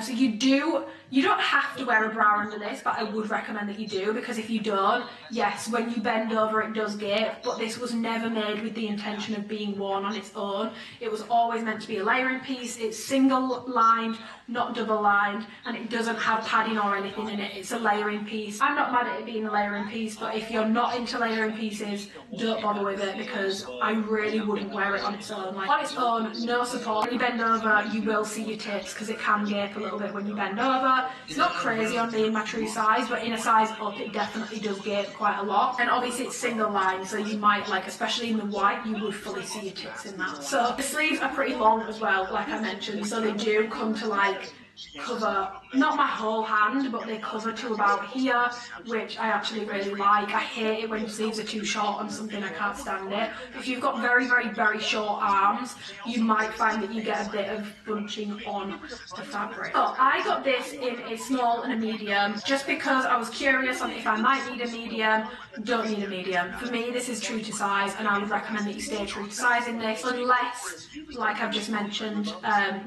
So you don't have to wear a bra under this, but I would recommend that you do, because if you don't, yes, when you bend over it does gape, but this was never made with the intention of being worn on its own. It was always meant to be a layering piece. It's single lined, not double lined, and it doesn't have padding or anything in it. It's a layering piece. I'm not mad at it being a layering piece, but if you're not into layering pieces, don't bother with it, because I really wouldn't wear it on its own. Like on its own, no support. When you bend over, you will see your tits, because it can gape a little bit when you bend over. It's not crazy on me in my true size, but in a size up, it definitely does gape quite a lot. And obviously it's single line, so you might, like, especially in the white, you would fully see your tits in that. So the sleeves are pretty long as well, like I mentioned, so they do come to like cover, not my whole hand, but they cover to about here, which I actually really like. I hate it when sleeves are too short on something, I can't stand it. If you've got very, very, very short arms, you might find that you get a bit of bunching on the fabric. So I got this in a small and a medium, just because I was curious on if I might need a medium. Don't need a medium. For me, this is true to size, and I would recommend that you stay true to size in this, unless, like I've just mentioned,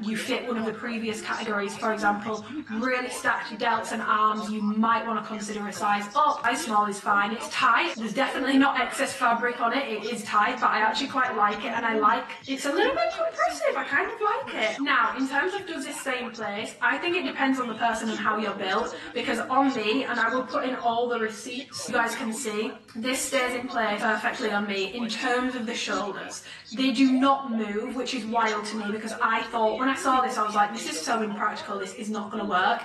you fit one of the previous categories. For example, really stacked delts and arms, you might want to consider a size up. Size small is fine. It's tight. There's definitely not excess fabric on it. It is tight, but I actually quite like it, and I like it's a little bit compressive. I kind of like it. Now, in terms of does this stay in place, I think it depends on the person and how you're built, because on me, and I will put in all the receipts you guys can see, this stays in place perfectly on me in terms of the shoulders. They do not move, which is wild to me, because I thought when I saw this, I was like, this is so impractical, this is not going to work. work.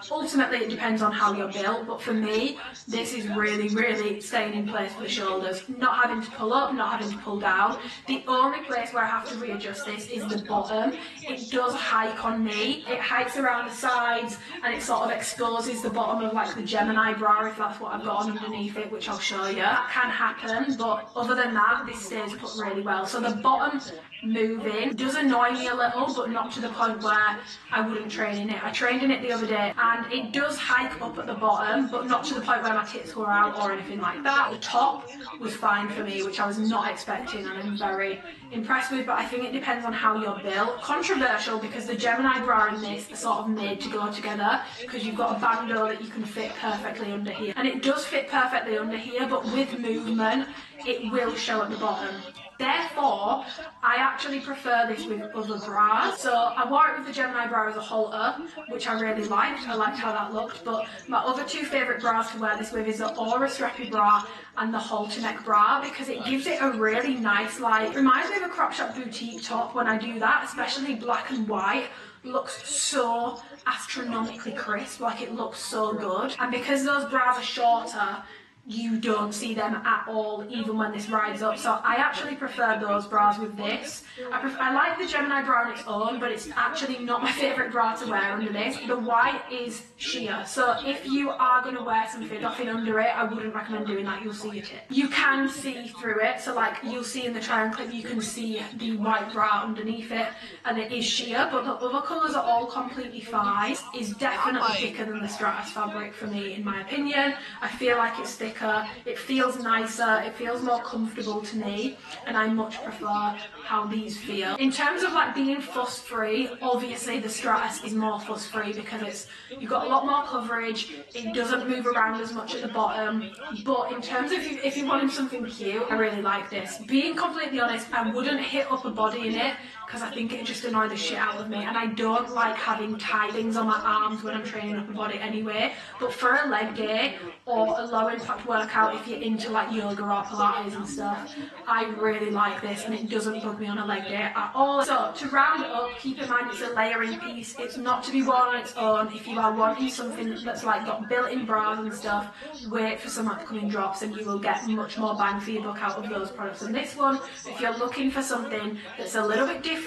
Ultimately, it depends on how you're built, but for me, this is really, really staying in place for the shoulders. Not having to pull up, not having to pull down. The only place where I have to readjust this is the bottom. It does hike on me. It hikes around the sides and it sort of exposes the bottom of like the Gemini bra, if that's what I've got on underneath it, which I'll show you. That can happen, but other than that, this stays put really well. So the bottom moving does annoy me a little, but not to the point where I wouldn't train in it. I trained in it the other day and it does hike up at the bottom, but not to the point where my tits were out or anything like that. The top was fine for me, which I was not expecting, and I'm very impressed with, but I think it depends on how you're built. Controversial, because the Gemini bra and this are sort of made to go together, because you've got a bandeau that you can fit perfectly under here, and it does fit perfectly under here, but with movement it will show at the bottom. Therefore, I actually prefer this with other bras. So I wore it with the Gemini bra as a halter, which I really liked. I liked how that looked. But my other two favourite bras to wear this with is the Aura Strappy bra and the halter neck bra, because it gives it a really nice, like, reminds me of a crop shop boutique top when I do that, especially black and white. Looks so astronomically crisp, like it looks so good. And because those bras are shorter, you don't see them at all, even when this rides up. So I actually prefer those bras with this. I like the Gemini bra on its own, but it's actually not my favourite bra to wear under this. The white is sheer, so if you are going to wear some fit offing under it, I wouldn't recommend doing that. You'll see your tip. You can see through it, so like you'll see in the triangle clip, you can see the white bra underneath it, and it is sheer, but the other colours are all completely fine. It's definitely thicker than the Stratus fabric for me, in my opinion. I feel like it's thicker. It feels nicer, it feels more comfortable to me, and I much prefer how these feel. In terms of like being fuss free, obviously the Stratus is more fuss free because you've got a lot more coverage, it doesn't move around as much at the bottom, but in terms of if you wanted something cute, I really like this. Being completely honest, I wouldn't hit up a body in it because I think it just annoys the shit out of me, and I don't like having tight things on my arms when I'm training up a body anyway. But for a leg day or a low impact workout, if you're into like yoga or Pilates and stuff, I really like this, and it doesn't bug me on a leg day at all. So to round it up, keep in mind it's a layering piece. It's not to be worn on its own. If you are wanting something that's like got built-in bras and stuff, wait for some upcoming drops and you will get much more bang for your buck out of those products than this one. If you're looking for something that's a little bit different,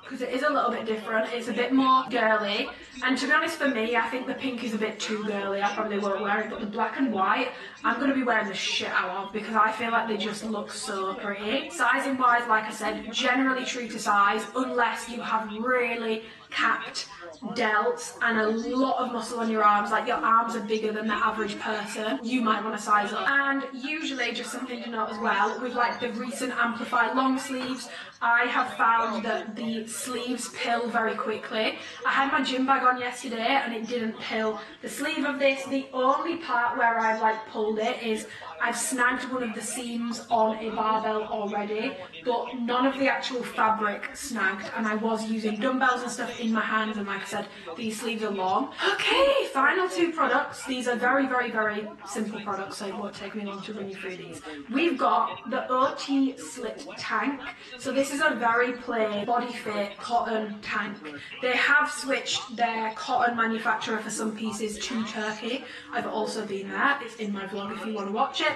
because it is a little bit different, it's a bit more girly, and to be honest, for me, I think the pink is a bit too girly. I probably won't wear it, but the black and white, I'm going to be wearing the shit out of, because I feel like they just look so pretty. Sizing wise, like I said, generally true to size, unless you have really capped delts and a lot of muscle on your arms, like your arms are bigger than the average person, you might want to size up. And usually, just something to note as well, with like the recent Amplify long sleeves, I have found that the sleeves pill very quickly. I had my gym bag on yesterday and it didn't pill. The sleeve of this, the only part where I've like pulled it is I've snagged one of the seams on a barbell already, but none of the actual fabric snagged, and I was using dumbbells and stuff in my hands, and like I said, these sleeves are long. Okay, final two products. These are very, very, very simple products, so it won't take me long to run you through these. We've got the OT Slit Tank. So this is a very plain body fit cotton tank. They have switched their cotton manufacturer for some pieces to Turkey. I've also been there. It's in my vlog if you want to watch it.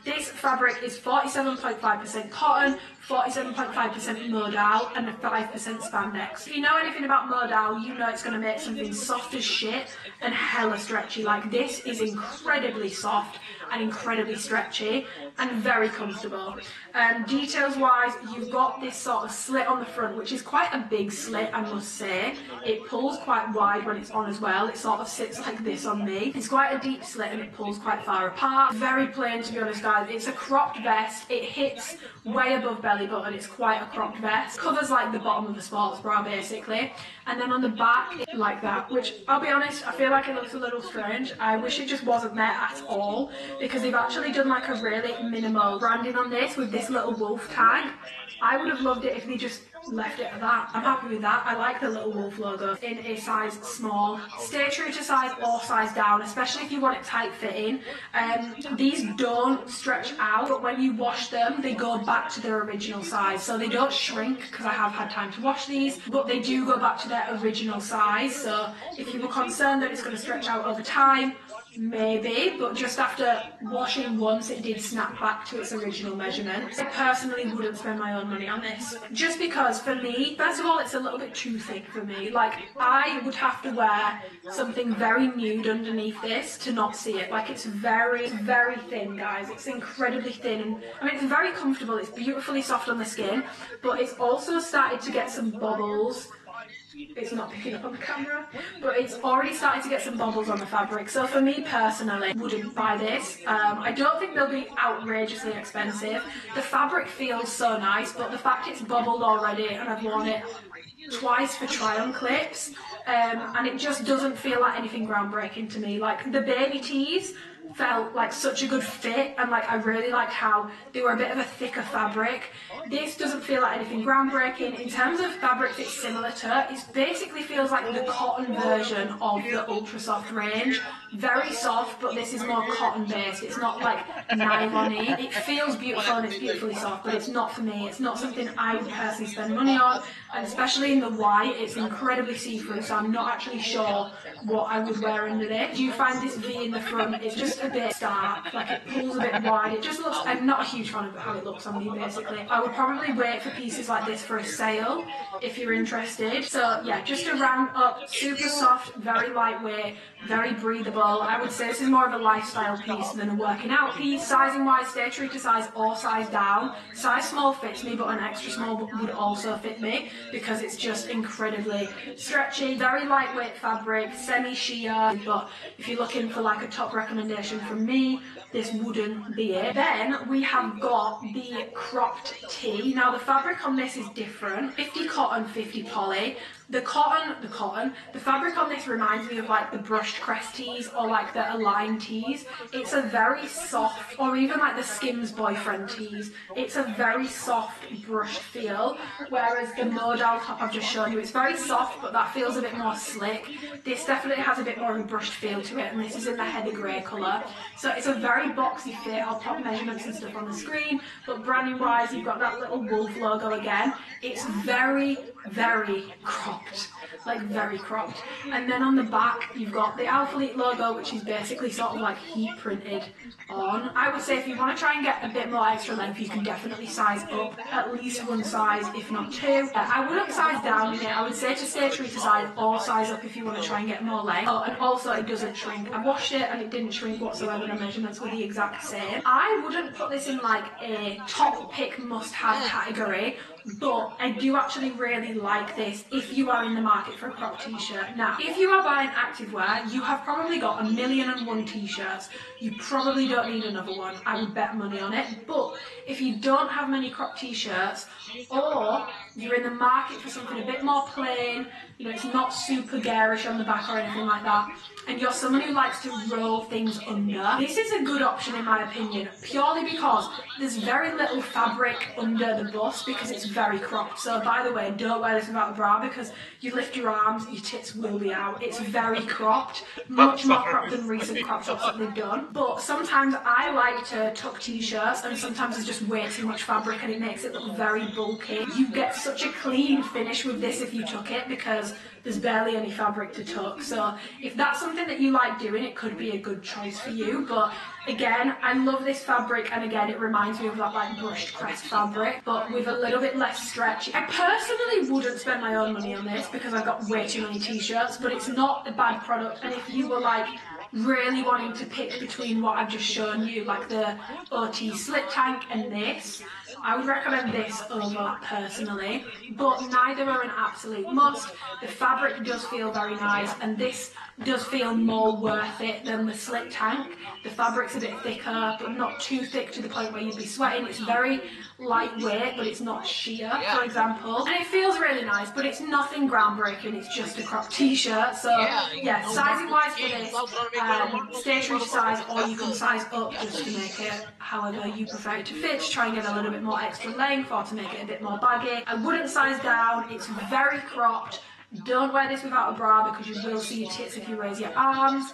This fabric is 47.5% cotton, 47.5% modal, and 5% spandex. If you know anything about modal, you know it's going to make something soft as shit and hella stretchy. Like, this is incredibly soft and incredibly stretchy and very comfortable. Details wise, you've got this sort of slit on the front, which is quite a big slit, I must say. It pulls quite wide when it's on as well. It sort of sits like this on me. It's quite a deep slit and it pulls quite far apart. Very plain, to be honest, guys. It's a cropped vest. It hits way above belly button. It's quite a cropped vest. Covers like the bottom of the sports bra basically. And then on the back, it's like that, which I'll be honest, I feel like it looks a little strange. I wish it just wasn't there at all, because they've actually done like a really minimal branding on this with this little wolf tag. I would have loved it if they just left it at that. I'm happy with that. I like the little wolf logo in a size small. Stay true to size or size down, especially if you want it tight fitting. These don't stretch out, but when you wash them, they go back to their original size. So they don't shrink, because I have had time to wash these, but they do go back to their original size. So if you were concerned that it's going to stretch out over time, maybe, but just after washing once, it did snap back to its original measurements. I personally wouldn't spend my own money on this, just because for me, first of all, it's a little bit too thick for me. Like, I would have to wear something very nude underneath this to not see it. Like, it's very, very thin, guys. It's incredibly thin, and I mean, it's very comfortable. It's beautifully soft on the skin, but it's also started to get some bubbles. It's not picking up on the camera, but it's already started to get some bubbles on the fabric. So for me personally, wouldn't buy this. I don't think they'll be outrageously expensive. The fabric feels so nice, but the fact it's bubbled already, and I've worn it twice for try-on clips, and it just doesn't feel like anything groundbreaking to me. Like, the baby tees felt like such a good fit, and like I really like how they were a bit of a thicker fabric. This doesn't feel like anything groundbreaking. In terms of fabrics it's similar to, it basically feels like the cotton version of the ultra soft range. Very soft, but this is more cotton based. It's not like nylon-y. It feels beautiful and it's beautifully soft, but it's not for me. It's not something I would personally spend money on, and especially in the white, it's incredibly see-through, so I'm not actually sure what I would wear under this. Do you find this V in the front is just a bit stark, like it pulls a bit wide? It just looks, I'm not a huge fan of how it looks on me basically. I would probably wait for pieces like this for a sale if you're interested. So yeah, just to round up, super soft, very lightweight, very breathable. I would say this is more of a lifestyle piece than a working out piece. Sizing wise, stay true to size or size down. Size small fits me, but an extra small would also fit me because it's just incredibly stretchy. Very lightweight fabric, semi-sheer, but if you're looking for like a top recommendation from me, this wouldn't be it. Then we have got the cropped tee. Now the fabric on this is different. 50 cotton, 50 poly. The fabric on this reminds me of like the brushed crest tees or like the Align tees. It's a very soft, or even like the Skims boyfriend tees. It's a very soft brushed feel, whereas the modal top I've just shown you, it's very soft, but that feels a bit more slick. This definitely has a bit more of a brushed feel to it, and this is in the heather grey colour. So it's a very boxy fit. I'll pop measurements and stuff on the screen, but branding wise, you've got that little wolf logo again. It's very, very cropped, like very cropped. And then on the back, you've got the Alphalete logo, which is basically sort of like heat printed on. I would say if you want to try and get a bit more extra length, you can definitely size up at least one size, if not two. I wouldn't size down in it. I would say to stay true to size or size up if you want to try and get more length. Oh, and also it doesn't shrink. I washed it and it didn't shrink whatsoever. The measurements were the exact same. I wouldn't put this in like a top pick must-have category, but I do actually really like this if you are in the market for a crop t-shirt. Now, if you are buying activewear, you have probably got 1,000,001 t-shirts. You probably don't need another one. I would bet money on it. But if you don't have many crop t-shirts, or you're in the market for something a bit more plain, you know, it's not super garish on the back or anything like that, and you're someone who likes to roll things under, this is a good option in my opinion, purely because there's very little fabric under the bust because it's very cropped. So by the way, don't wear this without a bra because you lift your arms, your tits will be out. It's very cropped, much more cropped than recent crop tops that they've done. But sometimes I like to tuck t-shirts, and sometimes there's just way too much fabric and it makes it look very bulky. You get such a clean finish with this if you tuck it because there's barely any fabric to tuck. So if that's something that you like doing, it could be a good choice for you. But again, I love this fabric, and again, it reminds me of that like brushed crest fabric, but with a little bit less stretch. I personally wouldn't spend my own money on this because I've got way too many t-shirts, but it's not a bad product. And if you were like really wanting to pick between what I've just shown you, like the OT slip tank and this, I would recommend this over personally, but neither are an absolute must. The fabric does feel very nice, and this does feel more worth it than the slick tank. The fabric's a bit thicker, but not too thick to the point where you'd be sweating. It's very lightweight, but it's not sheer, for example. And it feels really nice, but it's nothing groundbreaking. It's just a crop t-shirt. So yeah, sizing wise for this, stay true to size, or you can size up just to make it however you prefer it to fit, to try and get a little bit more extra length or to make it a bit more baggy. I wouldn't size down. It's very cropped. Don't wear this without a bra because you will see your tits if you raise your arms.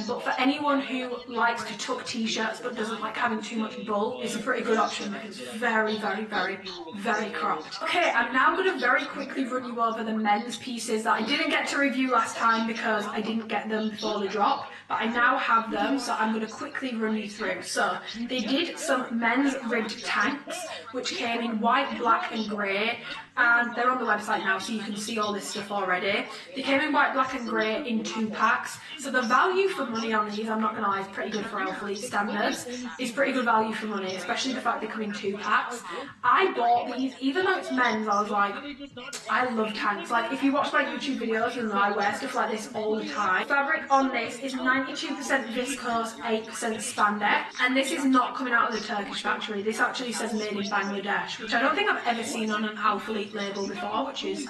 But for anyone who likes to tuck t-shirts but doesn't like having too much bulk, it's a pretty good option because it's very, very, very, very cropped. Okay, I'm now going to very quickly run you over the men's pieces that I didn't get to review last time because I didn't get them before the drop, but I now have them, so I'm going to quickly run you through. So they did some men's ribbed tanks, which came in white, black and grey, and they're on the website now, so you can see all this stuff already. They came in white, black and grey in 2 packs, so the value for money on these, I'm not going to lie, is pretty good for Elfleet standards. It's pretty good value for money, especially the fact they come in 2 packs. I bought these, even though it's men's, I was like, I love tanks. Like, if you watch my YouTube videos, you know I wear stuff like this all the time. Fabric on this is 92% viscose, 8% spandex, and this is not coming out of the Turkish factory. This actually says made in Bangladesh, which I don't think I've ever seen on an Elfleet label before, which is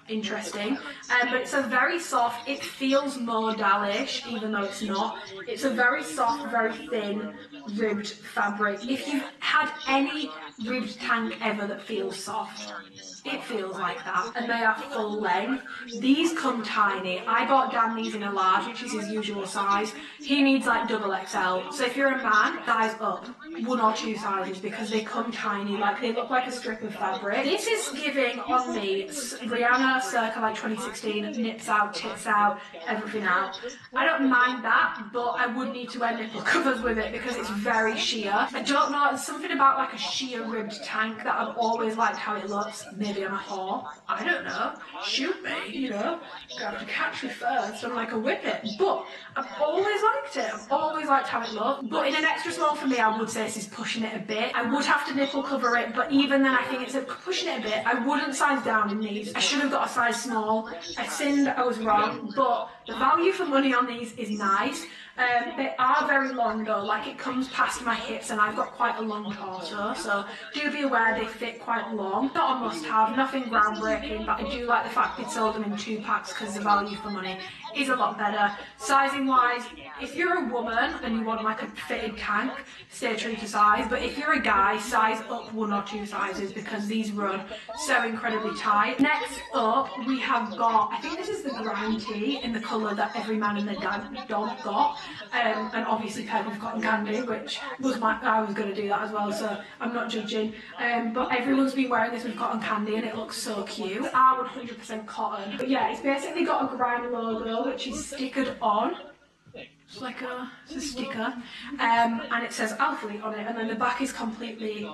interesting. But it's a very soft, it feels modal-ish, even though it's not. It's a very soft, very thin, ribbed fabric. If you've had any ribbed tank ever that feels soft, it feels like that, and they are full length. These come tiny. I bought Dan these in a large, which is his usual size. He needs like XXL. So if you're a man, size up 1 or 2 sizes because they come tiny, like they look like a strip of fabric. This is giving on me Rihanna circa like 2016, nips out, tits out, everything out. I don't mind that, but I would need to wear nipple covers with it because it's very sheer. I don't know, there's something about like a sheer ribbed tank that I've always liked how it looks. Maybe I'm a whore, I don't know, shoot me, you know, you have to catch me first, I'm like a whippet, but I've always liked it, I've always liked how it looked, but in an extra small for me I would say this is pushing it a bit. I would have to nipple cover it, but even then I think it's pushing it a bit. I wouldn't size down in these, I should have got a size small, I sinned, I was wrong, but the value for money on these is nice. They are very long though, like it comes past my hips and I've got quite a long torso, so do be aware they fit quite long. Not a must have, nothing groundbreaking, but I do like the fact they sold them in 2 packs because the value for money is a lot better. Sizing wise, if you're a woman and you want like a fitted tank, stay true to size, but if you're a guy, size up 1 or 2 sizes because these run so incredibly tight. Next up, we have got, I think this is the grime tee in the colour that every man and their dog got. And obviously paired with cotton candy, which was I was going to do that as well, so I'm not judging. But everyone's been wearing this with cotton candy and it looks so cute. Are 100% cotton. But yeah, it's basically got a grime logo which is stickered on. It's like it's a sticker, and it says Elfleet on it, and then the back is completely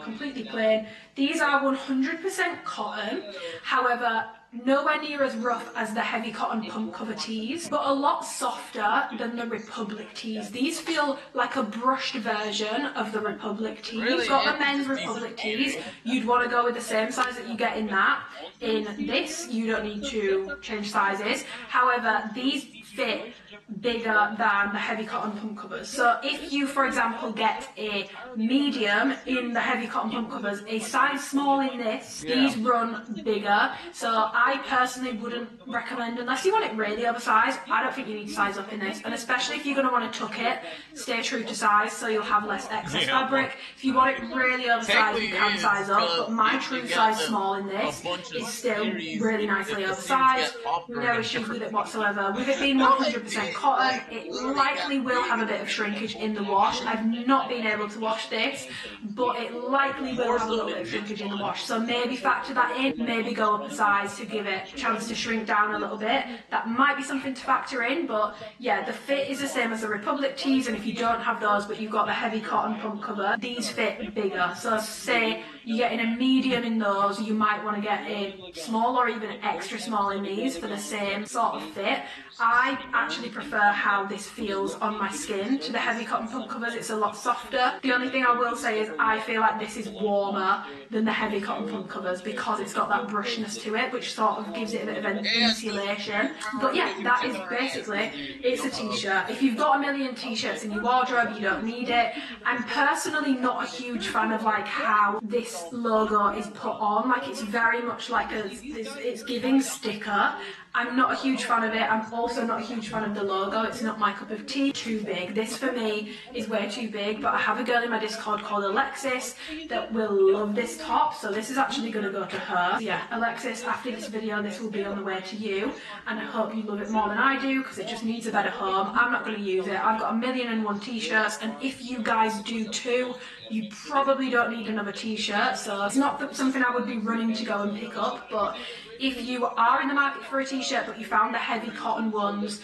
plain. These are 100% cotton, however, nowhere near as rough as the heavy cotton pump cover tees, but a lot softer than the Republic tees. These feel like a brushed version of the Republic tees. Really? You've got the men's Republic tees. You'd want to go with the same size that you get in that. In this, you don't need to change sizes. However, these fit bigger than the heavy cotton pump covers. So if you, for example, get a medium in the heavy cotton pump covers, a size small in this, these run bigger. So I personally wouldn't recommend, unless you want it really oversized, I don't think you need to size up in this. And especially if you're going to want to tuck it, stay true to size so you'll have less excess fabric. If you want it really oversized, you can size up, but my true size small in this is still really nicely oversized. No issues with it whatsoever. With it being 100% cotton, it likely will have a bit of shrinkage in the wash. I've not been able to wash this, but it likely will have a little bit of shrinkage in the wash. So maybe factor that in, maybe go up a size to give it a chance to shrink down a little bit. That might be something to factor in, but yeah, the fit is the same as the Republic tees, and if you don't have those but you've got the heavy cotton pump cover, these fit bigger. So say you're getting a medium in those, you might want to get a small or even extra small in these for the same sort of fit. I actually prefer prefer how this feels on my skin. To the heavy cotton pump covers, it's a lot softer. The only thing I will say is I feel like this is warmer than the heavy cotton pump covers because it's got that brushness to it, which sort of gives it a bit of an insulation. But yeah, that is basically, it's a t-shirt. If you've got a million t-shirts in your wardrobe, you don't need it. I'm personally not a huge fan of like how this logo is put on. Like it's very much like it's giving sticker. I'm not a huge fan of it. I'm also not a huge fan of the logo. It's not my cup of tea. Too big. This for me is way too big, but I have a girl in my Discord called Alexis that will love this top, so this is actually going to go to her. So yeah, Alexis, after this video, this will be on the way to you, and I hope you love it more than I do because it just needs a better home. I'm not going to use it. I've got 1,000,001 t-shirts, and if you guys do too, you probably don't need another t-shirt, so it's not something I would be running to go and pick up, but if you are in the market for a t-shirt but you found the heavy cotton ones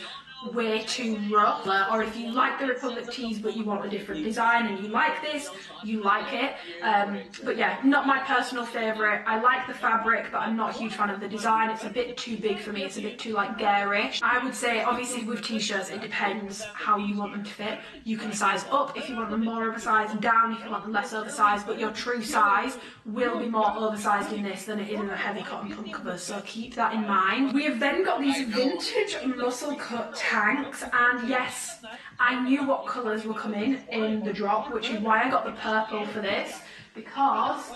way too rough, or if you like the Republic tees but you want a different design and you like this, you like it. But yeah, not my personal favourite. I like the fabric, but I'm not a huge fan of the design. It's a bit too big for me. It's a bit too like garish. I would say obviously with t-shirts it depends how you want them to fit. You can size up if you want them more oversized, down if you want them less oversized, but your true size will be more oversized in this than it is in the heavy cotton pump covers, so keep that in mind. We have then got these vintage muscle cut tanks, and yes, I knew what colours were coming in the drop, which is why I got the purple for this, because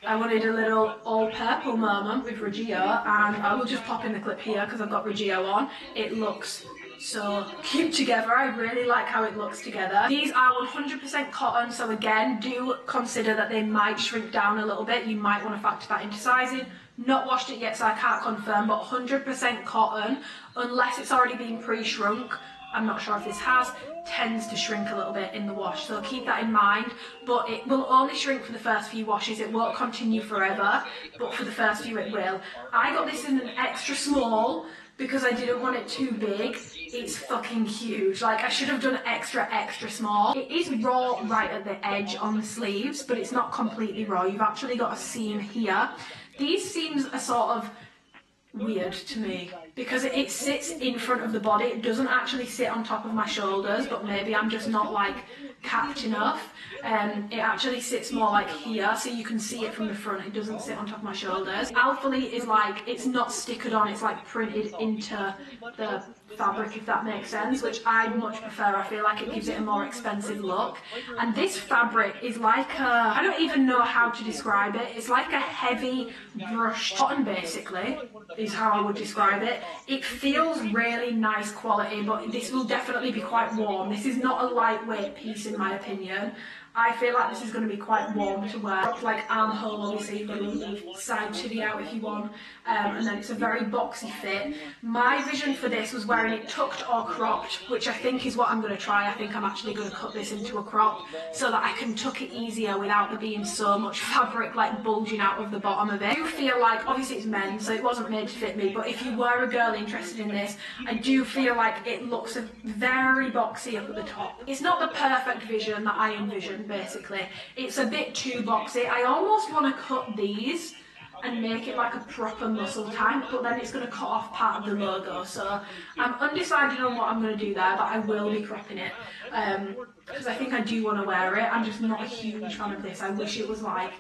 I wanted a little all purple moment with Reggio, and I will just pop in the clip here because I've got Reggio on. It looks so cute together. I really like how it looks together. These are 100% cotton, so again, do consider that they might shrink down a little bit. You might want to factor that into sizing. Not washed it yet, so I can't confirm, but 100% cotton, unless it's already been pre-shrunk. I'm not sure if this has, tends to shrink a little bit in the wash, so keep that in mind. But it will only shrink for the first few washes. It won't continue forever, but for the first few it will. I got this in an extra small because I didn't want it too big. It's fucking huge. Like, I should have done extra small. It is raw right at the edge on the sleeves, but it's not completely raw. You've actually got a seam here. These seams are sort of weird to me because it sits in front of the body. It doesn't actually sit on top of my shoulders, but maybe I'm just not like capped enough. It actually sits more like here, so you can see it from the front. It doesn't sit on top of my shoulders. Alphalete is like, it's not stickered on, it's like printed into the fabric, if that makes sense, which I much prefer. I feel like it gives it a more expensive look. And this fabric is like a, I don't even know how to describe it. It's like a heavy brushed cotton, basically, is how I would describe it. It feels really nice quality, but this will definitely be quite warm. This is not a lightweight piece in my opinion. I feel like this is going to be quite warm to wear. Like armhole, obviously you've got a little side chivvy out if you want, and then it's a very boxy fit. My vision for this was wearing it tucked or cropped, which I think is what I'm going to try. I think I'm actually going to cut this into a crop so that I can tuck it easier without there being so much fabric like bulging out of the bottom of it. I do feel like, obviously it's men's, so it wasn't made to fit me, but if you were a girl interested in this, I do feel like it looks very boxy up at the top. It's not the perfect vision that I envisioned. Basically, it's a bit too boxy. I almost want to cut these and make it like a proper muscle tank, but then it's going to cut off part of the logo, so I'm undecided on what I'm going to do there, but I will be cropping it because I think I do want to wear it. I'm just not a huge fan of this. I wish it was like,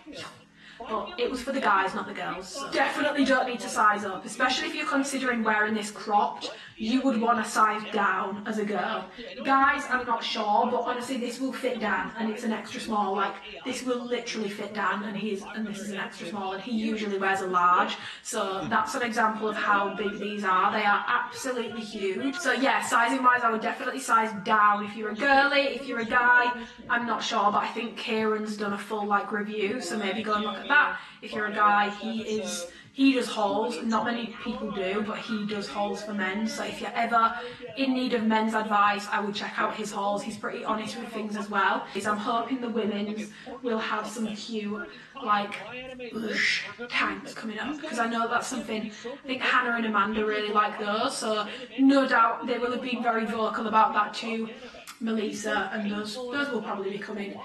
but it was for the guys, not the girls. So definitely don't need to size up, especially if you're considering wearing this cropped. You would want to size down as a girl. Guys, I'm not sure, but honestly this will fit Dan, and it's an extra small. Like, this will literally fit Dan, and this is an extra small, and he usually wears a large, so that's an example of how big these are. They are absolutely huge. So yeah, sizing wise, I would definitely size down if you're a girly. If you're a guy, I'm not sure, but I think Kieran's done a full like review, so maybe go and look at that. If you're a guy, he does hauls. Not many people do, but he does hauls for men. So if you're ever in need of men's advice, I would check out his hauls. He's pretty honest with things as well. I'm hoping the women's will have some cute, like, tanks coming up, because I know that's something, I think Hannah and Amanda really like those, so no doubt they will have been very vocal about that too. Melissa, and those will probably be coming.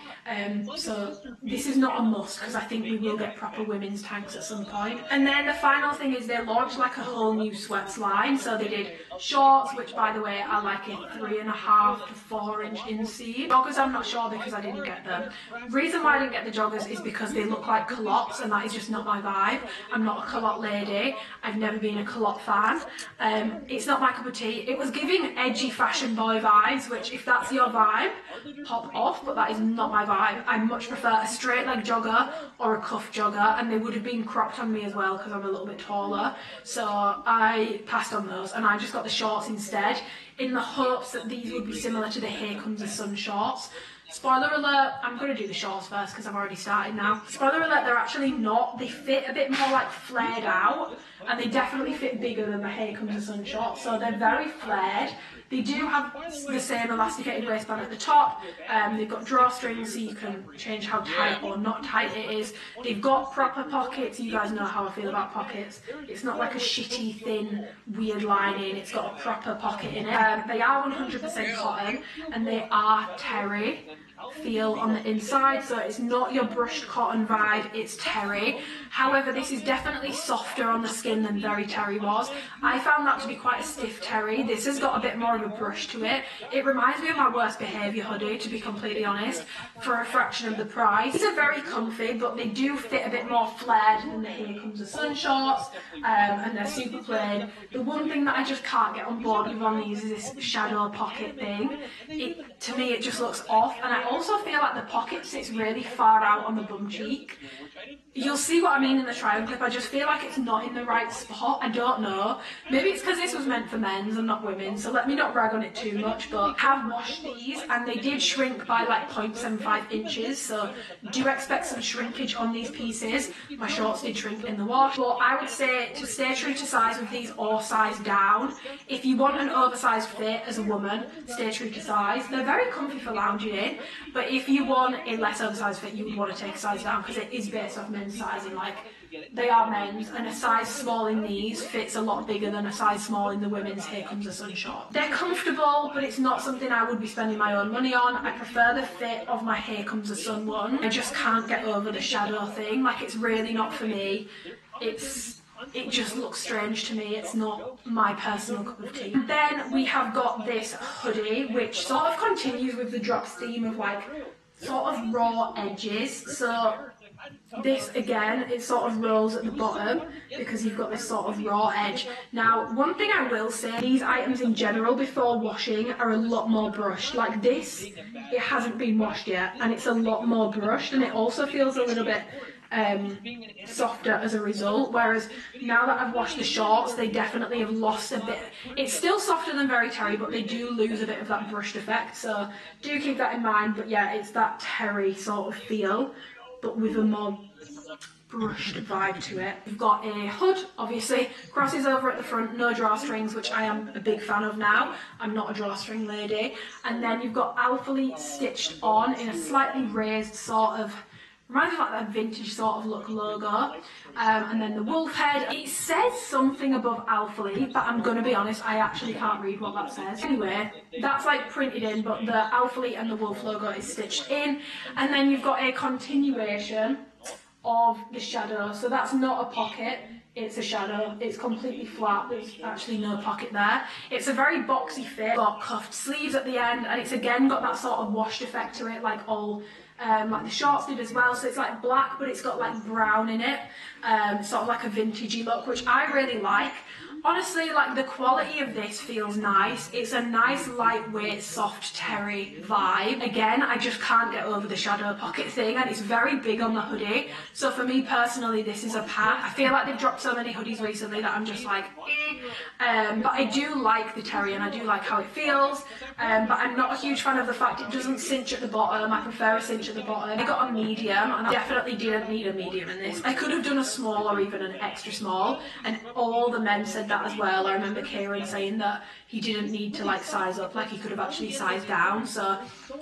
So this is not a must because I think we will get proper women's tanks at some point. And then the final thing is they launched like a whole new sweats line. So they did shorts, which by the way are like a 3.5 to 4 inch inseam. Joggers I'm not sure because I didn't get them. Reason why I didn't get the joggers is because they look like culottes and that is just not my vibe. I'm not a culotte lady. I've never been a culotte fan. It's not my cup of tea. It was giving edgy fashion boy vibes, which if that's your vibe, pop off, but that is not my vibe. I much prefer a straight leg jogger or a cuff jogger, and they would have been cropped on me as well because I'm a little bit taller. So I passed on those and I just got the shorts instead, in the hopes that these would be similar to the Here Comes the Sun shorts. Spoiler alert, I'm going to do the shorts first because I've already started now. Spoiler alert, they're actually not. They fit a bit more like flared out, and they definitely fit bigger than the Here Comes the Sun shorts, so they're very flared. They do have the same elasticated waistband at the top. They've got drawstrings so you can change how tight or not tight it is. They've got proper pockets. You guys know how I feel about pockets. It's not like a shitty, thin, weird lining. It's got a proper pocket in it. They are 100% cotton and they are terry feel on the inside, so it's not your brushed cotton vibe, it's terry. However, this is definitely softer on the skin than very terry was. I found that to be quite a stiff terry. This has got a bit more of a brush to it. It reminds me of my Worst Behaviour hoodie, to be completely honest, for a fraction of the price. These are very comfy, but they do fit a bit more flared than the Here Comes the Sun shorts, and they're super plain. The one thing that I just can't get on board with on these is this shadow pocket thing. To me, it just looks off, and I also feel like the pocket sits really far out on the bum cheek. You'll see what I mean in the trial clip. I just feel like it's not in the right spot. I don't know. Maybe it's because this was meant for men's and not women, so let me not rag on it too much, but I have washed these and they did shrink by like 0.75 inches, so do expect some shrinkage on these pieces. My shorts did shrink in the wash, but I would say to stay true to size with these or size down. If you want an oversized fit as a woman, stay true to size. They're very comfy for lounging in, but if you want a less oversized fit, you would want to take a size down because it is based off men's sizing. Like, they are men's, and a size small in these fits a lot bigger than a size small in the women's Here Comes the Sun short. They're comfortable, but it's not something I would be spending my own money on. I prefer the fit of my Here Comes the Sun one. I just can't get over the shadow thing. Like, it's really not for me. It just looks strange to me. It's not my personal cup of tea. And then we have got this hoodie, which sort of continues with the drops theme of like sort of raw edges. So this again, it sort of rolls at the bottom because you've got this sort of raw edge. Now, one thing I will say, these items in general before washing are a lot more brushed. Like this, it hasn't been washed yet and it's a lot more brushed, and it also feels a little bit softer as a result, whereas now that I've washed the shorts, they definitely have lost a bit. It's still softer than very terry, but they do lose a bit of that brushed effect, so do keep that in mind. But yeah, it's that terry sort of feel, but with a more brushed vibe to it. We've got a hood, obviously, crosses over at the front, no drawstrings, which I am a big fan of now. I'm not a drawstring lady. And then you've got Alphalete stitched on in a slightly raised sort of, reminds me of like that vintage sort of look logo. And then the wolf head. It says something above Alphalete, but I'm gonna be honest, I actually can't read what that says. Anyway, that's like printed in, but the Alphalete and the wolf logo is stitched in. And then you've got a continuation of the shadow. So that's not a pocket, it's a shadow. It's completely flat, there's actually no pocket there. It's a very boxy fit, got cuffed sleeves at the end, and it's again got that sort of washed effect to it, like all like the shorts did as well. So it's like black, but it's got like brown in it, sort of like a vintagey look, which I really like. Honestly, like the quality of this feels nice. It's a nice, lightweight, soft terry vibe. Again, I just can't get over the shadow pocket thing, and it's very big on the hoodie. So for me personally, this is a pass. I feel like they've dropped so many hoodies recently that I'm just like, but I do like the terry and I do like how it feels. But I'm not a huge fan of the fact it doesn't cinch at the bottom. I prefer a cinch at the bottom. I got a medium, and I definitely didn't need a medium in this. I could have done a small or even an extra small, and all the men said that as well. I remember Kieran saying that he didn't need to like size up, like he could have actually sized down. So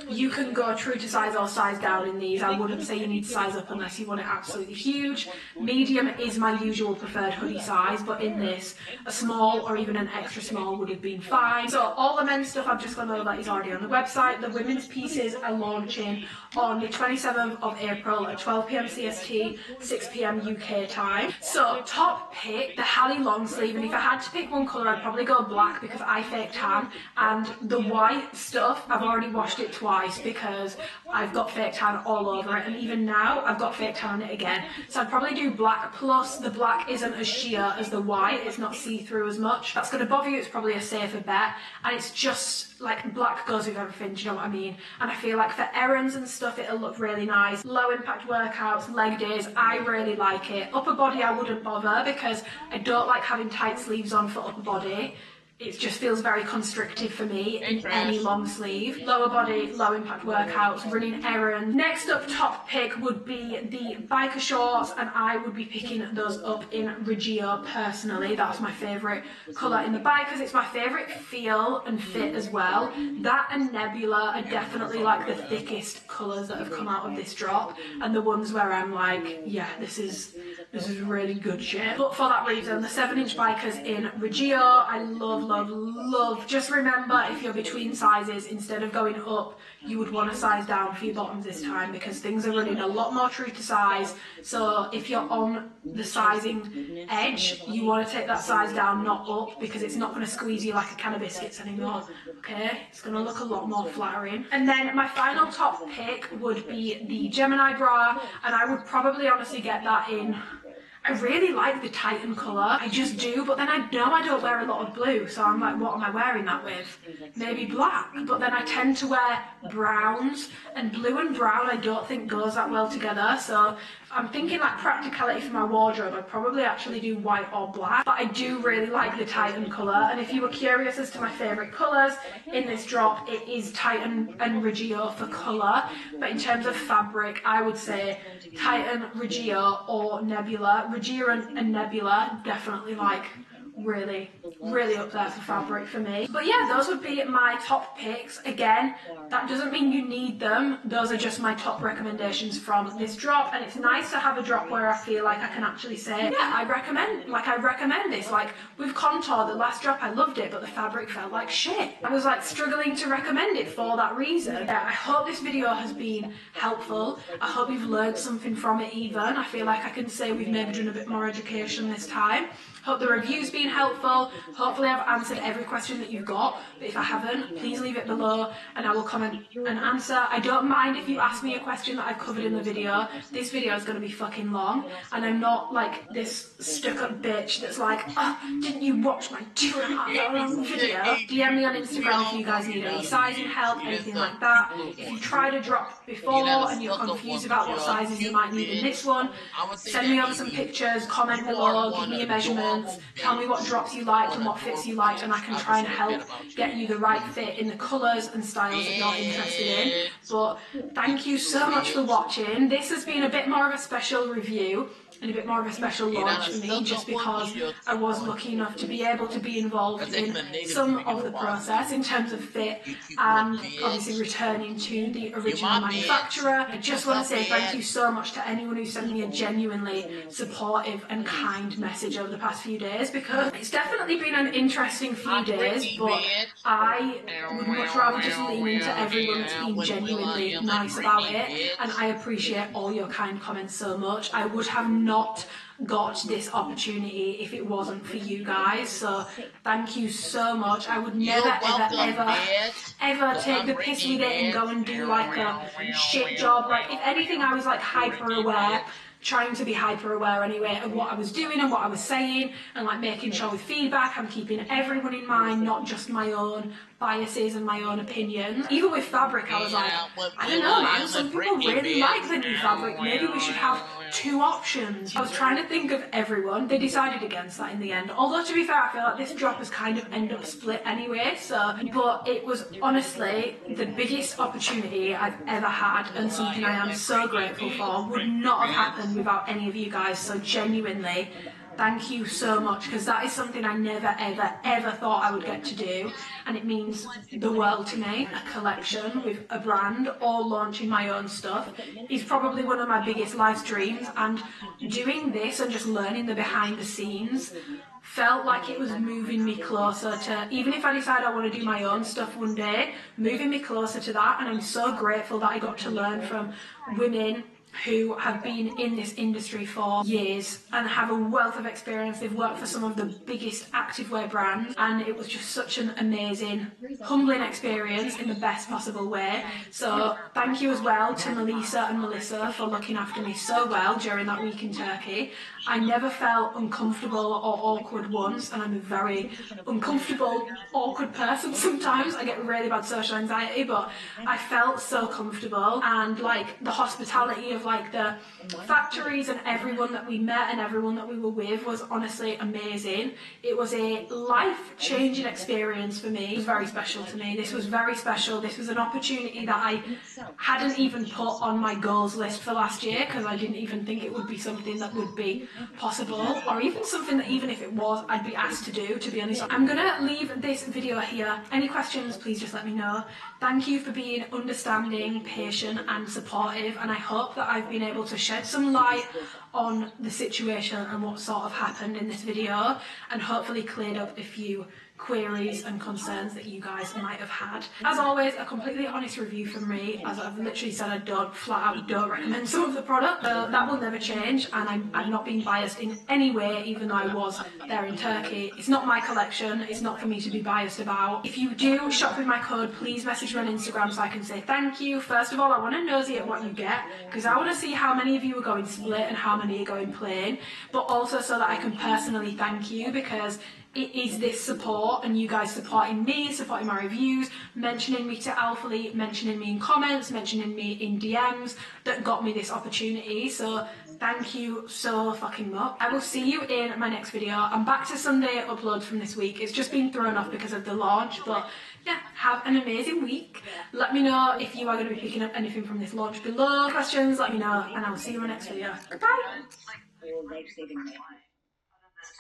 you can go true to size or size down in these. I wouldn't say you need to size up unless you want it absolutely huge. Medium is my usual preferred hoodie size, but in this, a small or even an extra small would have been fine. So all the men's stuff I've just gone over is already on the website. The women's pieces are launching on the 27th of April at 12 PM CST, 6 PM UK time. So top pick, the Hallie long sleeve, and if I had to pick one colour I'd probably go black because I fake tan, and the white stuff I've already washed it twice because I've got fake tan all over it, and even now I've got fake tan on it again. So I'd probably do black, plus the black isn't as sheer as the white, it's not see-through as much. That's going to bother you, it's probably a safer bet, and it's just like black goes with everything, do you know what I mean? And I feel like for errands and stuff it'll look really nice. Low impact workouts, leg days, I really like it. Upper body I wouldn't bother because I don't like having tight sleeves on for upper body. It just feels very constricted for me in any long sleeve. Lower body, low impact workouts, running errands. Next up, top pick would be the biker shorts, and I would be picking those up in Reggio personally. That's my favourite colour in the bikers. It's my favourite feel and fit as well. That and Nebula are definitely like the thickest colours that have come out of this drop, and the ones where I'm like, yeah, this is really good shit. But for that reason, the 7-inch bikers in Reggio, I love. Just remember, if you're between sizes, instead of going up, you would want to size down for your bottoms this time because things are running a lot more true to size. So if you're on the sizing edge, you want to take that size down, not up, because it's not going to squeeze you like a can of biscuits anymore. Okay, it's going to look a lot more flattering. And then my final top pick would be the Gemini bra, and I would probably honestly get that in. I really like the Titan colour, I just do, but then I know I don't wear a lot of blue, so I'm like, what am I wearing that with? Maybe black, but then I tend to wear browns, and blue and brown I don't think goes that well together, so I'm thinking like practicality for my wardrobe, I'd probably actually do white or black, but I do really like the Titan colour, and if you were curious as to my favourite colours in this drop, it is Titan and Reggio for colour, but in terms of fabric, I would say Titan, Reggio or Nebula. Reggio and Nebula definitely like really up there for fabric for me. But yeah, those would be my top picks. Again, that doesn't mean you need them, those are just my top recommendations from this drop, and it's nice to have a drop where I feel like I can actually say, yeah, I recommend this. Like with Contour, the last drop I loved it, but the fabric felt like shit. I was like struggling to recommend it for that reason. I hope this video has been helpful. I hope you've learned something from it even. I feel like I can say we've maybe done a bit more education this time. Hope the review's been helpful. Hopefully I've answered every question that you've got, but if I haven't, please leave it below and I will comment and answer. I don't mind if you ask me a question that I've covered in the video. This video is going to be fucking long, and I'm not like this stuck-up bitch that's like, oh, didn't you watch my 2.5 hour long video? DM me on Instagram if you guys need any sizing help, anything like that. If you tried a drop before and you're confused about what sizes you might need in this one, send me over some pictures, comment below, give me your measurements, tell me what drops you liked and what fits you liked, and I can try and help get you the right fit in the colours and styles that you're interested in. But thank you so much for watching. This has been a bit more of a special review and a bit more of a special launch for me, just because I was lucky enough to be able to be involved in some of the process in terms of fit and obviously returning to the original manufacturer. I just want to say thank you so much to anyone who sent me a genuinely supportive and kind message over the past few days, because it's definitely been an interesting few days, but I would much rather just lean into everyone that's been genuinely nice about it, and I appreciate all your kind comments so much. I would have not got this opportunity if it wasn't for you guys, so thank you so much. I would never ever take the piss with it and go and do like a shit job. Like if anything, I was like hyper aware, trying to be hyper aware anyway of what I was doing and what I was saying, and like making sure with feedback I'm keeping everyone in mind, not just my own biases and my own opinions. Even with fabric I was like, I don't know man, some people really like the new fabric, maybe we should have 2 options. I was trying to think of everyone. They decided against that in the end, although to be fair I feel like this drop has kind of ended up split anyway, so, but it was honestly the biggest opportunity I've ever had, and something I am so grateful for. Would not have happened without any of you guys, so genuinely thank you so much, because that is something I never, ever, ever thought I would get to do, and it means the world to me. A collection with a brand or launching my own stuff is probably one of my biggest life dreams, and doing this and just learning the behind the scenes felt like it was moving me closer to, even if I decide I want to do my own stuff one day, moving me closer to that. And I'm so grateful that I got to learn from women who have been in this industry for years and have a wealth of experience. They've worked for some of the biggest activewear brands, and it was just such an amazing, humbling experience in the best possible way. So thank you as well to Melissa and Melissa for looking after me so well during that week in Turkey. I never felt uncomfortable or awkward once, and I'm a very uncomfortable, awkward person sometimes. I get really bad social anxiety, but I felt so comfortable, and like the hospitality of like the factories and everyone that we met and everyone that we were with was honestly amazing. It was a life-changing experience for me. It was very special to me. This was very special. This was an opportunity that I hadn't even put on my goals list for last year, because I didn't even think it would be something that would be possible, or even something that even if it was, I'd be asked to do, to be honest. I'm gonna leave this video here. Any questions, please just let me know. Thank you for being understanding, patient and supportive, and I hope that I've been able to shed some light on the situation and what sort of happened in this video, and hopefully cleared up a few queries and concerns that you guys might have had. As always, a completely honest review from me, as I've literally said I don't, flat out don't recommend some of the product. That will never change, and I'm not being biased in any way, even though I was there in Turkey. It's not my collection, it's not for me to be biased about. If you do shop with my code, please message me on Instagram so I can say thank you. First of all, I want to nosy at what you get, because I want to see how many of you are going split and how many are going plain, but also so that I can personally thank you, because it is this support and you guys supporting me, supporting my reviews, mentioning me to Alphalete, mentioning me in comments, mentioning me in DMs that got me this opportunity. So thank you so fucking much. I will see you in my next video. I'm back to Sunday uploads from this week. It's just been thrown off because of the launch, but yeah, have an amazing week. Let me know if you are going to be picking up anything from this launch below. Questions, let me know, and I will see you in my next video. Bye!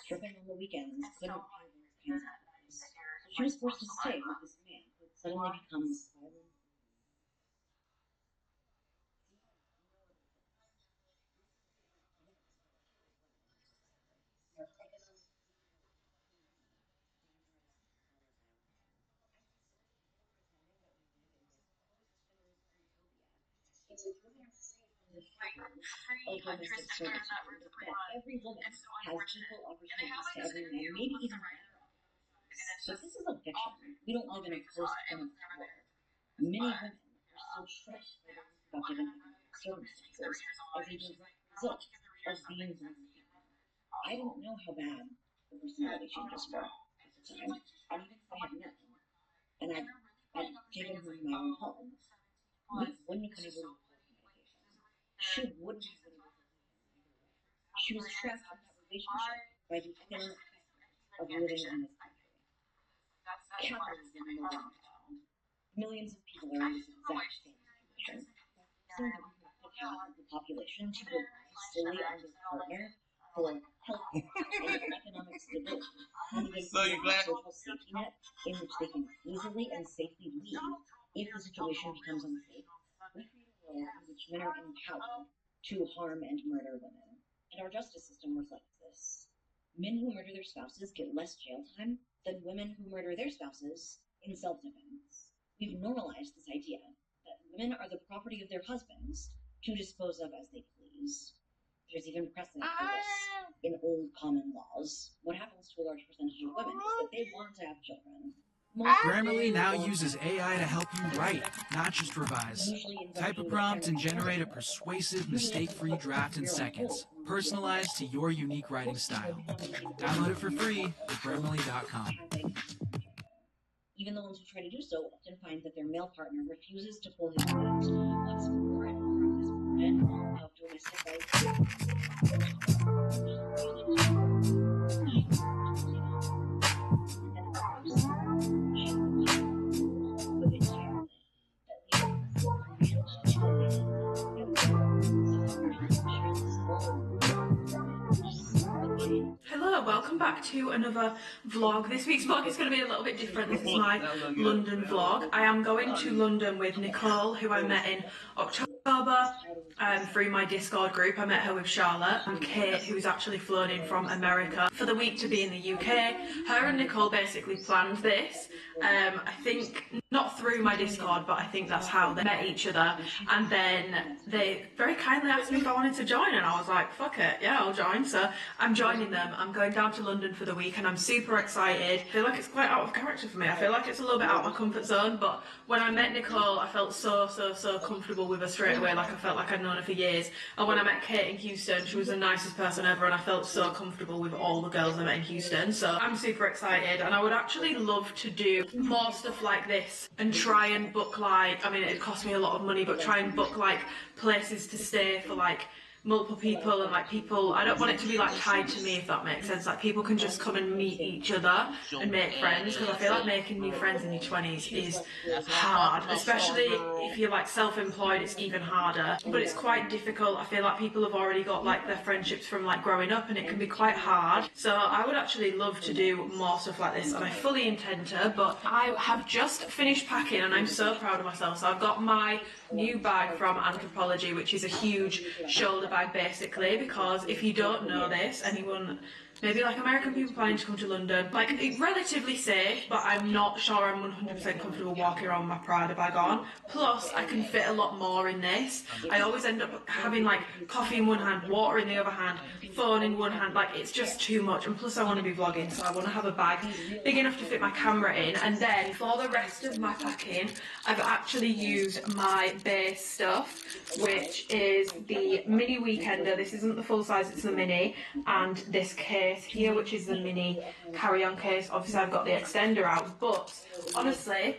Stripping on the weekends, couldn't pay those kinds of bills. So she was forced to stay with this man who had suddenly become violent. Of domestic servitude, that every woman has equal opportunities to every man, maybe even better. But this is a fiction. We don't live in a post-feminist world. Many women are still tricked by their reproductive and economic circumstances as a direct result of being born female. I didn't know how bad the personality changes were at the time, and even if I had known, and I'd given her my own home, we wouldn't have been able to afford medication. She wouldn't have been able to live either way. She was trapped in that relationship by the economic factors of living in this country. Capitalism will not found. Millions of people are in this exact same situation. Forcing the reproductive half of the population to rely solely on their partner for health and economic stability, and even a social safety net in which they can easily and safely leave if the situation becomes unsafe. We create a world in which men are empowered to harm and murder women, and our justice system reflects this. Men who murder their spouses get less jail time than women who murder their spouses in self-defense. We've normalized this idea that women are the property of their husbands to dispose of as they please. There's even precedent for this in old common laws. What happens to a large percentage of women is that they want to have children. Grammarly now uses AI to help you write, not just revise. Type a prompt and generate a persuasive, mistake-free draft in seconds, personalized to your unique writing style. Download it for free at Grammarly.com. Even the ones who try to do so often find that their male partner refuses to pull his weight. What's more and more of this burden of domestic life. Hello, welcome back to another vlog. This week's vlog is going to be a little bit different. This is my London vlog. I am going to London with Nicole, who I met in October through my Discord group. I met her with Charlotte and Kate, who's actually flown in from America for the week to be in the UK. Her and Nicole basically planned this. I think not through my Discord, but I think that's how they met each other. And then they very kindly asked me if I wanted to join, and I was like, fuck it, yeah, I'll join. So I'm joining them. I'm going down to London for the week, and I'm super excited. I feel like it's quite out of character for me. I feel like it's a little bit out of my comfort zone, but when I met Nicole, I felt so comfortable with her straight away. Like I felt like I'd known her for years. And when I met Kate in Houston, she was the nicest person ever, and I felt so comfortable with all the girls I met in Houston. So I'm super excited, and I would actually love to do more stuff like this and try and book, like, I mean, it cost me a lot of money, but try and book like places to stay for like multiple people, and like people, I don't want it to be like tied to me, if that makes sense. Like people can just come and meet each other and make friends, because I feel like making new friends in your 20s is hard, especially if you're like self-employed. It's even harder, but it's quite difficult. I feel like people have already got like their friendships from like growing up, and it can be quite hard. So I would actually love to do more stuff like this, and I fully intend to. But I have just finished packing, and I'm so proud of myself. So I've got my new bag from Anthropology, which is a huge shoulder bag basically, because if you don't know this, anyone, maybe like American people planning to come to London, like it's relatively safe, but I'm not sure I'm 100% comfortable walking around with my Prada bag on. Plus I can fit a lot more in this. I always end up having like coffee in one hand, water in the other hand, phone in one hand, like it's just too much. And plus I want to be vlogging, so I want to have a bag big enough to fit my camera in. And then for the rest of my packing, I've actually used my base stuff, which is the mini weekender. This isn't the full size, it's the mini, and this case here, which is the mini carry-on case. Obviously I've got the extender out, but honestly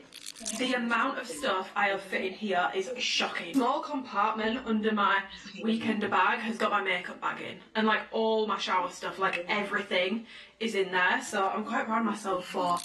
the amount of stuff I have fit in here is shocking. Small compartment under my weekender bag has got my makeup bag in, and like all my shower stuff, like everything is in there. So I'm quite proud of myself for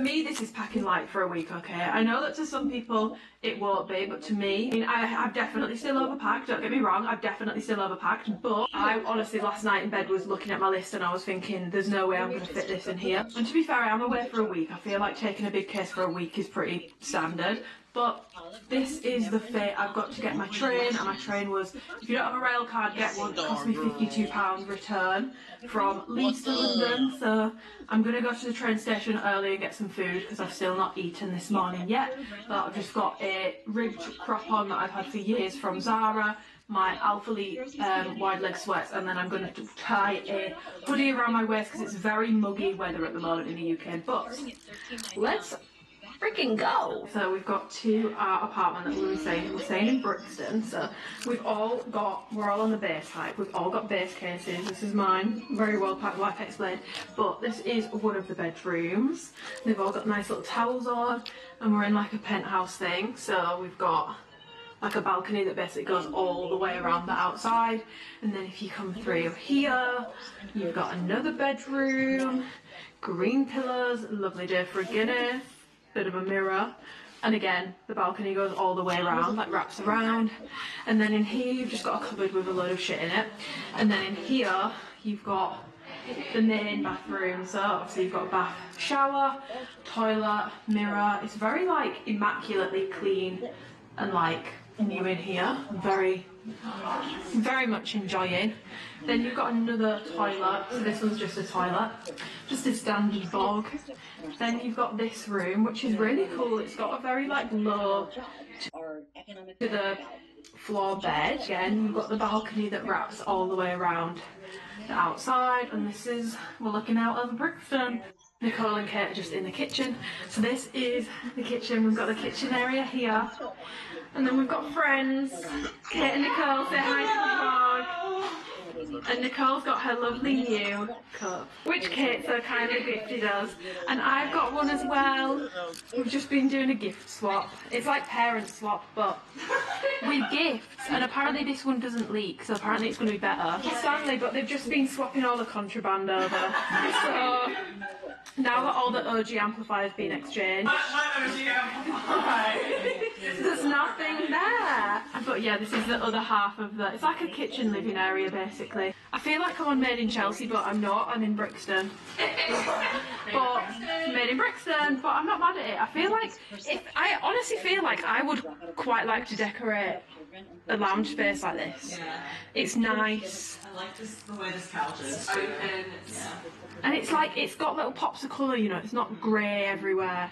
me this is packing light for a week, okay? I know that to some people it won't be, but to me, I mean, I've definitely still overpacked, don't get me wrong, I've definitely still overpacked, but I honestly last night in bed was looking at my list and I was thinking there's no way I'm going to fit this in here. And to be fair, I am away for a week. I feel like taking a big case for a week is pretty standard. But this is the fit. I've got to get my train, and my train was, if you don't have a rail card, get one. It cost me £52 return from Leeds to London. So I'm going to go to the train station early and get some food, because I've still not eaten this morning yet. But I've just got a ribbed crop on that I've had for years from Zara, my Alpha Lee wide leg sweats, and then I'm going to tie a hoodie around my waist because it's very muggy weather at the moment in the UK. But let's freaking go! So we've got to our apartment that we were staying. We're staying in Brixton, so we're all on the base height. We've all got base cases. This is mine, very well packed, like I explained. But this is one of the bedrooms. They've all got nice little towels on, and we're in like a penthouse thing. So we've got like a balcony that basically goes all the way around the outside. And then if you come through here, you've got another bedroom, green pillows, lovely day for a Guinness. Bit of a mirror, and again the balcony goes all the way around, like wraps around. And then in here you've just got a cupboard with a load of shit in it, and then in here you've got the main bathroom. So obviously you've got a bath, shower, toilet, mirror. It's very like immaculately clean and like new in here. Very much enjoying. Then you've got another toilet, so this one's just a toilet, just a standard bog. Then you've got this room, which is really cool. It's got a very like low to the floor bed. Again, you've got the balcony that wraps all the way around the outside, and this is, we're looking out over Brixton. Nicole and Kate are just in the kitchen. So this is the kitchen. We've got the kitchen area here, and then we've got friends. Kate and Nicole, say hi to the vlog. And Nicole's got her lovely new cup, which Kate so kindly gifted us, and I've got one as well. We've just been doing a gift swap. It's like parent swap, but with gifts, and apparently this one doesn't leak, so apparently it's going to be better. Stanley, but they've just been swapping all the contraband over, so now that all the OG amplifiers been exchanged, there's nothing there. I've got But yeah, this is the other half of the, it's like a kitchen living area basically. I feel like I'm on Made in Chelsea, but I'm not, I'm in Brixton. But Made in Brixton, but I'm not mad at it. I honestly feel like I would quite like to decorate a lounge space like this. Yeah. It's nice. I like the way this couch is. Open. Yeah. And it's like, it's got little pops of colour, you know, it's not grey everywhere.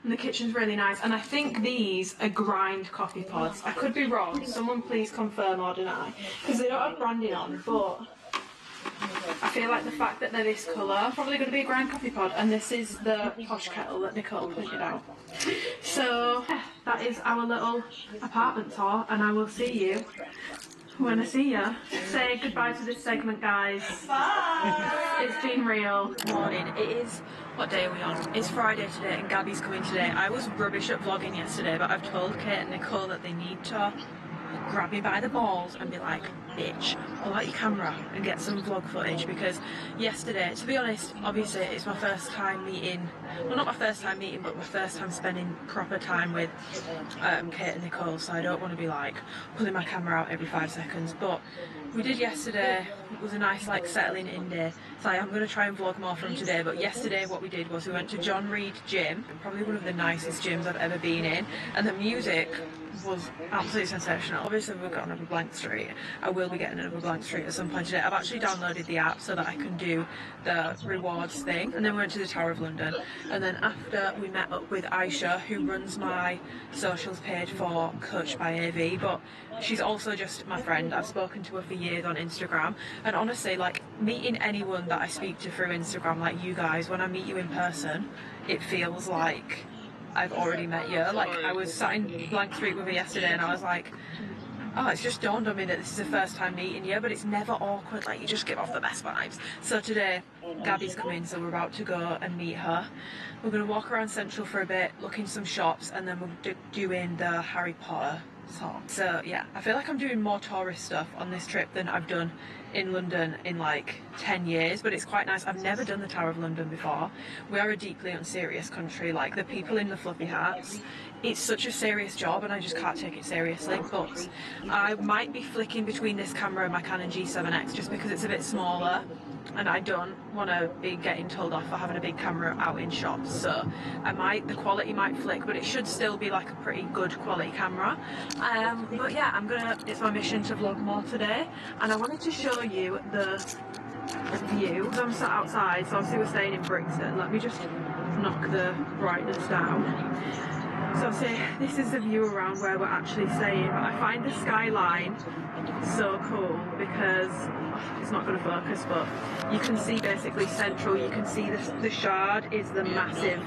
And the kitchen's really nice. And I think these are grind coffee pods. I could be wrong, someone please confirm or deny. Because they don't have branding on, but I feel like the fact that they're this colour, probably going to be a grind coffee pod. And this is the posh kettle that Nicole pointed out. So, that is our little apartment tour, and I will see you when I see you. Say goodbye to this segment, guys. Bye! It's been real. Morning. It is, what day are we on? It's Friday today and Gabby's coming today. I was rubbish at vlogging yesterday, but I've told Kate and Nicole that they need to grab me by the balls and be like, bitch, pull out your camera and get some vlog footage, because yesterday, to be honest, obviously it's my first time meeting, well not my first time meeting, but my first time spending proper time with Kate and Nicole, so I don't want to be like pulling my camera out every 5 seconds, but we did yesterday. It was a nice like settling in day, so I'm going to try and vlog more from today. But yesterday what we did was we went to John Reed Gym, probably one of the nicest gyms I've ever been in, and the music was absolutely sensational. Obviously we've got another blank street. I will be getting another blank street at some point today. I've actually downloaded the app so that I can do the rewards thing, and then we went to the Tower of London, and then after we met up with Aisha, who runs my socials page for Coach by AV, but she's also just my friend. I've spoken to her for years on Instagram, and honestly, like, meeting anyone that I speak to through Instagram, like you guys, when I meet you in person, it feels like I've already met you. Like, I was sat in Blank Street with her yesterday and I was like, oh, it's just dawned on me that this is the first time meeting you, but it's never awkward, like you just give off the best vibes. So today, Gabby's coming, so we're about to go and meet her. We're going to walk around Central for a bit, look in some shops, and then we're doing the Harry Potter tour. So yeah, I feel like I'm doing more tourist stuff on this trip than I've done in London in like 10 years, but it's quite nice. I've never done the Tower of London before. We are a deeply unserious country, like the people in the fluffy hats, it's such a serious job and I just can't take it seriously. But I might be flicking between this camera and my Canon G7X just because it's a bit smaller and I don't want to be getting told off for having a big camera out in shops, so the quality might flick, but it should still be like a pretty good quality camera. But yeah, it's my mission to vlog more today, and I wanted to show you the view. I'm sat outside, so obviously we're staying in Brixton. Let me just knock the brightness down. So obviously this is the view around where we're actually staying, but I find the skyline so cool because it's not going to focus, but you can see basically Central. You can see the Shard is the massive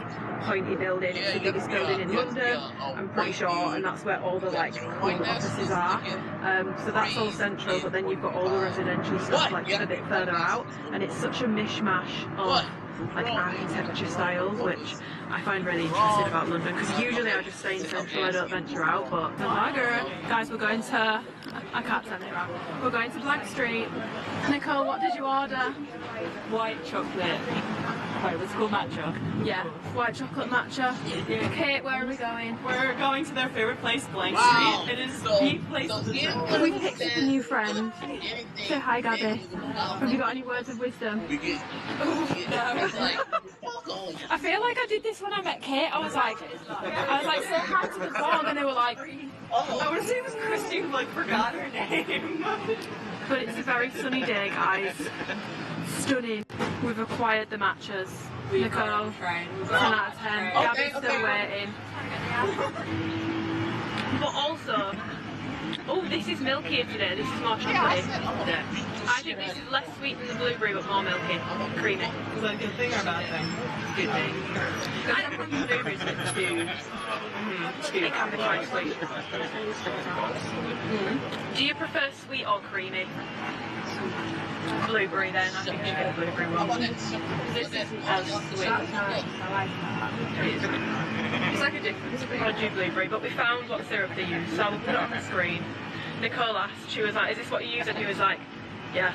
pointy building. It's the biggest building in London, I'm pretty sure, and that's where all the like cool offices are. So that's all Central, but then you've got all the residential stuff like a bit further out, and it's such a mishmash of like architecture styles, which I find really interesting about London, because usually I just stay in Central, I don't venture out. But Margaret, guys, we're going to, I can't turn it around, we're going to Blank Street. Nicole, what did you order? White chocolate. Wait, let's call matcha. Yeah, white chocolate matcha. Yeah. Kate, where are we going? We're going to their favorite place, Blank Street. It is the place of the trip. We picked up a new friend. Say hi, Gabby. Have you got any words of wisdom? I feel like I did this when I met Kate. I was like, say hi to the dog, and they were like, I would say it was Christy who like forgot her name. But it's a very sunny day, guys. Stunning. We've acquired the matchas. Nicole, 10 out of 10. Gabby's still waiting. But also, oh, this is milkier today. This is more chocolatey. I think this is less sweet than the blueberry, but more milky, creamy. Is that a good thing or a bad thing? Good thing. I don't think the blueberry's a bit too. It can be quite sweet. Do you prefer sweet or creamy? Blueberry then, I think you should get the blueberry one. This isn't as sweet. It's like a difference. I do blueberry, but we found what syrup they use, so we'll put it on the screen. Nicole asked, she was like, is this what you use? And he was like, yeah.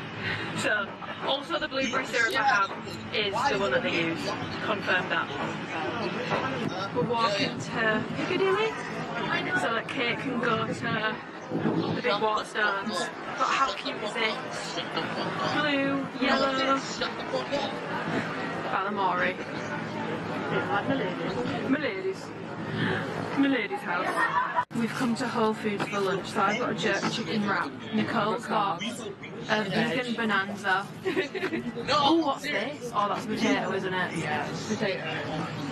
So, also the blueberry syrup I have is the one that they use. Confirmed that. We're walking to Piccadilly so that Kate can go to The big waterstones. But how cute is this? Blue, yellow. Balamori. My lady's house. We've come to Whole Foods for lunch, so I've got a jerk chicken wrap. Nicole's got a vegan bonanza. Oh, what's this? Oh, that's potato, isn't it? Yeah, potato.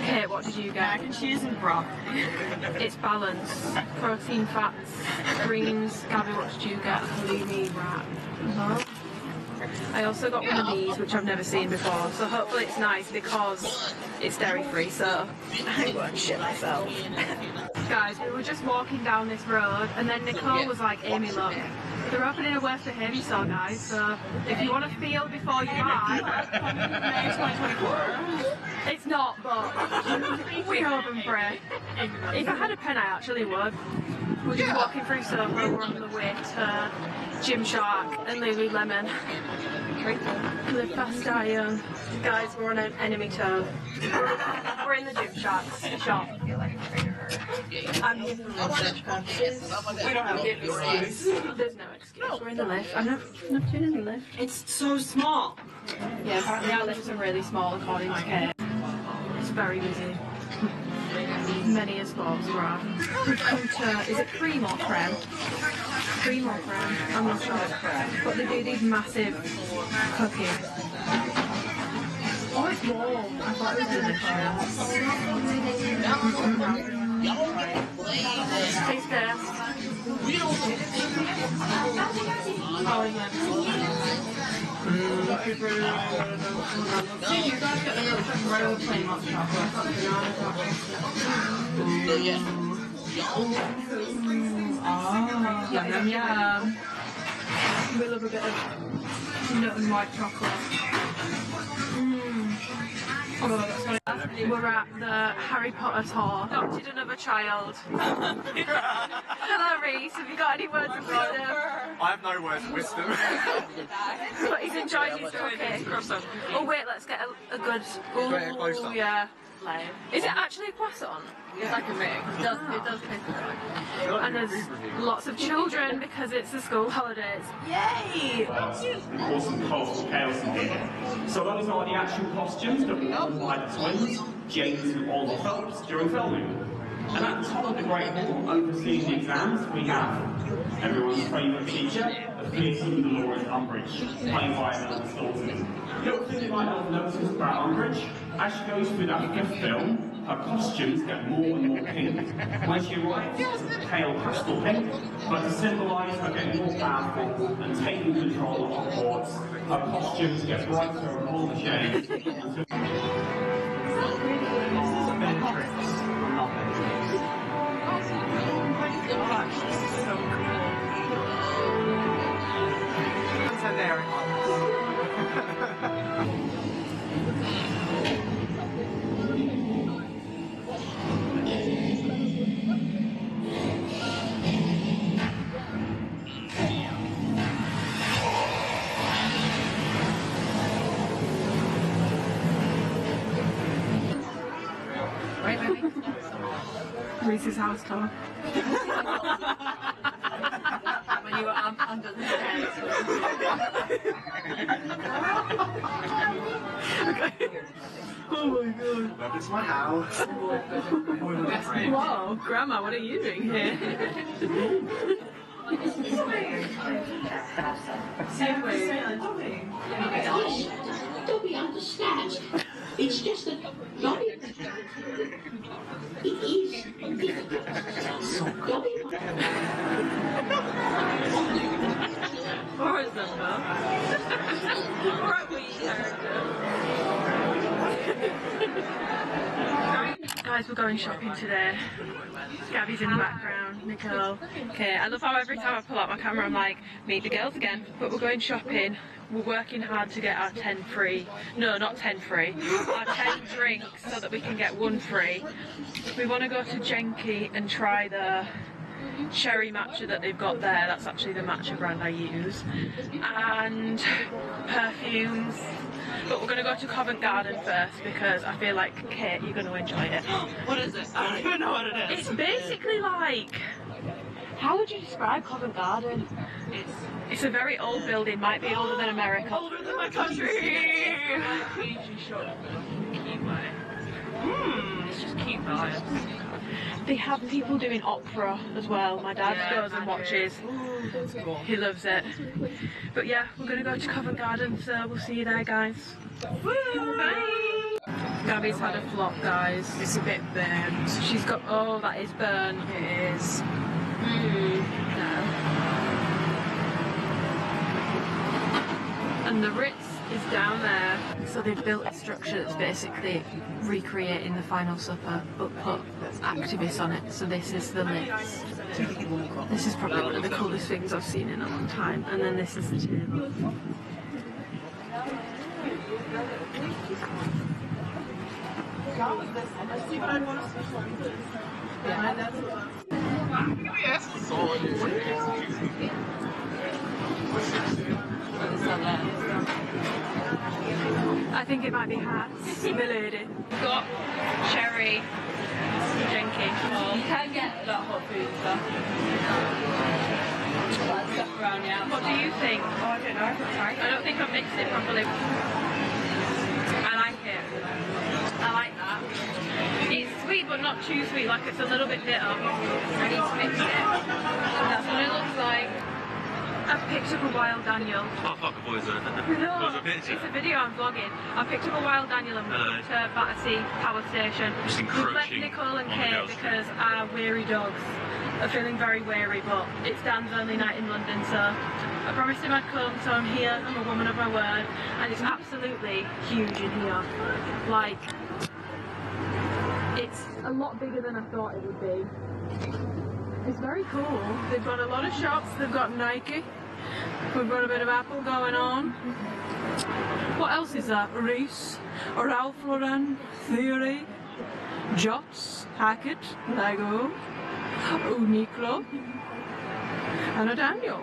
Kate, what did you get? Mac and cheese and broccoli. It's balanced. Protein, fats, greens. Gabby, what did you get? Halloumi wrap. I also got one of these, which I've never seen before, so hopefully it's nice because it's dairy free, so I won't shit myself. Guys, we were just walking down this road and then Nicole was like, Amy, look, they're opening a worst behaviour store, guys, so if you want to feel before you buy, May 2024. It's not, but we hope and pray. If I had a pen, I actually would. We're just walking through Soho, we're on the way to Gymshark and Lululemon. Live fast, die young. Guys, we're on an enemy turn. We're in the Gymshark shop. I'm here for research purposes. We don't have an excuse. There's no excuse. We're in the lift. I'm not doing in the lift. It's so small. Yeah, apparently our lifts are really small according to Kate. It's very busy. Many a sports bra. We've come to, is it cream or creme? Cream or creme? I'm not sure. But they do these massive cookies. Oh, it's warm. I thought it was delicious. Taste test. Oh, yeah. See, you guys get the royal plain hot chocolate. Oh, yum yum yum. We love a bit of nut and white chocolate. Oh, that's funny. We're at the Harry Potter tour. Adopted another child. Hello, Reese. Have you got any words of wisdom? I have no words of wisdom. But he's enjoying his cookie. Oh wait, let's get a good. Oh yeah. Is it actually a croissant? It's like a mix. It does taste good. And there's lots of children because it's the school holidays. Yay! Cause some chaos in here. So those are the actual costumes that were worn by the twins, James and Oliver Phelps, during filming. And at the top of the Great Hall, overseeing the exams, we have everyone's favourite teacher, the fearsome Dolores Umbridge, played by Ellen Staunton. Little thing you might not notice about Umbridge, as she goes through that fifth film, her costumes get more and more pink. When she arrives, it's a pale pastel pink, but to symbolise her getting more powerful and taking control of Hogwarts, her costumes get brighter and more shades. Reese's house tour. When you were under the stairs. Okay. Oh my god. Welcome to my house. Whoa, Grandma, what are you doing here? Don't be understand. It's just that not it is. Or is that or are we Guys, we're going shopping today. Gabby's in the background, Nicole. Okay, I love how every time I pull out my camera I'm like, meet the girls again. But we're going shopping. We're working hard to get our 10 free. No, not 10 free. Our 10 drinks so that we can get 1 free. We want to go to Thankyou and try the cherry matcha that they've got there. That's actually the matcha brand I use. And perfumes. But we're going to go to Covent Garden first because I feel like, Kate, you're going to enjoy it. What is it? I don't even know what it is. It's basically like How would you describe Covent Garden? It's a very old building, might be older than America. Older than my country! It's just cute vibes. They have people doing opera as well. My dad goes and watches. He loves it. But yeah, we're gonna go to Covent Garden, so we'll see you there, guys. Woo! Bye! Gabby's had a flop, guys. It's a bit burnt. She's got, oh, that is burnt. It is. No. And the Ritz is down there. So they've built a structure that's basically recreating the Final Supper, but put activists on it. So this is the Ritz. This is probably one of the coolest things I've seen in a long time. And then this is the table. I think it might be hats, milady. Got cherry drinking. You can get that hot food stuff. Stuff around the outside. What do you think? Oh, I don't know. Sorry. I don't think I've mixed it properly. I like it. I like that. It's sweet but not too sweet, like it's a little bit bitter. I need to mix it. That's what it looks like. I've picked up a wild Daniel. Oh fuck, a boy's a No, it's a video I'm vlogging. I picked up a wild Daniel and went to Battersea Power Station. We've left Nicole and Kate because our weary dogs are feeling very weary, but it's Dan's only night in London, so I promised him I'd come, so I'm here. I'm a woman of my word, and it's absolutely huge in here. Like, it's a lot bigger than I thought it would be. It's very cool. They've got a lot of shops. They've got Nike. We've got a bit of Apple going on. What else is that? Reese, Ralph Lauren, Theory, Jots, Hackett, Lego, Uniqlo, and a Daniel.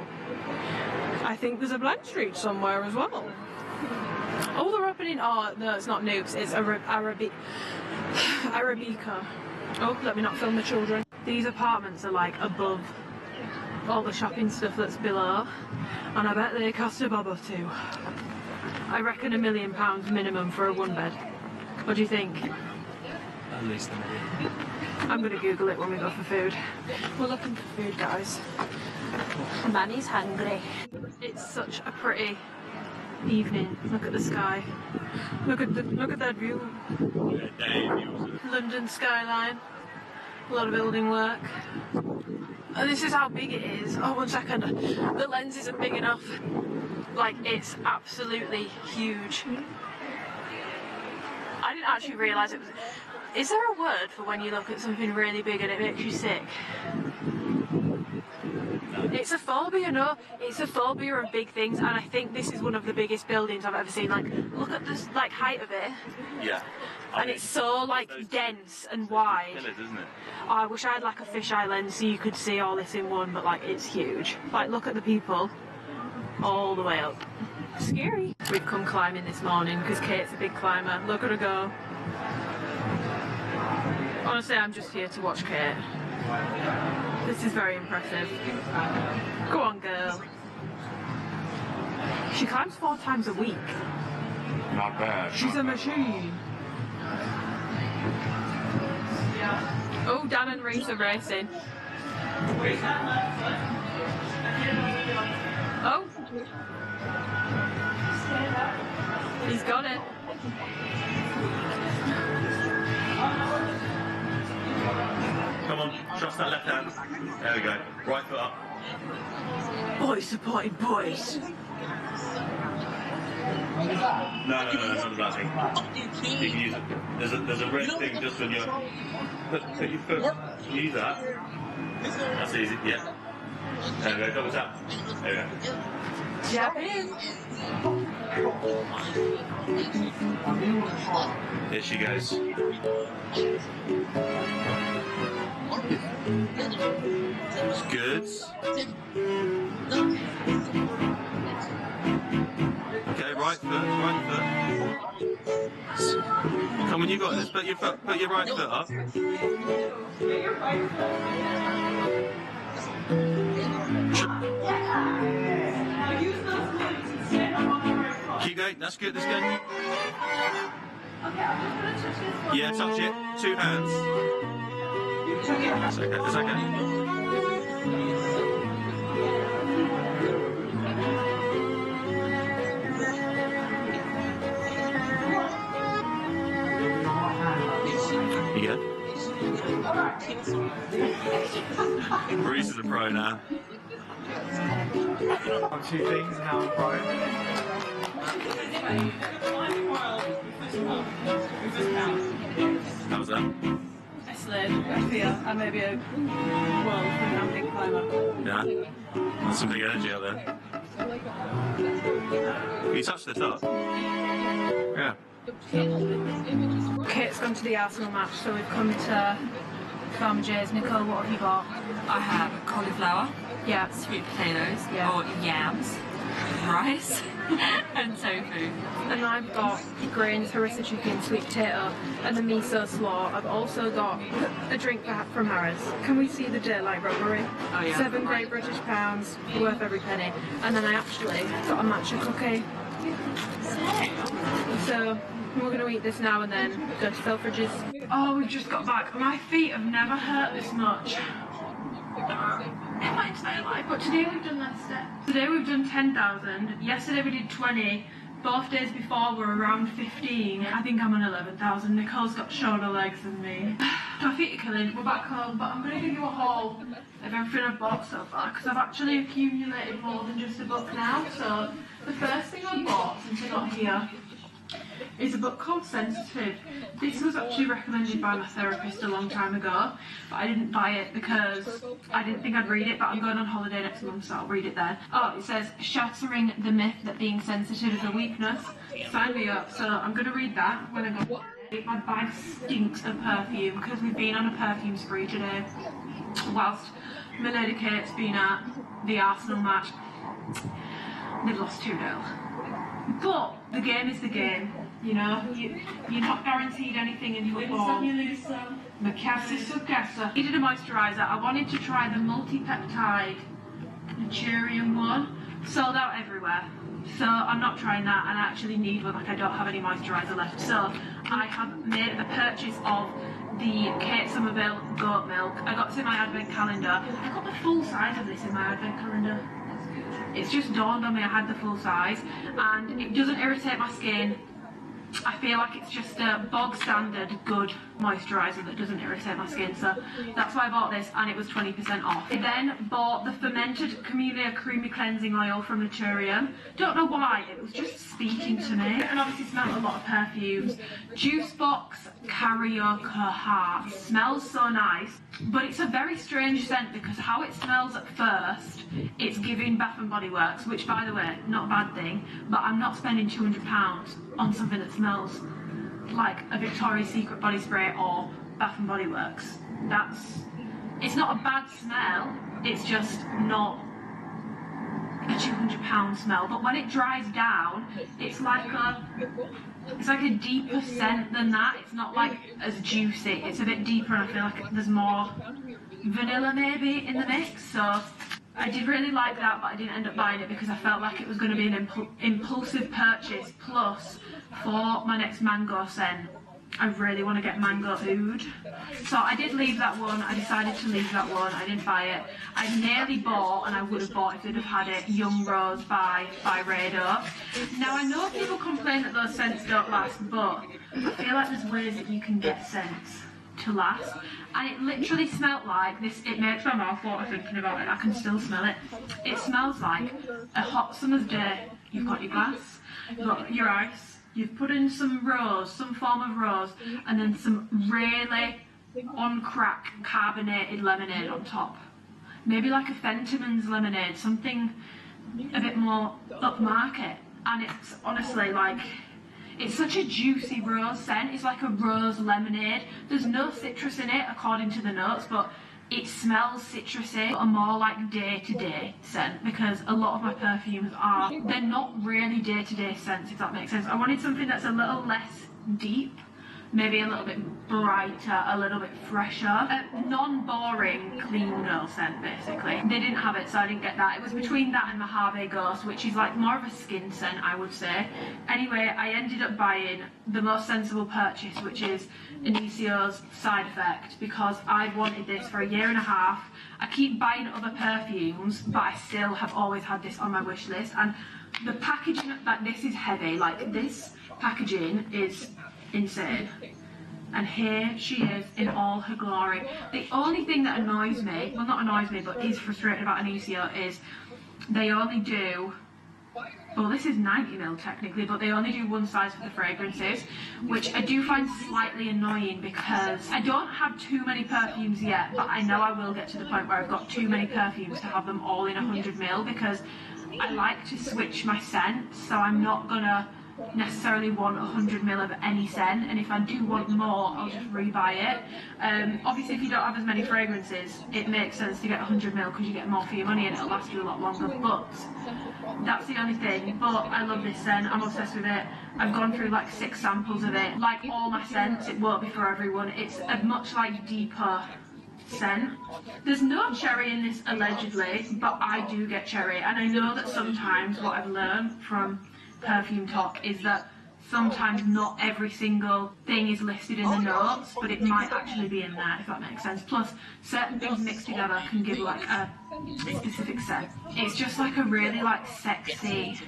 I think there's a Blank Street somewhere as well. Oh, they're opening. Oh, no, it's not Nukes. It's Arabica. Oh, let me not film the children. These apartments are like above all the shopping stuff that's below, and I bet they cost a bob or two. I reckon £1 million minimum for a one bed. What do you think? At least a million. I'm gonna Google it when we go for food. We're looking for food, guys. Manny's hungry. It's such a pretty evening. Look at the sky. Look at that view. London skyline. A lot of building work. And this is how big it is. Oh, 1 second. The lens isn't big enough. Like, it's absolutely huge. I didn't actually realise it was... Is there a word for when you look at something really big and it makes you sick? It's a phobia, no? It's a phobia of big things, and I think this is one of the biggest buildings I've ever seen. Like, look at this, like, height of it. Yeah. And it's so, like, dense and wide. It is, isn't it? Oh, I wish I had, like, a fisheye lens so you could see all this in one, but, like, it's huge. Like, look at the people all the way up. Scary. We've come climbing this morning because Kate's a big climber. Look at her go. Honestly, I'm just here to watch Kate. This is very impressive. Go on, girl. She climbs 4 times a week. Not bad. She's a machine. Oh, Dan and Reese are racing. Oh. He's got it. Come on, trust that left hand. There we go. Right foot up. Boys supporting boys. No, not that thing. You can use it. There's a red thing just when you're... Put your foot. Use that. That's easy, yeah. There we go, double tap. There we go. Jab in. Here she goes. It's good. Okay, right foot. Come on, you got this. Put your right foot up. Keep going. That's good. That's good. Yeah, touch it. 2 hands. It's okay. It's okay. You good? Reese is a pro now. On 2 things now I'm pro. How was that? I slid. I feel I may be a world-renowned climber. Yeah? That's some big energy out there. You touched the top. Yeah. Kate's gone to the Arsenal match, so we've come to Farmer J's. Nicole, what have you got? I have cauliflower, yeah, sweet potatoes, yeah, or yams, rice, and tofu. And I've got grains, harissa chicken, sweet potato, and the miso slaw. I've also got a drink from Harris. Can we see the daylight robbery? Oh yeah. 7 great British pounds, worth every penny. And then I actually got a matcha cookie. So we're going to eat this now and then go to Selfridges. Oh, we've just got back. My feet have never hurt this much in my entire life, but today we've done less steps. Today we've done 10,000. Yesterday we did 20. Both days before were around 15. I think I'm on 11,000. Nicole's got shorter legs than me. My feet are killing. We're back home, but I'm going to give you a haul of everything I've bought so far because I've actually accumulated more than just a book now. So the first thing I bought, since I'm not here, is a book called Sensitive. This was actually recommended by my therapist a long time ago, but I didn't buy it because I didn't think I'd read it, but I'm going on holiday next month, so I'll read it then. Oh, it says, shattering the myth that being sensitive is a weakness. Sign me up, so I'm going to read that when I go. My bag stinks of perfume because we've been on a perfume spree today, whilst my lady Kate's been at the Arsenal match. They've lost 2-0. But the game is the game, you know. You're not guaranteed anything in football. Macassa. Needed a moisturiser. I wanted to try the multi-peptide Naturium one. Sold out everywhere. So I'm not trying that, and I actually need one, like I don't have any moisturiser left. So I have made a purchase of the Kate Somerville goat milk. I got it in my advent calendar. I got the full size of this in my advent calendar. It's just dawned on me I had the full size, and it doesn't irritate my skin. I feel like it's just a bog standard good moisturiser that doesn't irritate my skin, so that's why I bought this, and it was 20% off. I then bought the fermented Camellia creamy cleansing oil from Naturium. Don't know why, it was just speaking to me. And obviously smelled a lot of perfumes. Juice Box Karaoke Heart smells so nice, but it's a very strange scent because how it smells at first, it's giving Bath and Body Works, which by the way, not a bad thing, but I'm not spending £200 on something that smells like a Victoria's Secret body spray or Bath and Body Works. It's not a bad smell, it's just not a £200 smell, but when it dries down, it's like a deeper scent than that. It's not like as juicy, it's a bit deeper, and I feel like there's more vanilla maybe in the mix, so I did really like that, but I didn't end up buying it because I felt like it was going to be an impulsive purchase. Plus, for my next mango scent, I really want to get mango oud. So I did leave that one. I decided to leave that one. I didn't buy it. I nearly bought, and I would have bought if they'd have had it, Young Rose by Rado. Now I know people complain that those scents don't last, but I feel like there's ways that you can get scents to last. And it literally smelled like this. It makes my mouth water thinking about it. I can still smell it. It smells like a hot summer's day. You've got your glass, you've got your ice, you've put in some rose, some form of rose, and then some really on crack carbonated lemonade on top. Maybe like a Fentiman's lemonade, something a bit more upmarket. And it's honestly like, it's such a juicy rose scent. It's like a rose lemonade. There's no citrus in it according to the notes, but it smells citrusy, but a more like day-to-day scent, because a lot of my perfumes they're not really day-to-day scents, if that makes sense. I wanted something that's a little less deep, maybe a little bit brighter, a little bit fresher. A non-boring clean girl scent, basically. They didn't have it, so I didn't get that. It was between that and Mojave Ghost, which is like more of a skin scent, I would say. Anyway, I ended up buying the most sensible purchase, which is Inicio's Side Effect, because I've wanted this for a year and a half. I keep buying other perfumes, but I still have always had this on my wish list. And the packaging, like, this is heavy. Like, this packaging is insane. And here she is in all her glory. The only thing that annoys me, well, not annoys me, but is frustrating about Inicio is they only do, well, this is 90ml technically, but they only do one size for the fragrances, which I do find slightly annoying because I don't have too many perfumes yet, but I know I will get to the point where I've got too many perfumes to have them all in 100ml, because I like to switch my scents, so I'm not gonna necessarily want 100ml of any scent, and if I do want more, I'll just rebuy it. Obviously, if you don't have as many fragrances, it makes sense to get 100ml because you get more for your money and it'll last you a lot longer, but that's the only thing. But I love this scent, I'm obsessed with it. I've gone through like 6 samples of it. Like all my scents, it won't be for everyone. It's a much like deeper scent. There's no cherry in this allegedly, but I do get cherry, and I know that sometimes what I've learned from perfume talk is that sometimes not every single thing is listed in the notes, but it might actually be in there, if that makes sense. Plus, certain things mixed together can give like a specific scent. It's just like a really like sexy,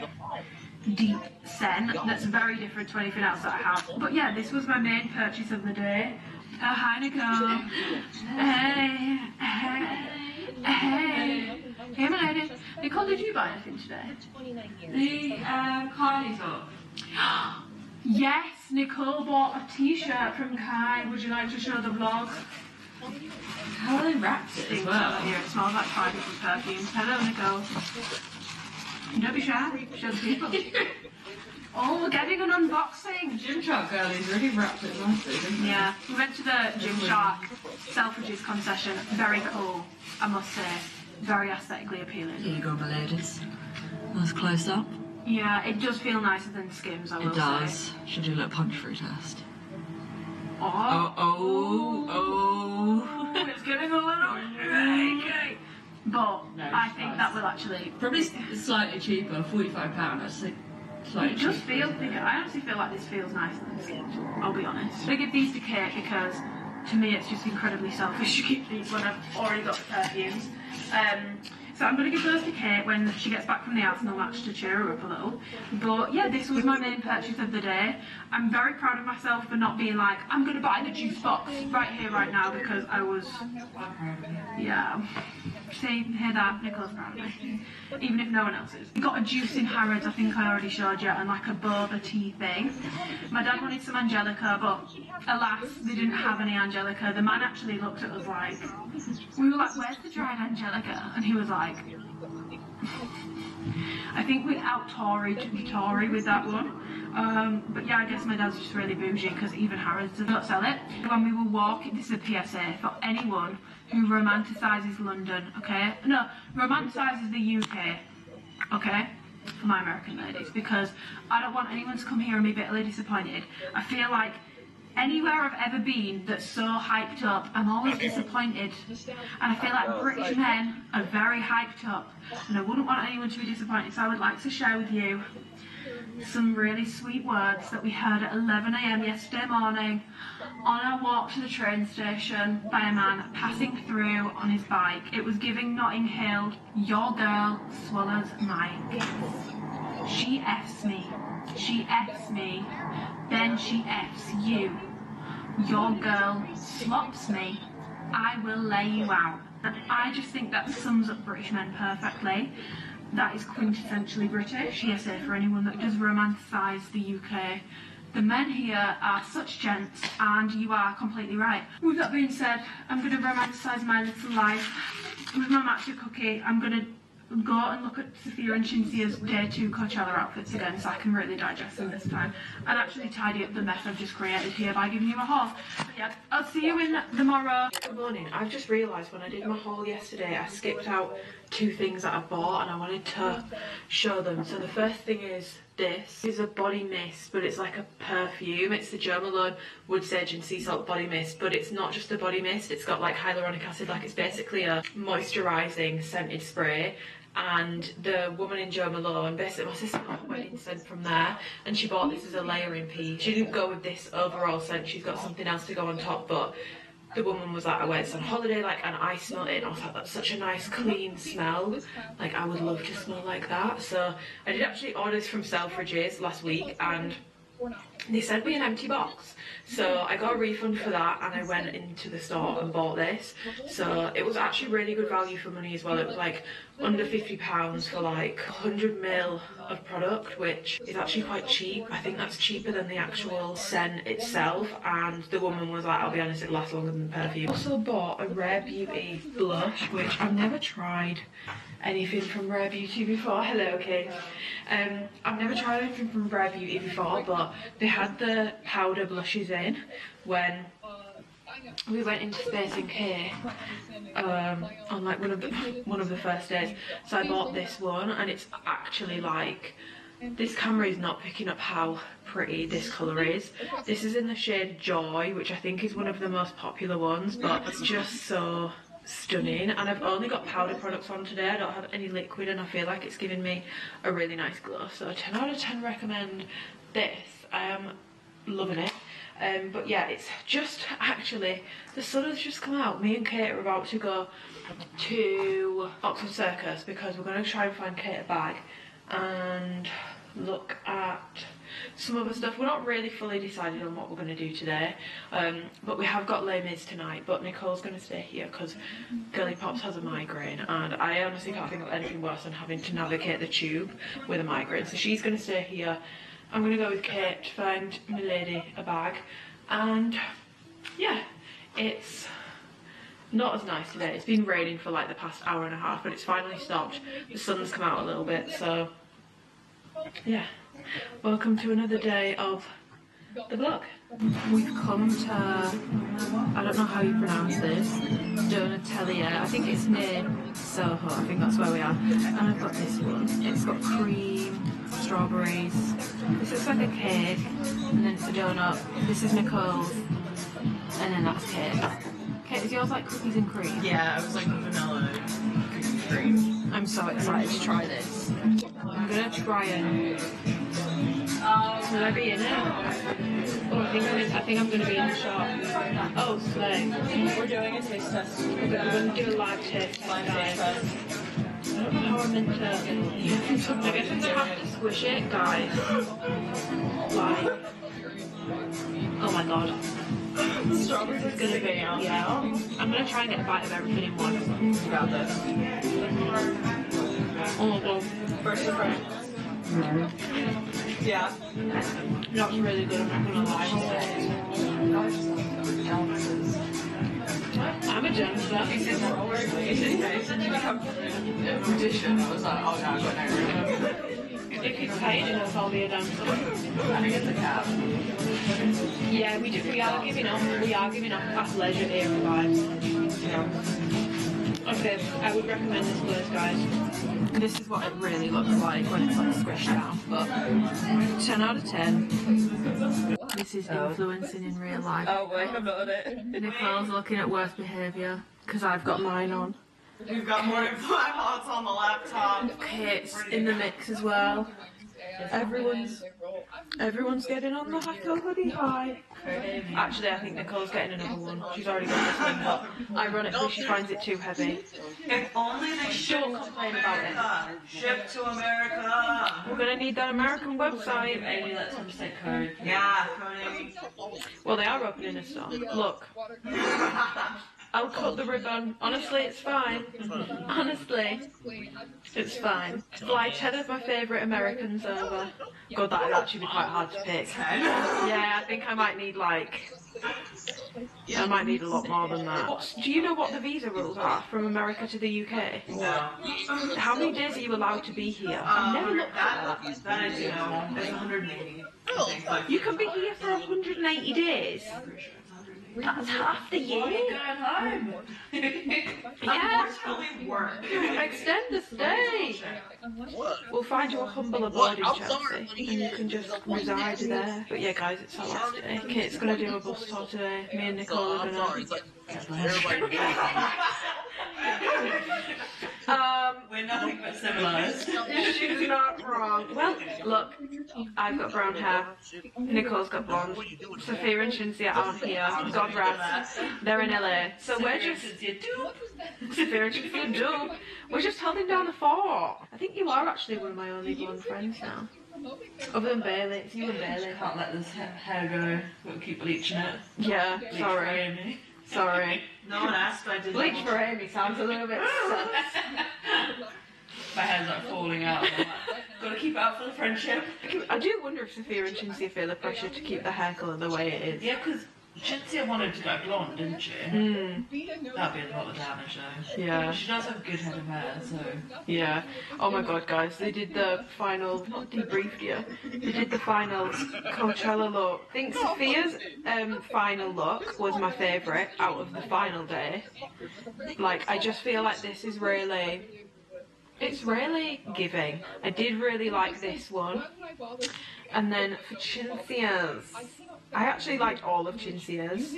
deep scent that's very different to anything else that I have. But yeah, this was my main purchase of the day. Oh, hi Nicole. Hey, hey, hey. Hey my lady. Nicole, did you buy anything today? The Kylie's up. Yes, Nicole bought a t-shirt from Kai. Would you like to show the vlog? How are they wrapped it as well? Here, it smells like 5 different perfumes. Hello, Nicole. Don't be shy. Show the people. Oh, we're getting an unboxing. Gymshark girlies really wrapped it nicely, didn't they? Yeah, we went to the Gymshark Selfridges concession. Very cool, I must say. Very aesthetically appealing. Here you go, my ladies. Nice close up. Yeah, it does feel nicer than Skims, I will say. It does. Should do a little punch through test. Oh, it's getting a little shaky. But I think that will actually... Probably slightly cheaper, £45, I'd say. It does feel bigger. I honestly feel like this feels nicer than Skims, I'll be honest. I give these to Kate because to me it's just incredibly selfish to keep these when I've already got the perfumes. So I'm going to give those to Kate when she gets back from the Arsenal match to cheer her up a little. But yeah, this was my main purchase of the day. I'm very proud of myself for not being like, I'm going to buy the juice box right here, right now, because I was, yeah. See, hear that? Nicola's proud of me. Even if no one else is. We got a juice in Harrods, I think I already showed you, and like a boba tea thing. My dad wanted some Angelica, but alas, they didn't have any Angelica. The man actually looked at us like, we were like, where's the dried Angelica? And he was like, I think we out-Tory'd Tory with that one. But yeah, I guess my dad's just really bougie because even Harrods does not sell it. When we were walking, this is a PSA for anyone who romanticises London, okay? No, romanticises the UK, okay? For my American ladies, because I don't want anyone to come here and be bitterly disappointed. I feel like anywhere I've ever been that's so hyped up, I'm always disappointed. And I feel like British men are very hyped up, and I wouldn't want anyone to be disappointed, so I would like to share with you some really sweet words that we heard at 11 AM yesterday morning on our walk to the train station by a man passing through on his bike. It was giving Notting Hill, your girl swallows my kiss. She F's me, she F's me, then she F's you. Your girl slops me, I will lay you out. And I just think that sums up British men perfectly. That is quintessentially British. PSA for anyone that does romanticise the UK. The men here are such gents, and you are completely right. With that being said, I'm going to romanticise my little life with my matcha cookie. I'm going to go and look at Sophia and Shinsia's Day 2 Coachella outfits again so I can really digest them this time and actually tidy up the mess I've just created here by giving you a haul. But yeah, I'll see you in tomorrow. Good morning. I've just realised when I did my haul yesterday I skipped out 2 things that I bought and I wanted to show them. So the first thing is this is a body mist, but it's like a perfume. It's the Jo Malone Wood Sage and Sea Salt body mist, but it's not just a body mist, it's got like hyaluronic acid. Like, it's basically a moisturising scented spray. And the woman in Jo Malone, basically my sister got a wedding scent from there, and she bought this as a layering piece. She didn't go with this overall scent, she's got something else to go on top, but the woman was like, I wear this on holiday, like, and I smelled it and I was like, that's such a nice clean smell, like I would love to smell like that. So I did actually order this from Selfridges last week, and they sent me an empty box, so I got a refund for that and I went into the store and bought this. So it was actually really good value for money as well. It was like under £50 for like 100ml of product, which is actually quite cheap. I think that's cheaper than the actual scent itself, and the woman was like, I'll be honest, it lasts longer than the perfume. I also bought a Rare Beauty blush, which I've never tried anything from Rare Beauty before. Hello, kids. I've never tried anything from Rare Beauty before, but they had the powder blushes in when we went into Space NK on like one of the first days. So I bought this one, and it's actually like, this camera is not picking up how pretty this colour is. This is in the shade Joy, which I think is one of the most popular ones, but it's just so stunning. And I've only got powder products on today, I don't have any liquid, and I feel like it's giving me a really nice glow. So 10 out of 10 recommend this. I am loving it. But yeah, it's just actually, the sun has just come out. Me and Kate are about to go to Oxford Circus because we're going to try and find Kate a bag and look at some other stuff. We're not really fully decided on what we're going to do today, but we have got Les Mis tonight, but Nicole's going to stay here because Girly Pops has a migraine, and I honestly can't think of anything worse than having to navigate the tube with a migraine. So she's going to stay here. I'm going to go with Kate to find my lady a bag, and yeah, it's not as nice today. It's been raining for like the past hour and a half, but it's finally stopped. The sun's come out a little bit, so yeah. Welcome to another day of the vlog. We've come to, I don't know how you pronounce this, Donatellia. I think it's near Soho, I think that's where we are. And I've got this one. It's got cream, strawberries. This looks like a cake, and then it's a donut. This is Nicole's, and then that's Kate's. Kate, is yours like cookies and cream? Yeah, I was like vanilla cookies and cream. I'm so excited to try this. I'm gonna try it. Will I be in it? Oh, I think I'm gonna be in the shop. Oh, slay. We're doing a taste test. Okay, we're gonna do a live taste test, guys. I don't know how I'm meant to. I guess I'm gonna have to squish it, guys. Like, oh my god. Strawberries is gonna be, yeah. I'm gonna try and get a bite of everything in one. You got this. Oh my god. First impression. Yeah. That's really good, I'm not gonna lie. I'm a gangster. It's just nice to become a magician. I was like, oh god, what I If he's paid enough, I'll be a dancer. I think it's a cab. Yeah, we are giving up. We are giving up athleisure here, guys. Okay, I would recommend this place, guys. This is what it really looks like when it's like squished down, but 10 out of 10. This is influencing in real life. Oh wait, I've not done it. Nicole's looking at worst behaviour because I've got mine on. We've got more influence on the laptop. Kate's in the mix as well. Everyone's getting on the Hacko hoodie high. Actually, I think Nicole's getting another one. She's already got this one, but ironically, she finds it too heavy. If only they Don't complain about it. Ship to America. We're gonna need that American website. Amy, let Tom say code. Yeah, coding. Well, they are opening a store. Look. I'll cut the ribbon. Honestly, it's fine. Honestly, it's fine. Fly 10 of my favourite Americans over. God, that would actually be quite hard to pick. Yeah, I think I might need like... I might need a lot more than that. Do you know what the visa rules are from America to the UK? No. How many days are you allowed to be here? I've never looked at that. That I do know. It's 180. You can be here for 180 days? That's half the year. Why are you going home? Yeah. Unfortunately, work. Extend the stay. We'll find you a humble abode in Chelsea, and you can just reside there. But yeah, guys, it's our last day. Kate's gonna do a bus tour today. Me and Nicole are gonna. We're nothing but civilized. She's not wrong. Well, look, I've got brown hair. Nicole's got blonde. Sophia and Shinsia aren't here. God rest. They're in LA. So we're just. Sophia and Shinsia do. We're just holding down the fort. I think you are actually one of my only blonde friends now. Other than Bailey, it's you and Bailey. Can't let this hair go. We'll keep bleaching it. Yeah, Bleach sorry. for Amy. Sorry. No one asked, I did. Bleach for Amy sounds a little bit sus. My hair's like falling out. Gotta keep it out for the friendship. I do wonder if Sophia and Shinsia feel the pressure to keep the hair colour the way it is. Yeah, because Shinsia wanted to go blonde, didn't she? That'd be a lot of damage though. Yeah. She does have a good head of hair, so. Yeah. Oh my god, guys, they did the final, not debriefed yet, they did the final Coachella look. I think Sophia's final look was my favourite out of the final day. Like, I just feel like this is really, it's really giving. I did really like this one. And then for Chinsia's, I actually liked all of Chinsia's.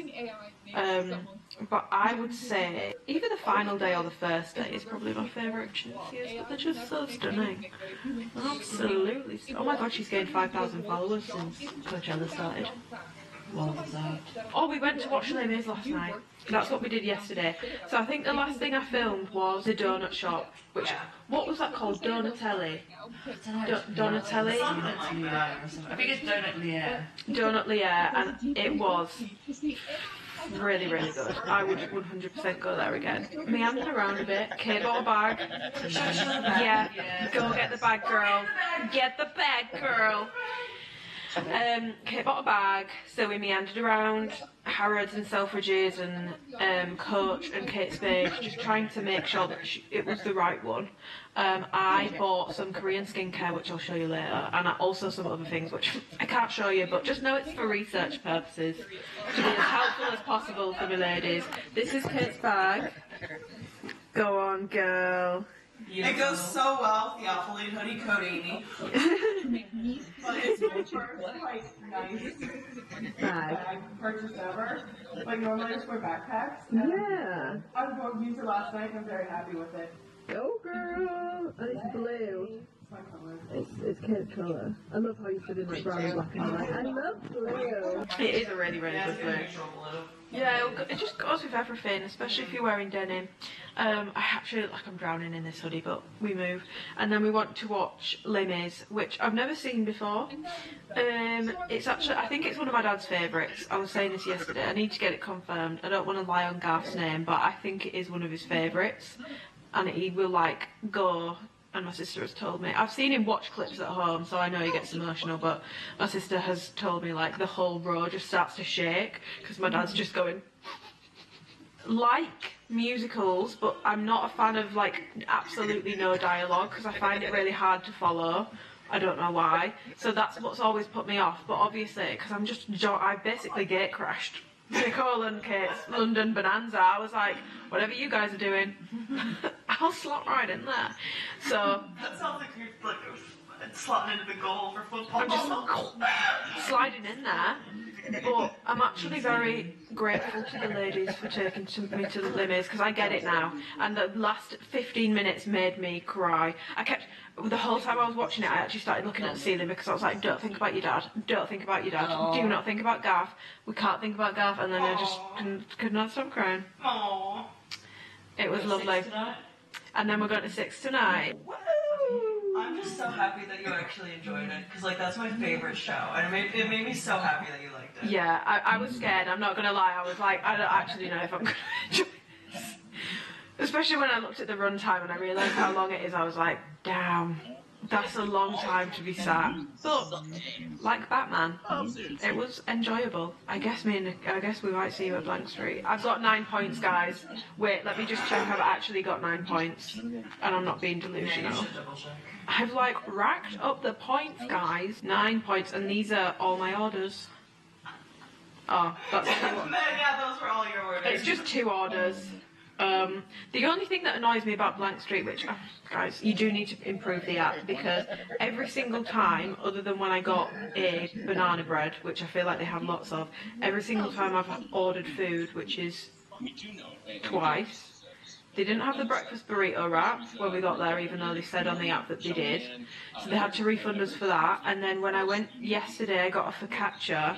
But I would say either the final day or the first day is probably my favourite Chinsia's, but they're just so stunning. Absolutely. Oh my god, she's gained 5,000 followers since Coachella started. Well deserved. Oh, we went to watch Les Mis last night. That's what we did yesterday. So I think the last thing I filmed was the donut shop, which, what was that called? Donatelli? Donatelli? I think it's Donut Lier. Donut Lier, and it was really, really good. I would 100% go there again. Meandered around a bit. Kate bought a bag. Yeah, go get the bag, girl. Get the bag, girl. Kate bought a bag, so we meandered around Harrods and Selfridges and Coach and Kate Spade, just trying to make sure that it was the right one. I bought some Korean skincare, which I'll show you later, and also some other things which I can't show you, but just know it's for research purposes, to be as helpful as possible for the ladies. This is Kate's bag. Go on, girl. It goes so well with the Alphalete hoodie coat, Amy. But it's my first, like, nice Bag. purchase ever. Like, normally I just wear backpacks. Yeah. I was going to use it last night and I'm very happy with it. Go, girl. And it's blue. It's Kate's colour. I love how you put in like brown and black and white. I love blue. It is a really, really good blue. Yeah, it just goes with everything, especially if you're wearing denim. I actually look like I'm drowning in this hoodie, but we move. And then we want to watch Les Mis, which I've never seen before. It's actually, I think it's one of my dad's favourites. I was saying this yesterday. I need to get it confirmed. I don't want to lie on Garth's name, but I think it is one of his favourites. And he will like go. And my sister has told me, I've seen him watch clips at home, so I know he gets emotional, but my sister has told me like the whole row just starts to shake because my dad's just going. Like musicals, but I'm not a fan of like absolutely no dialogue because I find it really hard to follow. I don't know why. So that's what's always put me off, but obviously because I basically gate crashed Nicole and Kate's London Bonanza. I was like, whatever you guys are doing, I'll slot right in there. So That sounds like you're like slotting into the goal for football. I'm just sliding in there. But I'm actually very grateful to the ladies for taking me to the Les Mis because I get it now. And the last 15 minutes made me cry. The whole time I was watching it, I actually started looking at the ceiling because I was like, don't think about your dad. Don't think about your dad. Do not think about Garth. We can't think about Garth. And then I just could not stop crying. Aww. It was lovely. And then we're going to Six tonight. I'm just so happy that you actually enjoyed it because like that's my favorite show and it made me so happy that you liked it. Yeah, I was scared, I'm not going to lie. I was like, I don't actually know if I'm going to enjoy this. Especially when I looked at the runtime and I realised how long it is, I was like, damn, that's a long time to be sat. But, like Batman, it was enjoyable. I guess we might see you at Blank Street. I've got 9 points, guys. Wait, let me just check I've actually got 9 points. And I'm not being delusional. I've like racked up the points, guys. 9 points, and these are all my orders. Oh, that's Yeah, those were all your orders. it's just 2 orders. The only thing that annoys me about Blank Street, which, guys, you do need to improve the app, because every single time, other than when I got a banana bread, which I feel like they have lots of, every single time I've ordered food, which is twice, they didn't have the breakfast burrito wrap when we got there, even though they said on the app that they did. So they had to refund us for that. And then when I went yesterday, I got a focaccia.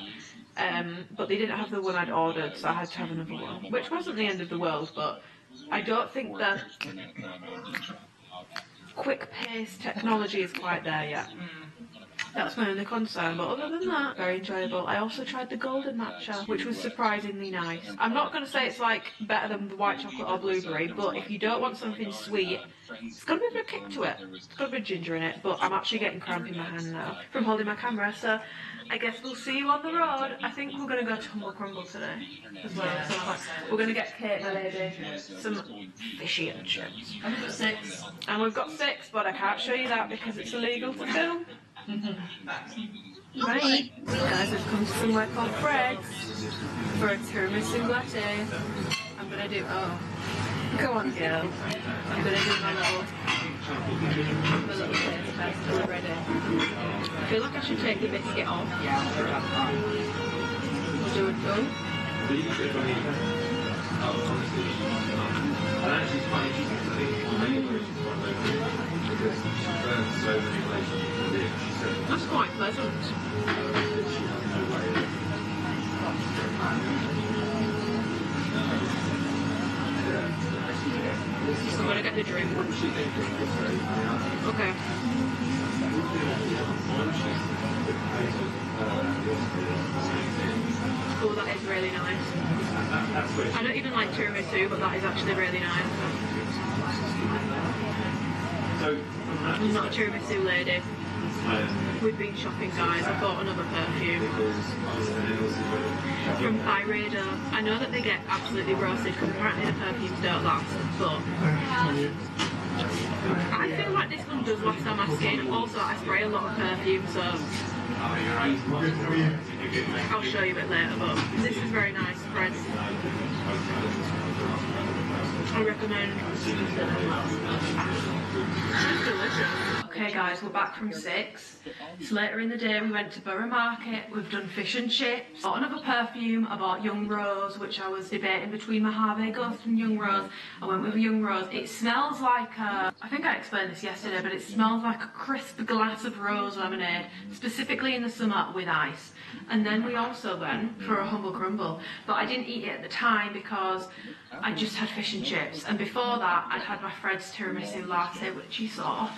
But they didn't have the one I'd ordered, so I had to have another one, which wasn't the end of the world, but I don't think the quick-paced technology is quite there yet. That's my only concern, but other than that, very enjoyable. I also tried the golden matcha, which was surprisingly nice. I'm not going to say it's like better than the white chocolate or blueberry, but if you don't want something sweet, it's got a bit of a kick to it. It's got a bit of ginger in it, but I'm actually getting cramp in my hand now from holding my camera, so I guess we'll see you on the road. I think we're going to go to Humble Crumble today as well. So we're going to get Kate, my lady, some fishy and chips. And we've got 6. And we've got 6, but I can't show you that because it's illegal to film. Right, guys, we've come to somewhere called Fred's for a tiramisu latte. I'm going to do, go on girl. I'm going to do my little taste test already. I feel like I should take the biscuit off. We'll do it done. That's quite pleasant. So I'm gonna get the drink. Okay. Oh, that is really nice. I don't even like tiramisu, but that is actually really nice. I'm not a tiramisu lady. We've been shopping, guys. I bought another perfume from Byredo. I know that they get absolutely roasted because apparently the perfumes don't last, but I feel like this one does last on my skin. Also, I spray a lot of perfume, so I'll show you a bit later, but this is very nice, friends. I recommend. It's delicious. Okay guys, we're back from 6. It's later in the day, we went to Borough Market, we've done fish and chips. Bought another perfume, I bought Young Rose, which I was debating between Mojave Ghost and Young Rose. I went with Young Rose. It smells like, I think I explained this yesterday, but it smells like a crisp glass of rose lemonade, specifically in the summer with ice. And then we also went for a Humble Crumble, but I didn't eat it at the time because I just had fish and chips. And before that, I'd had my Fred's tiramisu latte, which you saw,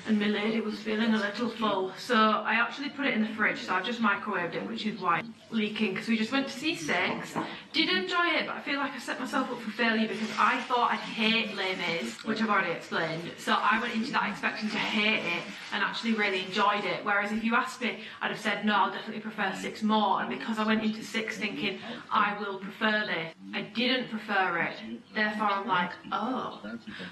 and my lady was feeling a little full. So I actually put it in the fridge, so I've just microwaved it, which is why it's leaking, because we just went to see 6. Did enjoy it, but I feel like I set myself up for failure because I thought I'd hate Les Mis, which I've already explained. So I went into that expecting to hate it and actually really enjoyed it. Whereas if you asked me, I'd have said, no, I'll definitely prefer 6 more. And because I went into 6 thinking, I will prefer this, I didn't prefer it. Therefore, I'm like, oh.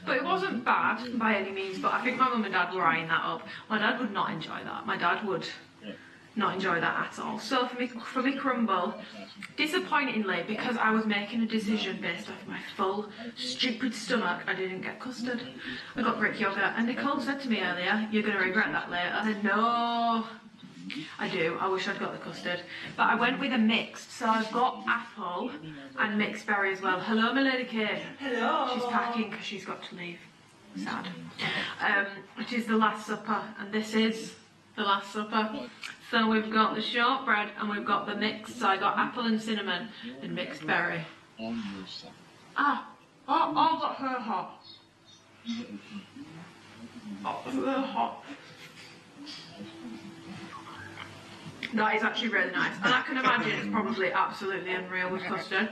But it wasn't bad by any means, but I think my mum and dad were eyeing that up. My dad would not enjoy that. My dad would not enjoy that at all. So for me crumble, disappointingly, because I was making a decision based off my full stupid stomach, I didn't get custard. I got Greek yogurt, and Nicole said to me earlier, you're going to regret that later. I said, no, I do. I wish I'd got the custard. But I went with a mixed, so I've got apple and mixed berry as well. Hello, my lady Kate. Hello. She's packing because she's got to leave. Sad. Which is the Last Supper, and this is the Last Supper. So we've got the shortbread and we've got the mixed. So I got apple and cinnamon and mixed berry. Ah, oh, got her hot. Oh, her hot. That is actually really nice, and I can imagine it's probably absolutely unreal with custard.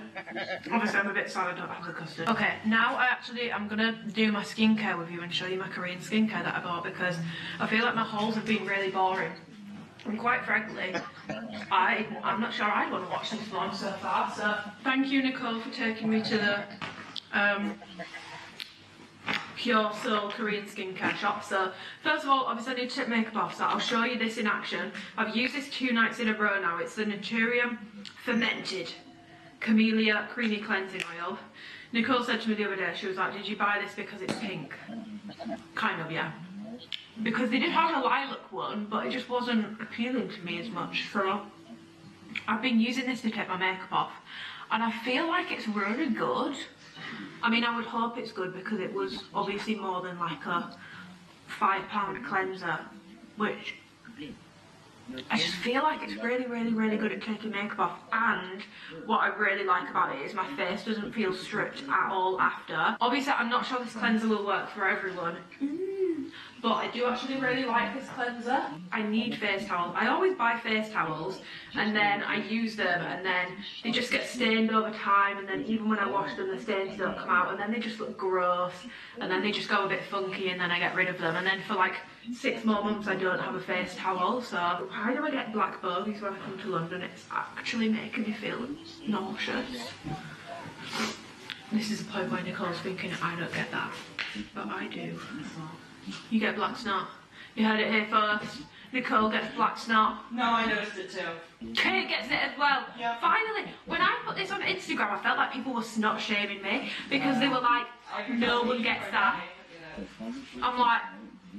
Obviously I'm a bit sad I don't have the custard. Okay, now I'm gonna do my skincare with you and show you my Korean skincare that I bought, because I feel like my hauls have been really boring. And quite frankly, I'm not sure I'd want to watch this vlog so far, so thank you Nicole for taking me to the pure soul Korean skincare shop. So first of all, obviously I need to take makeup off, so I'll show you this in action. I've used this 2 nights in a row now. It's the Naturium Fermented Camellia Creamy Cleansing Oil. Nicole said to me the other day, she was like, did you buy this because it's pink? Kind of, yeah. Because they did have a lilac one, but it just wasn't appealing to me as much. So I've been using this to take my makeup off, and I feel like it's really good. I mean, I would hope it's good because it was obviously more than like a £5 cleanser, which I just feel like it's really, really, really good at taking makeup off. And what I really like about it is my face doesn't feel stripped at all after. Obviously, I'm not sure this cleanser will work for everyone. But I do actually really like this cleanser. I need face towels. I always buy face towels and then I use them and then they just get stained over time, and then even when I wash them the stains don't come out, and then they just look gross, and then they just go a bit funky, and then I get rid of them, and then for like 6 more months I don't have a face towel. So why do I get black bogies when I come to London? It's actually making me feel nauseous. This is a point where Nicole's thinking I don't get that, but I do. You get black snot. You heard it here first. Nicole gets black snot. No, I noticed it too. Kate gets it as well. Yep. Finally, when I put this on Instagram, I felt like people were snot shaming me because they were like, no one gets that. I'm like,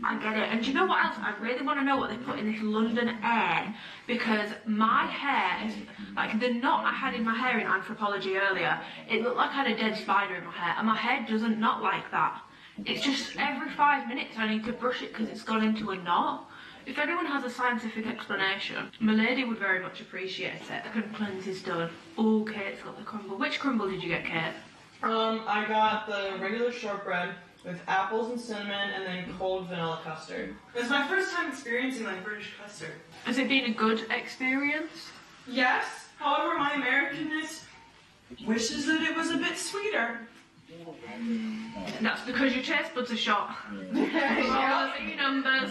I get it. And do you know what else? I really want to know what they put in this London air, because my hair is like the knot I had in my hair in anthropology earlier. It looked like I had a dead spider in my hair, and my hair doesn't knot like that. It's just every 5 minutes I need to brush it because it's gone into a knot. If anyone has a scientific explanation, my lady would very much appreciate it. The cleanse is done. Oh, Kate's got the crumble. Which crumble did you get, Kate? I got the regular shortbread with apples and cinnamon and then cold vanilla custard. It was my first time experiencing like British custard. Has it been a good experience? Yes, however my Americanness wishes that it was a bit sweeter. That's because your taste buds are shot. All those E numbers.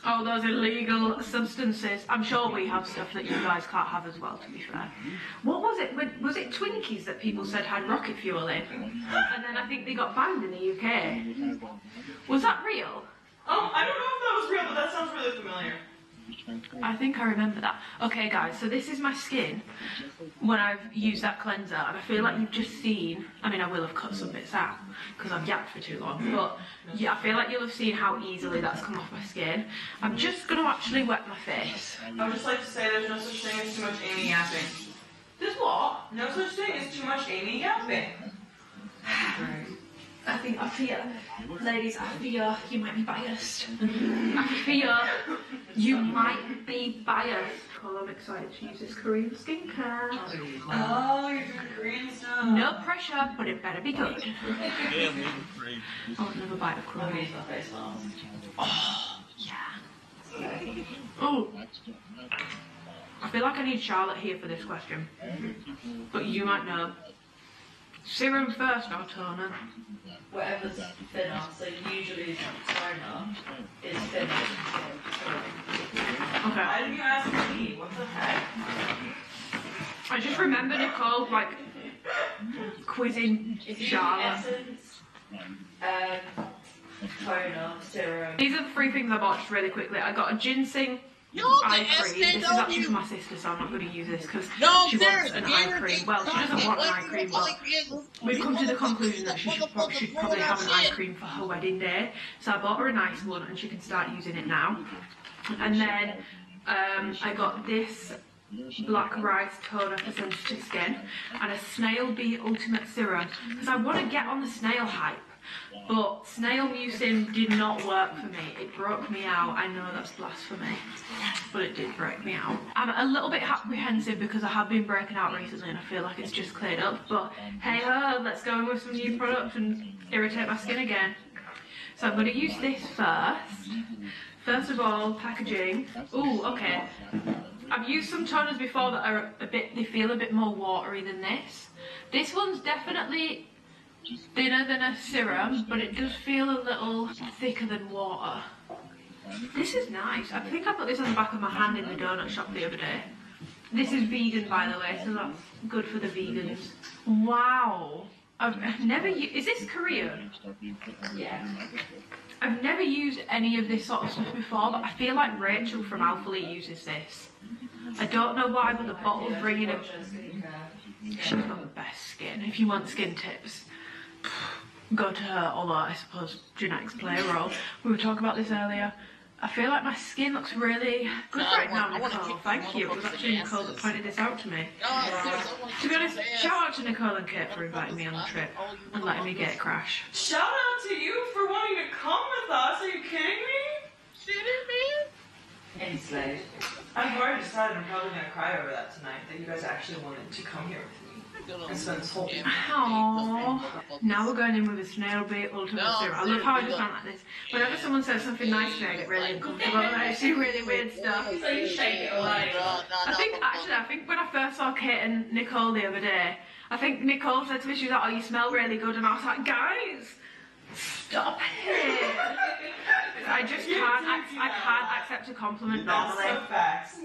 All those illegal substances. I'm sure we have stuff that you guys can't have as well, to be fair. What was it? Was it Twinkies that people said had rocket fuel in? And then I think they got banned in the UK. Was that real? Oh, I don't know if that was real, but that sounds really familiar. I think I remember that. Okay guys, so this is my skin when I've used that cleanser, and I feel like you've just seen, I mean I will have cut some bits out because I've yapped for too long, but yeah, I feel like you'll have seen how easily that's come off my skin. I'm just going to actually wet my face. I would just like to say there's no such thing as too much Amy yapping. There's what? No such thing as too much Amy yapping. I fear, ladies, I fear you might be biased. I fear you might be biased. Well, I'm excited to use this Korean skincare. Oh, you're doing Korean stuff. No pressure, but it better be good. Oh, another bite of crumble. Oh, yeah. Oh. I feel like I need Charlotte here for this question. But you might know. Serum first or toner? Whatever's thinner, so usually toner is thinner. Okay. Why did you ask me? What the heck? I just remember Nicole like quizzing Charlotte. Essence, toner, serum. These are the 3 things I bought just really quickly. I got a ginseng eye cream. This is actually for my sister, so I'm not going to use this because she wants an eye cream. Well, she doesn't want an eye cream, but we've come to the conclusion that she should probably have an eye cream for her wedding day. So I bought her a nice one and she can start using it now. And then I got this black rice toner for sensitive skin and a snail bee ultimate serum because I want to get on the snail hype. But snail mucin did not work for me. It broke me out. I know that's blasphemy, but it did break me out. I'm a little bit apprehensive because I have been breaking out recently and I feel like it's just cleared up. But hey ho, let's go in with some new products and irritate my skin again. So I'm going to use this first. First of all, packaging. Ooh, okay. I've used some toners before that are they feel a bit more watery than this. This one's definitely thinner than a serum, but it does feel a little thicker than water. This is nice. I think I put this on the back of my hand in the donut shop the other day. This is vegan, by the way, so that's good for the vegans. Wow. I've never used, is this Korean? Yeah. I've never used any of this sort of stuff before, but I feel like Rachel from Alpha Lee uses this. I don't know why, but the bottle's ringing a... She's got the best skin. If you want skin tips, go to her, although I suppose genetics play a role. We were talking about this earlier. I feel like my skin looks really good right now, Nicole. Thank you. It was actually Nicole that pointed this out to me. To be honest, shout out to Nicole and Kate for inviting me on the trip and letting me get a crash. Shout out to you for wanting to come with us. Are you kidding me? Any slave. I've already decided I'm probably gonna cry over that tonight. That you guys actually wanted to come here with me and spend this whole day. Aww. Now we're going in with a snail bait ultimate serum. I love how I just sound like this. Whenever someone says something nice to me, I get really uncomfortable and I do really weird stuff. So you shake it away. I think when I first saw Kate and Nicole the other day, I think Nicole said to me, she was like, oh, you smell really good, and I was like, guys, stop it. I just can't, I can't accept a compliment normally.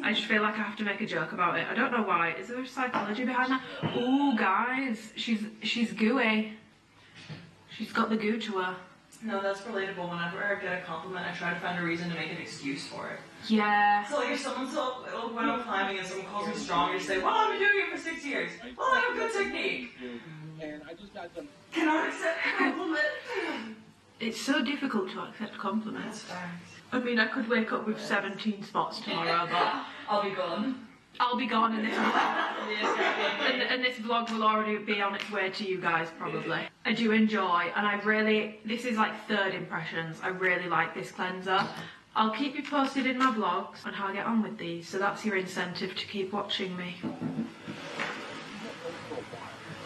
I just feel like I have to make a joke about it. I don't know why. Is there a psychology behind that? Ooh, guys, she's gooey. She's got the goo to her. No, that's relatable. Whenever I get a compliment, I try to find a reason to make an excuse for it. Yeah. So like if someone's when I'm climbing and someone calls me strong, you say, well, I've been doing it for 6 years. Well, I have good technique. Can I accept a compliment? It's so difficult to accept compliments. I mean, I could wake up with 17 spots tomorrow, but I'll be gone. I'll be gone in this vlog. and this vlog will already be on its way to you guys, probably. I do enjoy, and this is like third impressions. I really like this cleanser. I'll keep you posted in my vlogs on how I get on with these, so that's your incentive to keep watching me.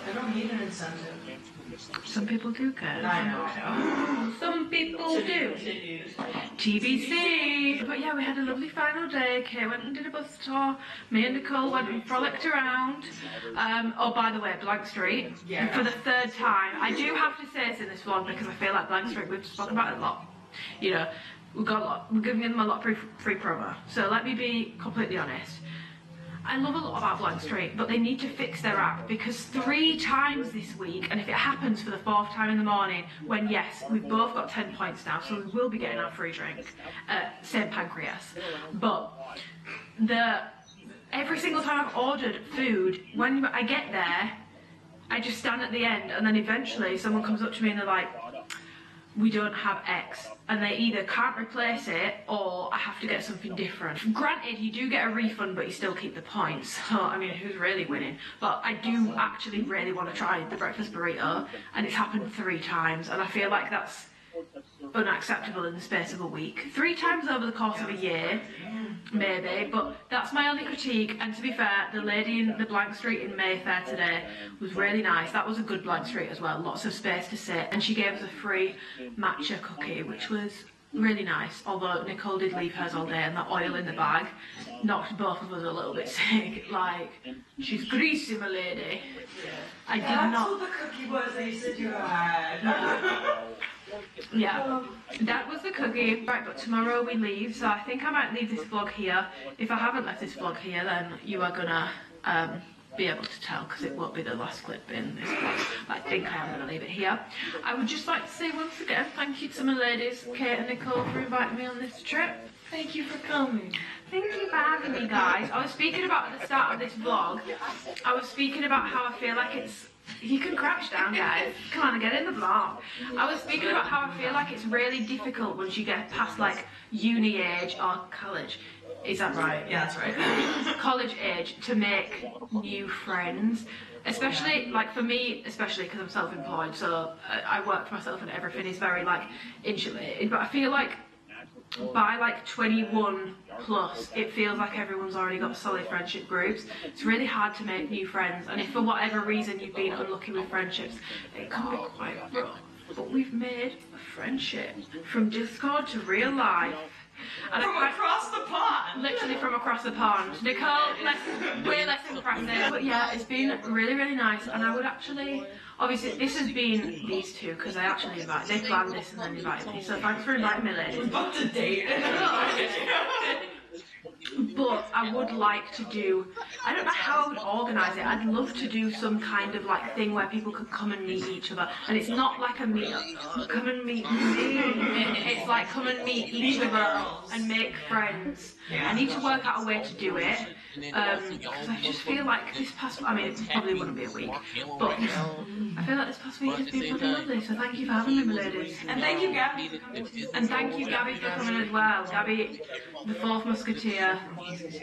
I don't need an incentive. Some people do care. I know. Some people do. TBC. But yeah, we had a lovely final day. Kate went and did a bus tour. Me and Nicole went and frolicked around. Oh, by the way, Blank Street. Yeah. For the third time. I do have to say this in this vlog because I feel like Blank Street, we've spoken about it a lot. You know, we're giving them a lot of free promo. So let me be completely honest. I love a lot about Blank Street, but they need to fix their app because 3 times this week, and if it happens for the 4th time in the morning, when yes, we've both got 10 points now, so we will be getting our free drink, same pancreas, but every single time I've ordered food, when I get there, I just stand at the end, and then eventually someone comes up to me and they're like, we don't have X, and they either can't replace it or I have to get something different. Granted, you do get a refund, but you still keep the points, so I mean, who's really winning? But I do actually really want to try the breakfast burrito, and it's happened 3 times, and I feel like that's unacceptable in the space of a week. 3 times over the course of a year, maybe, but that's my only critique. And to be fair, the lady in the Blank Street in Mayfair today was really nice. That was a good Blank Street as well, lots of space to sit, and she gave us a free matcha cookie, which was really nice, although Nicole did leave hers all day, and the oil in the bag knocked both of us a little bit sick. Like, she's greasy, my lady. I did not. That's what the cookie was that you said you had. Yeah, that was the cookie. Right, but tomorrow we leave, so I think I might leave this vlog here. If I haven't left this vlog here, then you are gonna be able to tell, because it won't be the last clip in this vlog. But I think I am gonna leave it here. I would just like to say once again, thank you to my ladies, Kate and Nicole, for inviting me on this trip. Thank you for coming. Thank you for having me, guys. I was speaking about at the start of this vlog, I was speaking about how I feel like it's... You can crouch down, guys. Come on, get in the vlog. I was speaking about how I feel like it's really difficult once you get past like uni age or college. Is that right? Yeah, that's right. College age, to make new friends. Especially, like for me, especially because I'm self-employed, so I work for myself and everything is very like insulated. But I feel like by like 21 plus, it feels like everyone's already got solid friendship groups. It's really hard to make new friends, and if for whatever reason you've been unlucky with friendships, it can be quite rough. But we've made a friendship from Discord to real life. And from across the pond! Literally from across the pond. Nicole, way less impressive. But yeah, it's been really, really nice, and I would actually... Obviously, this has been these two, because I actually invited... They planned this and then invited me, so thanks for inviting me, ladies. We're about to date. but I would like to do, I don't know how I would organise it. I'd love to do some kind of like thing where people could come and meet each other, and it's not like a meetup. Come and meet me. It's like come and meet each other and make friends. I need to work out a way to do it, because I just feel like this past, I mean, it probably wouldn't be a week, but I feel like this past week has been really lovely, so thank you for having me, my ladies. And thank you, Gabby, for coming. And thank you, Gabby, for coming as well. Gabby, the fourth musketeer.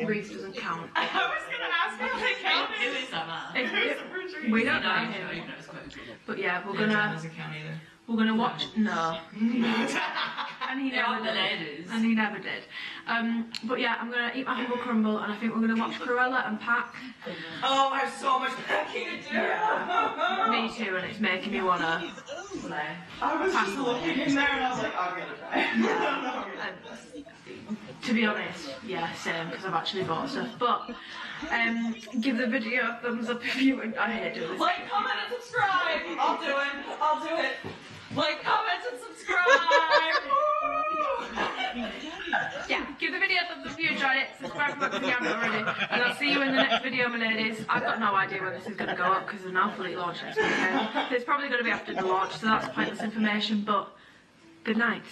Reese doesn't count. I was going to ask how they count. We don't know him. But yeah, we're gonna watch. No. And he never did. And he never did. But yeah, I'm gonna eat my humble crumble, and I think we're gonna watch Cruella and pack. Oh, I have so much packing to do. Yeah. Me too, and it's making me wanna play. I was just looking in there and I was like, I'm gonna try. To be honest, yeah, same, because I've actually bought stuff. But give the video a thumbs up if you. I hate doing this. Like, comment, and subscribe. I'll do it. Like, comment, and subscribe. Yeah, give the video a thumbs up if you enjoyed it. Subscribe if you haven't already. And I'll see you in the next video, my ladies. I've got no idea when this is going to go up because they're now fully launched next weekend. It's probably going to be after the launch, so that's pointless information. But good night.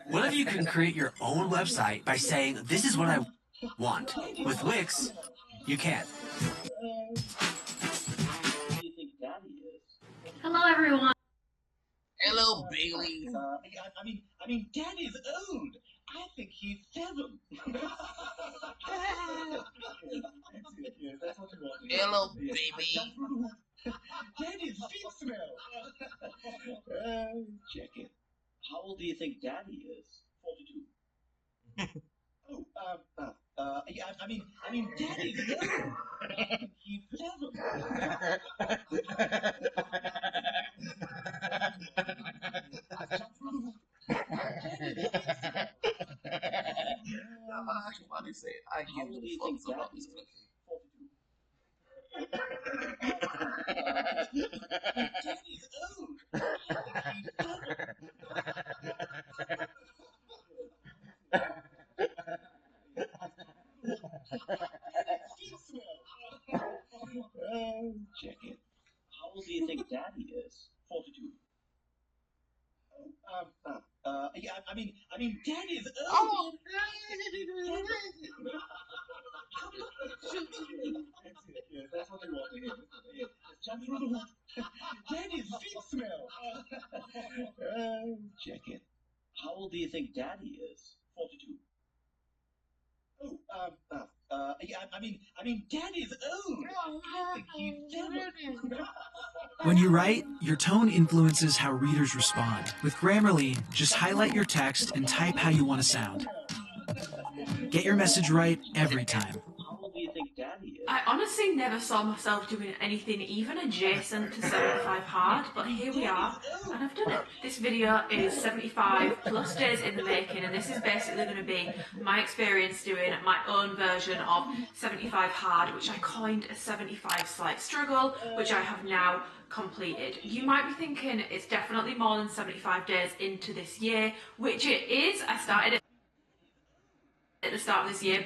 What if you can create your own website by saying, this is what I want? With Wix, you can. Hello, everyone. Hello, Bailey. I mean, Daddy's old. I think he's 7. Hello, baby. Daddy's feet smell. Check it. How old do you think Daddy is? 42. I mean, Daddy's old. I think he's 7. Somebody say, I give no fucks about this country. Daddy's old. Check it. How old do you think Daddy is? 42. I mean, Daddy's old. Oh, that's what you want to hear. Jump through the hoop. Daddy's feet smell. Check it. How old do you think Daddy is? 42. I mean, Daddy's old. I think he's 7. When you write, your tone influences how readers respond. With Grammarly, just highlight your text and type how you want to sound. Get your message right every time. How old do you think Daddy is? I honestly never saw myself doing anything even adjacent to 75 hard, but here we are, and I've done it. This video is 75 plus days in the making, and this is basically going to be my experience doing my own version of 75 hard, which I coined a 75 slight struggle, which I have now completed. You might be thinking it's definitely more than 75 days into this year, which it is. I started it at the start of this year,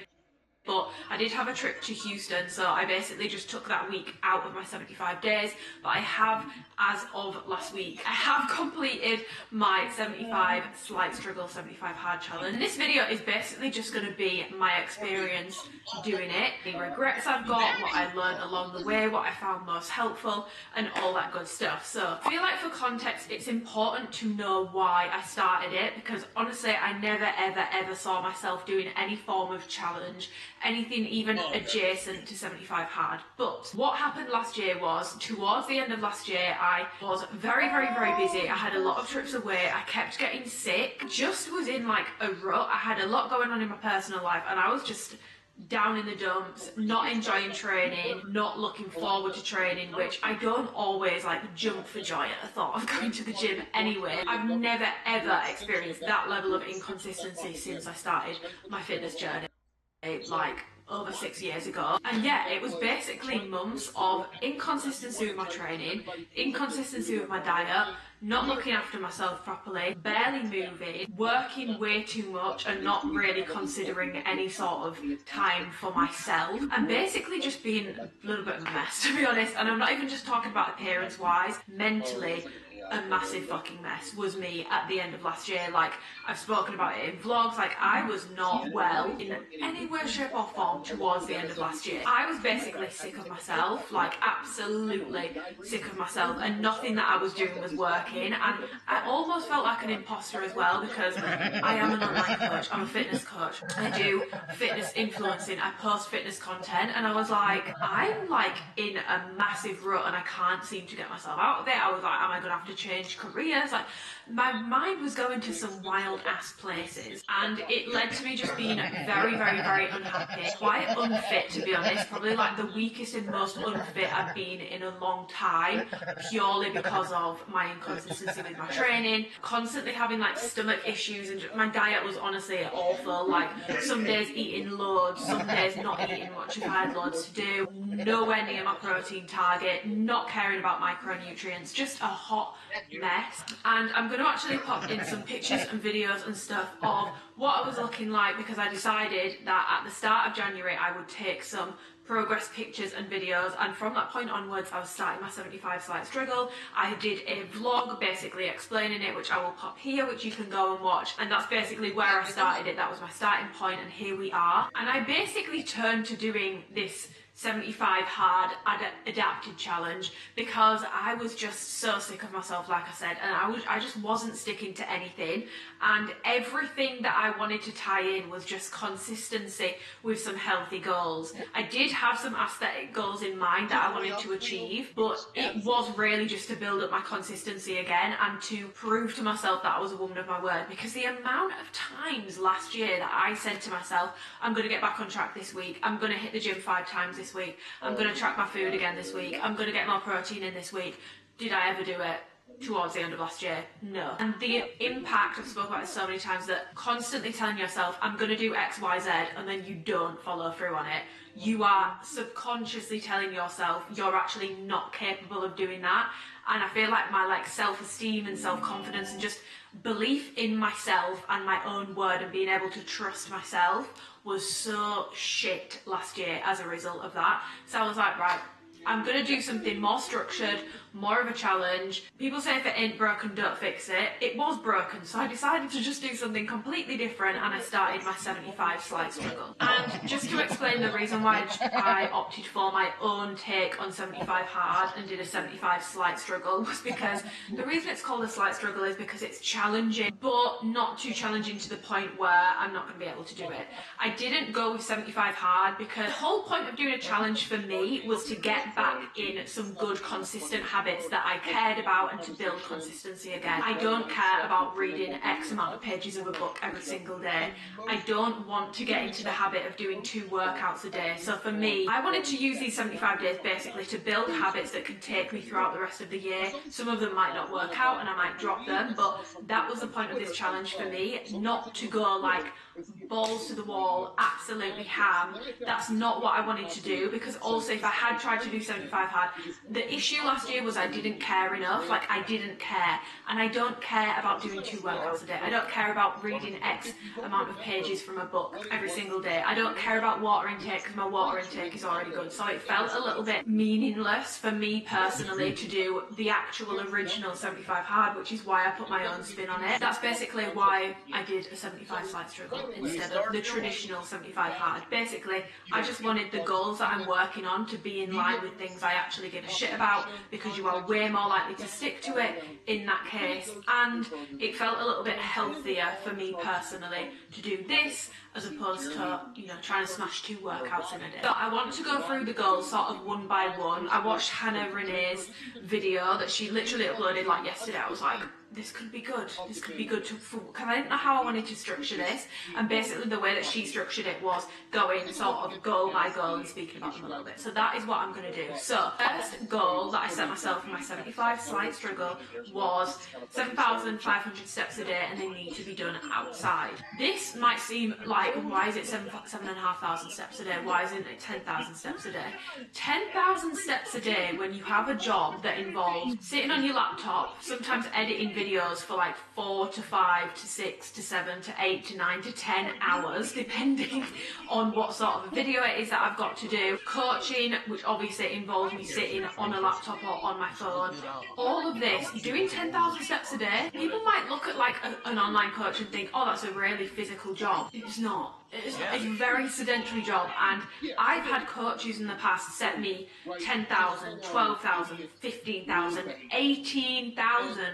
but I did have a trip to Houston, so I basically just took that week out of my 75 days. But I have, as of last week, I have completed my 75 slight struggle, 75 hard challenge. And this video is basically just going to be my experience doing it, the regrets I've got, what I learned along the way, what I found most helpful, and all that good stuff. So I feel like for context, it's important to know why I started it, because honestly, I never ever saw myself doing any form of challenge, anything even adjacent to 75 hard. But what happened last year was, towards the end of last year, I was very busy. I had a lot of trips away. I kept getting sick. Just was in like a rut. I had a lot going on in my personal life, and I was just down in the dumps, not enjoying training, not looking forward to training, which I don't always like jump for joy at the thought of going to the gym anyway. I've never ever experienced that level of inconsistency since I started my fitness journey. Like over 6 years ago. And yeah, it was basically months of inconsistency with my training, inconsistency with my diet, not looking after myself properly, barely moving, working way too much and not really considering any sort of time for myself, and basically just being a little bit of a mess, to be honest. And I'm not even just talking about appearance wise, mentally a massive fucking mess was me at the end of last year. Like, I've spoken about it in vlogs, like I was not well in any way, shape or form towards the end of last year. I was basically sick of myself, like absolutely sick of myself, and nothing that I was doing was working. And I almost felt like an imposter as well, because I am an online coach, I'm a fitness coach, I do fitness influencing, I post fitness content, and I was like, I'm like in a massive rut and I can't seem to get myself out of it. I was like, am I gonna have to change careers? Like, my mind was going to some wild ass places, and it led to me just being very, very, very unhappy, quite unfit, to be honest. Probably like the weakest and most unfit I've been in a long time, purely because of my inconsistency with my training, constantly having like stomach issues, and my diet was honestly awful. Like, some days eating loads, some days not eating much if I had loads to do, nowhere near my protein target, not caring about micronutrients, just a hot mess. And I'm going to actually pop in some pictures and videos and stuff of what I was looking like, because I decided that at the start of January I would take some progress pictures and videos, and from that point onwards I was starting my 75 slight struggle. I did a vlog basically explaining it, which I will pop here, which you can go and watch, and that's basically where I started it. That was my starting point, and here we are. And I basically turned to doing this 75 hard adapted challenge because I was just so sick of myself, like I said, and I just wasn't sticking to anything, and everything that I wanted to tie in was just consistency with some healthy goals. I did have some aesthetic goals in mind that I wanted to achieve, but it was really just to build up my consistency again and to prove to myself that I was a woman of my word, because the amount of times last year that I said to myself, I'm going to get back on track this week, I'm going to hit the gym 5 times this week, I'm going to track my food again this week, I'm going to get more protein in this week. Did I ever do it towards the end of last year? No. And the impact, I've spoken about it so many times, that constantly telling yourself, I'm going to do X, Y, Z, and then you don't follow through on it. You are subconsciously telling yourself you're actually not capable of doing that. And I feel like my self-esteem and self-confidence and just belief in myself and my own word and being able to trust myself was so shit last year as a result of that. So I was like, right, I'm going to do something more structured, more of a challenge. People say if it ain't broken, don't fix it. It was broken, so I decided to just do something completely different, and I started my 75 slight struggle. And just to explain the reason why I opted for my own take on 75 hard and did a 75 slight struggle was because the reason it's called a slight struggle is because it's challenging, but not too challenging to the point where I'm not going to be able to do it. I didn't go with 75 hard because the whole point of doing a challenge for me was to get back in some good, consistent habits that I cared about and to build consistency again. I don't care about reading X amount of pages of a book every single day. I don't want to get into the habit of doing 2 workouts a day. So for me, I wanted to use these 75 days basically to build habits that can take me throughout the rest of the year. Some of them might not work out and I might drop them, but that was the point of this challenge for me, not to go like balls to the wall, absolutely ham. That's not what I wanted to do, because also if I had tried to do 75 hard, the issue last year was I didn't care enough. Like, I didn't care, and I don't care about doing 2 workouts a day. I don't care about reading X amount of pages from a book every single day. I don't care about water intake because my water intake is already good. So it felt a little bit meaningless for me personally to do the actual original 75 hard, which is why I put my own spin on it. That's basically why I did a 75 slight struggle instead of the traditional 75 hard. Basically, I just wanted the goals that I'm working on to be in line with things I actually give a shit about, because you are way more likely to stick to it in that case, and it felt a little bit healthier for me personally to do this as opposed to, you know, trying to smash 2 workouts in a day. So I want to go through the goals sort of one by one. I watched Hannah Renee's video that she literally uploaded like yesterday. I was like, this could be good. This could be good because I didn't know how I wanted to structure this, and basically the way that she structured it was going sort of goal by goal and speaking about them a little bit. So that is what I'm going to do. So first goal that I set myself for my 75 slight struggle was 7,500 steps a day, and they need to be done outside. This might seem like, why is it 7,500 steps a day? Why isn't it 10,000 steps a day? 10,000 steps a day when you have a job that involves sitting on your laptop, sometimes editing videos for like 4 to 5 to 6 to 7 to 8 to 9 to 10 hours, depending on what sort of a video it is that I've got to do. Coaching, which obviously involves me sitting on a laptop or on my phone. All of this, doing 10,000 steps a day. People might look at like an online coach and think, oh, that's a really physical job. It's not. It's a very sedentary job, and I've had coaches in the past set me 10,000, 12,000, 15,000, 18,000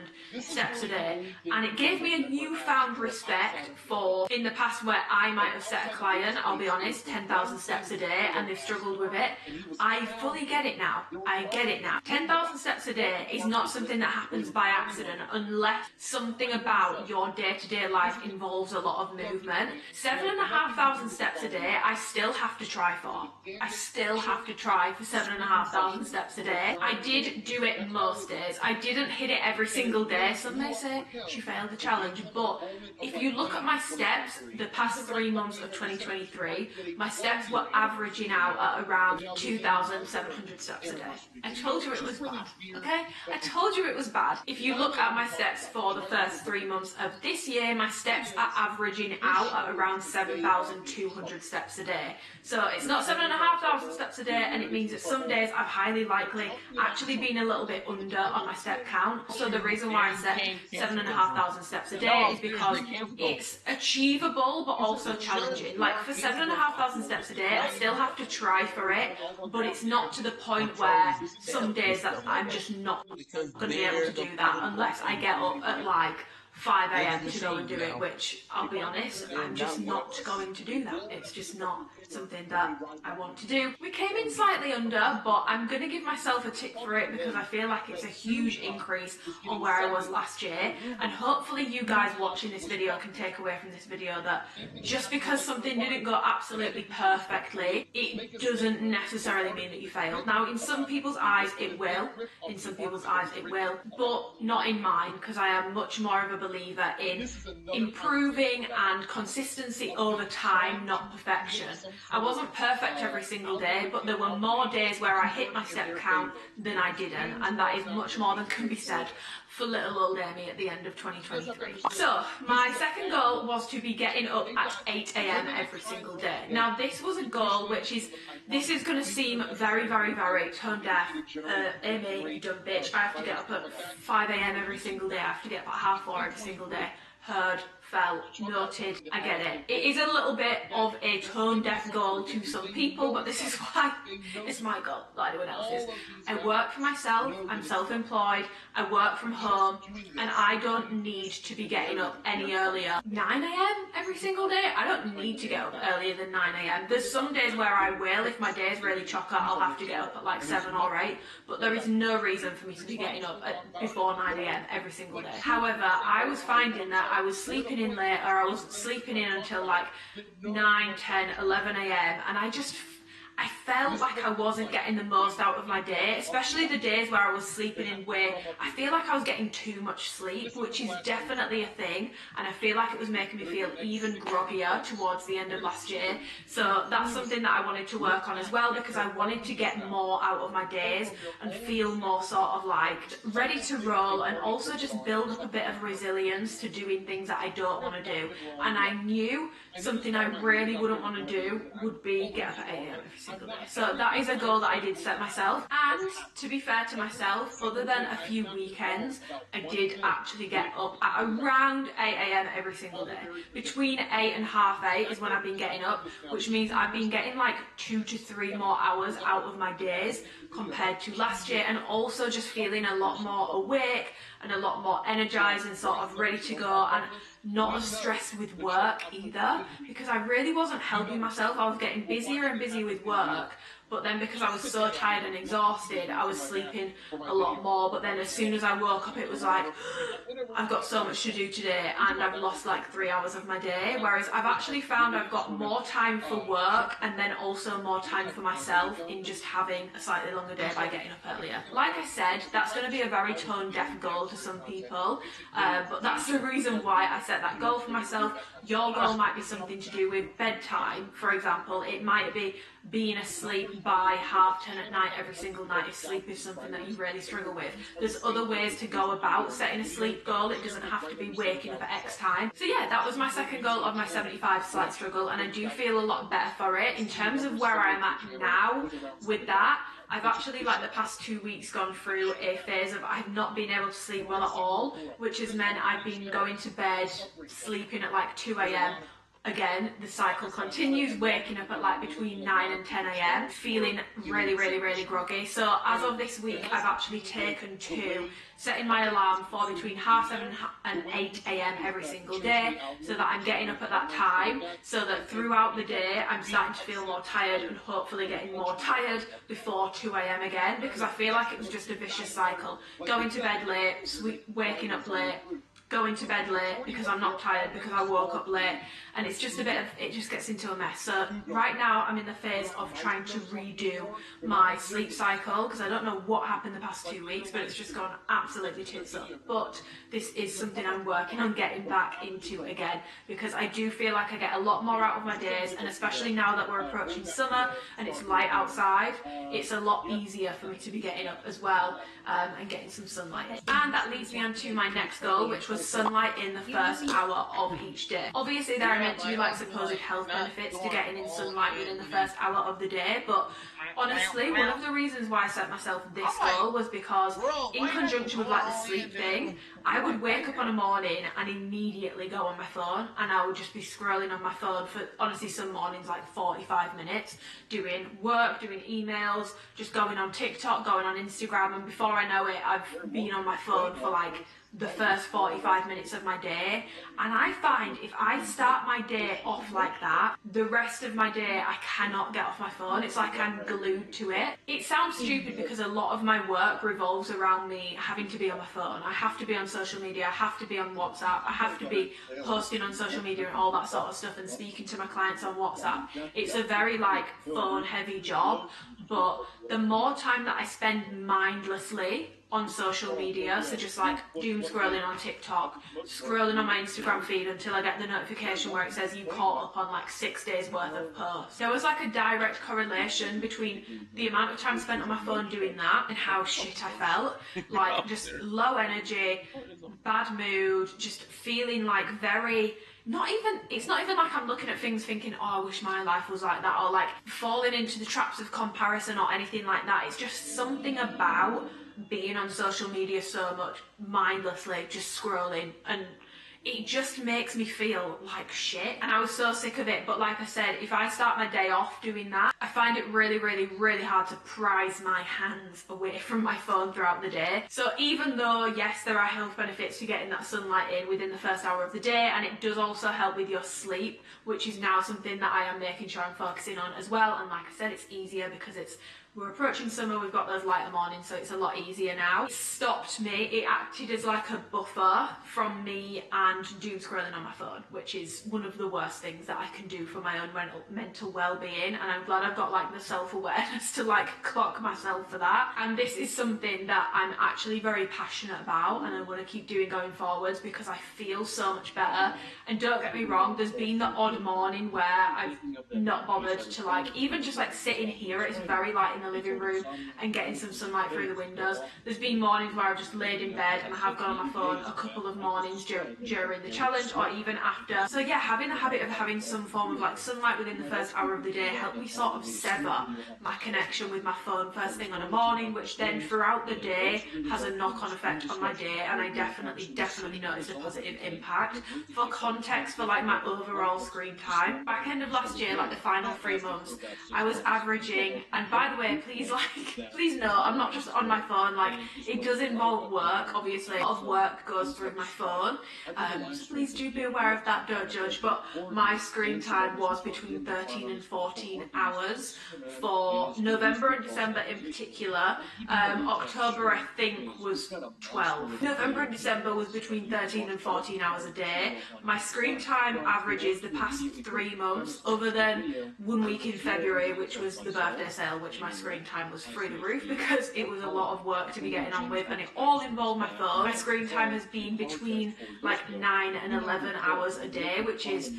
steps a day, and it gave me a newfound respect for, in the past where I might have set a client, I'll be honest, 10,000 steps a day and they've struggled with it. I fully get it now. I get it now. 10,000 steps a day is not something that happens by accident unless something about your day-to-day life involves a lot of movement. 7,500 steps a day I still have to try for. I still have to try for 7,500 steps a day. I did do it most days. I didn't hit it every single day. Some may say she failed the challenge, but if you look at my steps the past 3 months of 2023, my steps were averaging out at around 2,700 steps a day. I told you it was bad, okay? I told you it was bad. If you look at my steps for the first 3 months of this year, my steps are averaging out at around 7,200 steps a day. So it's not 7,500 steps a day, and it means that some days I've highly likely actually been a little bit under on my step count. So the reason why I set 7,500 steps a day is because it's achievable but also challenging. Like for 7,500 steps a day, I still have to try for it, but it's not to the point where some days that I'm just not going to be able to do that unless I get up at like 5 AM to go and do it, which I'll be honest, I'm just not going to do that. It's just not something that I want to do. We came in slightly under, but I'm going to give myself a tick for it because I feel like it's a huge increase on where I was last year, and hopefully you guys watching this video can take away from this video that just because something didn't go absolutely perfectly, it doesn't necessarily mean that you failed. Now in some people's eyes it will, in some people's eyes it will, but not in mine, because I am much more of a believer in improving and consistency over time, not perfection. I wasn't perfect every single day, but there were more days where I hit my step count than I didn't, and that is much more than can be said for little old Amy at the end of 2023. So my second goal was to be getting up at 8 AM every single day. Now this was a goal which is, this is going to seem very, very, very tone deaf. Amy, you dumb bitch, I have to get up at 5 AM every single day, I have to get up at 4:30 every single day. Heard, felt, noted, I get it. It is a little bit of a tone deaf goal to some people, but this is why it's my goal, like anyone else's. I work for myself, I'm self-employed, I work from home, and I don't need to be getting up any earlier. 9 AM every single day? I don't need to get up earlier than 9 AM. There's some days where I will. If my day is really chocker, I'll have to get up at like 7 or 8, but there is no reason for me to be getting up before 9 AM every single day. However, I was finding that I was sleeping in late, or I wasn't sleeping in until like 9, 10, 11 AM, and I felt like I wasn't getting the most out of my day, especially the days where I was sleeping in where I feel like I was getting too much sleep, which is definitely a thing, and I feel like it was making me feel even groggier towards the end of last year. So that's something that I wanted to work on as well, because I wanted to get more out of my days and feel more sort of like ready to roll, and also just build up a bit of resilience to doing things that I don't want to do. And I knew something I really wouldn't want to do would be get up at 8 AM every single day. So that is a goal that I did set myself, and to be fair to myself, other than a few weekends, I did actually get up at around 8 AM every single day. Between 8 and 8:30 is when I've been getting up, which means I've been getting like 2 to 3 more hours out of my days compared to last year, and also just feeling a lot more awake and a lot more energized and sort of ready to go, and not as stressed with work either, because I really wasn't helping myself. I was getting busier and busier with work, but then because I was so tired and exhausted, I was sleeping a lot more. But then as soon as I woke up, it was like, I've got so much to do today, and I've lost like 3 hours of my day. Whereas I've actually found I've got more time for work and then also more time for myself in just having a slightly longer day by getting up earlier. Like I said, that's going to be a very tone-deaf goal to some people, but that's the reason why I set that goal for myself. Your goal might be something to do with bedtime, for example. It might be being asleep by 10:30 at night every single night if sleep is something that you really struggle with. There's other ways to go about setting a sleep goal. It doesn't have to be waking up at X time. So yeah, that was my second goal of my 75 slight struggle, and I do feel a lot better for it. In terms of where I'm at now with that, I've actually, like, the past 2 weeks gone through a phase of I've not been able to sleep well at all, which has meant I've been going to bed, sleeping at like 2 a.m. Again, the cycle continues, waking up at like between 9 and 10 a.m, feeling really groggy. So as of this week, I've actually taken to setting my alarm for between 7:30 and 8 a.m. every single day, so that I'm getting up at that time, so that throughout the day I'm starting to feel more tired and hopefully getting more tired before 2 a.m. again, because I feel like it was just a vicious cycle. Going to bed late, waking up late, going to bed late because I'm not tired because I woke up late, and it's just a bit of, it just gets into a mess. So right now I'm in the phase of trying to redo my sleep cycle, because I don't know what happened the past 2 weeks, but it's just gone absolutely tits up. But this is something I'm working on getting back into again, because I do feel like I get a lot more out of my days, and especially now that we're approaching summer and it's light outside, it's a lot easier for me to be getting up as well, and getting some sunlight in. And that leads me on to my next goal, which was sunlight in the first hour of each day. Obviously there are meant to be like supposed health benefits to getting in sunlight within the first hour of the day, but honestly, one of the reasons why I set myself this goal was because in conjunction with like the sleep thing, I would wake up on a morning and immediately go on my phone, and I would just be scrolling on my phone for, honestly, some mornings like 45 minutes, doing work, doing emails, just going on TikTok, going on Instagram, and before I know it, I've been on my phone for like the first 45 minutes of my day. And I find if I start my day off like that, the rest of my day I cannot get off my phone. It's like I'm glued to it. It sounds stupid because a lot of my work revolves around me having to be on my phone. I have to be on social media, I have to be on WhatsApp, I have to be posting on social media and all that sort of stuff, and speaking to my clients on WhatsApp. It's a very like phone heavy job, but the more time that I spend mindlessly on social media, so just like doom scrolling on TikTok, scrolling on my Instagram feed until I get the notification where it says you caught up on like 6 days worth of posts. There was like a direct correlation between the amount of time spent on my phone doing that and how shit I felt. Like just low energy, bad mood, just feeling like very, it's not even like I'm looking at things thinking, oh, I wish my life was like that, or like falling into the traps of comparison or anything like that. It's just something about being on social media so much mindlessly, just scrolling, and it just makes me feel like shit, and I was so sick of it. But like I said, if I start my day off doing that, I find it really hard to prise my hands away from my phone throughout the day. So even though yes, there are health benefits to getting that sunlight in within the first hour of the day, and it does also help with your sleep, which is now something that I am making sure I'm focusing on as well. And like I said, it's easier because we're approaching summer, we've got those lighter mornings, so it's a lot easier now. It stopped me, it acted as like a buffer from me and doom scrolling on my phone, which is one of the worst things that I can do for my own mental well-being, and I'm glad I've got like the self-awareness to like clock myself for that. And this is something that I'm actually very passionate about, and I want to keep doing going forwards because I feel so much better. And don't get me wrong, there's been the odd morning where I've not bothered to like, even just like sitting here, it's very light in the living room, and getting some sunlight through the windows. There's been mornings where I've just laid in bed and I have gone on my phone a couple of mornings during the challenge or even after. So yeah, having the habit of having some form of like sunlight within the first hour of the day helped me sort of sever my connection with my phone first thing on a morning, which then throughout the day has a knock-on effect on my day, and I definitely noticed a positive impact. For context, for like my overall screen time, back end of last year, like the final 3 months, I was averaging, and by the way, way, please no, I'm not just on my phone. Like, it does involve work, obviously. A lot of work goes through my phone. So please do be aware of that, don't judge. But my screen time was between 13 and 14 hours for November and December in particular. October, I think, was 12. November and December was between 13 and 14 hours a day. My screen time averages the past 3 months, other than 1 week in February, which was the birthday sale, which my screen time was through the roof because it was a lot of work to be getting on with, and it all involved my phone. My screen time has been between like 9 and 11 hours a day, which is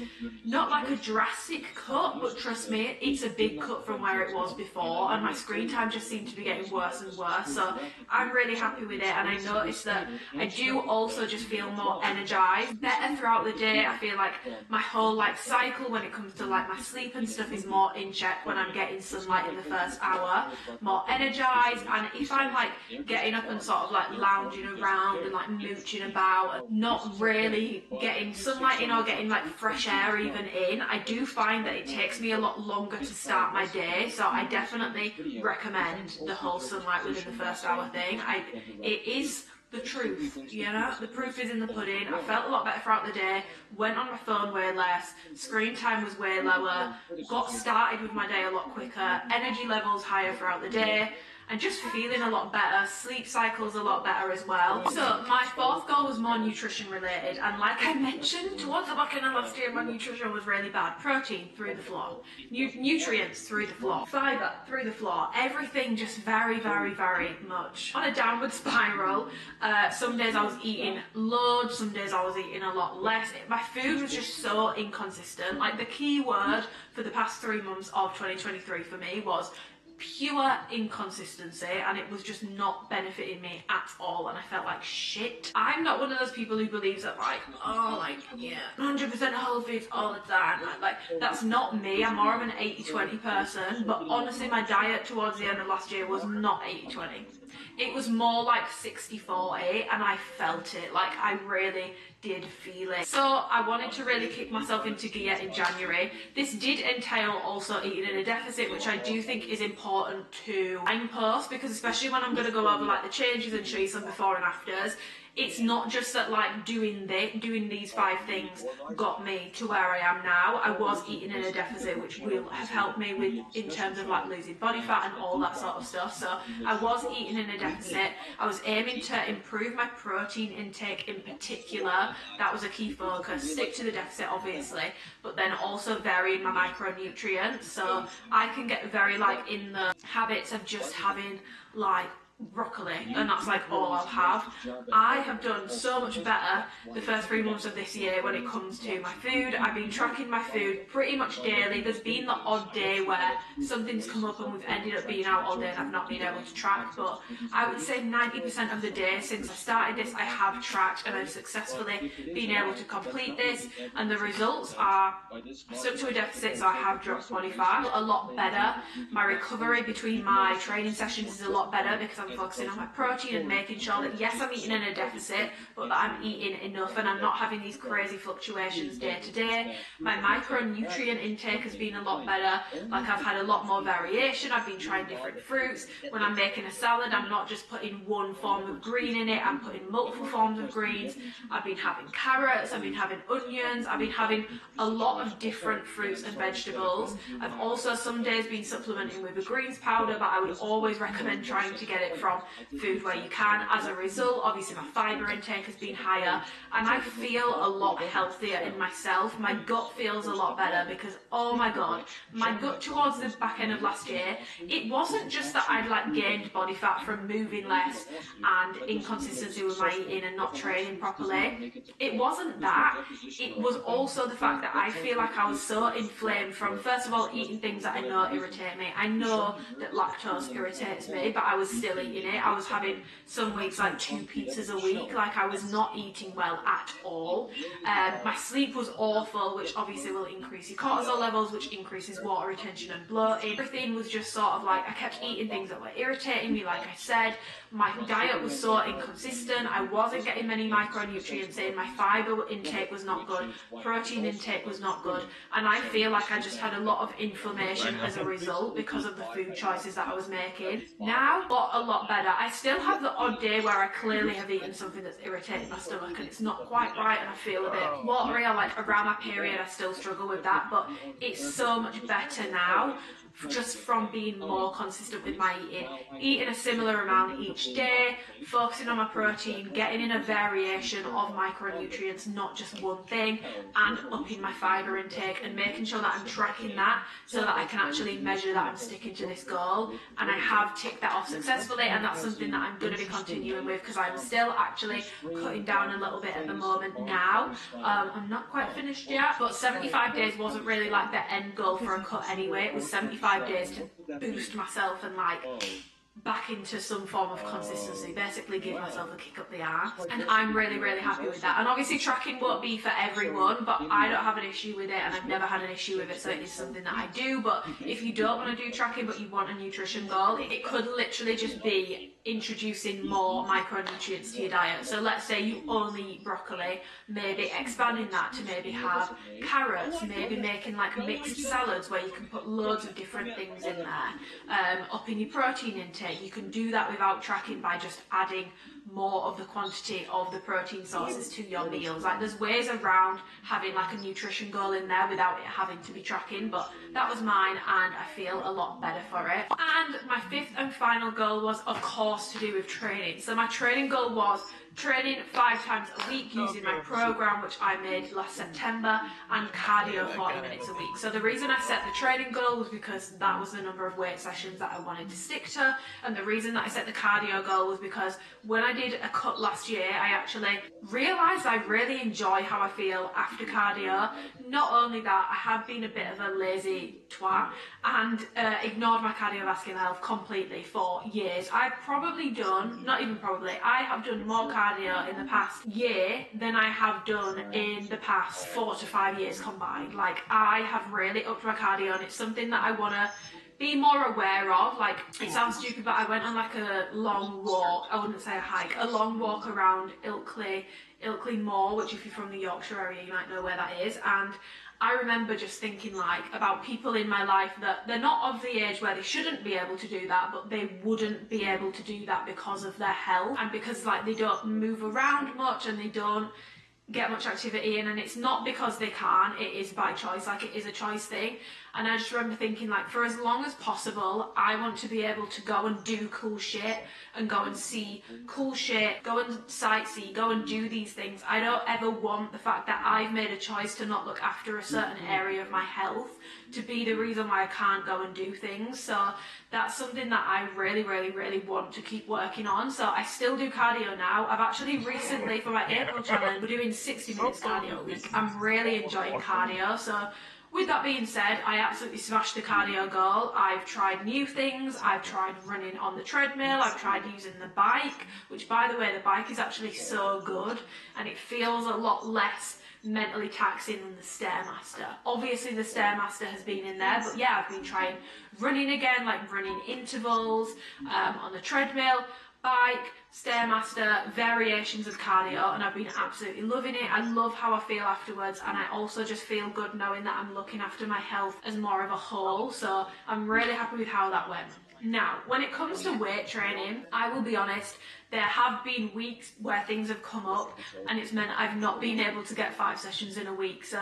not like a drastic cut, but trust me, it's a big cut from where it was before, and my screen time just seemed to be getting worse and worse. So I'm really happy with it, and I noticed that I do also just feel more energized, better throughout the day. I feel like my whole like cycle when it comes to like my sleep and stuff is more in check when I'm getting sunlight in the first hour, more energized. And if I'm like getting up and sort of like lounging around and like mooching about and not really getting sunlight in or getting like fresh air even in, I do find that it takes me a lot longer to start my day. So I definitely recommend the whole sunlight within the first hour thing. It is the truth, you know, the proof is in the pudding. I felt a lot better throughout the day, went on my phone way less, screen time was way lower, got started with my day a lot quicker, energy levels higher throughout the day, and just feeling a lot better. Sleep cycles a lot better as well. So my fourth goal was more nutrition related, and like I mentioned towards the back end of last year, my nutrition was really bad. Protein through the floor, nutrients through the floor, fibre through the floor, everything just very, very, very much on a downward spiral. Some days I was eating loads, some days I was eating a lot less. My food was just so inconsistent. Like, the key word for the past 3 months of 2023 for me was pure inconsistency, and it was just not benefiting me at all, and I felt like shit. I'm not one of those people who believes that like, oh, like, yeah, 100% whole foods all the time. Like, that's not me. I'm more of an 80-20 person, but honestly my diet towards the end of last year was not 80-20. It was more like 60-40, and I felt it. Like, I really did feel it. So I wanted to really kick myself into gear in January. This did entail also eating in a deficit, which I do think is important to signpost, because especially when I'm going to go over like the changes and show you some before and afters, it's not just that like doing these 5 things got me to where I am now. I was eating in a deficit, which will have helped me with in terms of like losing body fat and all that sort of stuff. So I was eating in a deficit. I was aiming to improve my protein intake in particular. That was a key focus. Stick to the deficit obviously, but then also vary my micronutrients. So I can get very like in the habits of just having like broccoli, and that's like all I'll have. I have done so much better the first 3 months of this year when it comes to my food. I've been tracking my food pretty much daily. There's been the odd day where something's come up and we've ended up being out all day and I've not been able to track, but I would say 90% of the day since I started this I have tracked, and I've successfully been able to complete this, and the results are stuck to a deficit, so I have dropped body fat a lot better. My recovery between my training sessions is a lot better because I'm focusing on my protein and making sure that yes, I'm eating in a deficit, but that I'm eating enough and I'm not having these crazy fluctuations day to day. My micronutrient intake has been a lot better. Like, I've had a lot more variation. I've been trying different fruits. When I'm making a salad, I'm not just putting one form of green in it, I'm putting multiple forms of greens. I've been having carrots, I've been having onions, I've been having a lot of different fruits and vegetables. I've also some days been supplementing with a greens powder, but I would always recommend trying to get it from food where you can. As a result, obviously my fibre intake has been higher, and I feel a lot healthier in myself. My gut feels a lot better because, oh my god, my gut towards the back end of last year, it wasn't just that I'd like gained body fat from moving less and inconsistency with my eating and not training properly. It wasn't that. It was also the fact that I feel like I was so inflamed from, first of all, eating things that I know irritate me. I know that lactose irritates me, but I was still eating it. I was having some weeks like 2 pizzas a week, like I was not eating well at all. My sleep was awful, which obviously will increase your cortisol levels, which increases water retention and bloating. Everything was just sort of like, I kept eating things that were irritating me, like I said. My diet was so inconsistent, I wasn't getting many micronutrients in, my fibre intake was not good, protein intake was not good, and I feel like I just had a lot of inflammation as a result because of the food choices that I was making. Now, a lot better. I still have the odd day where I clearly have eaten something that's irritated my stomach and it's not quite right and I feel a bit watery, or like around my period I still struggle with that, but it's so much better now, just from being more consistent with my eating a similar amount each day, focusing on my protein, getting in a variation of micronutrients, not just one thing, and upping my fibre intake and making sure that I'm tracking that so that I can actually measure that I'm sticking to this goal. And I have ticked that off successfully, and that's something that I'm going to be continuing with because I'm still actually cutting down a little bit at the moment now. I'm not quite finished yet, but 75 days wasn't really like the end goal for a cut anyway. It was 75 days to boost myself and like back into some form of consistency, basically give myself a kick up the arse, and I'm really happy with that. And obviously tracking won't be for everyone, but I don't have an issue with it and I've never had an issue with it, so it is something that I do. But if you don't want to do tracking but you want a nutrition goal, it could literally just be introducing more micronutrients to your diet. So let's say you only eat broccoli, maybe expanding that to maybe have carrots, maybe making like mixed salads where you can put loads of different things in there, upping your protein intake. You can do that without tracking by just adding more of the quantity of the protein sources to your meals. Like there's ways around having like a nutrition goal in there without it having to be tracking, but that was mine and I feel a lot better for it. And my fifth and final goal was of course to do with training. So my training goal was training 5 times a week using my program, which I made last September, and cardio 40 minutes a week. So the reason I set the training goal was because that was the number of weight sessions that I wanted to stick to, and the reason that I set the cardio goal was because when I did a cut last year, I actually realised I really enjoy how I feel after cardio. Not only that, I have been a bit of a lazy twat and ignored my cardiovascular health completely for years. I've probably done, not even probably, I have done more cardio in the past year than I have done in the past 4 to 5 years combined. Like I have really upped my cardio and it's something that I want to be more aware of. Like it sounds stupid, but I went on like a long walk, I wouldn't say a hike, a long walk around Ilkley Moor, which if you're from the Yorkshire area you might know where that is, and I remember just thinking like about people in my life that they're not of the age where they shouldn't be able to do that, but they wouldn't be able to do that because of their health and because like they don't move around much and they don't get much activity in, and it's not because they can't, it is by choice, like it is a choice thing. And I just remember thinking like for as long as possible I want to be able to go and do cool shit and go and see cool shit, go and sightsee, go and do these things. I don't ever want the fact that I've made a choice to not look after a certain area of my health to be the reason why I can't go and do things. So that's something that I really want to keep working on. So I still do cardio now. I've actually recently, for my April challenge, we're doing 60 minutes cardio a week. I'm really enjoying cardio. So with that being said, I absolutely smashed the cardio goal. I've tried new things. I've tried running on the treadmill. I've tried using the bike, which by the way, the bike is actually so good and it feels a lot less mentally taxing than the Stairmaster. Obviously the Stairmaster has been in there, but yeah, I've been trying running again, like running intervals on the treadmill, bike, Stairmaster, variations of cardio, and I've been absolutely loving it. I love how I feel afterwards, and I also just feel good knowing that I'm looking after my health as more of a whole, so I'm really happy with how that went. Now, when it comes to weight training, I will be honest, there have been weeks where things have come up and it's meant I've not been able to get 5 sessions in a week. So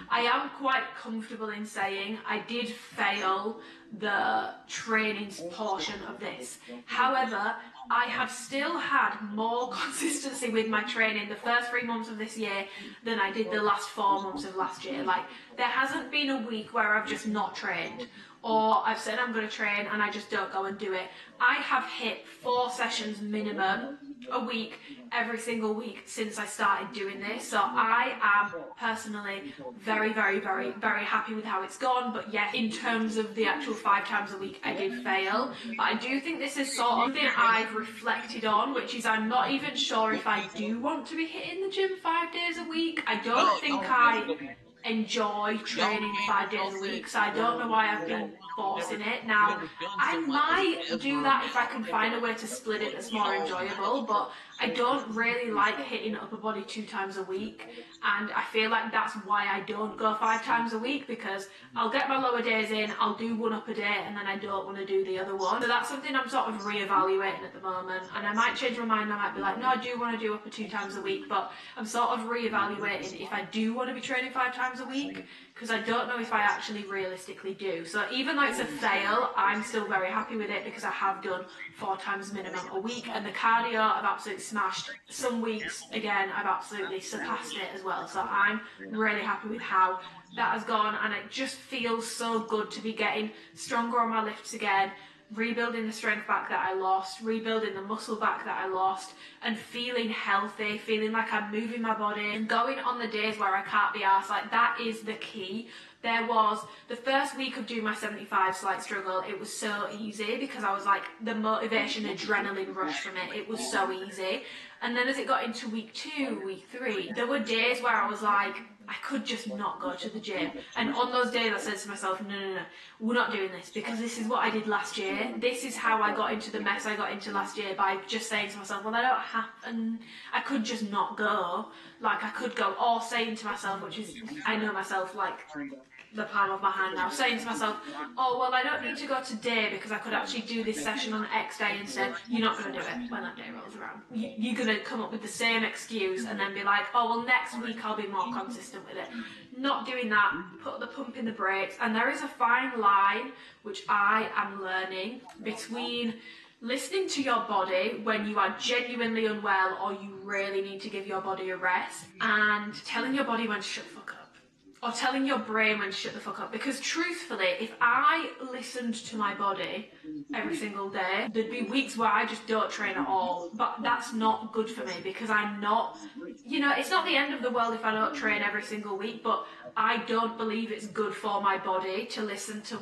I am quite comfortable in saying I did fail the training portion of this. However, I have still had more consistency with my training the first 3 months of this year than I did the last 4 months of last year. Like, there hasn't been a week where I've just not trained. or I've said I'm going to train and I just don't go and do it. I have hit 4 sessions minimum a week every single week since I started doing this, so I am personally very happy with how it's gone. But yes, in terms of the actual 5 times a week, I did fail, but I do think this is sort of something I've reflected on, which is I'm not even sure if I do want to be hitting the gym 5 days a week. I don't think I enjoy training 5 days a week, so I don't know why I've been forcing it. Now, I might do that if I can find a way to split it that's more enjoyable, but I don't really like hitting upper body 2 times a week, and I feel like that's why I don't go 5 times a week, because I'll get my lower days in, I'll do one upper day, and then I don't want to do the other one. So that's something I'm sort of re-evaluating at the moment, and I might change my mind. I might be like, no, I do want to do upper 2 times a week, but I'm sort of re-evaluating if I do want to be training 5 times a week, because I don't know if I actually realistically do. So even though it's a fail, I'm still very happy with it because I have done 4 times minimum a week, and the cardio I've absolutely smashed. Some weeks, again, I've absolutely surpassed it as well. So I'm really happy with how that has gone, and it just feels so good to be getting stronger on my lifts again, rebuilding the strength back that I lost, rebuilding the muscle back that I lost, and feeling healthy, feeling like I'm moving my body, and going on the days where I can't be arsed. Like, that is the key. There was the first week of doing my 75 slight struggle, it was so easy because I was like, the motivation, adrenaline rush from it, it was so easy. And then as it got into week 2, week 3, there were days where I was like, I could just not go to the gym. And on those days I said to myself, no, we're not doing this, because this is what I did last year. This is how I got into the mess I got into last year, by just saying to myself, well, I don't have, and I could just not go. Like, I could go, or saying to myself, which is, I know myself like the palm of my hand now, saying to myself, oh, well, I don't need to go today because I could actually do this session on X day instead. You're not going to do it when that day rolls around. You're going to come up with the same excuse and then be like, oh, well, next week I'll be more consistent with it. Not doing that, put the pump in the brakes. And there is a fine line, which I am learning, between listening to your body when you are genuinely unwell or you really need to give your body a rest, and telling your body when to shut the fuck up. Or telling your brain when to shut the fuck up. Because truthfully, if I listened to my body every single day, there'd be weeks where I just don't train at all. But that's not good for me, because I'm not, you know, it's not the end of the world if I don't train every single week, but I don't believe it's good for my body to listen to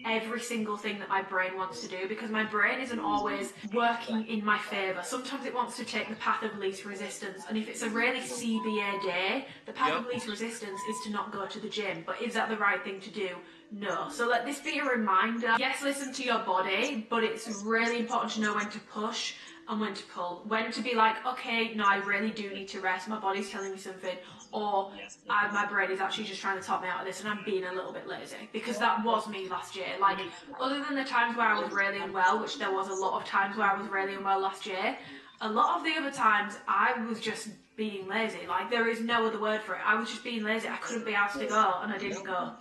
every single thing that my brain wants to do, because my brain isn't always working in my favour. Sometimes it wants to take the path of least resistance, and if it's a really CBA day, the path of least resistance is to not go to the gym. But is that the right thing to do? No. So let this be a reminder. Yes, listen to your body, but it's really important to know when to push and when to pull. When to be like, okay, no, I really do need to rest, my body's telling me something, or my brain is actually just trying to talk me out of this and I'm being a little bit lazy. Because that was me last year. Like, other than the times where I was really unwell, which there was a lot of times where I was really unwell last year, a lot of the other times I was just being lazy. Like, there is no other word for it. I was just being lazy. I couldn't be asked to go, and I didn't go.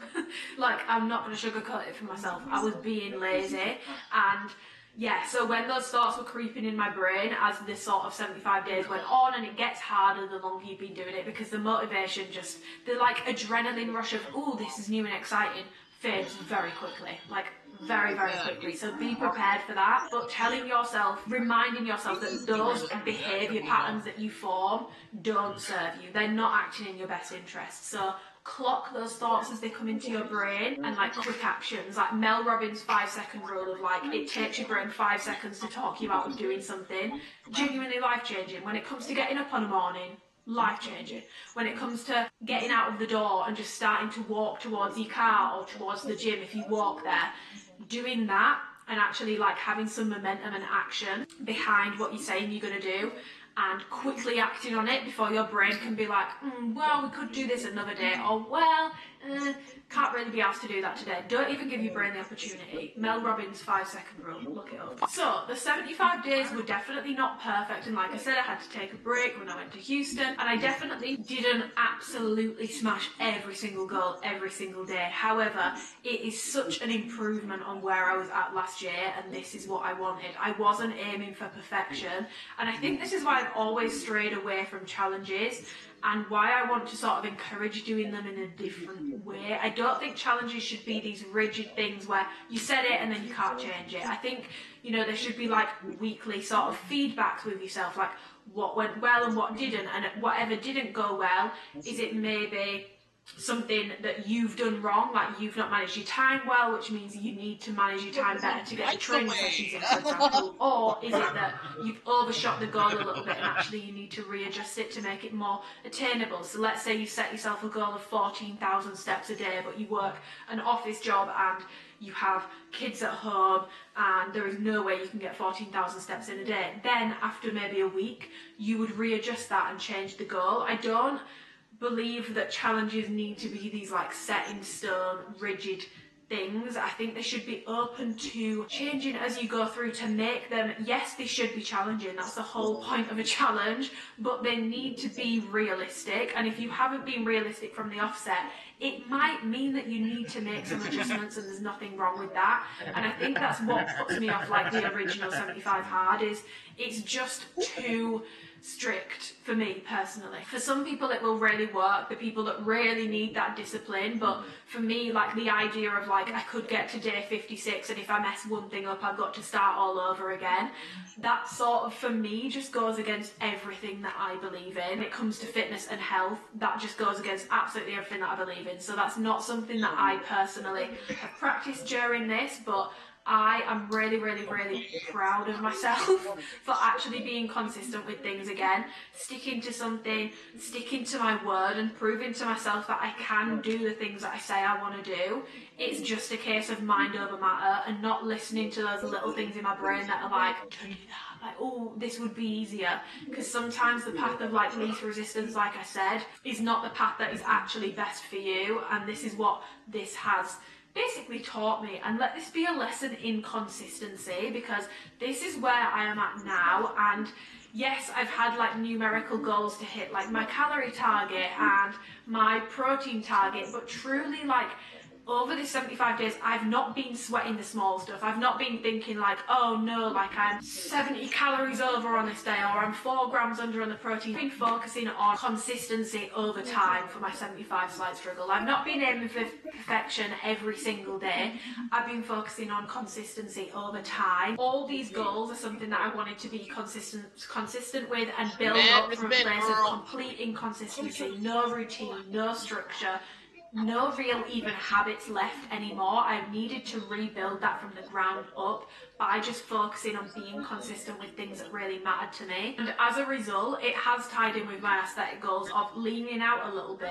Like, I'm not going to sugarcoat it for myself. I was being lazy, and yeah, so when those thoughts were creeping in my brain as this sort of 75 days went on, and it gets harder the longer you've been doing it, because the motivation just, the like adrenaline rush of, oh, this is new and exciting, fades very quickly, like very quickly. So be prepared for that, but telling yourself, reminding yourself that those behaviour patterns that you form don't serve you. They're not acting in your best interest. So clock those thoughts as they come into your brain, and like quick actions, like Mel Robbins' 5-second rule of like, it takes your brain 5 seconds to talk you out of doing something. Genuinely life-changing. When it comes to getting up on a morning, life-changing. When it comes to getting out of the door and just starting to walk towards your car or towards the gym, if you walk there, doing that and actually like having some momentum and action behind what you're saying you're going to do, and quickly acting on it before your brain can be like, well, we could do this another day, or well, can't really be asked to do that today. Don't even give your brain the opportunity. Mel Robbins' 5-second rule, look it up. So the 75 days were definitely not perfect, and like I said, I had to take a break when I went to Houston, and I definitely didn't absolutely smash every single goal every single day. However, it is such an improvement on where I was at last year, and this is what I wanted. I wasn't aiming for perfection, and I think this is why I've always strayed away from challenges, and why I want to sort of encourage doing them in a different way. I don't think challenges should be these rigid things where you set it and then you can't change it. I think, you know, there should be like weekly sort of feedbacks with yourself, like what went well and what didn't, and whatever didn't go well, is it maybe something that you've done wrong, like you've not managed your time well, which means you need to manage your time better to get the training sessions in, for example, or is it that you've overshot the goal a little bit and actually you need to readjust it to make it more attainable? So let's say you set yourself a goal of 14,000 steps a day, but you work an office job and you have kids at home and there is no way you can get 14,000 steps in a day. Then after maybe a week, you would readjust that and change the goal. I don't believe that challenges need to be these like set in stone, rigid things. I think they should be open to changing as you go through to make them, yes, they should be challenging, that's the whole point of a challenge, but they need to be realistic. And if you haven't been realistic from the offset, it might mean that you need to make some adjustments, and there's nothing wrong with that. And I think that's what puts me off like the original 75 hard, is it's just too strict for me personally. For some people it will really work, the people that really need that discipline, but for me, like the idea of like I could get to day 56 and if I mess one thing up I've got to start all over again, that sort of for me just goes against everything that I believe in. When it comes to fitness and health, that just goes against absolutely everything that I believe in. So that's not something that I personally have practiced during this, but I am really, really, really proud of myself for actually being consistent with things again, sticking to something, sticking to my word and proving to myself that I can do the things that I say I want to do. It's just a case of mind over matter and not listening to those little things in my brain that are like, don't do that, like, oh, this would be easier. Because sometimes the path of like least resistance, like I said, is not the path that is actually best for you. And this is what this has basically taught me, and let this be a lesson in consistency, because this is where I am at now. And yes, I've had like numerical goals to hit, like my calorie target and my protein target, but truly like over the 75 days, I've not been sweating the small stuff. I've not been thinking like, oh no, like I'm 70 calories over on this day, or I'm 4 grams under on the protein. I've been focusing on consistency over time for my 75 slight struggle. I've not been aiming for perfection every single day. I've been focusing on consistency over time. All these goals are something that I wanted to be consistent with and build up from a place of complete inconsistency, no routine, no structure, no real even habits left anymore. I've needed to rebuild that from the ground up by just focusing on being consistent with things that really mattered to me. And as a result, it has tied in with my aesthetic goals of leaning out a little bit,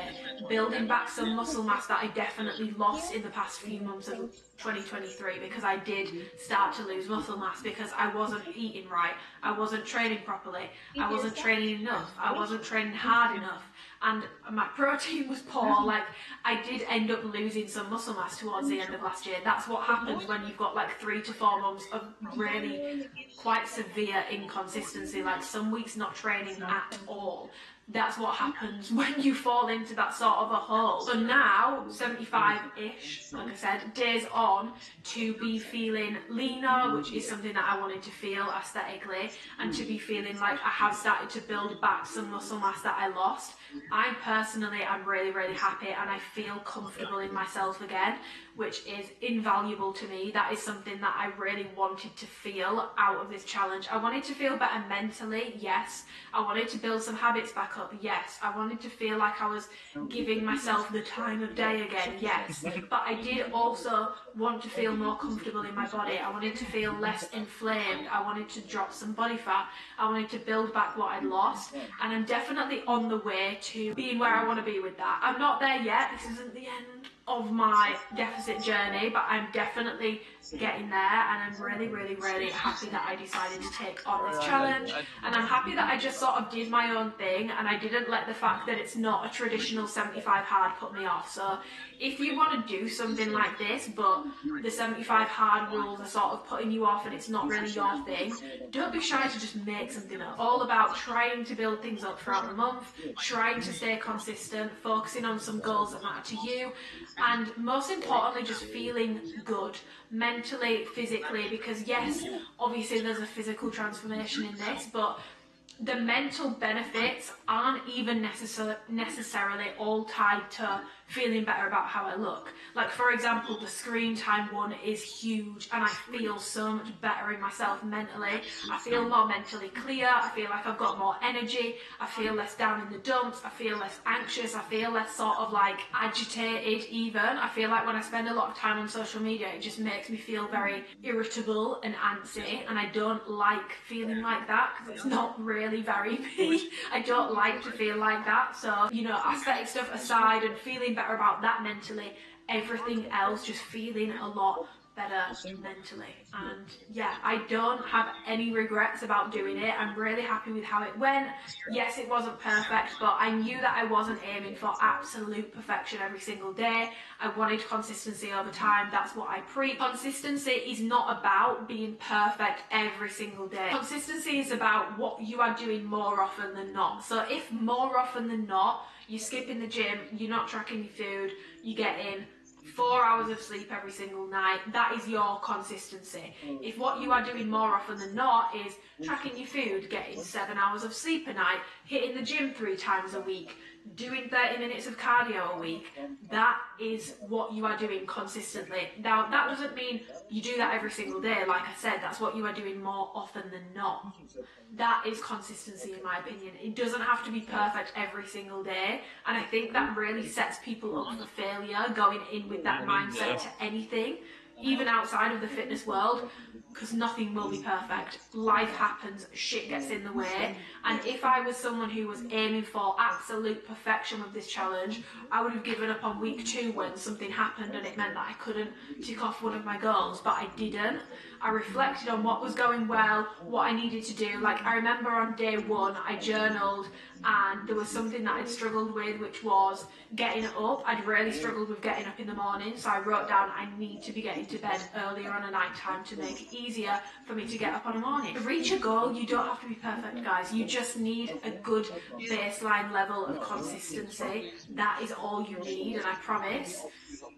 building back some muscle mass that I definitely lost in the past few months of 2023, because I did start to lose muscle mass because I wasn't eating right, I wasn't training properly, I wasn't training enough, I wasn't training hard enough, and my protein was poor. Like, I did end up losing some muscle mass towards the end of last year. That's what happens when you've got like 3 to 4 months of really quite severe inconsistency, like some weeks not training at all. That's what happens when you fall into that sort of a hole. So now, 75-ish, like I said, days on, to be feeling leaner, which is something that I wanted to feel aesthetically, and to be feeling like I have started to build back some muscle mass that I lost. I personally am really, really happy, and I feel comfortable in myself again, which is invaluable to me. That is something that I really wanted to feel out of this challenge. I wanted to feel better mentally, yes. I wanted to build some habits back up, yes. I wanted to feel like I was giving myself the time of day again, yes. But I did also want to feel more comfortable in my body. I wanted to feel less inflamed. I wanted to drop some body fat. I wanted to build back what I'd lost, and I'm definitely on the way to being where I want to be with that. I'm not there yet. This isn't the end of my deficit journey, but I'm definitely getting there, and I'm really, really, really happy that I decided to take on this challenge, and I'm happy that I just sort of did my own thing, and I didn't let the fact that it's not a traditional 75 hard put me off. So if you want to do something like this, but the 75 hard rules are sort of putting you off and it's not really your thing, don't be shy to just make something up. All about trying to build things up throughout the month, trying to stay consistent, focusing on some goals that matter to you, and most importantly, just feeling good mentally, physically, because yes, obviously there's a physical transformation in this, but the mental benefits aren't even necessarily all tied to feeling better about how I look. Like, for example, the screen time one is huge, and I feel so much better in myself mentally. I feel more mentally clear, I feel like I've got more energy, I feel less down in the dumps, I feel less anxious, I feel less sort of like agitated even. I feel like when I spend a lot of time on social media, it just makes me feel very irritable and antsy, and I don't like feeling like that because it's not really very me. I don't like to feel like that. So, you know, aesthetic stuff aside and feeling better about that mentally, everything else just feeling a lot better mentally. And yeah, I don't have any regrets about doing it. I'm really happy with how it went. Yes, it wasn't perfect, but I knew that I wasn't aiming for absolute perfection every single day. I wanted consistency over time. That's what I preach. Consistency is not about being perfect every single day. Consistency is about what you are doing more often than not. So if more often than not, you're skipping the gym, you're not tracking your food, you get in 4 hours of sleep every single night, that is your consistency. If what you are doing more often than not is tracking your food, getting 7 hours of sleep a night, hitting the gym 3 times a week, doing 30 minutes of cardio a week, that is what you are doing consistently. Now, that doesn't mean you do that every single day. Like I said, that's what you are doing more often than not. That is consistency, in my opinion. It doesn't have to be perfect every single day, and I think that really sets people up for failure going in with that mindset to anything, even outside of the fitness world, because nothing will be perfect. Life happens, shit gets in the way, and if I was someone who was aiming for absolute perfection with this challenge, I would have given up on week 2 when something happened and it meant that I couldn't tick off one of my goals, but I didn't. I reflected on what was going well, what I needed to do. Like, I remember on day 1, I journaled, and there was something that I'd struggled with, which was getting up. I'd really struggled with getting up in the morning, so I wrote down I need to be getting to bed earlier on a night time to make it easier for me to get up on a morning. To reach a goal, you don't have to be perfect, guys. You just need a good baseline level of consistency. That is all you need, and I promise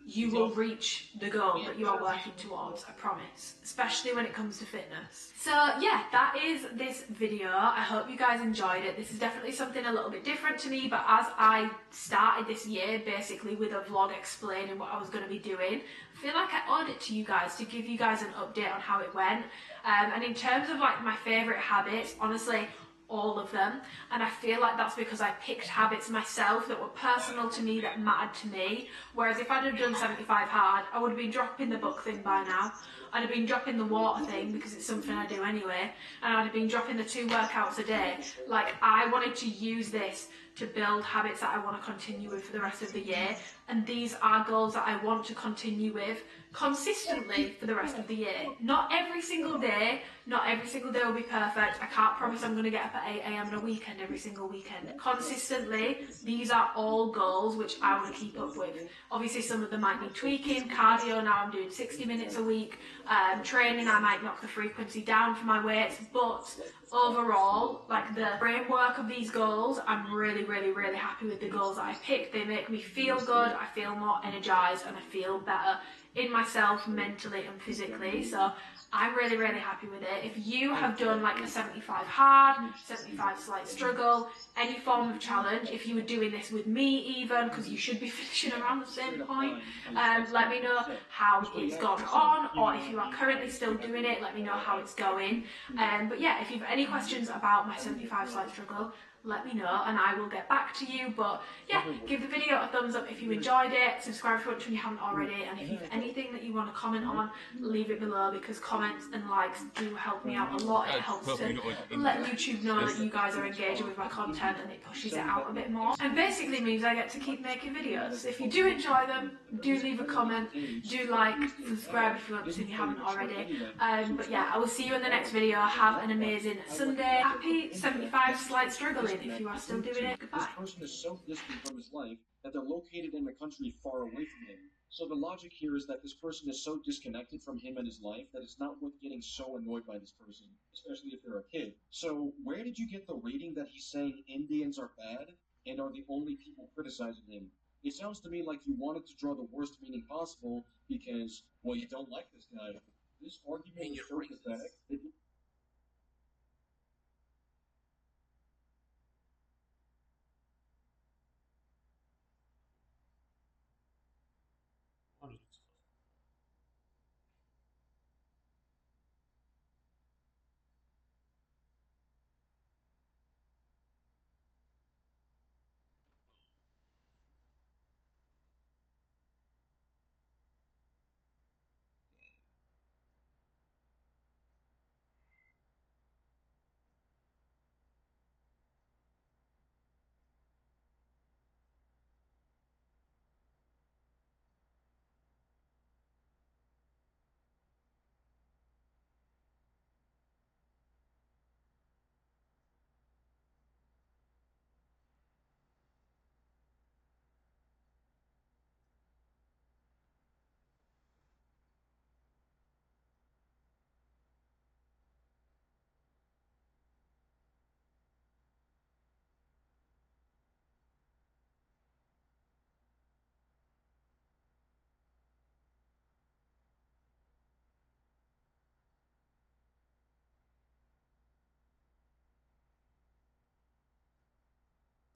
you will reach the goal that you are working towards, I promise, especially when it comes to fitness. So yeah, that is this video. I hope you guys enjoyed it. This is definitely something a little bit different to me, but as I started this year basically with a vlog explaining what I was going to be doing, I feel like I owed it to you guys to give you guys an update on how it went. And in terms of like my favourite habits, honestly, all of them, and I feel like that's because I picked habits myself that were personal to me, that mattered to me. Whereas if I'd have done 75 hard, I would have been dropping the book thing by now. I'd have been dropping the water thing because it's something I do anyway, and I'd have been dropping the 2 workouts a day. Like, I wanted to use this to build habits that I want to continue with for the rest of the year, and these are goals that I want to continue with consistently for the rest of the year. Not every single day, not every single day will be perfect. I can't promise I'm going to get up at 8 AM on a weekend every single weekend. Consistently, these are all goals which I want to keep up with. Obviously some of them might need tweaking. Cardio, now I'm doing 60 minutes a week. Training, I might knock the frequency down for my weights, but overall, like, the framework of these goals, I'm really happy with the goals that I picked. They make me feel good, I feel more energized, and I feel better in myself mentally and physically. So I'm really happy with it. If you have done like a 75 hard, 75 slight struggle, any form of challenge, if you were doing this with me even, because you should be finishing around the same point, let me know how it's gone on, or if you are currently still doing it, let me know how it's going. But yeah, if you have any questions about my 75 slight struggle, let me know and I will get back to you. But yeah, give the video a thumbs up if you enjoyed it, subscribe if you want to if you haven't already, and if you have anything that you want to comment on, leave it below, because comments and likes do help me out a lot. It helps to let YouTube know that you guys are engaging with my content, and it pushes it out a bit more, and basically means I get to keep making videos. If you do enjoy them, do leave a comment, do like, subscribe if you want to if you haven't already. But yeah, I will see you in the next video. Have an amazing Sunday. Happy 75 slight struggling if you are still doing it. Goodbye. This person is so distant from his life that they're located in a country far away from him. So the logic here is that this person is so disconnected from him and his life that it's not worth getting so annoyed by this person, especially if they're a kid. So where did you get the rating that he's saying Indians are bad and are the only people criticizing him? It sounds to me like you wanted to draw the worst meaning possible because, well, you don't like this guy. This argument is so pathetic that you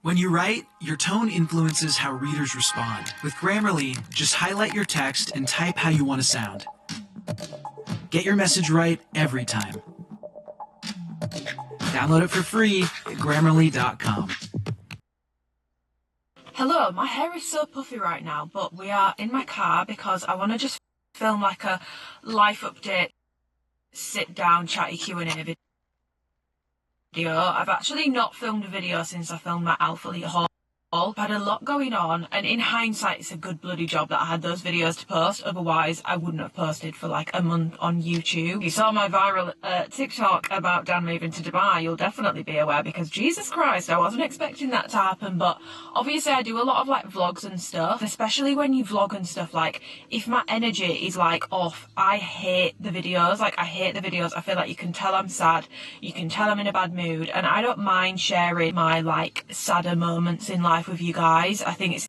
When you write, your tone influences how readers respond. With Grammarly, just highlight your text and type how you want to sound. Get your message right every time. Download it for free at Grammarly.com. Hello, my hair is so puffy right now, but we are in my car because I want to just film like a life update, sit down, chatty Q&A video. I've actually not filmed a video since I filmed my Alpha Elite haul. I've had a lot going on, and in hindsight it's a good bloody job that I had those videos to post, otherwise I wouldn't have posted for like a month on YouTube. If you saw my viral TikTok about Dan moving to Dubai, you'll definitely be aware, because Jesus Christ, I wasn't expecting that to happen. But obviously I do a lot of like vlogs and stuff, especially when you vlog and stuff. Like if my energy is like off, I hate the videos. Like I hate the videos. I feel like you can tell I'm sad, you can tell I'm in a bad mood, and I don't mind sharing my like sadder moments in life with you guys. I think it's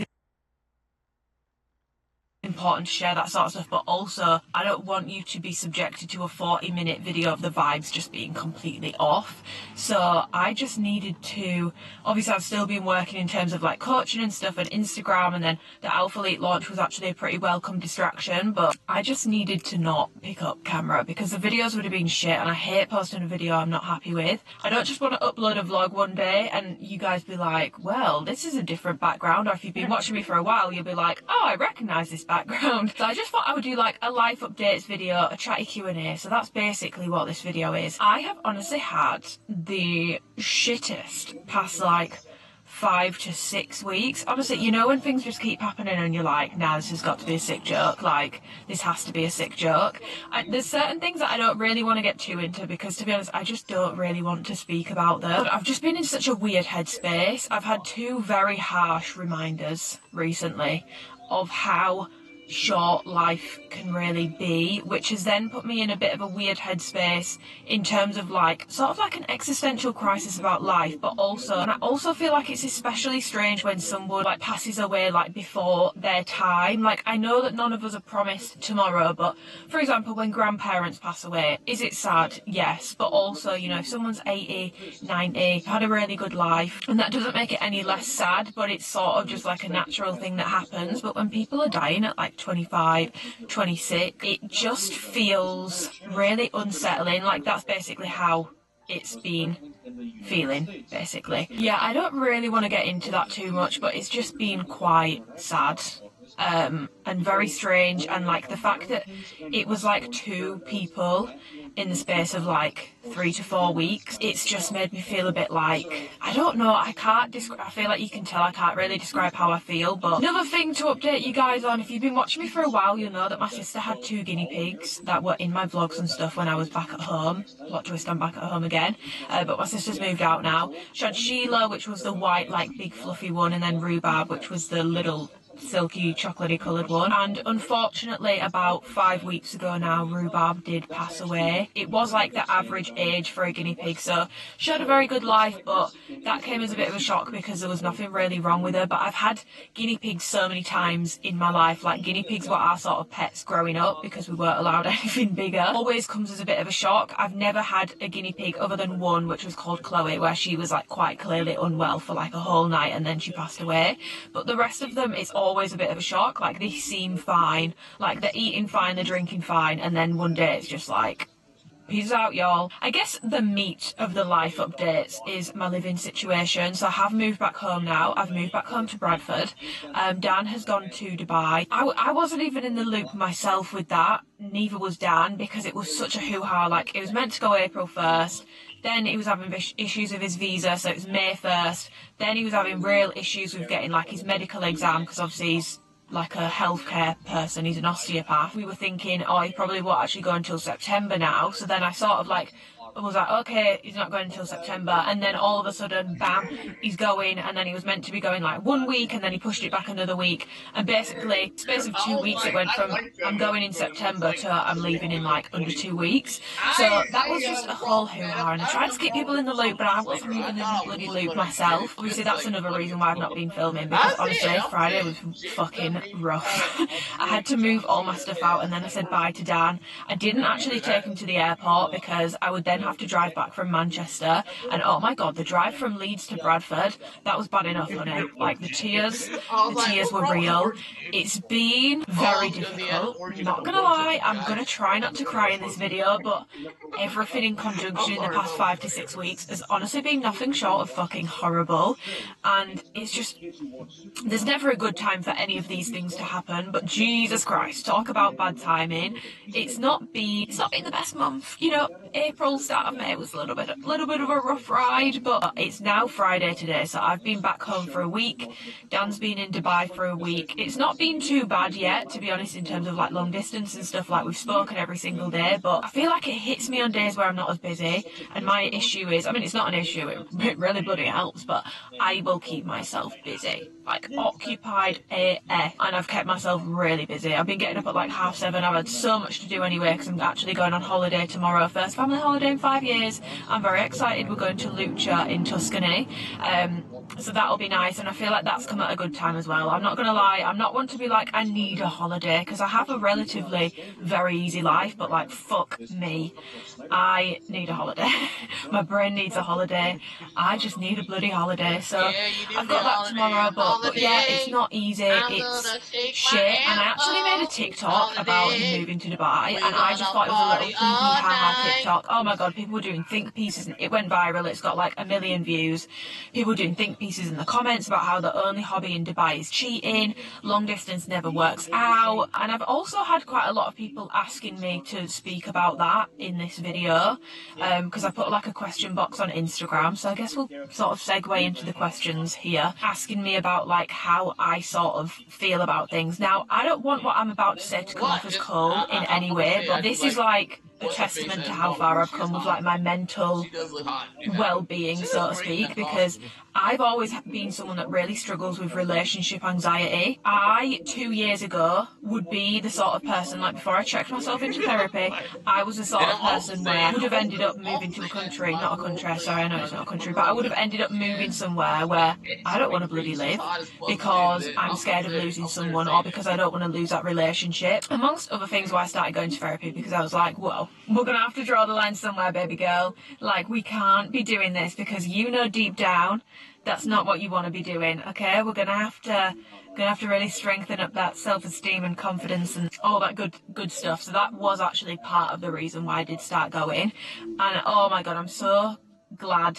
important to share that sort of stuff, but also I don't want you to be subjected to a 40-minute video of the vibes just being completely off. So I just needed to, obviously I've still been working in terms of like coaching and stuff and Instagram, and then the Alpha Elite launch was actually a pretty welcome distraction, but I just needed to not pick up camera because the videos would have been shit, and I hate posting a video I'm not happy with. I don't just want to upload a vlog one day and you guys be like, well, this is a different background, or if you've been watching me for a while you'll be like, oh, I recognise this background. So I just thought I would do like a life updates video, a chatty Q&A. So that's basically what this video is. I have honestly had the shittest past like 5 to 6 weeks. Honestly, you know when things just keep happening and you're like, nah, this has got to be a sick joke, like this has to be a sick joke. There's certain things that I don't really want to get too into because, to be honest, I just don't really want to speak about them. I've just been in such a weird headspace. I've had 2 very harsh reminders recently of how short life can really be, which has then put me in a bit of a weird headspace in terms of like sort of like an existential crisis about life, but also, and I also feel like it's especially strange when someone like passes away like before their time. Like I know that none of us are promised tomorrow, but for example when grandparents pass away, is it sad? Yes, but also, you know, if someone's 80, 90, had a really good life, and that doesn't make it any less sad, but it's sort of just like a natural thing that happens. But when people are dying at like 25, 26, it just feels really unsettling. Like that's basically how it's been feeling, basically. Yeah, I don't really want to get into that too much, but it's just been quite sad and very strange. And like the fact that it was like 2 people in the space of like 3 to 4 weeks, it's just made me feel a bit like, I don't know, I can't describe, I feel like you can tell I can't really describe how I feel. But another thing to update you guys on, if you've been watching me for a while, you'll know that my sister had 2 guinea pigs that were in my vlogs and stuff when I was back at home. Plot twist, I'm back at home again, but my sister's moved out now. She had Sheila, which was the white like big fluffy one, and then Rhubarb, which was the little silky chocolatey coloured one. And unfortunately about 5 weeks ago now, Rhubarb did pass away. It was like the average age for a guinea pig, so she had a very good life, but that came as a bit of a shock because there was nothing really wrong with her. But I've had guinea pigs so many times in my life. Like guinea pigs were our sort of pets growing up because we weren't allowed anything bigger. Always comes as a bit of a shock. I've never had a guinea pig other than one, which was called Chloe, where she was like quite clearly unwell for like a whole night and then she passed away. But the rest of them, it's always a bit of a shock. Like they seem fine, like they're eating fine, they're drinking fine, and then one day it's just like, peace out y'all. I guess the meat of the life updates is my living situation. So I have moved back home now. I've moved back home to Bradford. Dan has gone to Dubai. I wasn't even in the loop myself with that, neither was Dan, because it was such a hoo-ha. Like it was meant to go April 1st, then he was having issues with his visa, so it was May 1st. Then he was having real issues with getting like his medical exam, because obviously he's like a healthcare person, he's an osteopath. We were thinking, oh, he probably won't actually go until September now. So then I sort of like was like, okay, he's not going until September, and then all of a sudden, bam, he's going, and then he was meant to be going like 1 week, and then he pushed it back another week, and basically, space of 2 weeks, it went from I'm going in September to I'm leaving in like under 2 weeks. So that was just a whole hoo-ha, and I tried to keep people in the loop, but I wasn't even in the bloody loop myself. Obviously, that's another reason why I've not been filming, because honestly, Friday was fucking rough. I had to move all my stuff out, and then I said bye to Dan. I didn't actually take him to the airport because I would then have to drive back from Manchester, and oh my god, the drive from Leeds to Bradford, that was bad enough, honey. Like, the tears were real. It's been very difficult, not gonna lie. I'm gonna try not to cry in this video, but everything in conjunction in the past 5 to 6 weeks has honestly been nothing short of fucking horrible, and it's just, there's never a good time for any of these things to happen, but Jesus Christ, talk about bad timing. It's not been the best month. You know, April, start of May was a little bit of a rough ride, but it's now Friday today, so I've been back home for a week. Dan's been in Dubai for a week. It's not been too bad yet, to be honest, in terms of like long distance and stuff. Like, we've spoken every single day, but I feel like it hits me on days where I'm not as busy, and my issue is, I mean, it's not an issue, it really bloody helps, but I will keep myself busy, like occupied AF, and I've kept myself really busy. I've been getting up at like 7:30. I've had so much to do anyway, because I'm actually going on holiday tomorrow, first family holiday in 5 years. I'm very excited. We're going to Lucca in Tuscany, so that'll be nice, and I feel like that's come at a good time as well. I'm not gonna lie, I'm not one to be like, I need a holiday, because I have a relatively very easy life, but like, fuck me, I need a holiday. My brain needs a holiday. I just need a bloody holiday, so I've got that tomorrow, but yeah, it's not easy, it's shit, and I actually made a TikTok about him moving to Dubai, and I just thought it was a little hee-hee-ha-ha TikTok. Oh my god, people were doing think pieces, and it went viral. It's got like 1 million views. People were doing think pieces in the comments about how the only hobby in Dubai is cheating, long distance never works out, and I've also had quite a lot of people asking me to speak about that in this video, because I put like a question box on Instagram, so I guess we'll sort of segue into the questions here, asking me about like how I sort of feel about things. Now, I don't want what I'm about to say to come off as cold in any way, but this is like a testament to how far I've come with like my mental well-being, so to speak, because I've always been someone that really struggles with relationship anxiety. I, 2 years ago, would be the sort of person, like before I checked myself into therapy, I was the sort of person where I would have ended up moving to a country, not a country, sorry, I know it's not a country, but I would have ended up moving somewhere where I don't want to bloody live, because I'm scared of losing someone, or because I don't want to lose that relationship. Amongst other things why I started going to therapy, because I was like, whoa, we're gonna have to draw the line somewhere, baby girl. Like, we can't be doing this, because you know deep down that's not what you want to be doing, okay? We're gonna have to really strengthen up that self-esteem and confidence and all that good stuff. So that was actually part of the reason why I did start going, and oh my god, I'm so glad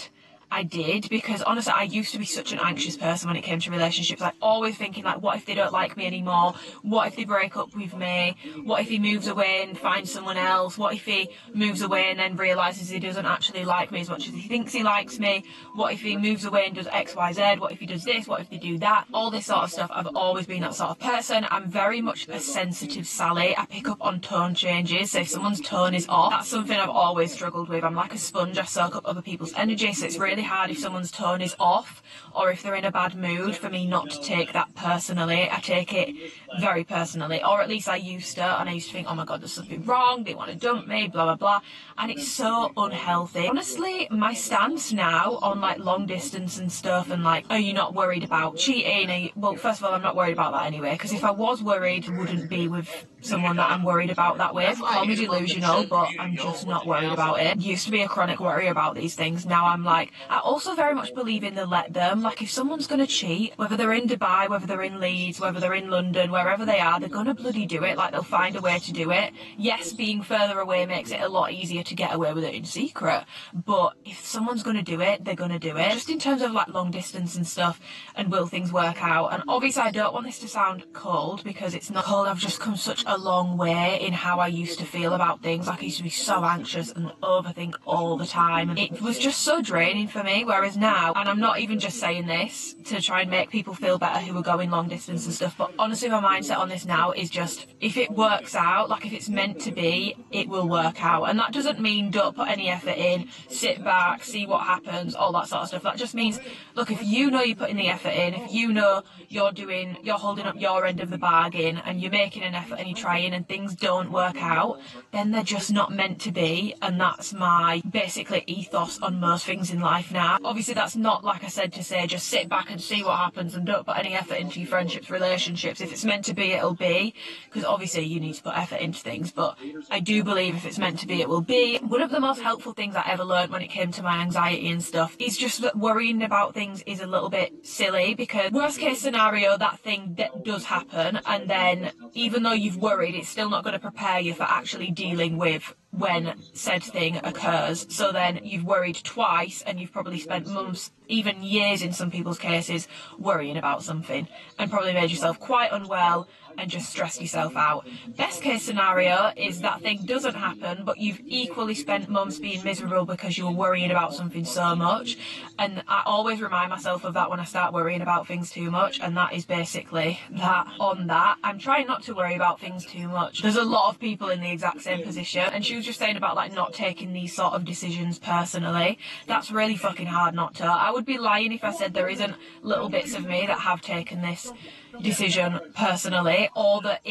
I did, because honestly, I used to be such an anxious person when it came to relationships. Like, always thinking like, what if they don't like me anymore? What if they break up with me? What if he moves away and finds someone else? What if he moves away and then realises he doesn't actually like me as much as he thinks he likes me? What if he moves away and does X, Y, Z? What if he does this? What if they do that? All this sort of stuff. I've always been that sort of person. I'm very much a sensitive Sally. I pick up on tone changes. So if someone's tone is off, that's something I've always struggled with. I'm like a sponge. I soak up other people's energy, so it's really hard if someone's tone is off, or if they're in a bad mood, for me not to take that personally. I take it very personally, or at least I used to, and I used to think, oh my god, there's something wrong, they want to dump me, blah blah blah, and it's so unhealthy. Honestly, my stance now on like long distance and stuff, and like, are you not worried about cheating? Well, first of all, I'm not worried about that anyway, because if I was worried, I wouldn't be with someone that I'm worried about that with. Call me delusional, but I'm just not worried about it. Used to be a chronic worry about these things. Now I'm like, I also very much believe in the let them. Like, if someone's going to cheat, whether they're in Dubai, whether they're in Leeds, whether they're in London, wherever they are, they're going to bloody do it. Like, they'll find a way to do it. Yes, being further away makes it a lot easier to get away with it in secret, but if someone's going to do it, they're going to do it. Just in terms of like long distance and stuff, and will things work out? And obviously I don't want this to sound cold, because it's not cold. I've just come such a long way in how I used to feel about things. Like, I used to be so anxious and overthink all the time, and it was just so draining for me. Whereas now, and I'm not even just saying this to try and make people feel better who are going long distance and stuff, but honestly my mindset on this now is just, if it works out, like if it's meant to be, it will work out. And that doesn't mean don't put any effort in, sit back, see what happens, all that sort of stuff. That just means, look, if you know you're putting the effort in, if you know you're holding up your end of the bargain, and you're making an effort and you're trying, and things don't work out, then they're just not meant to be. And that's my basically ethos on most things in life. life now. Obviously that's not, like I said, to say just sit back and see what happens and don't put any effort into your friendships, relationships. If it's meant to be, it'll be, because obviously you need to put effort into things, but I do believe if it's meant to be, it will be. One of the most helpful things I ever learned when it came to my anxiety and stuff is just that worrying about things is a little bit silly, because worst case scenario, that thing does happen, and then even though you've worried, it's still not going to prepare you for actually dealing with when said thing occurs. So then you've worried twice, and you've probably spent months, even years in some people's cases, worrying about something, and probably made yourself quite unwell and just stressed yourself out. Best case scenario is that thing doesn't happen, but you've equally spent months being miserable because you were worrying about something so much. And I always remind myself of that when I start worrying about things too much, and that is basically that on that. I'm trying not to worry about things too much. There's a lot of people in the exact same position, and she was just saying about like not taking these sort of decisions personally. That's really fucking hard not to. I would be lying if I said there isn't little bits of me that have taken this decision personally, or that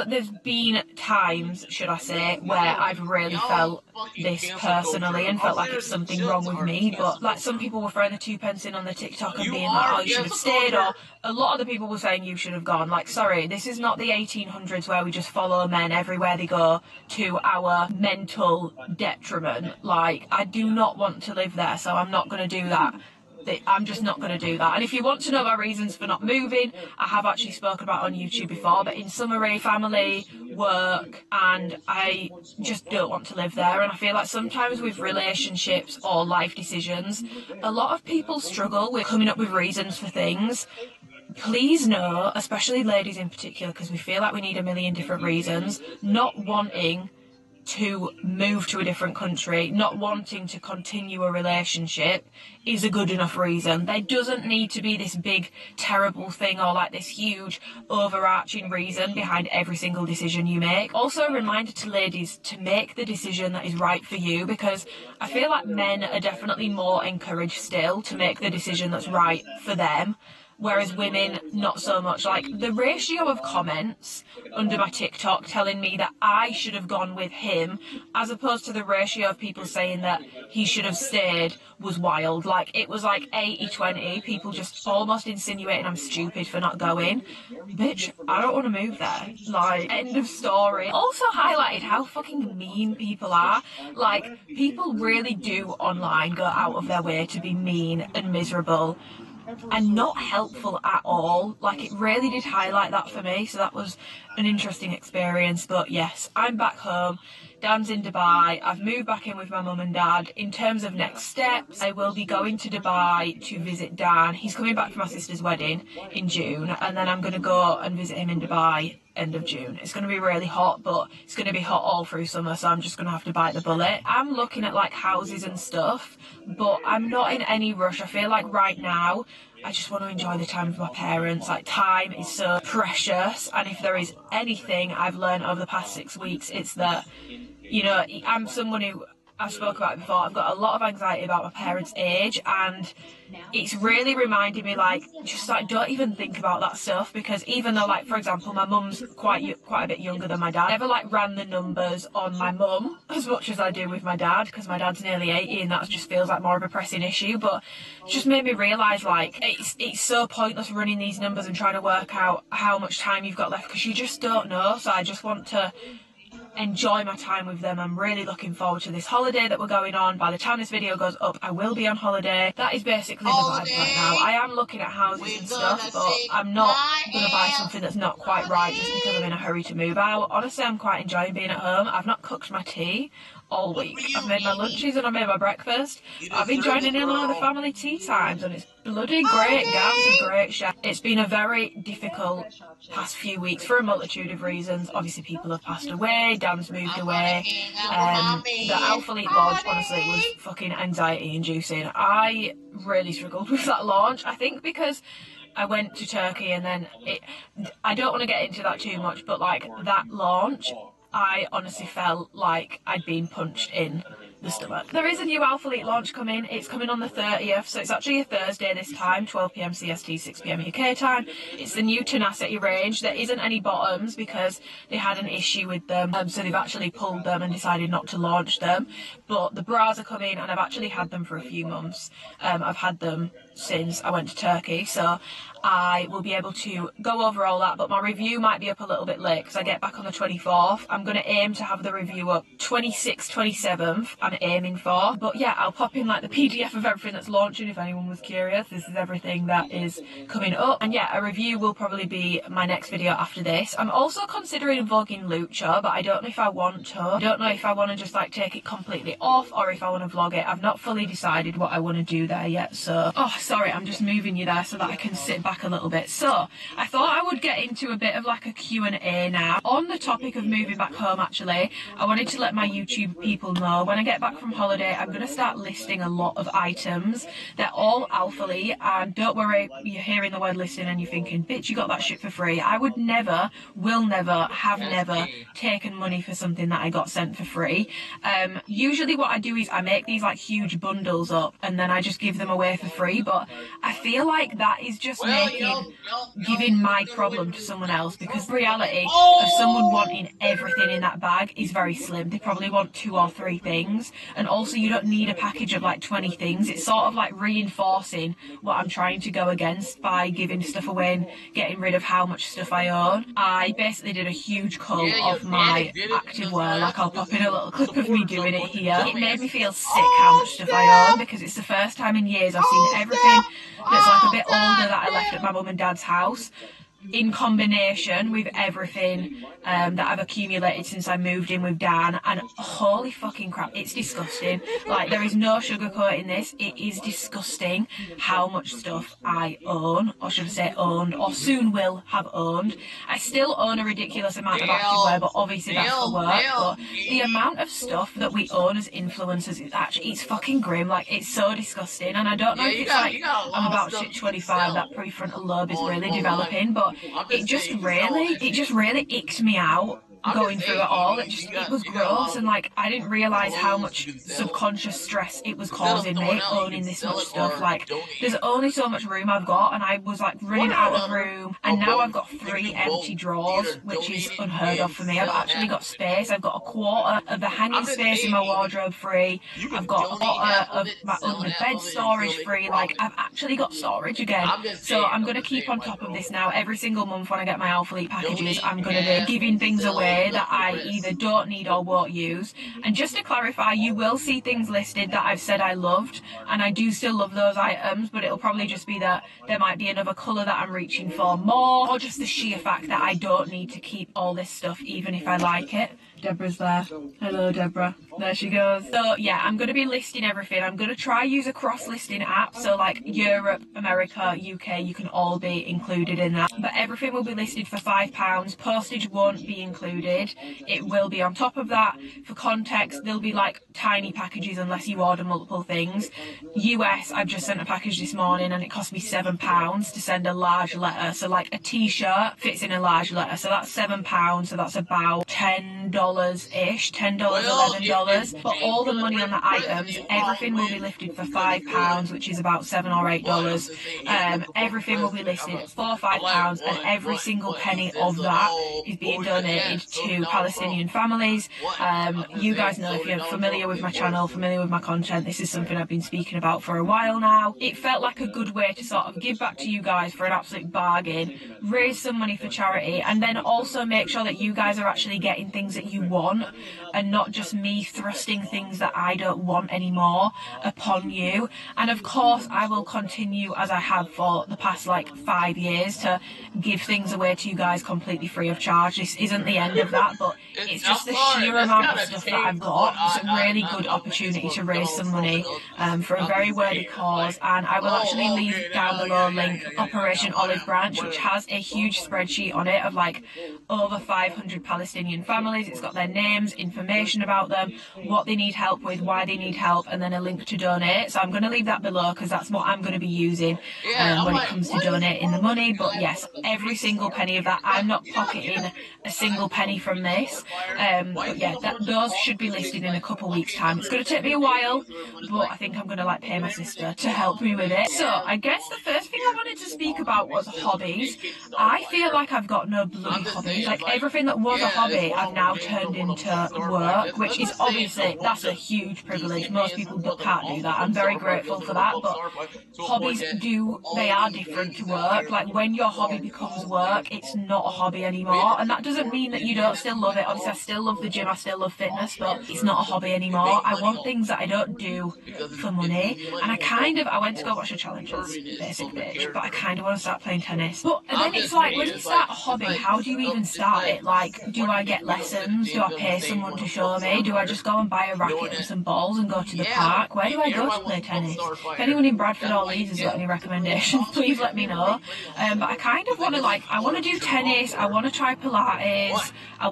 there's been times, should I say, where I've really felt this personally and felt like it's something wrong with me. But like some people were throwing the 2 pence in on the TikTok and being like, oh, you should have stayed, or a lot of the people were saying you should have gone. Like, sorry, this is not the 1800s where we just follow men everywhere they go to our mental detriment. Like, I do not want to live there, so I'm not going to do that. I'm just not going to do that. And if you want to know my reasons for not moving, I have actually spoken about on YouTube before, but in summary, family, work, and I just don't want to live there. And I feel like sometimes with relationships or life decisions, a lot of people struggle with coming up with reasons for things. Please know, especially ladies in particular, because we feel like we need a million different reasons, not wanting to move to a different country, not wanting to continue a relationship is a good enough reason. There doesn't need to be this big terrible thing or like this huge overarching reason behind every single decision you make. Also a reminder to ladies to make the decision that is right for you, because I feel like men are definitely more encouraged still to make the decision that's right for them, whereas women not so much. Like the ratio of comments under my TikTok telling me that I should have gone with him as opposed to the ratio of people saying that he should have stayed was wild. Like it was like 80-20, people just almost insinuating I'm stupid for not going. Bitch, I don't want to move there. Like, end of story. Also highlighted how fucking mean people are. Like, people really do online go out of their way to be mean and miserable and not helpful at all. Like, it really did highlight that for me, so that was an interesting experience. But yes, I'm back home. Dan's in Dubai. I've moved back in with my mum and dad. In terms of next steps, I will be going to Dubai to visit Dan. He's coming back for my sister's wedding in June, and then I'm going to go and visit him in Dubai end of June. It's going to be really hot, but it's going to be hot all through summer, so I'm just going to have to bite the bullet. I'm looking at like houses and stuff, but I'm not in any rush. I feel like right now I just want to enjoy the time with my parents. Like, time is so precious, and if there is anything I've learned over the past 6 weeks, it's that, you know, I'm someone who, I've spoken about it before, I've got a lot of anxiety about my parents' age, and it's really reminded me, like, just like, don't even think about that stuff, because even though, like, for example, my mum's quite a bit younger than my dad, I never like ran the numbers on my mum as much as I do with my dad, because my dad's nearly 80 and that just feels like more of a pressing issue. But it just made me realise, like, it's so pointless running these numbers and trying to work out how much time you've got left, because you just don't know. So I just want to enjoy my time with them. I'm really looking forward to this holiday that we're going on. By the time this video goes up, I will be on holiday. That is basically the vibe right now. I am looking at houses and stuff, but I'm not going to buy something that's not quite right just because I'm in a hurry to move out. Honestly, I'm quite enjoying being at home. I've not cooked my tea all week. I've made my lunches and I made my breakfast. I've been joining in on the family tea times, and it's bloody great. Gav's a great chef. It's been a very difficult past few weeks for a multitude of reasons. Obviously, people have passed away. Dan's moved away. The Alpha Elite launch, honestly, was fucking anxiety inducing. I really struggled with that launch. I think because I went to Turkey and then I don't want to get into that too much, but like that launch, I honestly felt like I'd been punched in the stomach. There is a new Alpha Elite launch coming. It's coming on the 30th, so it's actually a Thursday this time, 12 PM CST, 6 PM UK time. It's the new Tenacity range. There isn't any bottoms because they had an issue with them, so they've actually pulled them and decided not to launch them. But the bras are coming, and I've actually had them for a few months. I've had them since I went to Turkey, so I will be able to go over all that, but my review might be up a little bit late because I get back on the 24th. I'm going to aim to have the review up 26th, 27th, I'm aiming for. But yeah, I'll pop in like the PDF of everything that's launching if anyone was curious. This is everything that is coming up. And yeah, a review will probably be my next video after this. I'm also considering vlogging Lucha, but I don't know if I want to. I don't know if I want to just like take it completely off or if I want to vlog it. I've not fully decided what I want to do there yet, so... Oh, sorry, I'm just moving you there so that I can sit back a little bit. So I thought I would get into a bit of like a Q&A now. On the topic of moving back home, actually, I wanted to let my YouTube people know when I get back from holiday, I'm going to start listing a lot of items. They're all Alpha Elite, and don't worry, you're hearing the word listing and you're thinking, bitch, you got that shit for free. I would never, will never, have never taken money for something that I got sent for free. Usually what I do is I make these like huge bundles up and then I just give them away for free, but I feel like that is just giving my problem to someone else, because the reality of someone wanting everything in that bag is very slim. They probably want 2 or 3 things, and also you don't need a package of like 20 things. It's sort of like reinforcing what I'm trying to go against by giving stuff away and getting rid of how much stuff I own. I basically did a huge cull of my activewear. Like, I'll pop in a little clip of me doing it here. It made me feel sick how much stuff I own, because it's the first time in years I've seen everything that's like a bit older that I left at my mum and dad's house in combination with everything that I've accumulated since I moved in with Dan, and holy fucking crap, it's disgusting. Like, there is no sugarcoating this. It is disgusting how much stuff I own, or should I say owned, or soon will have owned. I still own a ridiculous amount of activewear, but obviously that's for work. But the amount of stuff that we own as influencers is actually, it's fucking grim. Like, it's so disgusting, and I don't know if it's like I'm about to hit 25, that prefrontal lobe is really developing, but it just really icked me out going through it all. It was gross, and like I didn't realise how much subconscious stress it was causing me owning this much stuff. Like, there's only so much room I've got, and I was like running out of room, and now I've got 3 empty drawers, which is unheard of for me. I've actually got space. I've got a quarter of the hanging space in my wardrobe free. I've got a quarter of my under bed storage free. Like, I've actually got storage again. So I'm going to keep on top of this now. Every single month when I get my Alpha Elite packages, I'm going to be giving things away that I either don't need or won't use. And just to clarify, you will see things listed that I've said I loved, and I do still love those items, but it'll probably just be that there might be another colour that I'm reaching for more, or just the sheer fact that I don't need to keep all this stuff even if I like it. Deborah's there. Hello, Deborah. There she goes. So yeah, I'm going to be listing everything. I'm going to try use a cross-listing app, so like Europe, America, UK, you can all be included in that. But everything will be listed for £5. Postage won't be included. It will be on top of that. For context, there'll be like tiny packages unless you order multiple things. US, I've just sent a package this morning and it cost me £7 to send a large letter. So like a t-shirt fits in a large letter, so that's £7, so that's about $10-ish, $10, $11. But all the money on the items, everything will be listed for £5, which is about $7 or $8. Everything will be listed for £5, and every single penny of that is being donated to Palestinian families. You guys know, if you're familiar with my channel, familiar with my content, this is something I've been speaking about for a while now. It felt like a good way to sort of give back to you guys for an absolute bargain, raise some money for charity, and then also make sure that you guys are actually getting things that you want, and not just me thrusting things that I don't want anymore upon you. And of course I will continue, as I have for the past like 5 years, to give things away to you guys completely free of charge. This isn't the end of that, but it's just the sheer amount of stuff that I've got. It's a really good opportunity to raise some money for a very worthy cause, and I will actually leave down below a link, Operation Olive Branch, which has a huge spreadsheet on it of like over 500 Palestinian families. It's got got their names, information about them, what they need help with, why they need help, and then a link to donate. So I'm going to leave that below because that's what I'm going to be using when it comes to donating the money. But yes, every single penny of that, I'm not pocketing a single penny from this. But yeah, those should be listed in a couple weeks time. It's going to take me a while, but I think I'm going to like pay my sister to help me with it. So I guess the first thing I wanted to speak about was hobbies. I feel like I've got no bloody hobbies. Like everything that was a hobby I've now turned into work, which is obviously, that's a huge privilege. Most people can't do that. I'm very grateful for that, but hobbies they are different to work. Like when your hobby becomes work, it's not a hobby anymore, and that doesn't mean that you don't still love it. Obviously I still love the gym, I still love fitness, but it's not a hobby anymore. I want things that I don't do for money, and I went to go watch the challenges, basic bitch, but I kind of want to start playing tennis. But then it's like, when you start a hobby, how do you even start it? Like, do I get lessons? Do I pay someone to show me? Do I just go and buy a racket and some balls and go to the park? Where do I go to play tennis? If anyone in Bradford or Leeds has got any recommendations, please let me know. But I kind of want to I want to do tennis, I want to try Pilates, I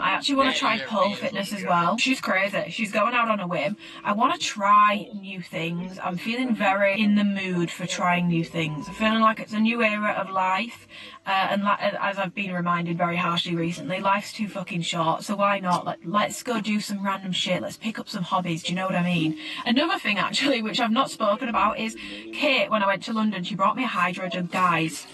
actually want to try pole fitness as well. She's crazy, she's going out on a whim. I want to try new things. I'm feeling very in the mood for trying new things. I'm feeling like it's a new era of life. And as I've been reminded very harshly recently, life's too fucking short, so why not? Let's go do some random shit. Let's pick up some hobbies, do you know what I mean? Another thing, actually, which I've not spoken about is Kate, when I went to London, she brought me a hydro jug, guys.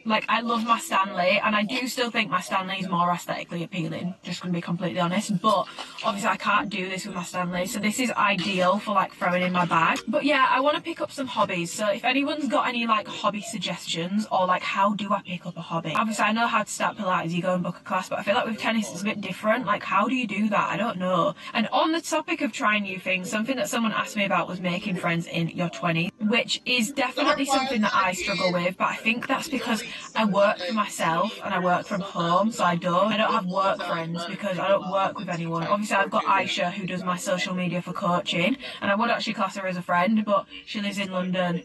Like, I love my Stanley, and I do still think my Stanley is more aesthetically appealing, just gonna be completely honest, but obviously I can't do this with my Stanley, so this is ideal for like throwing in my bag. But yeah, I want to pick up some hobbies, so if anyone's got any like hobby suggestions, or like how do I pick up a hobby? Obviously I know how to start Pilates, you go and book a class, but I feel like with tennis it's a bit different. Like, how do you do that? I don't know. And on the topic of trying new things, something that someone asked me about was making friends in your 20s, which is definitely something that I struggle with, but I think that's because I work for myself and I work from home, so I don't have work friends because I don't work with anyone. Obviously I've got Aisha, who does my social media for coaching, and I would actually class her as a friend, but she lives in London,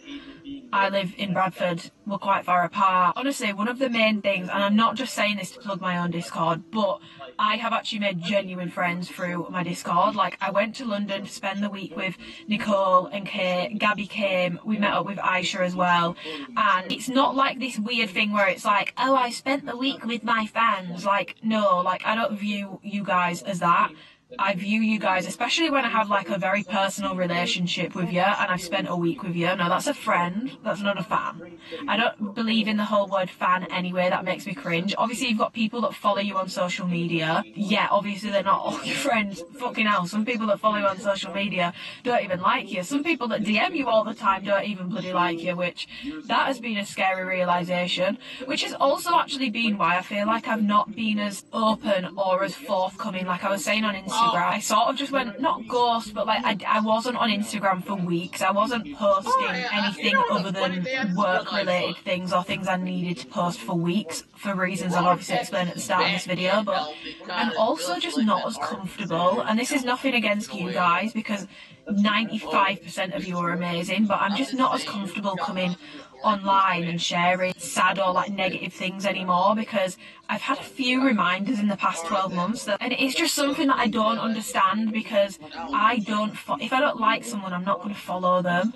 I live in Bradford, we're quite far apart. Honestly, one of the main things, and I'm not just saying this to plug my own Discord, but I have actually made genuine friends through my Discord. Like, I went to London to spend the week with Nicole and Kate, Gabby came, we met up with Aisha as well, and it's not like this weird thing where it's like, oh, I spent the week with my fans. Like, no, like, I don't view you guys as that. I view you guys, especially when I have like a very personal relationship with you and I've spent a week with you. No, that's a friend, that's not a fan. I don't believe in the whole word fan anyway, that makes me cringe. Obviously you've got people that follow you on social media. Yeah, obviously they're not all your friends. Fucking hell, some people that follow you on social media don't even like you. Some people that DM you all the time don't even bloody like you, which that has been a scary realisation, which has also actually been why I feel like I've not been as open or as forthcoming. Like I was saying on Instagram, I sort of just went, not ghost, but like I wasn't on Instagram for weeks. I wasn't posting anything other than work-related things or things I needed to post for weeks for reasons I'll obviously explain at the start of this video. But I'm also just not as comfortable, and this is nothing against you guys because 95% of you are amazing, but I'm just not as comfortable coming online and sharing sad or like negative things anymore because I've had a few reminders in the past 12 months and it's just something that I don't understand because if I don't like someone, I'm not going to follow them.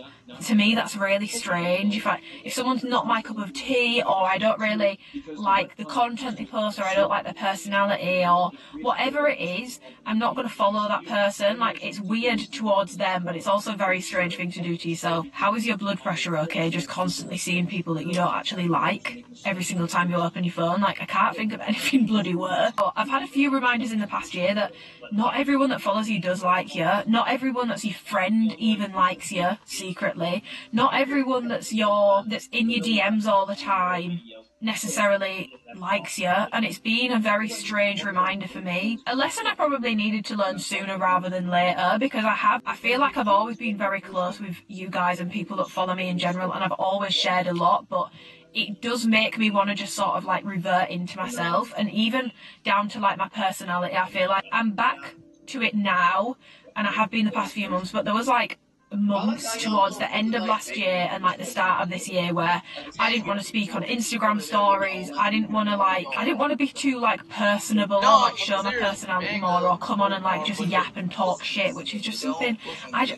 To me that's really strange. If someone's not my cup of tea, or I don't really like the content they post, or I don't like their personality or whatever it is, I'm not going to follow that person. Like, it's weird towards them, but it's also a very strange thing to do to yourself. How is your blood pressure okay just constantly seeing people that you don't actually like every single time you open your phone? Like, I can't think of anything bloody worse. But I've had a few reminders in the past year that not everyone that follows you does like you. Not everyone that's your friend even likes you secretly. Not everyone that's in your DMs all the time necessarily likes you, and it's been a very strange reminder for me. A lesson I probably needed to learn sooner rather than later, because I feel like I've always been very close with you guys and people that follow me in general, and I've always shared a lot, but it does make me want to just sort of like revert into myself, and even down to like my personality. I feel like I'm back to it now, and I have been the past few months, but there was like months towards the end of last year and like the start of this year where I didn't want to speak on Instagram stories. I didn't want to be too like personable or like show my personality more or come on and like just yap and talk shit, which is just something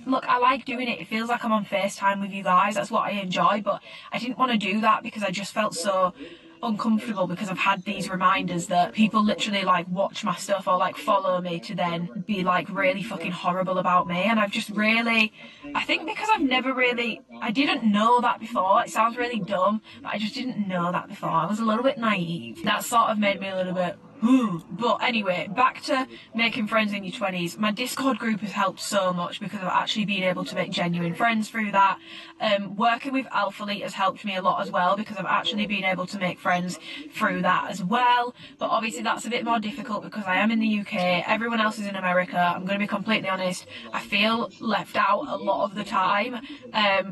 look, I like doing it. It feels like I'm on FaceTime with you guys. That's what I enjoy, but I didn't want to do that because I just felt so uncomfortable because I've had these reminders that people literally like watch my stuff or like follow me to then be like really fucking horrible about me. And I've just really, I think because I didn't know that before. It sounds really dumb, but I just didn't know that before. I was a little bit naive. That sort of made me a little bit but anyway, back to making friends in your 20s. My Discord group has helped so much because I've actually been able to make genuine friends through that. Working with Alphalete has helped me a lot as well because I've actually been able to make friends through that as well. But obviously that's a bit more difficult because I am in the UK, everyone else is in America. I'm going to be completely honest, I feel left out a lot of the time,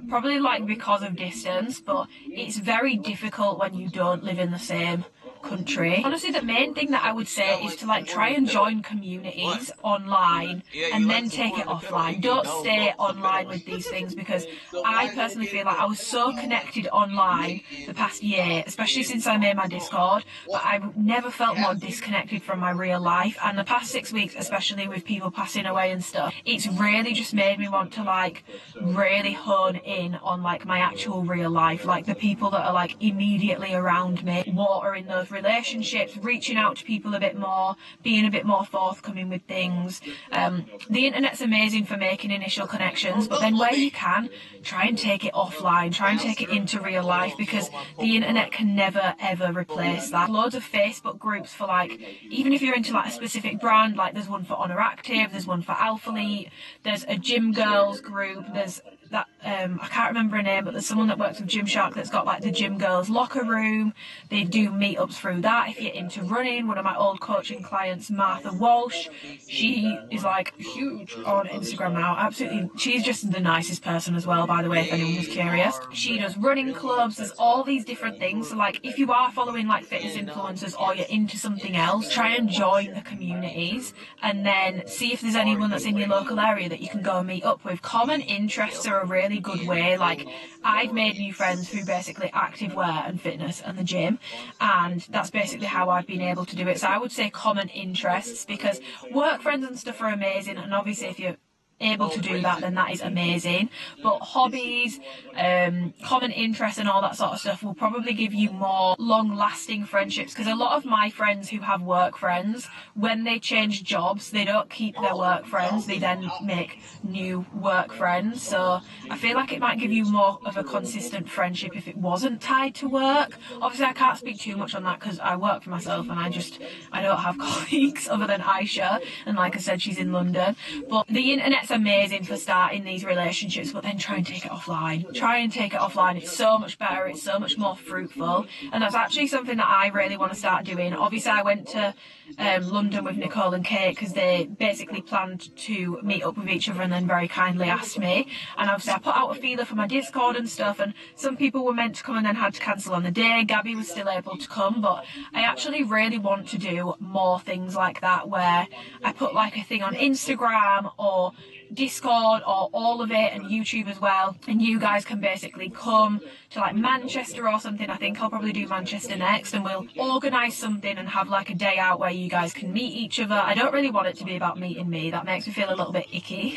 probably like because of distance, but it's very difficult when you don't live in the same country. Honestly, the main thing that I would say is to like try and join communities online and then take it offline. Don't stay online with these things because I personally feel like I was so connected online the past year, especially since I made my Discord, but I've never felt more disconnected from my real life. And the past 6 weeks, especially with people passing away and stuff, it's really just made me want to like really hone in on like my actual real life, like the people that are like immediately around me, watering those relationships, reaching out to people a bit more, being a bit more forthcoming with things. The internet's amazing for making initial connections, but then where you can, try and take it offline, try and take it into real life, because the internet can never ever replace that. Loads of Facebook groups for like, even if you're into like a specific brand, like there's one for Honor Active, there's one for Alphalete, there's a gym girls group, there's that I can't remember her name, but there's someone that works with Gymshark that's got like the gym girls locker room. They do meetups through that. If you're into running, one of my old coaching clients, Martha Walsh, she is like huge on Instagram now. Absolutely, she's just the nicest person as well, by the way, if anyone was curious. She does running clubs. There's all these different things. So like if you are following like fitness influencers or you're into something else, try and join the communities and then see if there's anyone that's in your local area that you can go and meet up with. Common interests are a really good way. Like I've made new friends through basically activewear and fitness and the gym, and that's basically how I've been able to do it. So I would say common interests, because work friends and stuff are amazing, and obviously if you're able to do that, then that is amazing. But hobbies, common interests and all that sort of stuff will probably give you more long-lasting friendships, because a lot of my friends who have work friends, when they change jobs, they don't keep their work friends, they then make new work friends. So I feel like it might give you more of a consistent friendship if it wasn't tied to work. Obviously I can't speak too much on that because I work for myself and I don't have colleagues other than Aisha, and like I said, she's in London. But the internet's amazing for starting these relationships, but then try and take it offline. Try and take it offline. It's so much better, it's so much more fruitful, and that's actually something that I really want to start doing. Obviously I went to London with Nicole and Kate because they basically planned to meet up with each other and then very kindly asked me, and obviously I put out a feeler for my Discord and stuff, and some people were meant to come and then had to cancel on the day. Gabby was still able to come, but I actually really want to do more things like that where I put like a thing on Instagram or Discord or all of it, and YouTube as well, and you guys can basically come to like Manchester or something. I think I'll probably do Manchester next, and we'll organise something and have like a day out where you guys can meet each other. I don't really want it to be about meeting me, that makes me feel a little bit icky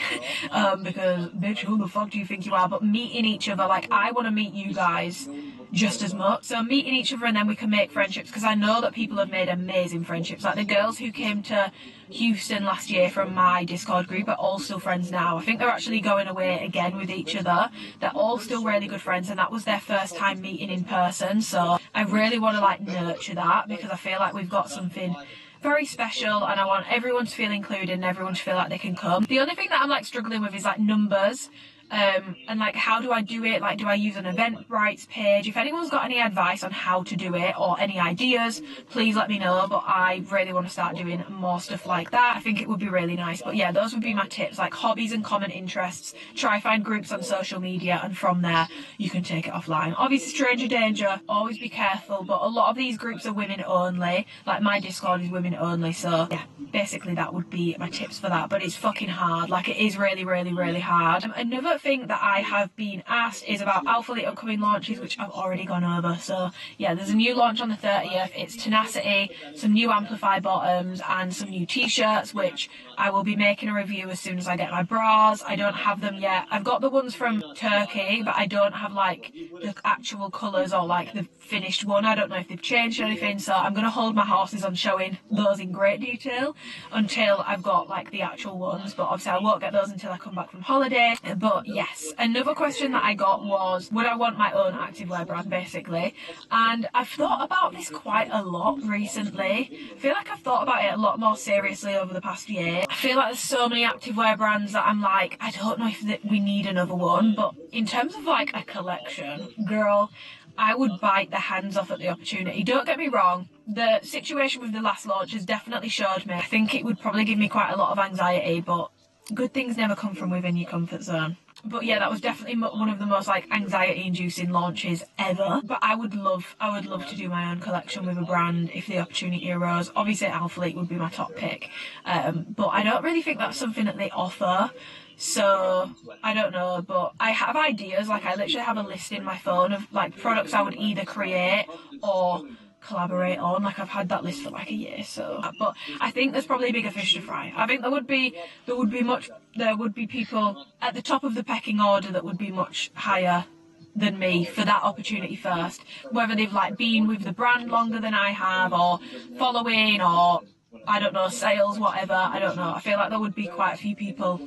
because bitch, who the fuck do you think you are? But meeting each other, like I want to meet you guys just as much. So meeting each other, and then we can make friendships, because I know that people have made amazing friendships. Like the girls who came to Houston last year from my Discord group are all still friends now. I think they're actually going away again with each other. They're all still really good friends, and that was their first time meeting in person. So I really want to like nurture that, because I feel like we've got something very special and I want everyone to feel included and everyone to feel like they can come. The only thing that I'm like struggling with is like numbers. And like how do I do it? Like, do I use an Eventbrite page? If anyone's got any advice on how to do it or any ideas, please let me know. But I really want to start doing more stuff like that. I think it would be really nice. But yeah, those would be my tips, like hobbies and common interests. Try find groups on social media, and from there you can take it offline. Obviously stranger danger, always be careful, but a lot of these groups are women only. Like my Discord is women only, so yeah, basically that would be my tips for that. But it's fucking hard. Like it is really, really, really hard. Another thing that I have been asked is about Alphalete upcoming launches, which I've already gone over. So yeah, there's a new launch on the 30th. It's Tenacity, some new Amplify bottoms and some new t-shirts, which I will be making a review as soon as I get my bras. I don't have them yet. I've got the ones from Turkey, but I don't have like the actual colours or like the finished one. I don't know if they've changed anything, so I'm going to hold my horses on showing those in great detail until I've got like the actual ones, but obviously I won't get those until I come back from holiday. But yes, another question that I got was, would I want my own activewear brand, basically? And I've thought about this quite a lot recently. I feel like I've thought about it a lot more seriously over the past year. I feel like there's so many activewear brands that I'm like, I don't know if we need another one, but in terms of like a collection, girl, I would bite the hands off at the opportunity. Don't get me wrong, the situation with the last launch has definitely showed me. I think it would probably give me quite a lot of anxiety, but good things never come from within your comfort zone. But yeah, that was definitely one of the most like anxiety-inducing launches ever. But I would love to do my own collection with a brand if the opportunity arose. Obviously, Alphalete would be my top pick, but I don't really think that's something that they offer. So I don't know, but I have ideas. Like I literally have a list in my phone of like products I would either create or collaborate on. Like I've had that list for like a year. So, but I think there's probably bigger fish to fry. I think there would be people at the top of the pecking order that would be much higher than me for that opportunity first, whether they've like been with the brand longer than I have, or following, or I don't know, sales, whatever. I don't know. I feel like there would be quite a few people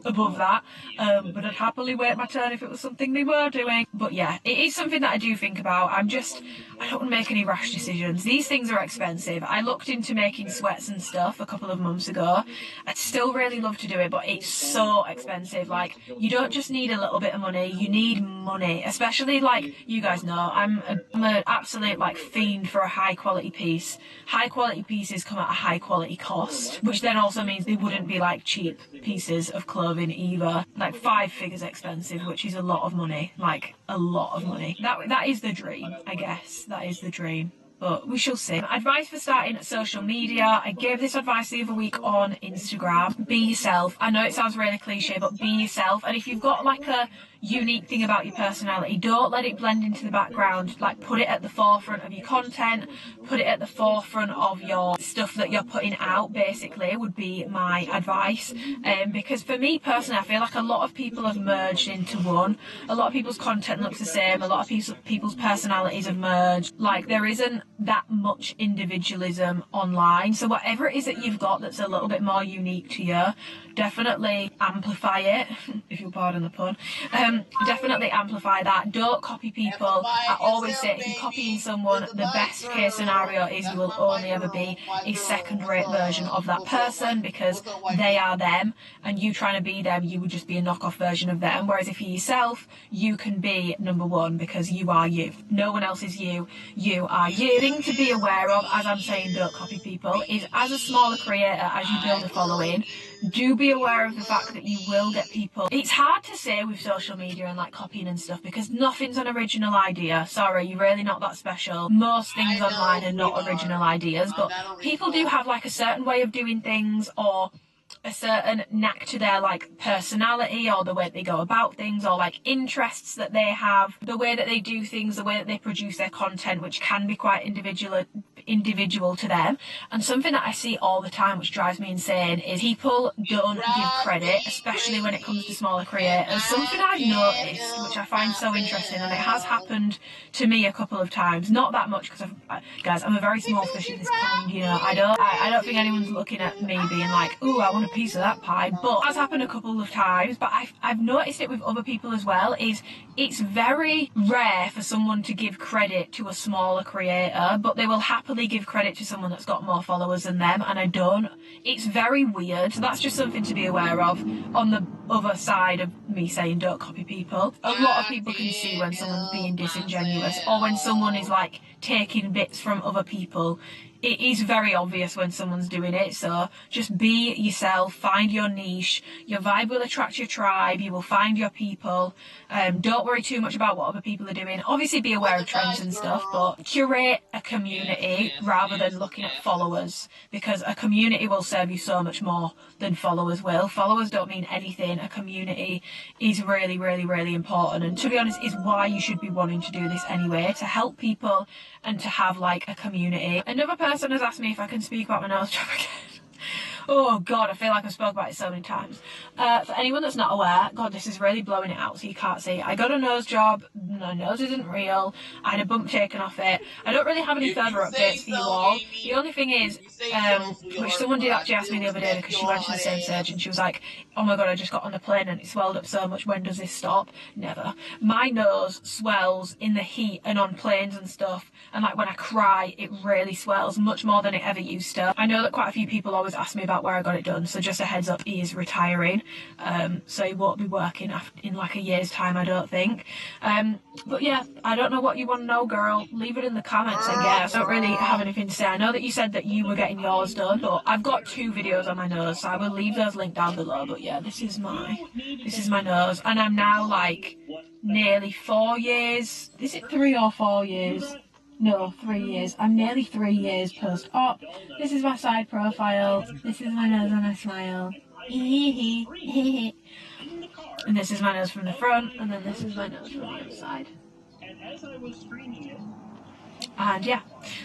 above that, but I'd happily wait my turn if it was something they were doing. But yeah, it is something that I do think about. I don't want to make any rash decisions. These things are expensive. I looked into making sweats and stuff a couple of months ago. I'd still really love to do it, but it's so expensive. Like, you don't just need a little bit of money, you need money. Especially, like, you guys know, I'm an absolute like fiend for a high quality piece. High quality pieces come at a high quality cost, which then also means they wouldn't be like cheap pieces of clothing either. Like 5 figures expensive, which is a lot of money. Like a lot of money. That is the dream, I guess. That is the dream. But we shall see. Advice for starting social media. I gave this advice the other week on Instagram. Be yourself. I know it sounds really cliche, but be yourself. And if you've got like a unique thing about your personality, don't let it blend into the background. Like, put it at the forefront of your content, put it at the forefront of your stuff that you're putting out, basically, would be my advice. Because for me personally, I feel like a lot of people have merged into one. A lot of people's content looks the same. A lot of people's personalities have merged. Like, there isn't that much individualism online. So whatever it is that you've got that's a little bit more unique to you, definitely amplify it, if you'll pardon the pun. Definitely amplify that. Don't copy people. I always say, if you're copying someone, the best case scenario is you will only ever be a second-rate version of that person, because they are them, and you trying to be them, you would just be a knockoff version of them. Whereas if you're yourself, you can be number one, because you are you. No one else is you. You are you. The thing to be aware of, as I'm saying, don't copy people, is as a smaller creator, as you build a following, do be aware of the fact that you will get people. It's hard to say with social media and like copying and stuff, because nothing's an original idea. Sorry, you're really not that special. Most things online are not original ideas, but people do have like a certain way of doing things, or a certain knack to their like personality, or the way that they go about things, or like interests that they have, the way that they do things, the way that they produce their content, which can be quite individual to them. And something that I see all the time, which drives me insane, is people don't give credit, especially when it comes to smaller creators. Something I've noticed, which I find so interesting, and it has happened to me a couple of times, not that much, because guys, I'm a very small fish in this pond, you know. I don't think anyone's looking at me being like, ooh, I want a piece of that pie. But it has happened a couple of times, but I've noticed it with other people as well, is it's very rare for someone to give credit to a smaller creator, but they will happily give credit to someone that's got more followers than them, and I don't. It's very weird. So that's just something to be aware of. On the other side of me saying don't copy people, a lot of people can see when someone's being disingenuous, or when someone is like taking bits from other people it is very obvious when someone's doing it. So just be yourself, find your niche. Your vibe will attract your tribe. You will find your people. Don't worry too much about what other people are doing. Obviously be aware of trends and stuff, but curate a community rather than looking at followers, because a community will serve you so much more than followers will. Followers don't mean anything. A community is really, really, really important, and to be honest is why you should be wanting to do this anyway, to help people and to have like a community. Another person has asked me if I can speak about my nose job again. Oh god, I feel like I've spoken about it so many times. For anyone that's not aware, god, this is really blowing it out so you can't see. I got a nose job, my nose isn't real, I had a bump taken off it. I don't really have any further updates for you all. The only thing is, which someone did actually ask me the other day because she went to the same surgeon, she was like, oh my god, I just got on the plane and it swelled up so much, when does this stop? Never. My nose swells in the heat and on planes and stuff, and like when I cry it really swells, much more than it ever used to. I know that quite a few people always ask me about where I got it done, so just a heads up, he is retiring, so he won't be working in like a year's time, I don't think. But yeah, I don't know what you want to know, girl. Leave it in the comments, I guess. I don't really have anything to say. I know that you said that you were getting yours done, but I've got 2 videos on my nose, so I will leave those linked down below. But yeah, this is my nose, and I'm now like nearly 4 years. Is it 3 or 4 years? No, 3 years. I'm nearly 3 years post-op. This is my side profile. This is my nose when I smile. And this is my nose from the front, and then this is my nose from the other side. And yeah,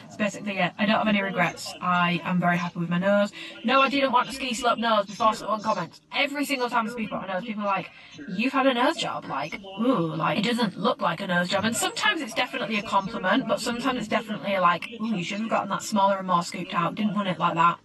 it's basically it. I don't have any regrets. I am very happy with my nose. No, I didn't want a ski slope nose before someone comments. Every single time I speak about my nose, people are like, you've had a nose job? Like, ooh, like, it doesn't look like a nose job. And sometimes it's definitely a compliment, but sometimes it's definitely like, ooh, you should have gotten that smaller and more scooped out. Didn't want it like that.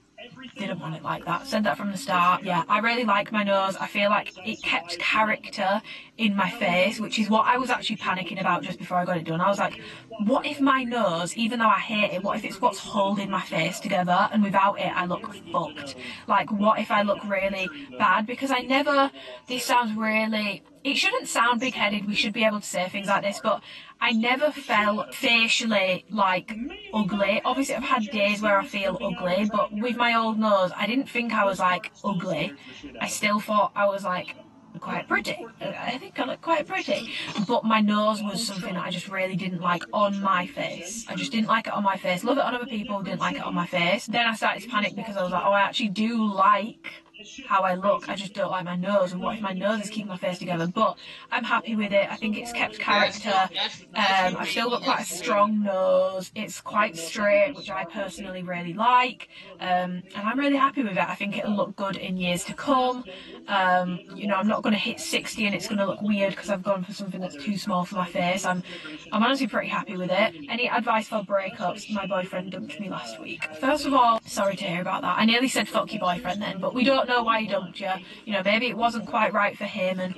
Didn't want it like that. Said that from the start. Yeah, I really like my nose. I feel like it kept character in my face, which is what I was actually panicking about just before I got it done. I was like, what if my nose, even though I hate it, what if it's what's holding my face together, and without it I look fucked? Like, what if I look really bad? Because I never, this sounds really, it shouldn't sound big-headed, we should be able to say things like this, but I never felt facially like ugly. Obviously I've had days where I feel ugly, but with my old nose I didn't think I was like ugly. I still thought I was like quite pretty. I think I look quite pretty, but my nose was something that I just really didn't like on my face. I just didn't like it on my face. Love it on other people, didn't like it on my face. Then I started to panic because I was like, oh, I actually do like how I look, I just don't like my nose, and what if my nose is keeping my face together? But I'm happy with it. I think it's kept character. I've still got quite a strong nose. It's quite straight, which I personally really like, and I'm really happy with it. I think it'll look good in years to come. You know, I'm not going to hit 60 and it's going to look weird because I've gone for something that's too small for my face. I'm honestly pretty happy with it. Any advice for breakups? My boyfriend dumped me last week. First of all, sorry to hear about that. I nearly said fuck your boyfriend then, but we don't know why he dumped you. You know, maybe it wasn't quite right for him, and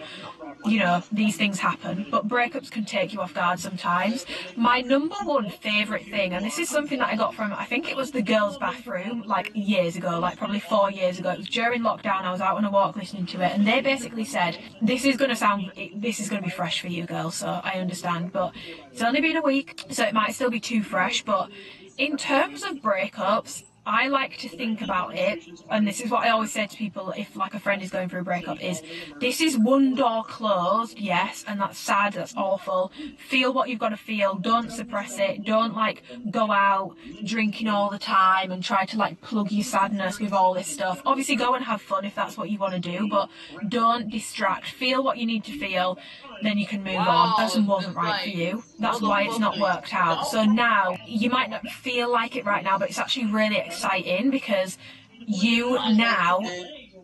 you know, these things happen, but breakups can take you off guard sometimes. My number one favourite thing, and this is something that I got from, I think it was the girls' bathroom, like years ago, like probably 4 years ago. It was during lockdown. I was out on a walk listening to it, and they basically said, this is going to be fresh for you girls, so I understand, but it's only been a week, so it might still be too fresh. But in terms of breakups, I like to think about it, and this is what I always say to people if like a friend is going through a breakup, is this is one door closed, yes, and that's sad, that's awful. Feel what you've got to feel, don't suppress it, don't like go out drinking all the time and try to like plug your sadness with all this stuff. Obviously go and have fun if that's what you want to do, but don't distract. Feel what you need to feel, then you can move on. That wasn't right for you, that's why it's not worked out. So now, you might not feel like it right now, but it's actually really exciting because you now,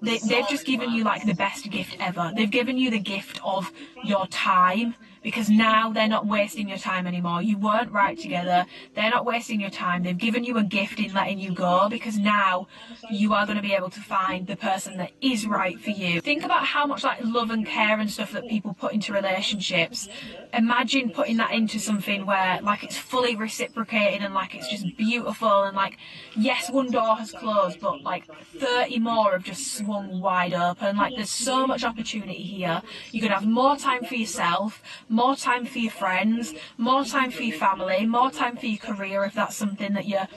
they've just given you like the best gift ever. They've given you the gift of your time, because now they're not wasting your time anymore. You weren't right together, they're not wasting your time. They've given you a gift in letting you go, because now you are going to be able to find the person that is right for you. Think about how much like love and care and stuff that people put into relationships. Imagine putting that into something where like it's fully reciprocated and like it's just beautiful, and like, yes, one door has closed, but like 30 more have just swung wide open. Like, there's so much opportunity here. You can have more time for yourself, more time for your friends, more time for your family, more time for your career if that's something that you're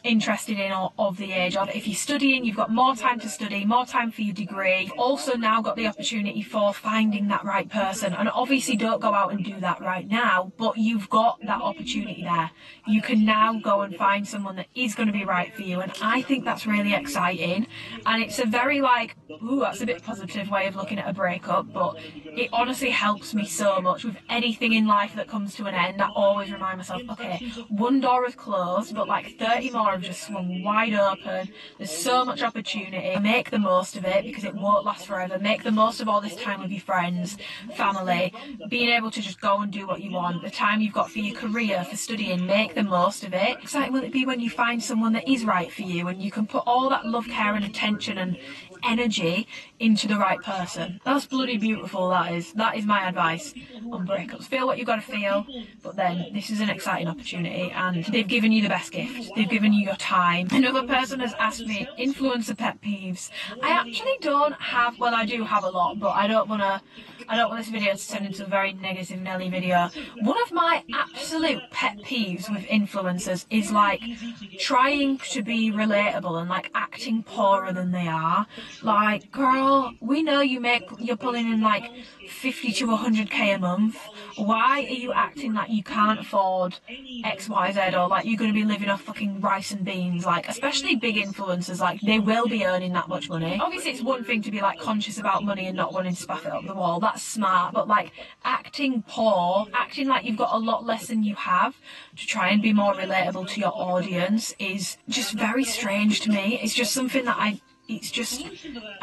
interested in or of the age of. If you're studying, you've got more time to study, more time for your degree. You've also now got the opportunity for finding that right person, and obviously don't go out and do that right now, but you've got that opportunity there. You can now go and find someone that is going to be right for you, and I think that's really exciting. And it's a very like, ooh, that's a bit positive way of looking at a breakup, but it honestly helps me so much with anything in life that comes to an end. I always remind myself, okay, one door is closed, but like 30 more have just swung wide open. There's so much opportunity. Make the most of it because it won't last forever. Make the most of all this time with your friends, family, being able to just go and do what you want. The time you've got for your career, for studying, make the most of it. Exciting will it be when you find someone that is right for you and you can put all that love, care and attention and energy into the right person. That's bloody beautiful, that is. That is my advice on breakups. Feel what you've got to feel, but then this is an exciting opportunity and they've given you the best gift. They've given you your time. Another person has asked me influencer pet peeves. I actually don't have, well I do have a lot, but I don't want this video to turn into a very negative Nelly video. One of my absolute pet peeves with influencers is like trying to be relatable and like acting poorer than they are. Like, girl, we know you're pulling in like 50 to 100k a month. Why are you acting like you can't afford XYZ, or like you're going to be living off fucking rice and beans? Like, especially big influencers, like they will be earning that much money. Obviously it's one thing to be like conscious about money and not wanting to spaff it up the wall. That's smart, but like acting poor, acting like you've got a lot less than you have to try and be more relatable to your audience is just very strange to me. It's just something that I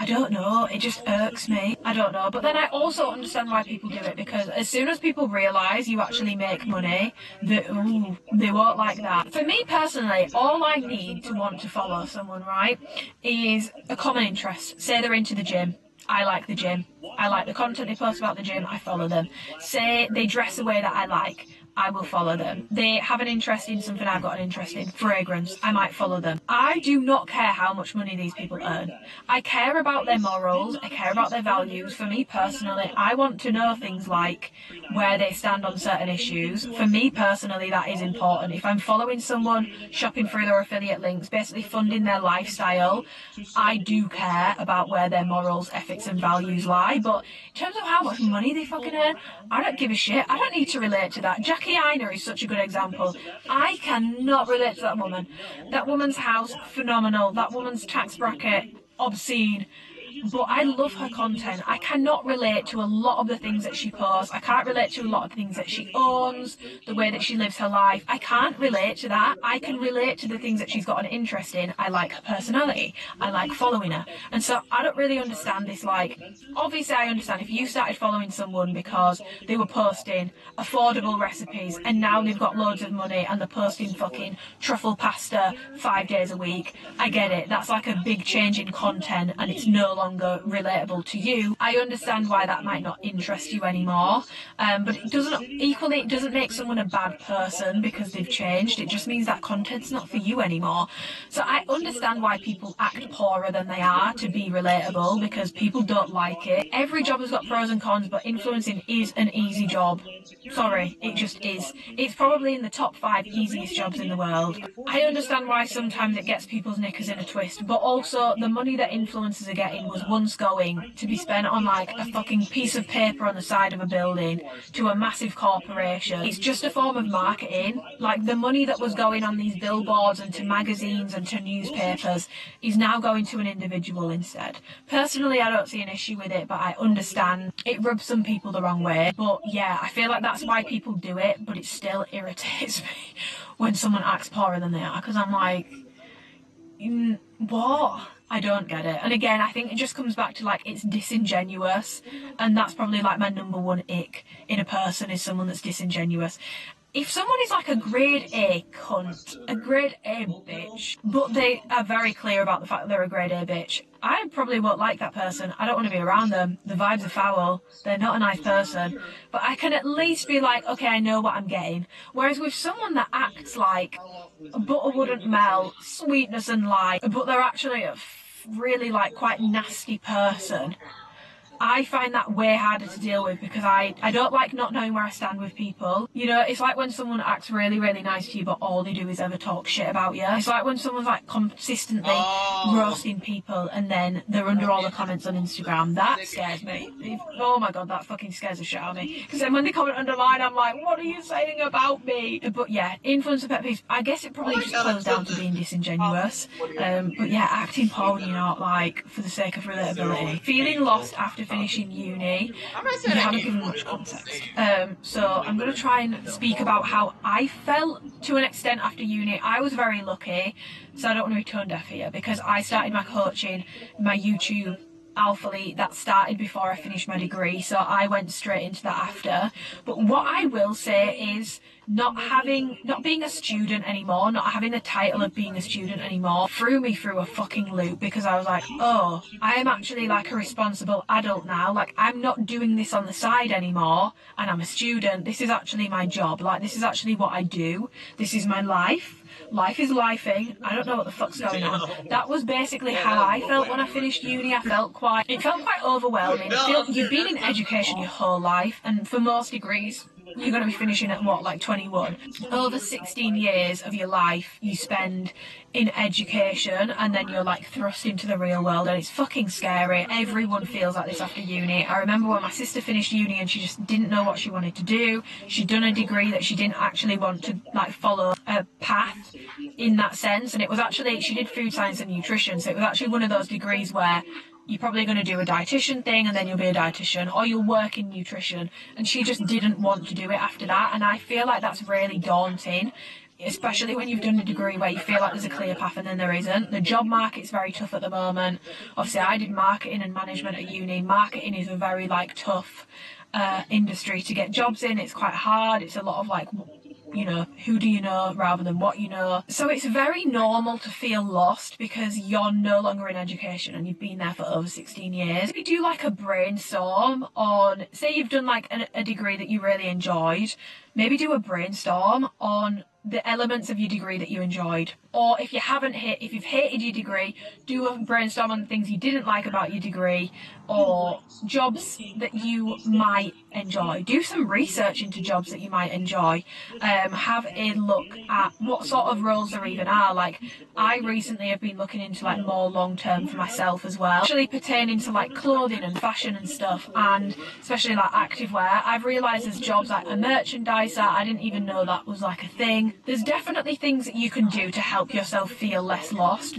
don't know, it just irks me. I don't know, but then I also understand why people do it, because as soon as people realise you actually make money, they won't like that. For me personally, all I need to want to follow someone, right, is a common interest. Say they're into the gym. I like the gym. I like the content they post about the gym. I follow them. Say they dress a way that I like. I will follow them. They have an interest in something I've got an interest in. Fragrance, I might follow them. I do not care how much money these people earn. I care about their morals. I care about their values. For me personally, I want to know things like where they stand on certain issues. For me personally, that is important. If I'm following someone, shopping through their affiliate links, basically funding their lifestyle, I do care about where their morals, ethics and values lie. But in terms of how much money they fucking earn, I don't give a shit. I don't need to relate to that. Jackie Aina is such a good example. I cannot relate to that woman. That woman's house, phenomenal. That woman's tax bracket, obscene. But I love her content. I cannot relate to a lot of the things that she posts. I can't relate to a lot of things that she owns, the way that she lives her life. I can't relate to that. I can relate to the things that she's got an interest in. I like her personality. I like following her. And so I don't really understand this, like, obviously I understand if you started following someone because they were posting affordable recipes and now they've got loads of money and they're posting fucking truffle pasta 5 days a week. I get it. That's like a big change in content and it's no longer relatable to you. I understand why that might not interest you anymore, but it doesn't make someone a bad person because they've changed. It just means that content's not for you anymore. So I understand why people act poorer than they are to be relatable, because people don't like it. Every job has got pros and cons, but influencing is an easy job. Sorry, it just is. It's probably in the top 5 easiest jobs in the world. I understand why sometimes it gets people's knickers in a twist, but also the money that influencers are getting was once going to be spent on like a fucking piece of paper on the side of a building to a massive corporation. It's just a form of marketing. Like the money that was going on these billboards and to magazines and to newspapers is now going to an individual instead. Personally, I don't see an issue with it, but I understand it rubs some people the wrong way. But yeah, I feel like that's why people do it, but it still irritates me when someone acts poorer than they are, because I'm like, what? I don't get it. And again, I think it just comes back to like it's disingenuous, and that's probably like my number one ick in a person, is someone that's disingenuous. If someone is like a grade A cunt, a grade A bitch, but they are very clear about the fact that they're a grade A bitch, I probably won't like that person. I don't want to be around them. The vibes are foul. They're not a nice person. But I can at least be like, okay, I know what I'm getting. Whereas with someone that acts like butter wouldn't melt, sweetness and light, but they're actually a really like quite nasty person, I find that way harder to deal with because I don't like not knowing where I stand with people. You know, it's like when someone acts really, really nice to you, but all they do is ever talk shit about you. It's like when someone's like consistently roasting people and then they're under all the comments on Instagram. That scares me. Oh my god, that fucking scares the shit out of me. Because then when they comment under mine, I'm like, what are you saying about me? But yeah, influencer pet peeves. I guess it probably just boils down to being disingenuous. But yeah, acting poor when you're not, like, for the sake of relatability. Feeling lost after finishing uni. You haven't given much context. So I'm going to try and speak about how I felt to an extent after uni. I was very lucky, so I don't want to be tone deaf here, because I started my coaching, my YouTube Alphalete, that started before I finished my degree, so I went straight into that after. But what I will say is not being a student anymore, not having the title of being a student anymore, threw me through a fucking loop, because I was like, oh, I am actually like a responsible adult now. Like, I'm not doing this on the side anymore, and I'm a student. This is actually my job. Like, this is actually what I do. This is my life. Life is lifing. I don't know what the fuck's going on. That was basically how I felt when I finished uni. It felt quite overwhelming. You've been in education your whole life, and for most degrees, you're going to be finishing at what, like 21? Over 16 years of your life you spend in education, and then you're like thrust into the real world, and it's fucking scary. Everyone feels like this after uni. I remember when my sister finished uni and she just didn't know what she wanted to do. She'd done a degree that she didn't actually want to like follow a path in that sense, and it was actually, she did food science and nutrition, so it was actually one of those degrees where you're probably going to do a dietitian thing and then you'll be a dietitian, or you'll work in nutrition, and she just didn't want to do it after that. And I feel like that's really daunting, especially when you've done a degree where you feel like there's a clear path and then there isn't. The job market's very tough at the moment. Obviously I did marketing and management at uni. Marketing is a very like tough industry to get jobs in. It's quite hard. It's a lot of like, you know, who do you know rather than what you know. So it's very normal to feel lost because you're no longer in education and you've been there for over 16 years. If you do like a brainstorm on, say you've done like a degree that you really enjoyed, maybe do a brainstorm on the elements of your degree that you enjoyed. Or if you've hated your degree, do a brainstorm on the things you didn't like about your degree, or jobs that you might enjoy. Do some research into jobs that you might enjoy. Have a look at what sort of roles there even are. Like, I recently have been looking into like more long term for myself as well, actually pertaining to like clothing and fashion and stuff, and especially like activewear. I've realised there's jobs like a merchandiser. I didn't even know that was like a thing. There's definitely things that you can do to help yourself feel less lost.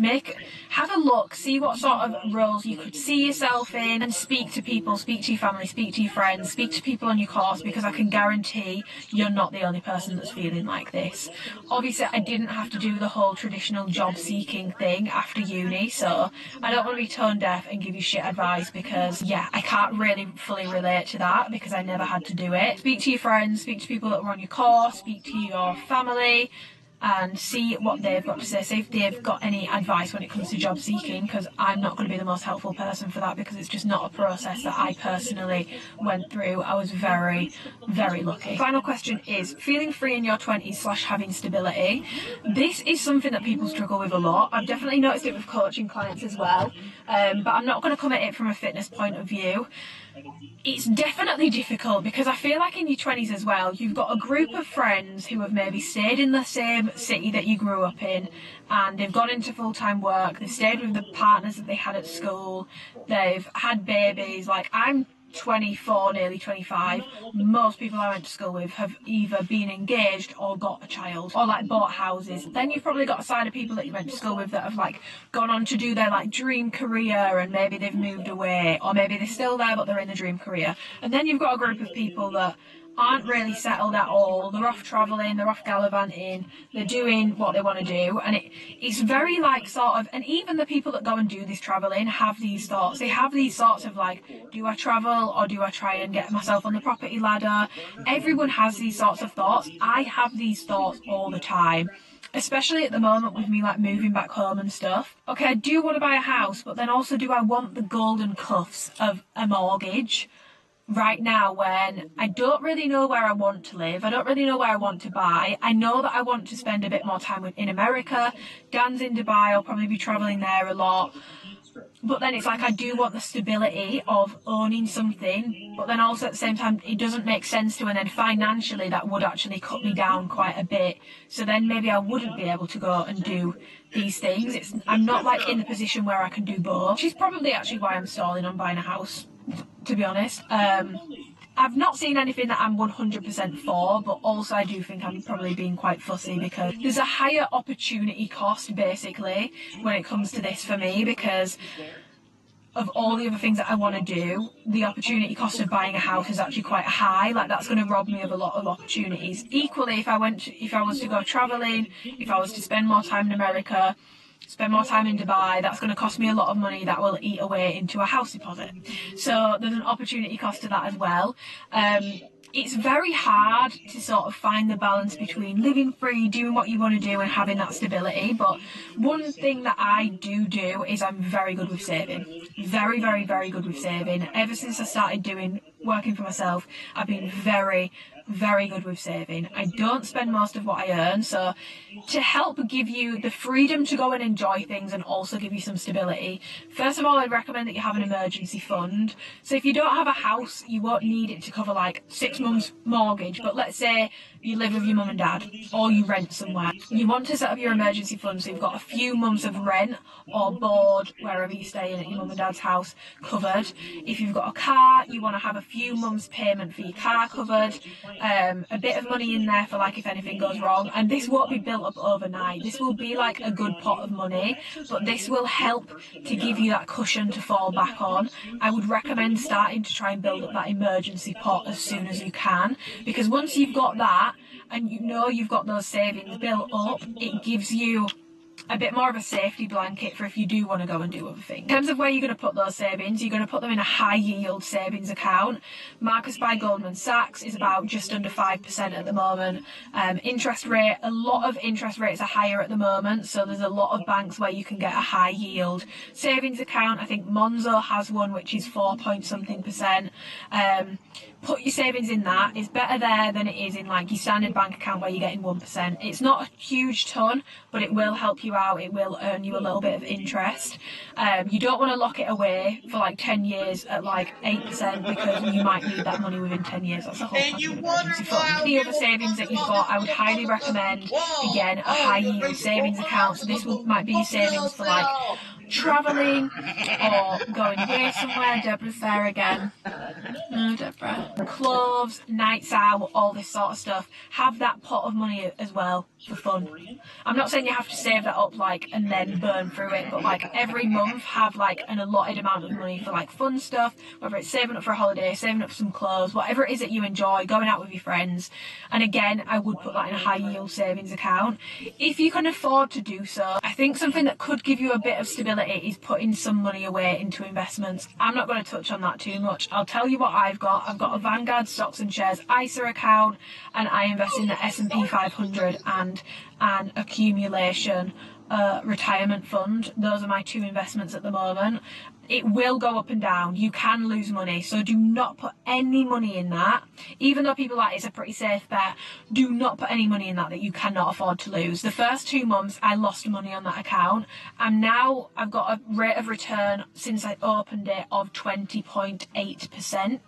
Have a look, see what sort of roles you could see yourself in, and speak to people, speak to your family, speak to your friends, speak to people on your course, because I can guarantee you're not the only person that's feeling like this. Obviously I didn't have to do the whole traditional job seeking thing after uni, so I don't want to be tone deaf and give you shit advice, because yeah, I can't really fully relate to that because I never had to do it. Speak to your friends, speak to people that were on your course, speak to your family, and see what they've got to say. See if they've got any advice when it comes to job seeking, because I'm not going to be the most helpful person for that, because it's just not a process that I personally went through. I was very, very lucky. Final question is, feeling free in your 20s / having stability. This is something that people struggle with a lot. I've definitely noticed it with coaching clients as well, but I'm not going to come at it from a fitness point of view. It's definitely difficult because I feel like in your 20s as well, you've got a group of friends who have maybe stayed in the same city that you grew up in, and they've gone into full-time work, they've stayed with the partners that they had at school, they've had babies. Like, I'm 24, nearly 25. Most people I went to school with have either been engaged or got a child, or like bought houses. Then you've probably got a side of people that you went to school with that have like gone on to do their like dream career, and maybe they've moved away, or maybe they're still there but they're in the dream career. And then you've got a group of people that aren't really settled at all. They're off travelling, they're off gallivanting, they're doing what they want to do, and it's very like sort of, and even the people that go and do this travelling have these thoughts. They have these thoughts of like, do I travel or do I try and get myself on the property ladder? Everyone has these sorts of thoughts. I have these thoughts all the time, especially at the moment with me like moving back home and stuff. Okay, I do want to buy a house, but then also, do I want the golden cuffs of a mortgage right now when I don't really know where I want to live? I don't really know where I want to buy. I know that I want to spend a bit more time in America. Dan's in Dubai, I'll probably be travelling there a lot. But then it's like I do want the stability of owning something, but then also at the same time it doesn't make sense to, and then financially that would actually cut me down quite a bit. So then maybe I wouldn't be able to go and do these things. I'm not like in the position where I can do both, which is probably actually why I'm stalling on buying a house, to be honest. I've not seen anything that I'm 100% for, but also I do think I'm probably being quite fussy because there's a higher opportunity cost basically when it comes to this for me, because of all the other things that I want to do, the opportunity cost of buying a house is actually quite high. Like that's going to rob me of a lot of opportunities. Equally, if I was to go traveling, if I was to spend more time in America, spend more time in Dubai, that's going to cost me a lot of money that will eat away into a house deposit. So there's an opportunity cost to that as well. It's very hard to sort of find the balance between living free, doing what you want to do and having that stability. But one thing that I do is I'm very good with saving. Very, very, very good with saving. Ever since I started working for myself, I've been very, very good with saving. I don't spend most of what I earn, so to help give you the freedom to go and enjoy things and also give you some stability, first of all I'd recommend that you have an emergency fund. So if you don't have a house, you won't need it to cover like 6 months mortgage, but let's say you live with your mum and dad or you rent somewhere, you want to set up your emergency fund so you've got a few months of rent or board wherever you're staying at your mum and dad's house covered. If you've got a car, you want to have a few months payment for your car covered, a bit of money in there for like if anything goes wrong. And this won't be built up overnight, this will be like a good pot of money, but this will help to give you that cushion to fall back on. I would recommend starting to try and build up that emergency pot as soon as you can, because once you've got that and you know you've got those savings built up, it gives you a bit more of a safety blanket for if you do want to go and do other things. In terms of where you're going to put those savings, you're going to put them in a high yield savings account. Marcus by Goldman Sachs is about just under 5% at the moment. Interest rate, a lot of interest rates are higher at the moment, so there's a lot of banks where you can get a high yield savings account. I think Monzo has one which is 4 point something%. Put your savings in that. It's better there than it is in like your standard bank account where you're getting 1%. It's not a huge ton, but it will help you out. It will earn you a little bit of interest. You don't want to lock it away for like 10 years at like 8% because you might need that money within 10 years. That's the whole point of an emergency fund. The other savings that you've got, I would highly recommend, again, a high yield savings account. So this might be your savings for like travelling or going away somewhere. Deborah's there again. No, Deborah. Clothes, nights out, all this sort of stuff. Have that pot of money as well for fun. I'm not saying you have to save that up like and then burn through it, but like every month have like an allotted amount of money for like fun stuff, whether it's saving up for a holiday, saving up for some clothes, whatever it is that you enjoy, going out with your friends. And again, I would put that in a high yield savings account if you can afford to do so. I think something that could give you a bit of stability is putting some money away into investments. I'm not going to touch on that too much. I'll tell you what I've got. I've got a Vanguard Stocks and Shares ISA account, and I invest in the S&P 500 and an accumulation retirement fund. Those are my two investments at the moment. It will go up and down. You can lose money, so do not put any money in that. Even though people are like, it's a pretty safe bet, do not put any money in that you cannot afford to lose. The first 2 months I lost money on that account, and now I've got a rate of return since I opened it of 20.8%,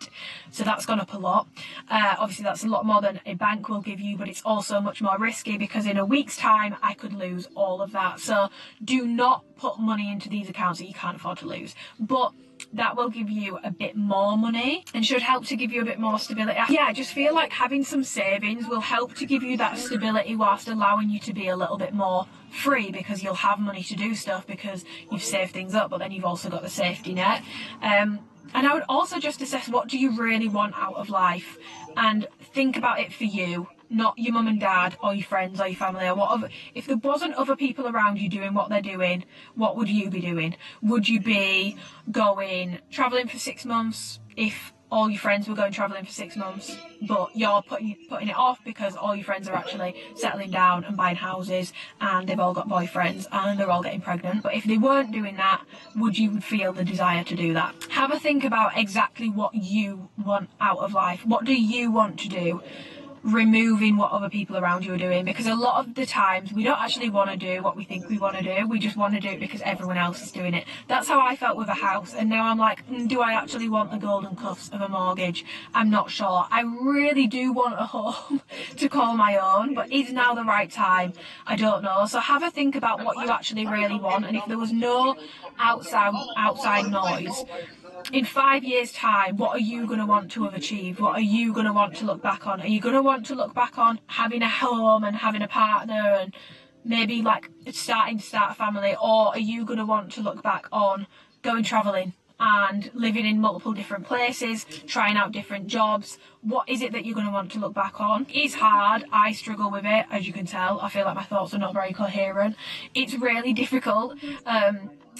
so that's gone up a lot. Obviously that's a lot more than a bank will give you, but it's also much more risky because in a week's time I could lose all of that. So do not put money into these accounts that you can't afford to lose, but that will give you a bit more money and should help to give you a bit more stability. Yeah, I just feel like having some savings will help to give you that stability whilst allowing you to be a little bit more free, because you'll have money to do stuff because you've saved things up, but then you've also got the safety net. And I would also just assess, what do you really want out of life, and think about it for you, not your mum and dad or your friends or your family or whatever. If there wasn't other people around you doing what they're doing, what would you be doing? Would you be going travelling for 6 months if all your friends were going travelling for 6 months, but you're putting it off because all your friends are actually settling down and buying houses and they've all got boyfriends and they're all getting pregnant? But if they weren't doing that, would you feel the desire to do that? Have a think about exactly what you want out of life. What do you want to do? removing what other people around you are doing, because a lot of the times we don't actually want to do what we think we want to do. We just want to do it because everyone else is doing it. That's how I felt with a house, and now I'm like, do I actually want the golden cuffs of a mortgage? I'm not sure. I really do want a home to call my own, but is now the right time? I don't know. So have a think about what you actually really want, and if there was no outside noise, in 5 years' time, what are you going to want to have achieved? What are you going to want to look back on? Are you going to want to look back on having a home and having a partner and maybe like starting to start a family? Or are you going to want to look back on going travelling and living in multiple different places, trying out different jobs? What is it that you're going to want to look back on? It's hard. I struggle with it, as you can tell. I feel like my thoughts are not very coherent. It's really difficult.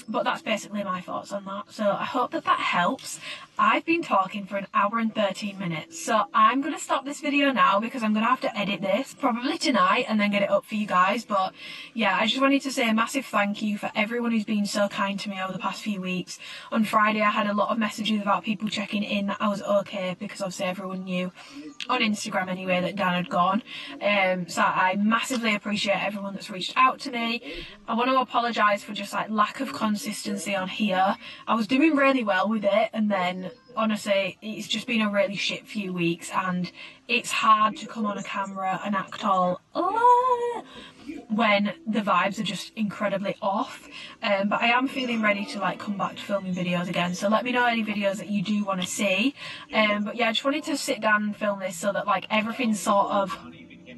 But that's basically my thoughts on that. So I hope that helps. I've been talking for 1 hour and 13 minutes. So I'm going to stop this video now because I'm going to have to edit this probably tonight and then get it up for you guys. But yeah, I just wanted to say a massive thank you for everyone who's been so kind to me over the past few weeks. On Friday, I had a lot of messages about people checking in that I was okay, because obviously everyone knew, on Instagram anyway, that Dan had gone. So I massively appreciate everyone that's reached out to me. I want to apologise for just like lack of consistency on here. I was doing really well with it, and then honestly it's just been a really shit few weeks, and it's hard to come on a camera and act all when the vibes are just incredibly off. But I am feeling ready to like come back to filming videos again, so let me know any videos that you do want to see. But yeah, I just wanted to sit down and film this so that like everything's sort of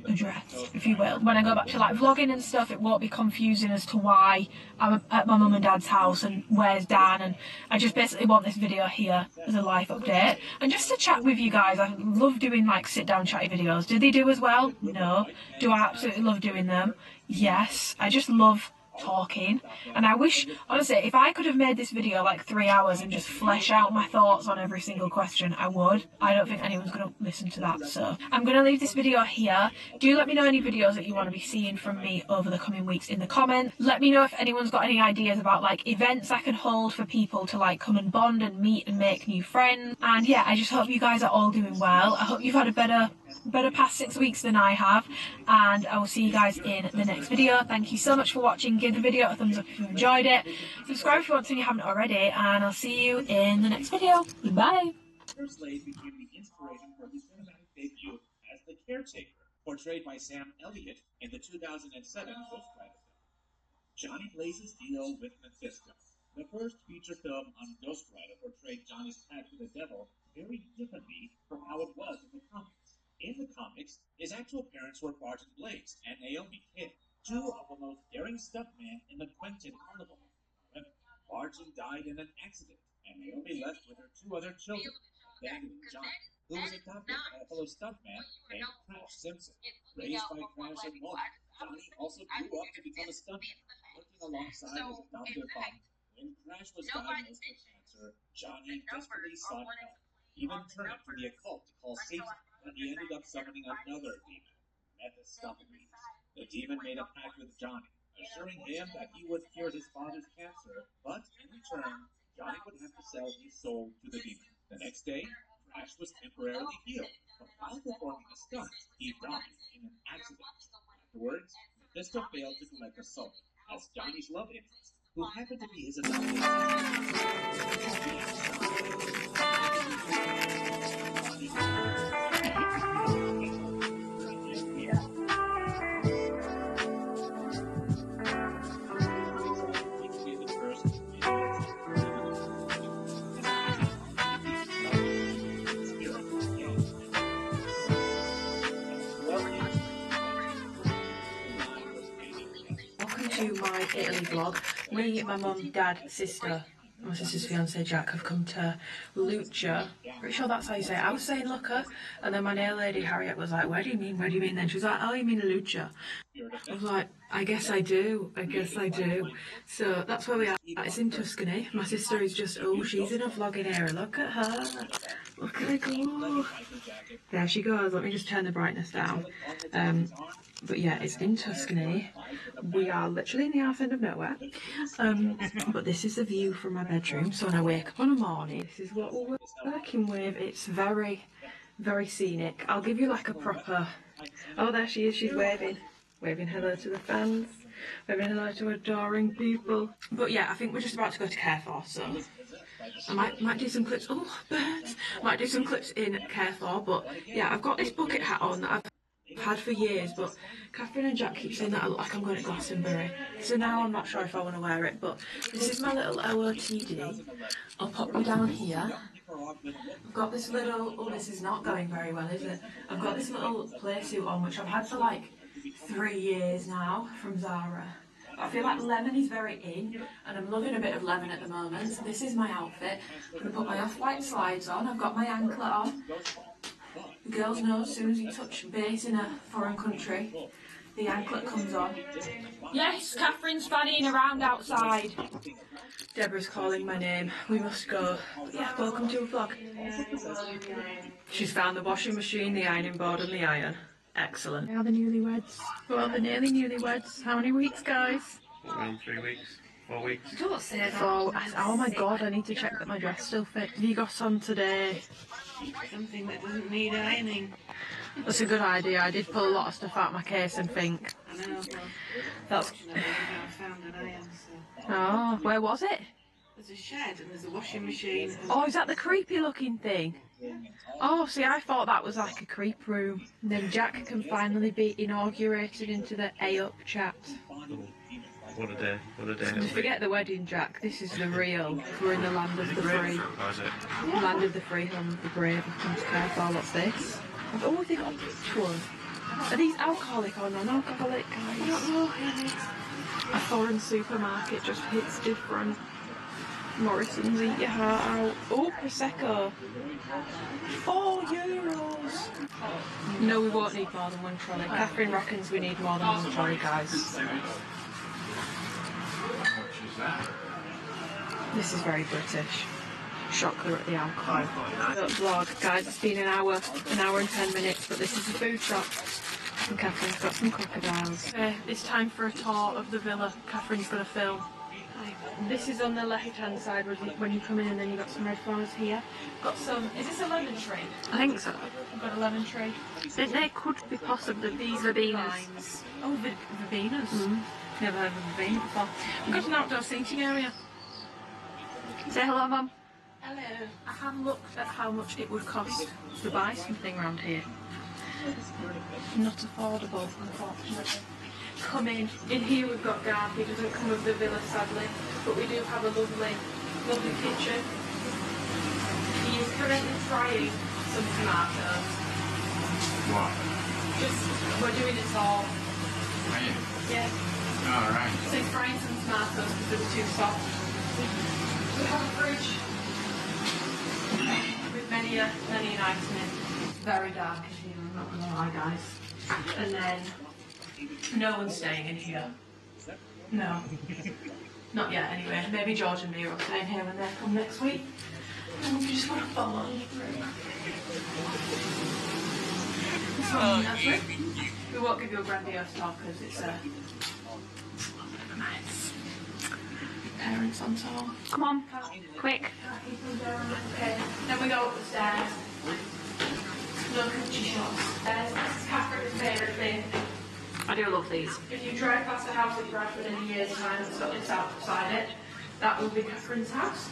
addressed, if you will. When I go back to like vlogging and stuff, it won't be confusing as to why I'm at my mum and dad's house and where's Dan, and I just basically want this video here as a life update and just to chat with you guys. I love doing like sit down chatty videos. Do they do as well? No. Do I absolutely love doing them? Yes. I just love talking, and I wish, honestly, if I could have made this video like 3 hours and just flesh out my thoughts on every single question, I would. I don't think anyone's going to listen to that, so I'm going to leave this video here. Do let me know any videos that you want to be seeing from me over the coming weeks in the comments. Let me know if anyone's got any ideas about like events I can hold for people to like come and bond and meet and make new friends. And yeah, I just hope you guys are all doing well. I hope you've had a better past 6 weeks than I have, and I will see you guys in the next video. Thank you so much for watching. Give the video a thumbs up if you enjoyed it. Subscribe if you want to and you haven't already, and I'll see you in the next video. Bye. First Slade became the inspiration for his cinematic debut as the caretaker, portrayed by Sam Elliott in the 2007 Ghost Rider film. Johnny Blaze's deal with Mephisto. The first feature film on Ghost Rider portrayed Johnny's pact with the devil very differently from how it was in the comics. In the comics, his actual parents were Barton Blaze and Naomi Kidd, two of the most daring stuntmen in the Quentin Carnival. However, Barton died in an accident, and Naomi left with her 2 other children, abandoning Johnny, who was adopted by a fellow stuntman named Crash Simpson. Raised by Crash and Mona, Johnny also grew up to become a stuntman, working alongside his adoptive father. When Crash was diagnosed with cancer, Johnny desperately sought help, even turning to the occult to call Satan, but he ended up summoning another demon, Mephistopheles. The demon made a pact with Johnny, assuring him that he would cure his father's cancer, but in return, Johnny would have to sell his soul to the demon. The next day, Crash was temporarily healed, but while performing a stunt, he died in an accident. Afterwards, Mephisto failed to collect the soul, as Johnny's love interest, who happened to be his adopted Welcome to my Italy vlog. Me, my mum, dad, sister, my sister's fiance Jack have come to Lucha. Pretty sure that's how you say it. I was saying Lucca, and then my nail lady Harriet was like, where do you mean? Where do you mean? Then she was like, oh, you mean Lucha? I was like, I guess I do. I guess I do. So that's where we are. It's in Tuscany. My sister is just, oh, she's in a vlogging era. Look at her. Look at her go. There she goes. Let me just turn the brightness down. But yeah, it's in Tuscany. We are literally in the arse end of nowhere. But this is the view from my bedroom. So when I wake up on a morning, this is what we're working with. It's very, very scenic. I'll give you like a proper... Oh, there she is, she's waving. Waving hello to the fans. Waving hello to adoring people. But yeah, I think we're just about to go to Carrefour, so... I might do some clips... Oh, birds! Might do some clips in Carrefour, but yeah, I've got this bucket hat on that I've had for years, but Catherine and Jack keep saying that I look like I'm going to Glastonbury. So now I'm not sure if I want to wear it, but this is my little OOTD. I'll pop you down here. I've got this little... Oh, this is not going very well, is it? I've got this little play suit on, which I've had for like 3 years now from Zara. I feel like lemon is very in, and I'm loving a bit of lemon at the moment. So this is my outfit. I'm going to put my off-white slides on. I've got my anklet on. The girls know as soon as you touch base in a foreign country, the anklet comes on. Yes, Catherine's fannying around outside. Deborah's calling my name. We must go. But yeah, welcome to a vlog. She's found the washing machine, the ironing board and the iron. Excellent. They are the newlyweds. Well, the nearly newlyweds. How many weeks, guys? Around 3 weeks, 4 weeks. Don't say that. Oh my god, I need to check that my dress still fits. Have you got on today? Something that doesn't need ironing. That's a good idea. I did pull a lot of stuff out of my case and think. I know. That's... I found an iron, so... Oh, where was it? There's a shed and there's a washing machine. Oh, is that the creepy looking thing? Oh, see, I thought that was like a creep room. And then Jack can finally be inaugurated into the A-Up chat. What a day, what a day. And forget the wedding, Jack. This is the real. We're in the land of the free. How is it? Land of the free, home of the brave. I've come to Carrefour. What's this? Oh, they got which one? Are these alcoholic or non-alcoholic, guys? I don't know. A foreign supermarket just hits different. Morrison's, eat your heart out. Oh, Prosecco. €4. No, we won't need more than one trolley. Catherine reckons we need more than one trolley, guys. This is very British. Shocker at the alcohol. Don't vlog, guys. It's been an hour and 10 minutes, but this is a food shop. And Catherine's got some crocodiles. Okay, it's time for a tour of the villa. Catherine's going to film. This is on the left-hand side when you come in, and then you've got some red flowers here. Got some... Is this a lemon tree? I think so. I've got a lemon tree. They could be possibly these verbenas. Oh, verbenas? Never heard of a verbena before. We've got an outdoor seating area. Say hello, Mum. Hello. I have looked at how much it would cost to buy something around here. Not affordable, unfortunately. Come in. In here we've got Garth. He doesn't come with the villa, sadly, but we do have a lovely, lovely kitchen. He is currently frying some tomatoes. What? We're doing it all. Are you? Yeah. Alright. So he's frying some tomatoes because they were too soft. We have a fridge with many an item in. It's very dark in here, I'm not gonna lie, guys. And then no one's staying in here. No. Not yet, anyway. Maybe George and me will stay in here when they come next week. And we just want to follow through. This one, that's it. We won't give you a grandiose talk because it's a nice parents on tour. Come on, quick. Okay, then we go up the stairs. No country shops. This is Catherine's favourite thing. I do love these. If you drive past a house that you've had within a year's time that's got this outside it, that will be Catherine's house.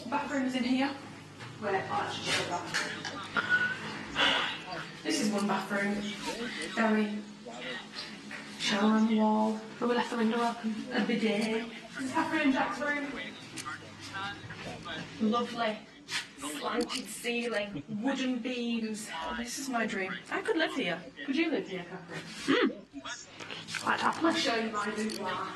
Bathroom's in here. Where? Oh, that's just a bathroom. This is one bathroom. Very shower on the wall. But we left the window open. A bidet. This is Catherine and Jack's room. Lovely. Slanted ceiling, wooden beams. Oh, this is my dream. I could live here. Could you live here, Catherine? Quite happily. I'll show you my boudoir.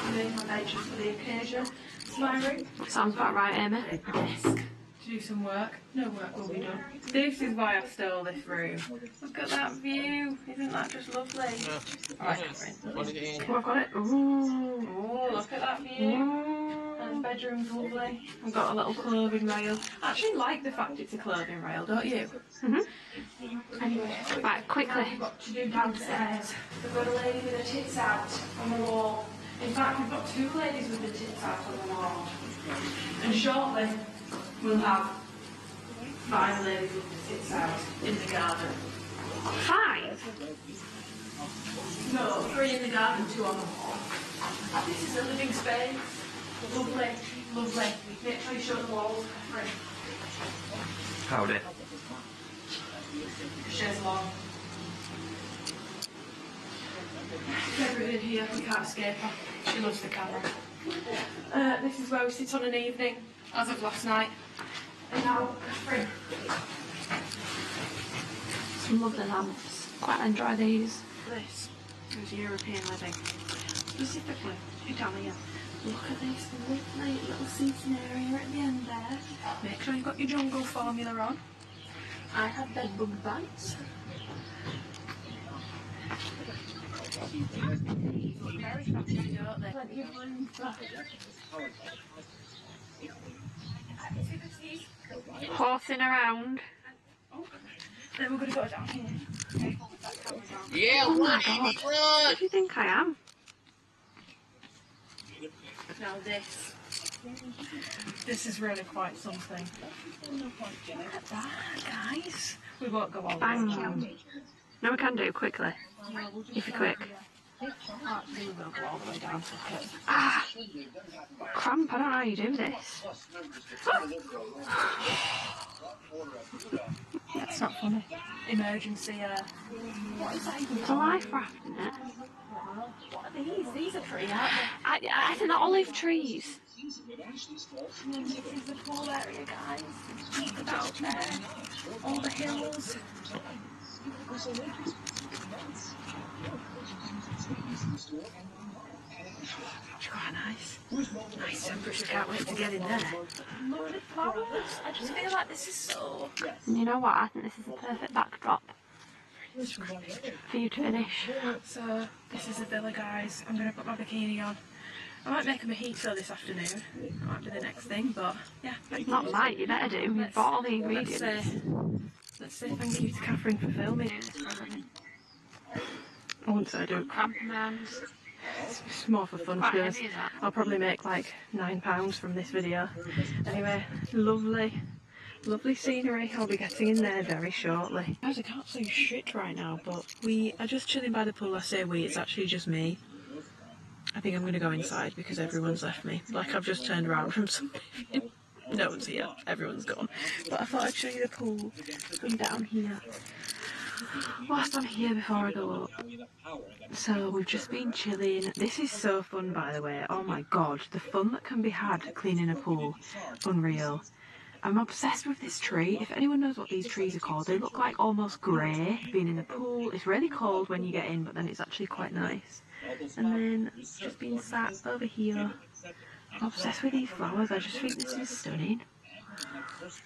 I made my bed just for the occasion. It's my room. Sounds about right, Amy. Desk. To do some work. No work will be done. This is why I stole this room. Look at that view. Isn't that just lovely? Alright, Catherine. Oh, I've got it. Ooh. Oh, look at that view. And the bedroom's lovely. I've got a little clothing rail. I actually like the fact it's a clothing rail, don't you? Anyway, right, quickly. What we've got to do downstairs. We've got a lady with her tits out on the wall. In fact, we've got two ladies with their tits out on the wall. And shortly, We'll have 5 ladies up to 6 hours in the garden. 5? No, 3 in the garden, 2 on the wall. This is a living space. Lovely, lovely. Make sure you show the walls. Right. Howdy. Chaise long. Favourite in here, we can't escape her. She loves the camera. This is where we sit on an evening, as of last night. And now, Catherine. Some lovely lamps. Quite enjoy these. This is European living. Specifically Italian. Look at this lovely little seating area at the end there. Make sure you've got your jungle formula on. I have bed bug bags. Very fancy, don't they? Plenty of room for Horsing around. Then we're going to go down here. Yeah, Oh my run, god. Amy, run! What do you think I am? Now this is really quite something. Look at that, guys. We won't go all Bang. the way down. No, we can do it quickly. If you're quick. We won't go all the way down. Ah! Cramp, I don't know how you do this. That's not funny. Emergency, what is that even It's a life raft, isn't it? What are these? These are pretty, aren't they? I think they're olive trees. And then this is the pool area, guys. Look at that up there. All the hills. It's quite nice. Nice temperature, can't wait to get in there. Loaded flowers. I just feel like this is so... And you know what? I think this is the perfect backdrop for you to finish. So, this is the villa, guys. I'm going to put my bikini on. I might make a mojito this afternoon. That might be the next thing, but yeah. Not might, you better do. You've bought all the ingredients. Let's say thank you to Catherine for filming. Once I do Compromise. it's more for fun, Quite to be honest. heavy, is that? I'll probably make like £9 from this video. Anyway, lovely scenery. I'll be getting in there very shortly. Guys, I can't say shit right now, but we are just chilling by the pool. I say we, it's actually just me. I think I'm going to go inside because everyone's left me. Like, I've just turned around from something. No one's here, everyone's gone. But I thought I'd show you the pool from down here. Whilst I'm here before I go up. So we've just been chilling. This is so fun, by the way. Oh my god, the fun that can be had cleaning a pool. Unreal. I'm obsessed with this tree. If anyone knows what these trees are called, they look like almost grey being in the pool. It's really cold when you get in, but then it's actually quite nice. And then just being sat over here. I'm obsessed with these flowers. I just think this is stunning.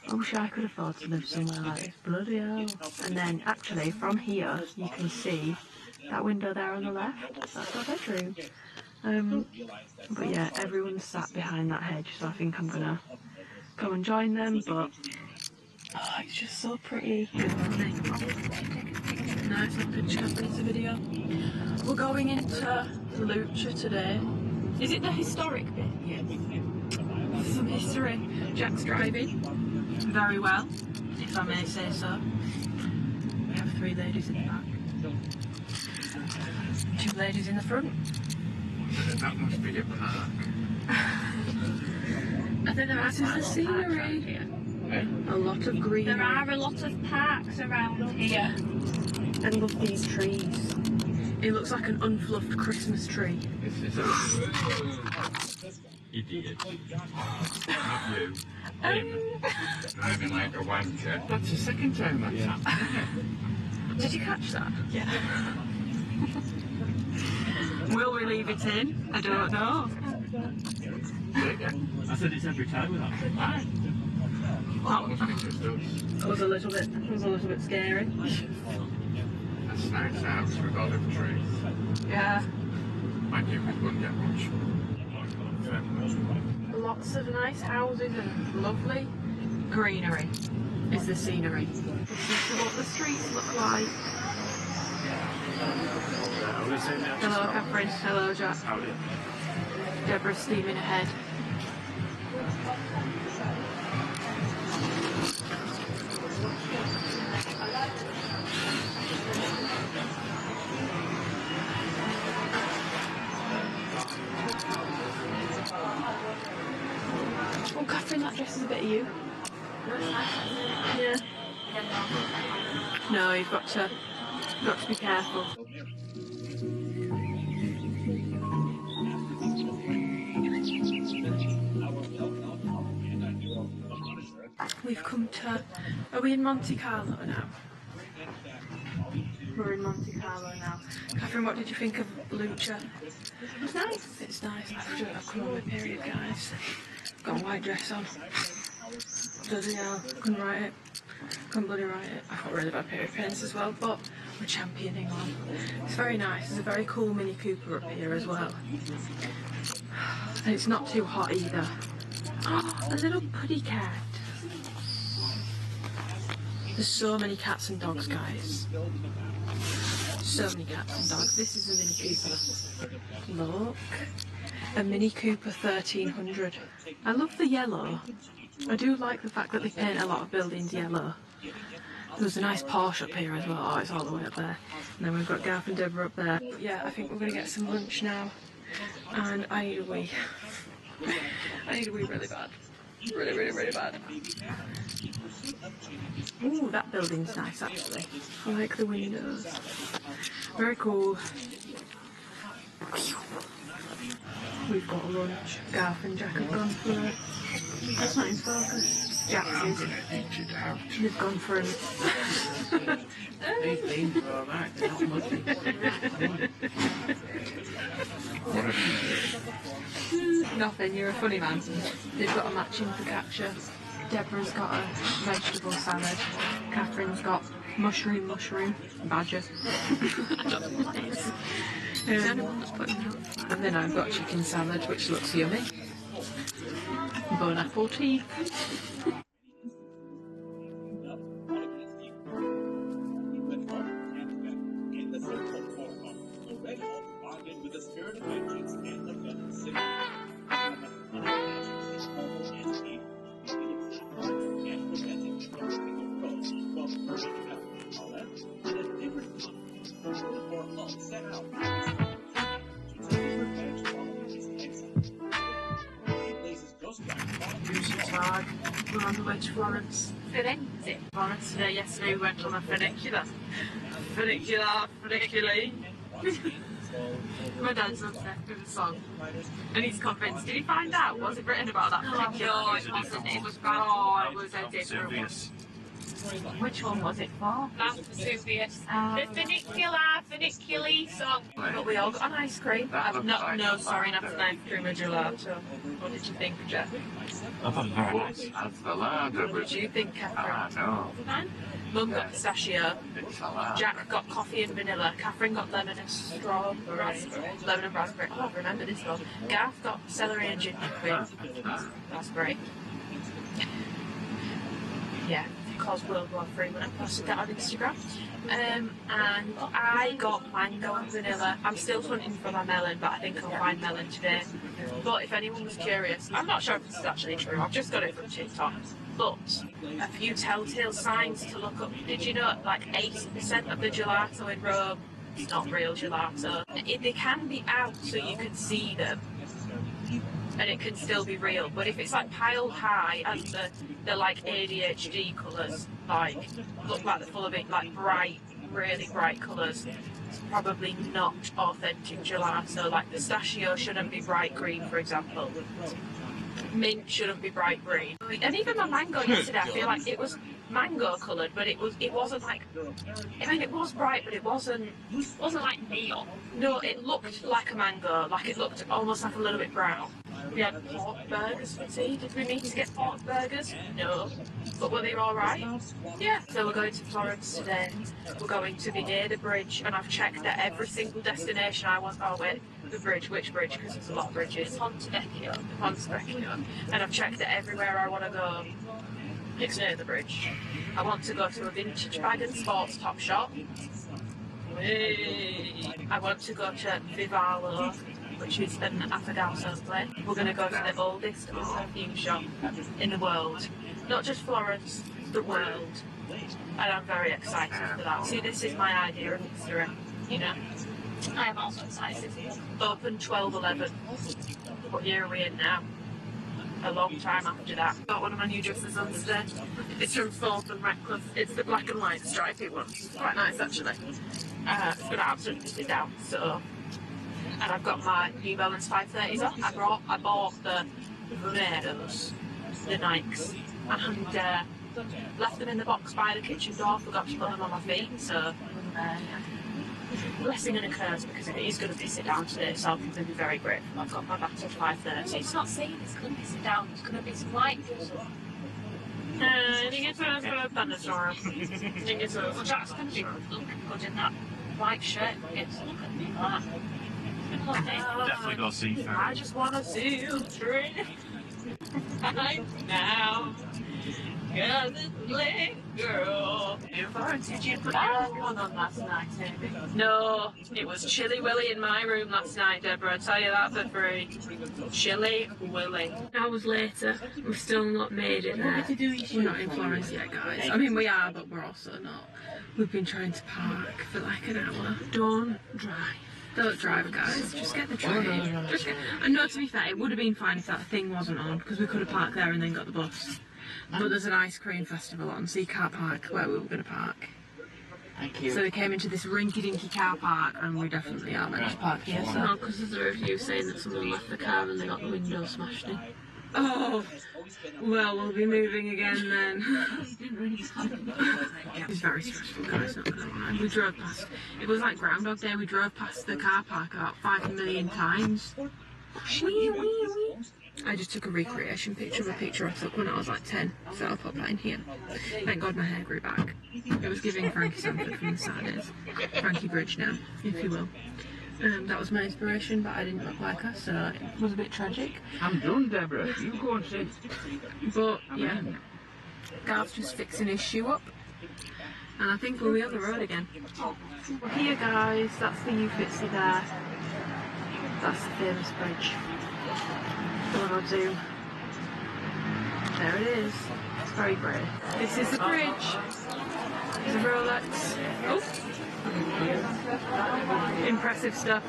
I wish I could afford to live somewhere like this. Bloody hell. And then actually from here you can see that window there on the left. That's our bedroom. But yeah, everyone's sat behind that hedge, so I think I'm gonna go and join them. But oh, it's just so pretty. Nice little picture for this video. We're going into Lucha today. Is it the historic bit? Yes. Some history. Jack's driving very well, if I may say so. We have 3 ladies in the back. 2 ladies in the front. That must be a park. I think this is the scenery. A lot of greenery. There are a lot of parks around here. I love these trees. It looks like an unfluffed Christmas tree. This is a idiot. Not you. Him. Driving like a wanker. That's the second time that's happened. Did you catch that? Yeah. Will we leave it in? I don't know. I said it's every time with that. It was a little bit scary. That's a nice house with olive trees. Yeah. Mind you, we wouldn't get much. Lots of nice houses and lovely greenery is the scenery. This is what the streets look like. Hello Catherine, hello Jack. Deborah's steaming ahead. Yeah. No, you've got to be careful. We've come to. Are we in Monte Carlo now? We're in Monte Carlo now. Catherine, what did you think of Lucha? It's nice. It's nice. I've come on my period, guys. Got a white dress on. Bloody hell, couldn't write it. Couldn't bloody write it. I've got really bad period pains as well, but we're championing on. It's very nice. There's a very cool Mini Cooper up here as well. And it's not too hot either. Oh, a little puddy cat. There's so many cats and dogs, guys. So many cats and dogs. This is a Mini Cooper. Look. A Mini Cooper 1300. I love the yellow. I do like the fact that they paint a lot of buildings yellow. There's a nice Porsche up here as well. Oh, it's all the way up there. And then we've got Garth and Deborah up there. But yeah, I think we're going to get some lunch now. And I need a wee. I need a wee really bad. Really, really, really bad. Ooh, that building's nice actually. I like the windows. Very cool. We've got lunch. Garth and Jack have gone for it. That's not in focus. Jack's is. They've gone for him. These beans are alright, they're not mushy. Nothing, you're a funny man. They've got a matching focaccia. Deborah's got a vegetable salad. Catherine's got mushroom badger. I don't know what it is. And then I've got chicken salad, which looks yummy. Bon appetit. We're on the way to Florence. Florence today. Yesterday we went on a funicular. Funicularly. My dad's obsessed with the song. And he's convinced. Did he find out? Was it written about that funicular? No, it wasn't. It was about... Oh, it was a different one. Which one was it for? That's Vesuvius. The funiculi song. But we all got an ice cream. I've not, no, sorry, not tonight. Cream of gelato. What did you think, Jeff? I thought very nice. What did you think, Catherine? Mum got pistachio. Jack got coffee and vanilla. Catherine got lemon and strawberry. Lemon and raspberry. Oh, I remember this one. Garth got celery and ginger cream. Raspberry. Yeah. Caused World War III when I posted that on Instagram. And I got mango and vanilla. I'm still hunting for my melon, but I think I'll find melon today. But if anyone was curious, I'm not sure if this is actually true, I've just got it from TikTok. But a few telltale signs to look up. Did you know like 80% of the gelato in Rome is not real gelato? They can be out so you can see them. And it can still be real, but if it's like piled high and they're like ADHD colours, like look like they're full of it, like bright, really bright colours, it's probably not authentic gelato. Like pistachio shouldn't be bright green, for example. Mint shouldn't be bright green. And even my mango yesterday, I feel like it was mango coloured, but it wasn't like, I mean it was bright, but it wasn't like neon. No, it looked like a mango, like it looked almost like a little bit brown. We had pork burgers for tea. Did we mean to get pork burgers? No. But were they alright? Yeah. So we're going to Florence today. We're going to be near the bridge, and I've checked that every single destination I want. Oh wait, the bridge. Which bridge? Because there's a lot of bridges. Ponte Vecchio. And I've checked that everywhere I want to go, it's near the bridge. I want to go to a vintage bag and sports top shop. I want to go to Vivalo, which is an Affogato place. We're going to go to the oldest perfume shop in the world. Not just Florence, the world. And I'm very excited for that. See, this is my idea of history, you know. I am also excited. Open 12/11. What year are we in now? a long time after that. Got one of my new dresses on today. It's from Wholesome. It's the black and white stripy one. It's quite nice actually. It's gonna absolutely sit down. So, and I've got my New Balance 530s on. I bought the Veros, the Nikes, and left them in the box by the kitchen door. Forgot to put them on my feet. So. Blessing and a curse because it is going to piss it down today, so I'm going to be very grateful. I've got my battle 5:30. It's not saying it's going to piss it down, it's going to be some light. I think it's a thunderstorm. I think it's a that's going to be good in that white shirt. It's looking like that. Definitely got to see through. I just want to see you through. Right now. Cause it's late, girl. Did you put your one on last night, Amy? No, it was Chilly Willy in my room last night, Deborah. I'll tell you that for free. Chilly Willy. Hours later, we've still not made it there. We're not in Florence yet, guys. I mean, we are, but we're also not. We've been trying to park for like an hour. Don't drive. Don't drive, guys. Just get the train. Just get... And no, to be fair, it would have been fine if that thing wasn't on, because we could have parked there and then got the bus. But there's an ice cream festival on, so you can't park where we were going to park. Thank you. So we came into this rinky-dinky car park, and we definitely aren't meant to park here. So. No, because there's a review saying that someone left the car and they got the window smashed in. Oh, well, we'll be moving again then. It was very stressful, guys, not gonna lie. We drove past, it was like Groundhog Day, we drove past the car park about 5 million times. I just took a recreation picture of a picture I took when I was like 10, so I'll pop that in here. Thank God my hair grew back. It was giving Frankie Sanford from the Saturdays. Frankie Bridge now, if you will. That was my inspiration, but I didn't look like her, so it was a bit tragic. I'm done, Deborah. You go and sit. But, yeah. Garth's just fixing his shoe up. And I think we'll be on the road again. Here, guys, that's the Uffizi there. That's the famous bridge. What I'll do. There it is. It's very brave. This is the bridge. There's a Rolex. Oh! Impressive stuff.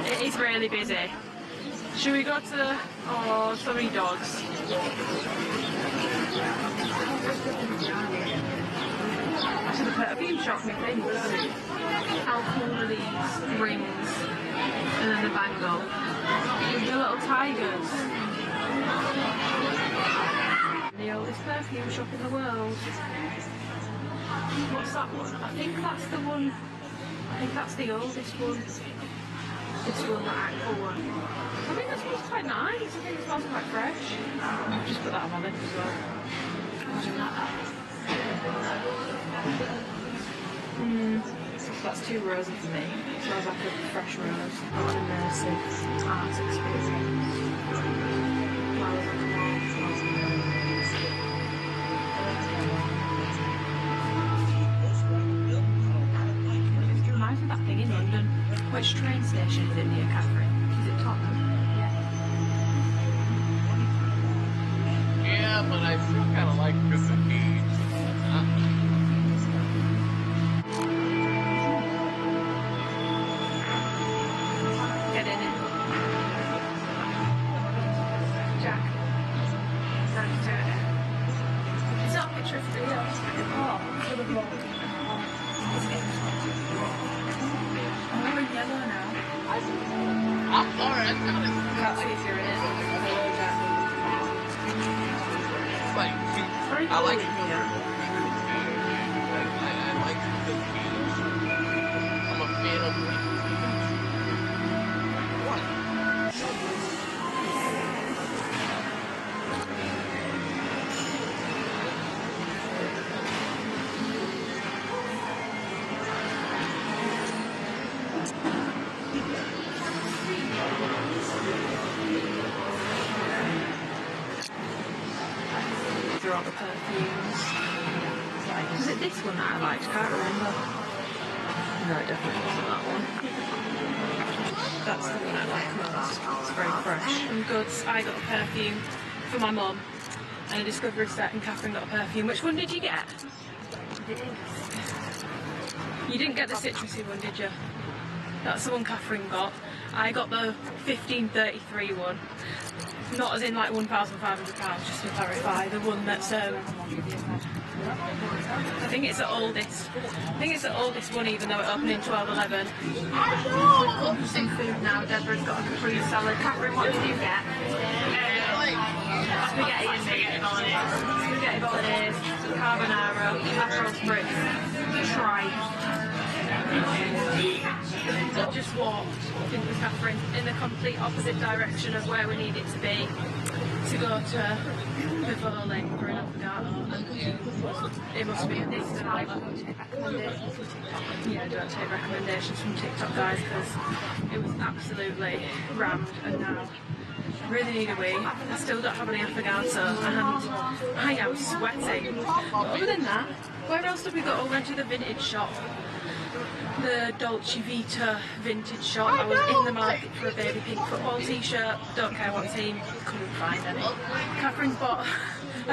It is really busy. Should we go to... Oh, so many dogs. Actually, the perfume shop, me thinks. How cool are these rings? And then the bangle. The little tigers. The oldest perfume shop in the world. What's that one? I think that's the one. I think that's the oldest one. This one, the actual one. I think that smells quite nice. I think it smells quite fresh. I'll just put that on my lip as well. That's too rosy for me. It smells like a fresh rose. What an immersive art experience. Flowers on the wall. It reminds me of that thing in London. Which train station is it near Catherine? Is it Tottenham? Yeah, but I still kind of like Kristen Cage. Get in it. Jack. Let's do it. It's not a picture of Theo. Oh, for the vlog. Oh, we're in yellow now. I'm sorry, I found it. That's easier it is. Hello, Jack. Like, I like it. I like Kristen Cage. I'm a fan of Kristen Cage. These are all the perfumes. Was it this one that I liked? I can't remember. No, it definitely wasn't that one. That's the one I like most. It's very fresh and good. I got a perfume for my mum and a Discovery set, and Catherine got a perfume. Which one did you get? You didn't get the citrusy one, did you? That's the one Catherine got. I got the 1533 one. Not as in like £1,500, just to clarify. The one that's I think it's the oldest. I think it's the oldest one, even though it opened in 1211. We've come for some food now. Deborah's got a Capri salad. Catherine, what did you get? Spaghetti and meat. Spaghetti bolognese, carbonara, Aperol spritz, tripe. I've just walked with Catherine in the complete opposite direction of where we need it to be to go to Novella for an affogato, and it must be a decent night. Yeah, don't take recommendations from TikTok, guys, because it was absolutely rammed, and now I really need a wee. I still don't have any affogato and I am sweating. But other than that, where else did we go? We went to the vintage shop. The Dolce Vita vintage shop. I was in the market for a baby pink football t-shirt. Don't care what team. Couldn't find any. Catherine's bought. I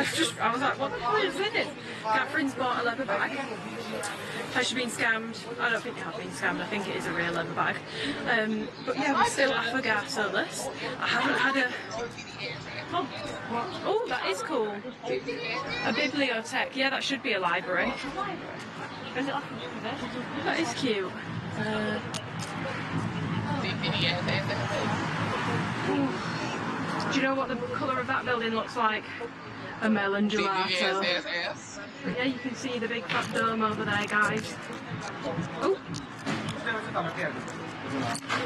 was like, what the hell is this? Catherine's bought a leather bag. Has she been scammed? I don't think they have been scammed. I think it is a real leather bag. But yeah, we're still affogato-less. I haven't had a. Oh, that is cool. A bibliothèque. Yeah, that should be a library. Is it like a that is cute. Do you know what the colour of that building looks like? A melon gelato. But yeah, you can see the big fat dome over there, guys. Oh!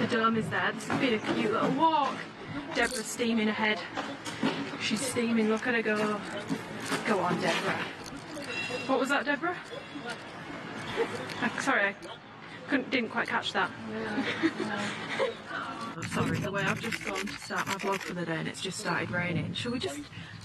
The dome is there. This has been a cute little walk. Deborah's steaming ahead. She's steaming. Look at her go. Go on, Deborah. What was that, Deborah? Sorry, I didn't quite catch that. Oh, sorry, the way I've just gone to start my vlog for the day and it's just started raining. Shall we just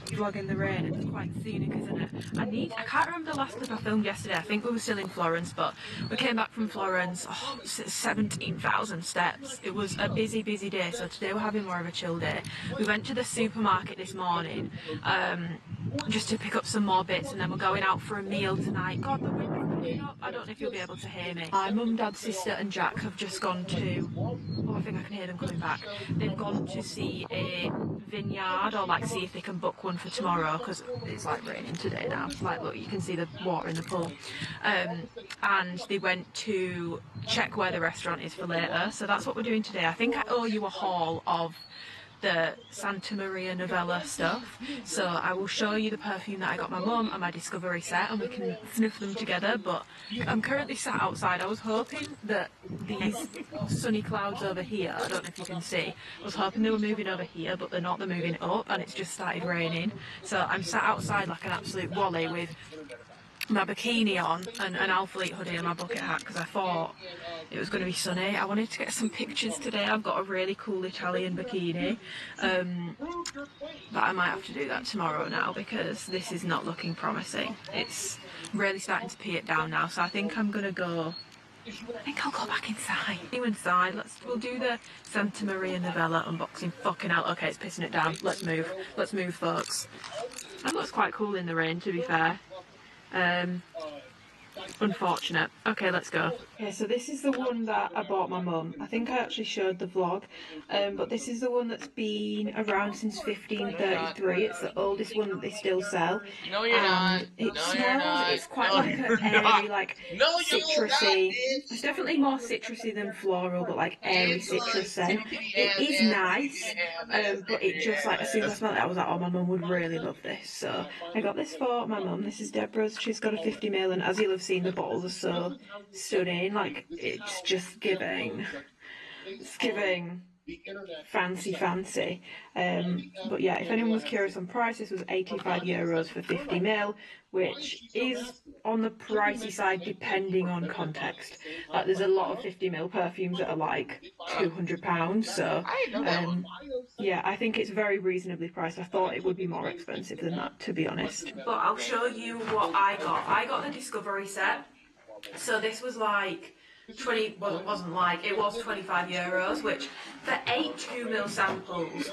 vlog in the rain? It's quite scenic, isn't it? I can't remember the last clip I filmed yesterday. I think we were still in Florence, but we came back from Florence. 17,000 steps. It was a busy day, so today we're having more of a chill day. We went to the supermarket this morning just to pick up some more bits, and then we're going out for a meal tonight. God, the wind's coming up. I don't know if you'll be able to hear me. My mum, dad, sister and Jack have just gone to, oh, I think I can hear them coming back. They've gone to see a vineyard, or like see if they can book one for tomorrow, because it's like raining today now. Like, look, you can see the water in the pool. And they went to check where the restaurant is for later, so that's what we're doing today. I think I owe you a haul of the Santa Maria Novella stuff, so I will show you the perfume that I got my mum and my discovery set, and we can sniff them together. But I'm currently sat outside. I was hoping that these sunny clouds over here, I don't know if you can see, I was hoping they were moving over here, but they're not. They're moving up, and it's just started raining, so I'm sat outside like an absolute wally with my bikini on and an Alphalete hoodie and my bucket hat, because I thought it was going to be sunny. I wanted to get some pictures today. I've got a really cool Italian bikini, but I might have to do that tomorrow now, because this is not looking promising. It's really starting to pee it down now, so I think I'm going to go, I think I'll go back inside. Go inside. We'll do the Santa Maria Novella unboxing. Fucking hell. Okay, it's pissing it down. Let's move. Let's move, folks. That looks quite cool in the rain, to be fair. Unfortunate. Okay, let's go. Okay, so this is the one that I bought my mum. I think I actually showed the vlog, but this is the one that's been around since 1533. It's the oldest one that they still sell. No, you're not. It No, smells, you're not. it's quite No, like you're an airy, not. like No, you citrusy. not, It's definitely more citrusy than floral, but like airy citrus scent. It is nice, but it just, like, as soon as I smelled it, I was like, oh, my mum would really love this. So I got this for my mum. This is Deborah's. She's got a 50ml, and as you'll have seen, the bottles are so stunning. Like, it's just giving, it's giving fancy. But yeah, if anyone was curious on price, this was €85 for 50ml, which is on the pricey side depending on context. Like, there's a lot of 50ml perfumes that are like £200, so yeah, I think it's very reasonably priced. I thought it would be more expensive than that, to be honest. But I'll show you what I got. I got the Discovery set. So this was like well, it wasn't like, it was €25, which for 8 2ml samples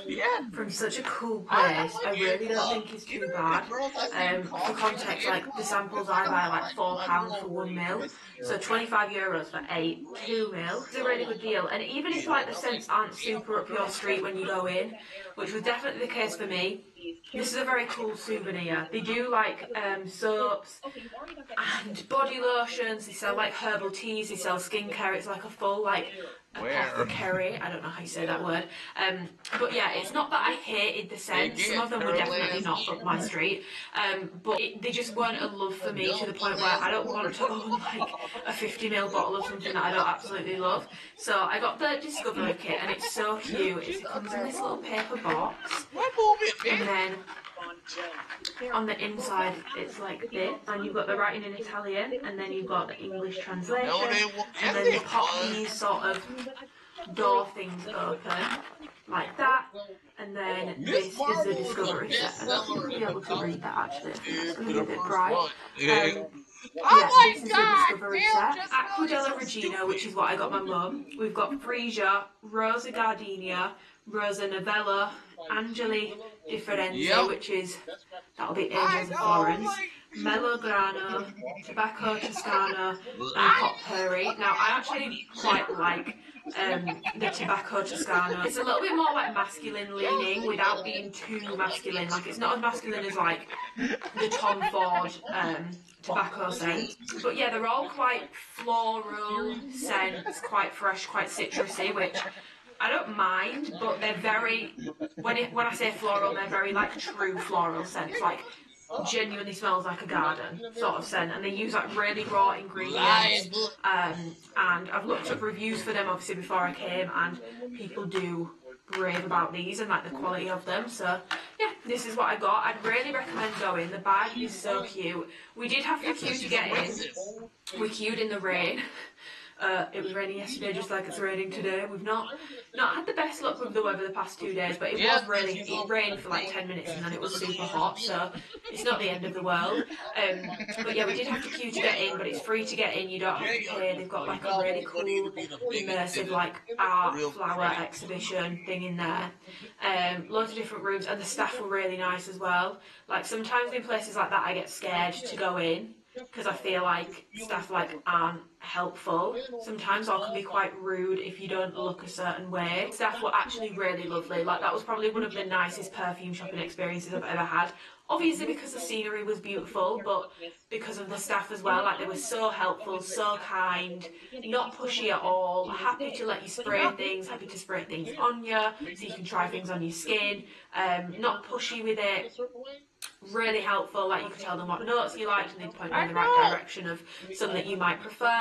from such a cool place, I really don't think is too bad. For context, like the samples I buy are like £4 for 1ml, so €25 for 8 2ml. It's a really good deal, and even if like the scents aren't super up your street when you go in, which was definitely the case for me, this is a very cool souvenir. They do like soaps and body lotions, they sell like herbal teas, they sell skincare. It's like a full like apothecary, I don't know how you say that word, but yeah, it's not that I hated the scents. Some of them were definitely not up my street, but they just weren't a love for me, to the point where I don't want to own like a 50ml bottle of something that I don't absolutely love. So I got the Discovery kit, and it's so cute. It comes in this little paper box, and then on the inside it's like this, and you've got the writing in Italian, and then you've got the English translation, and then you pop these sort of door things open like that, and then this is the Discovery set. I don't think we'll be able to read that actually, I think that's going to be a bit bright. Yeah, this is the Discovery set. Aquadella Regina, which is what I got my mum. We've got Frisia, Rosa Gardenia, Rosa Novella, Angeli Differenza, which is, that'll be Angels of Florence, Melograno, Tobacco Toscano, and Potpourri. Now, I actually quite like the Tobacco Toscano. It's a little bit more like masculine leaning without being too masculine. Like, it's not as masculine as like the Tom Ford tobacco scent. But yeah, they're all quite floral scents, quite fresh, quite citrusy, which I don't mind, but they're very, when I say floral, they're very like true floral scents, like genuinely smells like a garden sort of scent, and they use like really raw ingredients, and I've looked up reviews for them obviously before I came, and people do rave about these and like the quality of them. So yeah, this is what I got. I'd really recommend going. The bag is so cute. We did have to queue to get in. We queued in the rain. It was raining yesterday just like it's raining today. We've not had the best luck with the weather the past 2 days, but it was raining. It rained for like 10 minutes and then it was super hot, so it's not the end of the world. But yeah, we did have to queue to get in, but it's free to get in. You don't have to pay. They've got like a really cool immersive like art flower exhibition thing in there. Loads of different rooms, and the staff were really nice as well. Like sometimes in places like that I get scared to go in, because I feel like staff like aren't helpful sometimes, or can be quite rude if you don't look a certain way. Staff were actually really lovely. Like that was probably one of the nicest perfume shopping experiences I've ever had. Obviously because the scenery was beautiful, but because of the staff as well. Like they were so helpful, so kind, not pushy at all, happy to let you spray things, happy to spray things on you so you can try things on your skin, not pushy with it. Really helpful, like you could tell them what notes you liked and they'd point you in the right direction of some that you might prefer.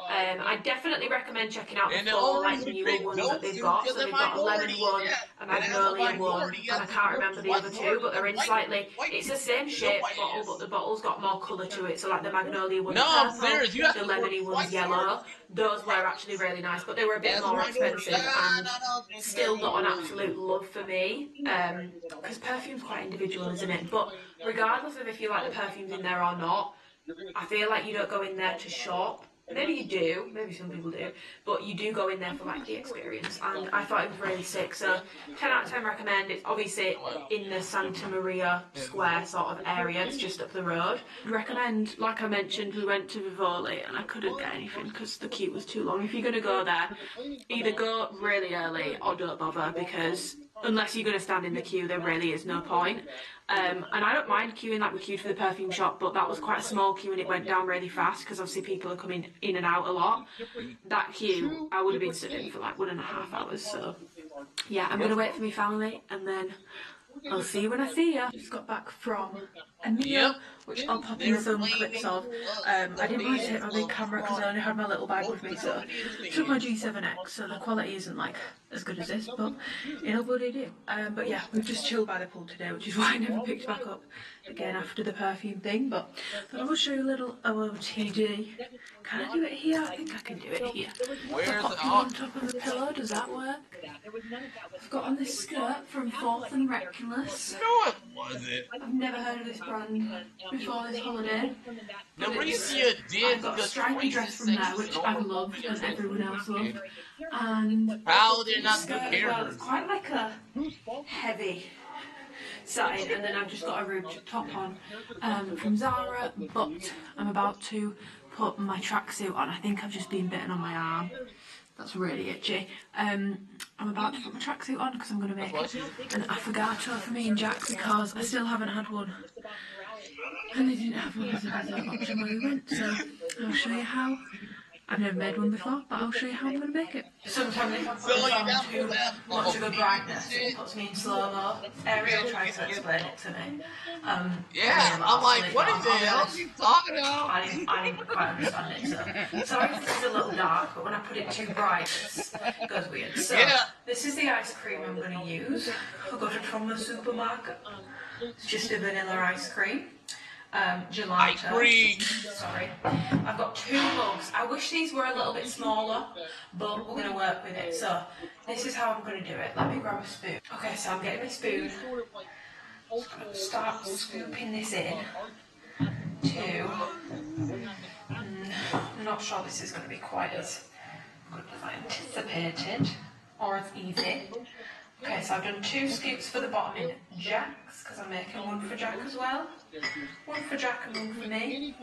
I definitely recommend checking out the 4 like newer ones that they've got. So they've got a lemon one, a magnolia one, and I can't remember the other 2, but they're in slightly, it's the same shape bottle, but the bottle's got more colour to it. So like the magnolia one's purple, the lemony one's yellow. Those were actually really nice, but they were a bit more expensive and still not an absolute love for me, because perfume's quite individual, isn't it? But regardless of if you like the perfumes in there or not, I feel like you don't go in there to shop. Maybe you do, maybe some people do, but you do go in there for like the experience, and I thought it was really sick. So 10 out of 10 recommend. It's obviously in the Santa Maria Square sort of area, it's just up the road. Recommend, like I mentioned, we went to Vivoli and I couldn't get anything because the queue was too long. If you're going to go there, either go really early or don't bother, because unless you're going to stand in the queue, there really is no point. And I don't mind queuing like we queued for the perfume shop, but that was quite a small queue and it went down really fast because obviously people are coming in and out a lot. That queue, I would have been sitting for like 1.5 hours, so yeah, I'm going to wait for my family and then I'll see you when I see you. Just got back from a meal, which I'll pop in some clips of. I didn't want to take my big camera because I only had my little bag with me, so I took my G7X, so the quality isn't like as good as this, but it'll bloody do. But yeah, we've just chilled by the pool today, which is why I never picked back up again after the perfume thing. But I will show you a little OOTD. Can I do it here? I think I can do it here. I'll pop you on top of the pillow. Does that work? I've got on this skirt from Fourth and Reckless. No, it wasn't. I've never heard of this brand before this holiday. The reason you did I got a because stripy dress from there, which I loved and everyone else loved. And how they're not skirt good as well. characters. It's quite like a heavy satin, and then I've just got a ribbed top on from Zara, but I'm about to put my tracksuit on. I think I've just been bitten on my arm. That's really itchy. I'm about to put my tracksuit on because I'm going to make an affogato for me and Jack because I still haven't had one. And they didn't have one as a dessert option when we went, so I'll show you how. I've never made one before, but I'll show you how I'm going to make it. Sometimes if I put this on too much of a brightness, it puts me in slow-mo. Ariel tries to explain it to me. Yeah, I'm like, what the hell are you talking about? I didn't quite understand it, so sorry if this is a little dark, but when I put it too bright, it goes weird. So, this is the ice cream I'm going to use. I got it from the supermarket. It's just a vanilla ice cream. Gelato. Ice cream. Sorry. I've got 2 mugs. I wish these were a little bit smaller, but we're going to work with it. So, this is how I'm going to do it. Let me grab a spoon. Okay, so I'm getting my spoon. Just going to start scooping this in. 2. I'm not sure this is going to be quite as good as I anticipated, or as easy. Okay, so I've done 2 scoops for the bottom in Jack's, because I'm making one for Jack as well. One for Jack and one for me.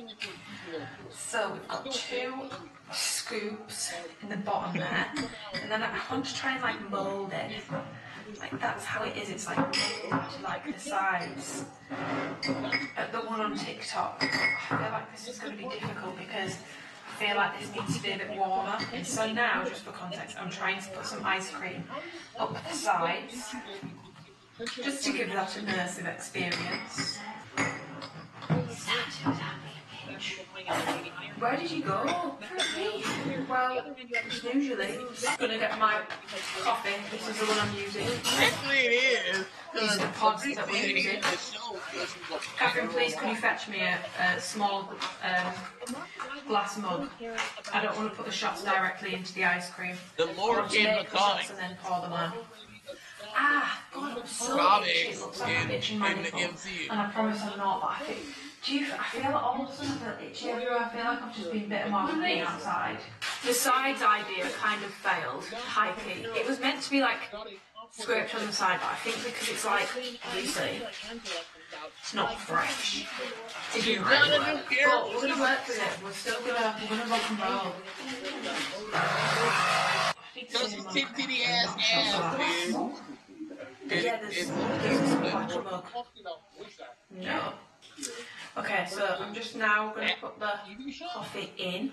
So we've got 2 scoops in the bottom there. And then I want to try and like mould it. Like that's how it is, it's like molded to like the sides. At the one on TikTok, I feel like this is going to be difficult because I feel like this needs to be a bit warmer. And so now, just for context, I'm trying to put some ice cream up the sides, just to give that immersive experience. Where did you go? Well, usually I'm gonna get my coffee. This is the one I'm using. Actually, it is. These are the pods that we're using. Catherine, please can you fetch me a small glass mug? I don't want to put the shots directly into the ice cream. The more in the time. And then pour them on. Ah, God, I'm so Probably itchy. It looks like I'm itching my nipple. And I promise I'm not, but I think... I feel like all of a sudden I feel itchy everywhere. I feel like I've just been bitten off being outside. The sides idea kind of failed, high key. It was meant to be like scraped on the side, but I think because it's like, obviously, it's not fresh. It didn't really work. But we're going to work with it. We're still going to rock and roll. Just a titty ass, dude. Yeah, there's some platter mug. No. Okay, so I'm just now going to put the coffee in.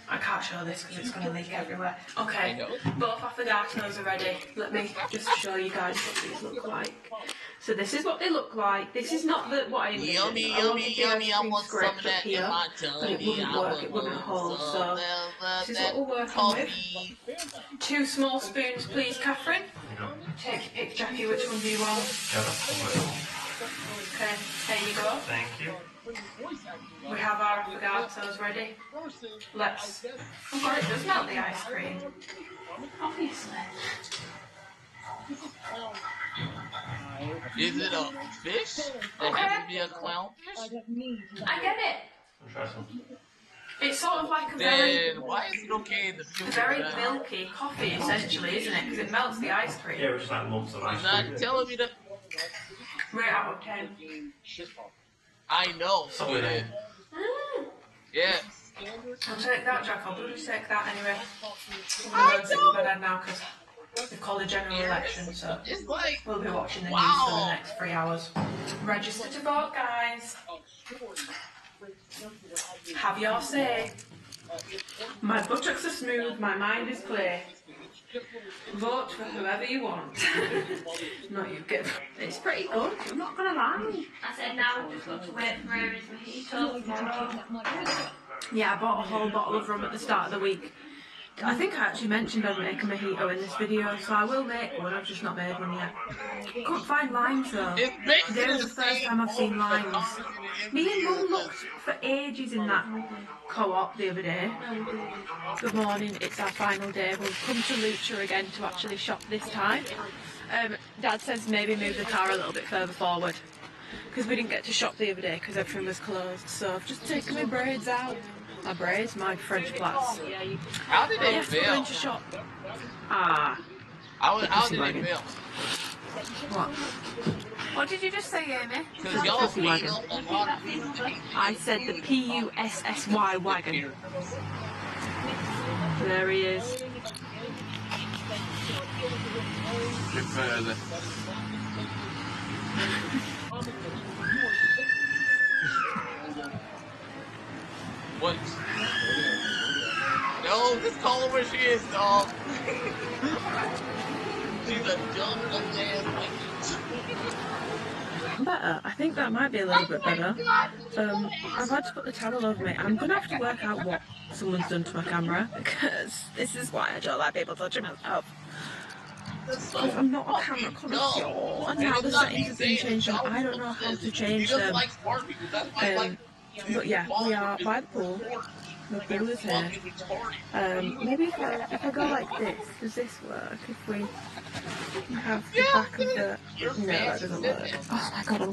I can't show this because it's going to leak everywhere. Okay, both affogatos are ready. Let me just show you guys what these look like. So this is what they look like. This is not what I envisioned. Yummy, I yummy, yummy. I want some of that here, in my but it wouldn't work. It wouldn't hold. So this is what we're working with. 2 small spoons, please, Catherine. Take your pick, Jackie. Which one do you want? Okay, there you go. Thank you. We have our affogatos ready. Let's... Oh God, it does melt the ice cream. Obviously. Is it a fish? It has to be a clownfish? I get it. Try some. It's sort of like a Then why is it okay in the future? very milky coffee, essentially, isn't it? Because it melts the ice cream. Yeah, which like lumps of ice You're cream. not telling me that. Rate out of 10. I know. So it is. Yes. I'll take that, Jack. I'll bloody take that anyway. I'm going to sit with my dad now because they've called a general election, so we'll be watching the news for the next 3 hours. Register to vote, guys. Have your say. My buttocks are smooth, my mind is clear. Vote for whoever you want. Not you, get. It's pretty good, I'm not gonna lie. I said now we've just got to wait for everything to heat up. Yeah, I bought a whole bottle of rum at the start of the week I think I actually mentioned I'd make a mojito in this video, so I will make one. I've just not made one yet. Couldn't find limes though. Today was the first time I've seen limes. Me and Mum looked for ages in that co-op the other day. Good morning, it's our final day. We've come to Lucha again to actually shop this time. Dad says maybe move the car a little bit further forward because we didn't get to shop the other day because everything was closed. So I've just taken my braids out. My braids, my French plaits. How did they We're going to shop. How did they fail? What? What did you just say, Amy? Because y'all wagon. I said the P-U-S-S-Y wagon. There he is. Bit further. What? No, just call her what she is, dog. She's a dumb ass Better. I think that might be a little bit better. I've had to put the towel over me. I'm gonna have to work out what someone's done to my camera because this is why I don't like people touching myself. Because I'm not a camera connoisseur, and now the settings have been changed, and I don't know how to change them. But yeah, we are by the pool. The pool is here. Maybe if I go like this, does this work? If we have the back of the... No, that doesn't work. Oh my god, I'm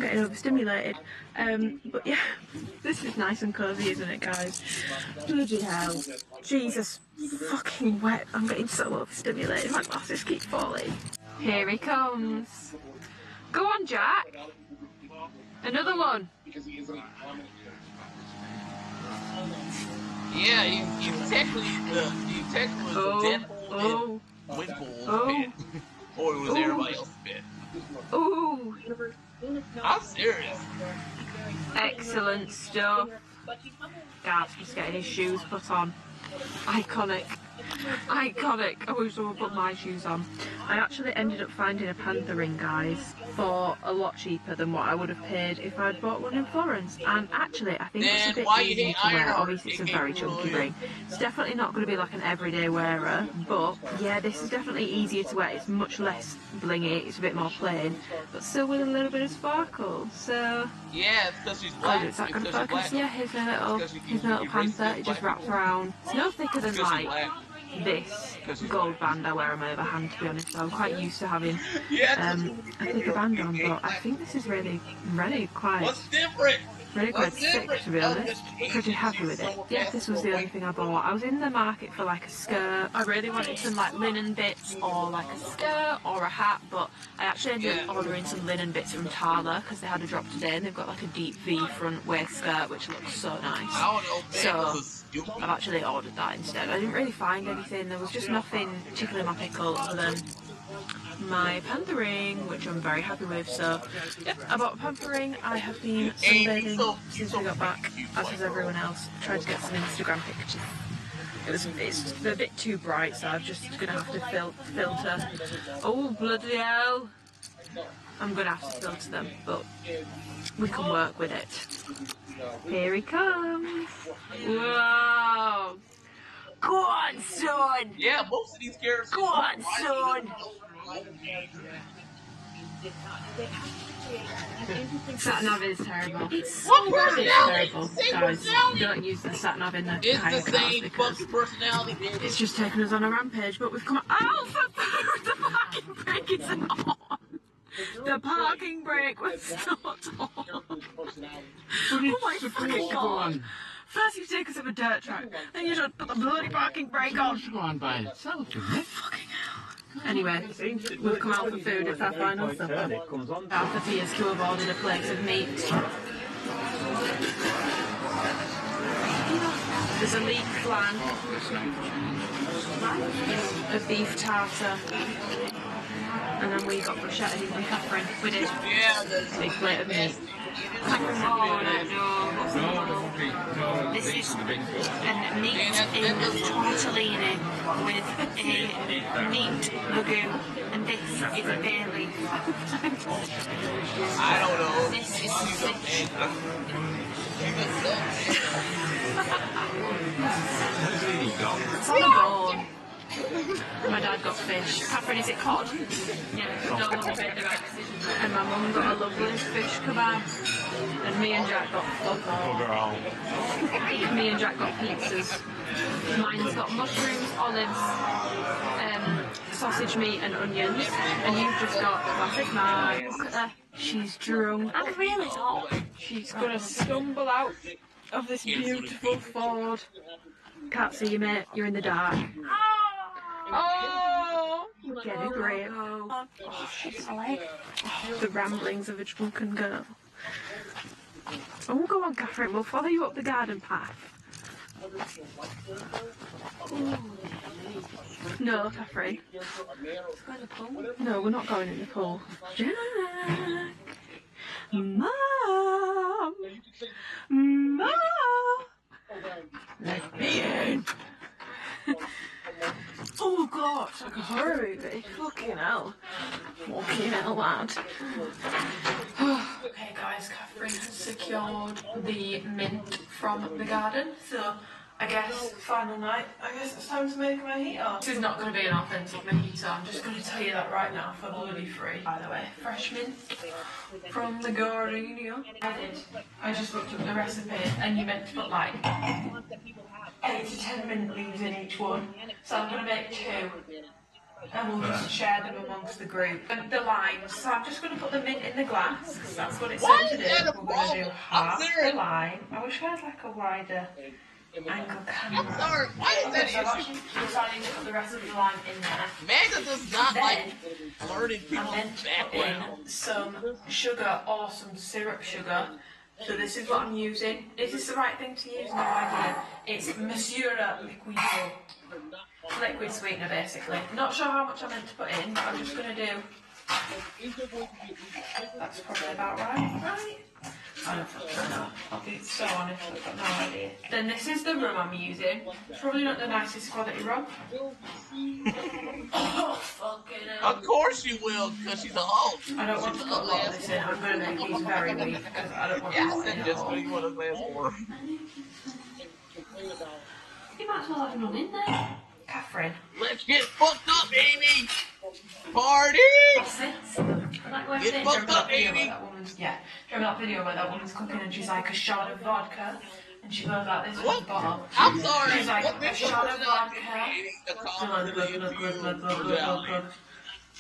getting overstimulated. But yeah, this is nice and cosy, isn't it, guys? Bloody hell. Jesus, fucking wet. I'm getting so overstimulated. My glasses keep falling. Here he comes. Go on, Jack. Another one. Yeah, you technically was Deadpool Windpool bit. Or it was everybody else's bit. Ooh. I'm serious. Excellent stuff. Garth's just getting his shoes put on. Iconic. Iconic. I wish someone put my shoes on. I actually ended up finding a panther ring, guys, for a lot cheaper than what I would have paid if I'd bought one in Florence. And actually, I think it's a bit easy to wear. Obviously, it's a very chunky ring. It's definitely not going to be like an everyday wearer, but yeah, this is definitely easier to wear. It's much less blingy. It's a bit more plain, but still with a little bit of sparkle. So yeah, it's because she's black. Is that going to focus? Yeah, here's my little panther. It just wraps around. It's no thicker than like this gold band I wear on my other hand, to be honest. So I'm quite used to having a thicker band on, but I think this is really quite sick, to be honest. Pretty happy with it. Yeah, this was the only thing I bought. I was in the market for like a skirt. I really wanted some like linen bits or like a skirt or a hat, but I actually ended up ordering some linen bits from Tala because they had a drop today and they've got like a deep V front waist skirt which looks so nice. So I've actually ordered that instead. I didn't really find anything. There was just nothing tickling my pickle other than my panther ring, which I'm very happy with. So yeah, I bought a panther ring. I have been sunbathing since we got back, as has everyone else. Tried to get some Instagram pictures. It's a bit too bright, so I'm just gonna have to filter. Oh bloody hell! I'm gonna have to filter them, but we can work with it. Here he comes! Whoa! Go on, son! Yeah, most of these characters. Go on, son! Sat-nav is terrible. It's so terrible, guys. Don't use the sat-nav in the higher cars because it's just taken us on a rampage. But we've come out. Oh, the parking brake is on! The parking brake was not on! Oh my fucking god! First you take us up a dirt track, then you just put the bloody parking brake on! Go on by itself, doesn't it? Fucking hell. Anyway, we've come out for food. It's our final supper. Alpha Tiers to have ordered a plate of meat. There's a leek flan, a beef tartar, and then we got bruschetta, didn't we, Catherine? We did. Big plate of meat. This is a meat in tortellini with a meat lagoon, and this is a bay leaf. I don't know. This is fish. dad got fish. Catherine, is it cod? Yeah, don't want to make the right decision. And my mum got a lovely fish kebab. And me and Jack got fuck all. Me and Jack got pizzas. Mine's got mushrooms, olives, sausage meat and onions. And you've just got classic mine. Look at her. She's drunk. And really not. She's gonna stumble out of this beautiful Ford. Can't see you, mate. You're in the dark. Oh! Get a grip. Oh, she's like the ramblings of a drunken girl. Oh, go on, Catherine. We'll follow you up the garden path. Ooh. No, Catherine. No, we're not going in the pool. Jack! Mom! Mom! Let me in! Oh god, it's like a horror movie. Fucking hell. Fucking hell, lad. Okay guys, Catherine has secured the mint from the garden, so I guess final night, I guess it's time to make a mojito. This is not going to be an authentic mojito, I'm just going to tell you that right now for bloody free. By the way, fresh mint from the garden, you know. I just looked up the recipe and you meant to put like 8 to 10 mint leaves in each one. So I'm going to make 2 and we'll just share them amongst the group. And the limes, so I'm just going to put the mint in the glass because that's what it said to do. We're going to do half the lime. I wish I had like a wider angle camera. I'm sorry, why is that so I've actually decided to put the rest of the lime in there. Magda does not like learning people's background. In some sugar or some syrup sugar. So this is what I'm using. Is this the right thing to use? No idea. It's Mesura Liquido. Liquid sweetener basically. Not sure how much I meant to put in, but I'm just going to do... That's probably about right. I don't fucking know. I'll be so honest, I've got no idea. Then this is the rum I'm using. It's probably not the nicest quality rum. Oh, fucking hell. Of course you will, because she's a hoe. I don't want to put a lot of this in. I'm going to make these very weak, because I don't want to put in just what you want to glass for. You might as well have none in there. Catherine. Let's get fucked up, Amy! Party! That's it. Get fucked up, Amy! Yeah. Remember that video where that woman's cooking and she's like a shot of vodka? And she goes like this with the bottle. I'm sorry! She's like a shot of vodka.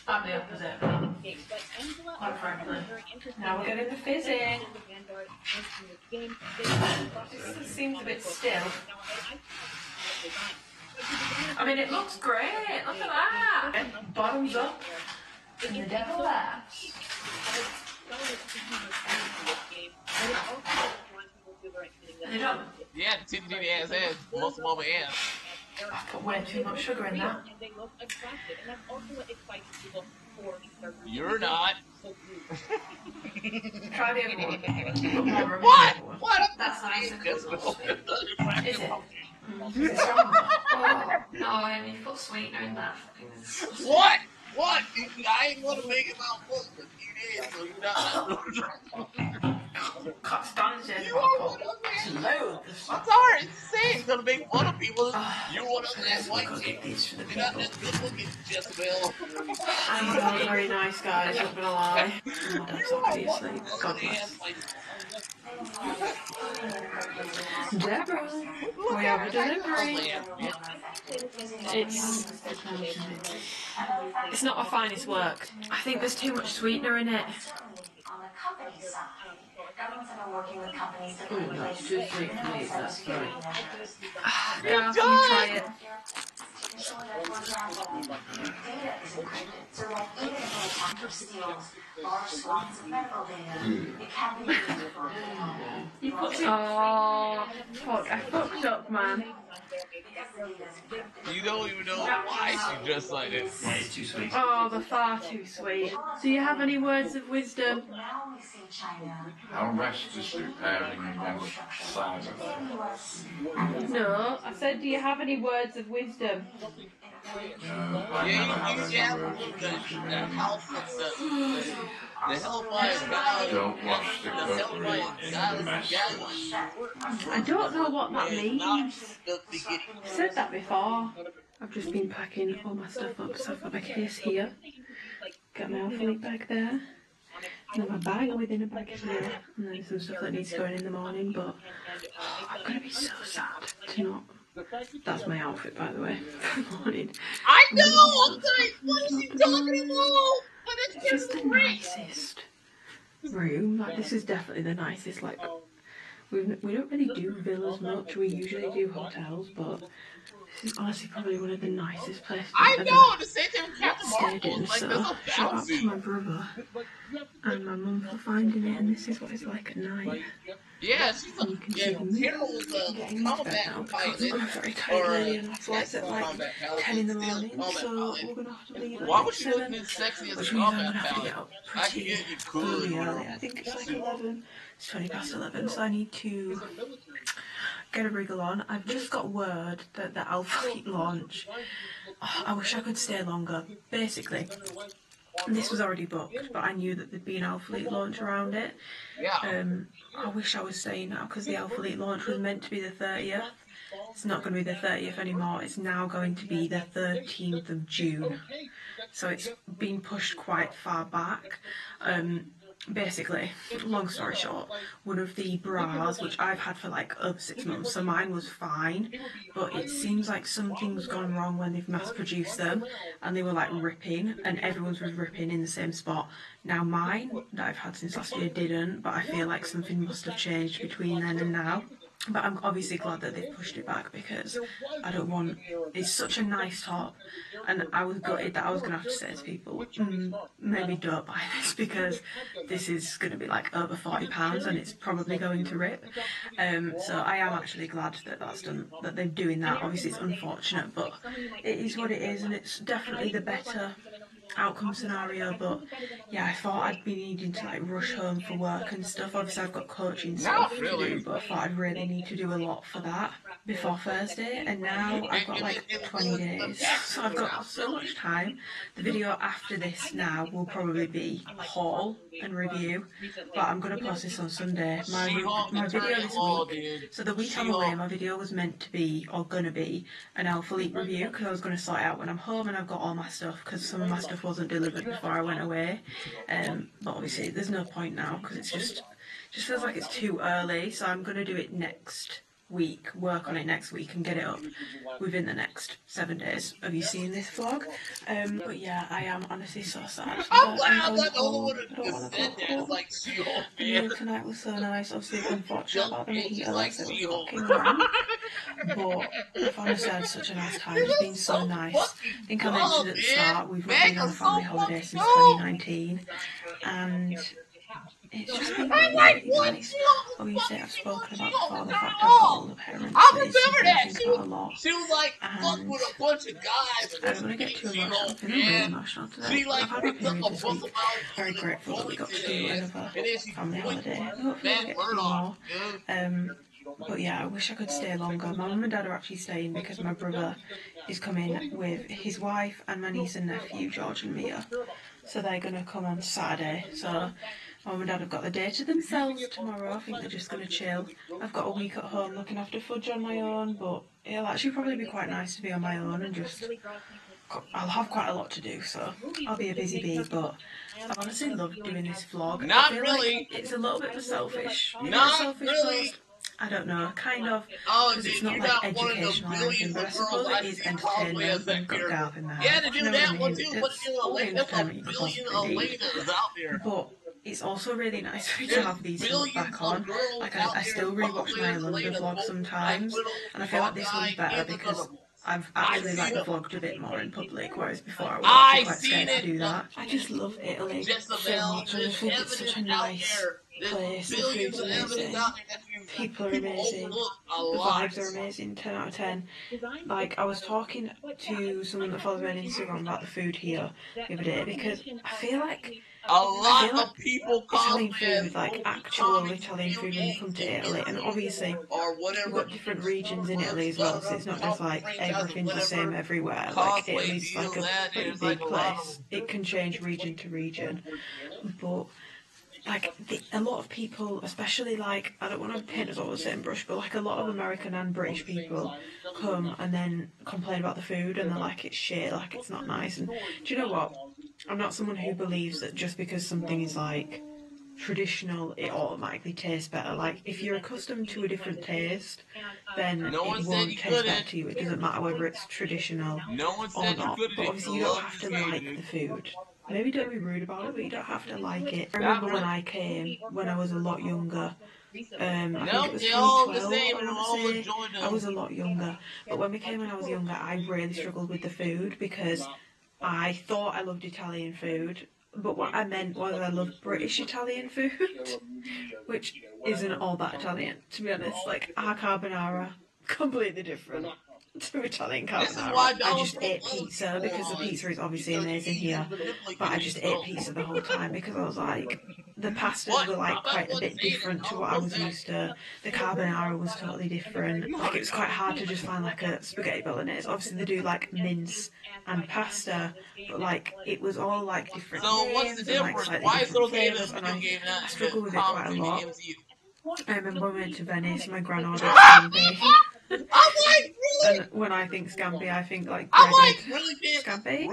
I'm the opposite. Quite frankly. Now we're getting the fizzing. This seems a bit still. I mean, it looks great. Look at that. Bottoms up. And the devil laughs. Are they done? Yeah, the titty titty ass ass. Most of my ass. I put way too much sugar in that. You're not. Try the other one. What? What? That's nice and good. Is it? Is it stronger? Oh, no, I mean, put sweetener in that. What? What? I ain't want to make it about food, but you did, so you're not. You are one of them. I'm sorry, it's the same. It's gonna make fun of people. You're one of that white chick. You're not that good looking, Jezebel. I'm not very nice, guys, not gonna lie. My dad's already asleep. God bless. Deborah, we have a delivery. It's not our finest work. I think there's too much sweetener in it. Ooh, that's too sweet for me, that's fine. Garth, you try it. Oh, fuck, I fucked up, man. You don't even know why she dressed like this. Yeah, it's too sweet. Oh, they're far too sweet. Do you have any words of wisdom? How best is preparing against silence? No, I said, do you have any words of wisdom? Yeah, you have the house of the hellfire god. Don't wash the The cutlery hellfire in goddess the mess hall. I don't know what that and not means. the beginning. I've said that before. I've just been packing all my stuff up, so I've got my case here, got my alpha bag there, and then my bag within a bag here, and then some stuff that needs going in the morning, but I'm going to be so sad to not... That's my outfit, by the way, for the morning. I know! So What is he talking about? But it's just the nicest room. Like, this is definitely the nicest, like... We don't really do villas much, we usually do hotels, but this is honestly probably one of the nicest places I've ever stayed in, so shout out to my brother and my mum for finding it, and this is what it's like at night. Yeah, she's and you can see me getting into bed now because I'm a very tired lady and my flight's at like 10 in the morning, so we're going to have to leave at like 7, which means I'm going to have to get up pretty early. I think it's like 11, it's 20 past 11, so I need to get a wriggle on. I've just got word that the Alpha Fleet launch, I wish I could stay longer. Basically, this was already booked, but I knew that there'd be an Alpha Fleet launch around it. I wish I was staying now because the Alpha Fleet launch was meant to be the 30th. It's not going to be the 30th anymore, it's now going to be the 13th of June. So it's been pushed quite far back. Basically, long story short, one of the bras, which I've had for like over 6 months, so mine was fine, but it seems like something's gone wrong when they've mass produced them, and they were like ripping, and everyone's was ripping in the same spot. Now mine, that I've had since last year, didn't, but I feel like something must have changed between then and now. But I'm obviously glad that they've pushed it back because I don't want... It's such a nice top, and I was gutted that I was going to have to say to people, maybe don't buy this because this is going to be like over £40 and it's probably going to rip. So I am actually glad that that's done, that they're doing that. Obviously it's unfortunate, but it is what it is, and it's definitely the better outcome scenario. But yeah, I thought I'd be needing to like rush home for work and stuff. Obviously I've got coaching stuff to do, but I thought I'd really need to do a lot for that before Thursday, and now I've got like 20 days, so I've got so much time. The video after this now will probably be a haul and review, but I'm going to post this on Sunday. My video this week, so the week I'm away, my video was meant to be, or going to be, an Alpha Leak review, because I was going to sort it out when I'm home and I've got all my stuff, because some of my stuff wasn't delivered before I went away. But obviously there's no point now because it's just feels like it's too early, so I'm going to do it next week, work on it next week and get it up within the next 7 days of you seeing this vlog. But yeah, I am honestly so sad. I'm glad I'm not the only one who said that. It's like She-Hulk. Tonight was so nice. Obviously it's unfortunate about the heat unless it was fucking wrong. But I've honestly had such a nice time. It's been so nice. I think I mentioned at the start, we've not been on a family holiday since 2019, and it's just been really, really nice. Obviously, I've spoken about before the fact I've got older parents. I So it's remember that. something I think about a lot. She was like, fuck with a bunch of guys. I don't want to get too emotional. I'm feeling really emotional today. I've had my period this week. Very grateful that we got to do another family holiday. Hopefully we get to do more. But yeah, I wish I could stay longer. My mum and dad are actually staying because my brother is coming with his wife and my niece and nephew, George and Mia. So they're going to come on Saturday. So Mum and Dad have got the day to themselves tomorrow. I think they're just going to chill. I've got a week at home looking after Fudge on my own, but it'll actually probably be quite nice to be on my own and just... I'll have quite a lot to do, so I'll be a busy bee, but I honestly love doing this vlog. Not I feel really. like it's a little bit of a selfish. Not really. Post. I don't know, kind of, because it's not like educational or anything, but I suppose it is entertainment. We've got Garth in the house. Yeah, to do that one too, but It's all the entertainment you could possibly need. out there. But it's also really nice for me to have these to look back on. Like, I still rewatch my London vlog sometimes, and I feel like this one's better because I've actually like vlogged a bit more in public, whereas before I was quite scared to do that. I just love Italy so much. I just think it's such a nice place. The food's amazing. People are amazing. The vibes are amazing. 10 out of 10. Like, I was talking to someone that follows me on Instagram about the food here the other day because I feel like a lot of people Italian food, like actual Italian food when you come to Italy, and obviously you've got different regions in Italy as well, so it's not just like everything's the same everywhere. Like Italy's like a pretty big place. It can change region to region, but like a lot of people, especially like, I don't want to paint us all the same brush, but like a lot of American and British people come and then complain about the food and they're like it's shit, like it's not nice. And do you know what? I'm not someone who believes that just because something is like traditional it automatically tastes better. Like if you're accustomed to a different taste, then it won't taste better to you. It doesn't matter whether it's traditional or not. But obviously you don't have to like the food. Maybe don't be rude about it, but you don't have to like it. I remember when I came, when I was a lot younger, I think it was 2012, I was a lot younger, but when we came when I was younger, I really struggled with the food because I thought I loved Italian food, but what I meant was I loved British Italian food, which isn't all that Italian, to be honest. Like, our carbonara, completely different to Italian carbonara. I just ate pizza because the pizza is obviously amazing here, but I just ate pizza the whole time because I was like, the pastas were like quite a bit different to what I was used to. The carbonara was totally different. Like, it was quite hard to just find like a spaghetti bolognese. Obviously they do like mince and pasta, but like it was all like different names and like slightly different flavours, and I struggle with it quite a lot. I remember when we went to Venice, my gran ordered scampi. And when I think scampi, I think like breaded scampi.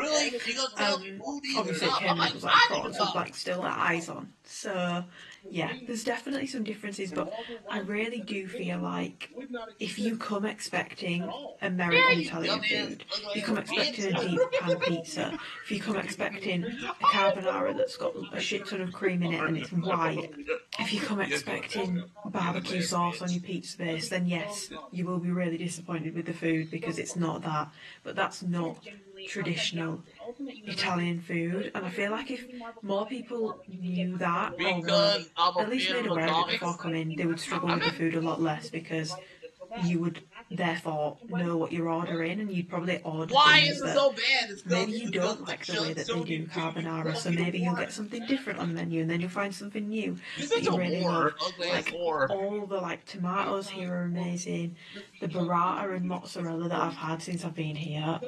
Obviously it came and it was like prawns with like still the eyes on. So yeah, there's definitely some differences, but I really do feel like if you come expecting American Italian food, if you come expecting a deep pan pizza, if you come expecting a carbonara that's got a shit ton of cream in it and it's white, if you come expecting barbecue sauce on your pizza base, then yes, you will be really disappointed with the food because it's not that. But that's not traditional Italian food, and I feel like if more people knew that, or were at least made aware of it before coming, they would struggle with the food a lot less because you would therefore know what you're ordering, and you'd probably order things that maybe you don't like the way that they do carbonara, so maybe you'll get something different on the menu, and then you'll find something new that you really love. Like, all the like tomatoes here are amazing. The burrata and mozzarella that I've had since I've been here,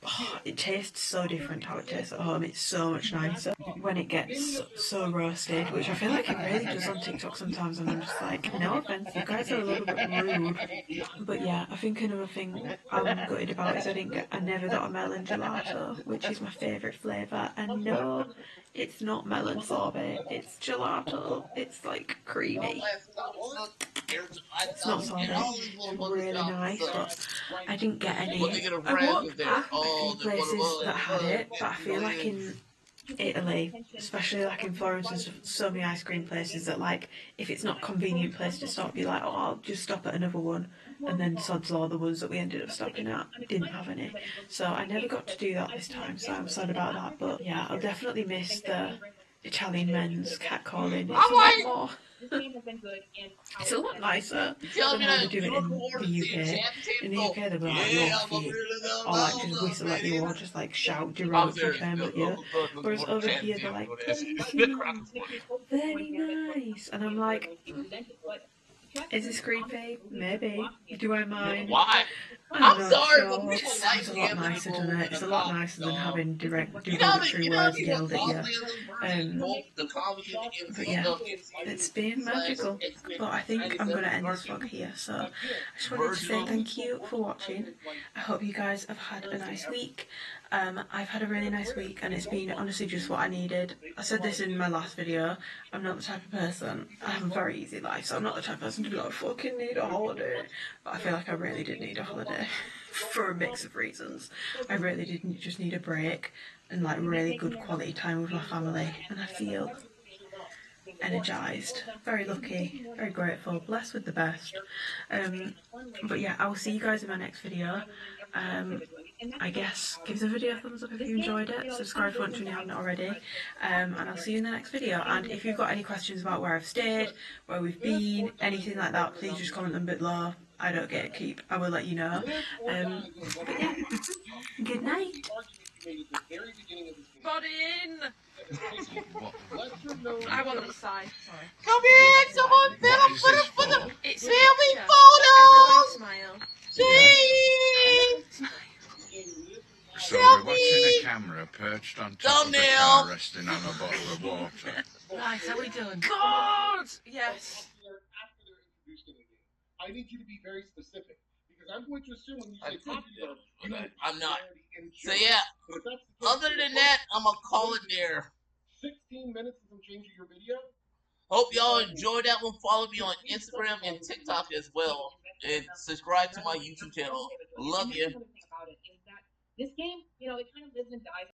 oh, it tastes so different to how it tastes at home. It's so much nicer when it gets so roasted, which I feel like it really does on TikTok sometimes, and I'm just like, no offense, you guys are a little bit rude. But yeah, I think another thing I'm gutted about is I never got a melon gelato, which is my favourite flavour, and no, it's not melon sorbet, it's gelato. It's like creamy. It's not sorbet, it's really nice, but I didn't get any. I walked past a few places that had it, but I feel like in Italy, especially like in Florence, there's so many ice cream places that like, if it's not a convenient place to stop, you're like, oh, I'll just stop at another one. And then sod's law, the ones that we ended up stopping at didn't have any. So I never got to do that this time, so I'm sad about that. But yeah, I'll definitely miss the Italian men's catcalling. It's a lot more. It's a lot nicer than how they do it in the UK. In the UK, they'll be like, your feet, or like just whistle at you, or just like shout derogatory terms at you. Whereas over here, they're like, very nice. And I'm like, is this creepy? Maybe. Do I mind? Why? I'm sorry, sure. It just sounds a lot nicer, doesn't it? It's a lot nicer than having derogatory words yelled at you. But yeah, it's been magical. But I think I'm going to end this vlog here. So I just wanted to say thank you for watching. I hope you guys have had a nice week. I've had a really nice week, and it's been honestly just what I needed. I said this in my last video, I'm not the type of person, I have a very easy life, so I'm not the type of person to be like, fucking need a holiday. But I feel like I really did need a holiday for a mix of reasons. I really did just need a break and like really good quality time with my family, and I feel energised, very lucky, very grateful, blessed with the best. But yeah, I will see you guys in my next video. I guess give the video a thumbs up if you enjoyed it, subscribe if you want to and you haven't already, and I'll see you in the next video. And if you've got any questions about where I've stayed, where we've been, anything like that, please just comment them below. I don't get a keep, I will let you know. But yeah, good night. Got in! I want on the side, sorry. Come in, someone film for the It's family Everybody photos! smile. Cheese! So we're watching a camera perched on top of the car resting on a bottle of water. Right, how we doing? God! Yes. I need you to be very specific because I'm going to assume when you say Thankyou, I'm not. So yeah, other than that, I'm gonna call it there. 16 minutes from changing your video? Hope y'all enjoyed that one. Follow me on Instagram and TikTok as well. And subscribe to my YouTube channel. Love you. This game, you know, it kind of lives and dies